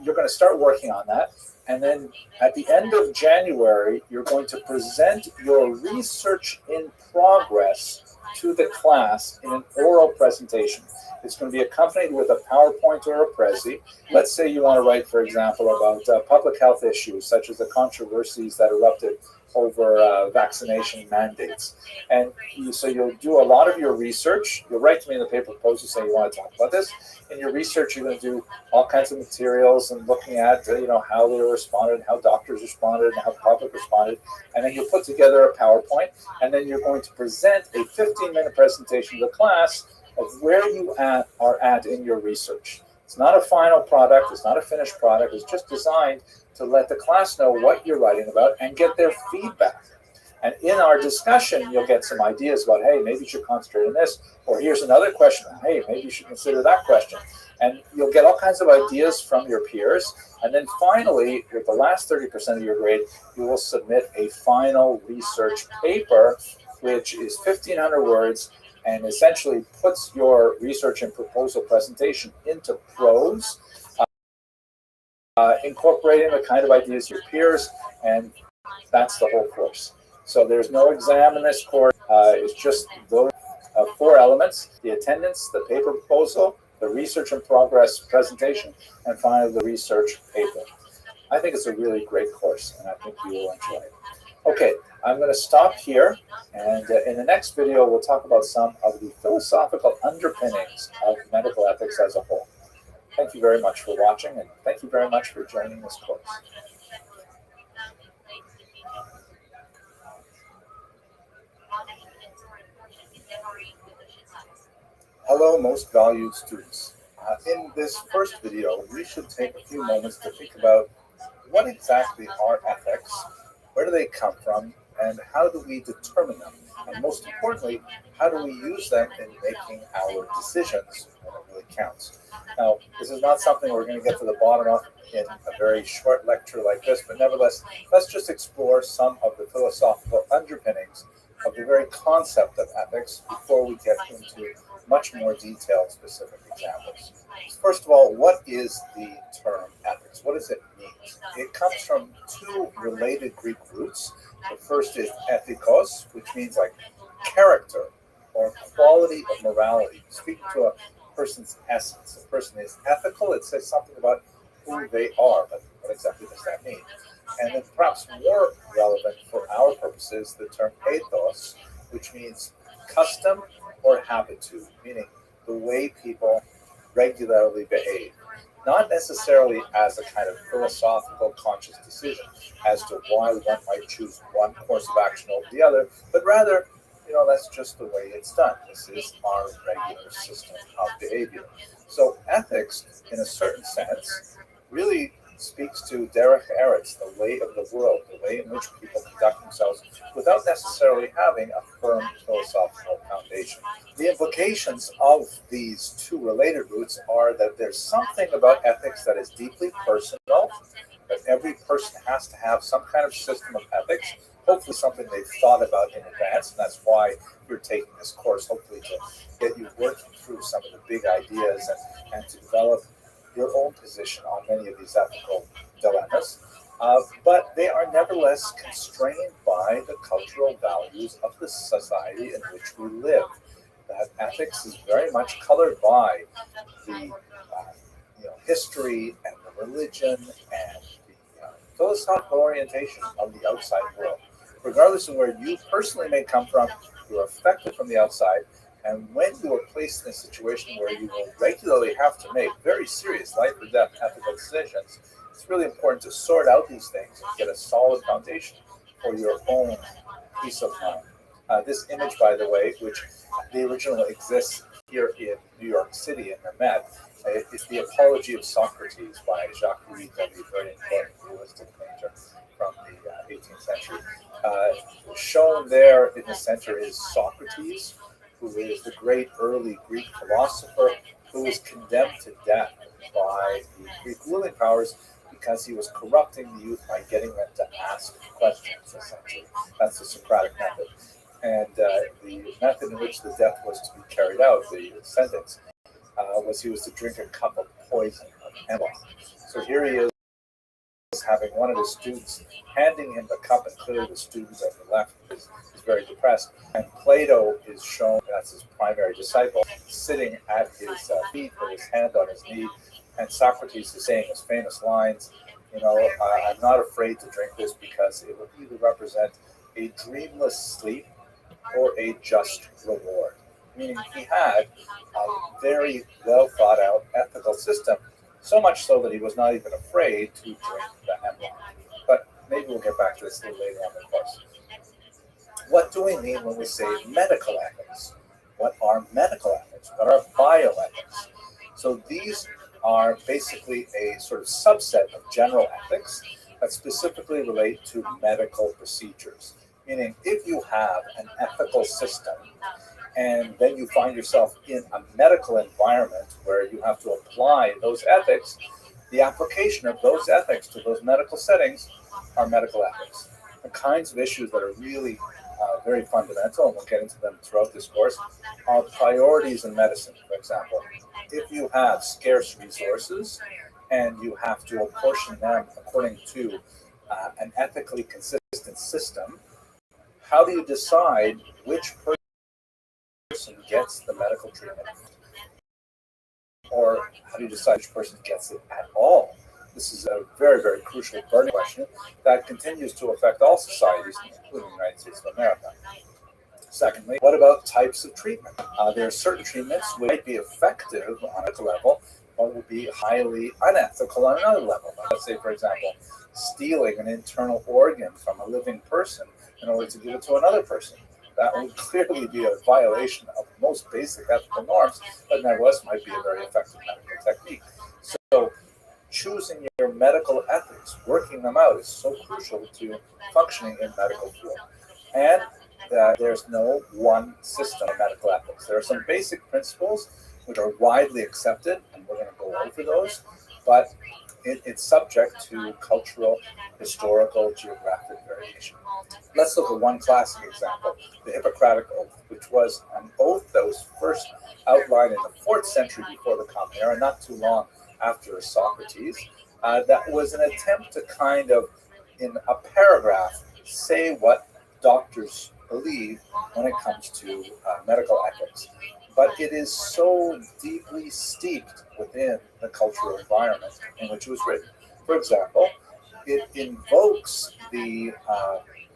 you're going to start working on that, and then at the end of January, you're going to present your research in progress to the class in an oral presentation. It's going to be accompanied with a PowerPoint or a Prezi. Let's say you want to write, for example, about public health issues, such as the controversies that erupted over vaccination mandates. And so you'll do a lot of your research. You'll write to me in the paper proposal saying you want to talk about this. In your research, you're going to do all kinds of materials and looking at how they responded, how doctors responded, and how the public responded. And then you'll put together a PowerPoint, and then you're going to present a 15-minute presentation to the class of where you are at in your research. It's not a final product. It's not a finished product. It's just designed to let the class know what you're writing about and get their feedback. And in our discussion, you'll get some ideas about, hey, maybe you should concentrate on this, or here's another question. Hey, maybe you should consider that question. And you'll get all kinds of ideas from your peers. And then finally, with the last 30% of your grade, you will submit a final research paper, which is 1,500 words, and essentially puts your research and proposal presentation into prose, incorporating the kind of ideas your peers, and that's the whole course. So there's no exam in this course. It's just those 4 elements: the attendance, the paper proposal, the research in progress presentation, and finally the research paper. I think it's a really great course, and I think you will enjoy it. Okay, I'm going to stop here, and in the next video, we'll talk about some of the philosophical underpinnings of medical ethics as a whole. Thank you very much for watching, and thank you very much for joining this course. Hello, most valued students. In this first video, we should take a few moments to think about what exactly are ethics, where do they come from, and how do we determine them? And most importantly, how do we use them in making our decisions when it really counts? Now, this is not something we're going to get to the bottom of in a very short lecture like this, but nevertheless, let's just explore some of the philosophical underpinnings of the very concept of ethics before we get into much more detailed specific examples. First of all, what is the term ethics? What does it mean? It comes from 2 related Greek roots. The first is ethikos, which means like character or quality of morality, speaking to a person's essence. A person is ethical, it says something about who they are, but what exactly does that mean? And then perhaps more relevant for our purposes, the term ethos, which means custom or habitude, meaning the way people regularly behave. Not necessarily as a kind of philosophical conscious decision as to why one might choose one course of action over the other, but rather, that's just the way it's done. This is our regular system of behavior. So ethics, in a certain sense, really speaks to derech eretz, the way of the world, the way in which people conduct themselves without necessarily having a firm philosophical foundation. The implications of these 2 related roots are that there's something about ethics that is deeply personal, that every person has to have some kind of system of ethics, hopefully something they've thought about in advance, and that's why you're taking this course, hopefully to get you working through some of the big ideas and to develop your own position on many of these ethical dilemmas, but they are nevertheless constrained by the cultural values of the society in which we live. That ethics is very much colored by the history and the religion and the philosophical orientation of the outside world. Regardless of where you personally may come from, you are affected from the outside. And when you are placed in a situation where you will regularly have to make very serious life or death ethical decisions, it's really important to sort out these things and get a solid foundation for your own peace of mind. This image, by the way, which the original exists here in New York City in the Met, is The Apology of Socrates by Jacques-Louis David, very important realistic painter from the 18th century. Shown there in the center is Socrates, who is the great early Greek philosopher who was condemned to death by the Greek ruling powers because he was corrupting the youth by getting them to ask questions, essentially. That's the Socratic method. And the method in which the death was to be carried out, the sentence, was he was to drink a cup of poison, of hemlock. So here he is, having one of his students handing him the cup, and clearly the student on the left is very depressed. And Plato is shown, that's his primary disciple, sitting at his feet with his hand on his knee. And Socrates is saying his famous lines, I'm not afraid to drink this because it will either represent a dreamless sleep or a just reward. Meaning he had a very well thought out ethical system, so much so that he was not even afraid to drink the hemlock. But maybe we'll get back to this a little later on in the course. What do we mean when we say medical ethics? What are medical ethics? What are bioethics? So these are basically a sort of subset of general ethics that specifically relate to medical procedures. Meaning, if you have an ethical system and then you find yourself in a medical environment where you have to apply those ethics, the application of those ethics to those medical settings are medical ethics. The kinds of issues that are really very fundamental, and we'll get into them throughout this course, are priorities in medicine, for example. If you have scarce resources and you have to apportion them according to an ethically consistent system, how do you decide which person gets the medical treatment? Or how do you decide which person gets it at all? This is a very, very crucial burning question that continues to affect all societies, including the United States of America. Secondly, what about types of treatment? There are certain treatments which might be effective on a level, but will be highly unethical on another level. Let's say, for example, stealing an internal organ from a living person in order to give it to another person. That would clearly be a violation of most basic ethical norms, but nevertheless might be a very effective medical technique. So choosing your medical ethics, working them out, is so crucial to functioning in medical field. And there's no one system of medical ethics. There are some basic principles which are widely accepted, and we're going to go over those, but it's subject to cultural, historical, geographic variation. Let's look at one classic example, the Hippocratic Oath, which was an oath that was first outlined in the 4th century before the Common Era, not too long after Socrates. That was an attempt to kind of, in a paragraph, say what doctors believe when it comes to medical ethics. But it is so deeply steeped within the cultural environment in which it was written. For example, it invokes the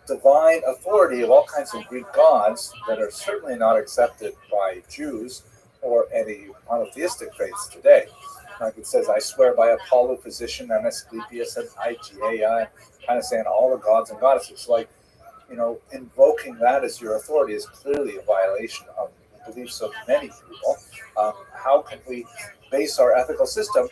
divine authority of all kinds of Greek gods that are certainly not accepted by Jews or any monotheistic faiths today. Like it says, I swear by Apollo, physician, and Asclepius, and Igea, kind of saying all the gods and goddesses. Like, invoking that as your authority is clearly a violation of the beliefs of many people. How can we base our ethical system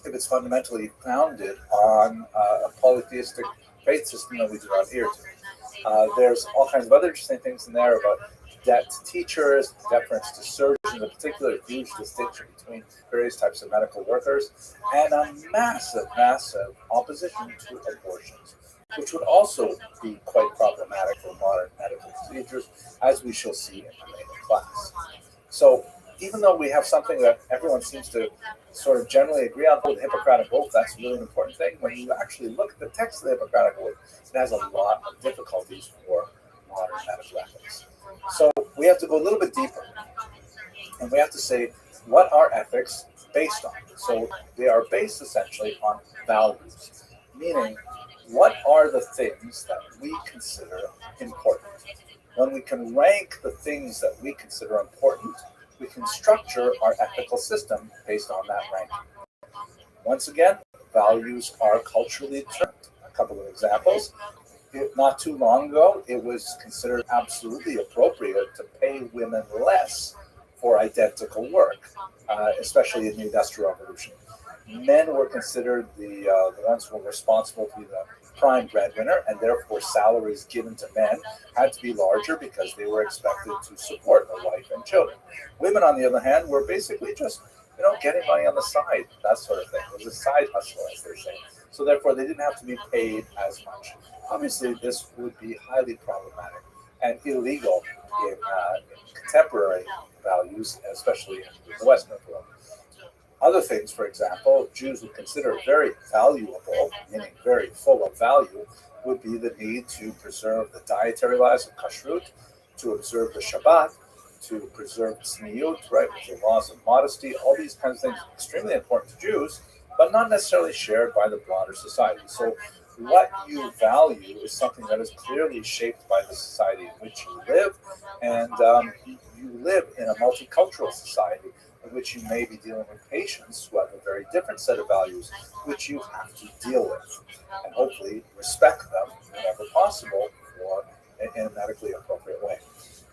if it's fundamentally founded on a polytheistic faith system that we do not adhere to? There's all kinds of other interesting things in there about debt to teachers, deference to surgeons, in particular, a huge distinction between various types of medical workers, and a massive, massive opposition to abortions, which would also be quite problematic for modern medical procedures, as we shall see in the later class. So even though we have something that everyone seems to sort of generally agree on, the Hippocratic Oath, that's a really important thing. When you actually look at the text of the Hippocratic Oath, it has a lot of difficulties for modern medical ethics. So we have to go a little bit deeper, and we have to say, what are ethics based on? So they are based essentially on values, meaning what are the things that we consider important? When we can rank the things that we consider important, we can structure our ethical system based on that ranking. Once again, values are culturally determined. A couple of examples. Not too long ago, it was considered absolutely appropriate to pay women less for identical work, especially in the Industrial Revolution. Men were considered the ones who were responsible to be the prime breadwinner, and therefore salaries given to men had to be larger because they were expected to support a wife and children. Women, on the other hand, were basically just getting money on the side, that sort of thing. It was a side hustle, as they say. So therefore, they didn't have to be paid as much. Obviously, this would be highly problematic and illegal in contemporary values, especially in the Western world. Other things, for example, Jews would consider very valuable, meaning very full of value, would be the need to preserve the dietary laws of kashrut, to observe the Shabbat, to preserve tzniut, right, the laws of modesty. All these kinds of things are extremely important to Jews, but not necessarily shared by the broader society. So what you value is something that is clearly shaped by the society in which you live, and you live in a multicultural society in which you may be dealing with patients who have a very different set of values, which you have to deal with, and hopefully respect them whenever possible for in a medically appropriate way.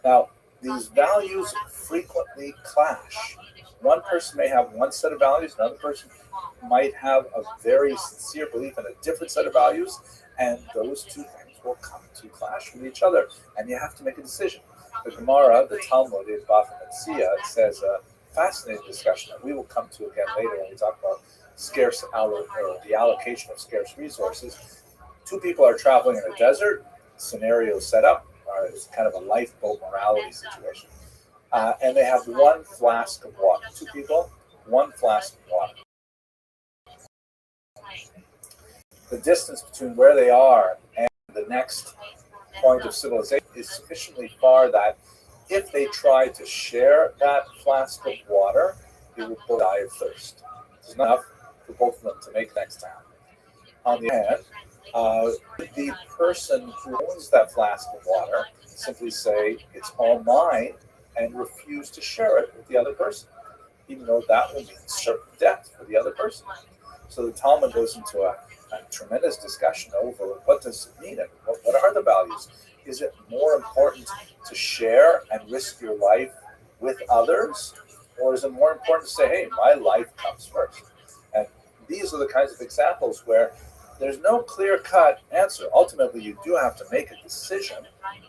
Now, these values frequently clash. One person may have one set of values, another person might have a very sincere belief in a different set of values, and those two things will come to clash with each other, and you have to make a decision. The Gemara, the Talmud in Bava Metzia, says a fascinating discussion that we will come to again later when we talk about the allocation of scarce resources. Two people are traveling in a desert, scenario set up. it's kind of a lifeboat morality situation. And they have one flask of water. Two people, one flask of water. The distance between where they are and the next point of civilization is sufficiently far that if they try to share that flask of water, they will both die of thirst. There's not enough for both of them to make next town. On the other hand, the person who owns that flask of water simply say, it's all mine, and refuse to share it with the other person, even though that will mean certain death for the other person. So the Talmud goes into a tremendous discussion over what does it mean and what are the values. Is it more important to share and risk your life with others, or is it more important to say, hey, my life comes first? And these are the kinds of examples where there's no clear-cut answer. Ultimately, you do have to make a decision,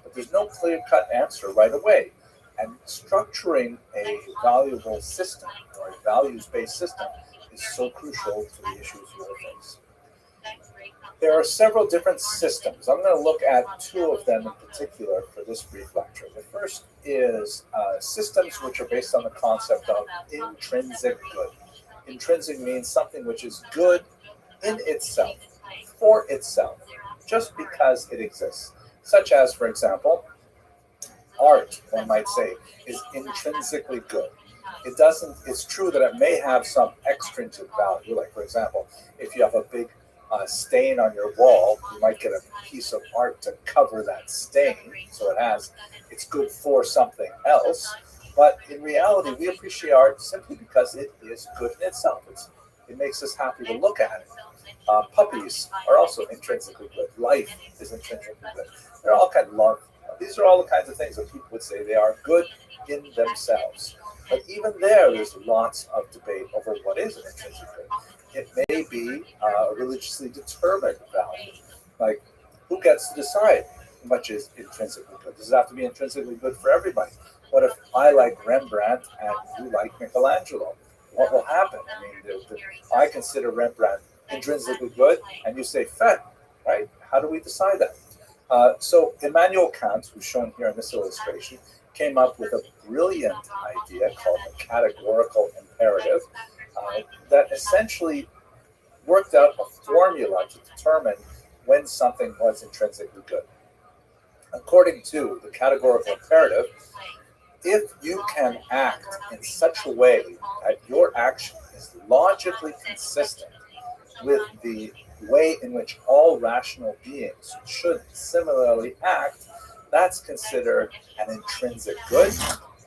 but there's no clear-cut answer right away. And structuring a valuable system or a values-based system is so crucial to the issues you will face. There are several different systems. I'm going to look at two of them in particular for this brief lecture. The first is systems which are based on the concept of intrinsic good. Intrinsic means something which is good in itself, for itself, just because it exists. Such as, for example, art, one might say, is intrinsically good. It's true that it may have some extrinsic value, like, for example, if you have a big stain on your wall, you might get a piece of art to cover that stain, so it's good for something else. But in reality, we appreciate art simply because it is good in itself. It makes us happy to look at it. Puppies are also intrinsically good. Life is intrinsically good. They're all kind of love. These are all the kinds of things that people would say they are good in themselves. But even there's lots of debate over what is an intrinsic good. It may be a religiously determined value. Like, who gets to decide how much is intrinsically good? Does it have to be intrinsically good for everybody? What if I like Rembrandt and you like Michelangelo? What will happen? I mean, I consider Rembrandt intrinsically good, and you say fet, right? How do we decide that? So Immanuel Kant, who's shown here in this illustration, came up with a brilliant idea called the categorical imperative that essentially worked out a formula to determine when something was intrinsically good. According to the categorical imperative, if you can act in such a way that your action is logically consistent with the way in which all rational beings should similarly act, that's considered an intrinsic good,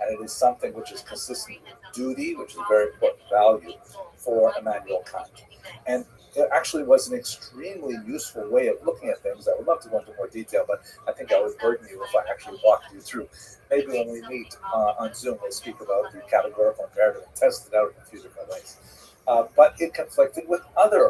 and it is something which is consistent with duty, which is a very important value for Immanuel Kant. And it actually was an extremely useful way of looking at things. I would love to go into more detail, but I think I would burden you if I actually walked you through. Maybe when we meet on Zoom, we'll speak about the categorical imperative and test it out in a few different ways. But it conflicted with other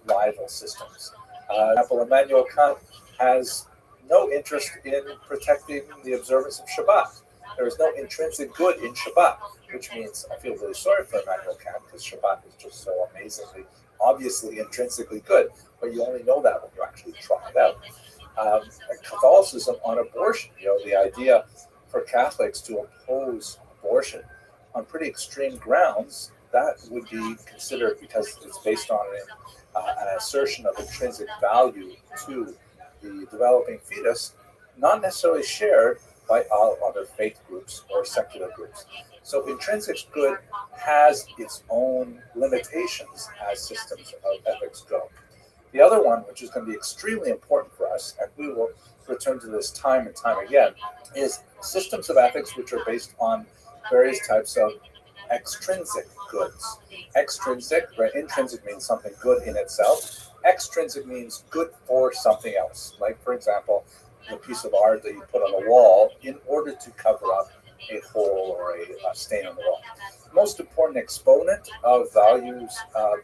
rival systems. For example, Immanuel Kant has no interest in protecting the observance of Shabbat. There is no intrinsic good in Shabbat, which means I feel really sorry for Immanuel Kant because Shabbat is just so amazingly, obviously intrinsically good, but you only know that when you actually try it out. Catholicism on abortion, the idea for Catholics to oppose abortion on pretty extreme grounds, that would be considered, because it's based on an assertion of intrinsic value to the developing fetus, not necessarily shared by all other faith groups or secular groups. So intrinsic good has its own limitations as systems of ethics go. The other one, which is going to be extremely important for us, and we will return to this time and time again, is systems of ethics which are based on various types of extrinsic goods. Intrinsic means something good in itself. Extrinsic means good for something else. Like, for example, a piece of art that you put on the wall in order to cover up a hole or a stain on the wall. The most important exponent of values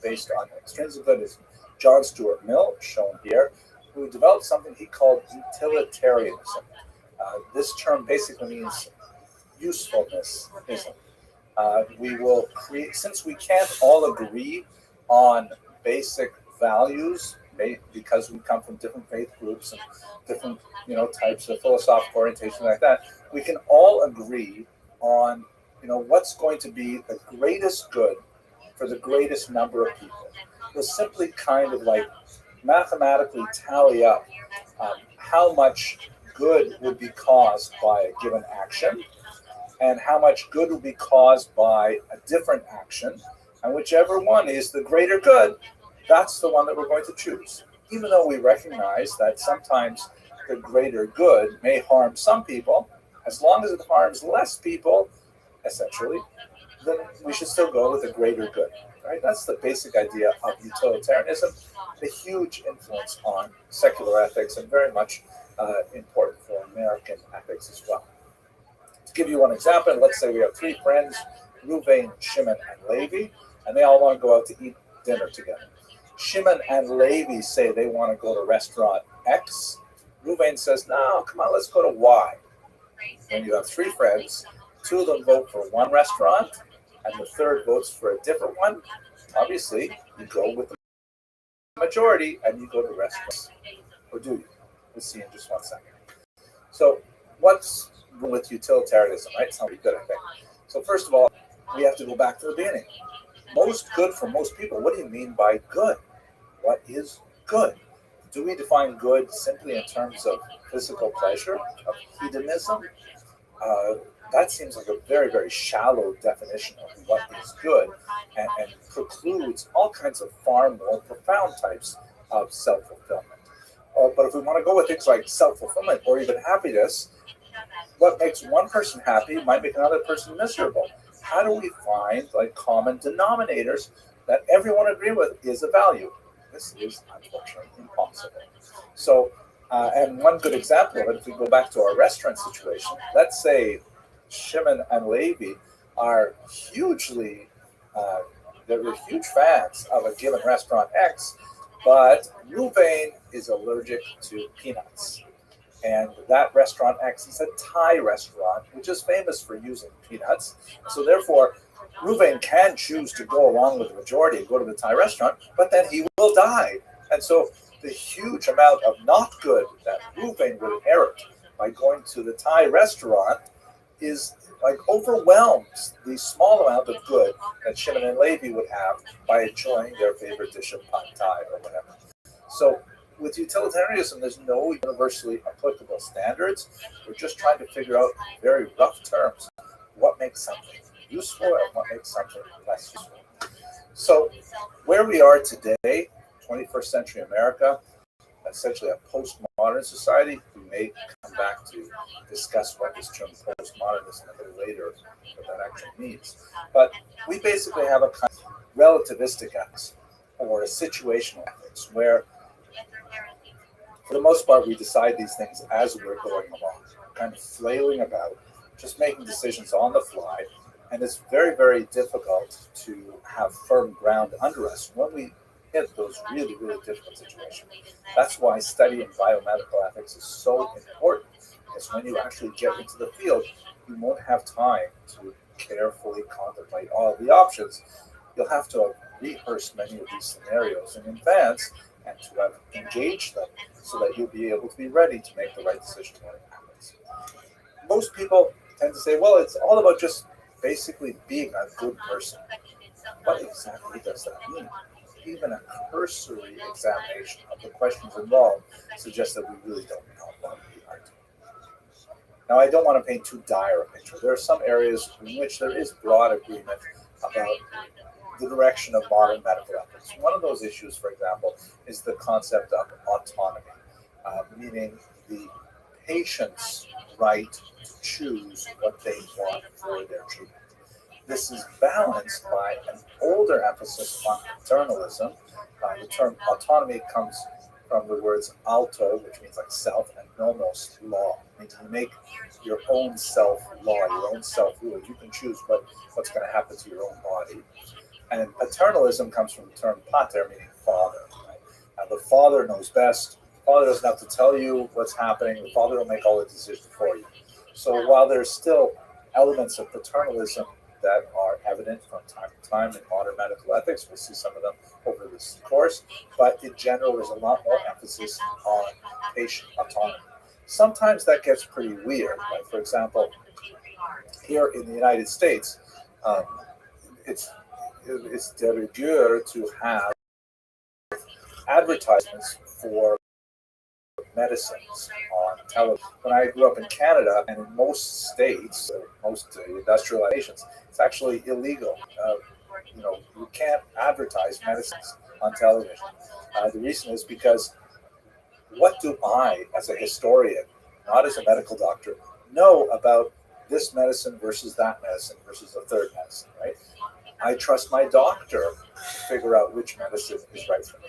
based on extrinsic good is John Stuart Mill, shown here, who developed something he called utilitarianism. This term basically means usefulnessism. We will create, since we can't all agree on basic values because we come from different faith groups and different, types of philosophical orientation like that, we can all agree on, what's going to be the greatest good for the greatest number of people. We'll simply kind of like mathematically tally up how much good would be caused by a given action and how much good will be caused by a different action, and whichever one is the greater good, that's the one that we're going to choose. Even though we recognize that sometimes the greater good may harm some people, as long as it harms less people, essentially, then we should still go with the greater good. Right? That's the basic idea of utilitarianism, a huge influence on secular ethics and very much important for American ethics as well. To give you one example, let's say we have three friends, Reuven, Shimon, and Levi, and they all want to go out to eat dinner together. Shimon and Levi say they want to go to restaurant X. Reuven says, no, come on, let's go to Y. And you have three friends, two of them vote for one restaurant, and the third votes for a different one. Obviously, you go with the majority and you go to restaurants. Or do you? We'll see in just 1 second. So what's wrong with utilitarianism, right? It's not very good, I think. So first of all, we have to go back to the beginning. Most good for most people. What do you mean by good? What is good? Do we define good simply in terms of physical pleasure, of hedonism? That seems like a very, very shallow definition of what is good and precludes all kinds of far more profound types of self-fulfillment. But if we want to go with things like self-fulfillment or even happiness, what makes one person happy might make another person miserable. How do we find common denominators that everyone agree with is a value? This is unfortunately impossible. So, and one good example of it, if we go back to our restaurant situation, let's say Shimon and Levi are they're huge fans of a given restaurant X, but Reuven is allergic to peanuts. And that restaurant X is a Thai restaurant, which is famous for using peanuts. So therefore, Reuven can choose to go along with the majority and go to the Thai restaurant, but then he will die. And so the huge amount of not good that Reuven would inherit by going to the Thai restaurant is overwhelms the small amount of good that Shimon and Levi would have by enjoying their favorite dish of pad Thai or whatever. So with utilitarianism, there's no universally applicable standards. We're just trying to figure out in very rough terms what makes something useful and what makes something less useful. So where we are today, 21st century America, essentially a postmodern society. We may come back to discuss what this term postmodernism a little later, what that actually means. But we basically have a kind of relativistic ethics or a situational ethics where, for the most part, we decide these things as we're going along, kind of flailing about, just making decisions on the fly. And it's very, very difficult to have firm ground under us when we hit those really, really difficult situations. That's why studying biomedical ethics is so important, because when you actually get into the field, you won't have time to carefully contemplate all the options. You'll have to have rehearsed many of these scenarios in advance and to have engaged them so that you'll be able to be ready to make the right decision when it happens. Most people tend to say, well, it's all about just basically being a good person. What exactly does that mean? Even a cursory examination of the questions involved suggests that we really don't know what we are doing. Now, I don't want to paint too dire a picture. There are some areas in which there is broad agreement about the direction of modern medical ethics. One of those issues, for example, is the concept of autonomy, meaning the patient's right to choose what they want for their treatment. This is balanced by an older emphasis on paternalism. The term autonomy comes from the words auto, which means like self, and nomos, law. It means you make your own self-law, your own self-rule. You can choose what's going to happen to your own body. And paternalism comes from the term pater, meaning father. Right? Now, the father knows best. The father doesn't have to tell you what's happening. The father will make all the decisions for you. So while there's still elements of paternalism that are evident from time to time in modern medical ethics. We'll see some of them over this course, but in general, there's a lot more emphasis on patient autonomy. Sometimes that gets pretty weird. Like, for example, here in the United States, it's de rigueur to have advertisements for medicines on television. When I grew up in Canada, and in most states, most industrialized nations, it's actually illegal. You can't advertise medicines on television. The reason is because what do I, as a historian, not as a medical doctor, know about this medicine versus that medicine versus a third medicine, right? I trust my doctor to figure out which medicine is right for me.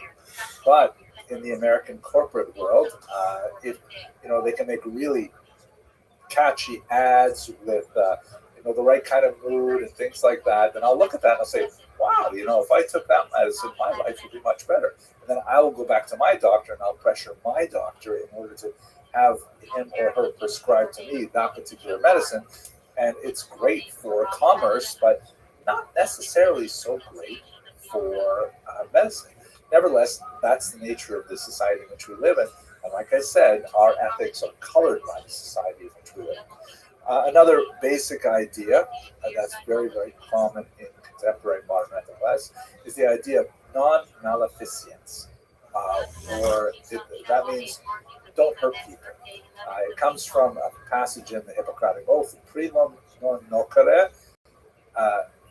But in the American corporate world, if they can make really catchy ads with the right kind of mood and things like that, then I'll look at that and I'll say, wow, if I took that medicine, my life would be much better. And then I will go back to my doctor and I'll pressure my doctor in order to have him or her prescribe to me that particular medicine. And it's great for commerce, but not necessarily so great for medicine. Nevertheless, that's the nature of the society in which we live in. And like I said, our ethics are colored by the society in which we live. Another basic idea that's very, very common in contemporary modern ethical ethics is the idea of non-maleficence, that means don't hurt people. It comes from a passage in the Hippocratic Oath, primum non nocere.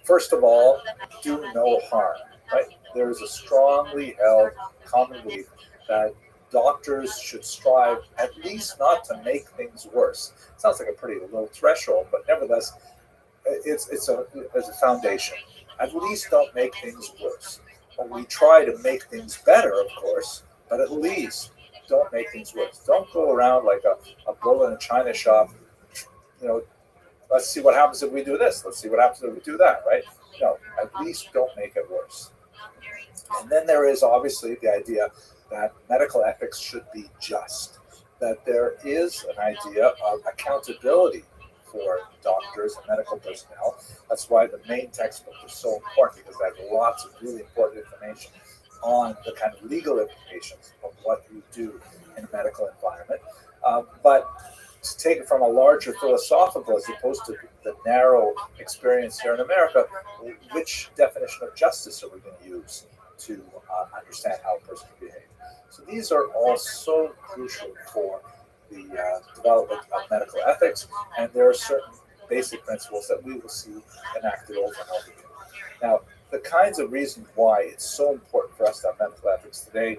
First of all, do no harm. Right? There is a strongly held common belief that doctors should strive at least not to make things worse. Sounds like a pretty low threshold, but nevertheless, it's a foundation. At least don't make things worse. And we try to make things better, of course, but at least don't make things worse. Don't go around like a bull in a china shop. Let's see what happens if we do this. Let's see what happens if we do that, right? No, at least don't make it worse. And then there is obviously the idea that medical ethics should be just, that there is an idea of accountability for doctors and medical personnel. That's why the main textbook is so important, because they have lots of really important information on the kind of legal implications of what you do in a medical environment. But to take it from a larger philosophical as opposed to the narrow experience here in America, which definition of justice are we going to use to understand how a person can behave? So these are all so crucial for the development of medical ethics, and there are certain basic principles that we will see enacted over and over again. Now, the kinds of reasons why it's so important for us to have medical ethics today,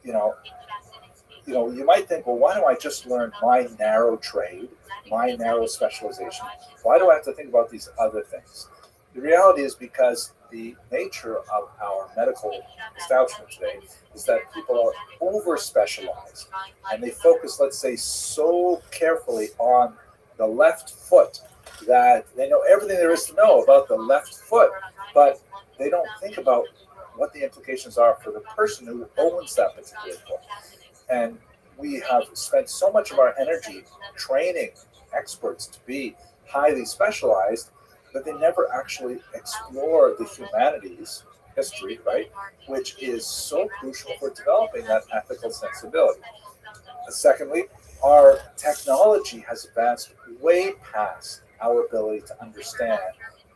you might think, well, why don't I just learn my narrow trade, my narrow specialization? Why do I have to think about these other things? The reality is because the nature of our medical establishment today is that people are over-specialized, and they focus, let's say, so carefully on the left foot that they know everything there is to know about the left foot, but they don't think about what the implications are for the person who owns that particular foot. And we have spent so much of our energy training experts to be highly specialized that they never actually explore the humanities, history, right, which is so crucial for developing that ethical sensibility. Secondly, our technology has advanced way past our ability to understand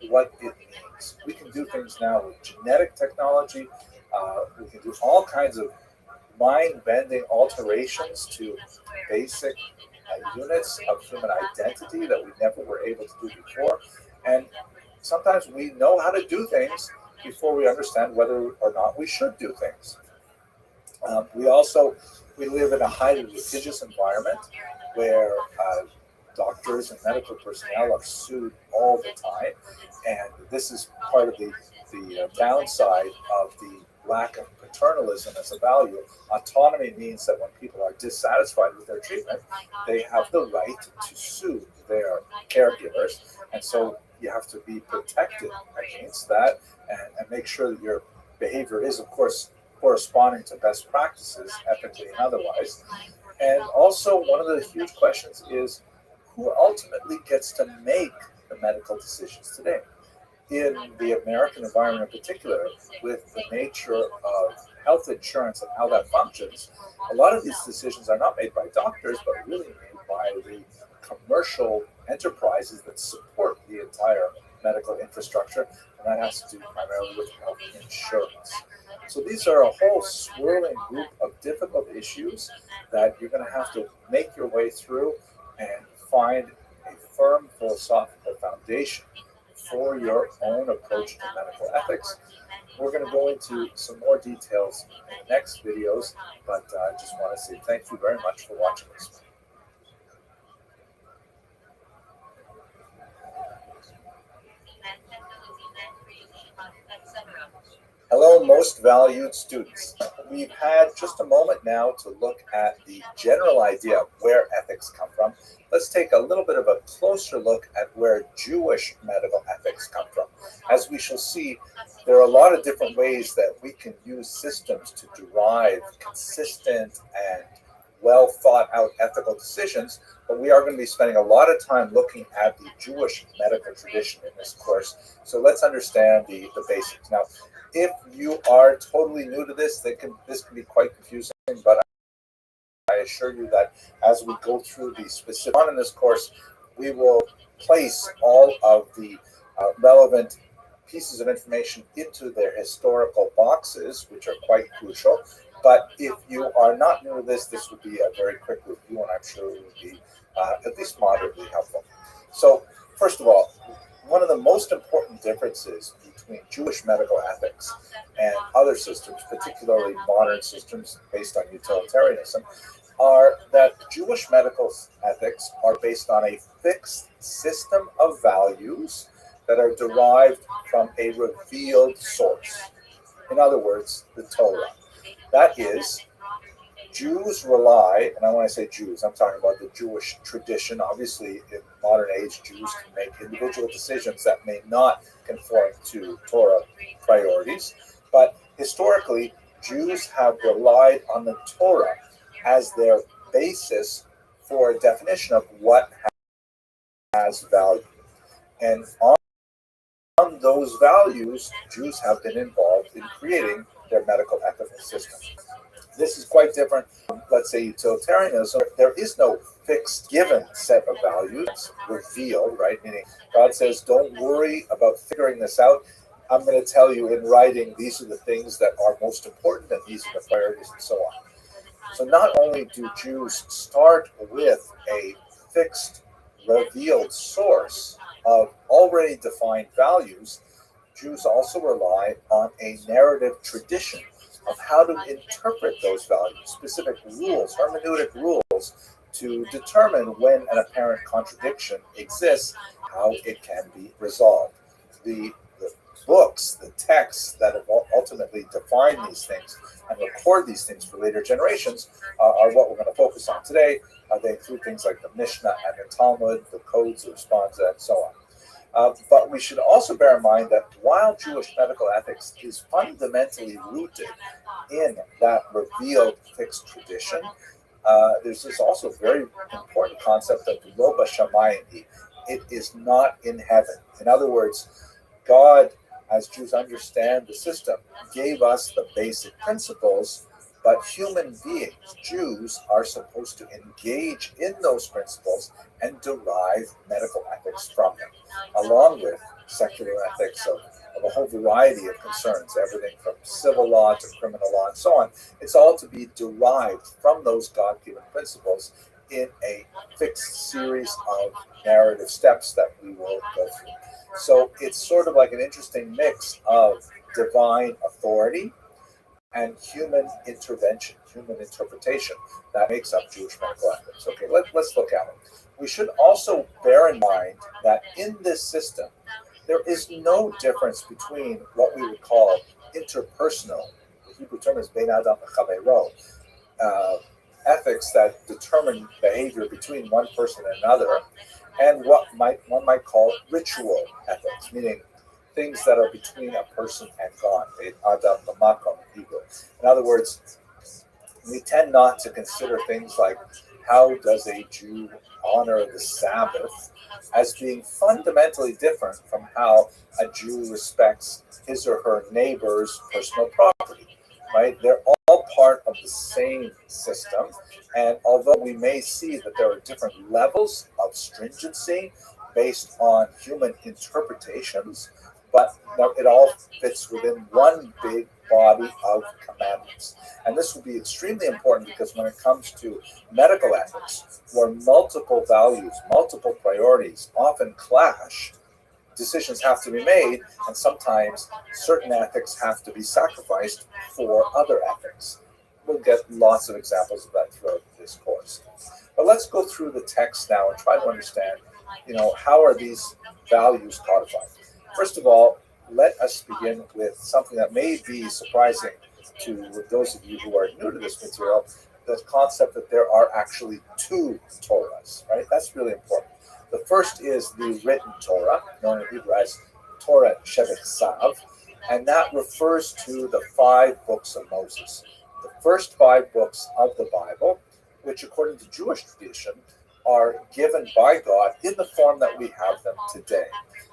what it means. We can do things now with genetic technology. We can do all kinds of mind-bending alterations to basic units of human identity that we never were able to do before. And sometimes we know how to do things before we understand whether or not we should do things. We live in a highly litigious environment where doctors and medical personnel are sued all the time. And this is part of the downside of the lack of paternalism as a value. Autonomy means that when people are dissatisfied with their treatment, they have the right to sue their caregivers. And so you have to be protected against that and make sure that your behavior is, of course, corresponding to best practices, ethically and otherwise. And also, one of the huge questions is who ultimately gets to make the medical decisions today? in the American environment in particular, with the nature of health insurance and how that functions, a lot of these decisions are not made by doctors, but really made by the commercial enterprises that support the entire medical infrastructure, and that has to do primarily with health insurance. So these are a whole swirling group of difficult issues that you're going to have to make your way through and find a firm philosophical foundation for your own approach to medical ethics. We're going to go into some more details in the next videos, but I just want to say thank you very much for watching this. Hello, most valued students. We've had just a moment now to look at the general idea of where ethics come from. Let's take a little bit of a closer look at where Jewish medical ethics come from. As we shall see, there are a lot of different ways that we can use systems to derive consistent and well thought out ethical decisions, but we are going to be spending a lot of time looking at the Jewish medical tradition in this course. So let's understand the basics. Now, if you are totally new to this, this can be quite confusing, but I assure you that as we go through the specific on in this course, we will place all of the relevant pieces of information into their historical boxes, which are quite crucial. But if you are not new to this, this would be a very quick review, and I'm sure it would be at least moderately helpful. So, first of all, one of the most important differences between Jewish medical ethics and other systems, particularly modern systems based on utilitarianism, are that Jewish medical ethics are based on a fixed system of values that are derived from a revealed source. In other words, the Torah. That is, Jews rely, and I want to say Jews, I'm talking about the Jewish tradition. Obviously, in modern age, Jews can make individual decisions that may not conform to Torah priorities. But historically, Jews have relied on the Torah as their basis for a definition of what has value. And on those values, Jews have been involved in creating their medical ethical system. This is quite different from, let's say, utilitarianism. There is no fixed given set of values revealed, right? Meaning God says, don't worry about figuring this out. I'm going to tell you in writing, these are the things that are most important, and these are the priorities, and so on. So not only do Jews start with a fixed, revealed source of already defined values, Jews also rely on a narrative tradition of how to interpret those values, specific rules, hermeneutic rules, to determine when an apparent contradiction exists, how it can be resolved. The books, the texts that have ultimately defined these things and record these things for later generations are what we're going to focus on today. They include things like the Mishnah and the Talmud, the codes, the responsa, and so on. But we should also bear in mind that while Jewish medical ethics is fundamentally rooted in that revealed fixed tradition, there's this also very important concept of lo b'shamayim. It is not in heaven. In other words, God, as Jews understand the system, gave us the basic principles, but human beings, Jews, are supposed to engage in those principles and derive medical ethics from them, along with secular ethics of a whole variety of concerns, everything from civil law to criminal law and so on. It's all to be derived from those God-given principles in a fixed series of narrative steps that we will go through. So it's sort of like an interesting mix of divine authority and human intervention, human interpretation that makes up Jewish medical ethics. Okay, let's look at it. We should also bear in mind that in this system, there is no difference between what we would call interpersonal, the Hebrew term is bein adam v'chaveiro, ethics that determine behavior between one person and another, and what one might call ritual ethics, meaning things that are between a person and God, adam v'makom in Hebrew. In other words, we tend not to consider things like how does a Jew honor the Sabbath as being fundamentally different from how a Jew respects his or her neighbor's personal property, right? They're all part of the same system. And although we may see that there are different levels of stringency based on human interpretations, but it all fits within one big body of commandments. And this will be extremely important because when it comes to medical ethics, where multiple values, multiple priorities often clash, decisions have to be made, and sometimes certain ethics have to be sacrificed for other ethics. We'll get lots of examples of that throughout this course. But let's go through the text now and try to understand, how are these values codified? First of all, let us begin with something that may be surprising to those of you who are new to this material, the concept that there are actually two Torahs, right? That's really important. The first is the written Torah, known in Hebrew as Torah Shebeksav, and that refers to the 5 books of Moses. The first 5 books of the Bible, which according to Jewish tradition, are given by God in the form that we have them today.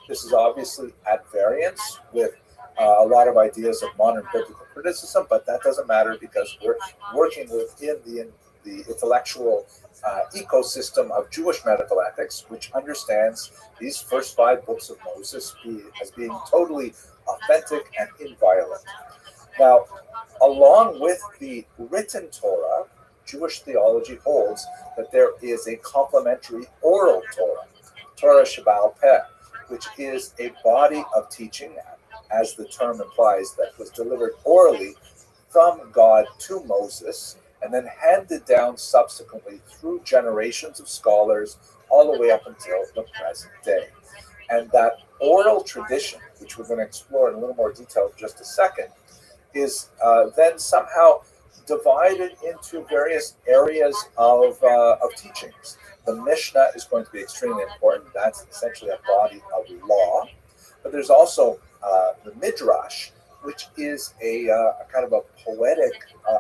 This is obviously at variance with a lot of ideas of modern biblical criticism, but that doesn't matter because we're working within the intellectual ecosystem of Jewish medical ethics, which understands these first 5 books of Moses as being totally authentic and inviolate. Now, along with the written Torah, Jewish theology holds that there is a complementary oral Torah, Torah Shebaal Peh, which is a body of teaching, as the term implies, that was delivered orally from God to Moses and then handed down subsequently through generations of scholars all the way up until the present day. And that oral tradition, which we're going to explore in a little more detail in just a second, is then somehow divided into various areas of teachings. The Mishnah is going to be extremely important. That's essentially a body of law. But there's also the Midrash, which is a kind of a poetic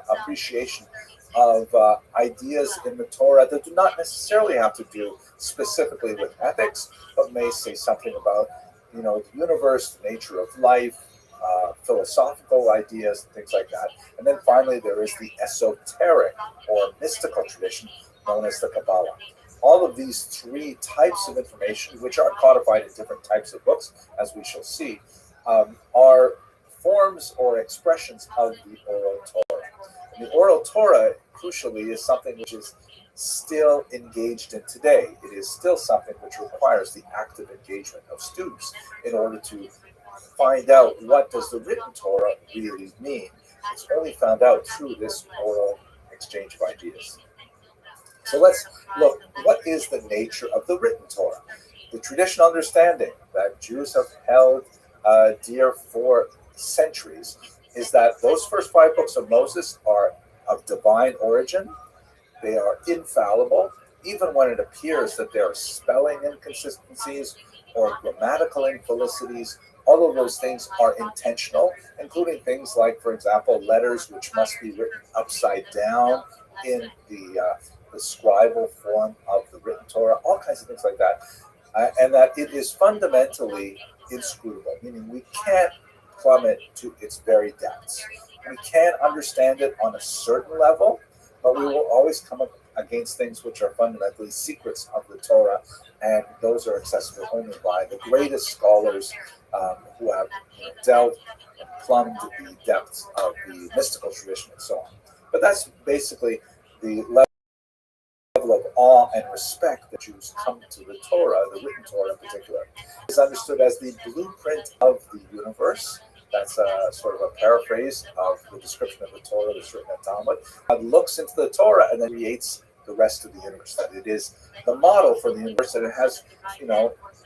appreciation of ideas in the Torah that do not necessarily have to do specifically with ethics, but may say something about, the universe, the nature of life, philosophical ideas, and things like that. And then finally, there is the esoteric or mystical tradition known as the Kabbalah. All of these 3 types of information, which are codified in different types of books, as we shall see, are forms or expressions of the oral Torah. And the oral Torah, crucially, is something which is still engaged in today. It is still something which requires the active engagement of students in order to find out what does the written Torah really mean. It's only found out through this oral exchange of ideas. So let's look, what is the nature of the written Torah? The traditional understanding that Jews have held dear for centuries is that those first 5 books of Moses are of divine origin. They are infallible, even when it appears that there are spelling inconsistencies or grammatical infelicities. All of those things are intentional, including things like, for example, letters which must be written upside down in the scribal form of the written Torah, all kinds of things like that. And that it is fundamentally inscrutable, meaning we can't plumb it to its very depths. We can understand it on a certain level, but we will always come up against things which are fundamentally secrets of the Torah, and those are accessible only by the greatest scholars who have delved and plumbed the depths of the mystical tradition and so on. But that's basically the level of awe and respect that Jews come to the Torah, the written Torah in particular. It is understood as the blueprint of the universe. That's a sort of a paraphrase of the description of the Torah that's written in Talmud. God looks into the Torah and then creates the rest of the universe. That it is the model for the universe, and it has,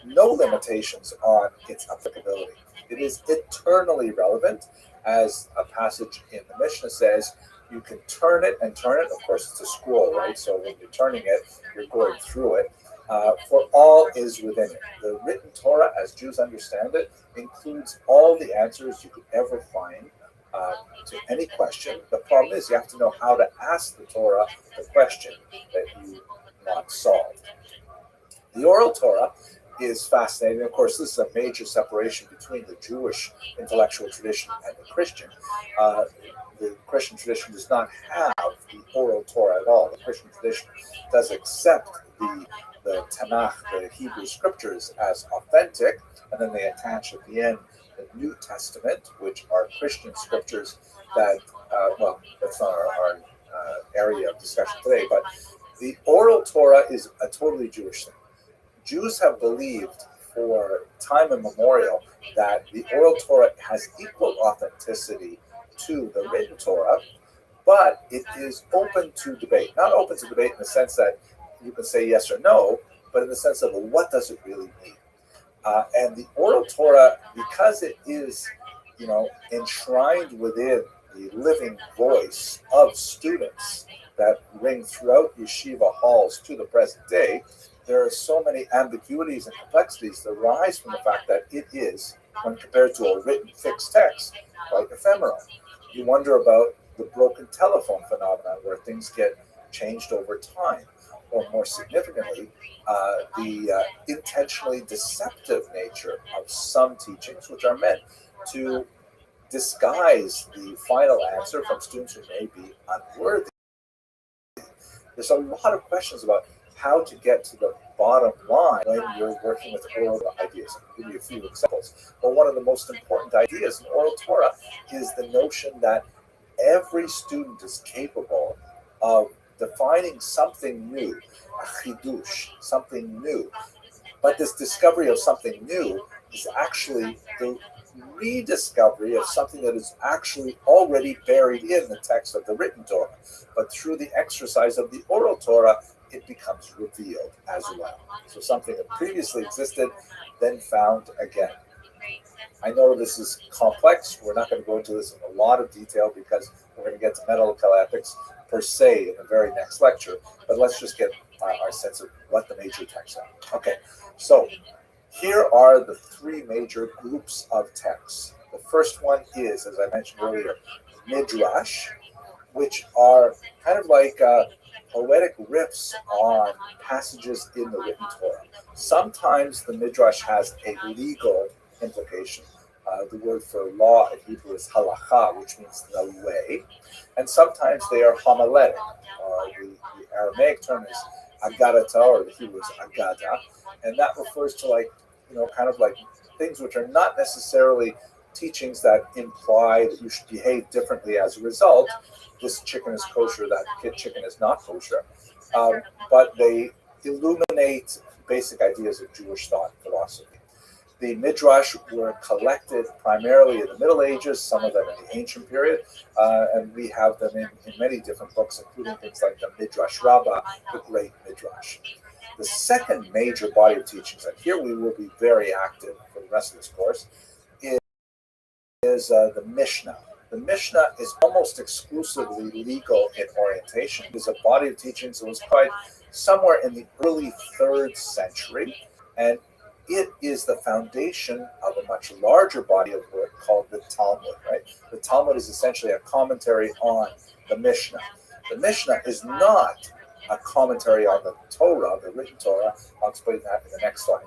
no limitations on its applicability. It is eternally relevant, as a passage in the Mishnah says. You can turn it and turn it. Of course, it's a scroll, right? So when you're turning it, you're going through it. For all is within it. The written Torah, as Jews understand it, includes all the answers you could ever find to any question. The problem is you have to know how to ask the Torah the question that you want solved. The oral Torah is fascinating. Of course, this is a major separation between the Jewish intellectual tradition and the Christian. The Christian tradition does not have the oral Torah at all. The Christian tradition does accept the Tanakh, the Hebrew scriptures, as authentic, and then they attach at the end the New Testament, which are Christian scriptures that, well, that's not our area of discussion today, but the oral Torah is a totally Jewish thing. Jews have believed for time immemorial that the oral Torah has equal authenticity to the written Torah, but it is open to debate. Not open to debate in the sense that you can say yes or no, but in the sense of, well, what does it really mean? And the oral Torah, because it is, enshrined within the living voice of students that ring throughout yeshiva halls to the present day, there are so many ambiguities and complexities that arise from the fact that it is, when compared to a written fixed text, like ephemeral. You wonder about the broken telephone phenomenon where things get changed over time, or more significantly, the intentionally deceptive nature of some teachings, which are meant to disguise the final answer from students who may be unworthy. There's a lot of questions about how to get to the bottom line when you're working with oral ideas. I'll give you a few examples. But one of the most important ideas in oral Torah is the notion that every student is capable of defining something new, a chidush, something new. But this discovery of something new is actually the rediscovery of something that is actually already buried in the text of the written Torah. But through the exercise of the oral Torah, it becomes revealed as well. So something that previously existed, then found again. I know this is complex. We're not going to go into this in a lot of detail because we're going to get to medical ethics per se in the very next lecture. But let's just get our sense of what the major texts are. Okay, so here are the three major groups of texts. The first one is, as I mentioned earlier, Midrash, which are kind of like poetic riffs on passages in the written Torah. Sometimes the Midrash has a legal implication. The word for law in Hebrew is halacha, which means the way. And sometimes they are homiletic. The Aramaic term is agadata, or the Hebrew is agada. And that refers to kind of like things which are not necessarily teachings that imply that you should behave differently as a result. This chicken is kosher, that chicken is not kosher. But they illuminate basic ideas of Jewish thought and philosophy. The Midrash were collected primarily in the Middle Ages, some of them in the ancient period, and we have them in many different books, including things like the Midrash Rabbah, the Great Midrash. The second major body of teachings, and here we will be very active for the rest of this course, is the Mishnah. The Mishnah is almost exclusively legal in orientation. It is a body of teachings that was quite somewhere in the early 3rd century, and it is the foundation of a much larger body of work called the Talmud, right? The Talmud is essentially a commentary on the Mishnah. The Mishnah is not a commentary on the Torah, the written Torah. I'll explain that in the next slide.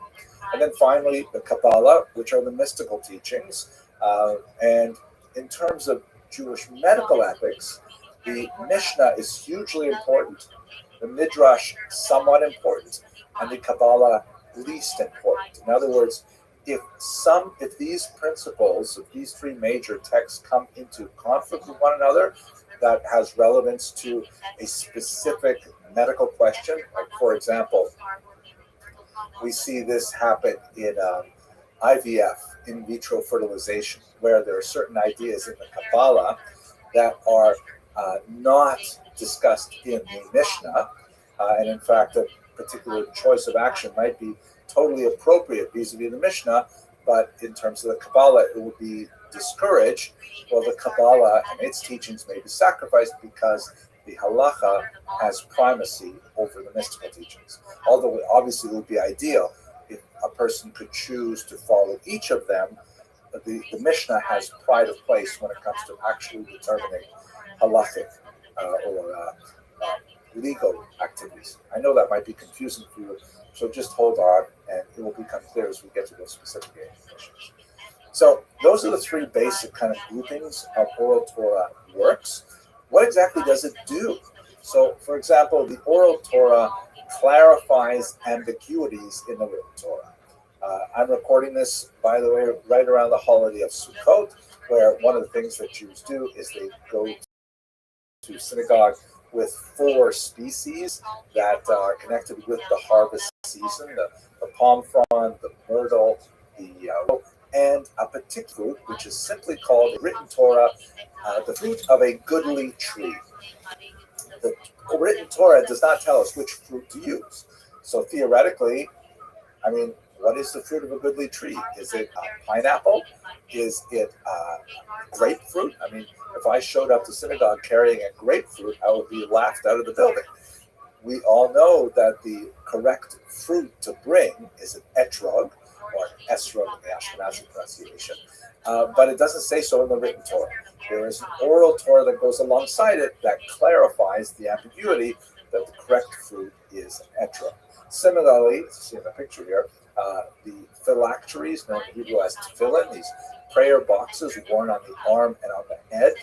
And then finally, the Kabbalah, which are the mystical teachings. And in terms of Jewish medical ethics, the Mishnah is hugely important, the Midrash somewhat important, and the Kabbalah least important. In other words, if these principles, if these three major texts come into conflict with one another, that has relevance to a specific medical question, like for example, we see this happen in IVF, in vitro fertilization, where there are certain ideas in the Kabbalah that are not discussed in the Mishnah, and in fact, a particular choice of action might be totally appropriate vis-a-vis the Mishnah, but in terms of the Kabbalah, it would be discouraged. Well, the Kabbalah and its teachings may be sacrificed because the halacha has primacy over the mystical teachings. Although obviously it would be ideal if a person could choose to follow each of them the Mishnah has pride of place when it comes to actually determining halachic or legal activities. I know that might be confusing for you, so just hold on, and it will become clear as we get to those specific issues. So those are the three basic kind of groupings of oral Torah works. What exactly does it do? So, for example, the oral Torah clarifies ambiguities in the written Torah. I'm recording this, by the way, right around the holiday of Sukkot, where one of the things that Jews do is they go to synagogue with 4 species that are connected with the harvest season, the palm frond, the myrtle, and a particular fruit, which is simply called, in written Torah, the fruit of a goodly tree. The written Torah does not tell us which fruit to use. So theoretically, I mean, what is the fruit of a goodly tree? Is it pineapple? Is it grapefruit? I mean, if I showed up to synagogue carrying a grapefruit, I would be laughed out of the building. We all know that the correct fruit to bring is an etrog, or an esrog in the Ashkenazi pronunciation, but it doesn't say so in the written Torah. There is an oral Torah that goes alongside it that clarifies the ambiguity that the correct fruit is an etrog. Similarly, see in the picture here, the phylacteries, known in Hebrew as tefillin, these prayer boxes worn on the arm and on the head,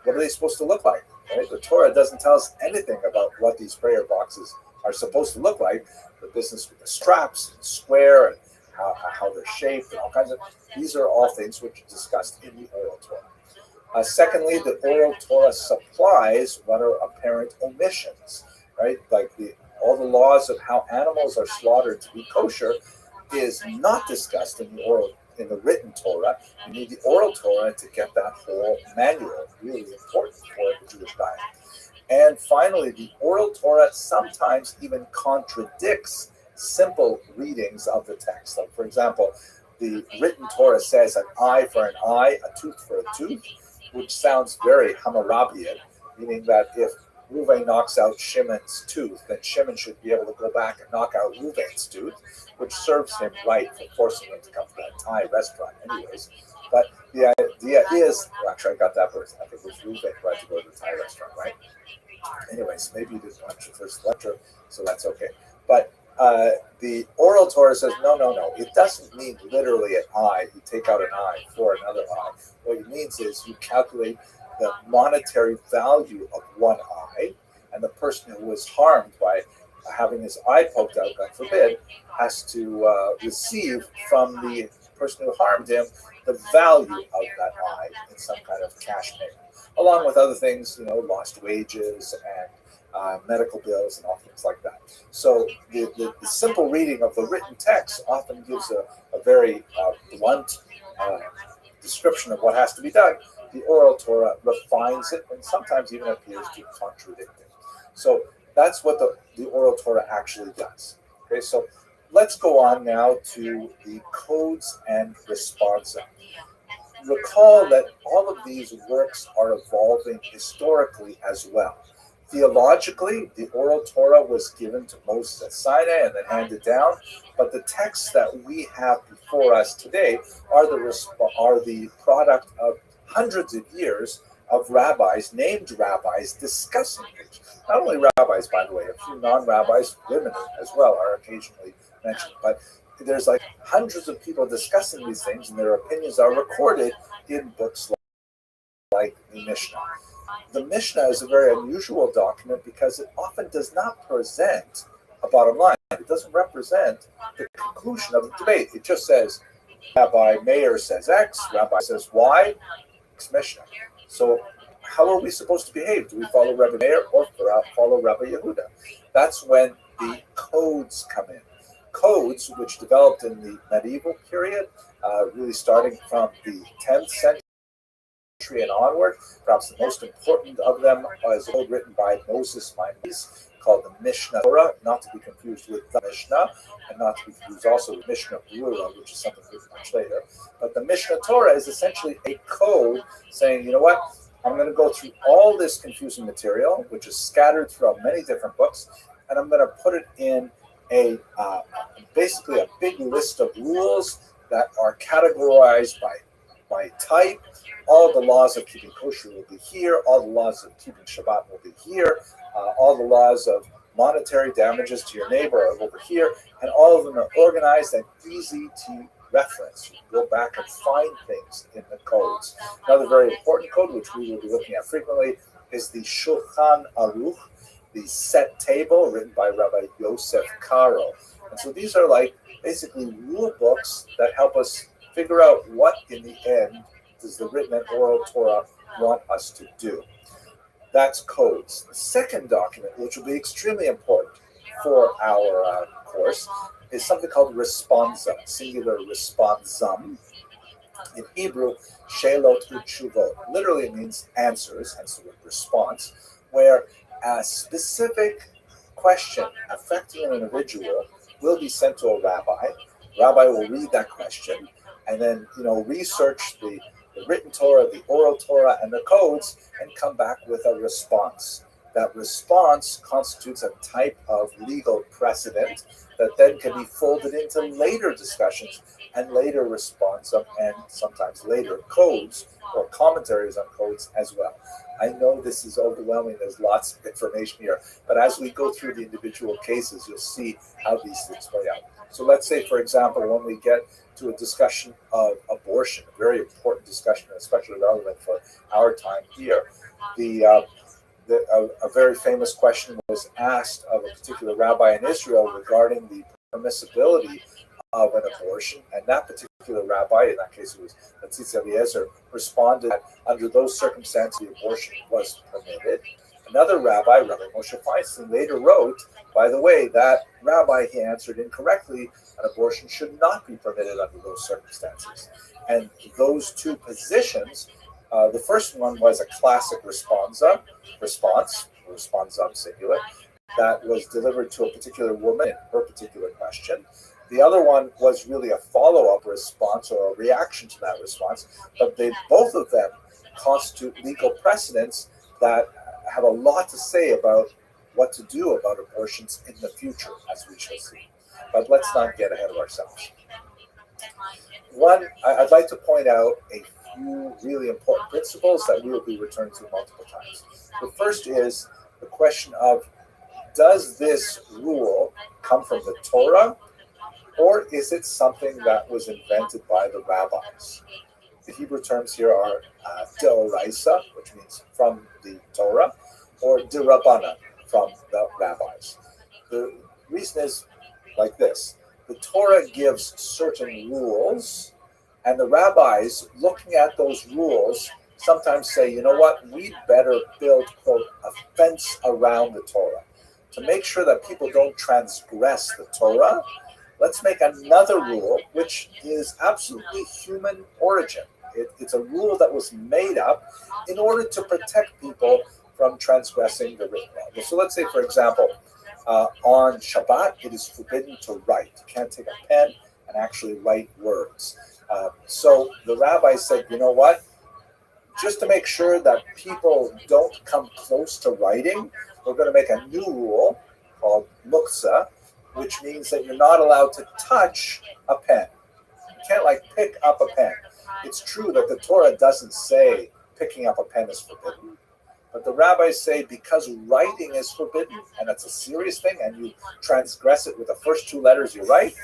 what are they supposed to look like? Right? The Torah doesn't tell us anything about what these prayer boxes are supposed to look like. The business with the straps, and square, and how they're shaped, and all kinds of, these are all things which are discussed in the oral Torah. Secondly, the oral Torah supplies what are apparent omissions, right? Like all the laws of how animals are slaughtered to be kosher is not discussed in the written Torah. You need the oral Torah to get that whole manual, really important for the Jewish diet. And finally, the oral Torah sometimes even contradicts simple readings of the text. Like, for example, the written Torah says an eye for an eye, a tooth for a tooth, which sounds very Hammurabian, meaning that if Reuven knocks out Shimon's tooth, then Shimon should be able to go back and knock out Reuven's tooth, which serves him right for forcing him to come to that Thai restaurant anyways. But the idea is, well, actually I got that person, I think it was Reuven who had to go to the Thai restaurant, right? Anyways, maybe you didn't watch the first lecture, so that's okay. But the oral Torah says, no. It doesn't mean literally an eye. You take out an eye for another eye. What it means is you calculate the monetary value of one eye, and the person who was harmed by having his eye poked out, God forbid, has to receive from the person who harmed him the value of that eye in some kind of cash payment, along with other things, lost wages and medical bills and all things like that. So the simple reading of the written text often gives a very blunt description of what has to be done. The oral Torah refines it and sometimes even appears to contradict it. So that's what the oral Torah actually does. Okay, so let's go on now to the codes and responsa. Recall that all of these works are evolving historically as well. Theologically, the oral Torah was given to Moses at Sinai and then handed down, but the texts that we have before us today are the product of hundreds of years of rabbis, named rabbis, discussing it. Not only rabbis, by the way, a few non-rabbis, women as well, are occasionally mentioned, but there's like hundreds of people discussing these things, and their opinions are recorded in books like the Mishnah. The Mishnah is a very unusual document because it often does not present a bottom line. It doesn't represent the conclusion of the debate. It just says, Rabbi Meir says X, Rabbi says Y, it's Mishnah. So how are we supposed to behave? Do we follow Rabbi Meir or follow Rabbi Yehuda? That's when the codes come in. Codes, which developed in the medieval period, really starting from the 10th century and onward. Perhaps the most important of them is a code written by Moses Maimonides called the Mishnah Torah, not to be confused with the Mishnah, and not to be confused also with Mishnah Berurah, which is something much later. But the Mishnah Torah is essentially a code saying, you know what, I'm going to go through all this confusing material, which is scattered throughout many different books, and I'm going to put it in basically a big list of rules that are categorized by type. All the laws of keeping kosher will be here. All the laws of keeping Shabbat will be here. All the laws of monetary damages to your neighbor are over here. And all of them are organized and easy to reference. You can go back and find things in the codes. Another very important code, which we will be looking at frequently, is the Shulchan Aruch, the set table written by Rabbi Yosef Karo. And so these are like basically rule books that help us figure out what in the end does the written and oral Torah want us to do. That's codes. The second document, which will be extremely important for our course, is something called responsa, singular responsum. In Hebrew, shelot utshuvot literally means answers, hence the word response, where a specific question affecting an individual will be sent to a rabbi. Rabbi will read that question and then research the written Torah, the oral Torah, and the codes, and come back with a response. That response constitutes a type of legal precedent that then can be folded into later discussions and later response and sometimes later codes or commentaries on codes as well. I know this is overwhelming. There's lots of information here, but as we go through the individual cases, you'll see how these things play out. So let's say, for example, when we get to a discussion of abortion, a very important discussion, especially relevant for our time here, a very famous question was asked of a particular rabbi in Israel regarding the permissibility of an abortion, and that particular rabbi, in that case it was Tzitz Eliezer, responded that under those circumstances the abortion was permitted. Another rabbi, Rabbi Moshe Feinstein, later wrote, by the way, that rabbi, he answered incorrectly, an abortion should not be permitted under those circumstances. And those two positions, the first one was a classic response, singular, that was delivered to a particular woman in her particular question. The other one was really a follow-up response or a reaction to that response, but both of them constitute legal precedents that have a lot to say about what to do about abortions in the future, as we shall see. But let's not get ahead of ourselves. I'd like to point out a few really important principles that we will be returning to multiple times. The first is the question of, does this rule come from the Torah, or is it something that was invented by the rabbis? The Hebrew terms here are deoraisa, which means from the Torah, or derabbanan, from the rabbis. The reason is like this. The Torah gives certain rules, and the rabbis, looking at those rules, sometimes say, you know what, we'd better build, quote, a fence around the Torah. To make sure that people don't transgress the Torah, let's make another rule, which is absolutely human origin. It's a rule that was made up in order to protect people from transgressing the written law. So let's say, for example, on Shabbat, it is forbidden to write. You can't take a pen and actually write words. So the rabbi said, you know what? Just to make sure that people don't come close to writing, we're going to make a new rule called muktzah, which means that you're not allowed to touch a pen. You can't pick up a pen. It's true that the Torah doesn't say picking up a pen is forbidden, but the rabbis say because writing is forbidden and it's a serious thing and you transgress it with the first two letters you write,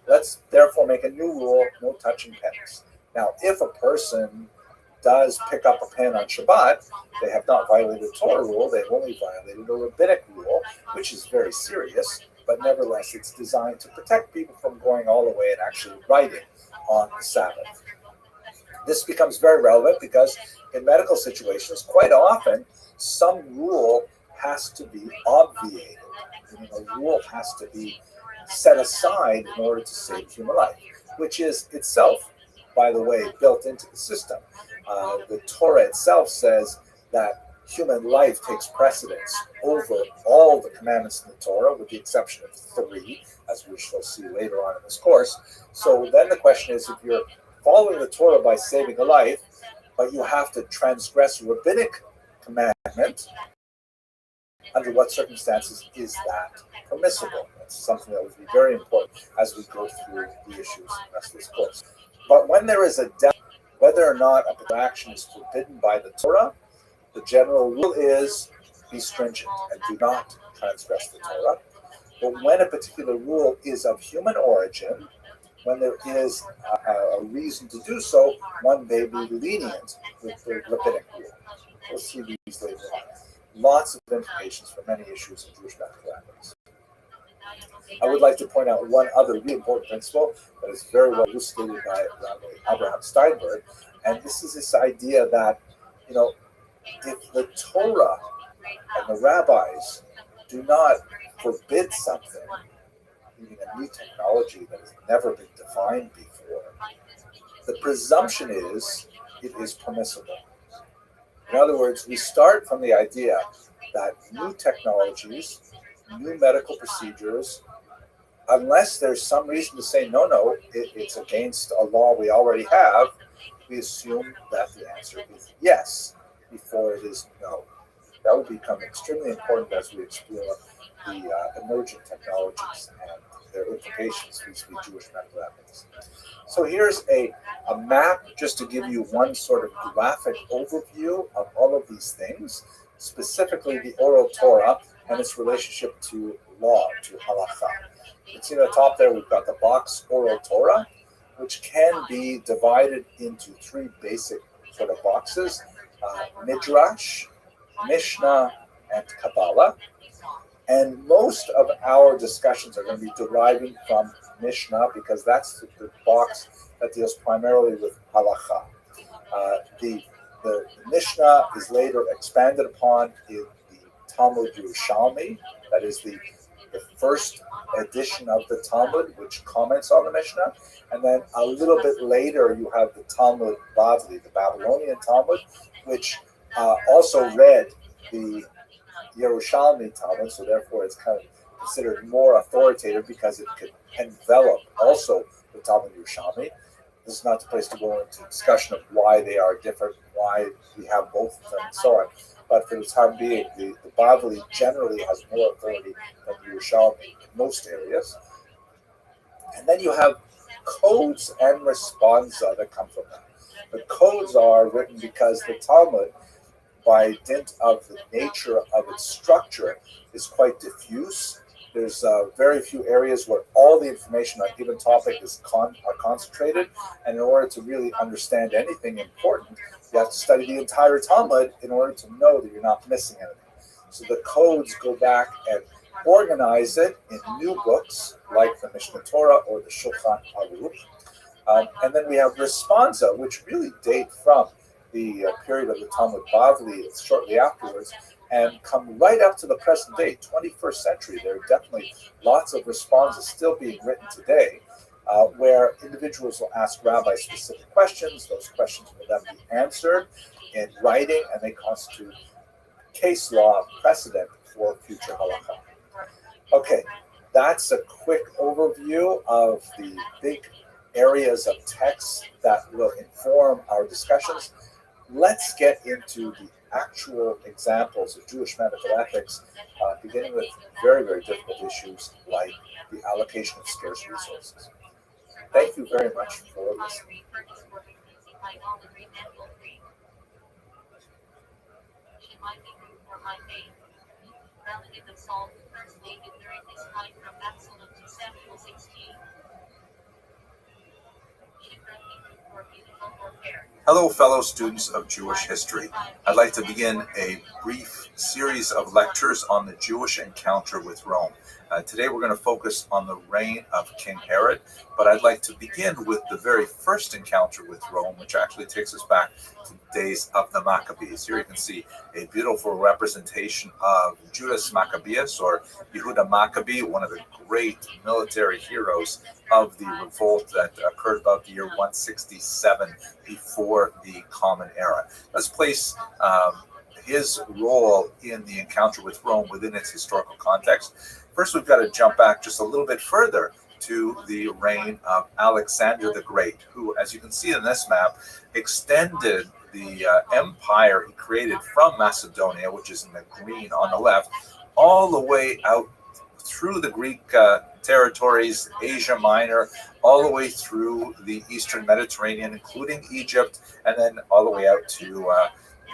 let's therefore make a new rule, no touching pens. Now, if a person does pick up a pen on Shabbat, they have not violated a Torah rule, they've only violated a rabbinic rule, which is very serious, but nevertheless it's designed to protect people from going all the way and actually writing on the Sabbath. This becomes very relevant because in medical situations, quite often, some rule has to be obviated. A rule has to be set aside in order to save human life, which is itself, by the way, built into the system. The Torah itself says that human life takes precedence over all the commandments in the Torah, with the exception of 3, as we shall see later on in this course. So then the question is, if you're following the Torah by saving a life, but you have to transgress a rabbinic commandment, under what circumstances is that permissible? That's something that would be very important as we go through the issues in the rest of this course. But when there is a doubt whether or not a particular action is forbidden by the Torah, the general rule is be stringent and do not transgress the Torah. But when a particular rule is of human origin, when there is a reason to do so, one may be lenient with the rabbinic rule. We'll see these later on. Lots of implications for many issues in Jewish medical ethics. I would like to point out one other really important principle that is very well elucidated by Rabbi Abraham Steinberg, and this is this idea that, if the Torah and the rabbis do not forbid something, meaning a new technology that has never been defined before, the presumption is it is permissible. In other words, we start from the idea that new technologies, new medical procedures, unless there's some reason to say, no, it's against a law we already have, we assume that the answer is yes before it is no. That will become extremely important as we explore the emerging technologies and their implications vis-a-vis Jewish medical ethics. So here's a map just to give you one sort of graphic overview of all of these things, specifically the oral Torah and its relationship to law, to halacha. You can see at the top there, we've got the box oral Torah, which can be divided into three basic sort of boxes, Midrash, Mishnah, and Kabbalah. And most of our discussions are going to be deriving from Mishnah because that's the box that deals primarily with halacha. The Mishnah is later expanded upon in the Talmud Yerushalmi, that is the first edition of the Talmud, which comments on the Mishnah. And then a little bit later, you have the Talmud Bavli, the Babylonian Talmud, which also read the Yerushalmi Talmud, so therefore it's kind of considered more authoritative because it could envelop also the Talmud Yerushalmi. This is not the place to go into discussion of why they are different, why we have both of them, and so on. But for the time being, the Bavli generally has more authority than the Yerushalmi in most areas. And then you have codes and responsa that come from that. The codes are written because the Talmud, by dint of the nature of its structure, is quite diffuse. There's very few areas where all the information on a given topic are concentrated, and in order to really understand anything important, you have to study the entire Talmud in order to know that you're not missing anything. So the codes go back and organize it in new books like the Mishnah Torah or the Shulchan Aruch. And then we have responsa, which really date from the period of the Talmud Bavli shortly afterwards and come right up to the present day, 21st century. There are definitely lots of responses still being written today where individuals will ask rabbis specific questions. Those questions will then be answered in writing, and they constitute case law precedent for future halacha. Okay, that's a quick overview of the big areas of text that will inform our discussions. Let's get into the actual examples of Jewish medical ethics, beginning with very, very difficult issues like the allocation of scarce resources. Thank you very much for listening. Hello, fellow students of Jewish history. I'd like to begin a brief series of lectures on the Jewish encounter with Rome. Today we're going to focus on the reign of King Herod, but I'd like to begin with the very first encounter with Rome, which actually takes us back to the days of the Maccabees. Here you can see a beautiful representation of Judas Maccabeus, or Yehuda Maccabee, one of the great military heroes of the revolt that occurred about the year 167 before the Common Era. Let's place his role in the encounter with Rome within its historical context. First, we've got to jump back just a little bit further to the reign of Alexander the Great, who, as you can see in this map, extended the empire he created from Macedonia, which is in the green on the left, all the way out through the Greek territories, Asia Minor, all the way through the Eastern Mediterranean, including Egypt, and then all the way out to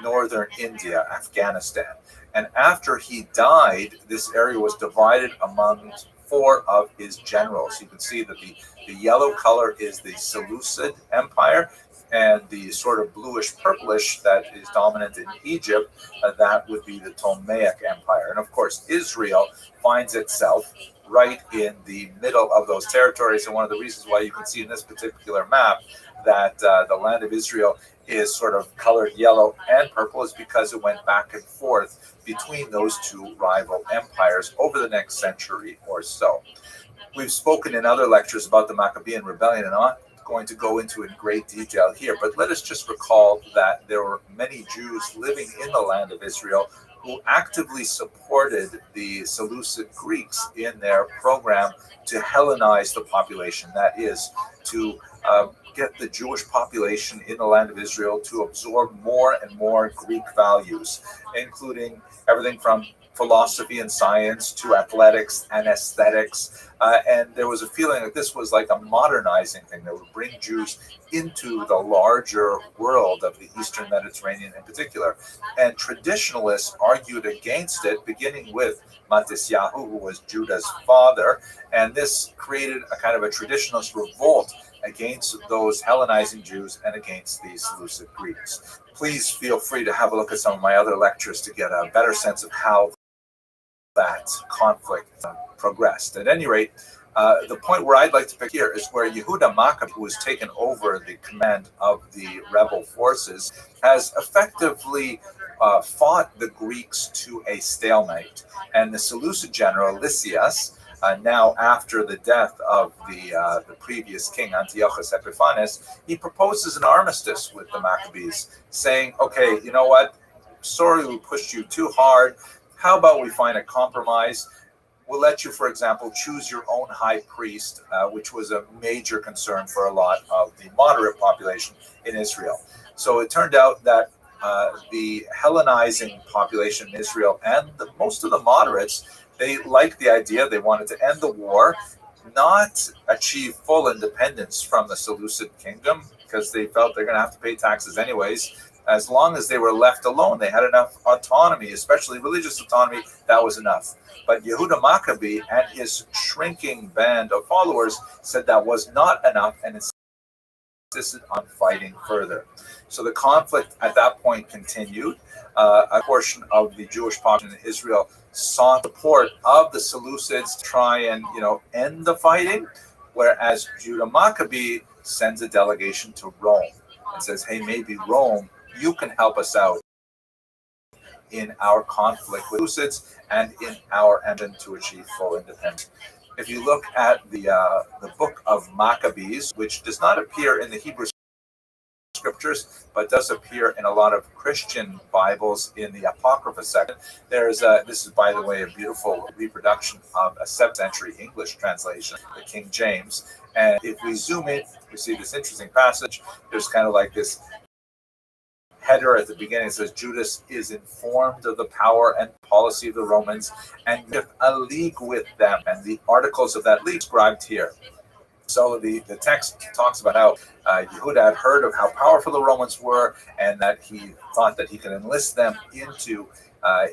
northern India, Afghanistan. And after he died, this area was divided among 4 of his generals. You can see that the yellow color is the Seleucid Empire, and the sort of bluish purplish that is dominant in Egypt, that would be the Ptolemaic Empire. And of course, Israel finds itself right in the middle of those territories. And one of the reasons why you can see in this particular map that the land of Israel is sort of colored yellow and purple is because it went back and forth between those 2 rival empires over the next century or so. We've spoken in other lectures about the Maccabean rebellion, and I'm not going to go into it in great detail here, but let us just recall that there were many Jews living in the land of Israel who actively supported the Seleucid Greeks in their program to Hellenize the population. That is, to get the Jewish population in the land of Israel to absorb more and more Greek values, including everything from philosophy and science to athletics and aesthetics. And there was a feeling that this was like a modernizing thing that would bring Jews into the larger world of the Eastern Mediterranean in particular. And traditionalists argued against it, beginning with Matisyahu, who was Judah's father. And this created a kind of a traditionalist revolt against those Hellenizing Jews and against the Seleucid Greeks. Please feel free to have a look at some of my other lectures to get a better sense of how that conflict progressed. At any rate, the point where I'd like to pick here is where Yehuda Maccabi, who has taken over the command of the rebel forces, has effectively fought the Greeks to a stalemate. And the Seleucid general Lysias, now after the death of the previous king Antiochus Epiphanes, he proposes an armistice with the Maccabees, saying, okay, you know what, sorry we pushed you too hard. How about we find a compromise? We'll let you, for example, choose your own high priest, which was a major concern for a lot of the moderate population in Israel. So it turned out that the Hellenizing population in Israel and most of the moderates, they liked the idea. They wanted to end the war, not achieve full independence from the Seleucid kingdom, because they felt they're going to have to pay taxes anyways. As long as they were left alone, they had enough autonomy, especially religious autonomy, that was enough. But Yehuda Maccabi and his shrinking band of followers said that was not enough and insisted on fighting further. So the conflict at that point continued. A portion of the Jewish population in Israel sought support of the Seleucids to try and, end the fighting, whereas Yehuda Maccabi sends a delegation to Rome and says, hey, maybe Rome, you can help us out in our conflict with Seleucids and in our attempt to achieve full independence. If you look at the book of Maccabees, which does not appear in the Hebrew scriptures, but does appear in a lot of Christian Bibles in the Apocrypha section. This is, by the way, a beautiful reproduction of a 7th century English translation, the King James. And if we zoom in, we see this interesting passage. There's kind of like this header at the beginning. It says Judas is informed of the power and policy of the Romans and with a league with them, and the articles of that league described here. So the text talks about how Yehuda had heard of how powerful the Romans were, and that he thought that he could enlist them into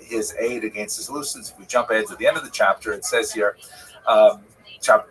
his aid against the Seleucids. If we jump ahead to the end of the chapter, it says here,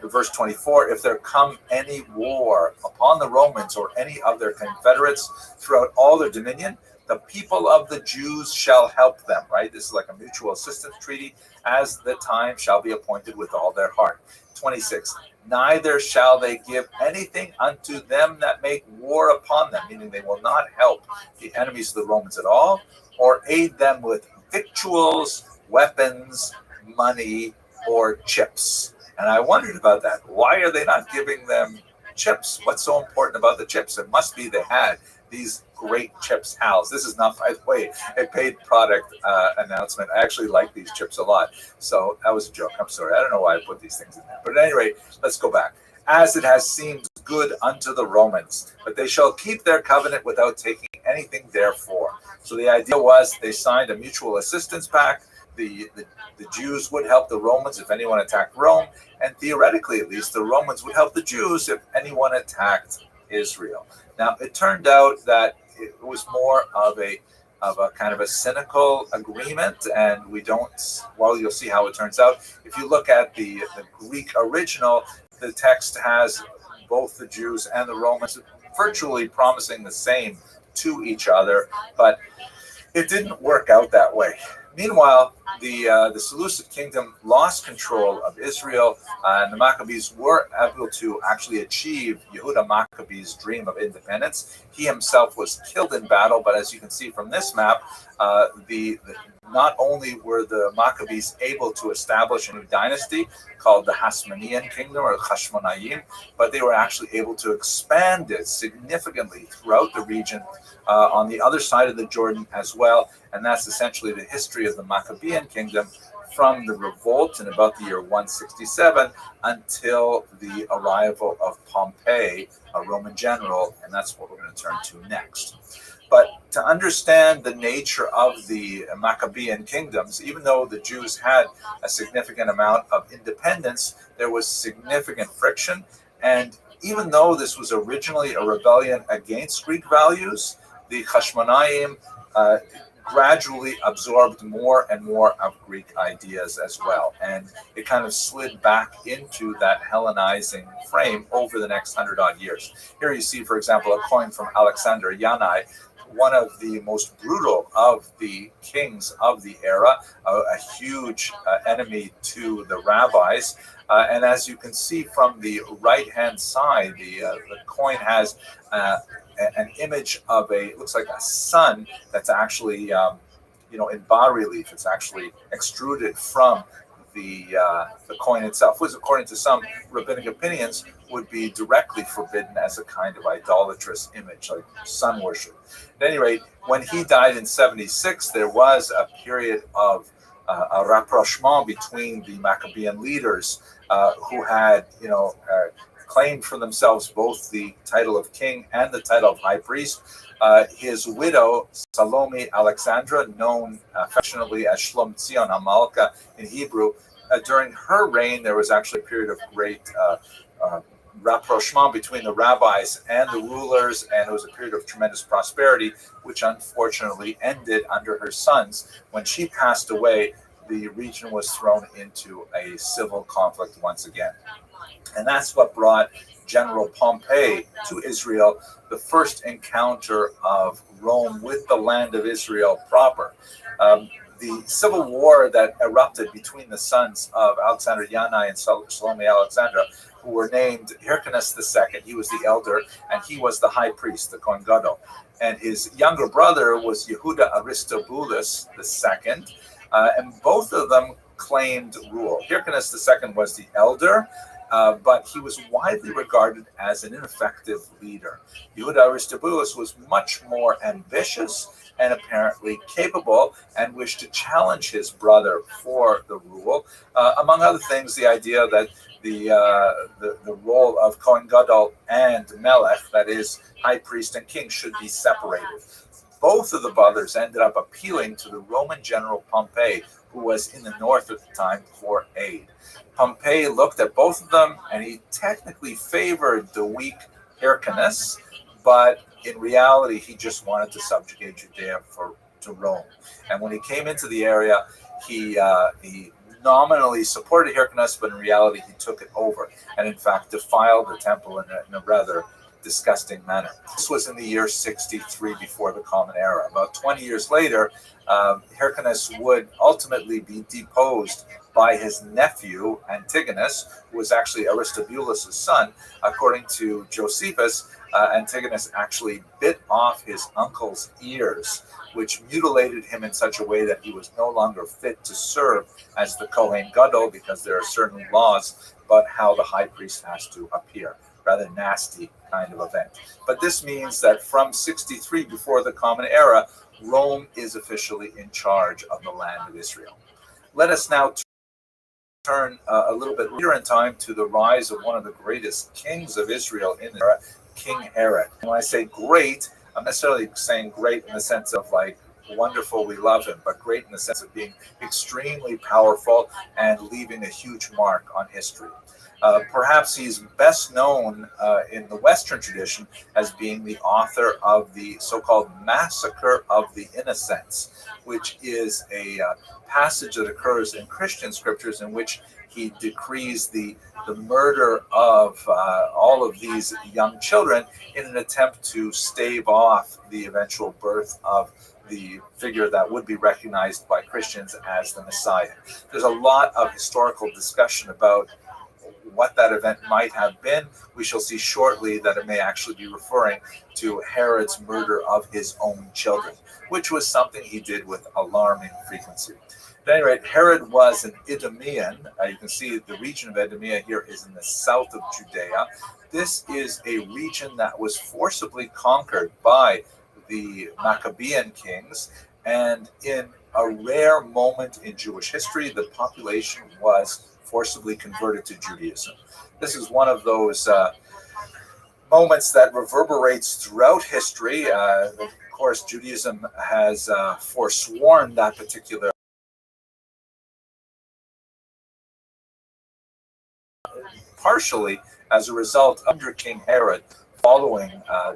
verse 24, if there come any war upon the Romans or any of their confederates throughout all their dominion, the people of the Jews shall help them, right? This is like a mutual assistance treaty, as the time shall be appointed with all their heart. 26, neither shall they give anything unto them that make war upon them, meaning they will not help the enemies of the Romans at all, or aid them with victuals, weapons, money, or chips. And I wondered about that. Why are they not giving them chips? What's so important about the chips? It must be they had these great chips, Hal's. This is not, by the way, a paid product announcement. I actually like these chips a lot. So that was a joke. I'm sorry. I don't know why I put these things in there. But at any rate, let's go back. As it has seemed good unto the Romans, but they shall keep their covenant without taking anything therefore. So the idea was they signed a mutual assistance pact the Jews would help the Romans if anyone attacked Rome, and theoretically, at least, the Romans would help the Jews if anyone attacked Israel. Now, it turned out that it was more of a kind of a cynical agreement, and we don't. Well, you'll see how it turns out. If you look at the Greek original, the text has both the Jews and the Romans virtually promising the same to each other, but it didn't work out that way. Meanwhile, the Seleucid kingdom lost control of Israel, and the Maccabees were able to actually achieve Yehuda Maccabee's dream of independence. He himself was killed in battle, but as you can see from this map, not only were the Maccabees able to establish a new dynasty called the Hasmonean kingdom or Hashmonaim, but they were actually able to expand it significantly throughout the region on the other side of the Jordan as well. And that's essentially the history of the Maccabean kingdom from the revolt in about the year 167 until the arrival of Pompey, a Roman general, and that's what we're going to turn to next. But to understand the nature of the Maccabean kingdoms, even though the Jews had a significant amount of independence, there was significant friction. And even though this was originally a rebellion against Greek values, the Hashmonaim gradually absorbed more and more of Greek ideas as well. And it kind of slid back into that Hellenizing frame over the next 100-odd years. Here you see, for example, a coin from Alexander Yanai, one of the most brutal of the kings of the era, a huge enemy to the rabbis. And as you can see from the right-hand side, the coin has an image of looks like a sun that's actually, in bas-relief. It's actually extruded from the coin itself, which according to some rabbinic opinions would be directly forbidden as a kind of idolatrous image, like sun worship. At any rate, when he died in 76, there was a period of a rapprochement between the Maccabean leaders who had, claimed for themselves both the title of king and the title of high priest. His widow, Salome Alexandra, known affectionately as Shlom Tzion Hamalka in Hebrew, during her reign, there was actually a period of great rapprochement between the rabbis and the rulers, and it was a period of tremendous prosperity, which unfortunately ended under her sons. When she passed away, the region was thrown into a civil conflict once again. And that's what brought General Pompey to Israel, the first encounter of Rome with the land of Israel proper. The civil war that erupted between the sons of Alexander Yanai and Salome Alexandra, who were named Hyrcanus II, he was the elder, and he was the high priest, the Kohen Gadol. And his younger brother was Yehuda Aristobulus II, and both of them claimed rule. Hyrcanus II was the elder, but he was widely regarded as an ineffective leader. Yehuda Aristobulus was much more ambitious and apparently capable, and wished to challenge his brother for the rule. Among other things, the idea that the role of Kohen Gadol and Melech, that is, high priest and king, should be separated. Both of the brothers ended up appealing to the Roman general Pompey, who was in the north at the time, for aid. Pompey looked at both of them, and he technically favored the weak Hyrcanus, but in reality, he just wanted to subjugate Judea to Rome. And when he came into the area, he nominally supported Hyrcanus, but in reality, he took it over, and in fact, defiled the temple in a rather disgusting manner. This was in the year 63 before the Common Era. About 20 years later, Hyrcanus would ultimately be deposed by his nephew Antigonus, who was actually Aristobulus' son. According to Josephus, Antigonus actually bit off his uncle's ears, which mutilated him in such a way that he was no longer fit to serve as the Kohen Gadol, because there are certain laws about how the high priest has to appear. Rather nasty kind of event. But this means that from 63 before the Common Era, Rome is officially in charge of the land of Israel. Let us now turn a little bit later in time to the rise of one of the greatest kings of Israel in the era, King Herod. And when I say great, I'm necessarily saying great in the sense of like wonderful, we love him, but great in the sense of being extremely powerful and leaving a huge mark on history. Perhaps he's best known in the Western tradition as being the author of the so-called Massacre of the Innocents, which is a passage that occurs in Christian scriptures in which he decrees the murder of all of these young children in an attempt to stave off the eventual birth of the figure that would be recognized by Christians as the Messiah. There's a lot of historical discussion about what that event might have been. We shall see shortly that it may actually be referring to Herod's murder of his own children, which was something he did with alarming frequency. At any rate, Herod was an Idumean. You can see the region of Idumea here is in the south of Judea. This is a region that was forcibly conquered by the Maccabean kings, and in a rare moment in Jewish history, the population was forcibly converted to Judaism. This is one of those moments that reverberates throughout history. Of course, Judaism has forsworn that particular partially as a result under King Herod following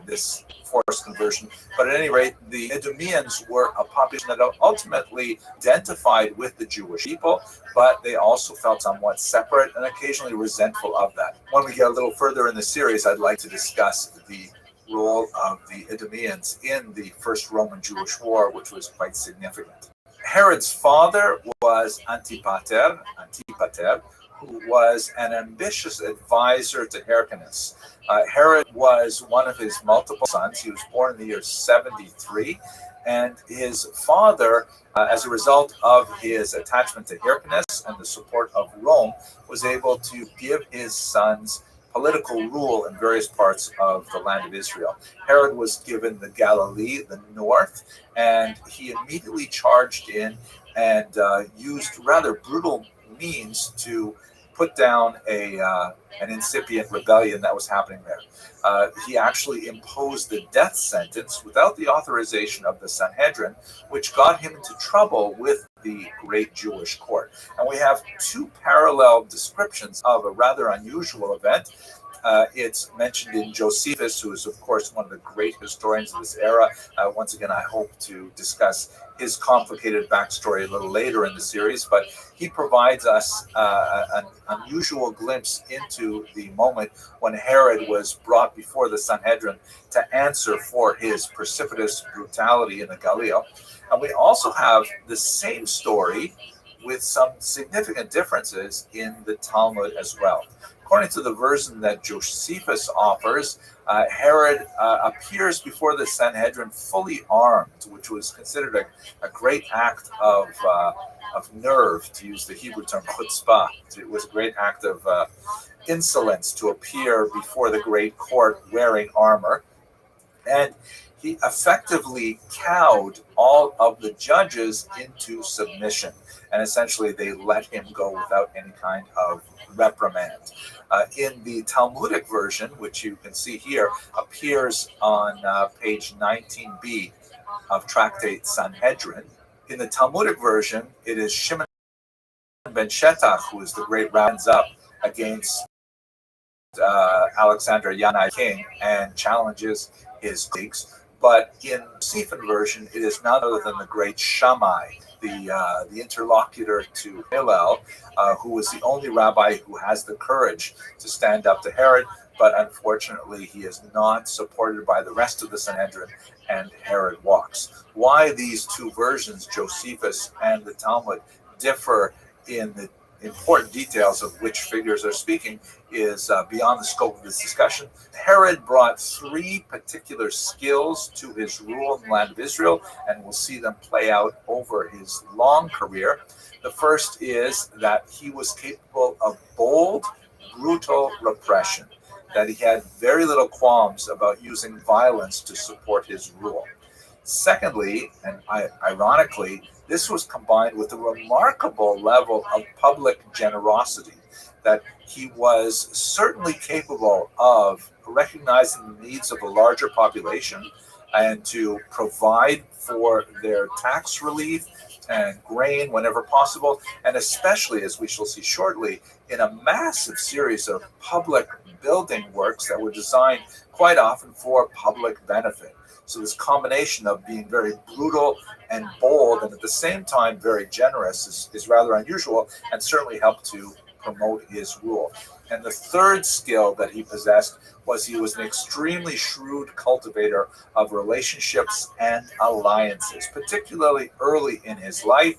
this forced conversion. But at any rate, the Idumeans were a population that ultimately identified with the Jewish people, but they also felt somewhat separate and occasionally resentful of that. When we get a little further in the series, I'd like to discuss the role of the Idumeans in the First Roman-Jewish War, which was quite significant. Herod's father was Antipater, who was an ambitious advisor to Hyrcanus. Herod was one of his multiple sons. He was born in the year 73, and his father, as a result of his attachment to Hyrcanus and the support of Rome, was able to give his sons political rule in various parts of the land of Israel. Herod was given the Galilee, the north, and he immediately charged in and used rather brutal means to put down an incipient rebellion that was happening there. He actually imposed the death sentence without the authorization of the Sanhedrin, which got him into trouble with the great Jewish court. And we have two parallel descriptions of a rather unusual event. It's mentioned in Josephus, who is, of course, one of the great historians of this era. Once again, I hope to discuss his complicated backstory a little later in the series, but he provides us an unusual glimpse into the moment when Herod was brought before the Sanhedrin to answer for his precipitous brutality in the Galilee. And we also have the same story with some significant differences in the Talmud as well. According to the version that Josephus offers, Herod appears before the Sanhedrin fully armed, which was considered a great act of nerve, to use the Hebrew term chutzpah. It was a great act of insolence to appear before the great court wearing armor. And he effectively cowed all of the judges into submission. And essentially, they let him go without any kind of reprimand. In the Talmudic version, which you can see here, appears on page 19b of Tractate Sanhedrin. In the Talmudic version, it is Shimon ben Shetach who is the great rounds up against Alexander Yanai King and challenges his colleagues. But in the Josephine version, it is none other than the great Shammai, the interlocutor to Hillel, who was the only rabbi who has the courage to stand up to Herod, but unfortunately he is not supported by the rest of the Sanhedrin, and Herod walks. Why these two versions, Josephus and the Talmud, differ in the important details of which figures are speaking is beyond the scope of this discussion. Herod brought three particular skills to his rule in the land of Israel, and we'll see them play out over his long career. The first is that he was capable of bold, brutal repression, that he had very little qualms about using violence to support his rule. Secondly, and ironically, this was combined with a remarkable level of public generosity, that he was certainly capable of recognizing the needs of a larger population, and to provide for their tax relief and grain whenever possible, and especially, as we shall see shortly, in a massive series of public building works that were designed quite often for public benefit. So this combination of being very brutal and bold and at the same time very generous is rather unusual, and certainly helped to promote his rule. And the third skill that he possessed was he was an extremely shrewd cultivator of relationships and alliances, particularly early in his life.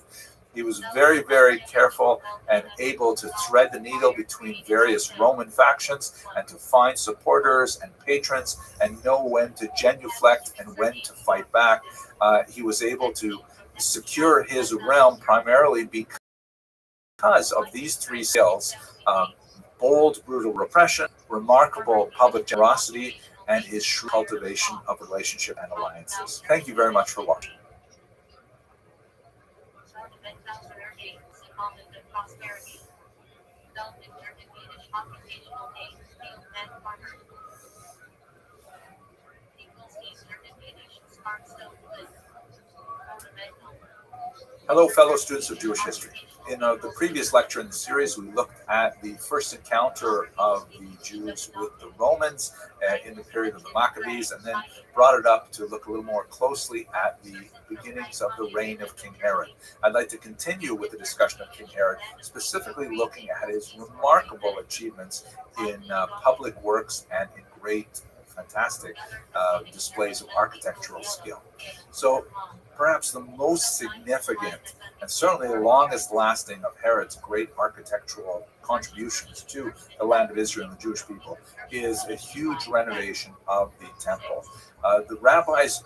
He was very, very careful and able to thread the needle between various Roman factions and to find supporters and patrons and know when to genuflect and when to fight back. He was able to secure his realm primarily because of these three skills: bold, brutal repression, remarkable public generosity, and his shrewd cultivation of relationship and alliances. Thank you very much for watching. Hello, fellow students of Jewish history. In the previous lecture in the series, we looked at the first encounter of the Jews with the Romans in the period of the Maccabees, and then brought it up to look a little more closely at the beginnings of the reign of King Herod. I'd like to continue with the discussion of King Herod, specifically looking at his remarkable achievements in public works and in great, fantastic displays of architectural skill. So perhaps the most significant and certainly the longest lasting of Herod's great architectural contributions to the land of Israel and the Jewish people is a huge renovation of the temple. The rabbis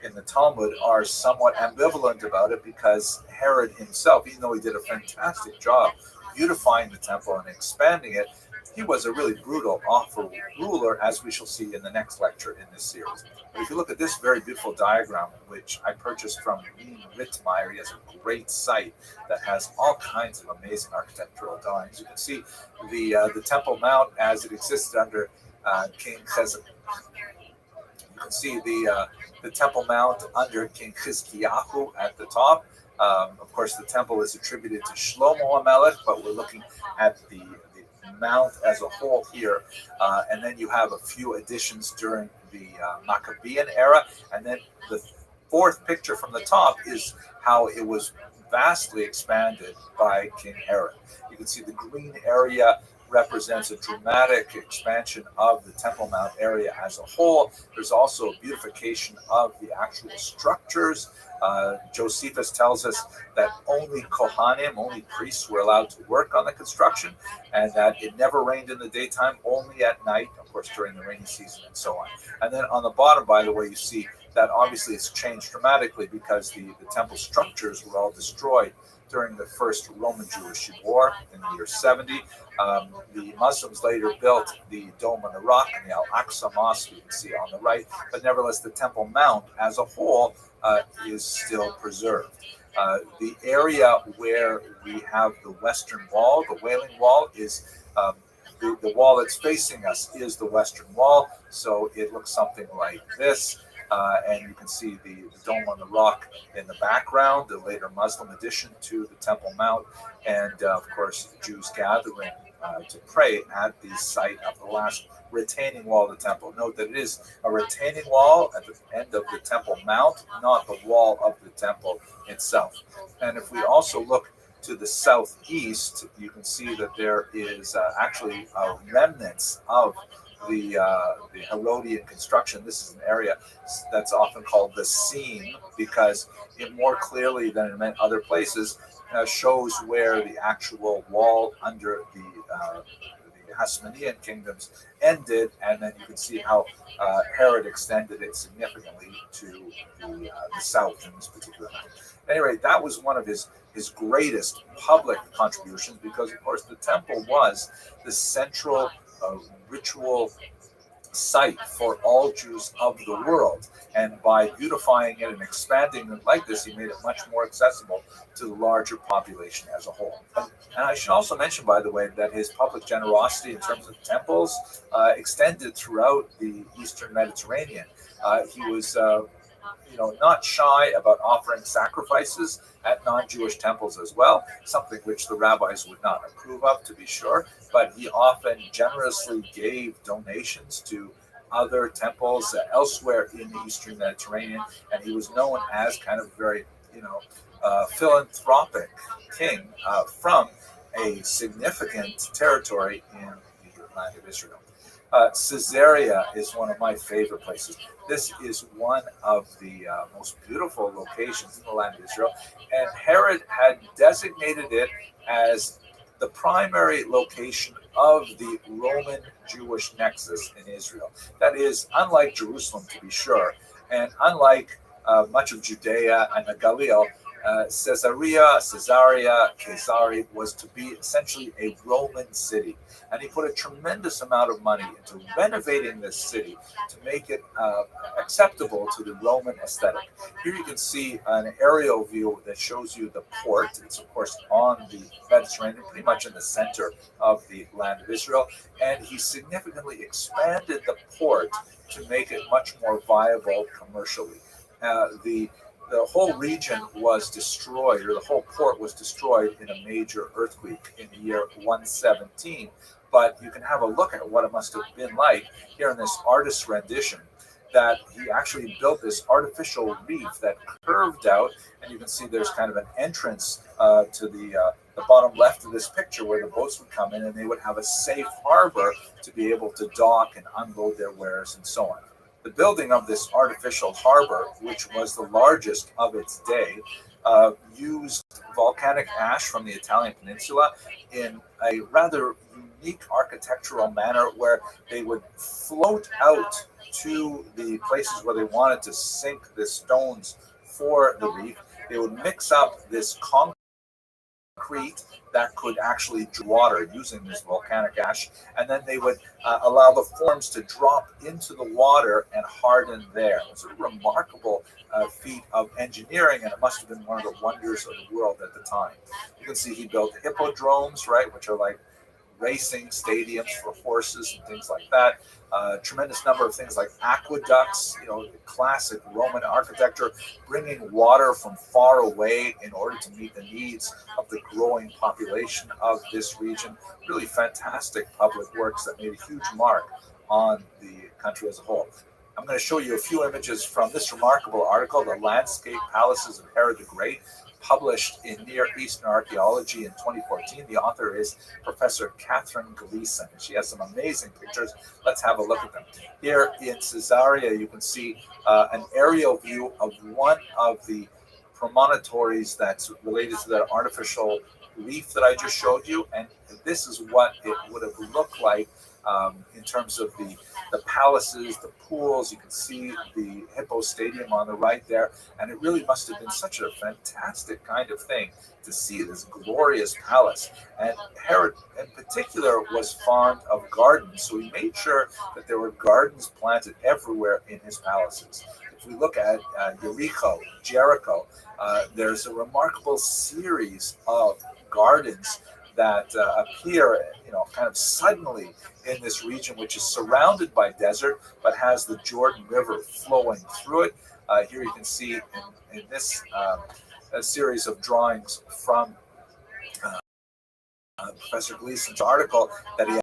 in the Talmud are somewhat ambivalent about it, because Herod himself, even though he did a fantastic job beautifying the temple and expanding it, he was a really brutal, awful ruler, as we shall see in the next lecture in this series. But if you look at this very beautiful diagram, which I purchased from Lean Rittmeyer, he has a great site that has all kinds of amazing architectural drawings. You can see the Temple Mount as it existed under King Hezekiah. You can see the Temple Mount under King Chizkiyahu at the top. Of course, the temple is attributed to Shlomo HaMelech, but we're looking at the mount as a whole here. And then you have a few additions during the Maccabean era. And then the fourth picture from the top is how it was vastly expanded by King Herod. You can see the green area represents a dramatic expansion of the Temple Mount area as a whole. There's also a beautification of the actual structures. Josephus tells us that only Kohanim, only priests, were allowed to work on the construction, and that it never rained in the daytime, only at night, of course, during the rainy season and so on. And then on the bottom, by the way, you see that obviously it's changed dramatically because the temple structures were all destroyed during the first Roman-Jewish War in the year 70. The Muslims later built the Dome on the Rock and the Al-Aqsa Mosque, you can see on the right, but nevertheless the Temple Mount as a whole is still preserved. The area where we have the Western Wall, the Wailing Wall, is the wall that's facing us is the Western Wall, so it looks something like this. And you can see the Dome on the Rock in the background, the later Muslim addition to the Temple Mount, and of course Jews gathering to pray at the site of the last retaining wall of the temple. Note that it is a retaining wall at the end of the Temple Mount, not the wall of the temple itself. And if we also look to the southeast, you can see that there is actually remnants of the Herodian construction. This is an area that's often called the seam because it more clearly than in many other places shows where the actual wall under the Hasmonean kingdoms ended, and then you can see how Herod extended it significantly to the south in this particular map. Anyway, that was one of his greatest public contributions because, of course, the temple was the central ritual site for all Jews of the world. And by beautifying it and expanding it like this, he made it much more accessible to the larger population as a whole. And I should also mention, by the way, that his public generosity in terms of temples extended throughout the Eastern Mediterranean. He was not shy about offering sacrifices at non-Jewish temples as well, something which the rabbis would not approve of, to be sure, but he often generously gave donations to other temples elsewhere in the Eastern Mediterranean, and he was known as kind of very, philanthropic king from a significant territory in the land of Israel. Caesarea is one of my favorite places. This is one of the most beautiful locations in the land of Israel, and Herod had designated it as the primary location of the Roman Jewish nexus in Israel. That is, unlike Jerusalem, to be sure, and unlike much of Judea and the Galilee, Caesarea was to be essentially a Roman city. And he put a tremendous amount of money into renovating this city to make it acceptable to the Roman aesthetic. Here you can see an aerial view that shows you the port. It's, of course, on the Mediterranean, pretty much in the center of the land of Israel. And he significantly expanded the port to make it much more viable commercially. The whole region was destroyed, or the whole port was destroyed in a major earthquake in the year 117. But you can have a look at what it must have been like here in this artist's rendition, that he actually built this artificial reef that curved out, and you can see there's kind of an entrance to the bottom left of this picture where the boats would come in, and they would have a safe harbor to be able to dock and unload their wares and so on. The building of this artificial harbor, which was the largest of its day, used volcanic ash from the Italian peninsula in a rather unique architectural manner where they would float out to the places where they wanted to sink the stones for the reef. They would mix up this concrete that could actually draw water using this volcanic ash, and then they would allow the forms to drop into the water and harden there. It was a remarkable feat of engineering, and it must have been one of the wonders of the world at the time. You can see he built hippodromes, right, which are like racing stadiums for horses and things like that. Tremendous number of things like aqueducts, classic Roman architecture, bringing water from far away in order to meet the needs of the growing population of this region. Really fantastic public works that made a huge mark on the country as a whole. I'm going to show you a few images from this remarkable article, The Landscape Palaces of Herod the Great, published in Near Eastern Archaeology in 2014. The author is Professor Catherine Gleason. She has some amazing pictures. Let's have a look at them. Here in Caesarea, you can see an aerial view of one of the promontories that's related to that artificial reef that I just showed you. And this is what it would have looked like in terms of the palaces, the pools. You can see the Hippo Stadium on the right there, and it really must have been such a fantastic kind of thing to see this glorious palace. And Herod in particular was fond of gardens, so he made sure that there were gardens planted everywhere in his palaces. If we look at Jericho, there's a remarkable series of gardens that appear, kind of suddenly in this region, which is surrounded by desert, but has the Jordan River flowing through it. Here you can see in this a series of drawings from Professor Gleason's article that he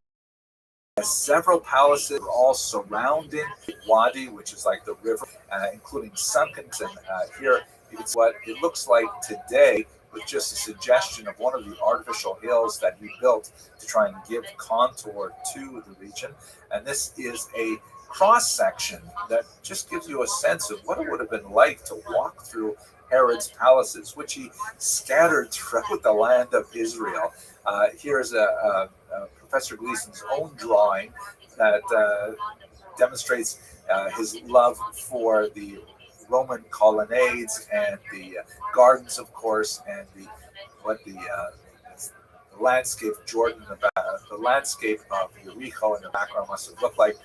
has several palaces all surrounding Wadi, which is like the river, including sunken. And here it's what it looks like today, with just a suggestion of one of the artificial hills that he built to try and give contour to the region. And this is a cross section that just gives you a sense of what it would have been like to walk through Herod's palaces, which he scattered throughout the land of Israel. Here's Professor Gleason's own drawing that demonstrates his love for the Roman colonnades and the gardens, of course, and the landscape of Jordan, the landscape of Jericho in the background must have looked like.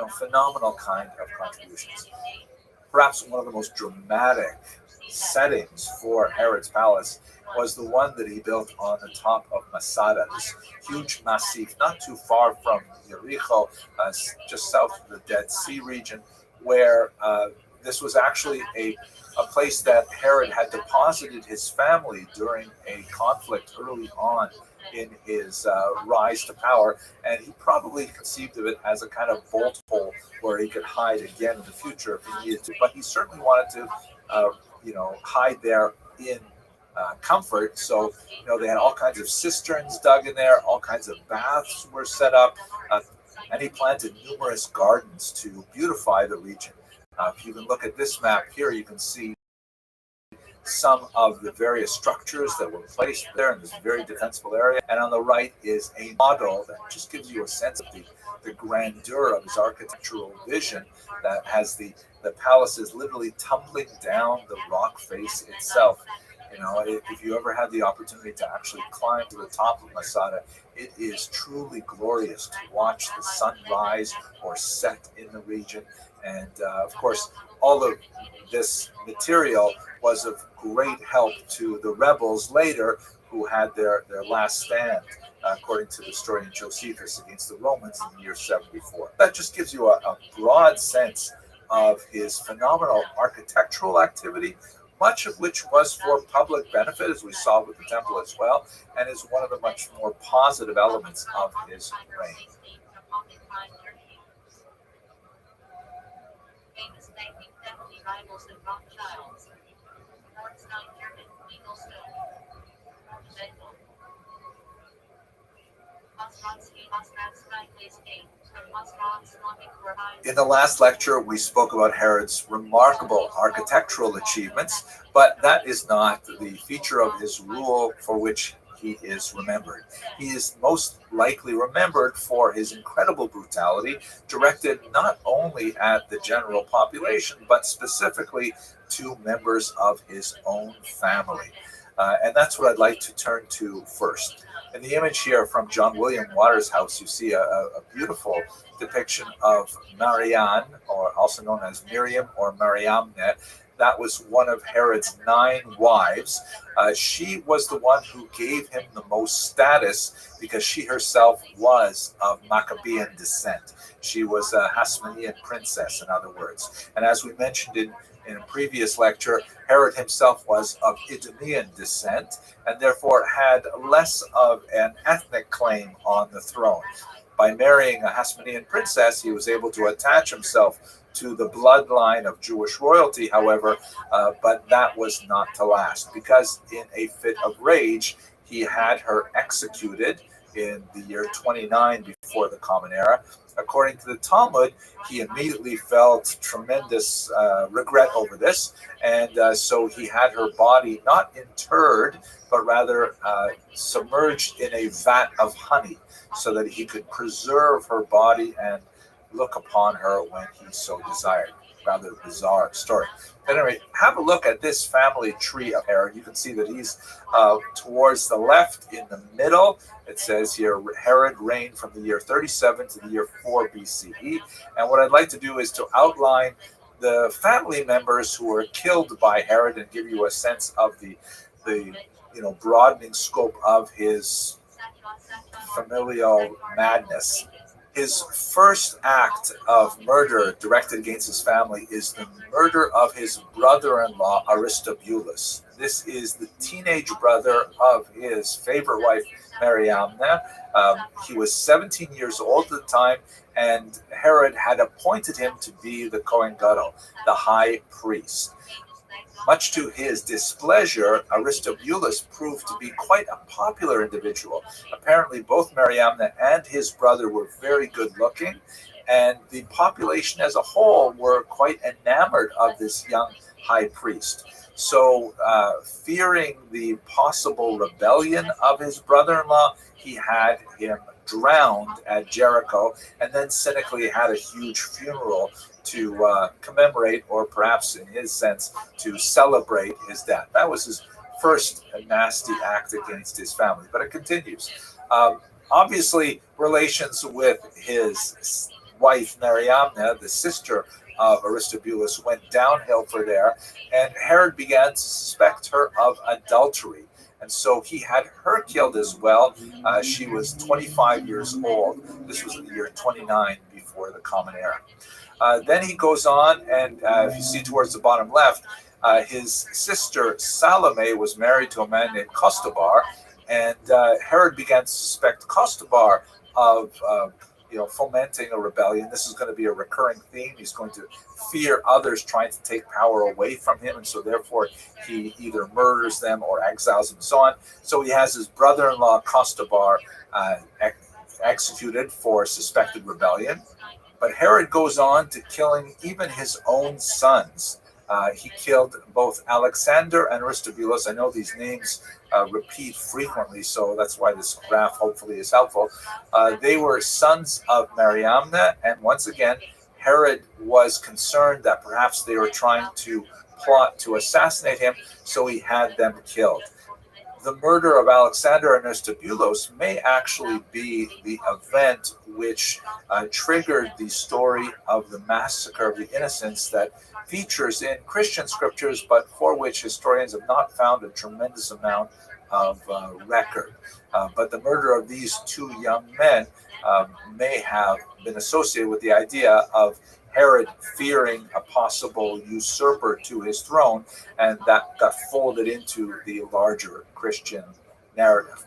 phenomenal kind of contributions. Perhaps one of the most dramatic settings for Herod's palace was the one that he built on the top of Masada, this huge massif not too far from Jericho, just south of the Dead Sea region, where this was actually a place that Herod had deposited his family during a conflict early on in his rise to power, and he probably conceived of it as a kind of bolt hole where he could hide again in the future if he needed to. But he certainly wanted to, hide there in comfort. So, they had all kinds of cisterns dug in there, all kinds of baths were set up, and he planted numerous gardens to beautify the region. If you can look at this map here, you can see some of the various structures that were placed there in this very defensible area. And on the right is a model that just gives you a sense of the grandeur of his architectural vision, that has the palaces literally tumbling down the rock face itself. If you ever had the opportunity to actually climb to the top of Masada, it is truly glorious to watch the sun rise or set in the region. And of course, all of this material was of great help to the rebels later, who had their last stand, according to the historian Josephus, against the Romans in the year 74. That just gives you a broad sense of his phenomenal architectural activity, much of which was for public benefit, as we saw with the temple as well, and is one of the much more positive elements of his reign. In the last lecture, we spoke about Herod's remarkable architectural achievements, but that is not the feature of his rule for which he is remembered. He is most likely remembered for his incredible brutality, directed not only at the general population, but specifically to members of his own family. And that's what I'd like to turn to first. In the image here from John William Waters' house, you see a beautiful depiction of Marianne, or also known as Miriam or Mariamne. That was one of Herod's 9 wives. She was the one who gave him the most status because she herself was of Maccabean descent. She was a Hasmonean princess, in other words. And as we mentioned in a previous lecture, Herod himself was of Idumean descent and therefore had less of an ethnic claim on the throne. By marrying a Hasmonean princess, he was able to attach himself to the bloodline of Jewish royalty, however, but that was not to last, because in a fit of rage, he had her executed in the year 29 before the Common Era. According to the Talmud, he immediately felt tremendous regret over this, and so he had her body not interred, but rather submerged in a vat of honey, so that he could preserve her body and look upon her when he so desired. Rather bizarre story. But anyway, have a look at this family tree of Herod. You can see that he's towards the left in the middle. It says here, Herod reigned from the year 37 to the year 4 BCE. And what I'd like to do is to outline the family members who were killed by Herod and give you a sense of the broadening scope of his familial madness. His first act of murder directed against his family is the murder of his brother-in-law, Aristobulus. This is the teenage brother of his favorite wife, Mariamne. He was 17 years old at the time, and Herod had appointed him to be the Kohen Gadol, the high priest. Much to his displeasure, Aristobulus proved to be quite a popular individual. Apparently, both Mariamne and his brother were very good looking, and the population as a whole were quite enamored of this young high priest. So, fearing the possible rebellion of his brother-in-law, he had him drowned at Jericho, and then cynically had a huge funeral to commemorate, or perhaps in his sense, to celebrate his death. That was his first nasty act against his family, but it continues. Obviously, relations with his wife, Mariamne, the sister of Aristobulus, went downhill for there, and Herod began to suspect her of adultery. And so he had her killed as well. She was 25 years old. This was in the year 29 before the Common Era. Then he goes on, and if you see towards the bottom left, his sister Salome was married to a man named Costobar, and Herod began to suspect Costobar of fomenting a rebellion. This is going to be a recurring theme. He's going to fear others trying to take power away from him, and so therefore he either murders them or exiles them and so on. So he has his brother-in-law Costobar executed for suspected rebellion. But Herod goes on to killing even his own sons. He killed both Alexander and Aristobulus. I know these names repeat frequently, so that's why this graph hopefully is helpful. They were sons of Mariamne, and once again, Herod was concerned that perhaps they were trying to plot to assassinate him, so he had them killed. The murder of Alexander and Aristobulus may actually be the event which triggered the story of the massacre of the innocents that features in Christian scriptures, but for which historians have not found a tremendous amount of record. But the murder of these two young men may have been associated with the idea of Herod fearing a possible usurper to his throne, and that got folded into the larger Christian narrative.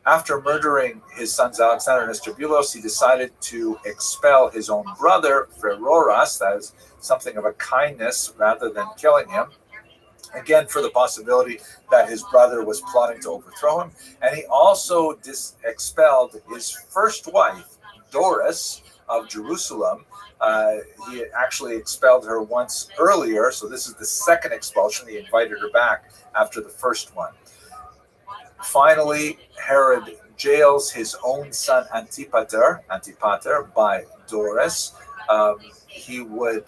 After murdering his sons Alexander and Aristobulus, he decided to expel his own brother, Pheroras, that is something of a kindness rather than killing him, again for the possibility that his brother was plotting to overthrow him. And he also expelled his first wife, Doris, of Jerusalem. He actually expelled her once earlier, so this is the second expulsion. He invited her back after the first one. Finally, Herod jails his own son Antipater by Doris. He would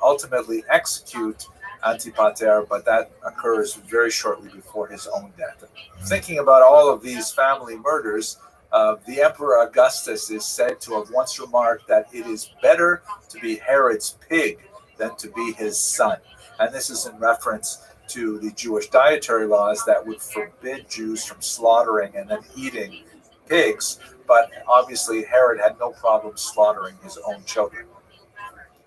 ultimately execute Antipater, but that occurs very shortly before his own death. Thinking about all of these family murders, the Emperor Augustus is said to have once remarked that it is better to be Herod's pig than to be his son. And this is in reference to the Jewish dietary laws that would forbid Jews from slaughtering and then eating pigs. But obviously, Herod had no problem slaughtering his own children.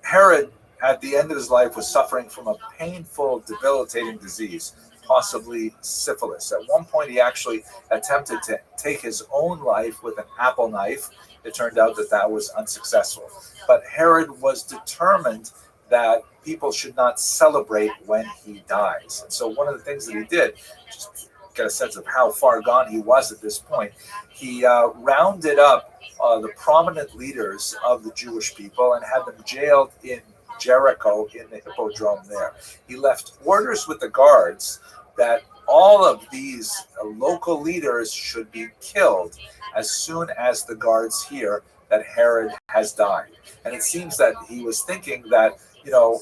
Herod, at the end of his life, was suffering from a painful, debilitating disease, possibly syphilis. At one point, he actually attempted to take his own life with an apple knife. It turned out that that was unsuccessful. But Herod was determined that people should not celebrate when he dies. And so one of the things that he did, just to get a sense of how far gone he was at this point, he rounded up the prominent leaders of the Jewish people and had them jailed in Jericho in the hippodrome there. He left orders with the guards that all of these local leaders should be killed as soon as the guards hear that Herod has died. And it seems that he was thinking that,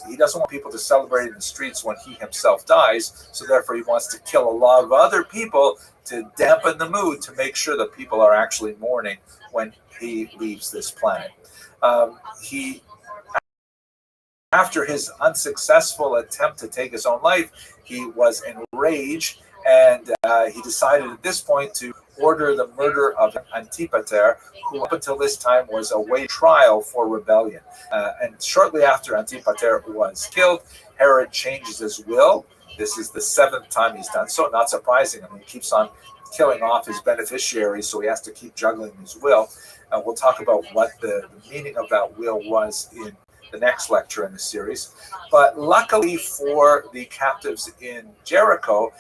he doesn't want people to celebrate in the streets when he himself dies, so therefore he wants to kill a lot of other people to dampen the mood, to make sure that people are actually mourning when he leaves this planet. After his unsuccessful attempt to take his own life, he was enraged, and he decided at this point to order the murder of Antipater, who up until this time was awaiting trial for rebellion. And shortly after Antipater was killed, Herod changes his will. This is the 7th time he's done so, not surprising. He keeps on killing off his beneficiaries, so he has to keep juggling his will. We'll talk about what the meaning of that will was in the next lecture in the series. But luckily for the captives in Jericho,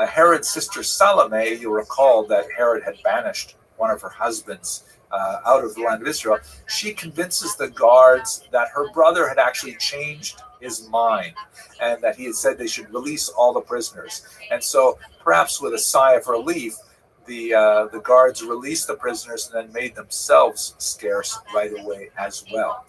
Herod's sister Salome, you'll recall that Herod had banished one of her husbands out of the land of Israel. She convinces the guards that her brother had actually changed his mind and that he had said they should release all the prisoners. And so perhaps with a sigh of relief, the guards released the prisoners and then made themselves scarce right away as well.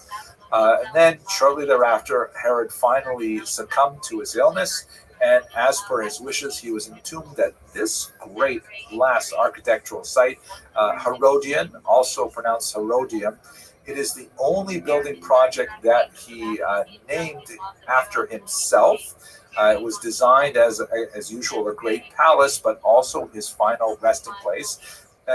And then shortly thereafter, Herod finally succumbed to his illness, and as per his wishes, he was entombed at this great last architectural site, Herodion, also pronounced Herodium. It is the only building project that he named after himself. It was designed as usual, a great palace, but also his final resting place.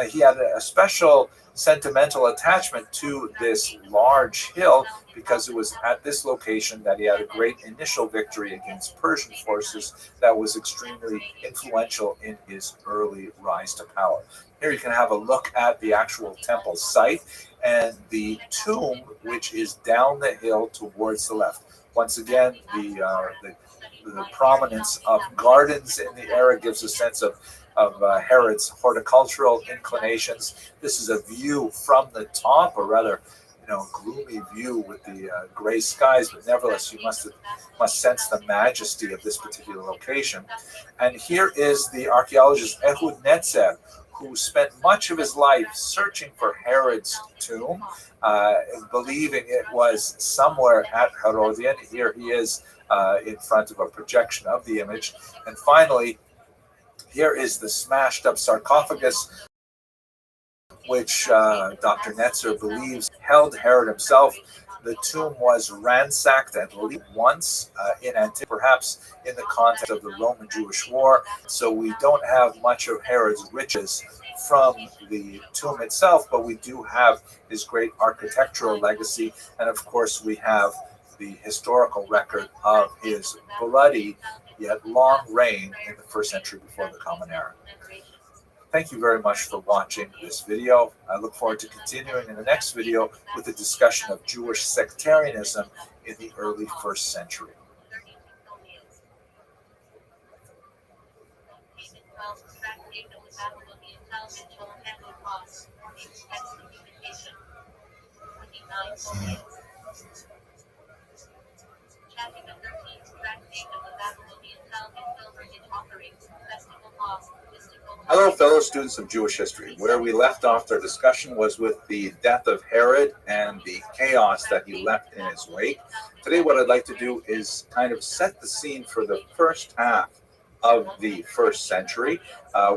He had a special sentimental attachment to this large hill because it was at this location that he had a great initial victory against Persian forces that was extremely influential in his early rise to power. Here you can have a look at the actual temple site and the tomb, which is down the hill towards the left. Once again, the prominence of gardens in the area gives a sense of Herod's horticultural inclinations. This is a view from the top, or rather, gloomy view with the gray skies, but nevertheless, you must sense the majesty of this particular location. And here is the archaeologist Ehud Netzer, who spent much of his life searching for Herod's tomb, believing it was somewhere at Herodion. Here he is in front of a projection of the image. And finally, here is the smashed up sarcophagus, which Dr. Netzer believes held Herod himself. The tomb was ransacked at least once in antiquity, perhaps in the context of the Roman-Jewish War. So we don't have much of Herod's riches from the tomb itself, but we do have his great architectural legacy. And of course, we have the historical record of his bloody yet long reign in the 1st century before the Common Era. Thank you very much for watching this video. I look forward to continuing in the next video with a discussion of Jewish sectarianism in the early 1st century. Hello, fellow students of Jewish history. Where we left off our discussion was with the death of Herod and the chaos that he left in his wake. Today, what I'd like to do is kind of set the scene for the first half of the 1st century.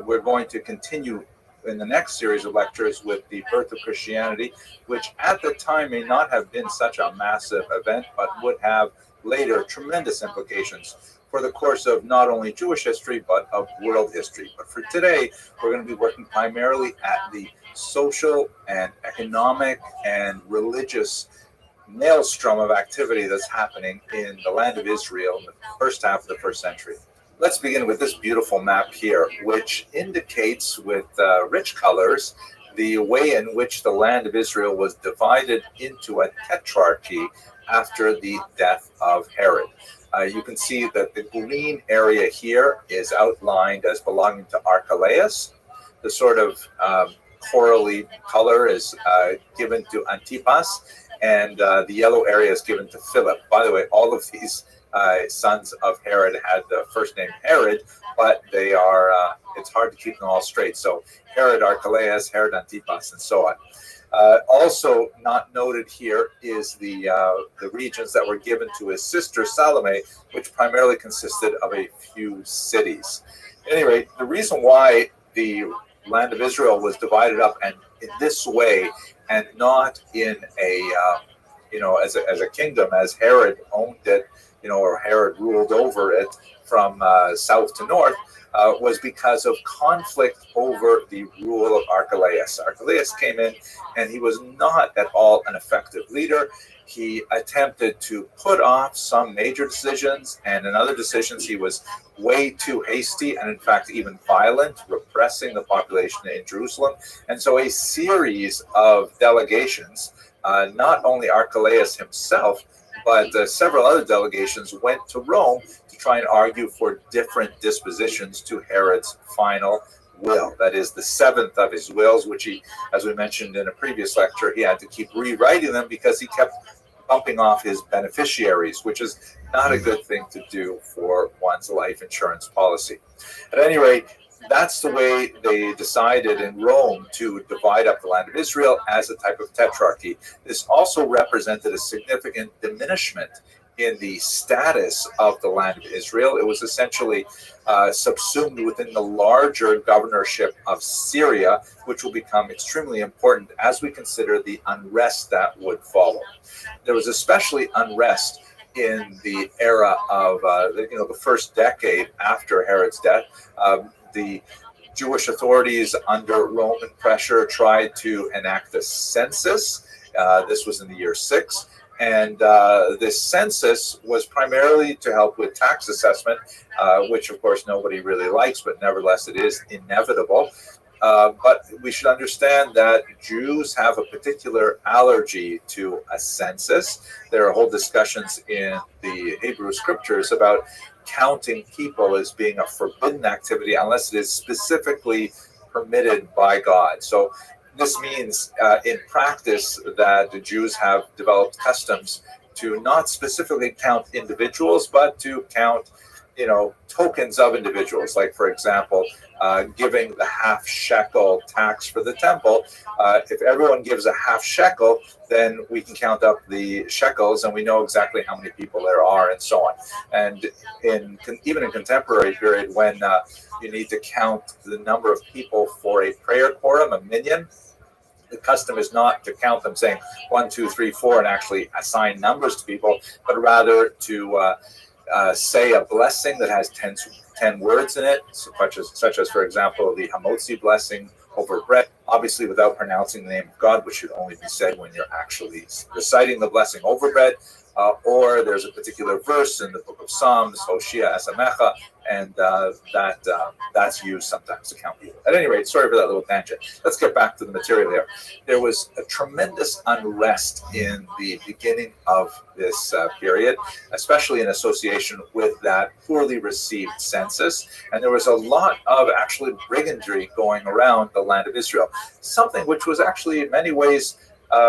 We're going to continue in the next series of lectures with the birth of Christianity, which at the time may not have been such a massive event, but would have later tremendous implications for the course of not only Jewish history, but of world history. But for today, we're going to be working primarily at the social and economic and religious maelstrom of activity that's happening in the land of Israel in the first half of the 1st century. Let's begin with this beautiful map here, which indicates with rich colors the way in which the land of Israel was divided into a tetrarchy after the death of Herod. You can see that the green area here is outlined as belonging to Archelaus. The sort of corally color is given to Antipas, and the yellow area is given to Philip. By the way, all of these sons of Herod had the first name Herod, but they are, it's hard to keep them all straight. So Herod Archelaus, Herod Antipas, and so on. Also not noted here is the regions that were given to his sister Salome, which primarily consisted of a few cities. At any rate, the reason why the land of Israel was divided up and in this way, and not in a as a kingdom, as Herod owned it, or Herod ruled over it from south to north, was because of conflict over the rule of Archelaus. Archelaus came in, and he was not at all an effective leader. He attempted to put off some major decisions, and in other decisions he was way too hasty and in fact even violent, repressing the population in Jerusalem. And so a series of delegations, not only Archelaus himself, but several other delegations went to Rome to try and argue for different dispositions to Herod's final will. That is the 7th of his wills, which he, as we mentioned in a previous lecture, he had to keep rewriting them because he kept bumping off his beneficiaries, which is not a good thing to do for one's life insurance policy. At any rate, that's the way they decided in Rome to divide up the land of Israel as a type of tetrarchy. This also represented a significant diminishment in the status of the land of Israel. It was essentially subsumed within the larger governorship of Syria, which will become extremely important as we consider the unrest that would follow. There was especially unrest in the era of the first decade after Herod's death. The Jewish authorities under Roman pressure tried to enact a census. This was in the year 6. And this census was primarily to help with tax assessment, which of course nobody really likes, but nevertheless it is inevitable. But we should understand that Jews have a particular allergy to a census. There are whole discussions in the Hebrew scriptures about counting people as being a forbidden activity unless it is specifically permitted by God. So this means in practice that the Jews have developed customs to not specifically count individuals, but to count, tokens of individuals. Like, for example, giving the half shekel tax for the temple. If everyone gives a half shekel, then we can count up the shekels and we know exactly how many people there are and so on. And even in contemporary period, when you need to count the number of people for a prayer quorum, a minyan, the custom is not to count them saying 1, 2, 3, 4 and actually assign numbers to people, but rather to say a blessing that has 10 words in it, such as, for example, the Hamotzi blessing over bread, obviously without pronouncing the name of God, which should only be said when you're actually reciting the blessing over bread. Or there's a particular verse in the book of Psalms, Hoshea Esamecha, and that's used sometimes to count people. At any rate, sorry for that little tangent. Let's get back to the material here. There was a tremendous unrest in the beginning of this period, especially in association with that poorly received census. And there was a lot of actually brigandry going around the land of Israel, something which was actually in many ways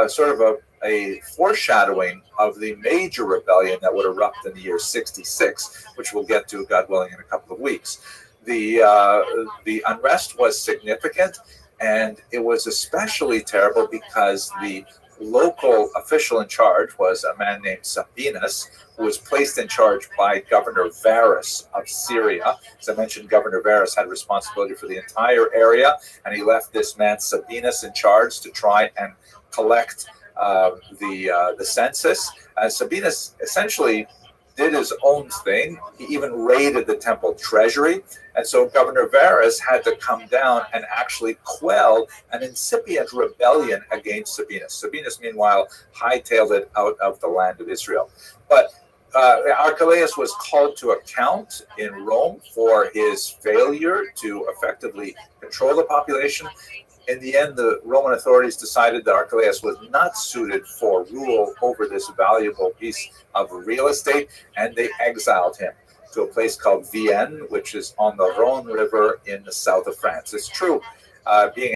sort of a foreshadowing of the major rebellion that would erupt in the year 66, which we'll get to, God willing, in a couple of weeks. The unrest was significant, and it was especially terrible because the local official in charge was a man named Sabinus, who was placed in charge by Governor Varus of Syria. As I mentioned, Governor Varus had responsibility for the entire area, and he left this man Sabinus in charge to try and collect the census. Sabinus essentially did his own thing. He even raided the temple treasury. And so Governor Varus had to come down and actually quell an incipient rebellion against Sabinus. Sabinus, meanwhile, hightailed it out of the land of Israel. But Archelaus was called to account in Rome for his failure to effectively control the population. In the end, the Roman authorities decided that Archelaus was not suited for rule over this valuable piece of real estate, and they exiled him to a place called Vienne, which is on the Rhone River in the south of France. It's true, being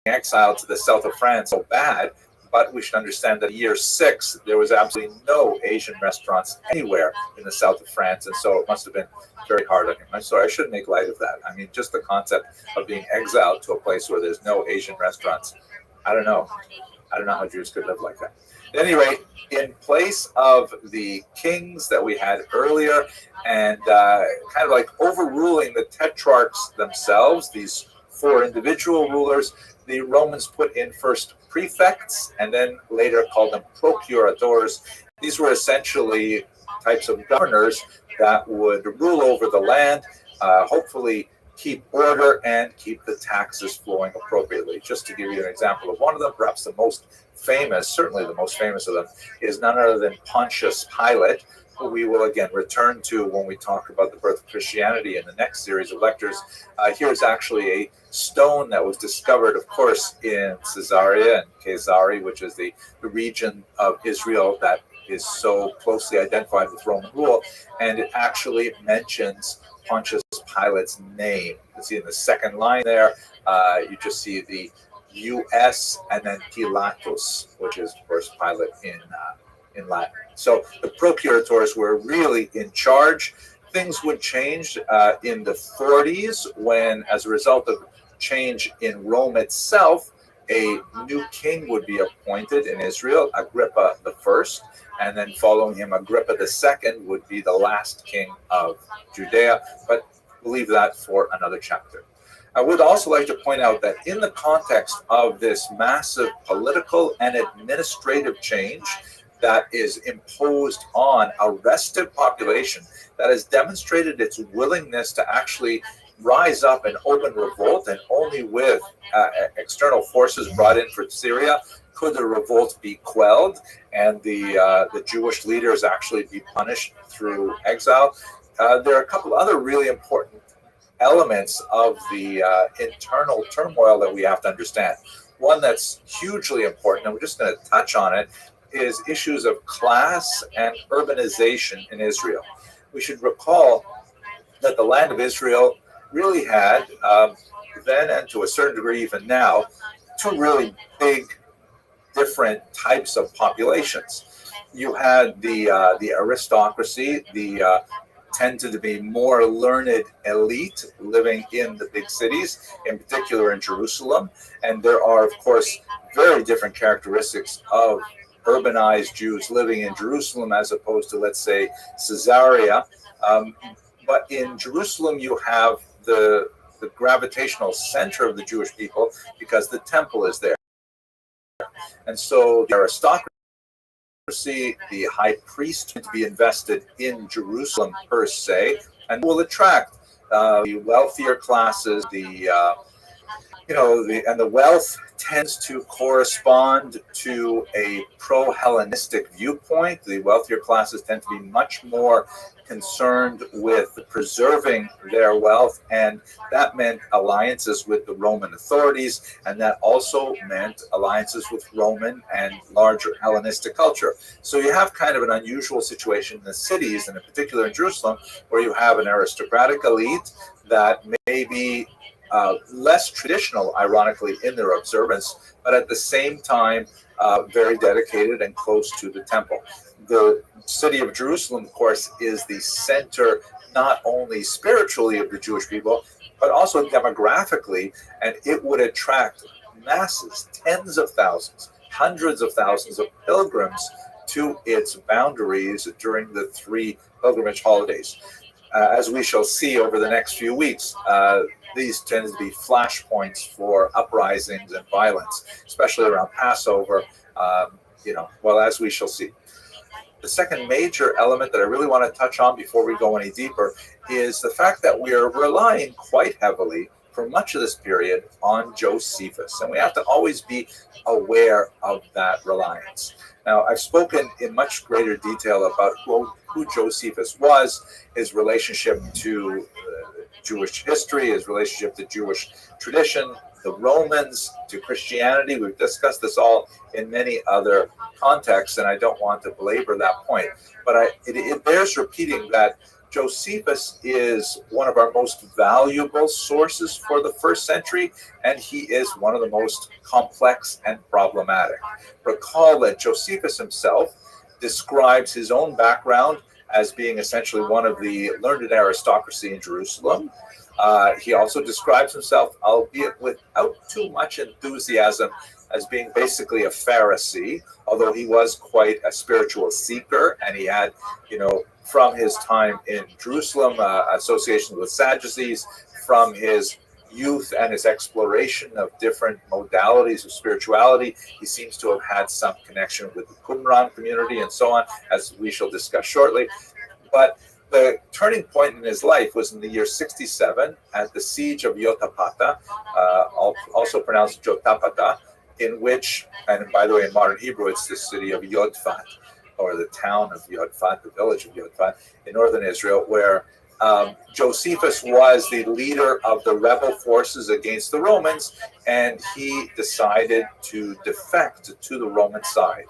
exiled to the south of France so bad, but we should understand that in year 6, there was absolutely no Asian restaurants anywhere in the south of France, and so it must have been very hard on him. I'm sorry, I shouldn't make light of that. I mean, just the concept of being exiled to a place where there's no Asian restaurants. I don't know how Jews could live like that. At any rate, in place of the kings that we had earlier and kind of like overruling the tetrarchs themselves, these 4 individual rulers, the Romans put in first prefects and then later called them procurators. These were essentially types of governors that would rule over the land, hopefully keep order and keep the taxes flowing appropriately. Just to give you an example of one of them, perhaps the most famous, certainly the most famous of them, is none other than Pontius Pilate, who we will again return to when we talk about the birth of Christianity in the next series of lectures. Here's actually a stone that was discovered, of course, in Caesarea and Caesarea, which is the region of Israel that is so closely identified with Roman rule, and it actually mentions Pontius Pilate's name. You can see in the second line there, you just see the U.S. and then Pilatus, which is, of course, Pilate in Latin. So the procurators were really in charge. Things would change in the 40s when, as a result of change in Rome itself, a new king would be appointed in Israel, Agrippa the First, and then following him, Agrippa the Second would be the last king of Judea. But we'll leave that for another chapter. I would also like to point out that in the context of this massive political and administrative change that is imposed on a restive population that has demonstrated its willingness to actually rise up in open revolt, and only with external forces brought in from Syria could the revolt be quelled and the Jewish leaders actually be punished through exile. There are a couple other really important elements of the internal turmoil that we have to understand. One that's hugely important, and we're just going to touch on it, is issues of class and urbanization in Israel. We should recall that the land of Israel really had, then and to a certain degree even now, two really big different types of populations. You had the aristocracy, the tended to be more learned elite living in the big cities, in particular in Jerusalem. And there are, of course, very different characteristics of urbanized Jews living in Jerusalem as opposed to, let's say, Caesarea. But in Jerusalem, you have the gravitational center of the Jewish people because the temple is there. And so the aristocracy, the high priest to be invested in Jerusalem per se, and will attract the wealthier classes. The wealth tends to correspond to a pro-Hellenistic viewpoint. The wealthier classes tend to be much more concerned with preserving their wealth, and that meant alliances with the Roman authorities, and that also meant alliances with Roman and larger Hellenistic culture. So you have kind of an unusual situation in the cities, and in particular in Jerusalem, where you have an aristocratic elite that may be less traditional, ironically, in their observance, but at the same time very dedicated and close to the temple. The city of Jerusalem, of course, is the center not only spiritually of the Jewish people, but also demographically, and it would attract masses, tens of thousands, hundreds of thousands of pilgrims to its boundaries during the 3 pilgrimage holidays. As we shall see over the next few weeks, these tend to be flashpoints for uprisings and violence, especially around Passover, as we shall see. The second major element that I really want to touch on before we go any deeper is the fact that we are relying quite heavily for much of this period on Josephus, and we have to always be aware of that reliance. Now, I've spoken in much greater detail about who Josephus was, his relationship to Jewish history, his relationship to Jewish tradition, the Romans, to Christianity. We've discussed this all in many other contexts, and I don't want to belabor that point. But it bears repeating that Josephus is one of our most valuable sources for the first century, and he is one of the most complex and problematic. Recall that Josephus himself describes his own background as being essentially one of the learned aristocracy in Jerusalem. He also describes himself, albeit without too much enthusiasm, as being basically a Pharisee, although he was quite a spiritual seeker, and he had, from his time in Jerusalem, association with Sadducees, from his youth and his exploration of different modalities of spirituality. He seems to have had some connection with the Qumran community and so on, as we shall discuss shortly. But the turning point in his life was in the year 67 at the siege of Yotapata, also pronounced Jotapata, in which, and by the way, in modern Hebrew, it's the city of Yodfat, or the town of Yodfat, the village of Yodfat in northern Israel, where Josephus was the leader of the rebel forces against the Romans, and he decided to defect to the Roman side.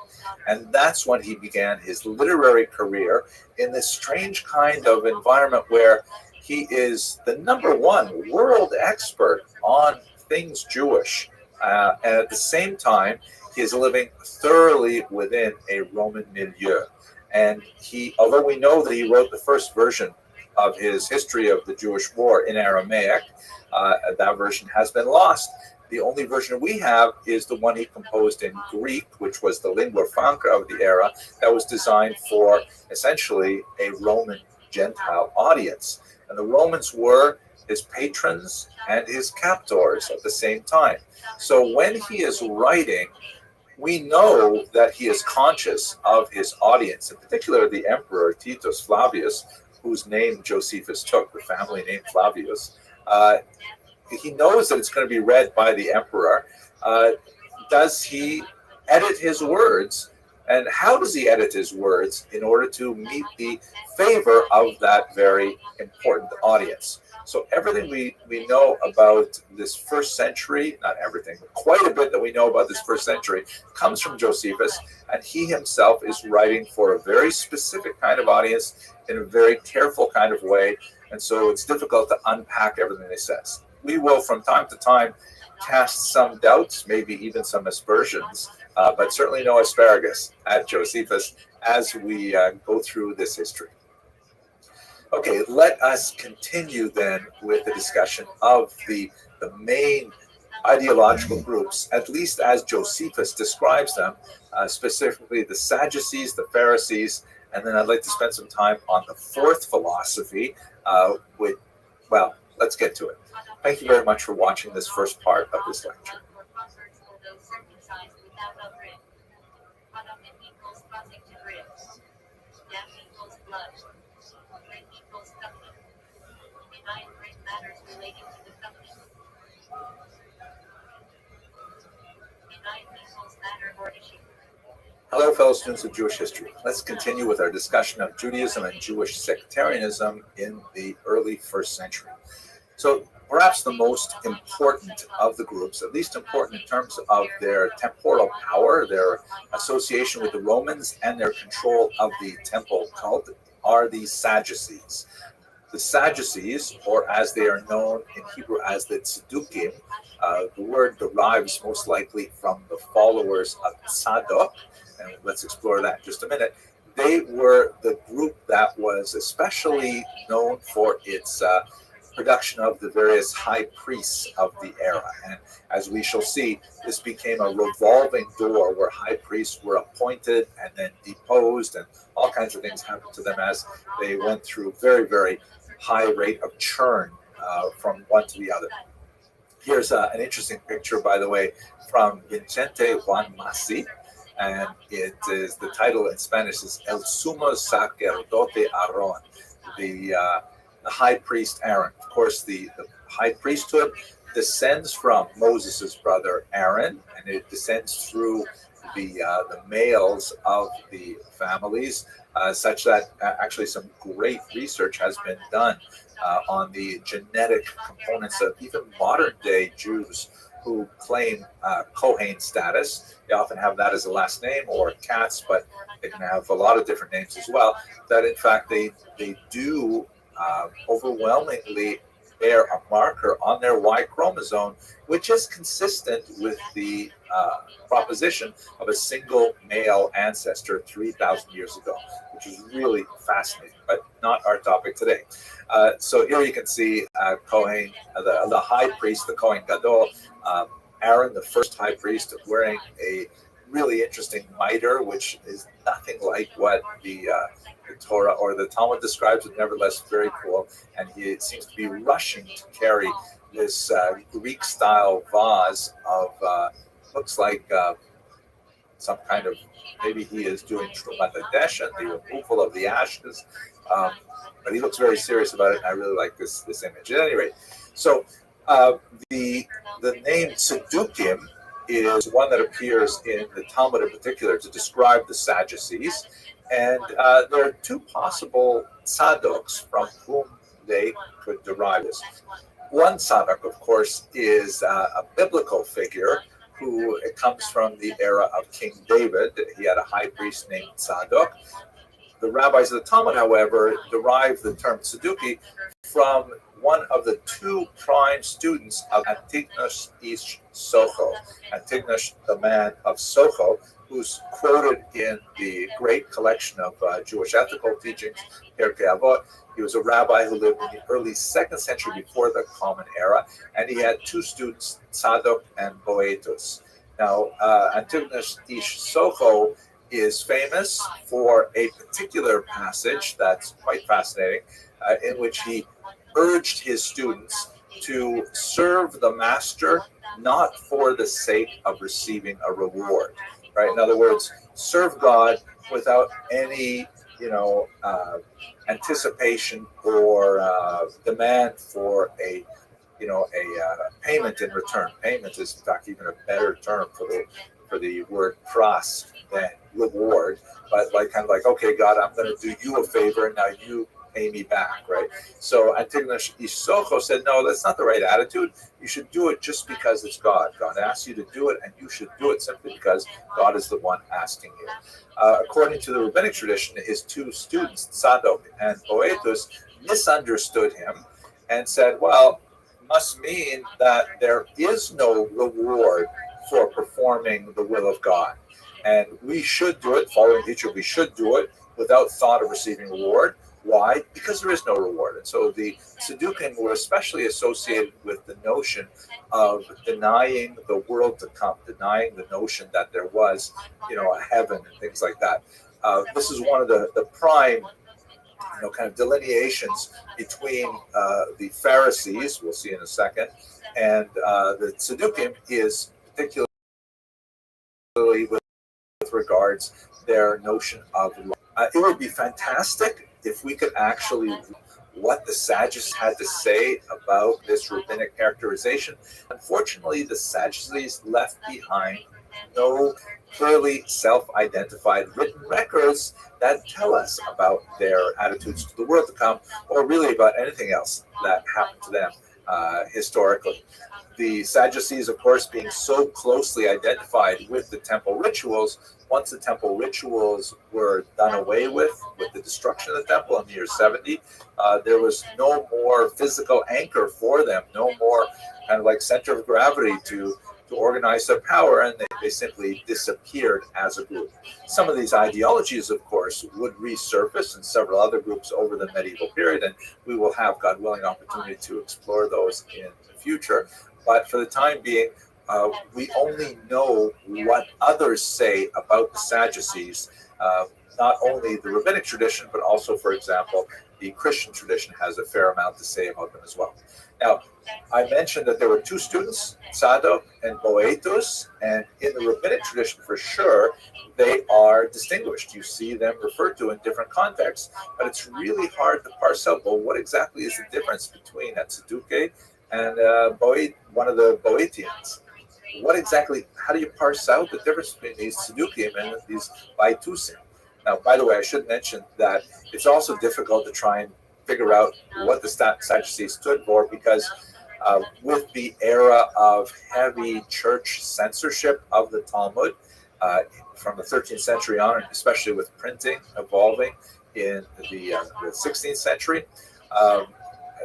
And that's when he began his literary career in this strange kind of environment where he is the #1 world expert on things Jewish. And at the same time, he is living thoroughly within a Roman milieu. And although we know that he wrote the first version of his history of the Jewish war in Aramaic, that version has been lost. The only version we have is the one he composed in Greek, which was the lingua franca of the era, that was designed for essentially a Roman Gentile audience. And the Romans were his patrons and his captors at the same time. So when he is writing, we know that he is conscious of his audience, in particular the emperor Titus Flavius, whose name Josephus took, the family name Flavius. He knows that it's going to be read by the emperor. Does he edit his words? And how does he edit his words in order to meet the favor of that very important audience? So everything we know about this first century, not everything, but quite a bit that we know about this first century comes from Josephus, and he himself is writing for a very specific kind of audience in a very careful kind of way, and so it's difficult to unpack everything he says. We will from time to time cast some doubts, maybe even some aspersions, but certainly no asparagus at Josephus as we go through this history. Okay, let us continue then with the discussion of the main ideological groups, at least as Josephus describes them, specifically the Sadducees, the Pharisees, and then I'd like to spend some time on the fourth philosophy, well, let's get to it. Thank you very much for watching this first part of this lecture. Hello, fellow students of Jewish history. Let's continue with our discussion of Judaism and Jewish sectarianism in the early first century. So perhaps the most important of the groups, at least important in terms of their temporal power, their association with the Romans, and their control of the temple cult, are the Sadducees. The Sadducees, or as they are known in Hebrew as the Tzedukim, the word derives most likely from the followers of Tzadok, and let's explore that in just a minute. They were the group that was especially known for its production of the various high priests of the era. And as we shall see, this became a revolving door where high priests were appointed and then deposed, and all kinds of things happened to them as they went through very, very high rate of churn from one to the other. Here's an interesting picture, by the way, from Vicente Juan Masi, and it is, the title in Spanish is El Sumo Sacerdote Aarón, the high priest Aaron. Of course, the high priesthood descends from Moses' brother Aaron, and it descends through the males of the families, such that actually some great research has been done on the genetic components of even modern day Jews who claim Kohen status. They often have that as a last name, or Katz, but they can have a lot of different names as well, that in fact they do overwhelmingly bear a marker on their Y chromosome, which is consistent with the proposition of a single male ancestor 3,000 years ago, which is really fascinating, but not our topic today. So here you can see Kohen, the high priest, the Kohen Gadol, Aaron, the first high priest, wearing a really interesting mitre, which is nothing like what the Torah or the Talmud describes, but nevertheless very cool. And he seems to be rushing to carry this Greek-style vase of, looks like some kind of, maybe he is doing Trumat HaDeshen, the removal of the ashes. But he looks very serious about it, and I really like this image. At any rate, so the name Tzedukim is one that appears in the Talmud in particular to describe the Sadducees. And there are two possible Tzadoks from whom they could derive this. One Tzadok, of course, is a biblical figure who comes from the era of King David. He had a high priest named Tzadok. The rabbis of the Talmud, however, derive the term Tzeduki from one of the two prime students of Antigonus Ish Socho. Antigonus, the man of Socho, who's quoted in the great collection of Jewish ethical teachings Pirkei Avot. He was a rabbi who lived in the early 2nd century before the Common Era, and he had two students, Tzadok and Boetus. Now, Antigonus Ish Socho is famous for a particular passage that's quite fascinating, in which he urged his students to serve the master not for the sake of receiving a reward, right? In other words, serve God without any, anticipation or demand for a payment in return. Payment is in fact even a better term for the word pras than reward, but like okay, God, I'm going to do you a favor, and now you pay me back, right? So Antigonus Isocho said, no, that's not the right attitude. You should do it just because it's God. God asks you to do it, and you should do it simply because God is the one asking you. According to the rabbinic tradition, his two students, Tzadok and Boetus, misunderstood him and said, well, must mean that there is no reward for performing the will of God. And we should do it, following teacher, we should do it without thought of receiving reward. Why? Because there is no reward. And so the Sadducean were especially associated with the notion of denying the world to come, denying the notion that there was, a heaven and things like that. This is one of the prime kind of delineations between the Pharisees, we'll see in a second, and the Sadducean is particularly with regards their notion of life. It would be fantastic if we could actually what the Sadducees had to say about this rabbinic characterization. Unfortunately, the Sadducees left behind no clearly self-identified written records that tell us about their attitudes to the world to come, or really about anything else that happened to them historically. The Sadducees, of course, being so closely identified with the temple rituals, once the temple rituals were done away with the destruction of the temple in the year 70, there was no more physical anchor for them, no more kind of like center of gravity to organize their power, and they simply disappeared as a group. Some of these ideologies, of course, would resurface in several other groups over the medieval period, and we will have, God willing, opportunity to explore those in the future. But for the time being, we only know what others say about the Sadducees, not only the rabbinic tradition, but also, for example, the Christian tradition has a fair amount to say about them as well. Now, I mentioned that there were two students, Tzadok and Boetus, and in the rabbinic tradition, for sure, they are distinguished. You see them referred to in different contexts, but it's really hard to parse out, well, what exactly is the difference between a Tzadduke and one of the Boetians? What exactly, how do you parse out the difference between these Tzaddukim and these Baitusim? Now, by the way, I should mention that it's also difficult to try and figure out what the Sadducees stood for, because with the era of heavy church censorship of the Talmud from the 13th century on, and especially with printing evolving in the 16th century,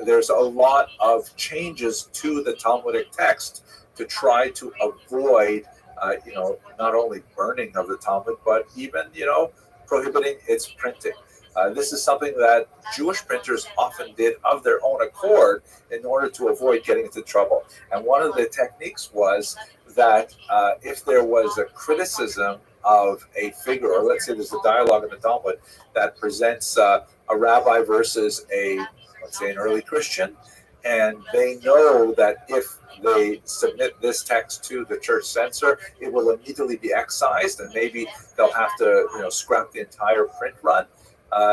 there's a lot of changes to the Talmudic text to try to avoid, not only burning of the Talmud, but even, prohibiting its printing. This is something that Jewish printers often did of their own accord in order to avoid getting into trouble. And one of the techniques was that if there was a criticism of a figure, or let's say there's a dialogue in the Talmud that presents a rabbi versus let's say an early Christian, and they know that if they submit this text to the church censor, it will immediately be excised, and maybe they'll have to, scrap the entire print run.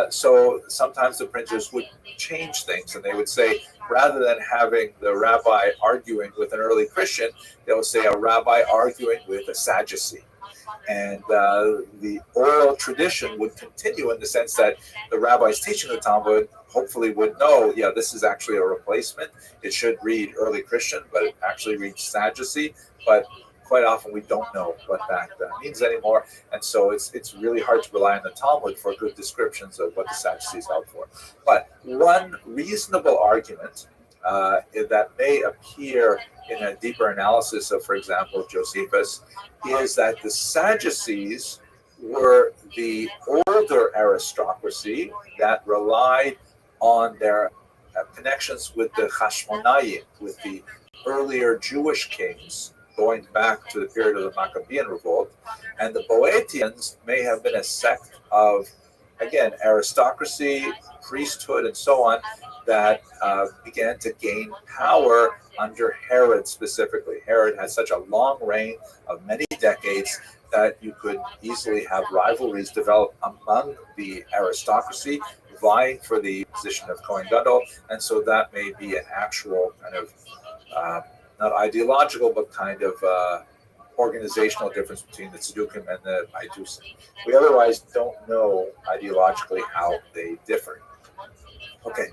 So sometimes the printers would change things, and they would say, rather than having the rabbi arguing with an early Christian, they'll say a rabbi arguing with a Sadducee. And the oral tradition would continue in the sense that the rabbis teaching the Talmud hopefully would know, this is actually a replacement. It should read early Christian, but it actually reads Sadducee. But quite often we don't know what that means anymore. And so it's really hard to rely on the Talmud for good descriptions of what the Sadducees held for. But one reasonable argument that may appear in a deeper analysis of, for example, Josephus, is that the Sadducees were the older aristocracy that relied on their connections with the Hashmonayim, with the earlier Jewish kings, going back to the period of the Maccabean revolt. And the Boeotians may have been a sect of, again, aristocracy, priesthood, and so on, that began to gain power under Herod specifically. Herod had such a long reign of many decades that you could easily have rivalries develop among the aristocracy vying for the position of Kohen Gadol, and so that may be an actual kind of not ideological, but kind of organizational difference between the Tzdukim and the Aidusim. We otherwise don't know ideologically how they differ. Okay,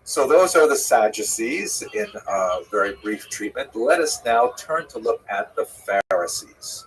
so those are the Sadducees in a very brief treatment. Let us now turn to look at the Pharisees.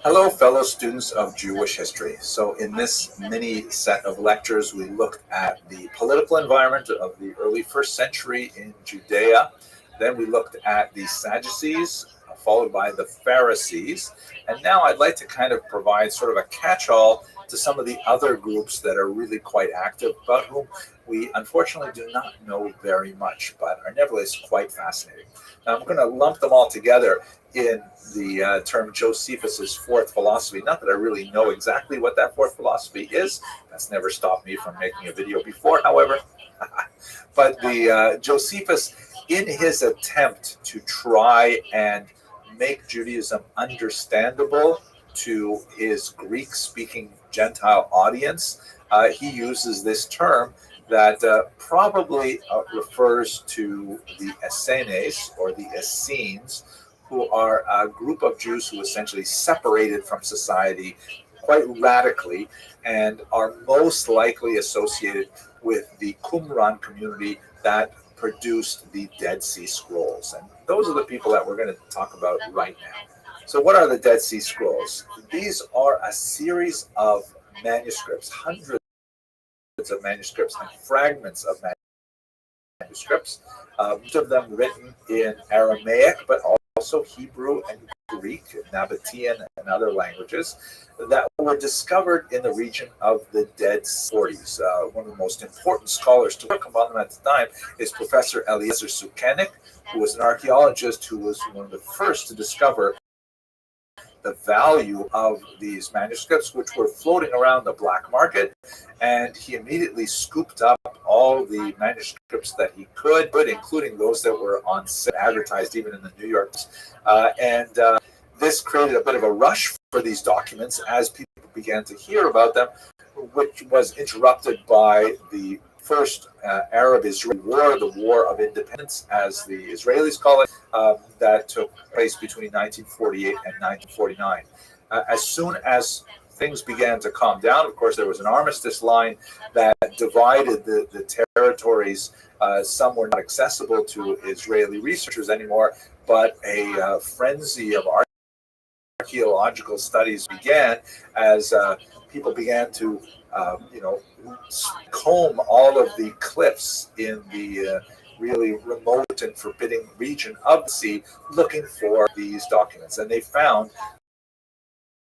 Hello, fellow students of Jewish history. So in this mini set of lectures, we looked at the political environment of the early first century in Judea. Then we looked at the Sadducees, followed by the Pharisees. And now I'd like to kind of provide sort of a catch-all to some of the other groups that are really quite active, but whom we unfortunately do not know very much, but are nevertheless quite fascinating. Now I'm going to lump them all together in the term Josephus's fourth philosophy. Not that I really know exactly what that fourth philosophy is. That's never stopped me from making a video before, however. But the Josephus, in his attempt to try and make Judaism understandable to his Greek-speaking Gentile audience, he uses this term that probably refers to the Essenes, or the Essenes, who are a group of Jews who essentially separated from society quite radically and are most likely associated with the Qumran community that produced the Dead Sea Scrolls. And those are the people that we're going to talk about right now. So what are the Dead Sea Scrolls? These are a series of manuscripts, hundreds of manuscripts and fragments of manuscripts, most of them written in Aramaic, but also Hebrew and Greek, Nabatean, and other languages that were discovered in the region of the Dead Sea. One of the most important scholars to work on them at the time is Professor Eliezer Sukenik, who was an archaeologist who was one of the first to discover the value of these manuscripts, which were floating around the black market, and he immediately scooped up all the manuscripts that he could, including those that were on sale, advertised even in the New York Times. And this created a bit of a rush for these documents as people began to hear about them, which was interrupted by the first Arab-Israeli war, the War of Independence, as the Israelis call it, that took place between 1948 and 1949. As soon as things began to calm down, of course, there was an armistice line that divided the territories. Some were not accessible to Israeli researchers anymore, but a frenzy of archaeological studies began as people began to comb all of the cliffs in the really remote and forbidding region of the sea, looking for these documents. And they found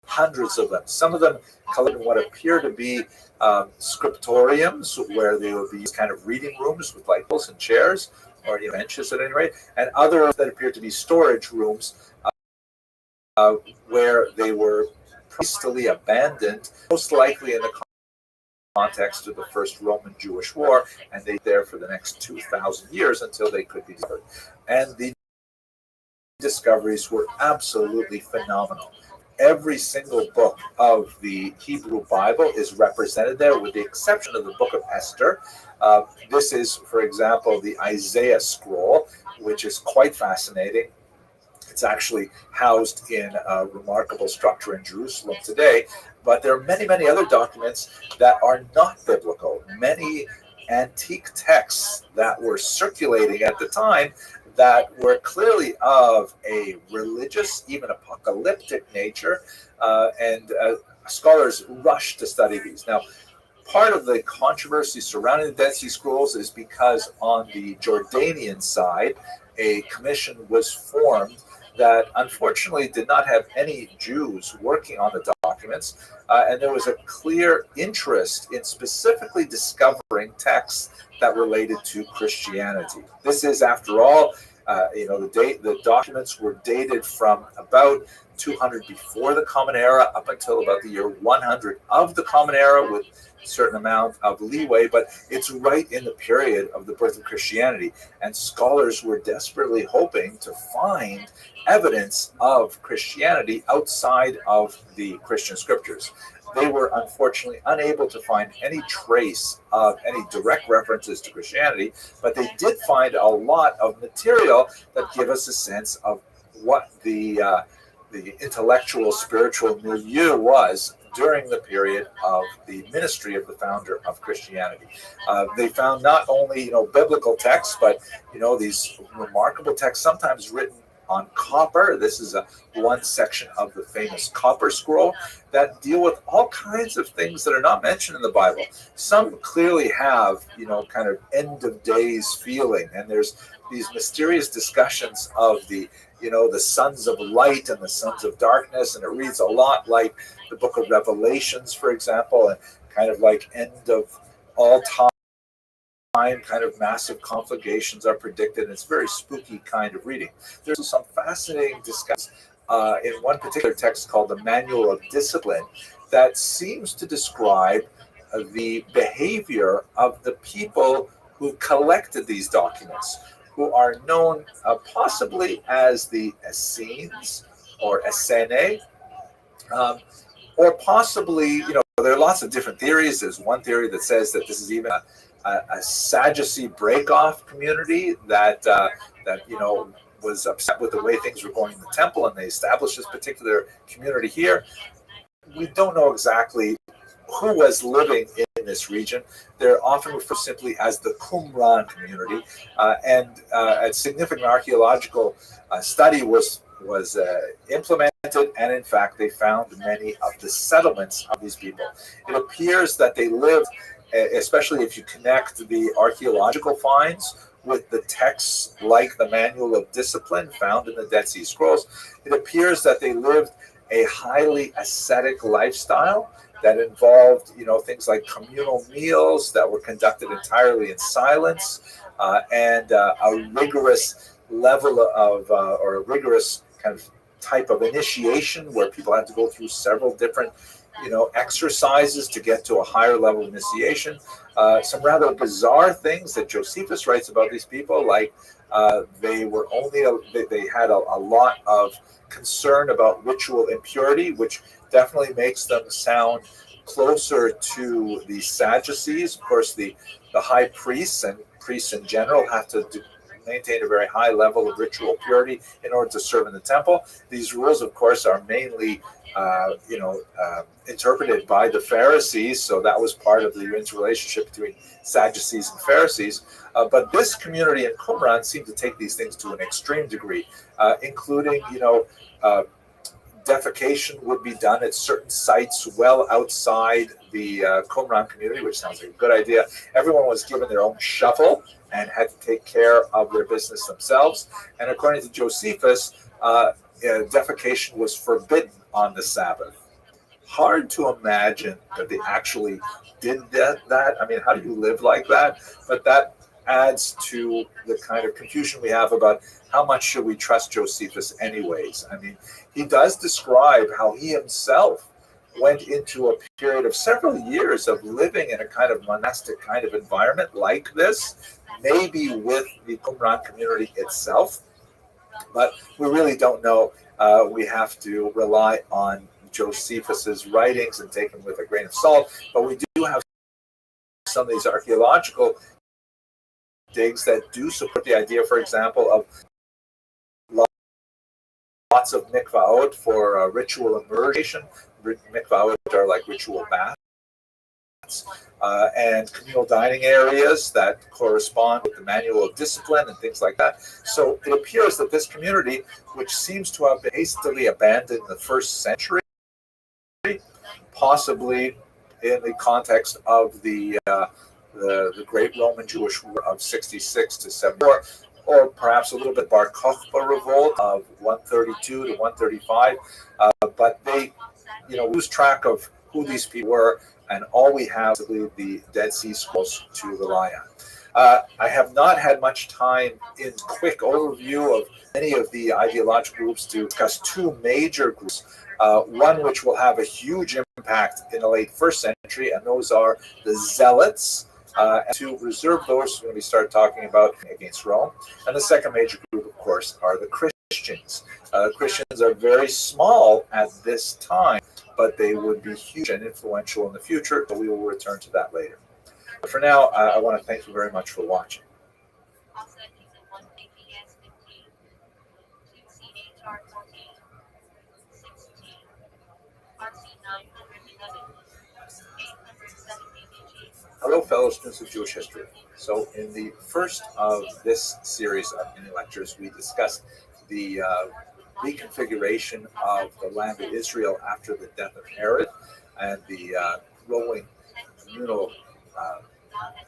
hundreds of them. Some of them colored in what appear to be scriptoriums, where they would be kind of reading rooms with like tables and chairs, or benches at any rate, and others that appear to be storage rooms where they were hastily abandoned, most likely in the context of the First Roman-Jewish War, and they were there for the next 2,000 years until they could be discovered. And the discoveries were absolutely phenomenal. Every single book of the Hebrew Bible is represented there, with the exception of the book of Esther. This is, for example, the Isaiah scroll, which is quite fascinating. It's actually housed in a remarkable structure in Jerusalem today. But there are many, many other documents that are not biblical. Many antique texts that were circulating at the time that were clearly of a religious, even apocalyptic nature, and scholars rushed to study these. Now, part of the controversy surrounding the Dead Sea Scrolls is because on the Jordanian side, a commission was formed that unfortunately did not have any Jews working on the documents, and there was a clear interest in specifically discovering texts that related to Christianity. This is, after all, the documents were dated from about 200 before the Common Era up until about the year 100 of the Common Era, with a certain amount of leeway, but it's right in the period of the birth of Christianity, and scholars were desperately hoping to find evidence of Christianity outside of the Christian scriptures. They were unfortunately unable to find any trace of any direct references to Christianity, but they did find a lot of material that give us a sense of what the intellectual, spiritual milieu was during the period of the ministry of the founder of Christianity. They found not only biblical texts, but these remarkable texts, sometimes written on copper. This is one section of the famous copper scroll that deal with all kinds of things that are not mentioned in the Bible. Some clearly have, kind of end of days feeling, and there's these mysterious discussions of the sons of light and the sons of darkness, and it reads a lot like the book of Revelations, for example, and kind of like end of all time, kind of massive conflagrations are predicted. It's very spooky kind of reading. There's some fascinating discussions in one particular text called the Manual of Discipline that seems to describe the behavior of the people who collected these documents, who are known possibly as the Essenes or Essene, or possibly, there are lots of different theories. There's one theory that says that this is even a Sadducee break-off community that was upset with the way things were going in the temple, and they established this particular community here. We don't know exactly who was living in this region. They're often referred simply as the Qumran community, and a significant archaeological study was implemented, and in fact they found many of the settlements of these people. It appears that they lived, especially if you connect the archaeological finds with the texts like the Manual of Discipline found in the Dead Sea Scrolls, it appears that they lived a highly ascetic lifestyle that involved, things like communal meals that were conducted entirely in silence, and a rigorous level of, or a rigorous kind of type of initiation where people had to go through several different, exercises to get to a higher level of initiation. Some rather bizarre things that Josephus writes about these people, like they had a lot of concern about ritual impurity, which definitely makes them sound closer to the Sadducees. Of course, the high priests and priests in general have to maintain a very high level of ritual purity in order to serve in the temple. These rules, of course, are mainly interpreted by the Pharisees, so that was part of the interrelationship between Sadducees and Pharisees. But this community in Qumran seemed to take these things to an extreme degree, including, defecation would be done at certain sites well outside the Qumran community, which sounds like a good idea. Everyone was given their own shovel and had to take care of their business themselves. And according to Josephus, defecation was forbidden on the Sabbath. Hard to imagine that they actually did that. I mean, how do you live like that? But that adds to the kind of confusion we have about how much should we trust Josephus anyways. I mean, he does describe how he himself went into a period of several years of living in a kind of monastic kind of environment like this, maybe with the Qumran community itself, but we really don't know. We have to rely on Josephus's writings and take them with a grain of salt, but we do have some of these archaeological digs that do support the idea, for example, of lots of mikvaot for ritual immersion. Mikvaot are like ritual baths and communal dining areas that correspond with the manual of discipline and things like that. So it appears that this community, which seems to have been hastily abandoned in the first century, possibly in the context of the Great Roman Jewish War of 66 to 74, or perhaps a little bit Bar Kokhba revolt of 132 to 135, but they, lose track of who these people were, and all we have is the Dead Sea Scrolls to rely on. I have not had much time in quick overview of many of the ideological groups to discuss two major groups. One which will have a huge impact in the late first century, and those are the Zealots. And to reserve those when we start talking about against Rome. And the second major group, of course, are the Christians. Christians are very small at this time, but they would be huge and influential in the future, but we will return to that later. But for now, I want to thank you very much for watching. Hello, fellow students of Jewish history. So in the first of this series of mini lectures, we discussed the reconfiguration of the land of Israel after the death of Herod and the growing communal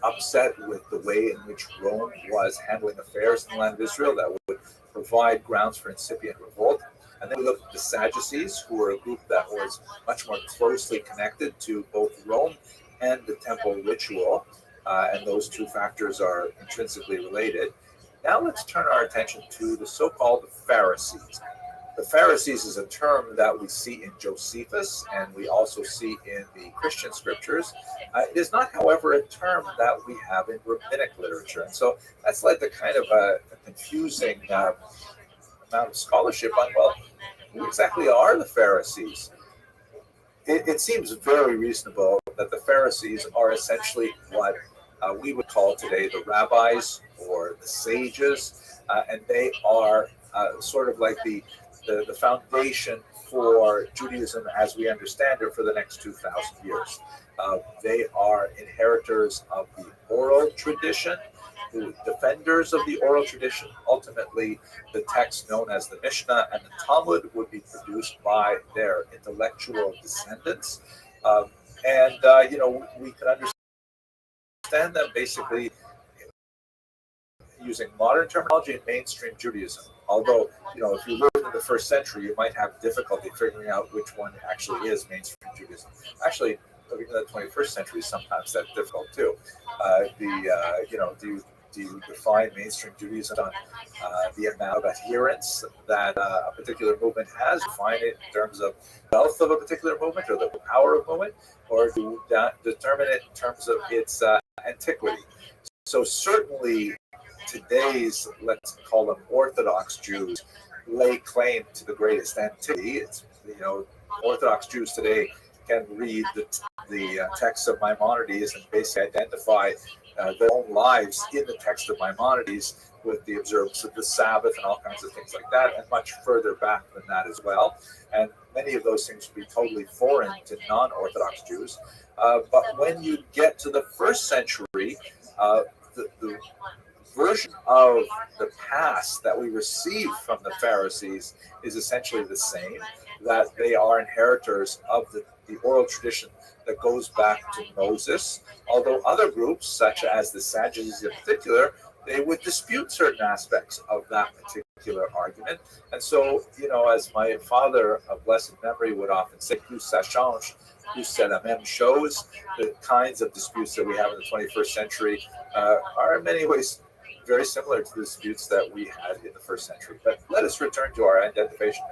upset with the way in which Rome was handling affairs in the land of Israel that would provide grounds for incipient revolt. And then we looked at the Sadducees, who were a group that was much more closely connected to both Rome and the temple ritual, and those two factors are intrinsically related. Now let's turn our attention to the so-called Pharisees. The Pharisees is a term that we see in Josephus, and we also see in the Christian scriptures. It is not, however, a term that we have in rabbinic literature, and so that's led to kind of a confusing amount of scholarship on, well, who exactly are the Pharisees? It seems very reasonable that the Pharisees are essentially what we would call today the rabbis or the sages, and they are sort of like the foundation for Judaism as we understand it for the next 2,000 years. They are inheritors of the oral tradition, the defenders of the oral tradition. Ultimately, the text known as the Mishnah and the Talmud would be produced by their intellectual descendants. We can understand them basically using modern terminology in mainstream Judaism. Although, if you lived in the first century, you might have difficulty figuring out which one actually is mainstream Judaism. Actually, living in the 21st century, sometimes that's difficult too. Do you define mainstream Judaism on the amount of adherents that a particular movement has? Define it in terms of wealth of a particular movement or the power of movement, or do you determine it in terms of its antiquity? So certainly today's, let's call them Orthodox Jews, lay claim to the greatest antiquity. It's, Orthodox Jews today can read the text of Maimonides and basically identify their own lives in the text of Maimonides with the observance of the Sabbath and all kinds of things like that, and much further back than that as well. And many of those things would be totally foreign to non-Orthodox Jews. But when you get to the first century, the version of the past that we receive from the Pharisees is essentially the same, that they are inheritors of the oral tradition that goes back to Moses, although other groups, such as the Sadducees in particular, they would dispute certain aspects of that particular argument. And so, as my father of blessed memory would often say, tout ça change, tout c'est la même chose, the kinds of disputes that we have in the 21st century are in many ways very similar to the disputes that we had in the first century. But let us return to our identification.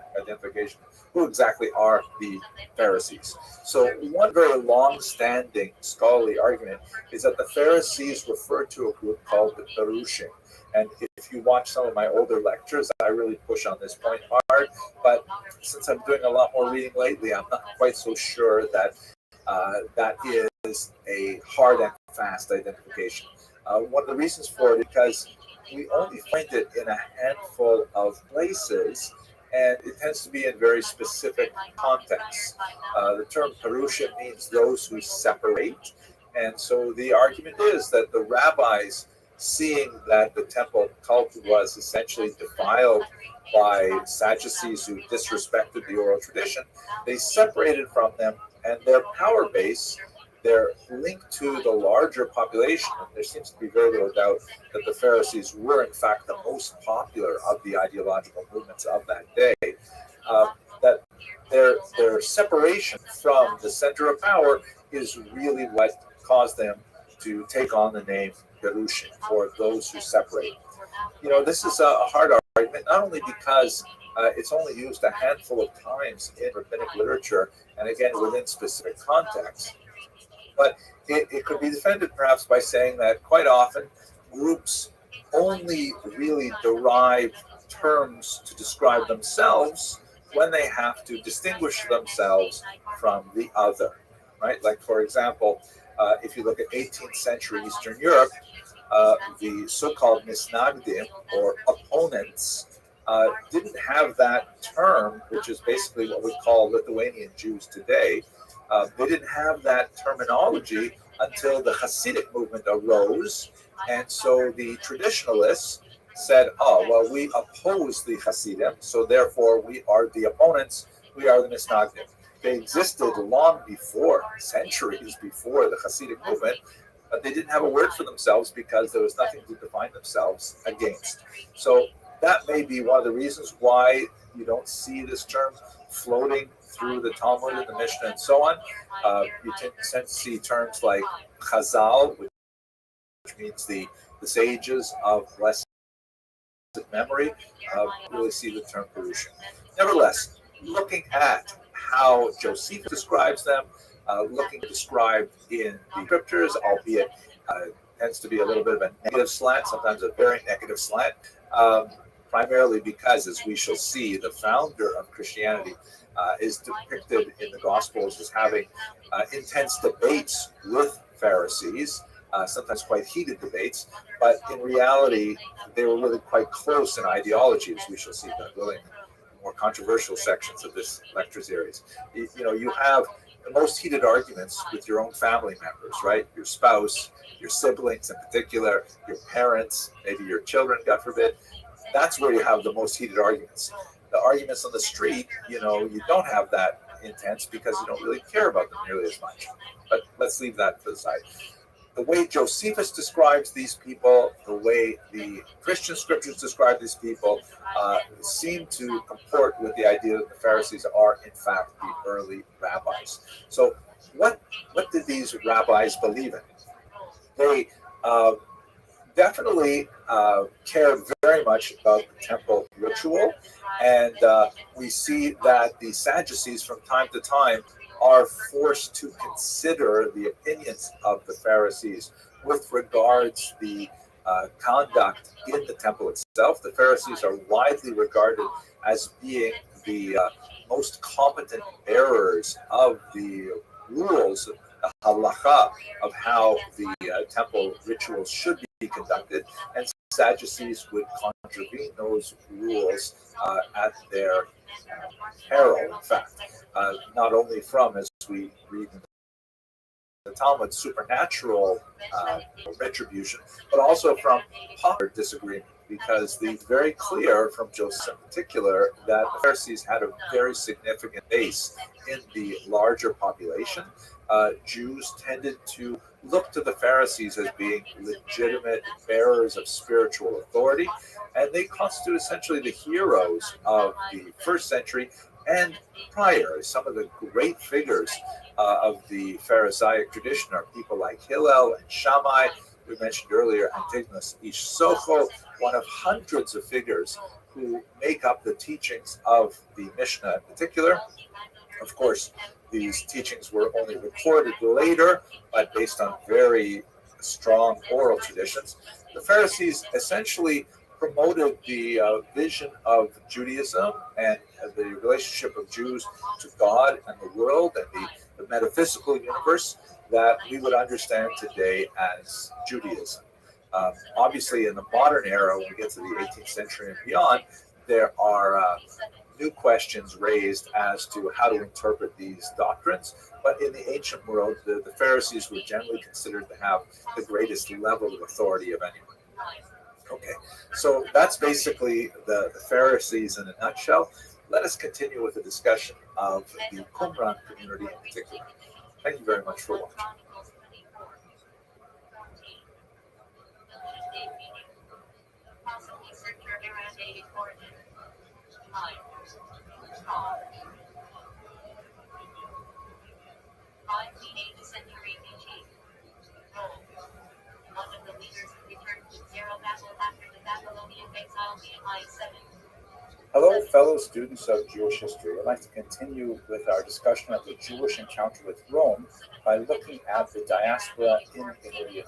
Who exactly are the Pharisees? So one very long-standing scholarly argument is that the Pharisees refer to a group called the Perushim. And if you watch some of my older lectures, I really push on this point hard. But since I'm doing a lot more reading lately, I'm not quite so sure that that is a hard and fast identification. One of the reasons for it is because we only find it in a handful of places, and it tends to be in very specific contexts. The term Perushim means those who separate, And so the argument is that the rabbis, seeing that the temple cult was essentially defiled by Sadducees who disrespected the oral tradition, they separated from them, and their power base, their link to the larger population, and there seems to be very little doubt that the Pharisees were in fact the most popular of the ideological movements of that day, that their separation from the center of power is really what caused them to take on the name Gerushin, or those who separate. You know, this is a hard argument, not only because it's only used a handful of times in rabbinic literature, and again within specific contexts, but it could be defended perhaps by saying that quite often groups only really derive terms to describe themselves when they have to distinguish themselves from the other, right? Like, for example, if you look at 18th century Eastern Europe, the so-called misnagdim, or opponents, didn't have that term, which is basically what we call Lithuanian Jews today. They didn't have that terminology until the Hasidic movement arose, and so the traditionalists said, oh, well, we oppose the Hasidim, so therefore we are the opponents, we are the misnagdim. They existed long before, centuries before the Hasidic movement, but they didn't have a word for themselves because there was nothing to define themselves against. So that may be one of the reasons why you don't see this term floating through the Talmud and the Mishnah and so on. You tend to see terms like Chazal, which means the sages of blessed memory, really see the term Perushin. Nevertheless, looking at how Josephus describes them, looking described in the scriptures, albeit tends to be a little bit of a negative slant, sometimes a very negative slant, primarily because, as we shall see, the founder of Christianity is depicted in the Gospels as having intense debates with Pharisees, sometimes quite heated debates, but in reality, they were really quite close in ideology, as we shall see, God willing, in more controversial sections of this lecture series. You know, you have the most heated arguments with your own family members, right? Your spouse, your siblings in particular, your parents, maybe your children, God forbid. That's where you have the most heated arguments. The arguments on the street, you know, you don't have that intense because you don't really care about them nearly as much. But let's leave that to the side. The way Josephus describes these people, the way the Christian scriptures describe these people, seem to comport with the idea that the Pharisees are, in fact, the early rabbis. So what did these rabbis believe in? They definitely cared very much about the temple ritual, and we see that the Sadducees from time to time are forced to consider the opinions of the Pharisees with regards to the conduct in the temple itself. The Pharisees are widely regarded as being the most competent bearers of the rules, the halacha, of how the temple rituals should be conducted, and Sadducees would contravene those rules at their peril, in fact, not only from, as we read in the Talmud, supernatural retribution, but also from popular disagreement, because it's very clear from Joseph in particular that the Pharisees had a very significant base in the larger population. Jews tended to look to the Pharisees as being legitimate bearers of spiritual authority, and they constitute essentially the heroes of the first century and prior. Some of the great figures of the Pharisaic tradition are people like Hillel and Shammai. We mentioned earlier Antigonus Ish Socho, one of hundreds of figures who make up the teachings of the Mishnah in particular. Of course, these teachings were only recorded later, but based on very strong oral traditions. The Pharisees essentially promoted the vision of Judaism and the relationship of Jews to God and the world and the metaphysical universe that we would understand today as Judaism. Obviously, in the modern era, when we get to the 18th century and beyond, there are new questions raised as to how to interpret these doctrines. But in the ancient world, the Pharisees were generally considered to have the greatest level of authority of anyone. Okay, so that's basically the Pharisees in a nutshell. Let us continue with the discussion of the Qumran community in particular. Thank you very much for watching. Hello, fellow students of Jewish history. I'd like to continue with our discussion of the Jewish encounter with Rome by looking at the diaspora in Italy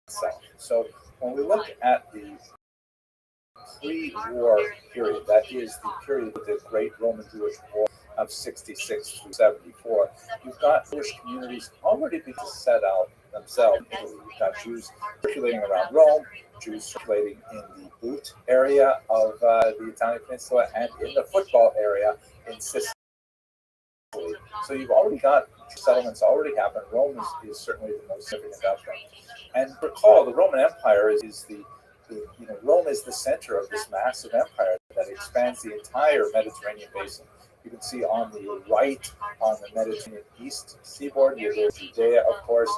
itself. So when we look at the pre-war period, that is the period of the Great Roman Jewish War of 66 through 74, you've got Jewish communities already being set out themselves in Italy. You've got Jews circulating around Rome, Jews circulating in the boot area of the Italian peninsula, and in the football area in Sicily. So you've already got settlements already happened. Rome is certainly the most significant of them. And recall, the Roman Empire is Rome is the center of this massive empire that expands the entire Mediterranean basin. You can see on the right, on the Mediterranean east seaboard, there's Judea, of course.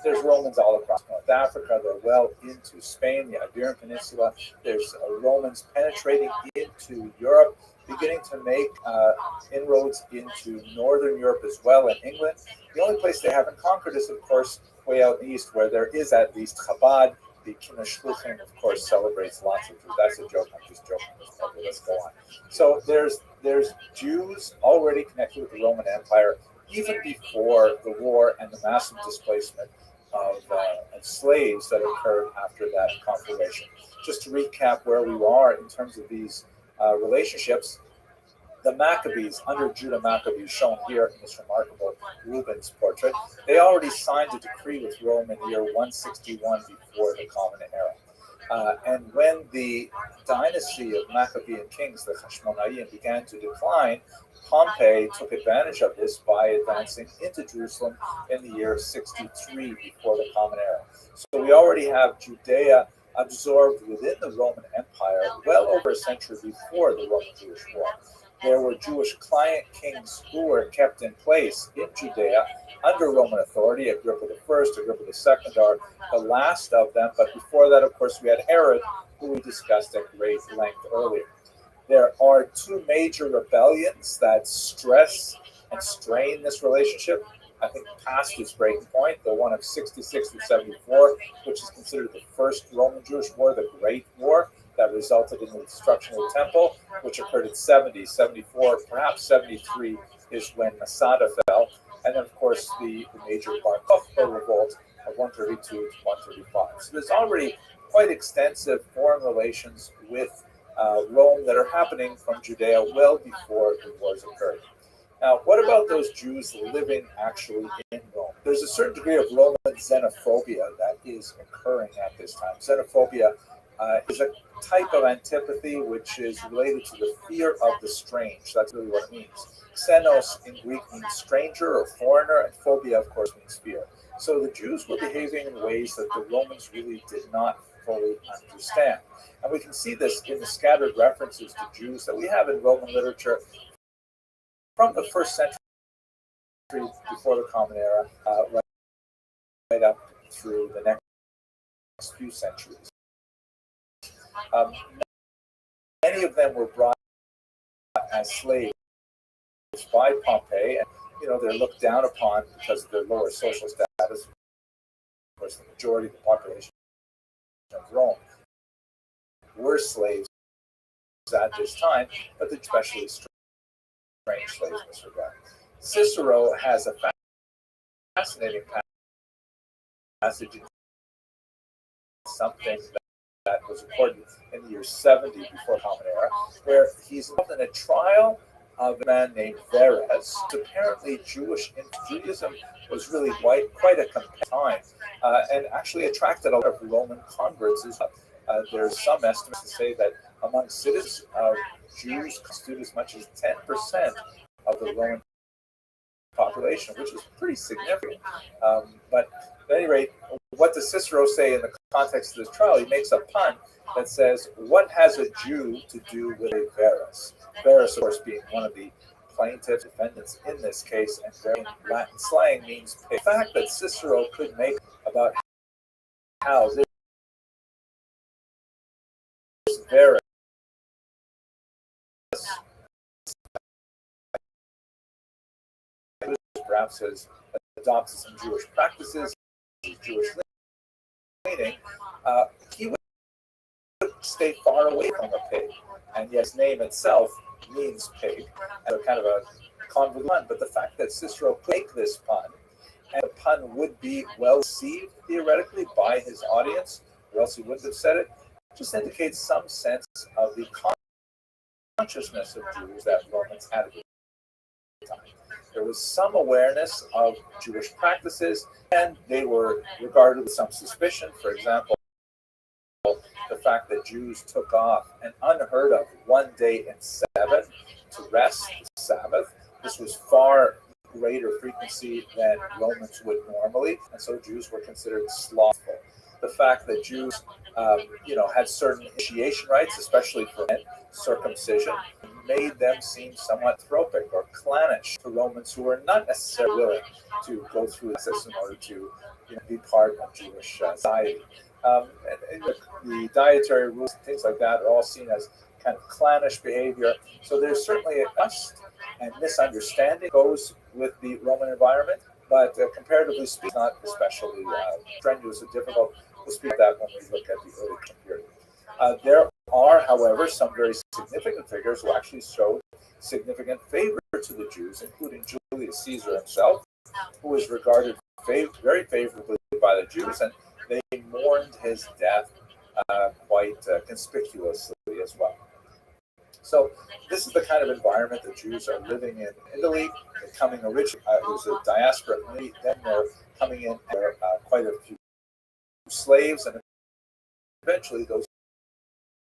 There's Romans all across North Africa. They're well into Spain, the Iberian Peninsula. There's Romans penetrating into Europe, beginning to make inroads into Northern Europe as well, and England. The only place they haven't conquered is, of course, way out east, where there is at least Chabad. The Kinashluchim, of course, celebrates lots of Jews. That's a joke. I'm just joking. Let's go on. So there's Jews already connected with the Roman Empire even before the war and the massive displacement of slaves that occurred after that conflagration. Just to recap where we are in terms of these relationships, the Maccabees, under Judah Maccabees, shown here in this remarkable Rubens portrait, they already signed a decree with Rome in the year 161 before the Common Era. And when the dynasty of Maccabean kings, the Hashmonaim, began to decline, Pompey took advantage of this by advancing into Jerusalem in the year 63 before the Common Era. So we already have Judea absorbed within the Roman Empire well over a century before the Roman Jewish War. There were Jewish client kings who were kept in place in Judea under Roman authority. Agrippa I, Agrippa II are the last of them, but before that, of course, we had Herod, who we discussed at great length earlier. There are two major rebellions that stress and strain this relationship. I think past its breaking point, the one of 66 to 74, which is considered the first Roman Jewish War, the Great War, that resulted in the destruction of the temple, which occurred in 70, 74, perhaps 73 is when Masada fell. And then, of course, the major Bar Kokhba revolt of 132 to 135. So there's already quite extensive foreign relations with Rome that are happening from Judea well before the wars occurred. Now, what about those Jews living actually in Rome? There's a certain degree of Roman xenophobia that is occurring at this time. Xenophobia is a type of antipathy which is related to the fear of the strange. That's really what it means. Xenos in Greek means stranger or foreigner, and phobia, of course, means fear. So the Jews were behaving in ways that the Romans really did not fully understand. And we can see this in the scattered references to Jews that we have in Roman literature from the first century before the Common Era, right up through the next few centuries. Many of them were brought as slaves by Pompey, and they're looked down upon because of their lower social status. Of course, the majority of the population of Rome were slaves at this time, but especially strange slaves in this regard. Cicero has a fascinating passage, something that was recorded in the year 70 before Common Era, where he's involved in a trial of a man named Verres. Apparently, Judaism was really quite a compelling time, and actually attracted a lot of Roman converts as well. There's some estimates to say that among citizens, Jews constitute as much as 10% of the Roman population, which is pretty significant. But at any rate, what does Cicero say in the context of this trial? He makes a pun that says, what has a Jew to do with a Verus? Verus, of course, being one of the plaintiff defendants in this case, and very Latin slang means pig. The fact that Cicero could make about how this Verus perhaps has adopted some Jewish practices, Jewish leaning, he would stay far away from a pig, and yet his name itself means pig, and kind of a convoluted pun. But the fact that Cicero could make this pun, and the pun would be well received theoretically by his audience, or else he wouldn't have said it, just indicates some sense of the consciousness of Jews that Romans had at the time. There was some awareness of Jewish practices, and they were regarded with some suspicion. For example, the fact that Jews took off an unheard of 1 day in 7 to rest, the Sabbath. This was far greater frequency than Romans would normally, and so Jews were considered slothful. The fact that Jews, had certain initiation rites, especially for men, circumcision, made them seem somewhat anthropic or clannish to Romans who were not necessarily willing to go through this in order to be part of Jewish society. And the dietary rules and things like that are all seen as kind of clannish behavior. So there's certainly a trust and misunderstanding goes with the Roman environment, but comparatively speaking, not especially strenuous or difficult. We'll speak of that when we look at the early period. There are, however, some very significant figures who actually showed significant favor to the Jews, including Julius Caesar himself, who was regarded very favorably by the Jews, and they mourned his death quite conspicuously as well. So this is the kind of environment that Jews are living in Italy. They're coming originally, it was a diaspora, then they're coming in, quite a few slaves, and eventually those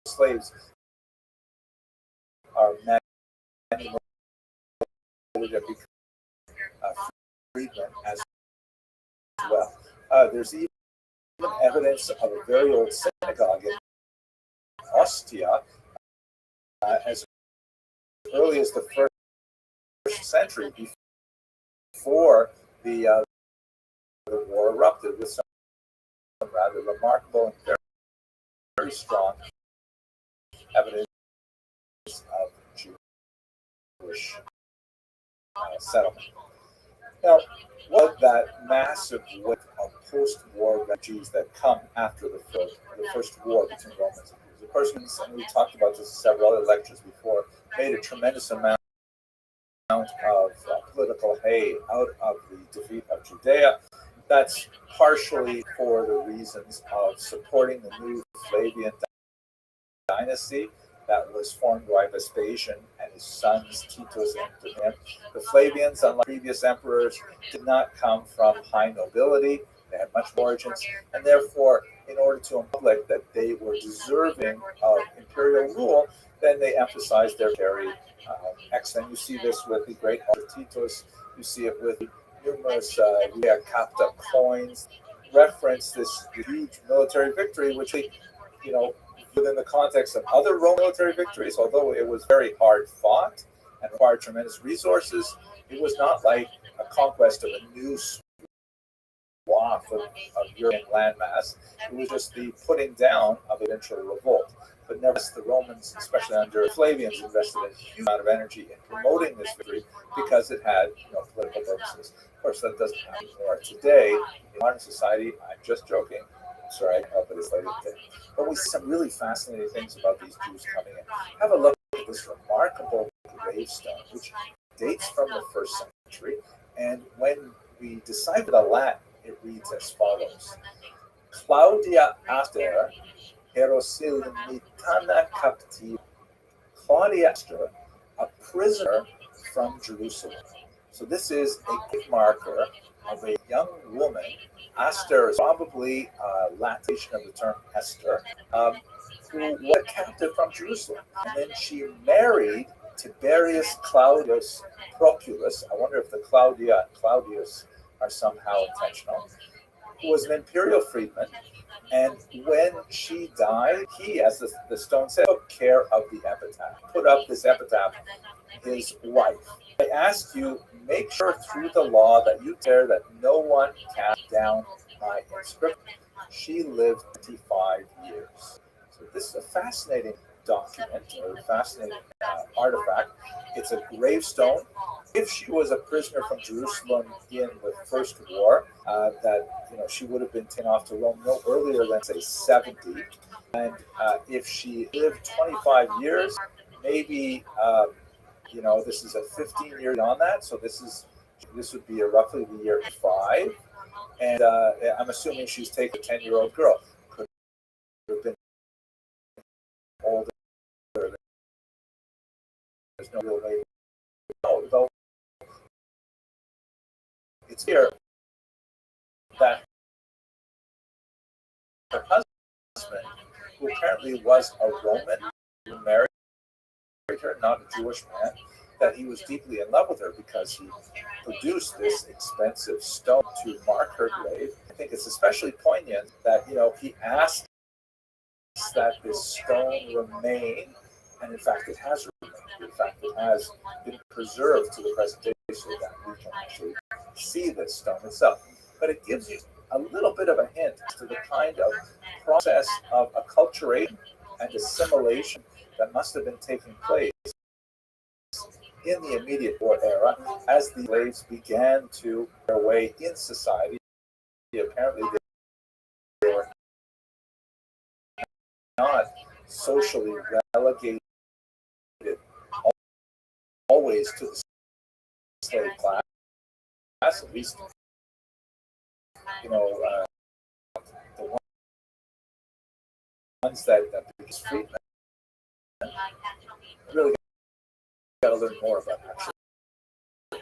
slaves are manipulated and become freedmen as well. There's even evidence of a very old synagogue in Ostia as early as the first century, before the war erupted, with some rather remarkable and very, very strong evidence of Jewish settlement. Now, what that massive wave of post-war refugees that come after the first war between Romans and Jews? The Persians, and we talked about this in several other lectures before, made a tremendous amount of political hay out of the defeat of Judea. That's partially for the reasons of supporting the new Flavian dynasty that was formed by Vespasian and his sons Titus and him. The Flavians, unlike previous emperors, did not come from high nobility. They had much more origins, and therefore, in order to imply that they were deserving of imperial rule, then they emphasized their very excellence. You see this with the great Titus. You see it with numerous Via Capta coins. Reference this huge military victory, which within the context of other Roman military victories, although it was very hard fought and required tremendous resources, it was not like a conquest of a new swath of European landmass. It was just the putting down of eventual revolt. But nevertheless, the Romans, especially under Flavians, invested a huge amount of energy in promoting this victory because it had political purposes. Of course, that doesn't happen anymore. Today, in modern society, I'm just joking. Sorry, I can help it, it's later today. But we see some really fascinating things about these Jews coming in. Have a look at this remarkable gravestone, which dates from the 1st century. And when we decipher the Latin, it reads as follows: Claudia Aster, Herosilinitana captiva. Claudia Aster, a prisoner from Jerusalem. So this is a good marker of a young woman. Aster is probably a Latinization of the term Esther, who was a captive from Jerusalem. And then she married Tiberius Claudius Proculus. I wonder if the Claudia and Claudius are somehow intentional, who was an imperial freedman. And when she died, he, as the stone said, took care of the epitaph, put up this epitaph, his wife. I ask you, make sure through the law that you care that no one cast down my inscription. She lived 25 years. So this is a fascinating document, or a fascinating artifact. It's a gravestone. If she was a prisoner from Jerusalem in the First War, that she would have been taken off to Rome no earlier than say 70. And if she lived 25 years, maybe this is a 15-year on that. So this would be roughly the year 5. And I'm assuming she's taken a 10-year-old girl. Could have been older. There's no real way to know, though. It's here that her husband, who apparently was a Roman, who married her, not a Jewish man, that he was deeply in love with her because he produced this expensive stone to mark her grave. I think it's especially poignant that he asked that this stone remain, and in fact it has remained. In fact, it has been preserved to the present day so that we can actually see this stone itself. But it gives you a little bit of a hint to the kind of process of acculturation and assimilation that must have been taking place in the immediate war era as the slaves began to their way in society. Apparently they were not socially relegated always to the slave class, at least the ones that because freedmen really got to learn more about actually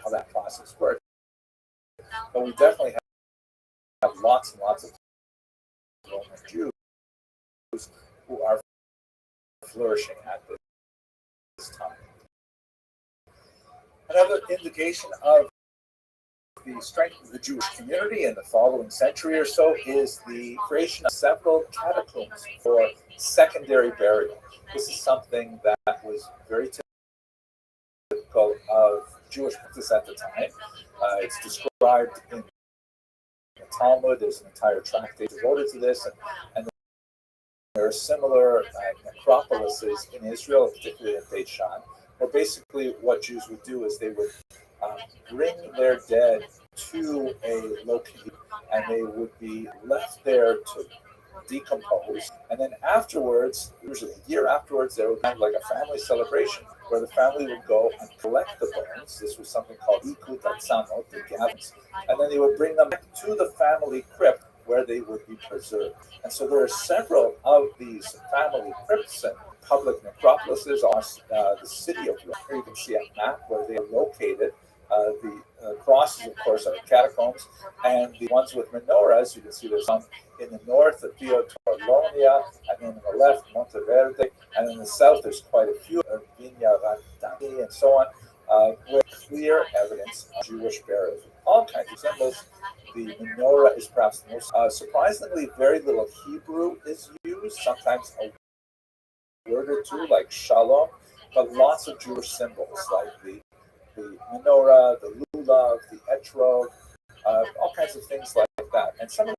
how that process works. But we definitely have lots and lots of Roman Jews who are flourishing at this time. Another indication of the strength of the Jewish community in the following century or so is the creation of several catacombs for secondary burial. This is something that was very typical of Jewish practice at the time. It's described in the Talmud. There's an entire tractate devoted to this, and there are similar necropolises in Israel, particularly in Beit Shan, where basically what Jews would do is they would bring their dead to a location, and they would be left there to decompose. And then afterwards, usually a year afterwards, there would be like a family celebration where the family would go and collect the bones. This was something called ikut atzamot, the gatherings, and then they would bring them back to the family crypt where they would be preserved. And so there are several of these family crypts and public necropolises on the city of Rome. Here you can see a map where they are located. The crosses, of course, are catacombs, and the ones with menorahs, you can see there's some in the north of Via Torlonia, and then on the left, Monteverde, and in the south, there's quite a few, Vigna Radani, and so on, with clear evidence of Jewish burial. All kinds of symbols. The menorah is perhaps the most surprisingly, very little Hebrew is used, sometimes a word or two, like shalom, but lots of Jewish symbols, like the menorah, the lulav, the etrog, all kinds of things like that. And some of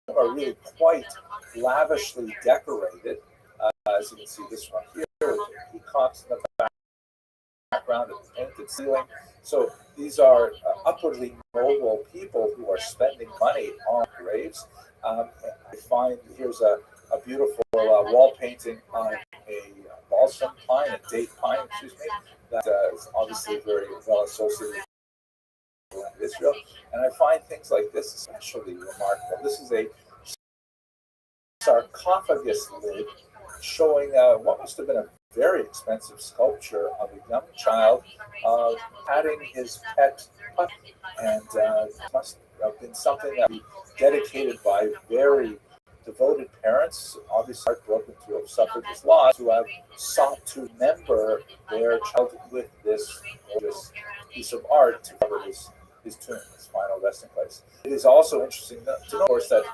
them are really quite lavishly decorated, as you can see this one here, with the peacocks in the background and the painted ceiling. So these are upwardly mobile people who are spending money on graves. I find here's a beautiful wall painting on a balsam pine, a date pine, that is obviously very well associated with Israel. And I find things like this especially remarkable. This is a sarcophagus lid showing what must have been a very expensive sculpture of a young child patting his pet puppy. And it must have been something that was dedicated by very devoted parents, obviously heartbroken to have suffered this loss, who have sought to remember their child with this gorgeous piece of art to cover his tomb, his final resting place. It is also interesting to know, of course, that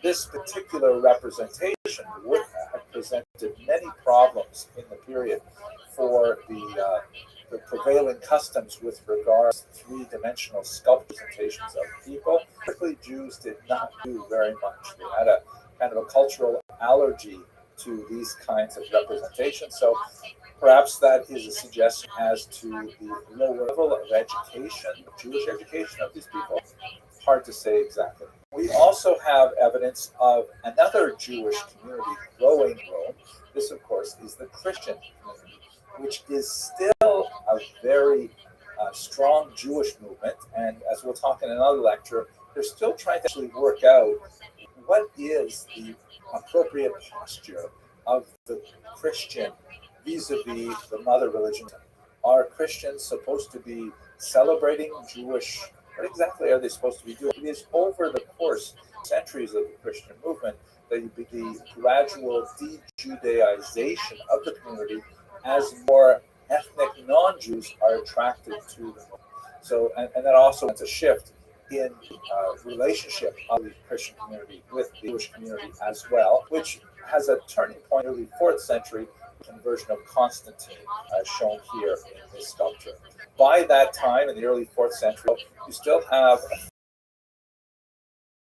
this particular representation would have presented many problems in the period for the prevailing customs with regards to three-dimensional sculpture presentations of people. Particularly, Jews did not do very much. They had a kind of a cultural allergy to these kinds of representations. So perhaps that is a suggestion as to the lower level of education, Jewish education of these people. Hard to say exactly. We also have evidence of another Jewish community growing in Rome. This, of course, is the Christian community, which is still a very strong Jewish movement. And as we'll talk in another lecture, they're still trying to actually work out what is the appropriate posture of the Christian vis-a-vis the mother religion. Are Christians supposed to be celebrating Jewish? What exactly are they supposed to be doing? It is over the course of centuries of the Christian movement that you begin the gradual de-Judaization of the community as more ethnic non-Jews are attracted to the movement. So, and that also is a shift in relationship of the Christian community with the Jewish community as well, which has a turning point in the early 4th century, conversion of Constantine, as shown here in this sculpture. By that time, in the early 4th century, you still have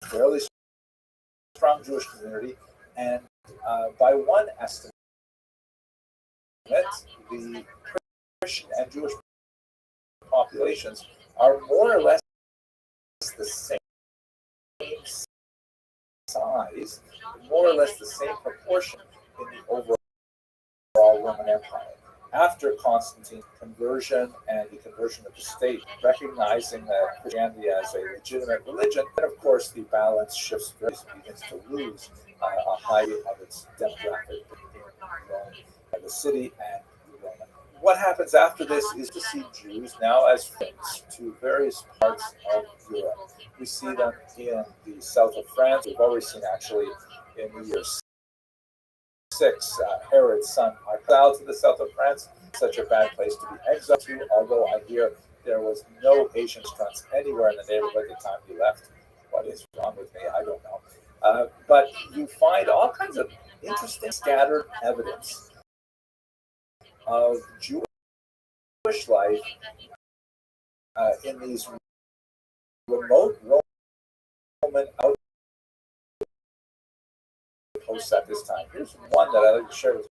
a fairly strong Jewish community, and by one estimate, the Christian and Jewish populations are more or less the same size, more or less the same proportion in the overall Roman Empire. After Constantine's conversion and the conversion of the state, recognizing that Christianity as a legitimate religion, then of course the balance shifts very, begins to lose a high of its demographic in Rome, the city and Rome. What happens after this is to see Jews now as friends to various parts of Europe. We see them in the south of France. We've already seen actually in the year 6, Herod's son exiled to the south of France. Such a bad place to be exiled to, although I hear there was no Asian restaurants anywhere in the neighborhood at the time he left. What is wrong with me? I don't know. But you find all kinds of interesting scattered evidence of Jewish life in these remote Roman outposts at this time. Here's one that I'd like to share with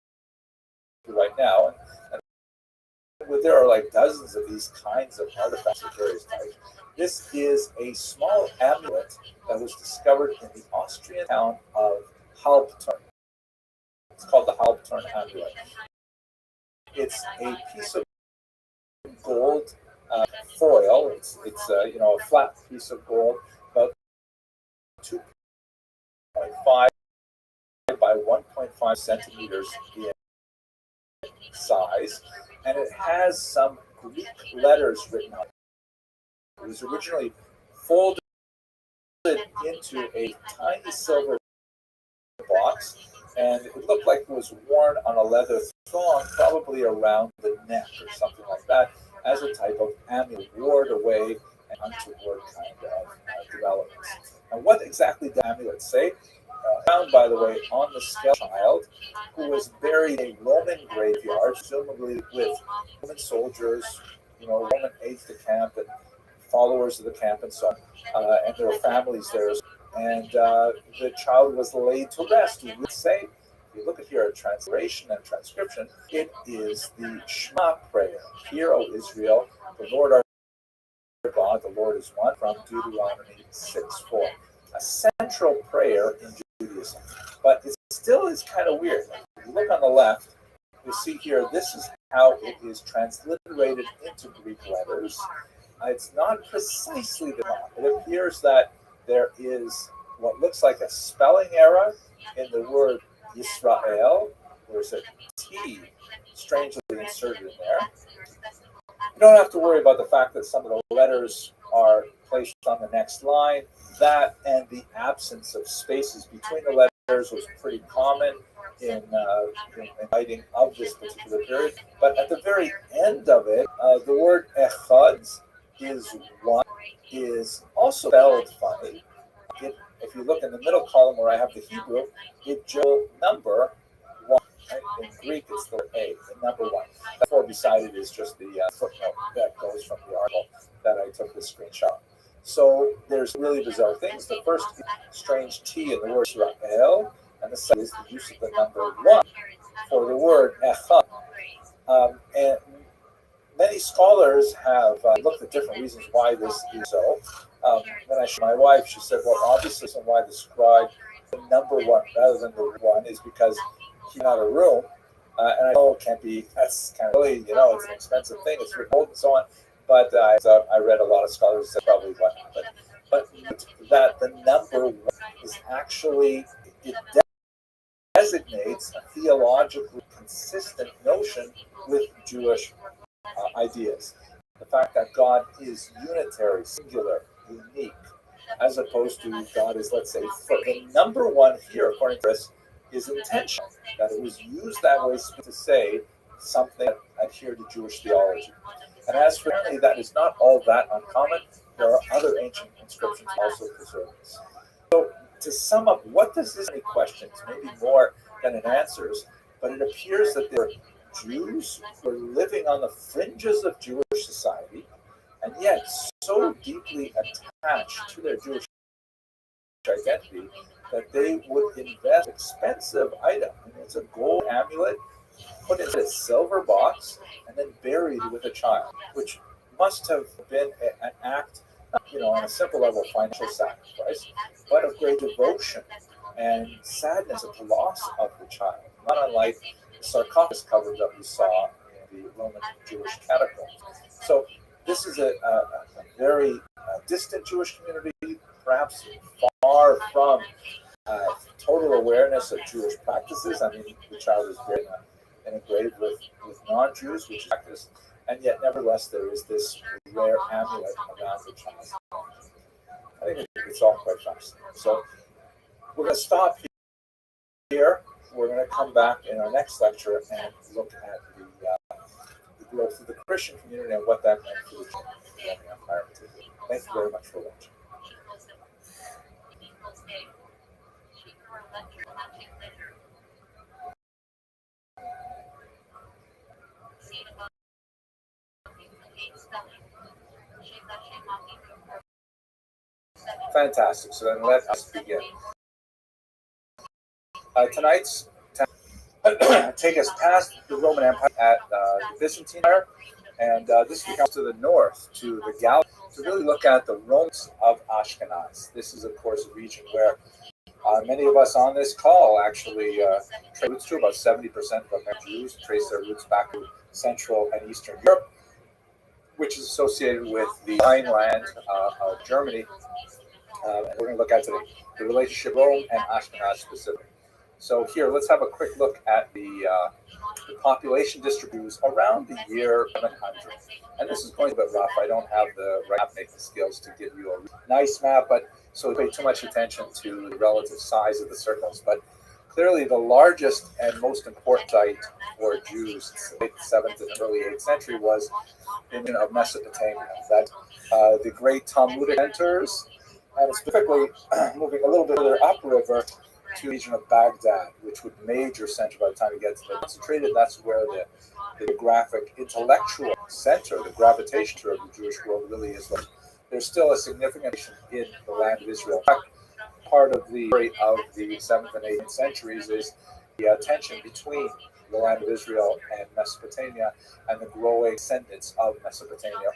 you right now. And there are like dozens of these kinds of artifacts of various types. This is a small amulet that was discovered in the Austrian town of Halbturn. It's called the Halbturn amulet. It's a piece of gold foil. It's a flat piece of gold, about 2.5 by 1.5 centimeters in size, and it has some Greek letters written on it. It was originally folded into a tiny silver box, and it looked like it was worn on a leather thong, probably around the neck or something like that, as a type of amulet, ward away and untoward kind of developments. And what exactly did the amulet say? Found, by the way, on the skeleton child who was buried in a Roman graveyard, presumably with Roman soldiers, Roman aides de camp and followers of the camp and so on, and there were families there. And the child was laid to rest. You would say, if you look at here at translation and transcription, it is the Shema prayer. Hear, O Israel, the Lord our God, the Lord is one, from Deuteronomy 6:4. A central prayer in Judaism. But it still is kind of weird. If you look on the left, you see here, this is how it is transliterated into Greek letters. It's not precisely the mark. It appears that there is what looks like a spelling error in the word Israel. There's a T strangely inserted in there. You don't have to worry about the fact that some of the letters are placed on the next line. That and the absence of spaces between the letters was pretty common in writing of this particular period. But at the very end of it, the word echad is one, is also spelled funny. If you look in the middle column where I have the Hebrew, it just number one. Right? In Greek, it's the A, the number one. The four beside it is just the footnote that goes from the article that I took the screenshot. So there's really bizarre things. The first strange T in the word Israel, and the second is the use of the number one for the word echad. And many scholars have looked at different reasons why this is so. When I showed my wife, she said, well, obviously, the reason why the scribe the number one rather than the one is because he's not a room. And I know it can't be, that's kind of really, it's an expensive thing, it's remote and so on. But I read a lot of scholars that probably what happened. But that the number one is actually, it designates a theologically consistent notion with Jewish ideas. The fact that God is unitary, singular, unique, as opposed to God is, let's say, first. The number one here, according to this, is intentional, that it was used that way to say something that adhered to Jewish theology. And as for me, that is not all that uncommon. There are other ancient inscriptions also preserved this. So to sum up, what does this any questions? Maybe more than it answers, but it appears that there are Jews who are living on the fringes of Jewish society, and yet so deeply attached to their Jewish identity that they would invest expensive item. I mean, it's a gold amulet put into a silver box and then buried with a child, which must have been an act, on a simple level of financial sacrifice, but of great devotion and sadness at the loss of the child, not unlike the sarcophagus cover that we saw in the Roman Jewish catacombs. So this is a very distant Jewish community, perhaps far from total awareness of Jewish practices. I mean, the child is buried in a grave with non-Jews, which is practice, and yet nevertheless there is this rare amulet around the child. I think it's all quite fascinating. So we're going to stop here. We're going to come back in our next lecture and look at the growth of the Christian community and what that meant for the Roman Empire. Thank you very much for watching. Fantastic. So then let us begin. Tonight's take us past the Roman Empire at the Byzantine Empire, and this becomes to the north, to the Galilee, to really look at the Romans of Ashkenaz. This is, of course, a region where many of us on this call actually trace roots to. About 70% of American Jews trace their roots back to Central and Eastern Europe, which is associated with the Rhineland of Germany. And we're going to look at today the relationship Rome and Ashkenaz specifically. So here, let's have a quick look at the population distributions around the year 700. And this is going a bit rough. I don't have the map making skills to give you a nice map, but so pay too much attention to the relative size of the circles. But clearly, the largest and most important site for Jews in the 7th and early 8th century was in the region of Mesopotamia. That the great Talmudic centers, and specifically moving a little bit further upriver to the region of Baghdad, which would be a major center by the time you get to the concentrated. That's where the geographic intellectual center, the gravitation of the Jewish world really is. There's still a significant in the land of Israel. In fact, part of the story of the 7th and 8th centuries is the tension between the land of Israel and Mesopotamia and the growing descendants of Mesopotamia.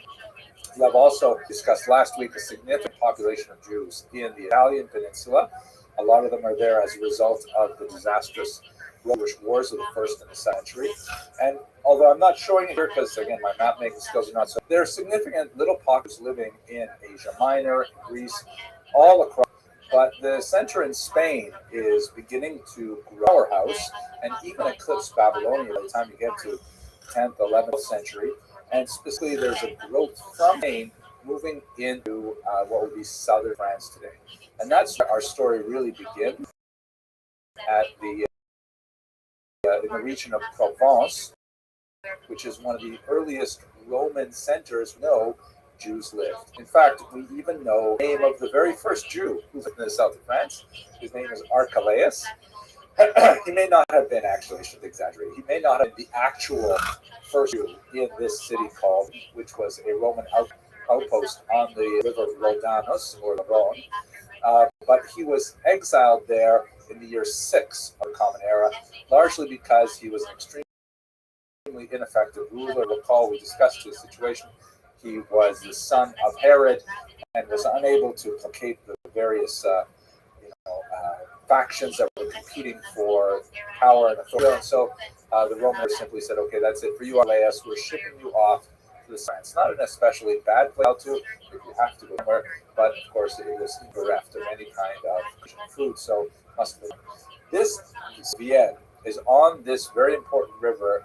We have also discussed last week a significant population of Jews in the Italian peninsula. A lot of them are there as a result of the disastrous Jewish wars of the 1st and the century. And although I'm not showing it here because, again, my map making skills are not so, there are significant little pockets living in Asia Minor, Greece, all across. But the center in Spain is beginning to grow our house and even eclipse Babylonia by the time you get to 10th, 11th century. And specifically, there's a growth from Spain moving into what would be southern France today. And that's where our story really begins. at the in the region of Provence, which is one of the earliest Roman centers. No Jews lived. In fact, we even know the name of the very first Jew who lived in the south of France. His name is Archelaus. He may not have been, actually, I should exaggerate, he may not have been the actual first Jew in this city called, which was a Roman outpost on the river Rhodanus, or the Rhone. But he was exiled there in the year 6 of the Common Era, largely because he was an extremely ineffective ruler. Recall, we discussed his situation. He was the son of Herod and was unable to placate the various factions that were competing for power and authority. And so the Romans simply said, okay, that's it for you, Archelaus. We're shipping you off to the France. Not an especially bad place to if you have to go somewhere, but of course it was bereft of any kind of food, so must be. This Vienne is on this very important river,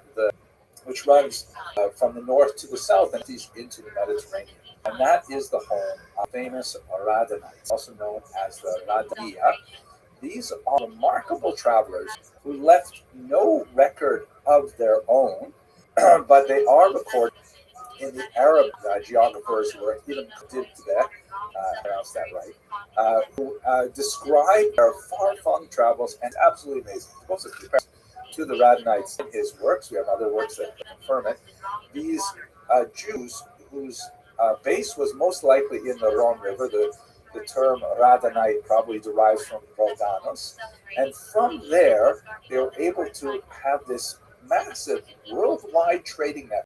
which runs from the north to the south and into the Mediterranean. And that is the home of famous Radhanites, also known as the Radhaniya. These are remarkable travelers who left no record of their own, but they are recorded in the Arab geographers who are Ibn Qutb, pronounced that right, who describe their far-flung travels, and absolutely amazing. To the Radhanites in his works, we have other works that confirm it. These Jews whose base was most likely in the Rhone River, the term Radhanite probably derives from Rhodanus, and from there they were able to have this massive worldwide trading network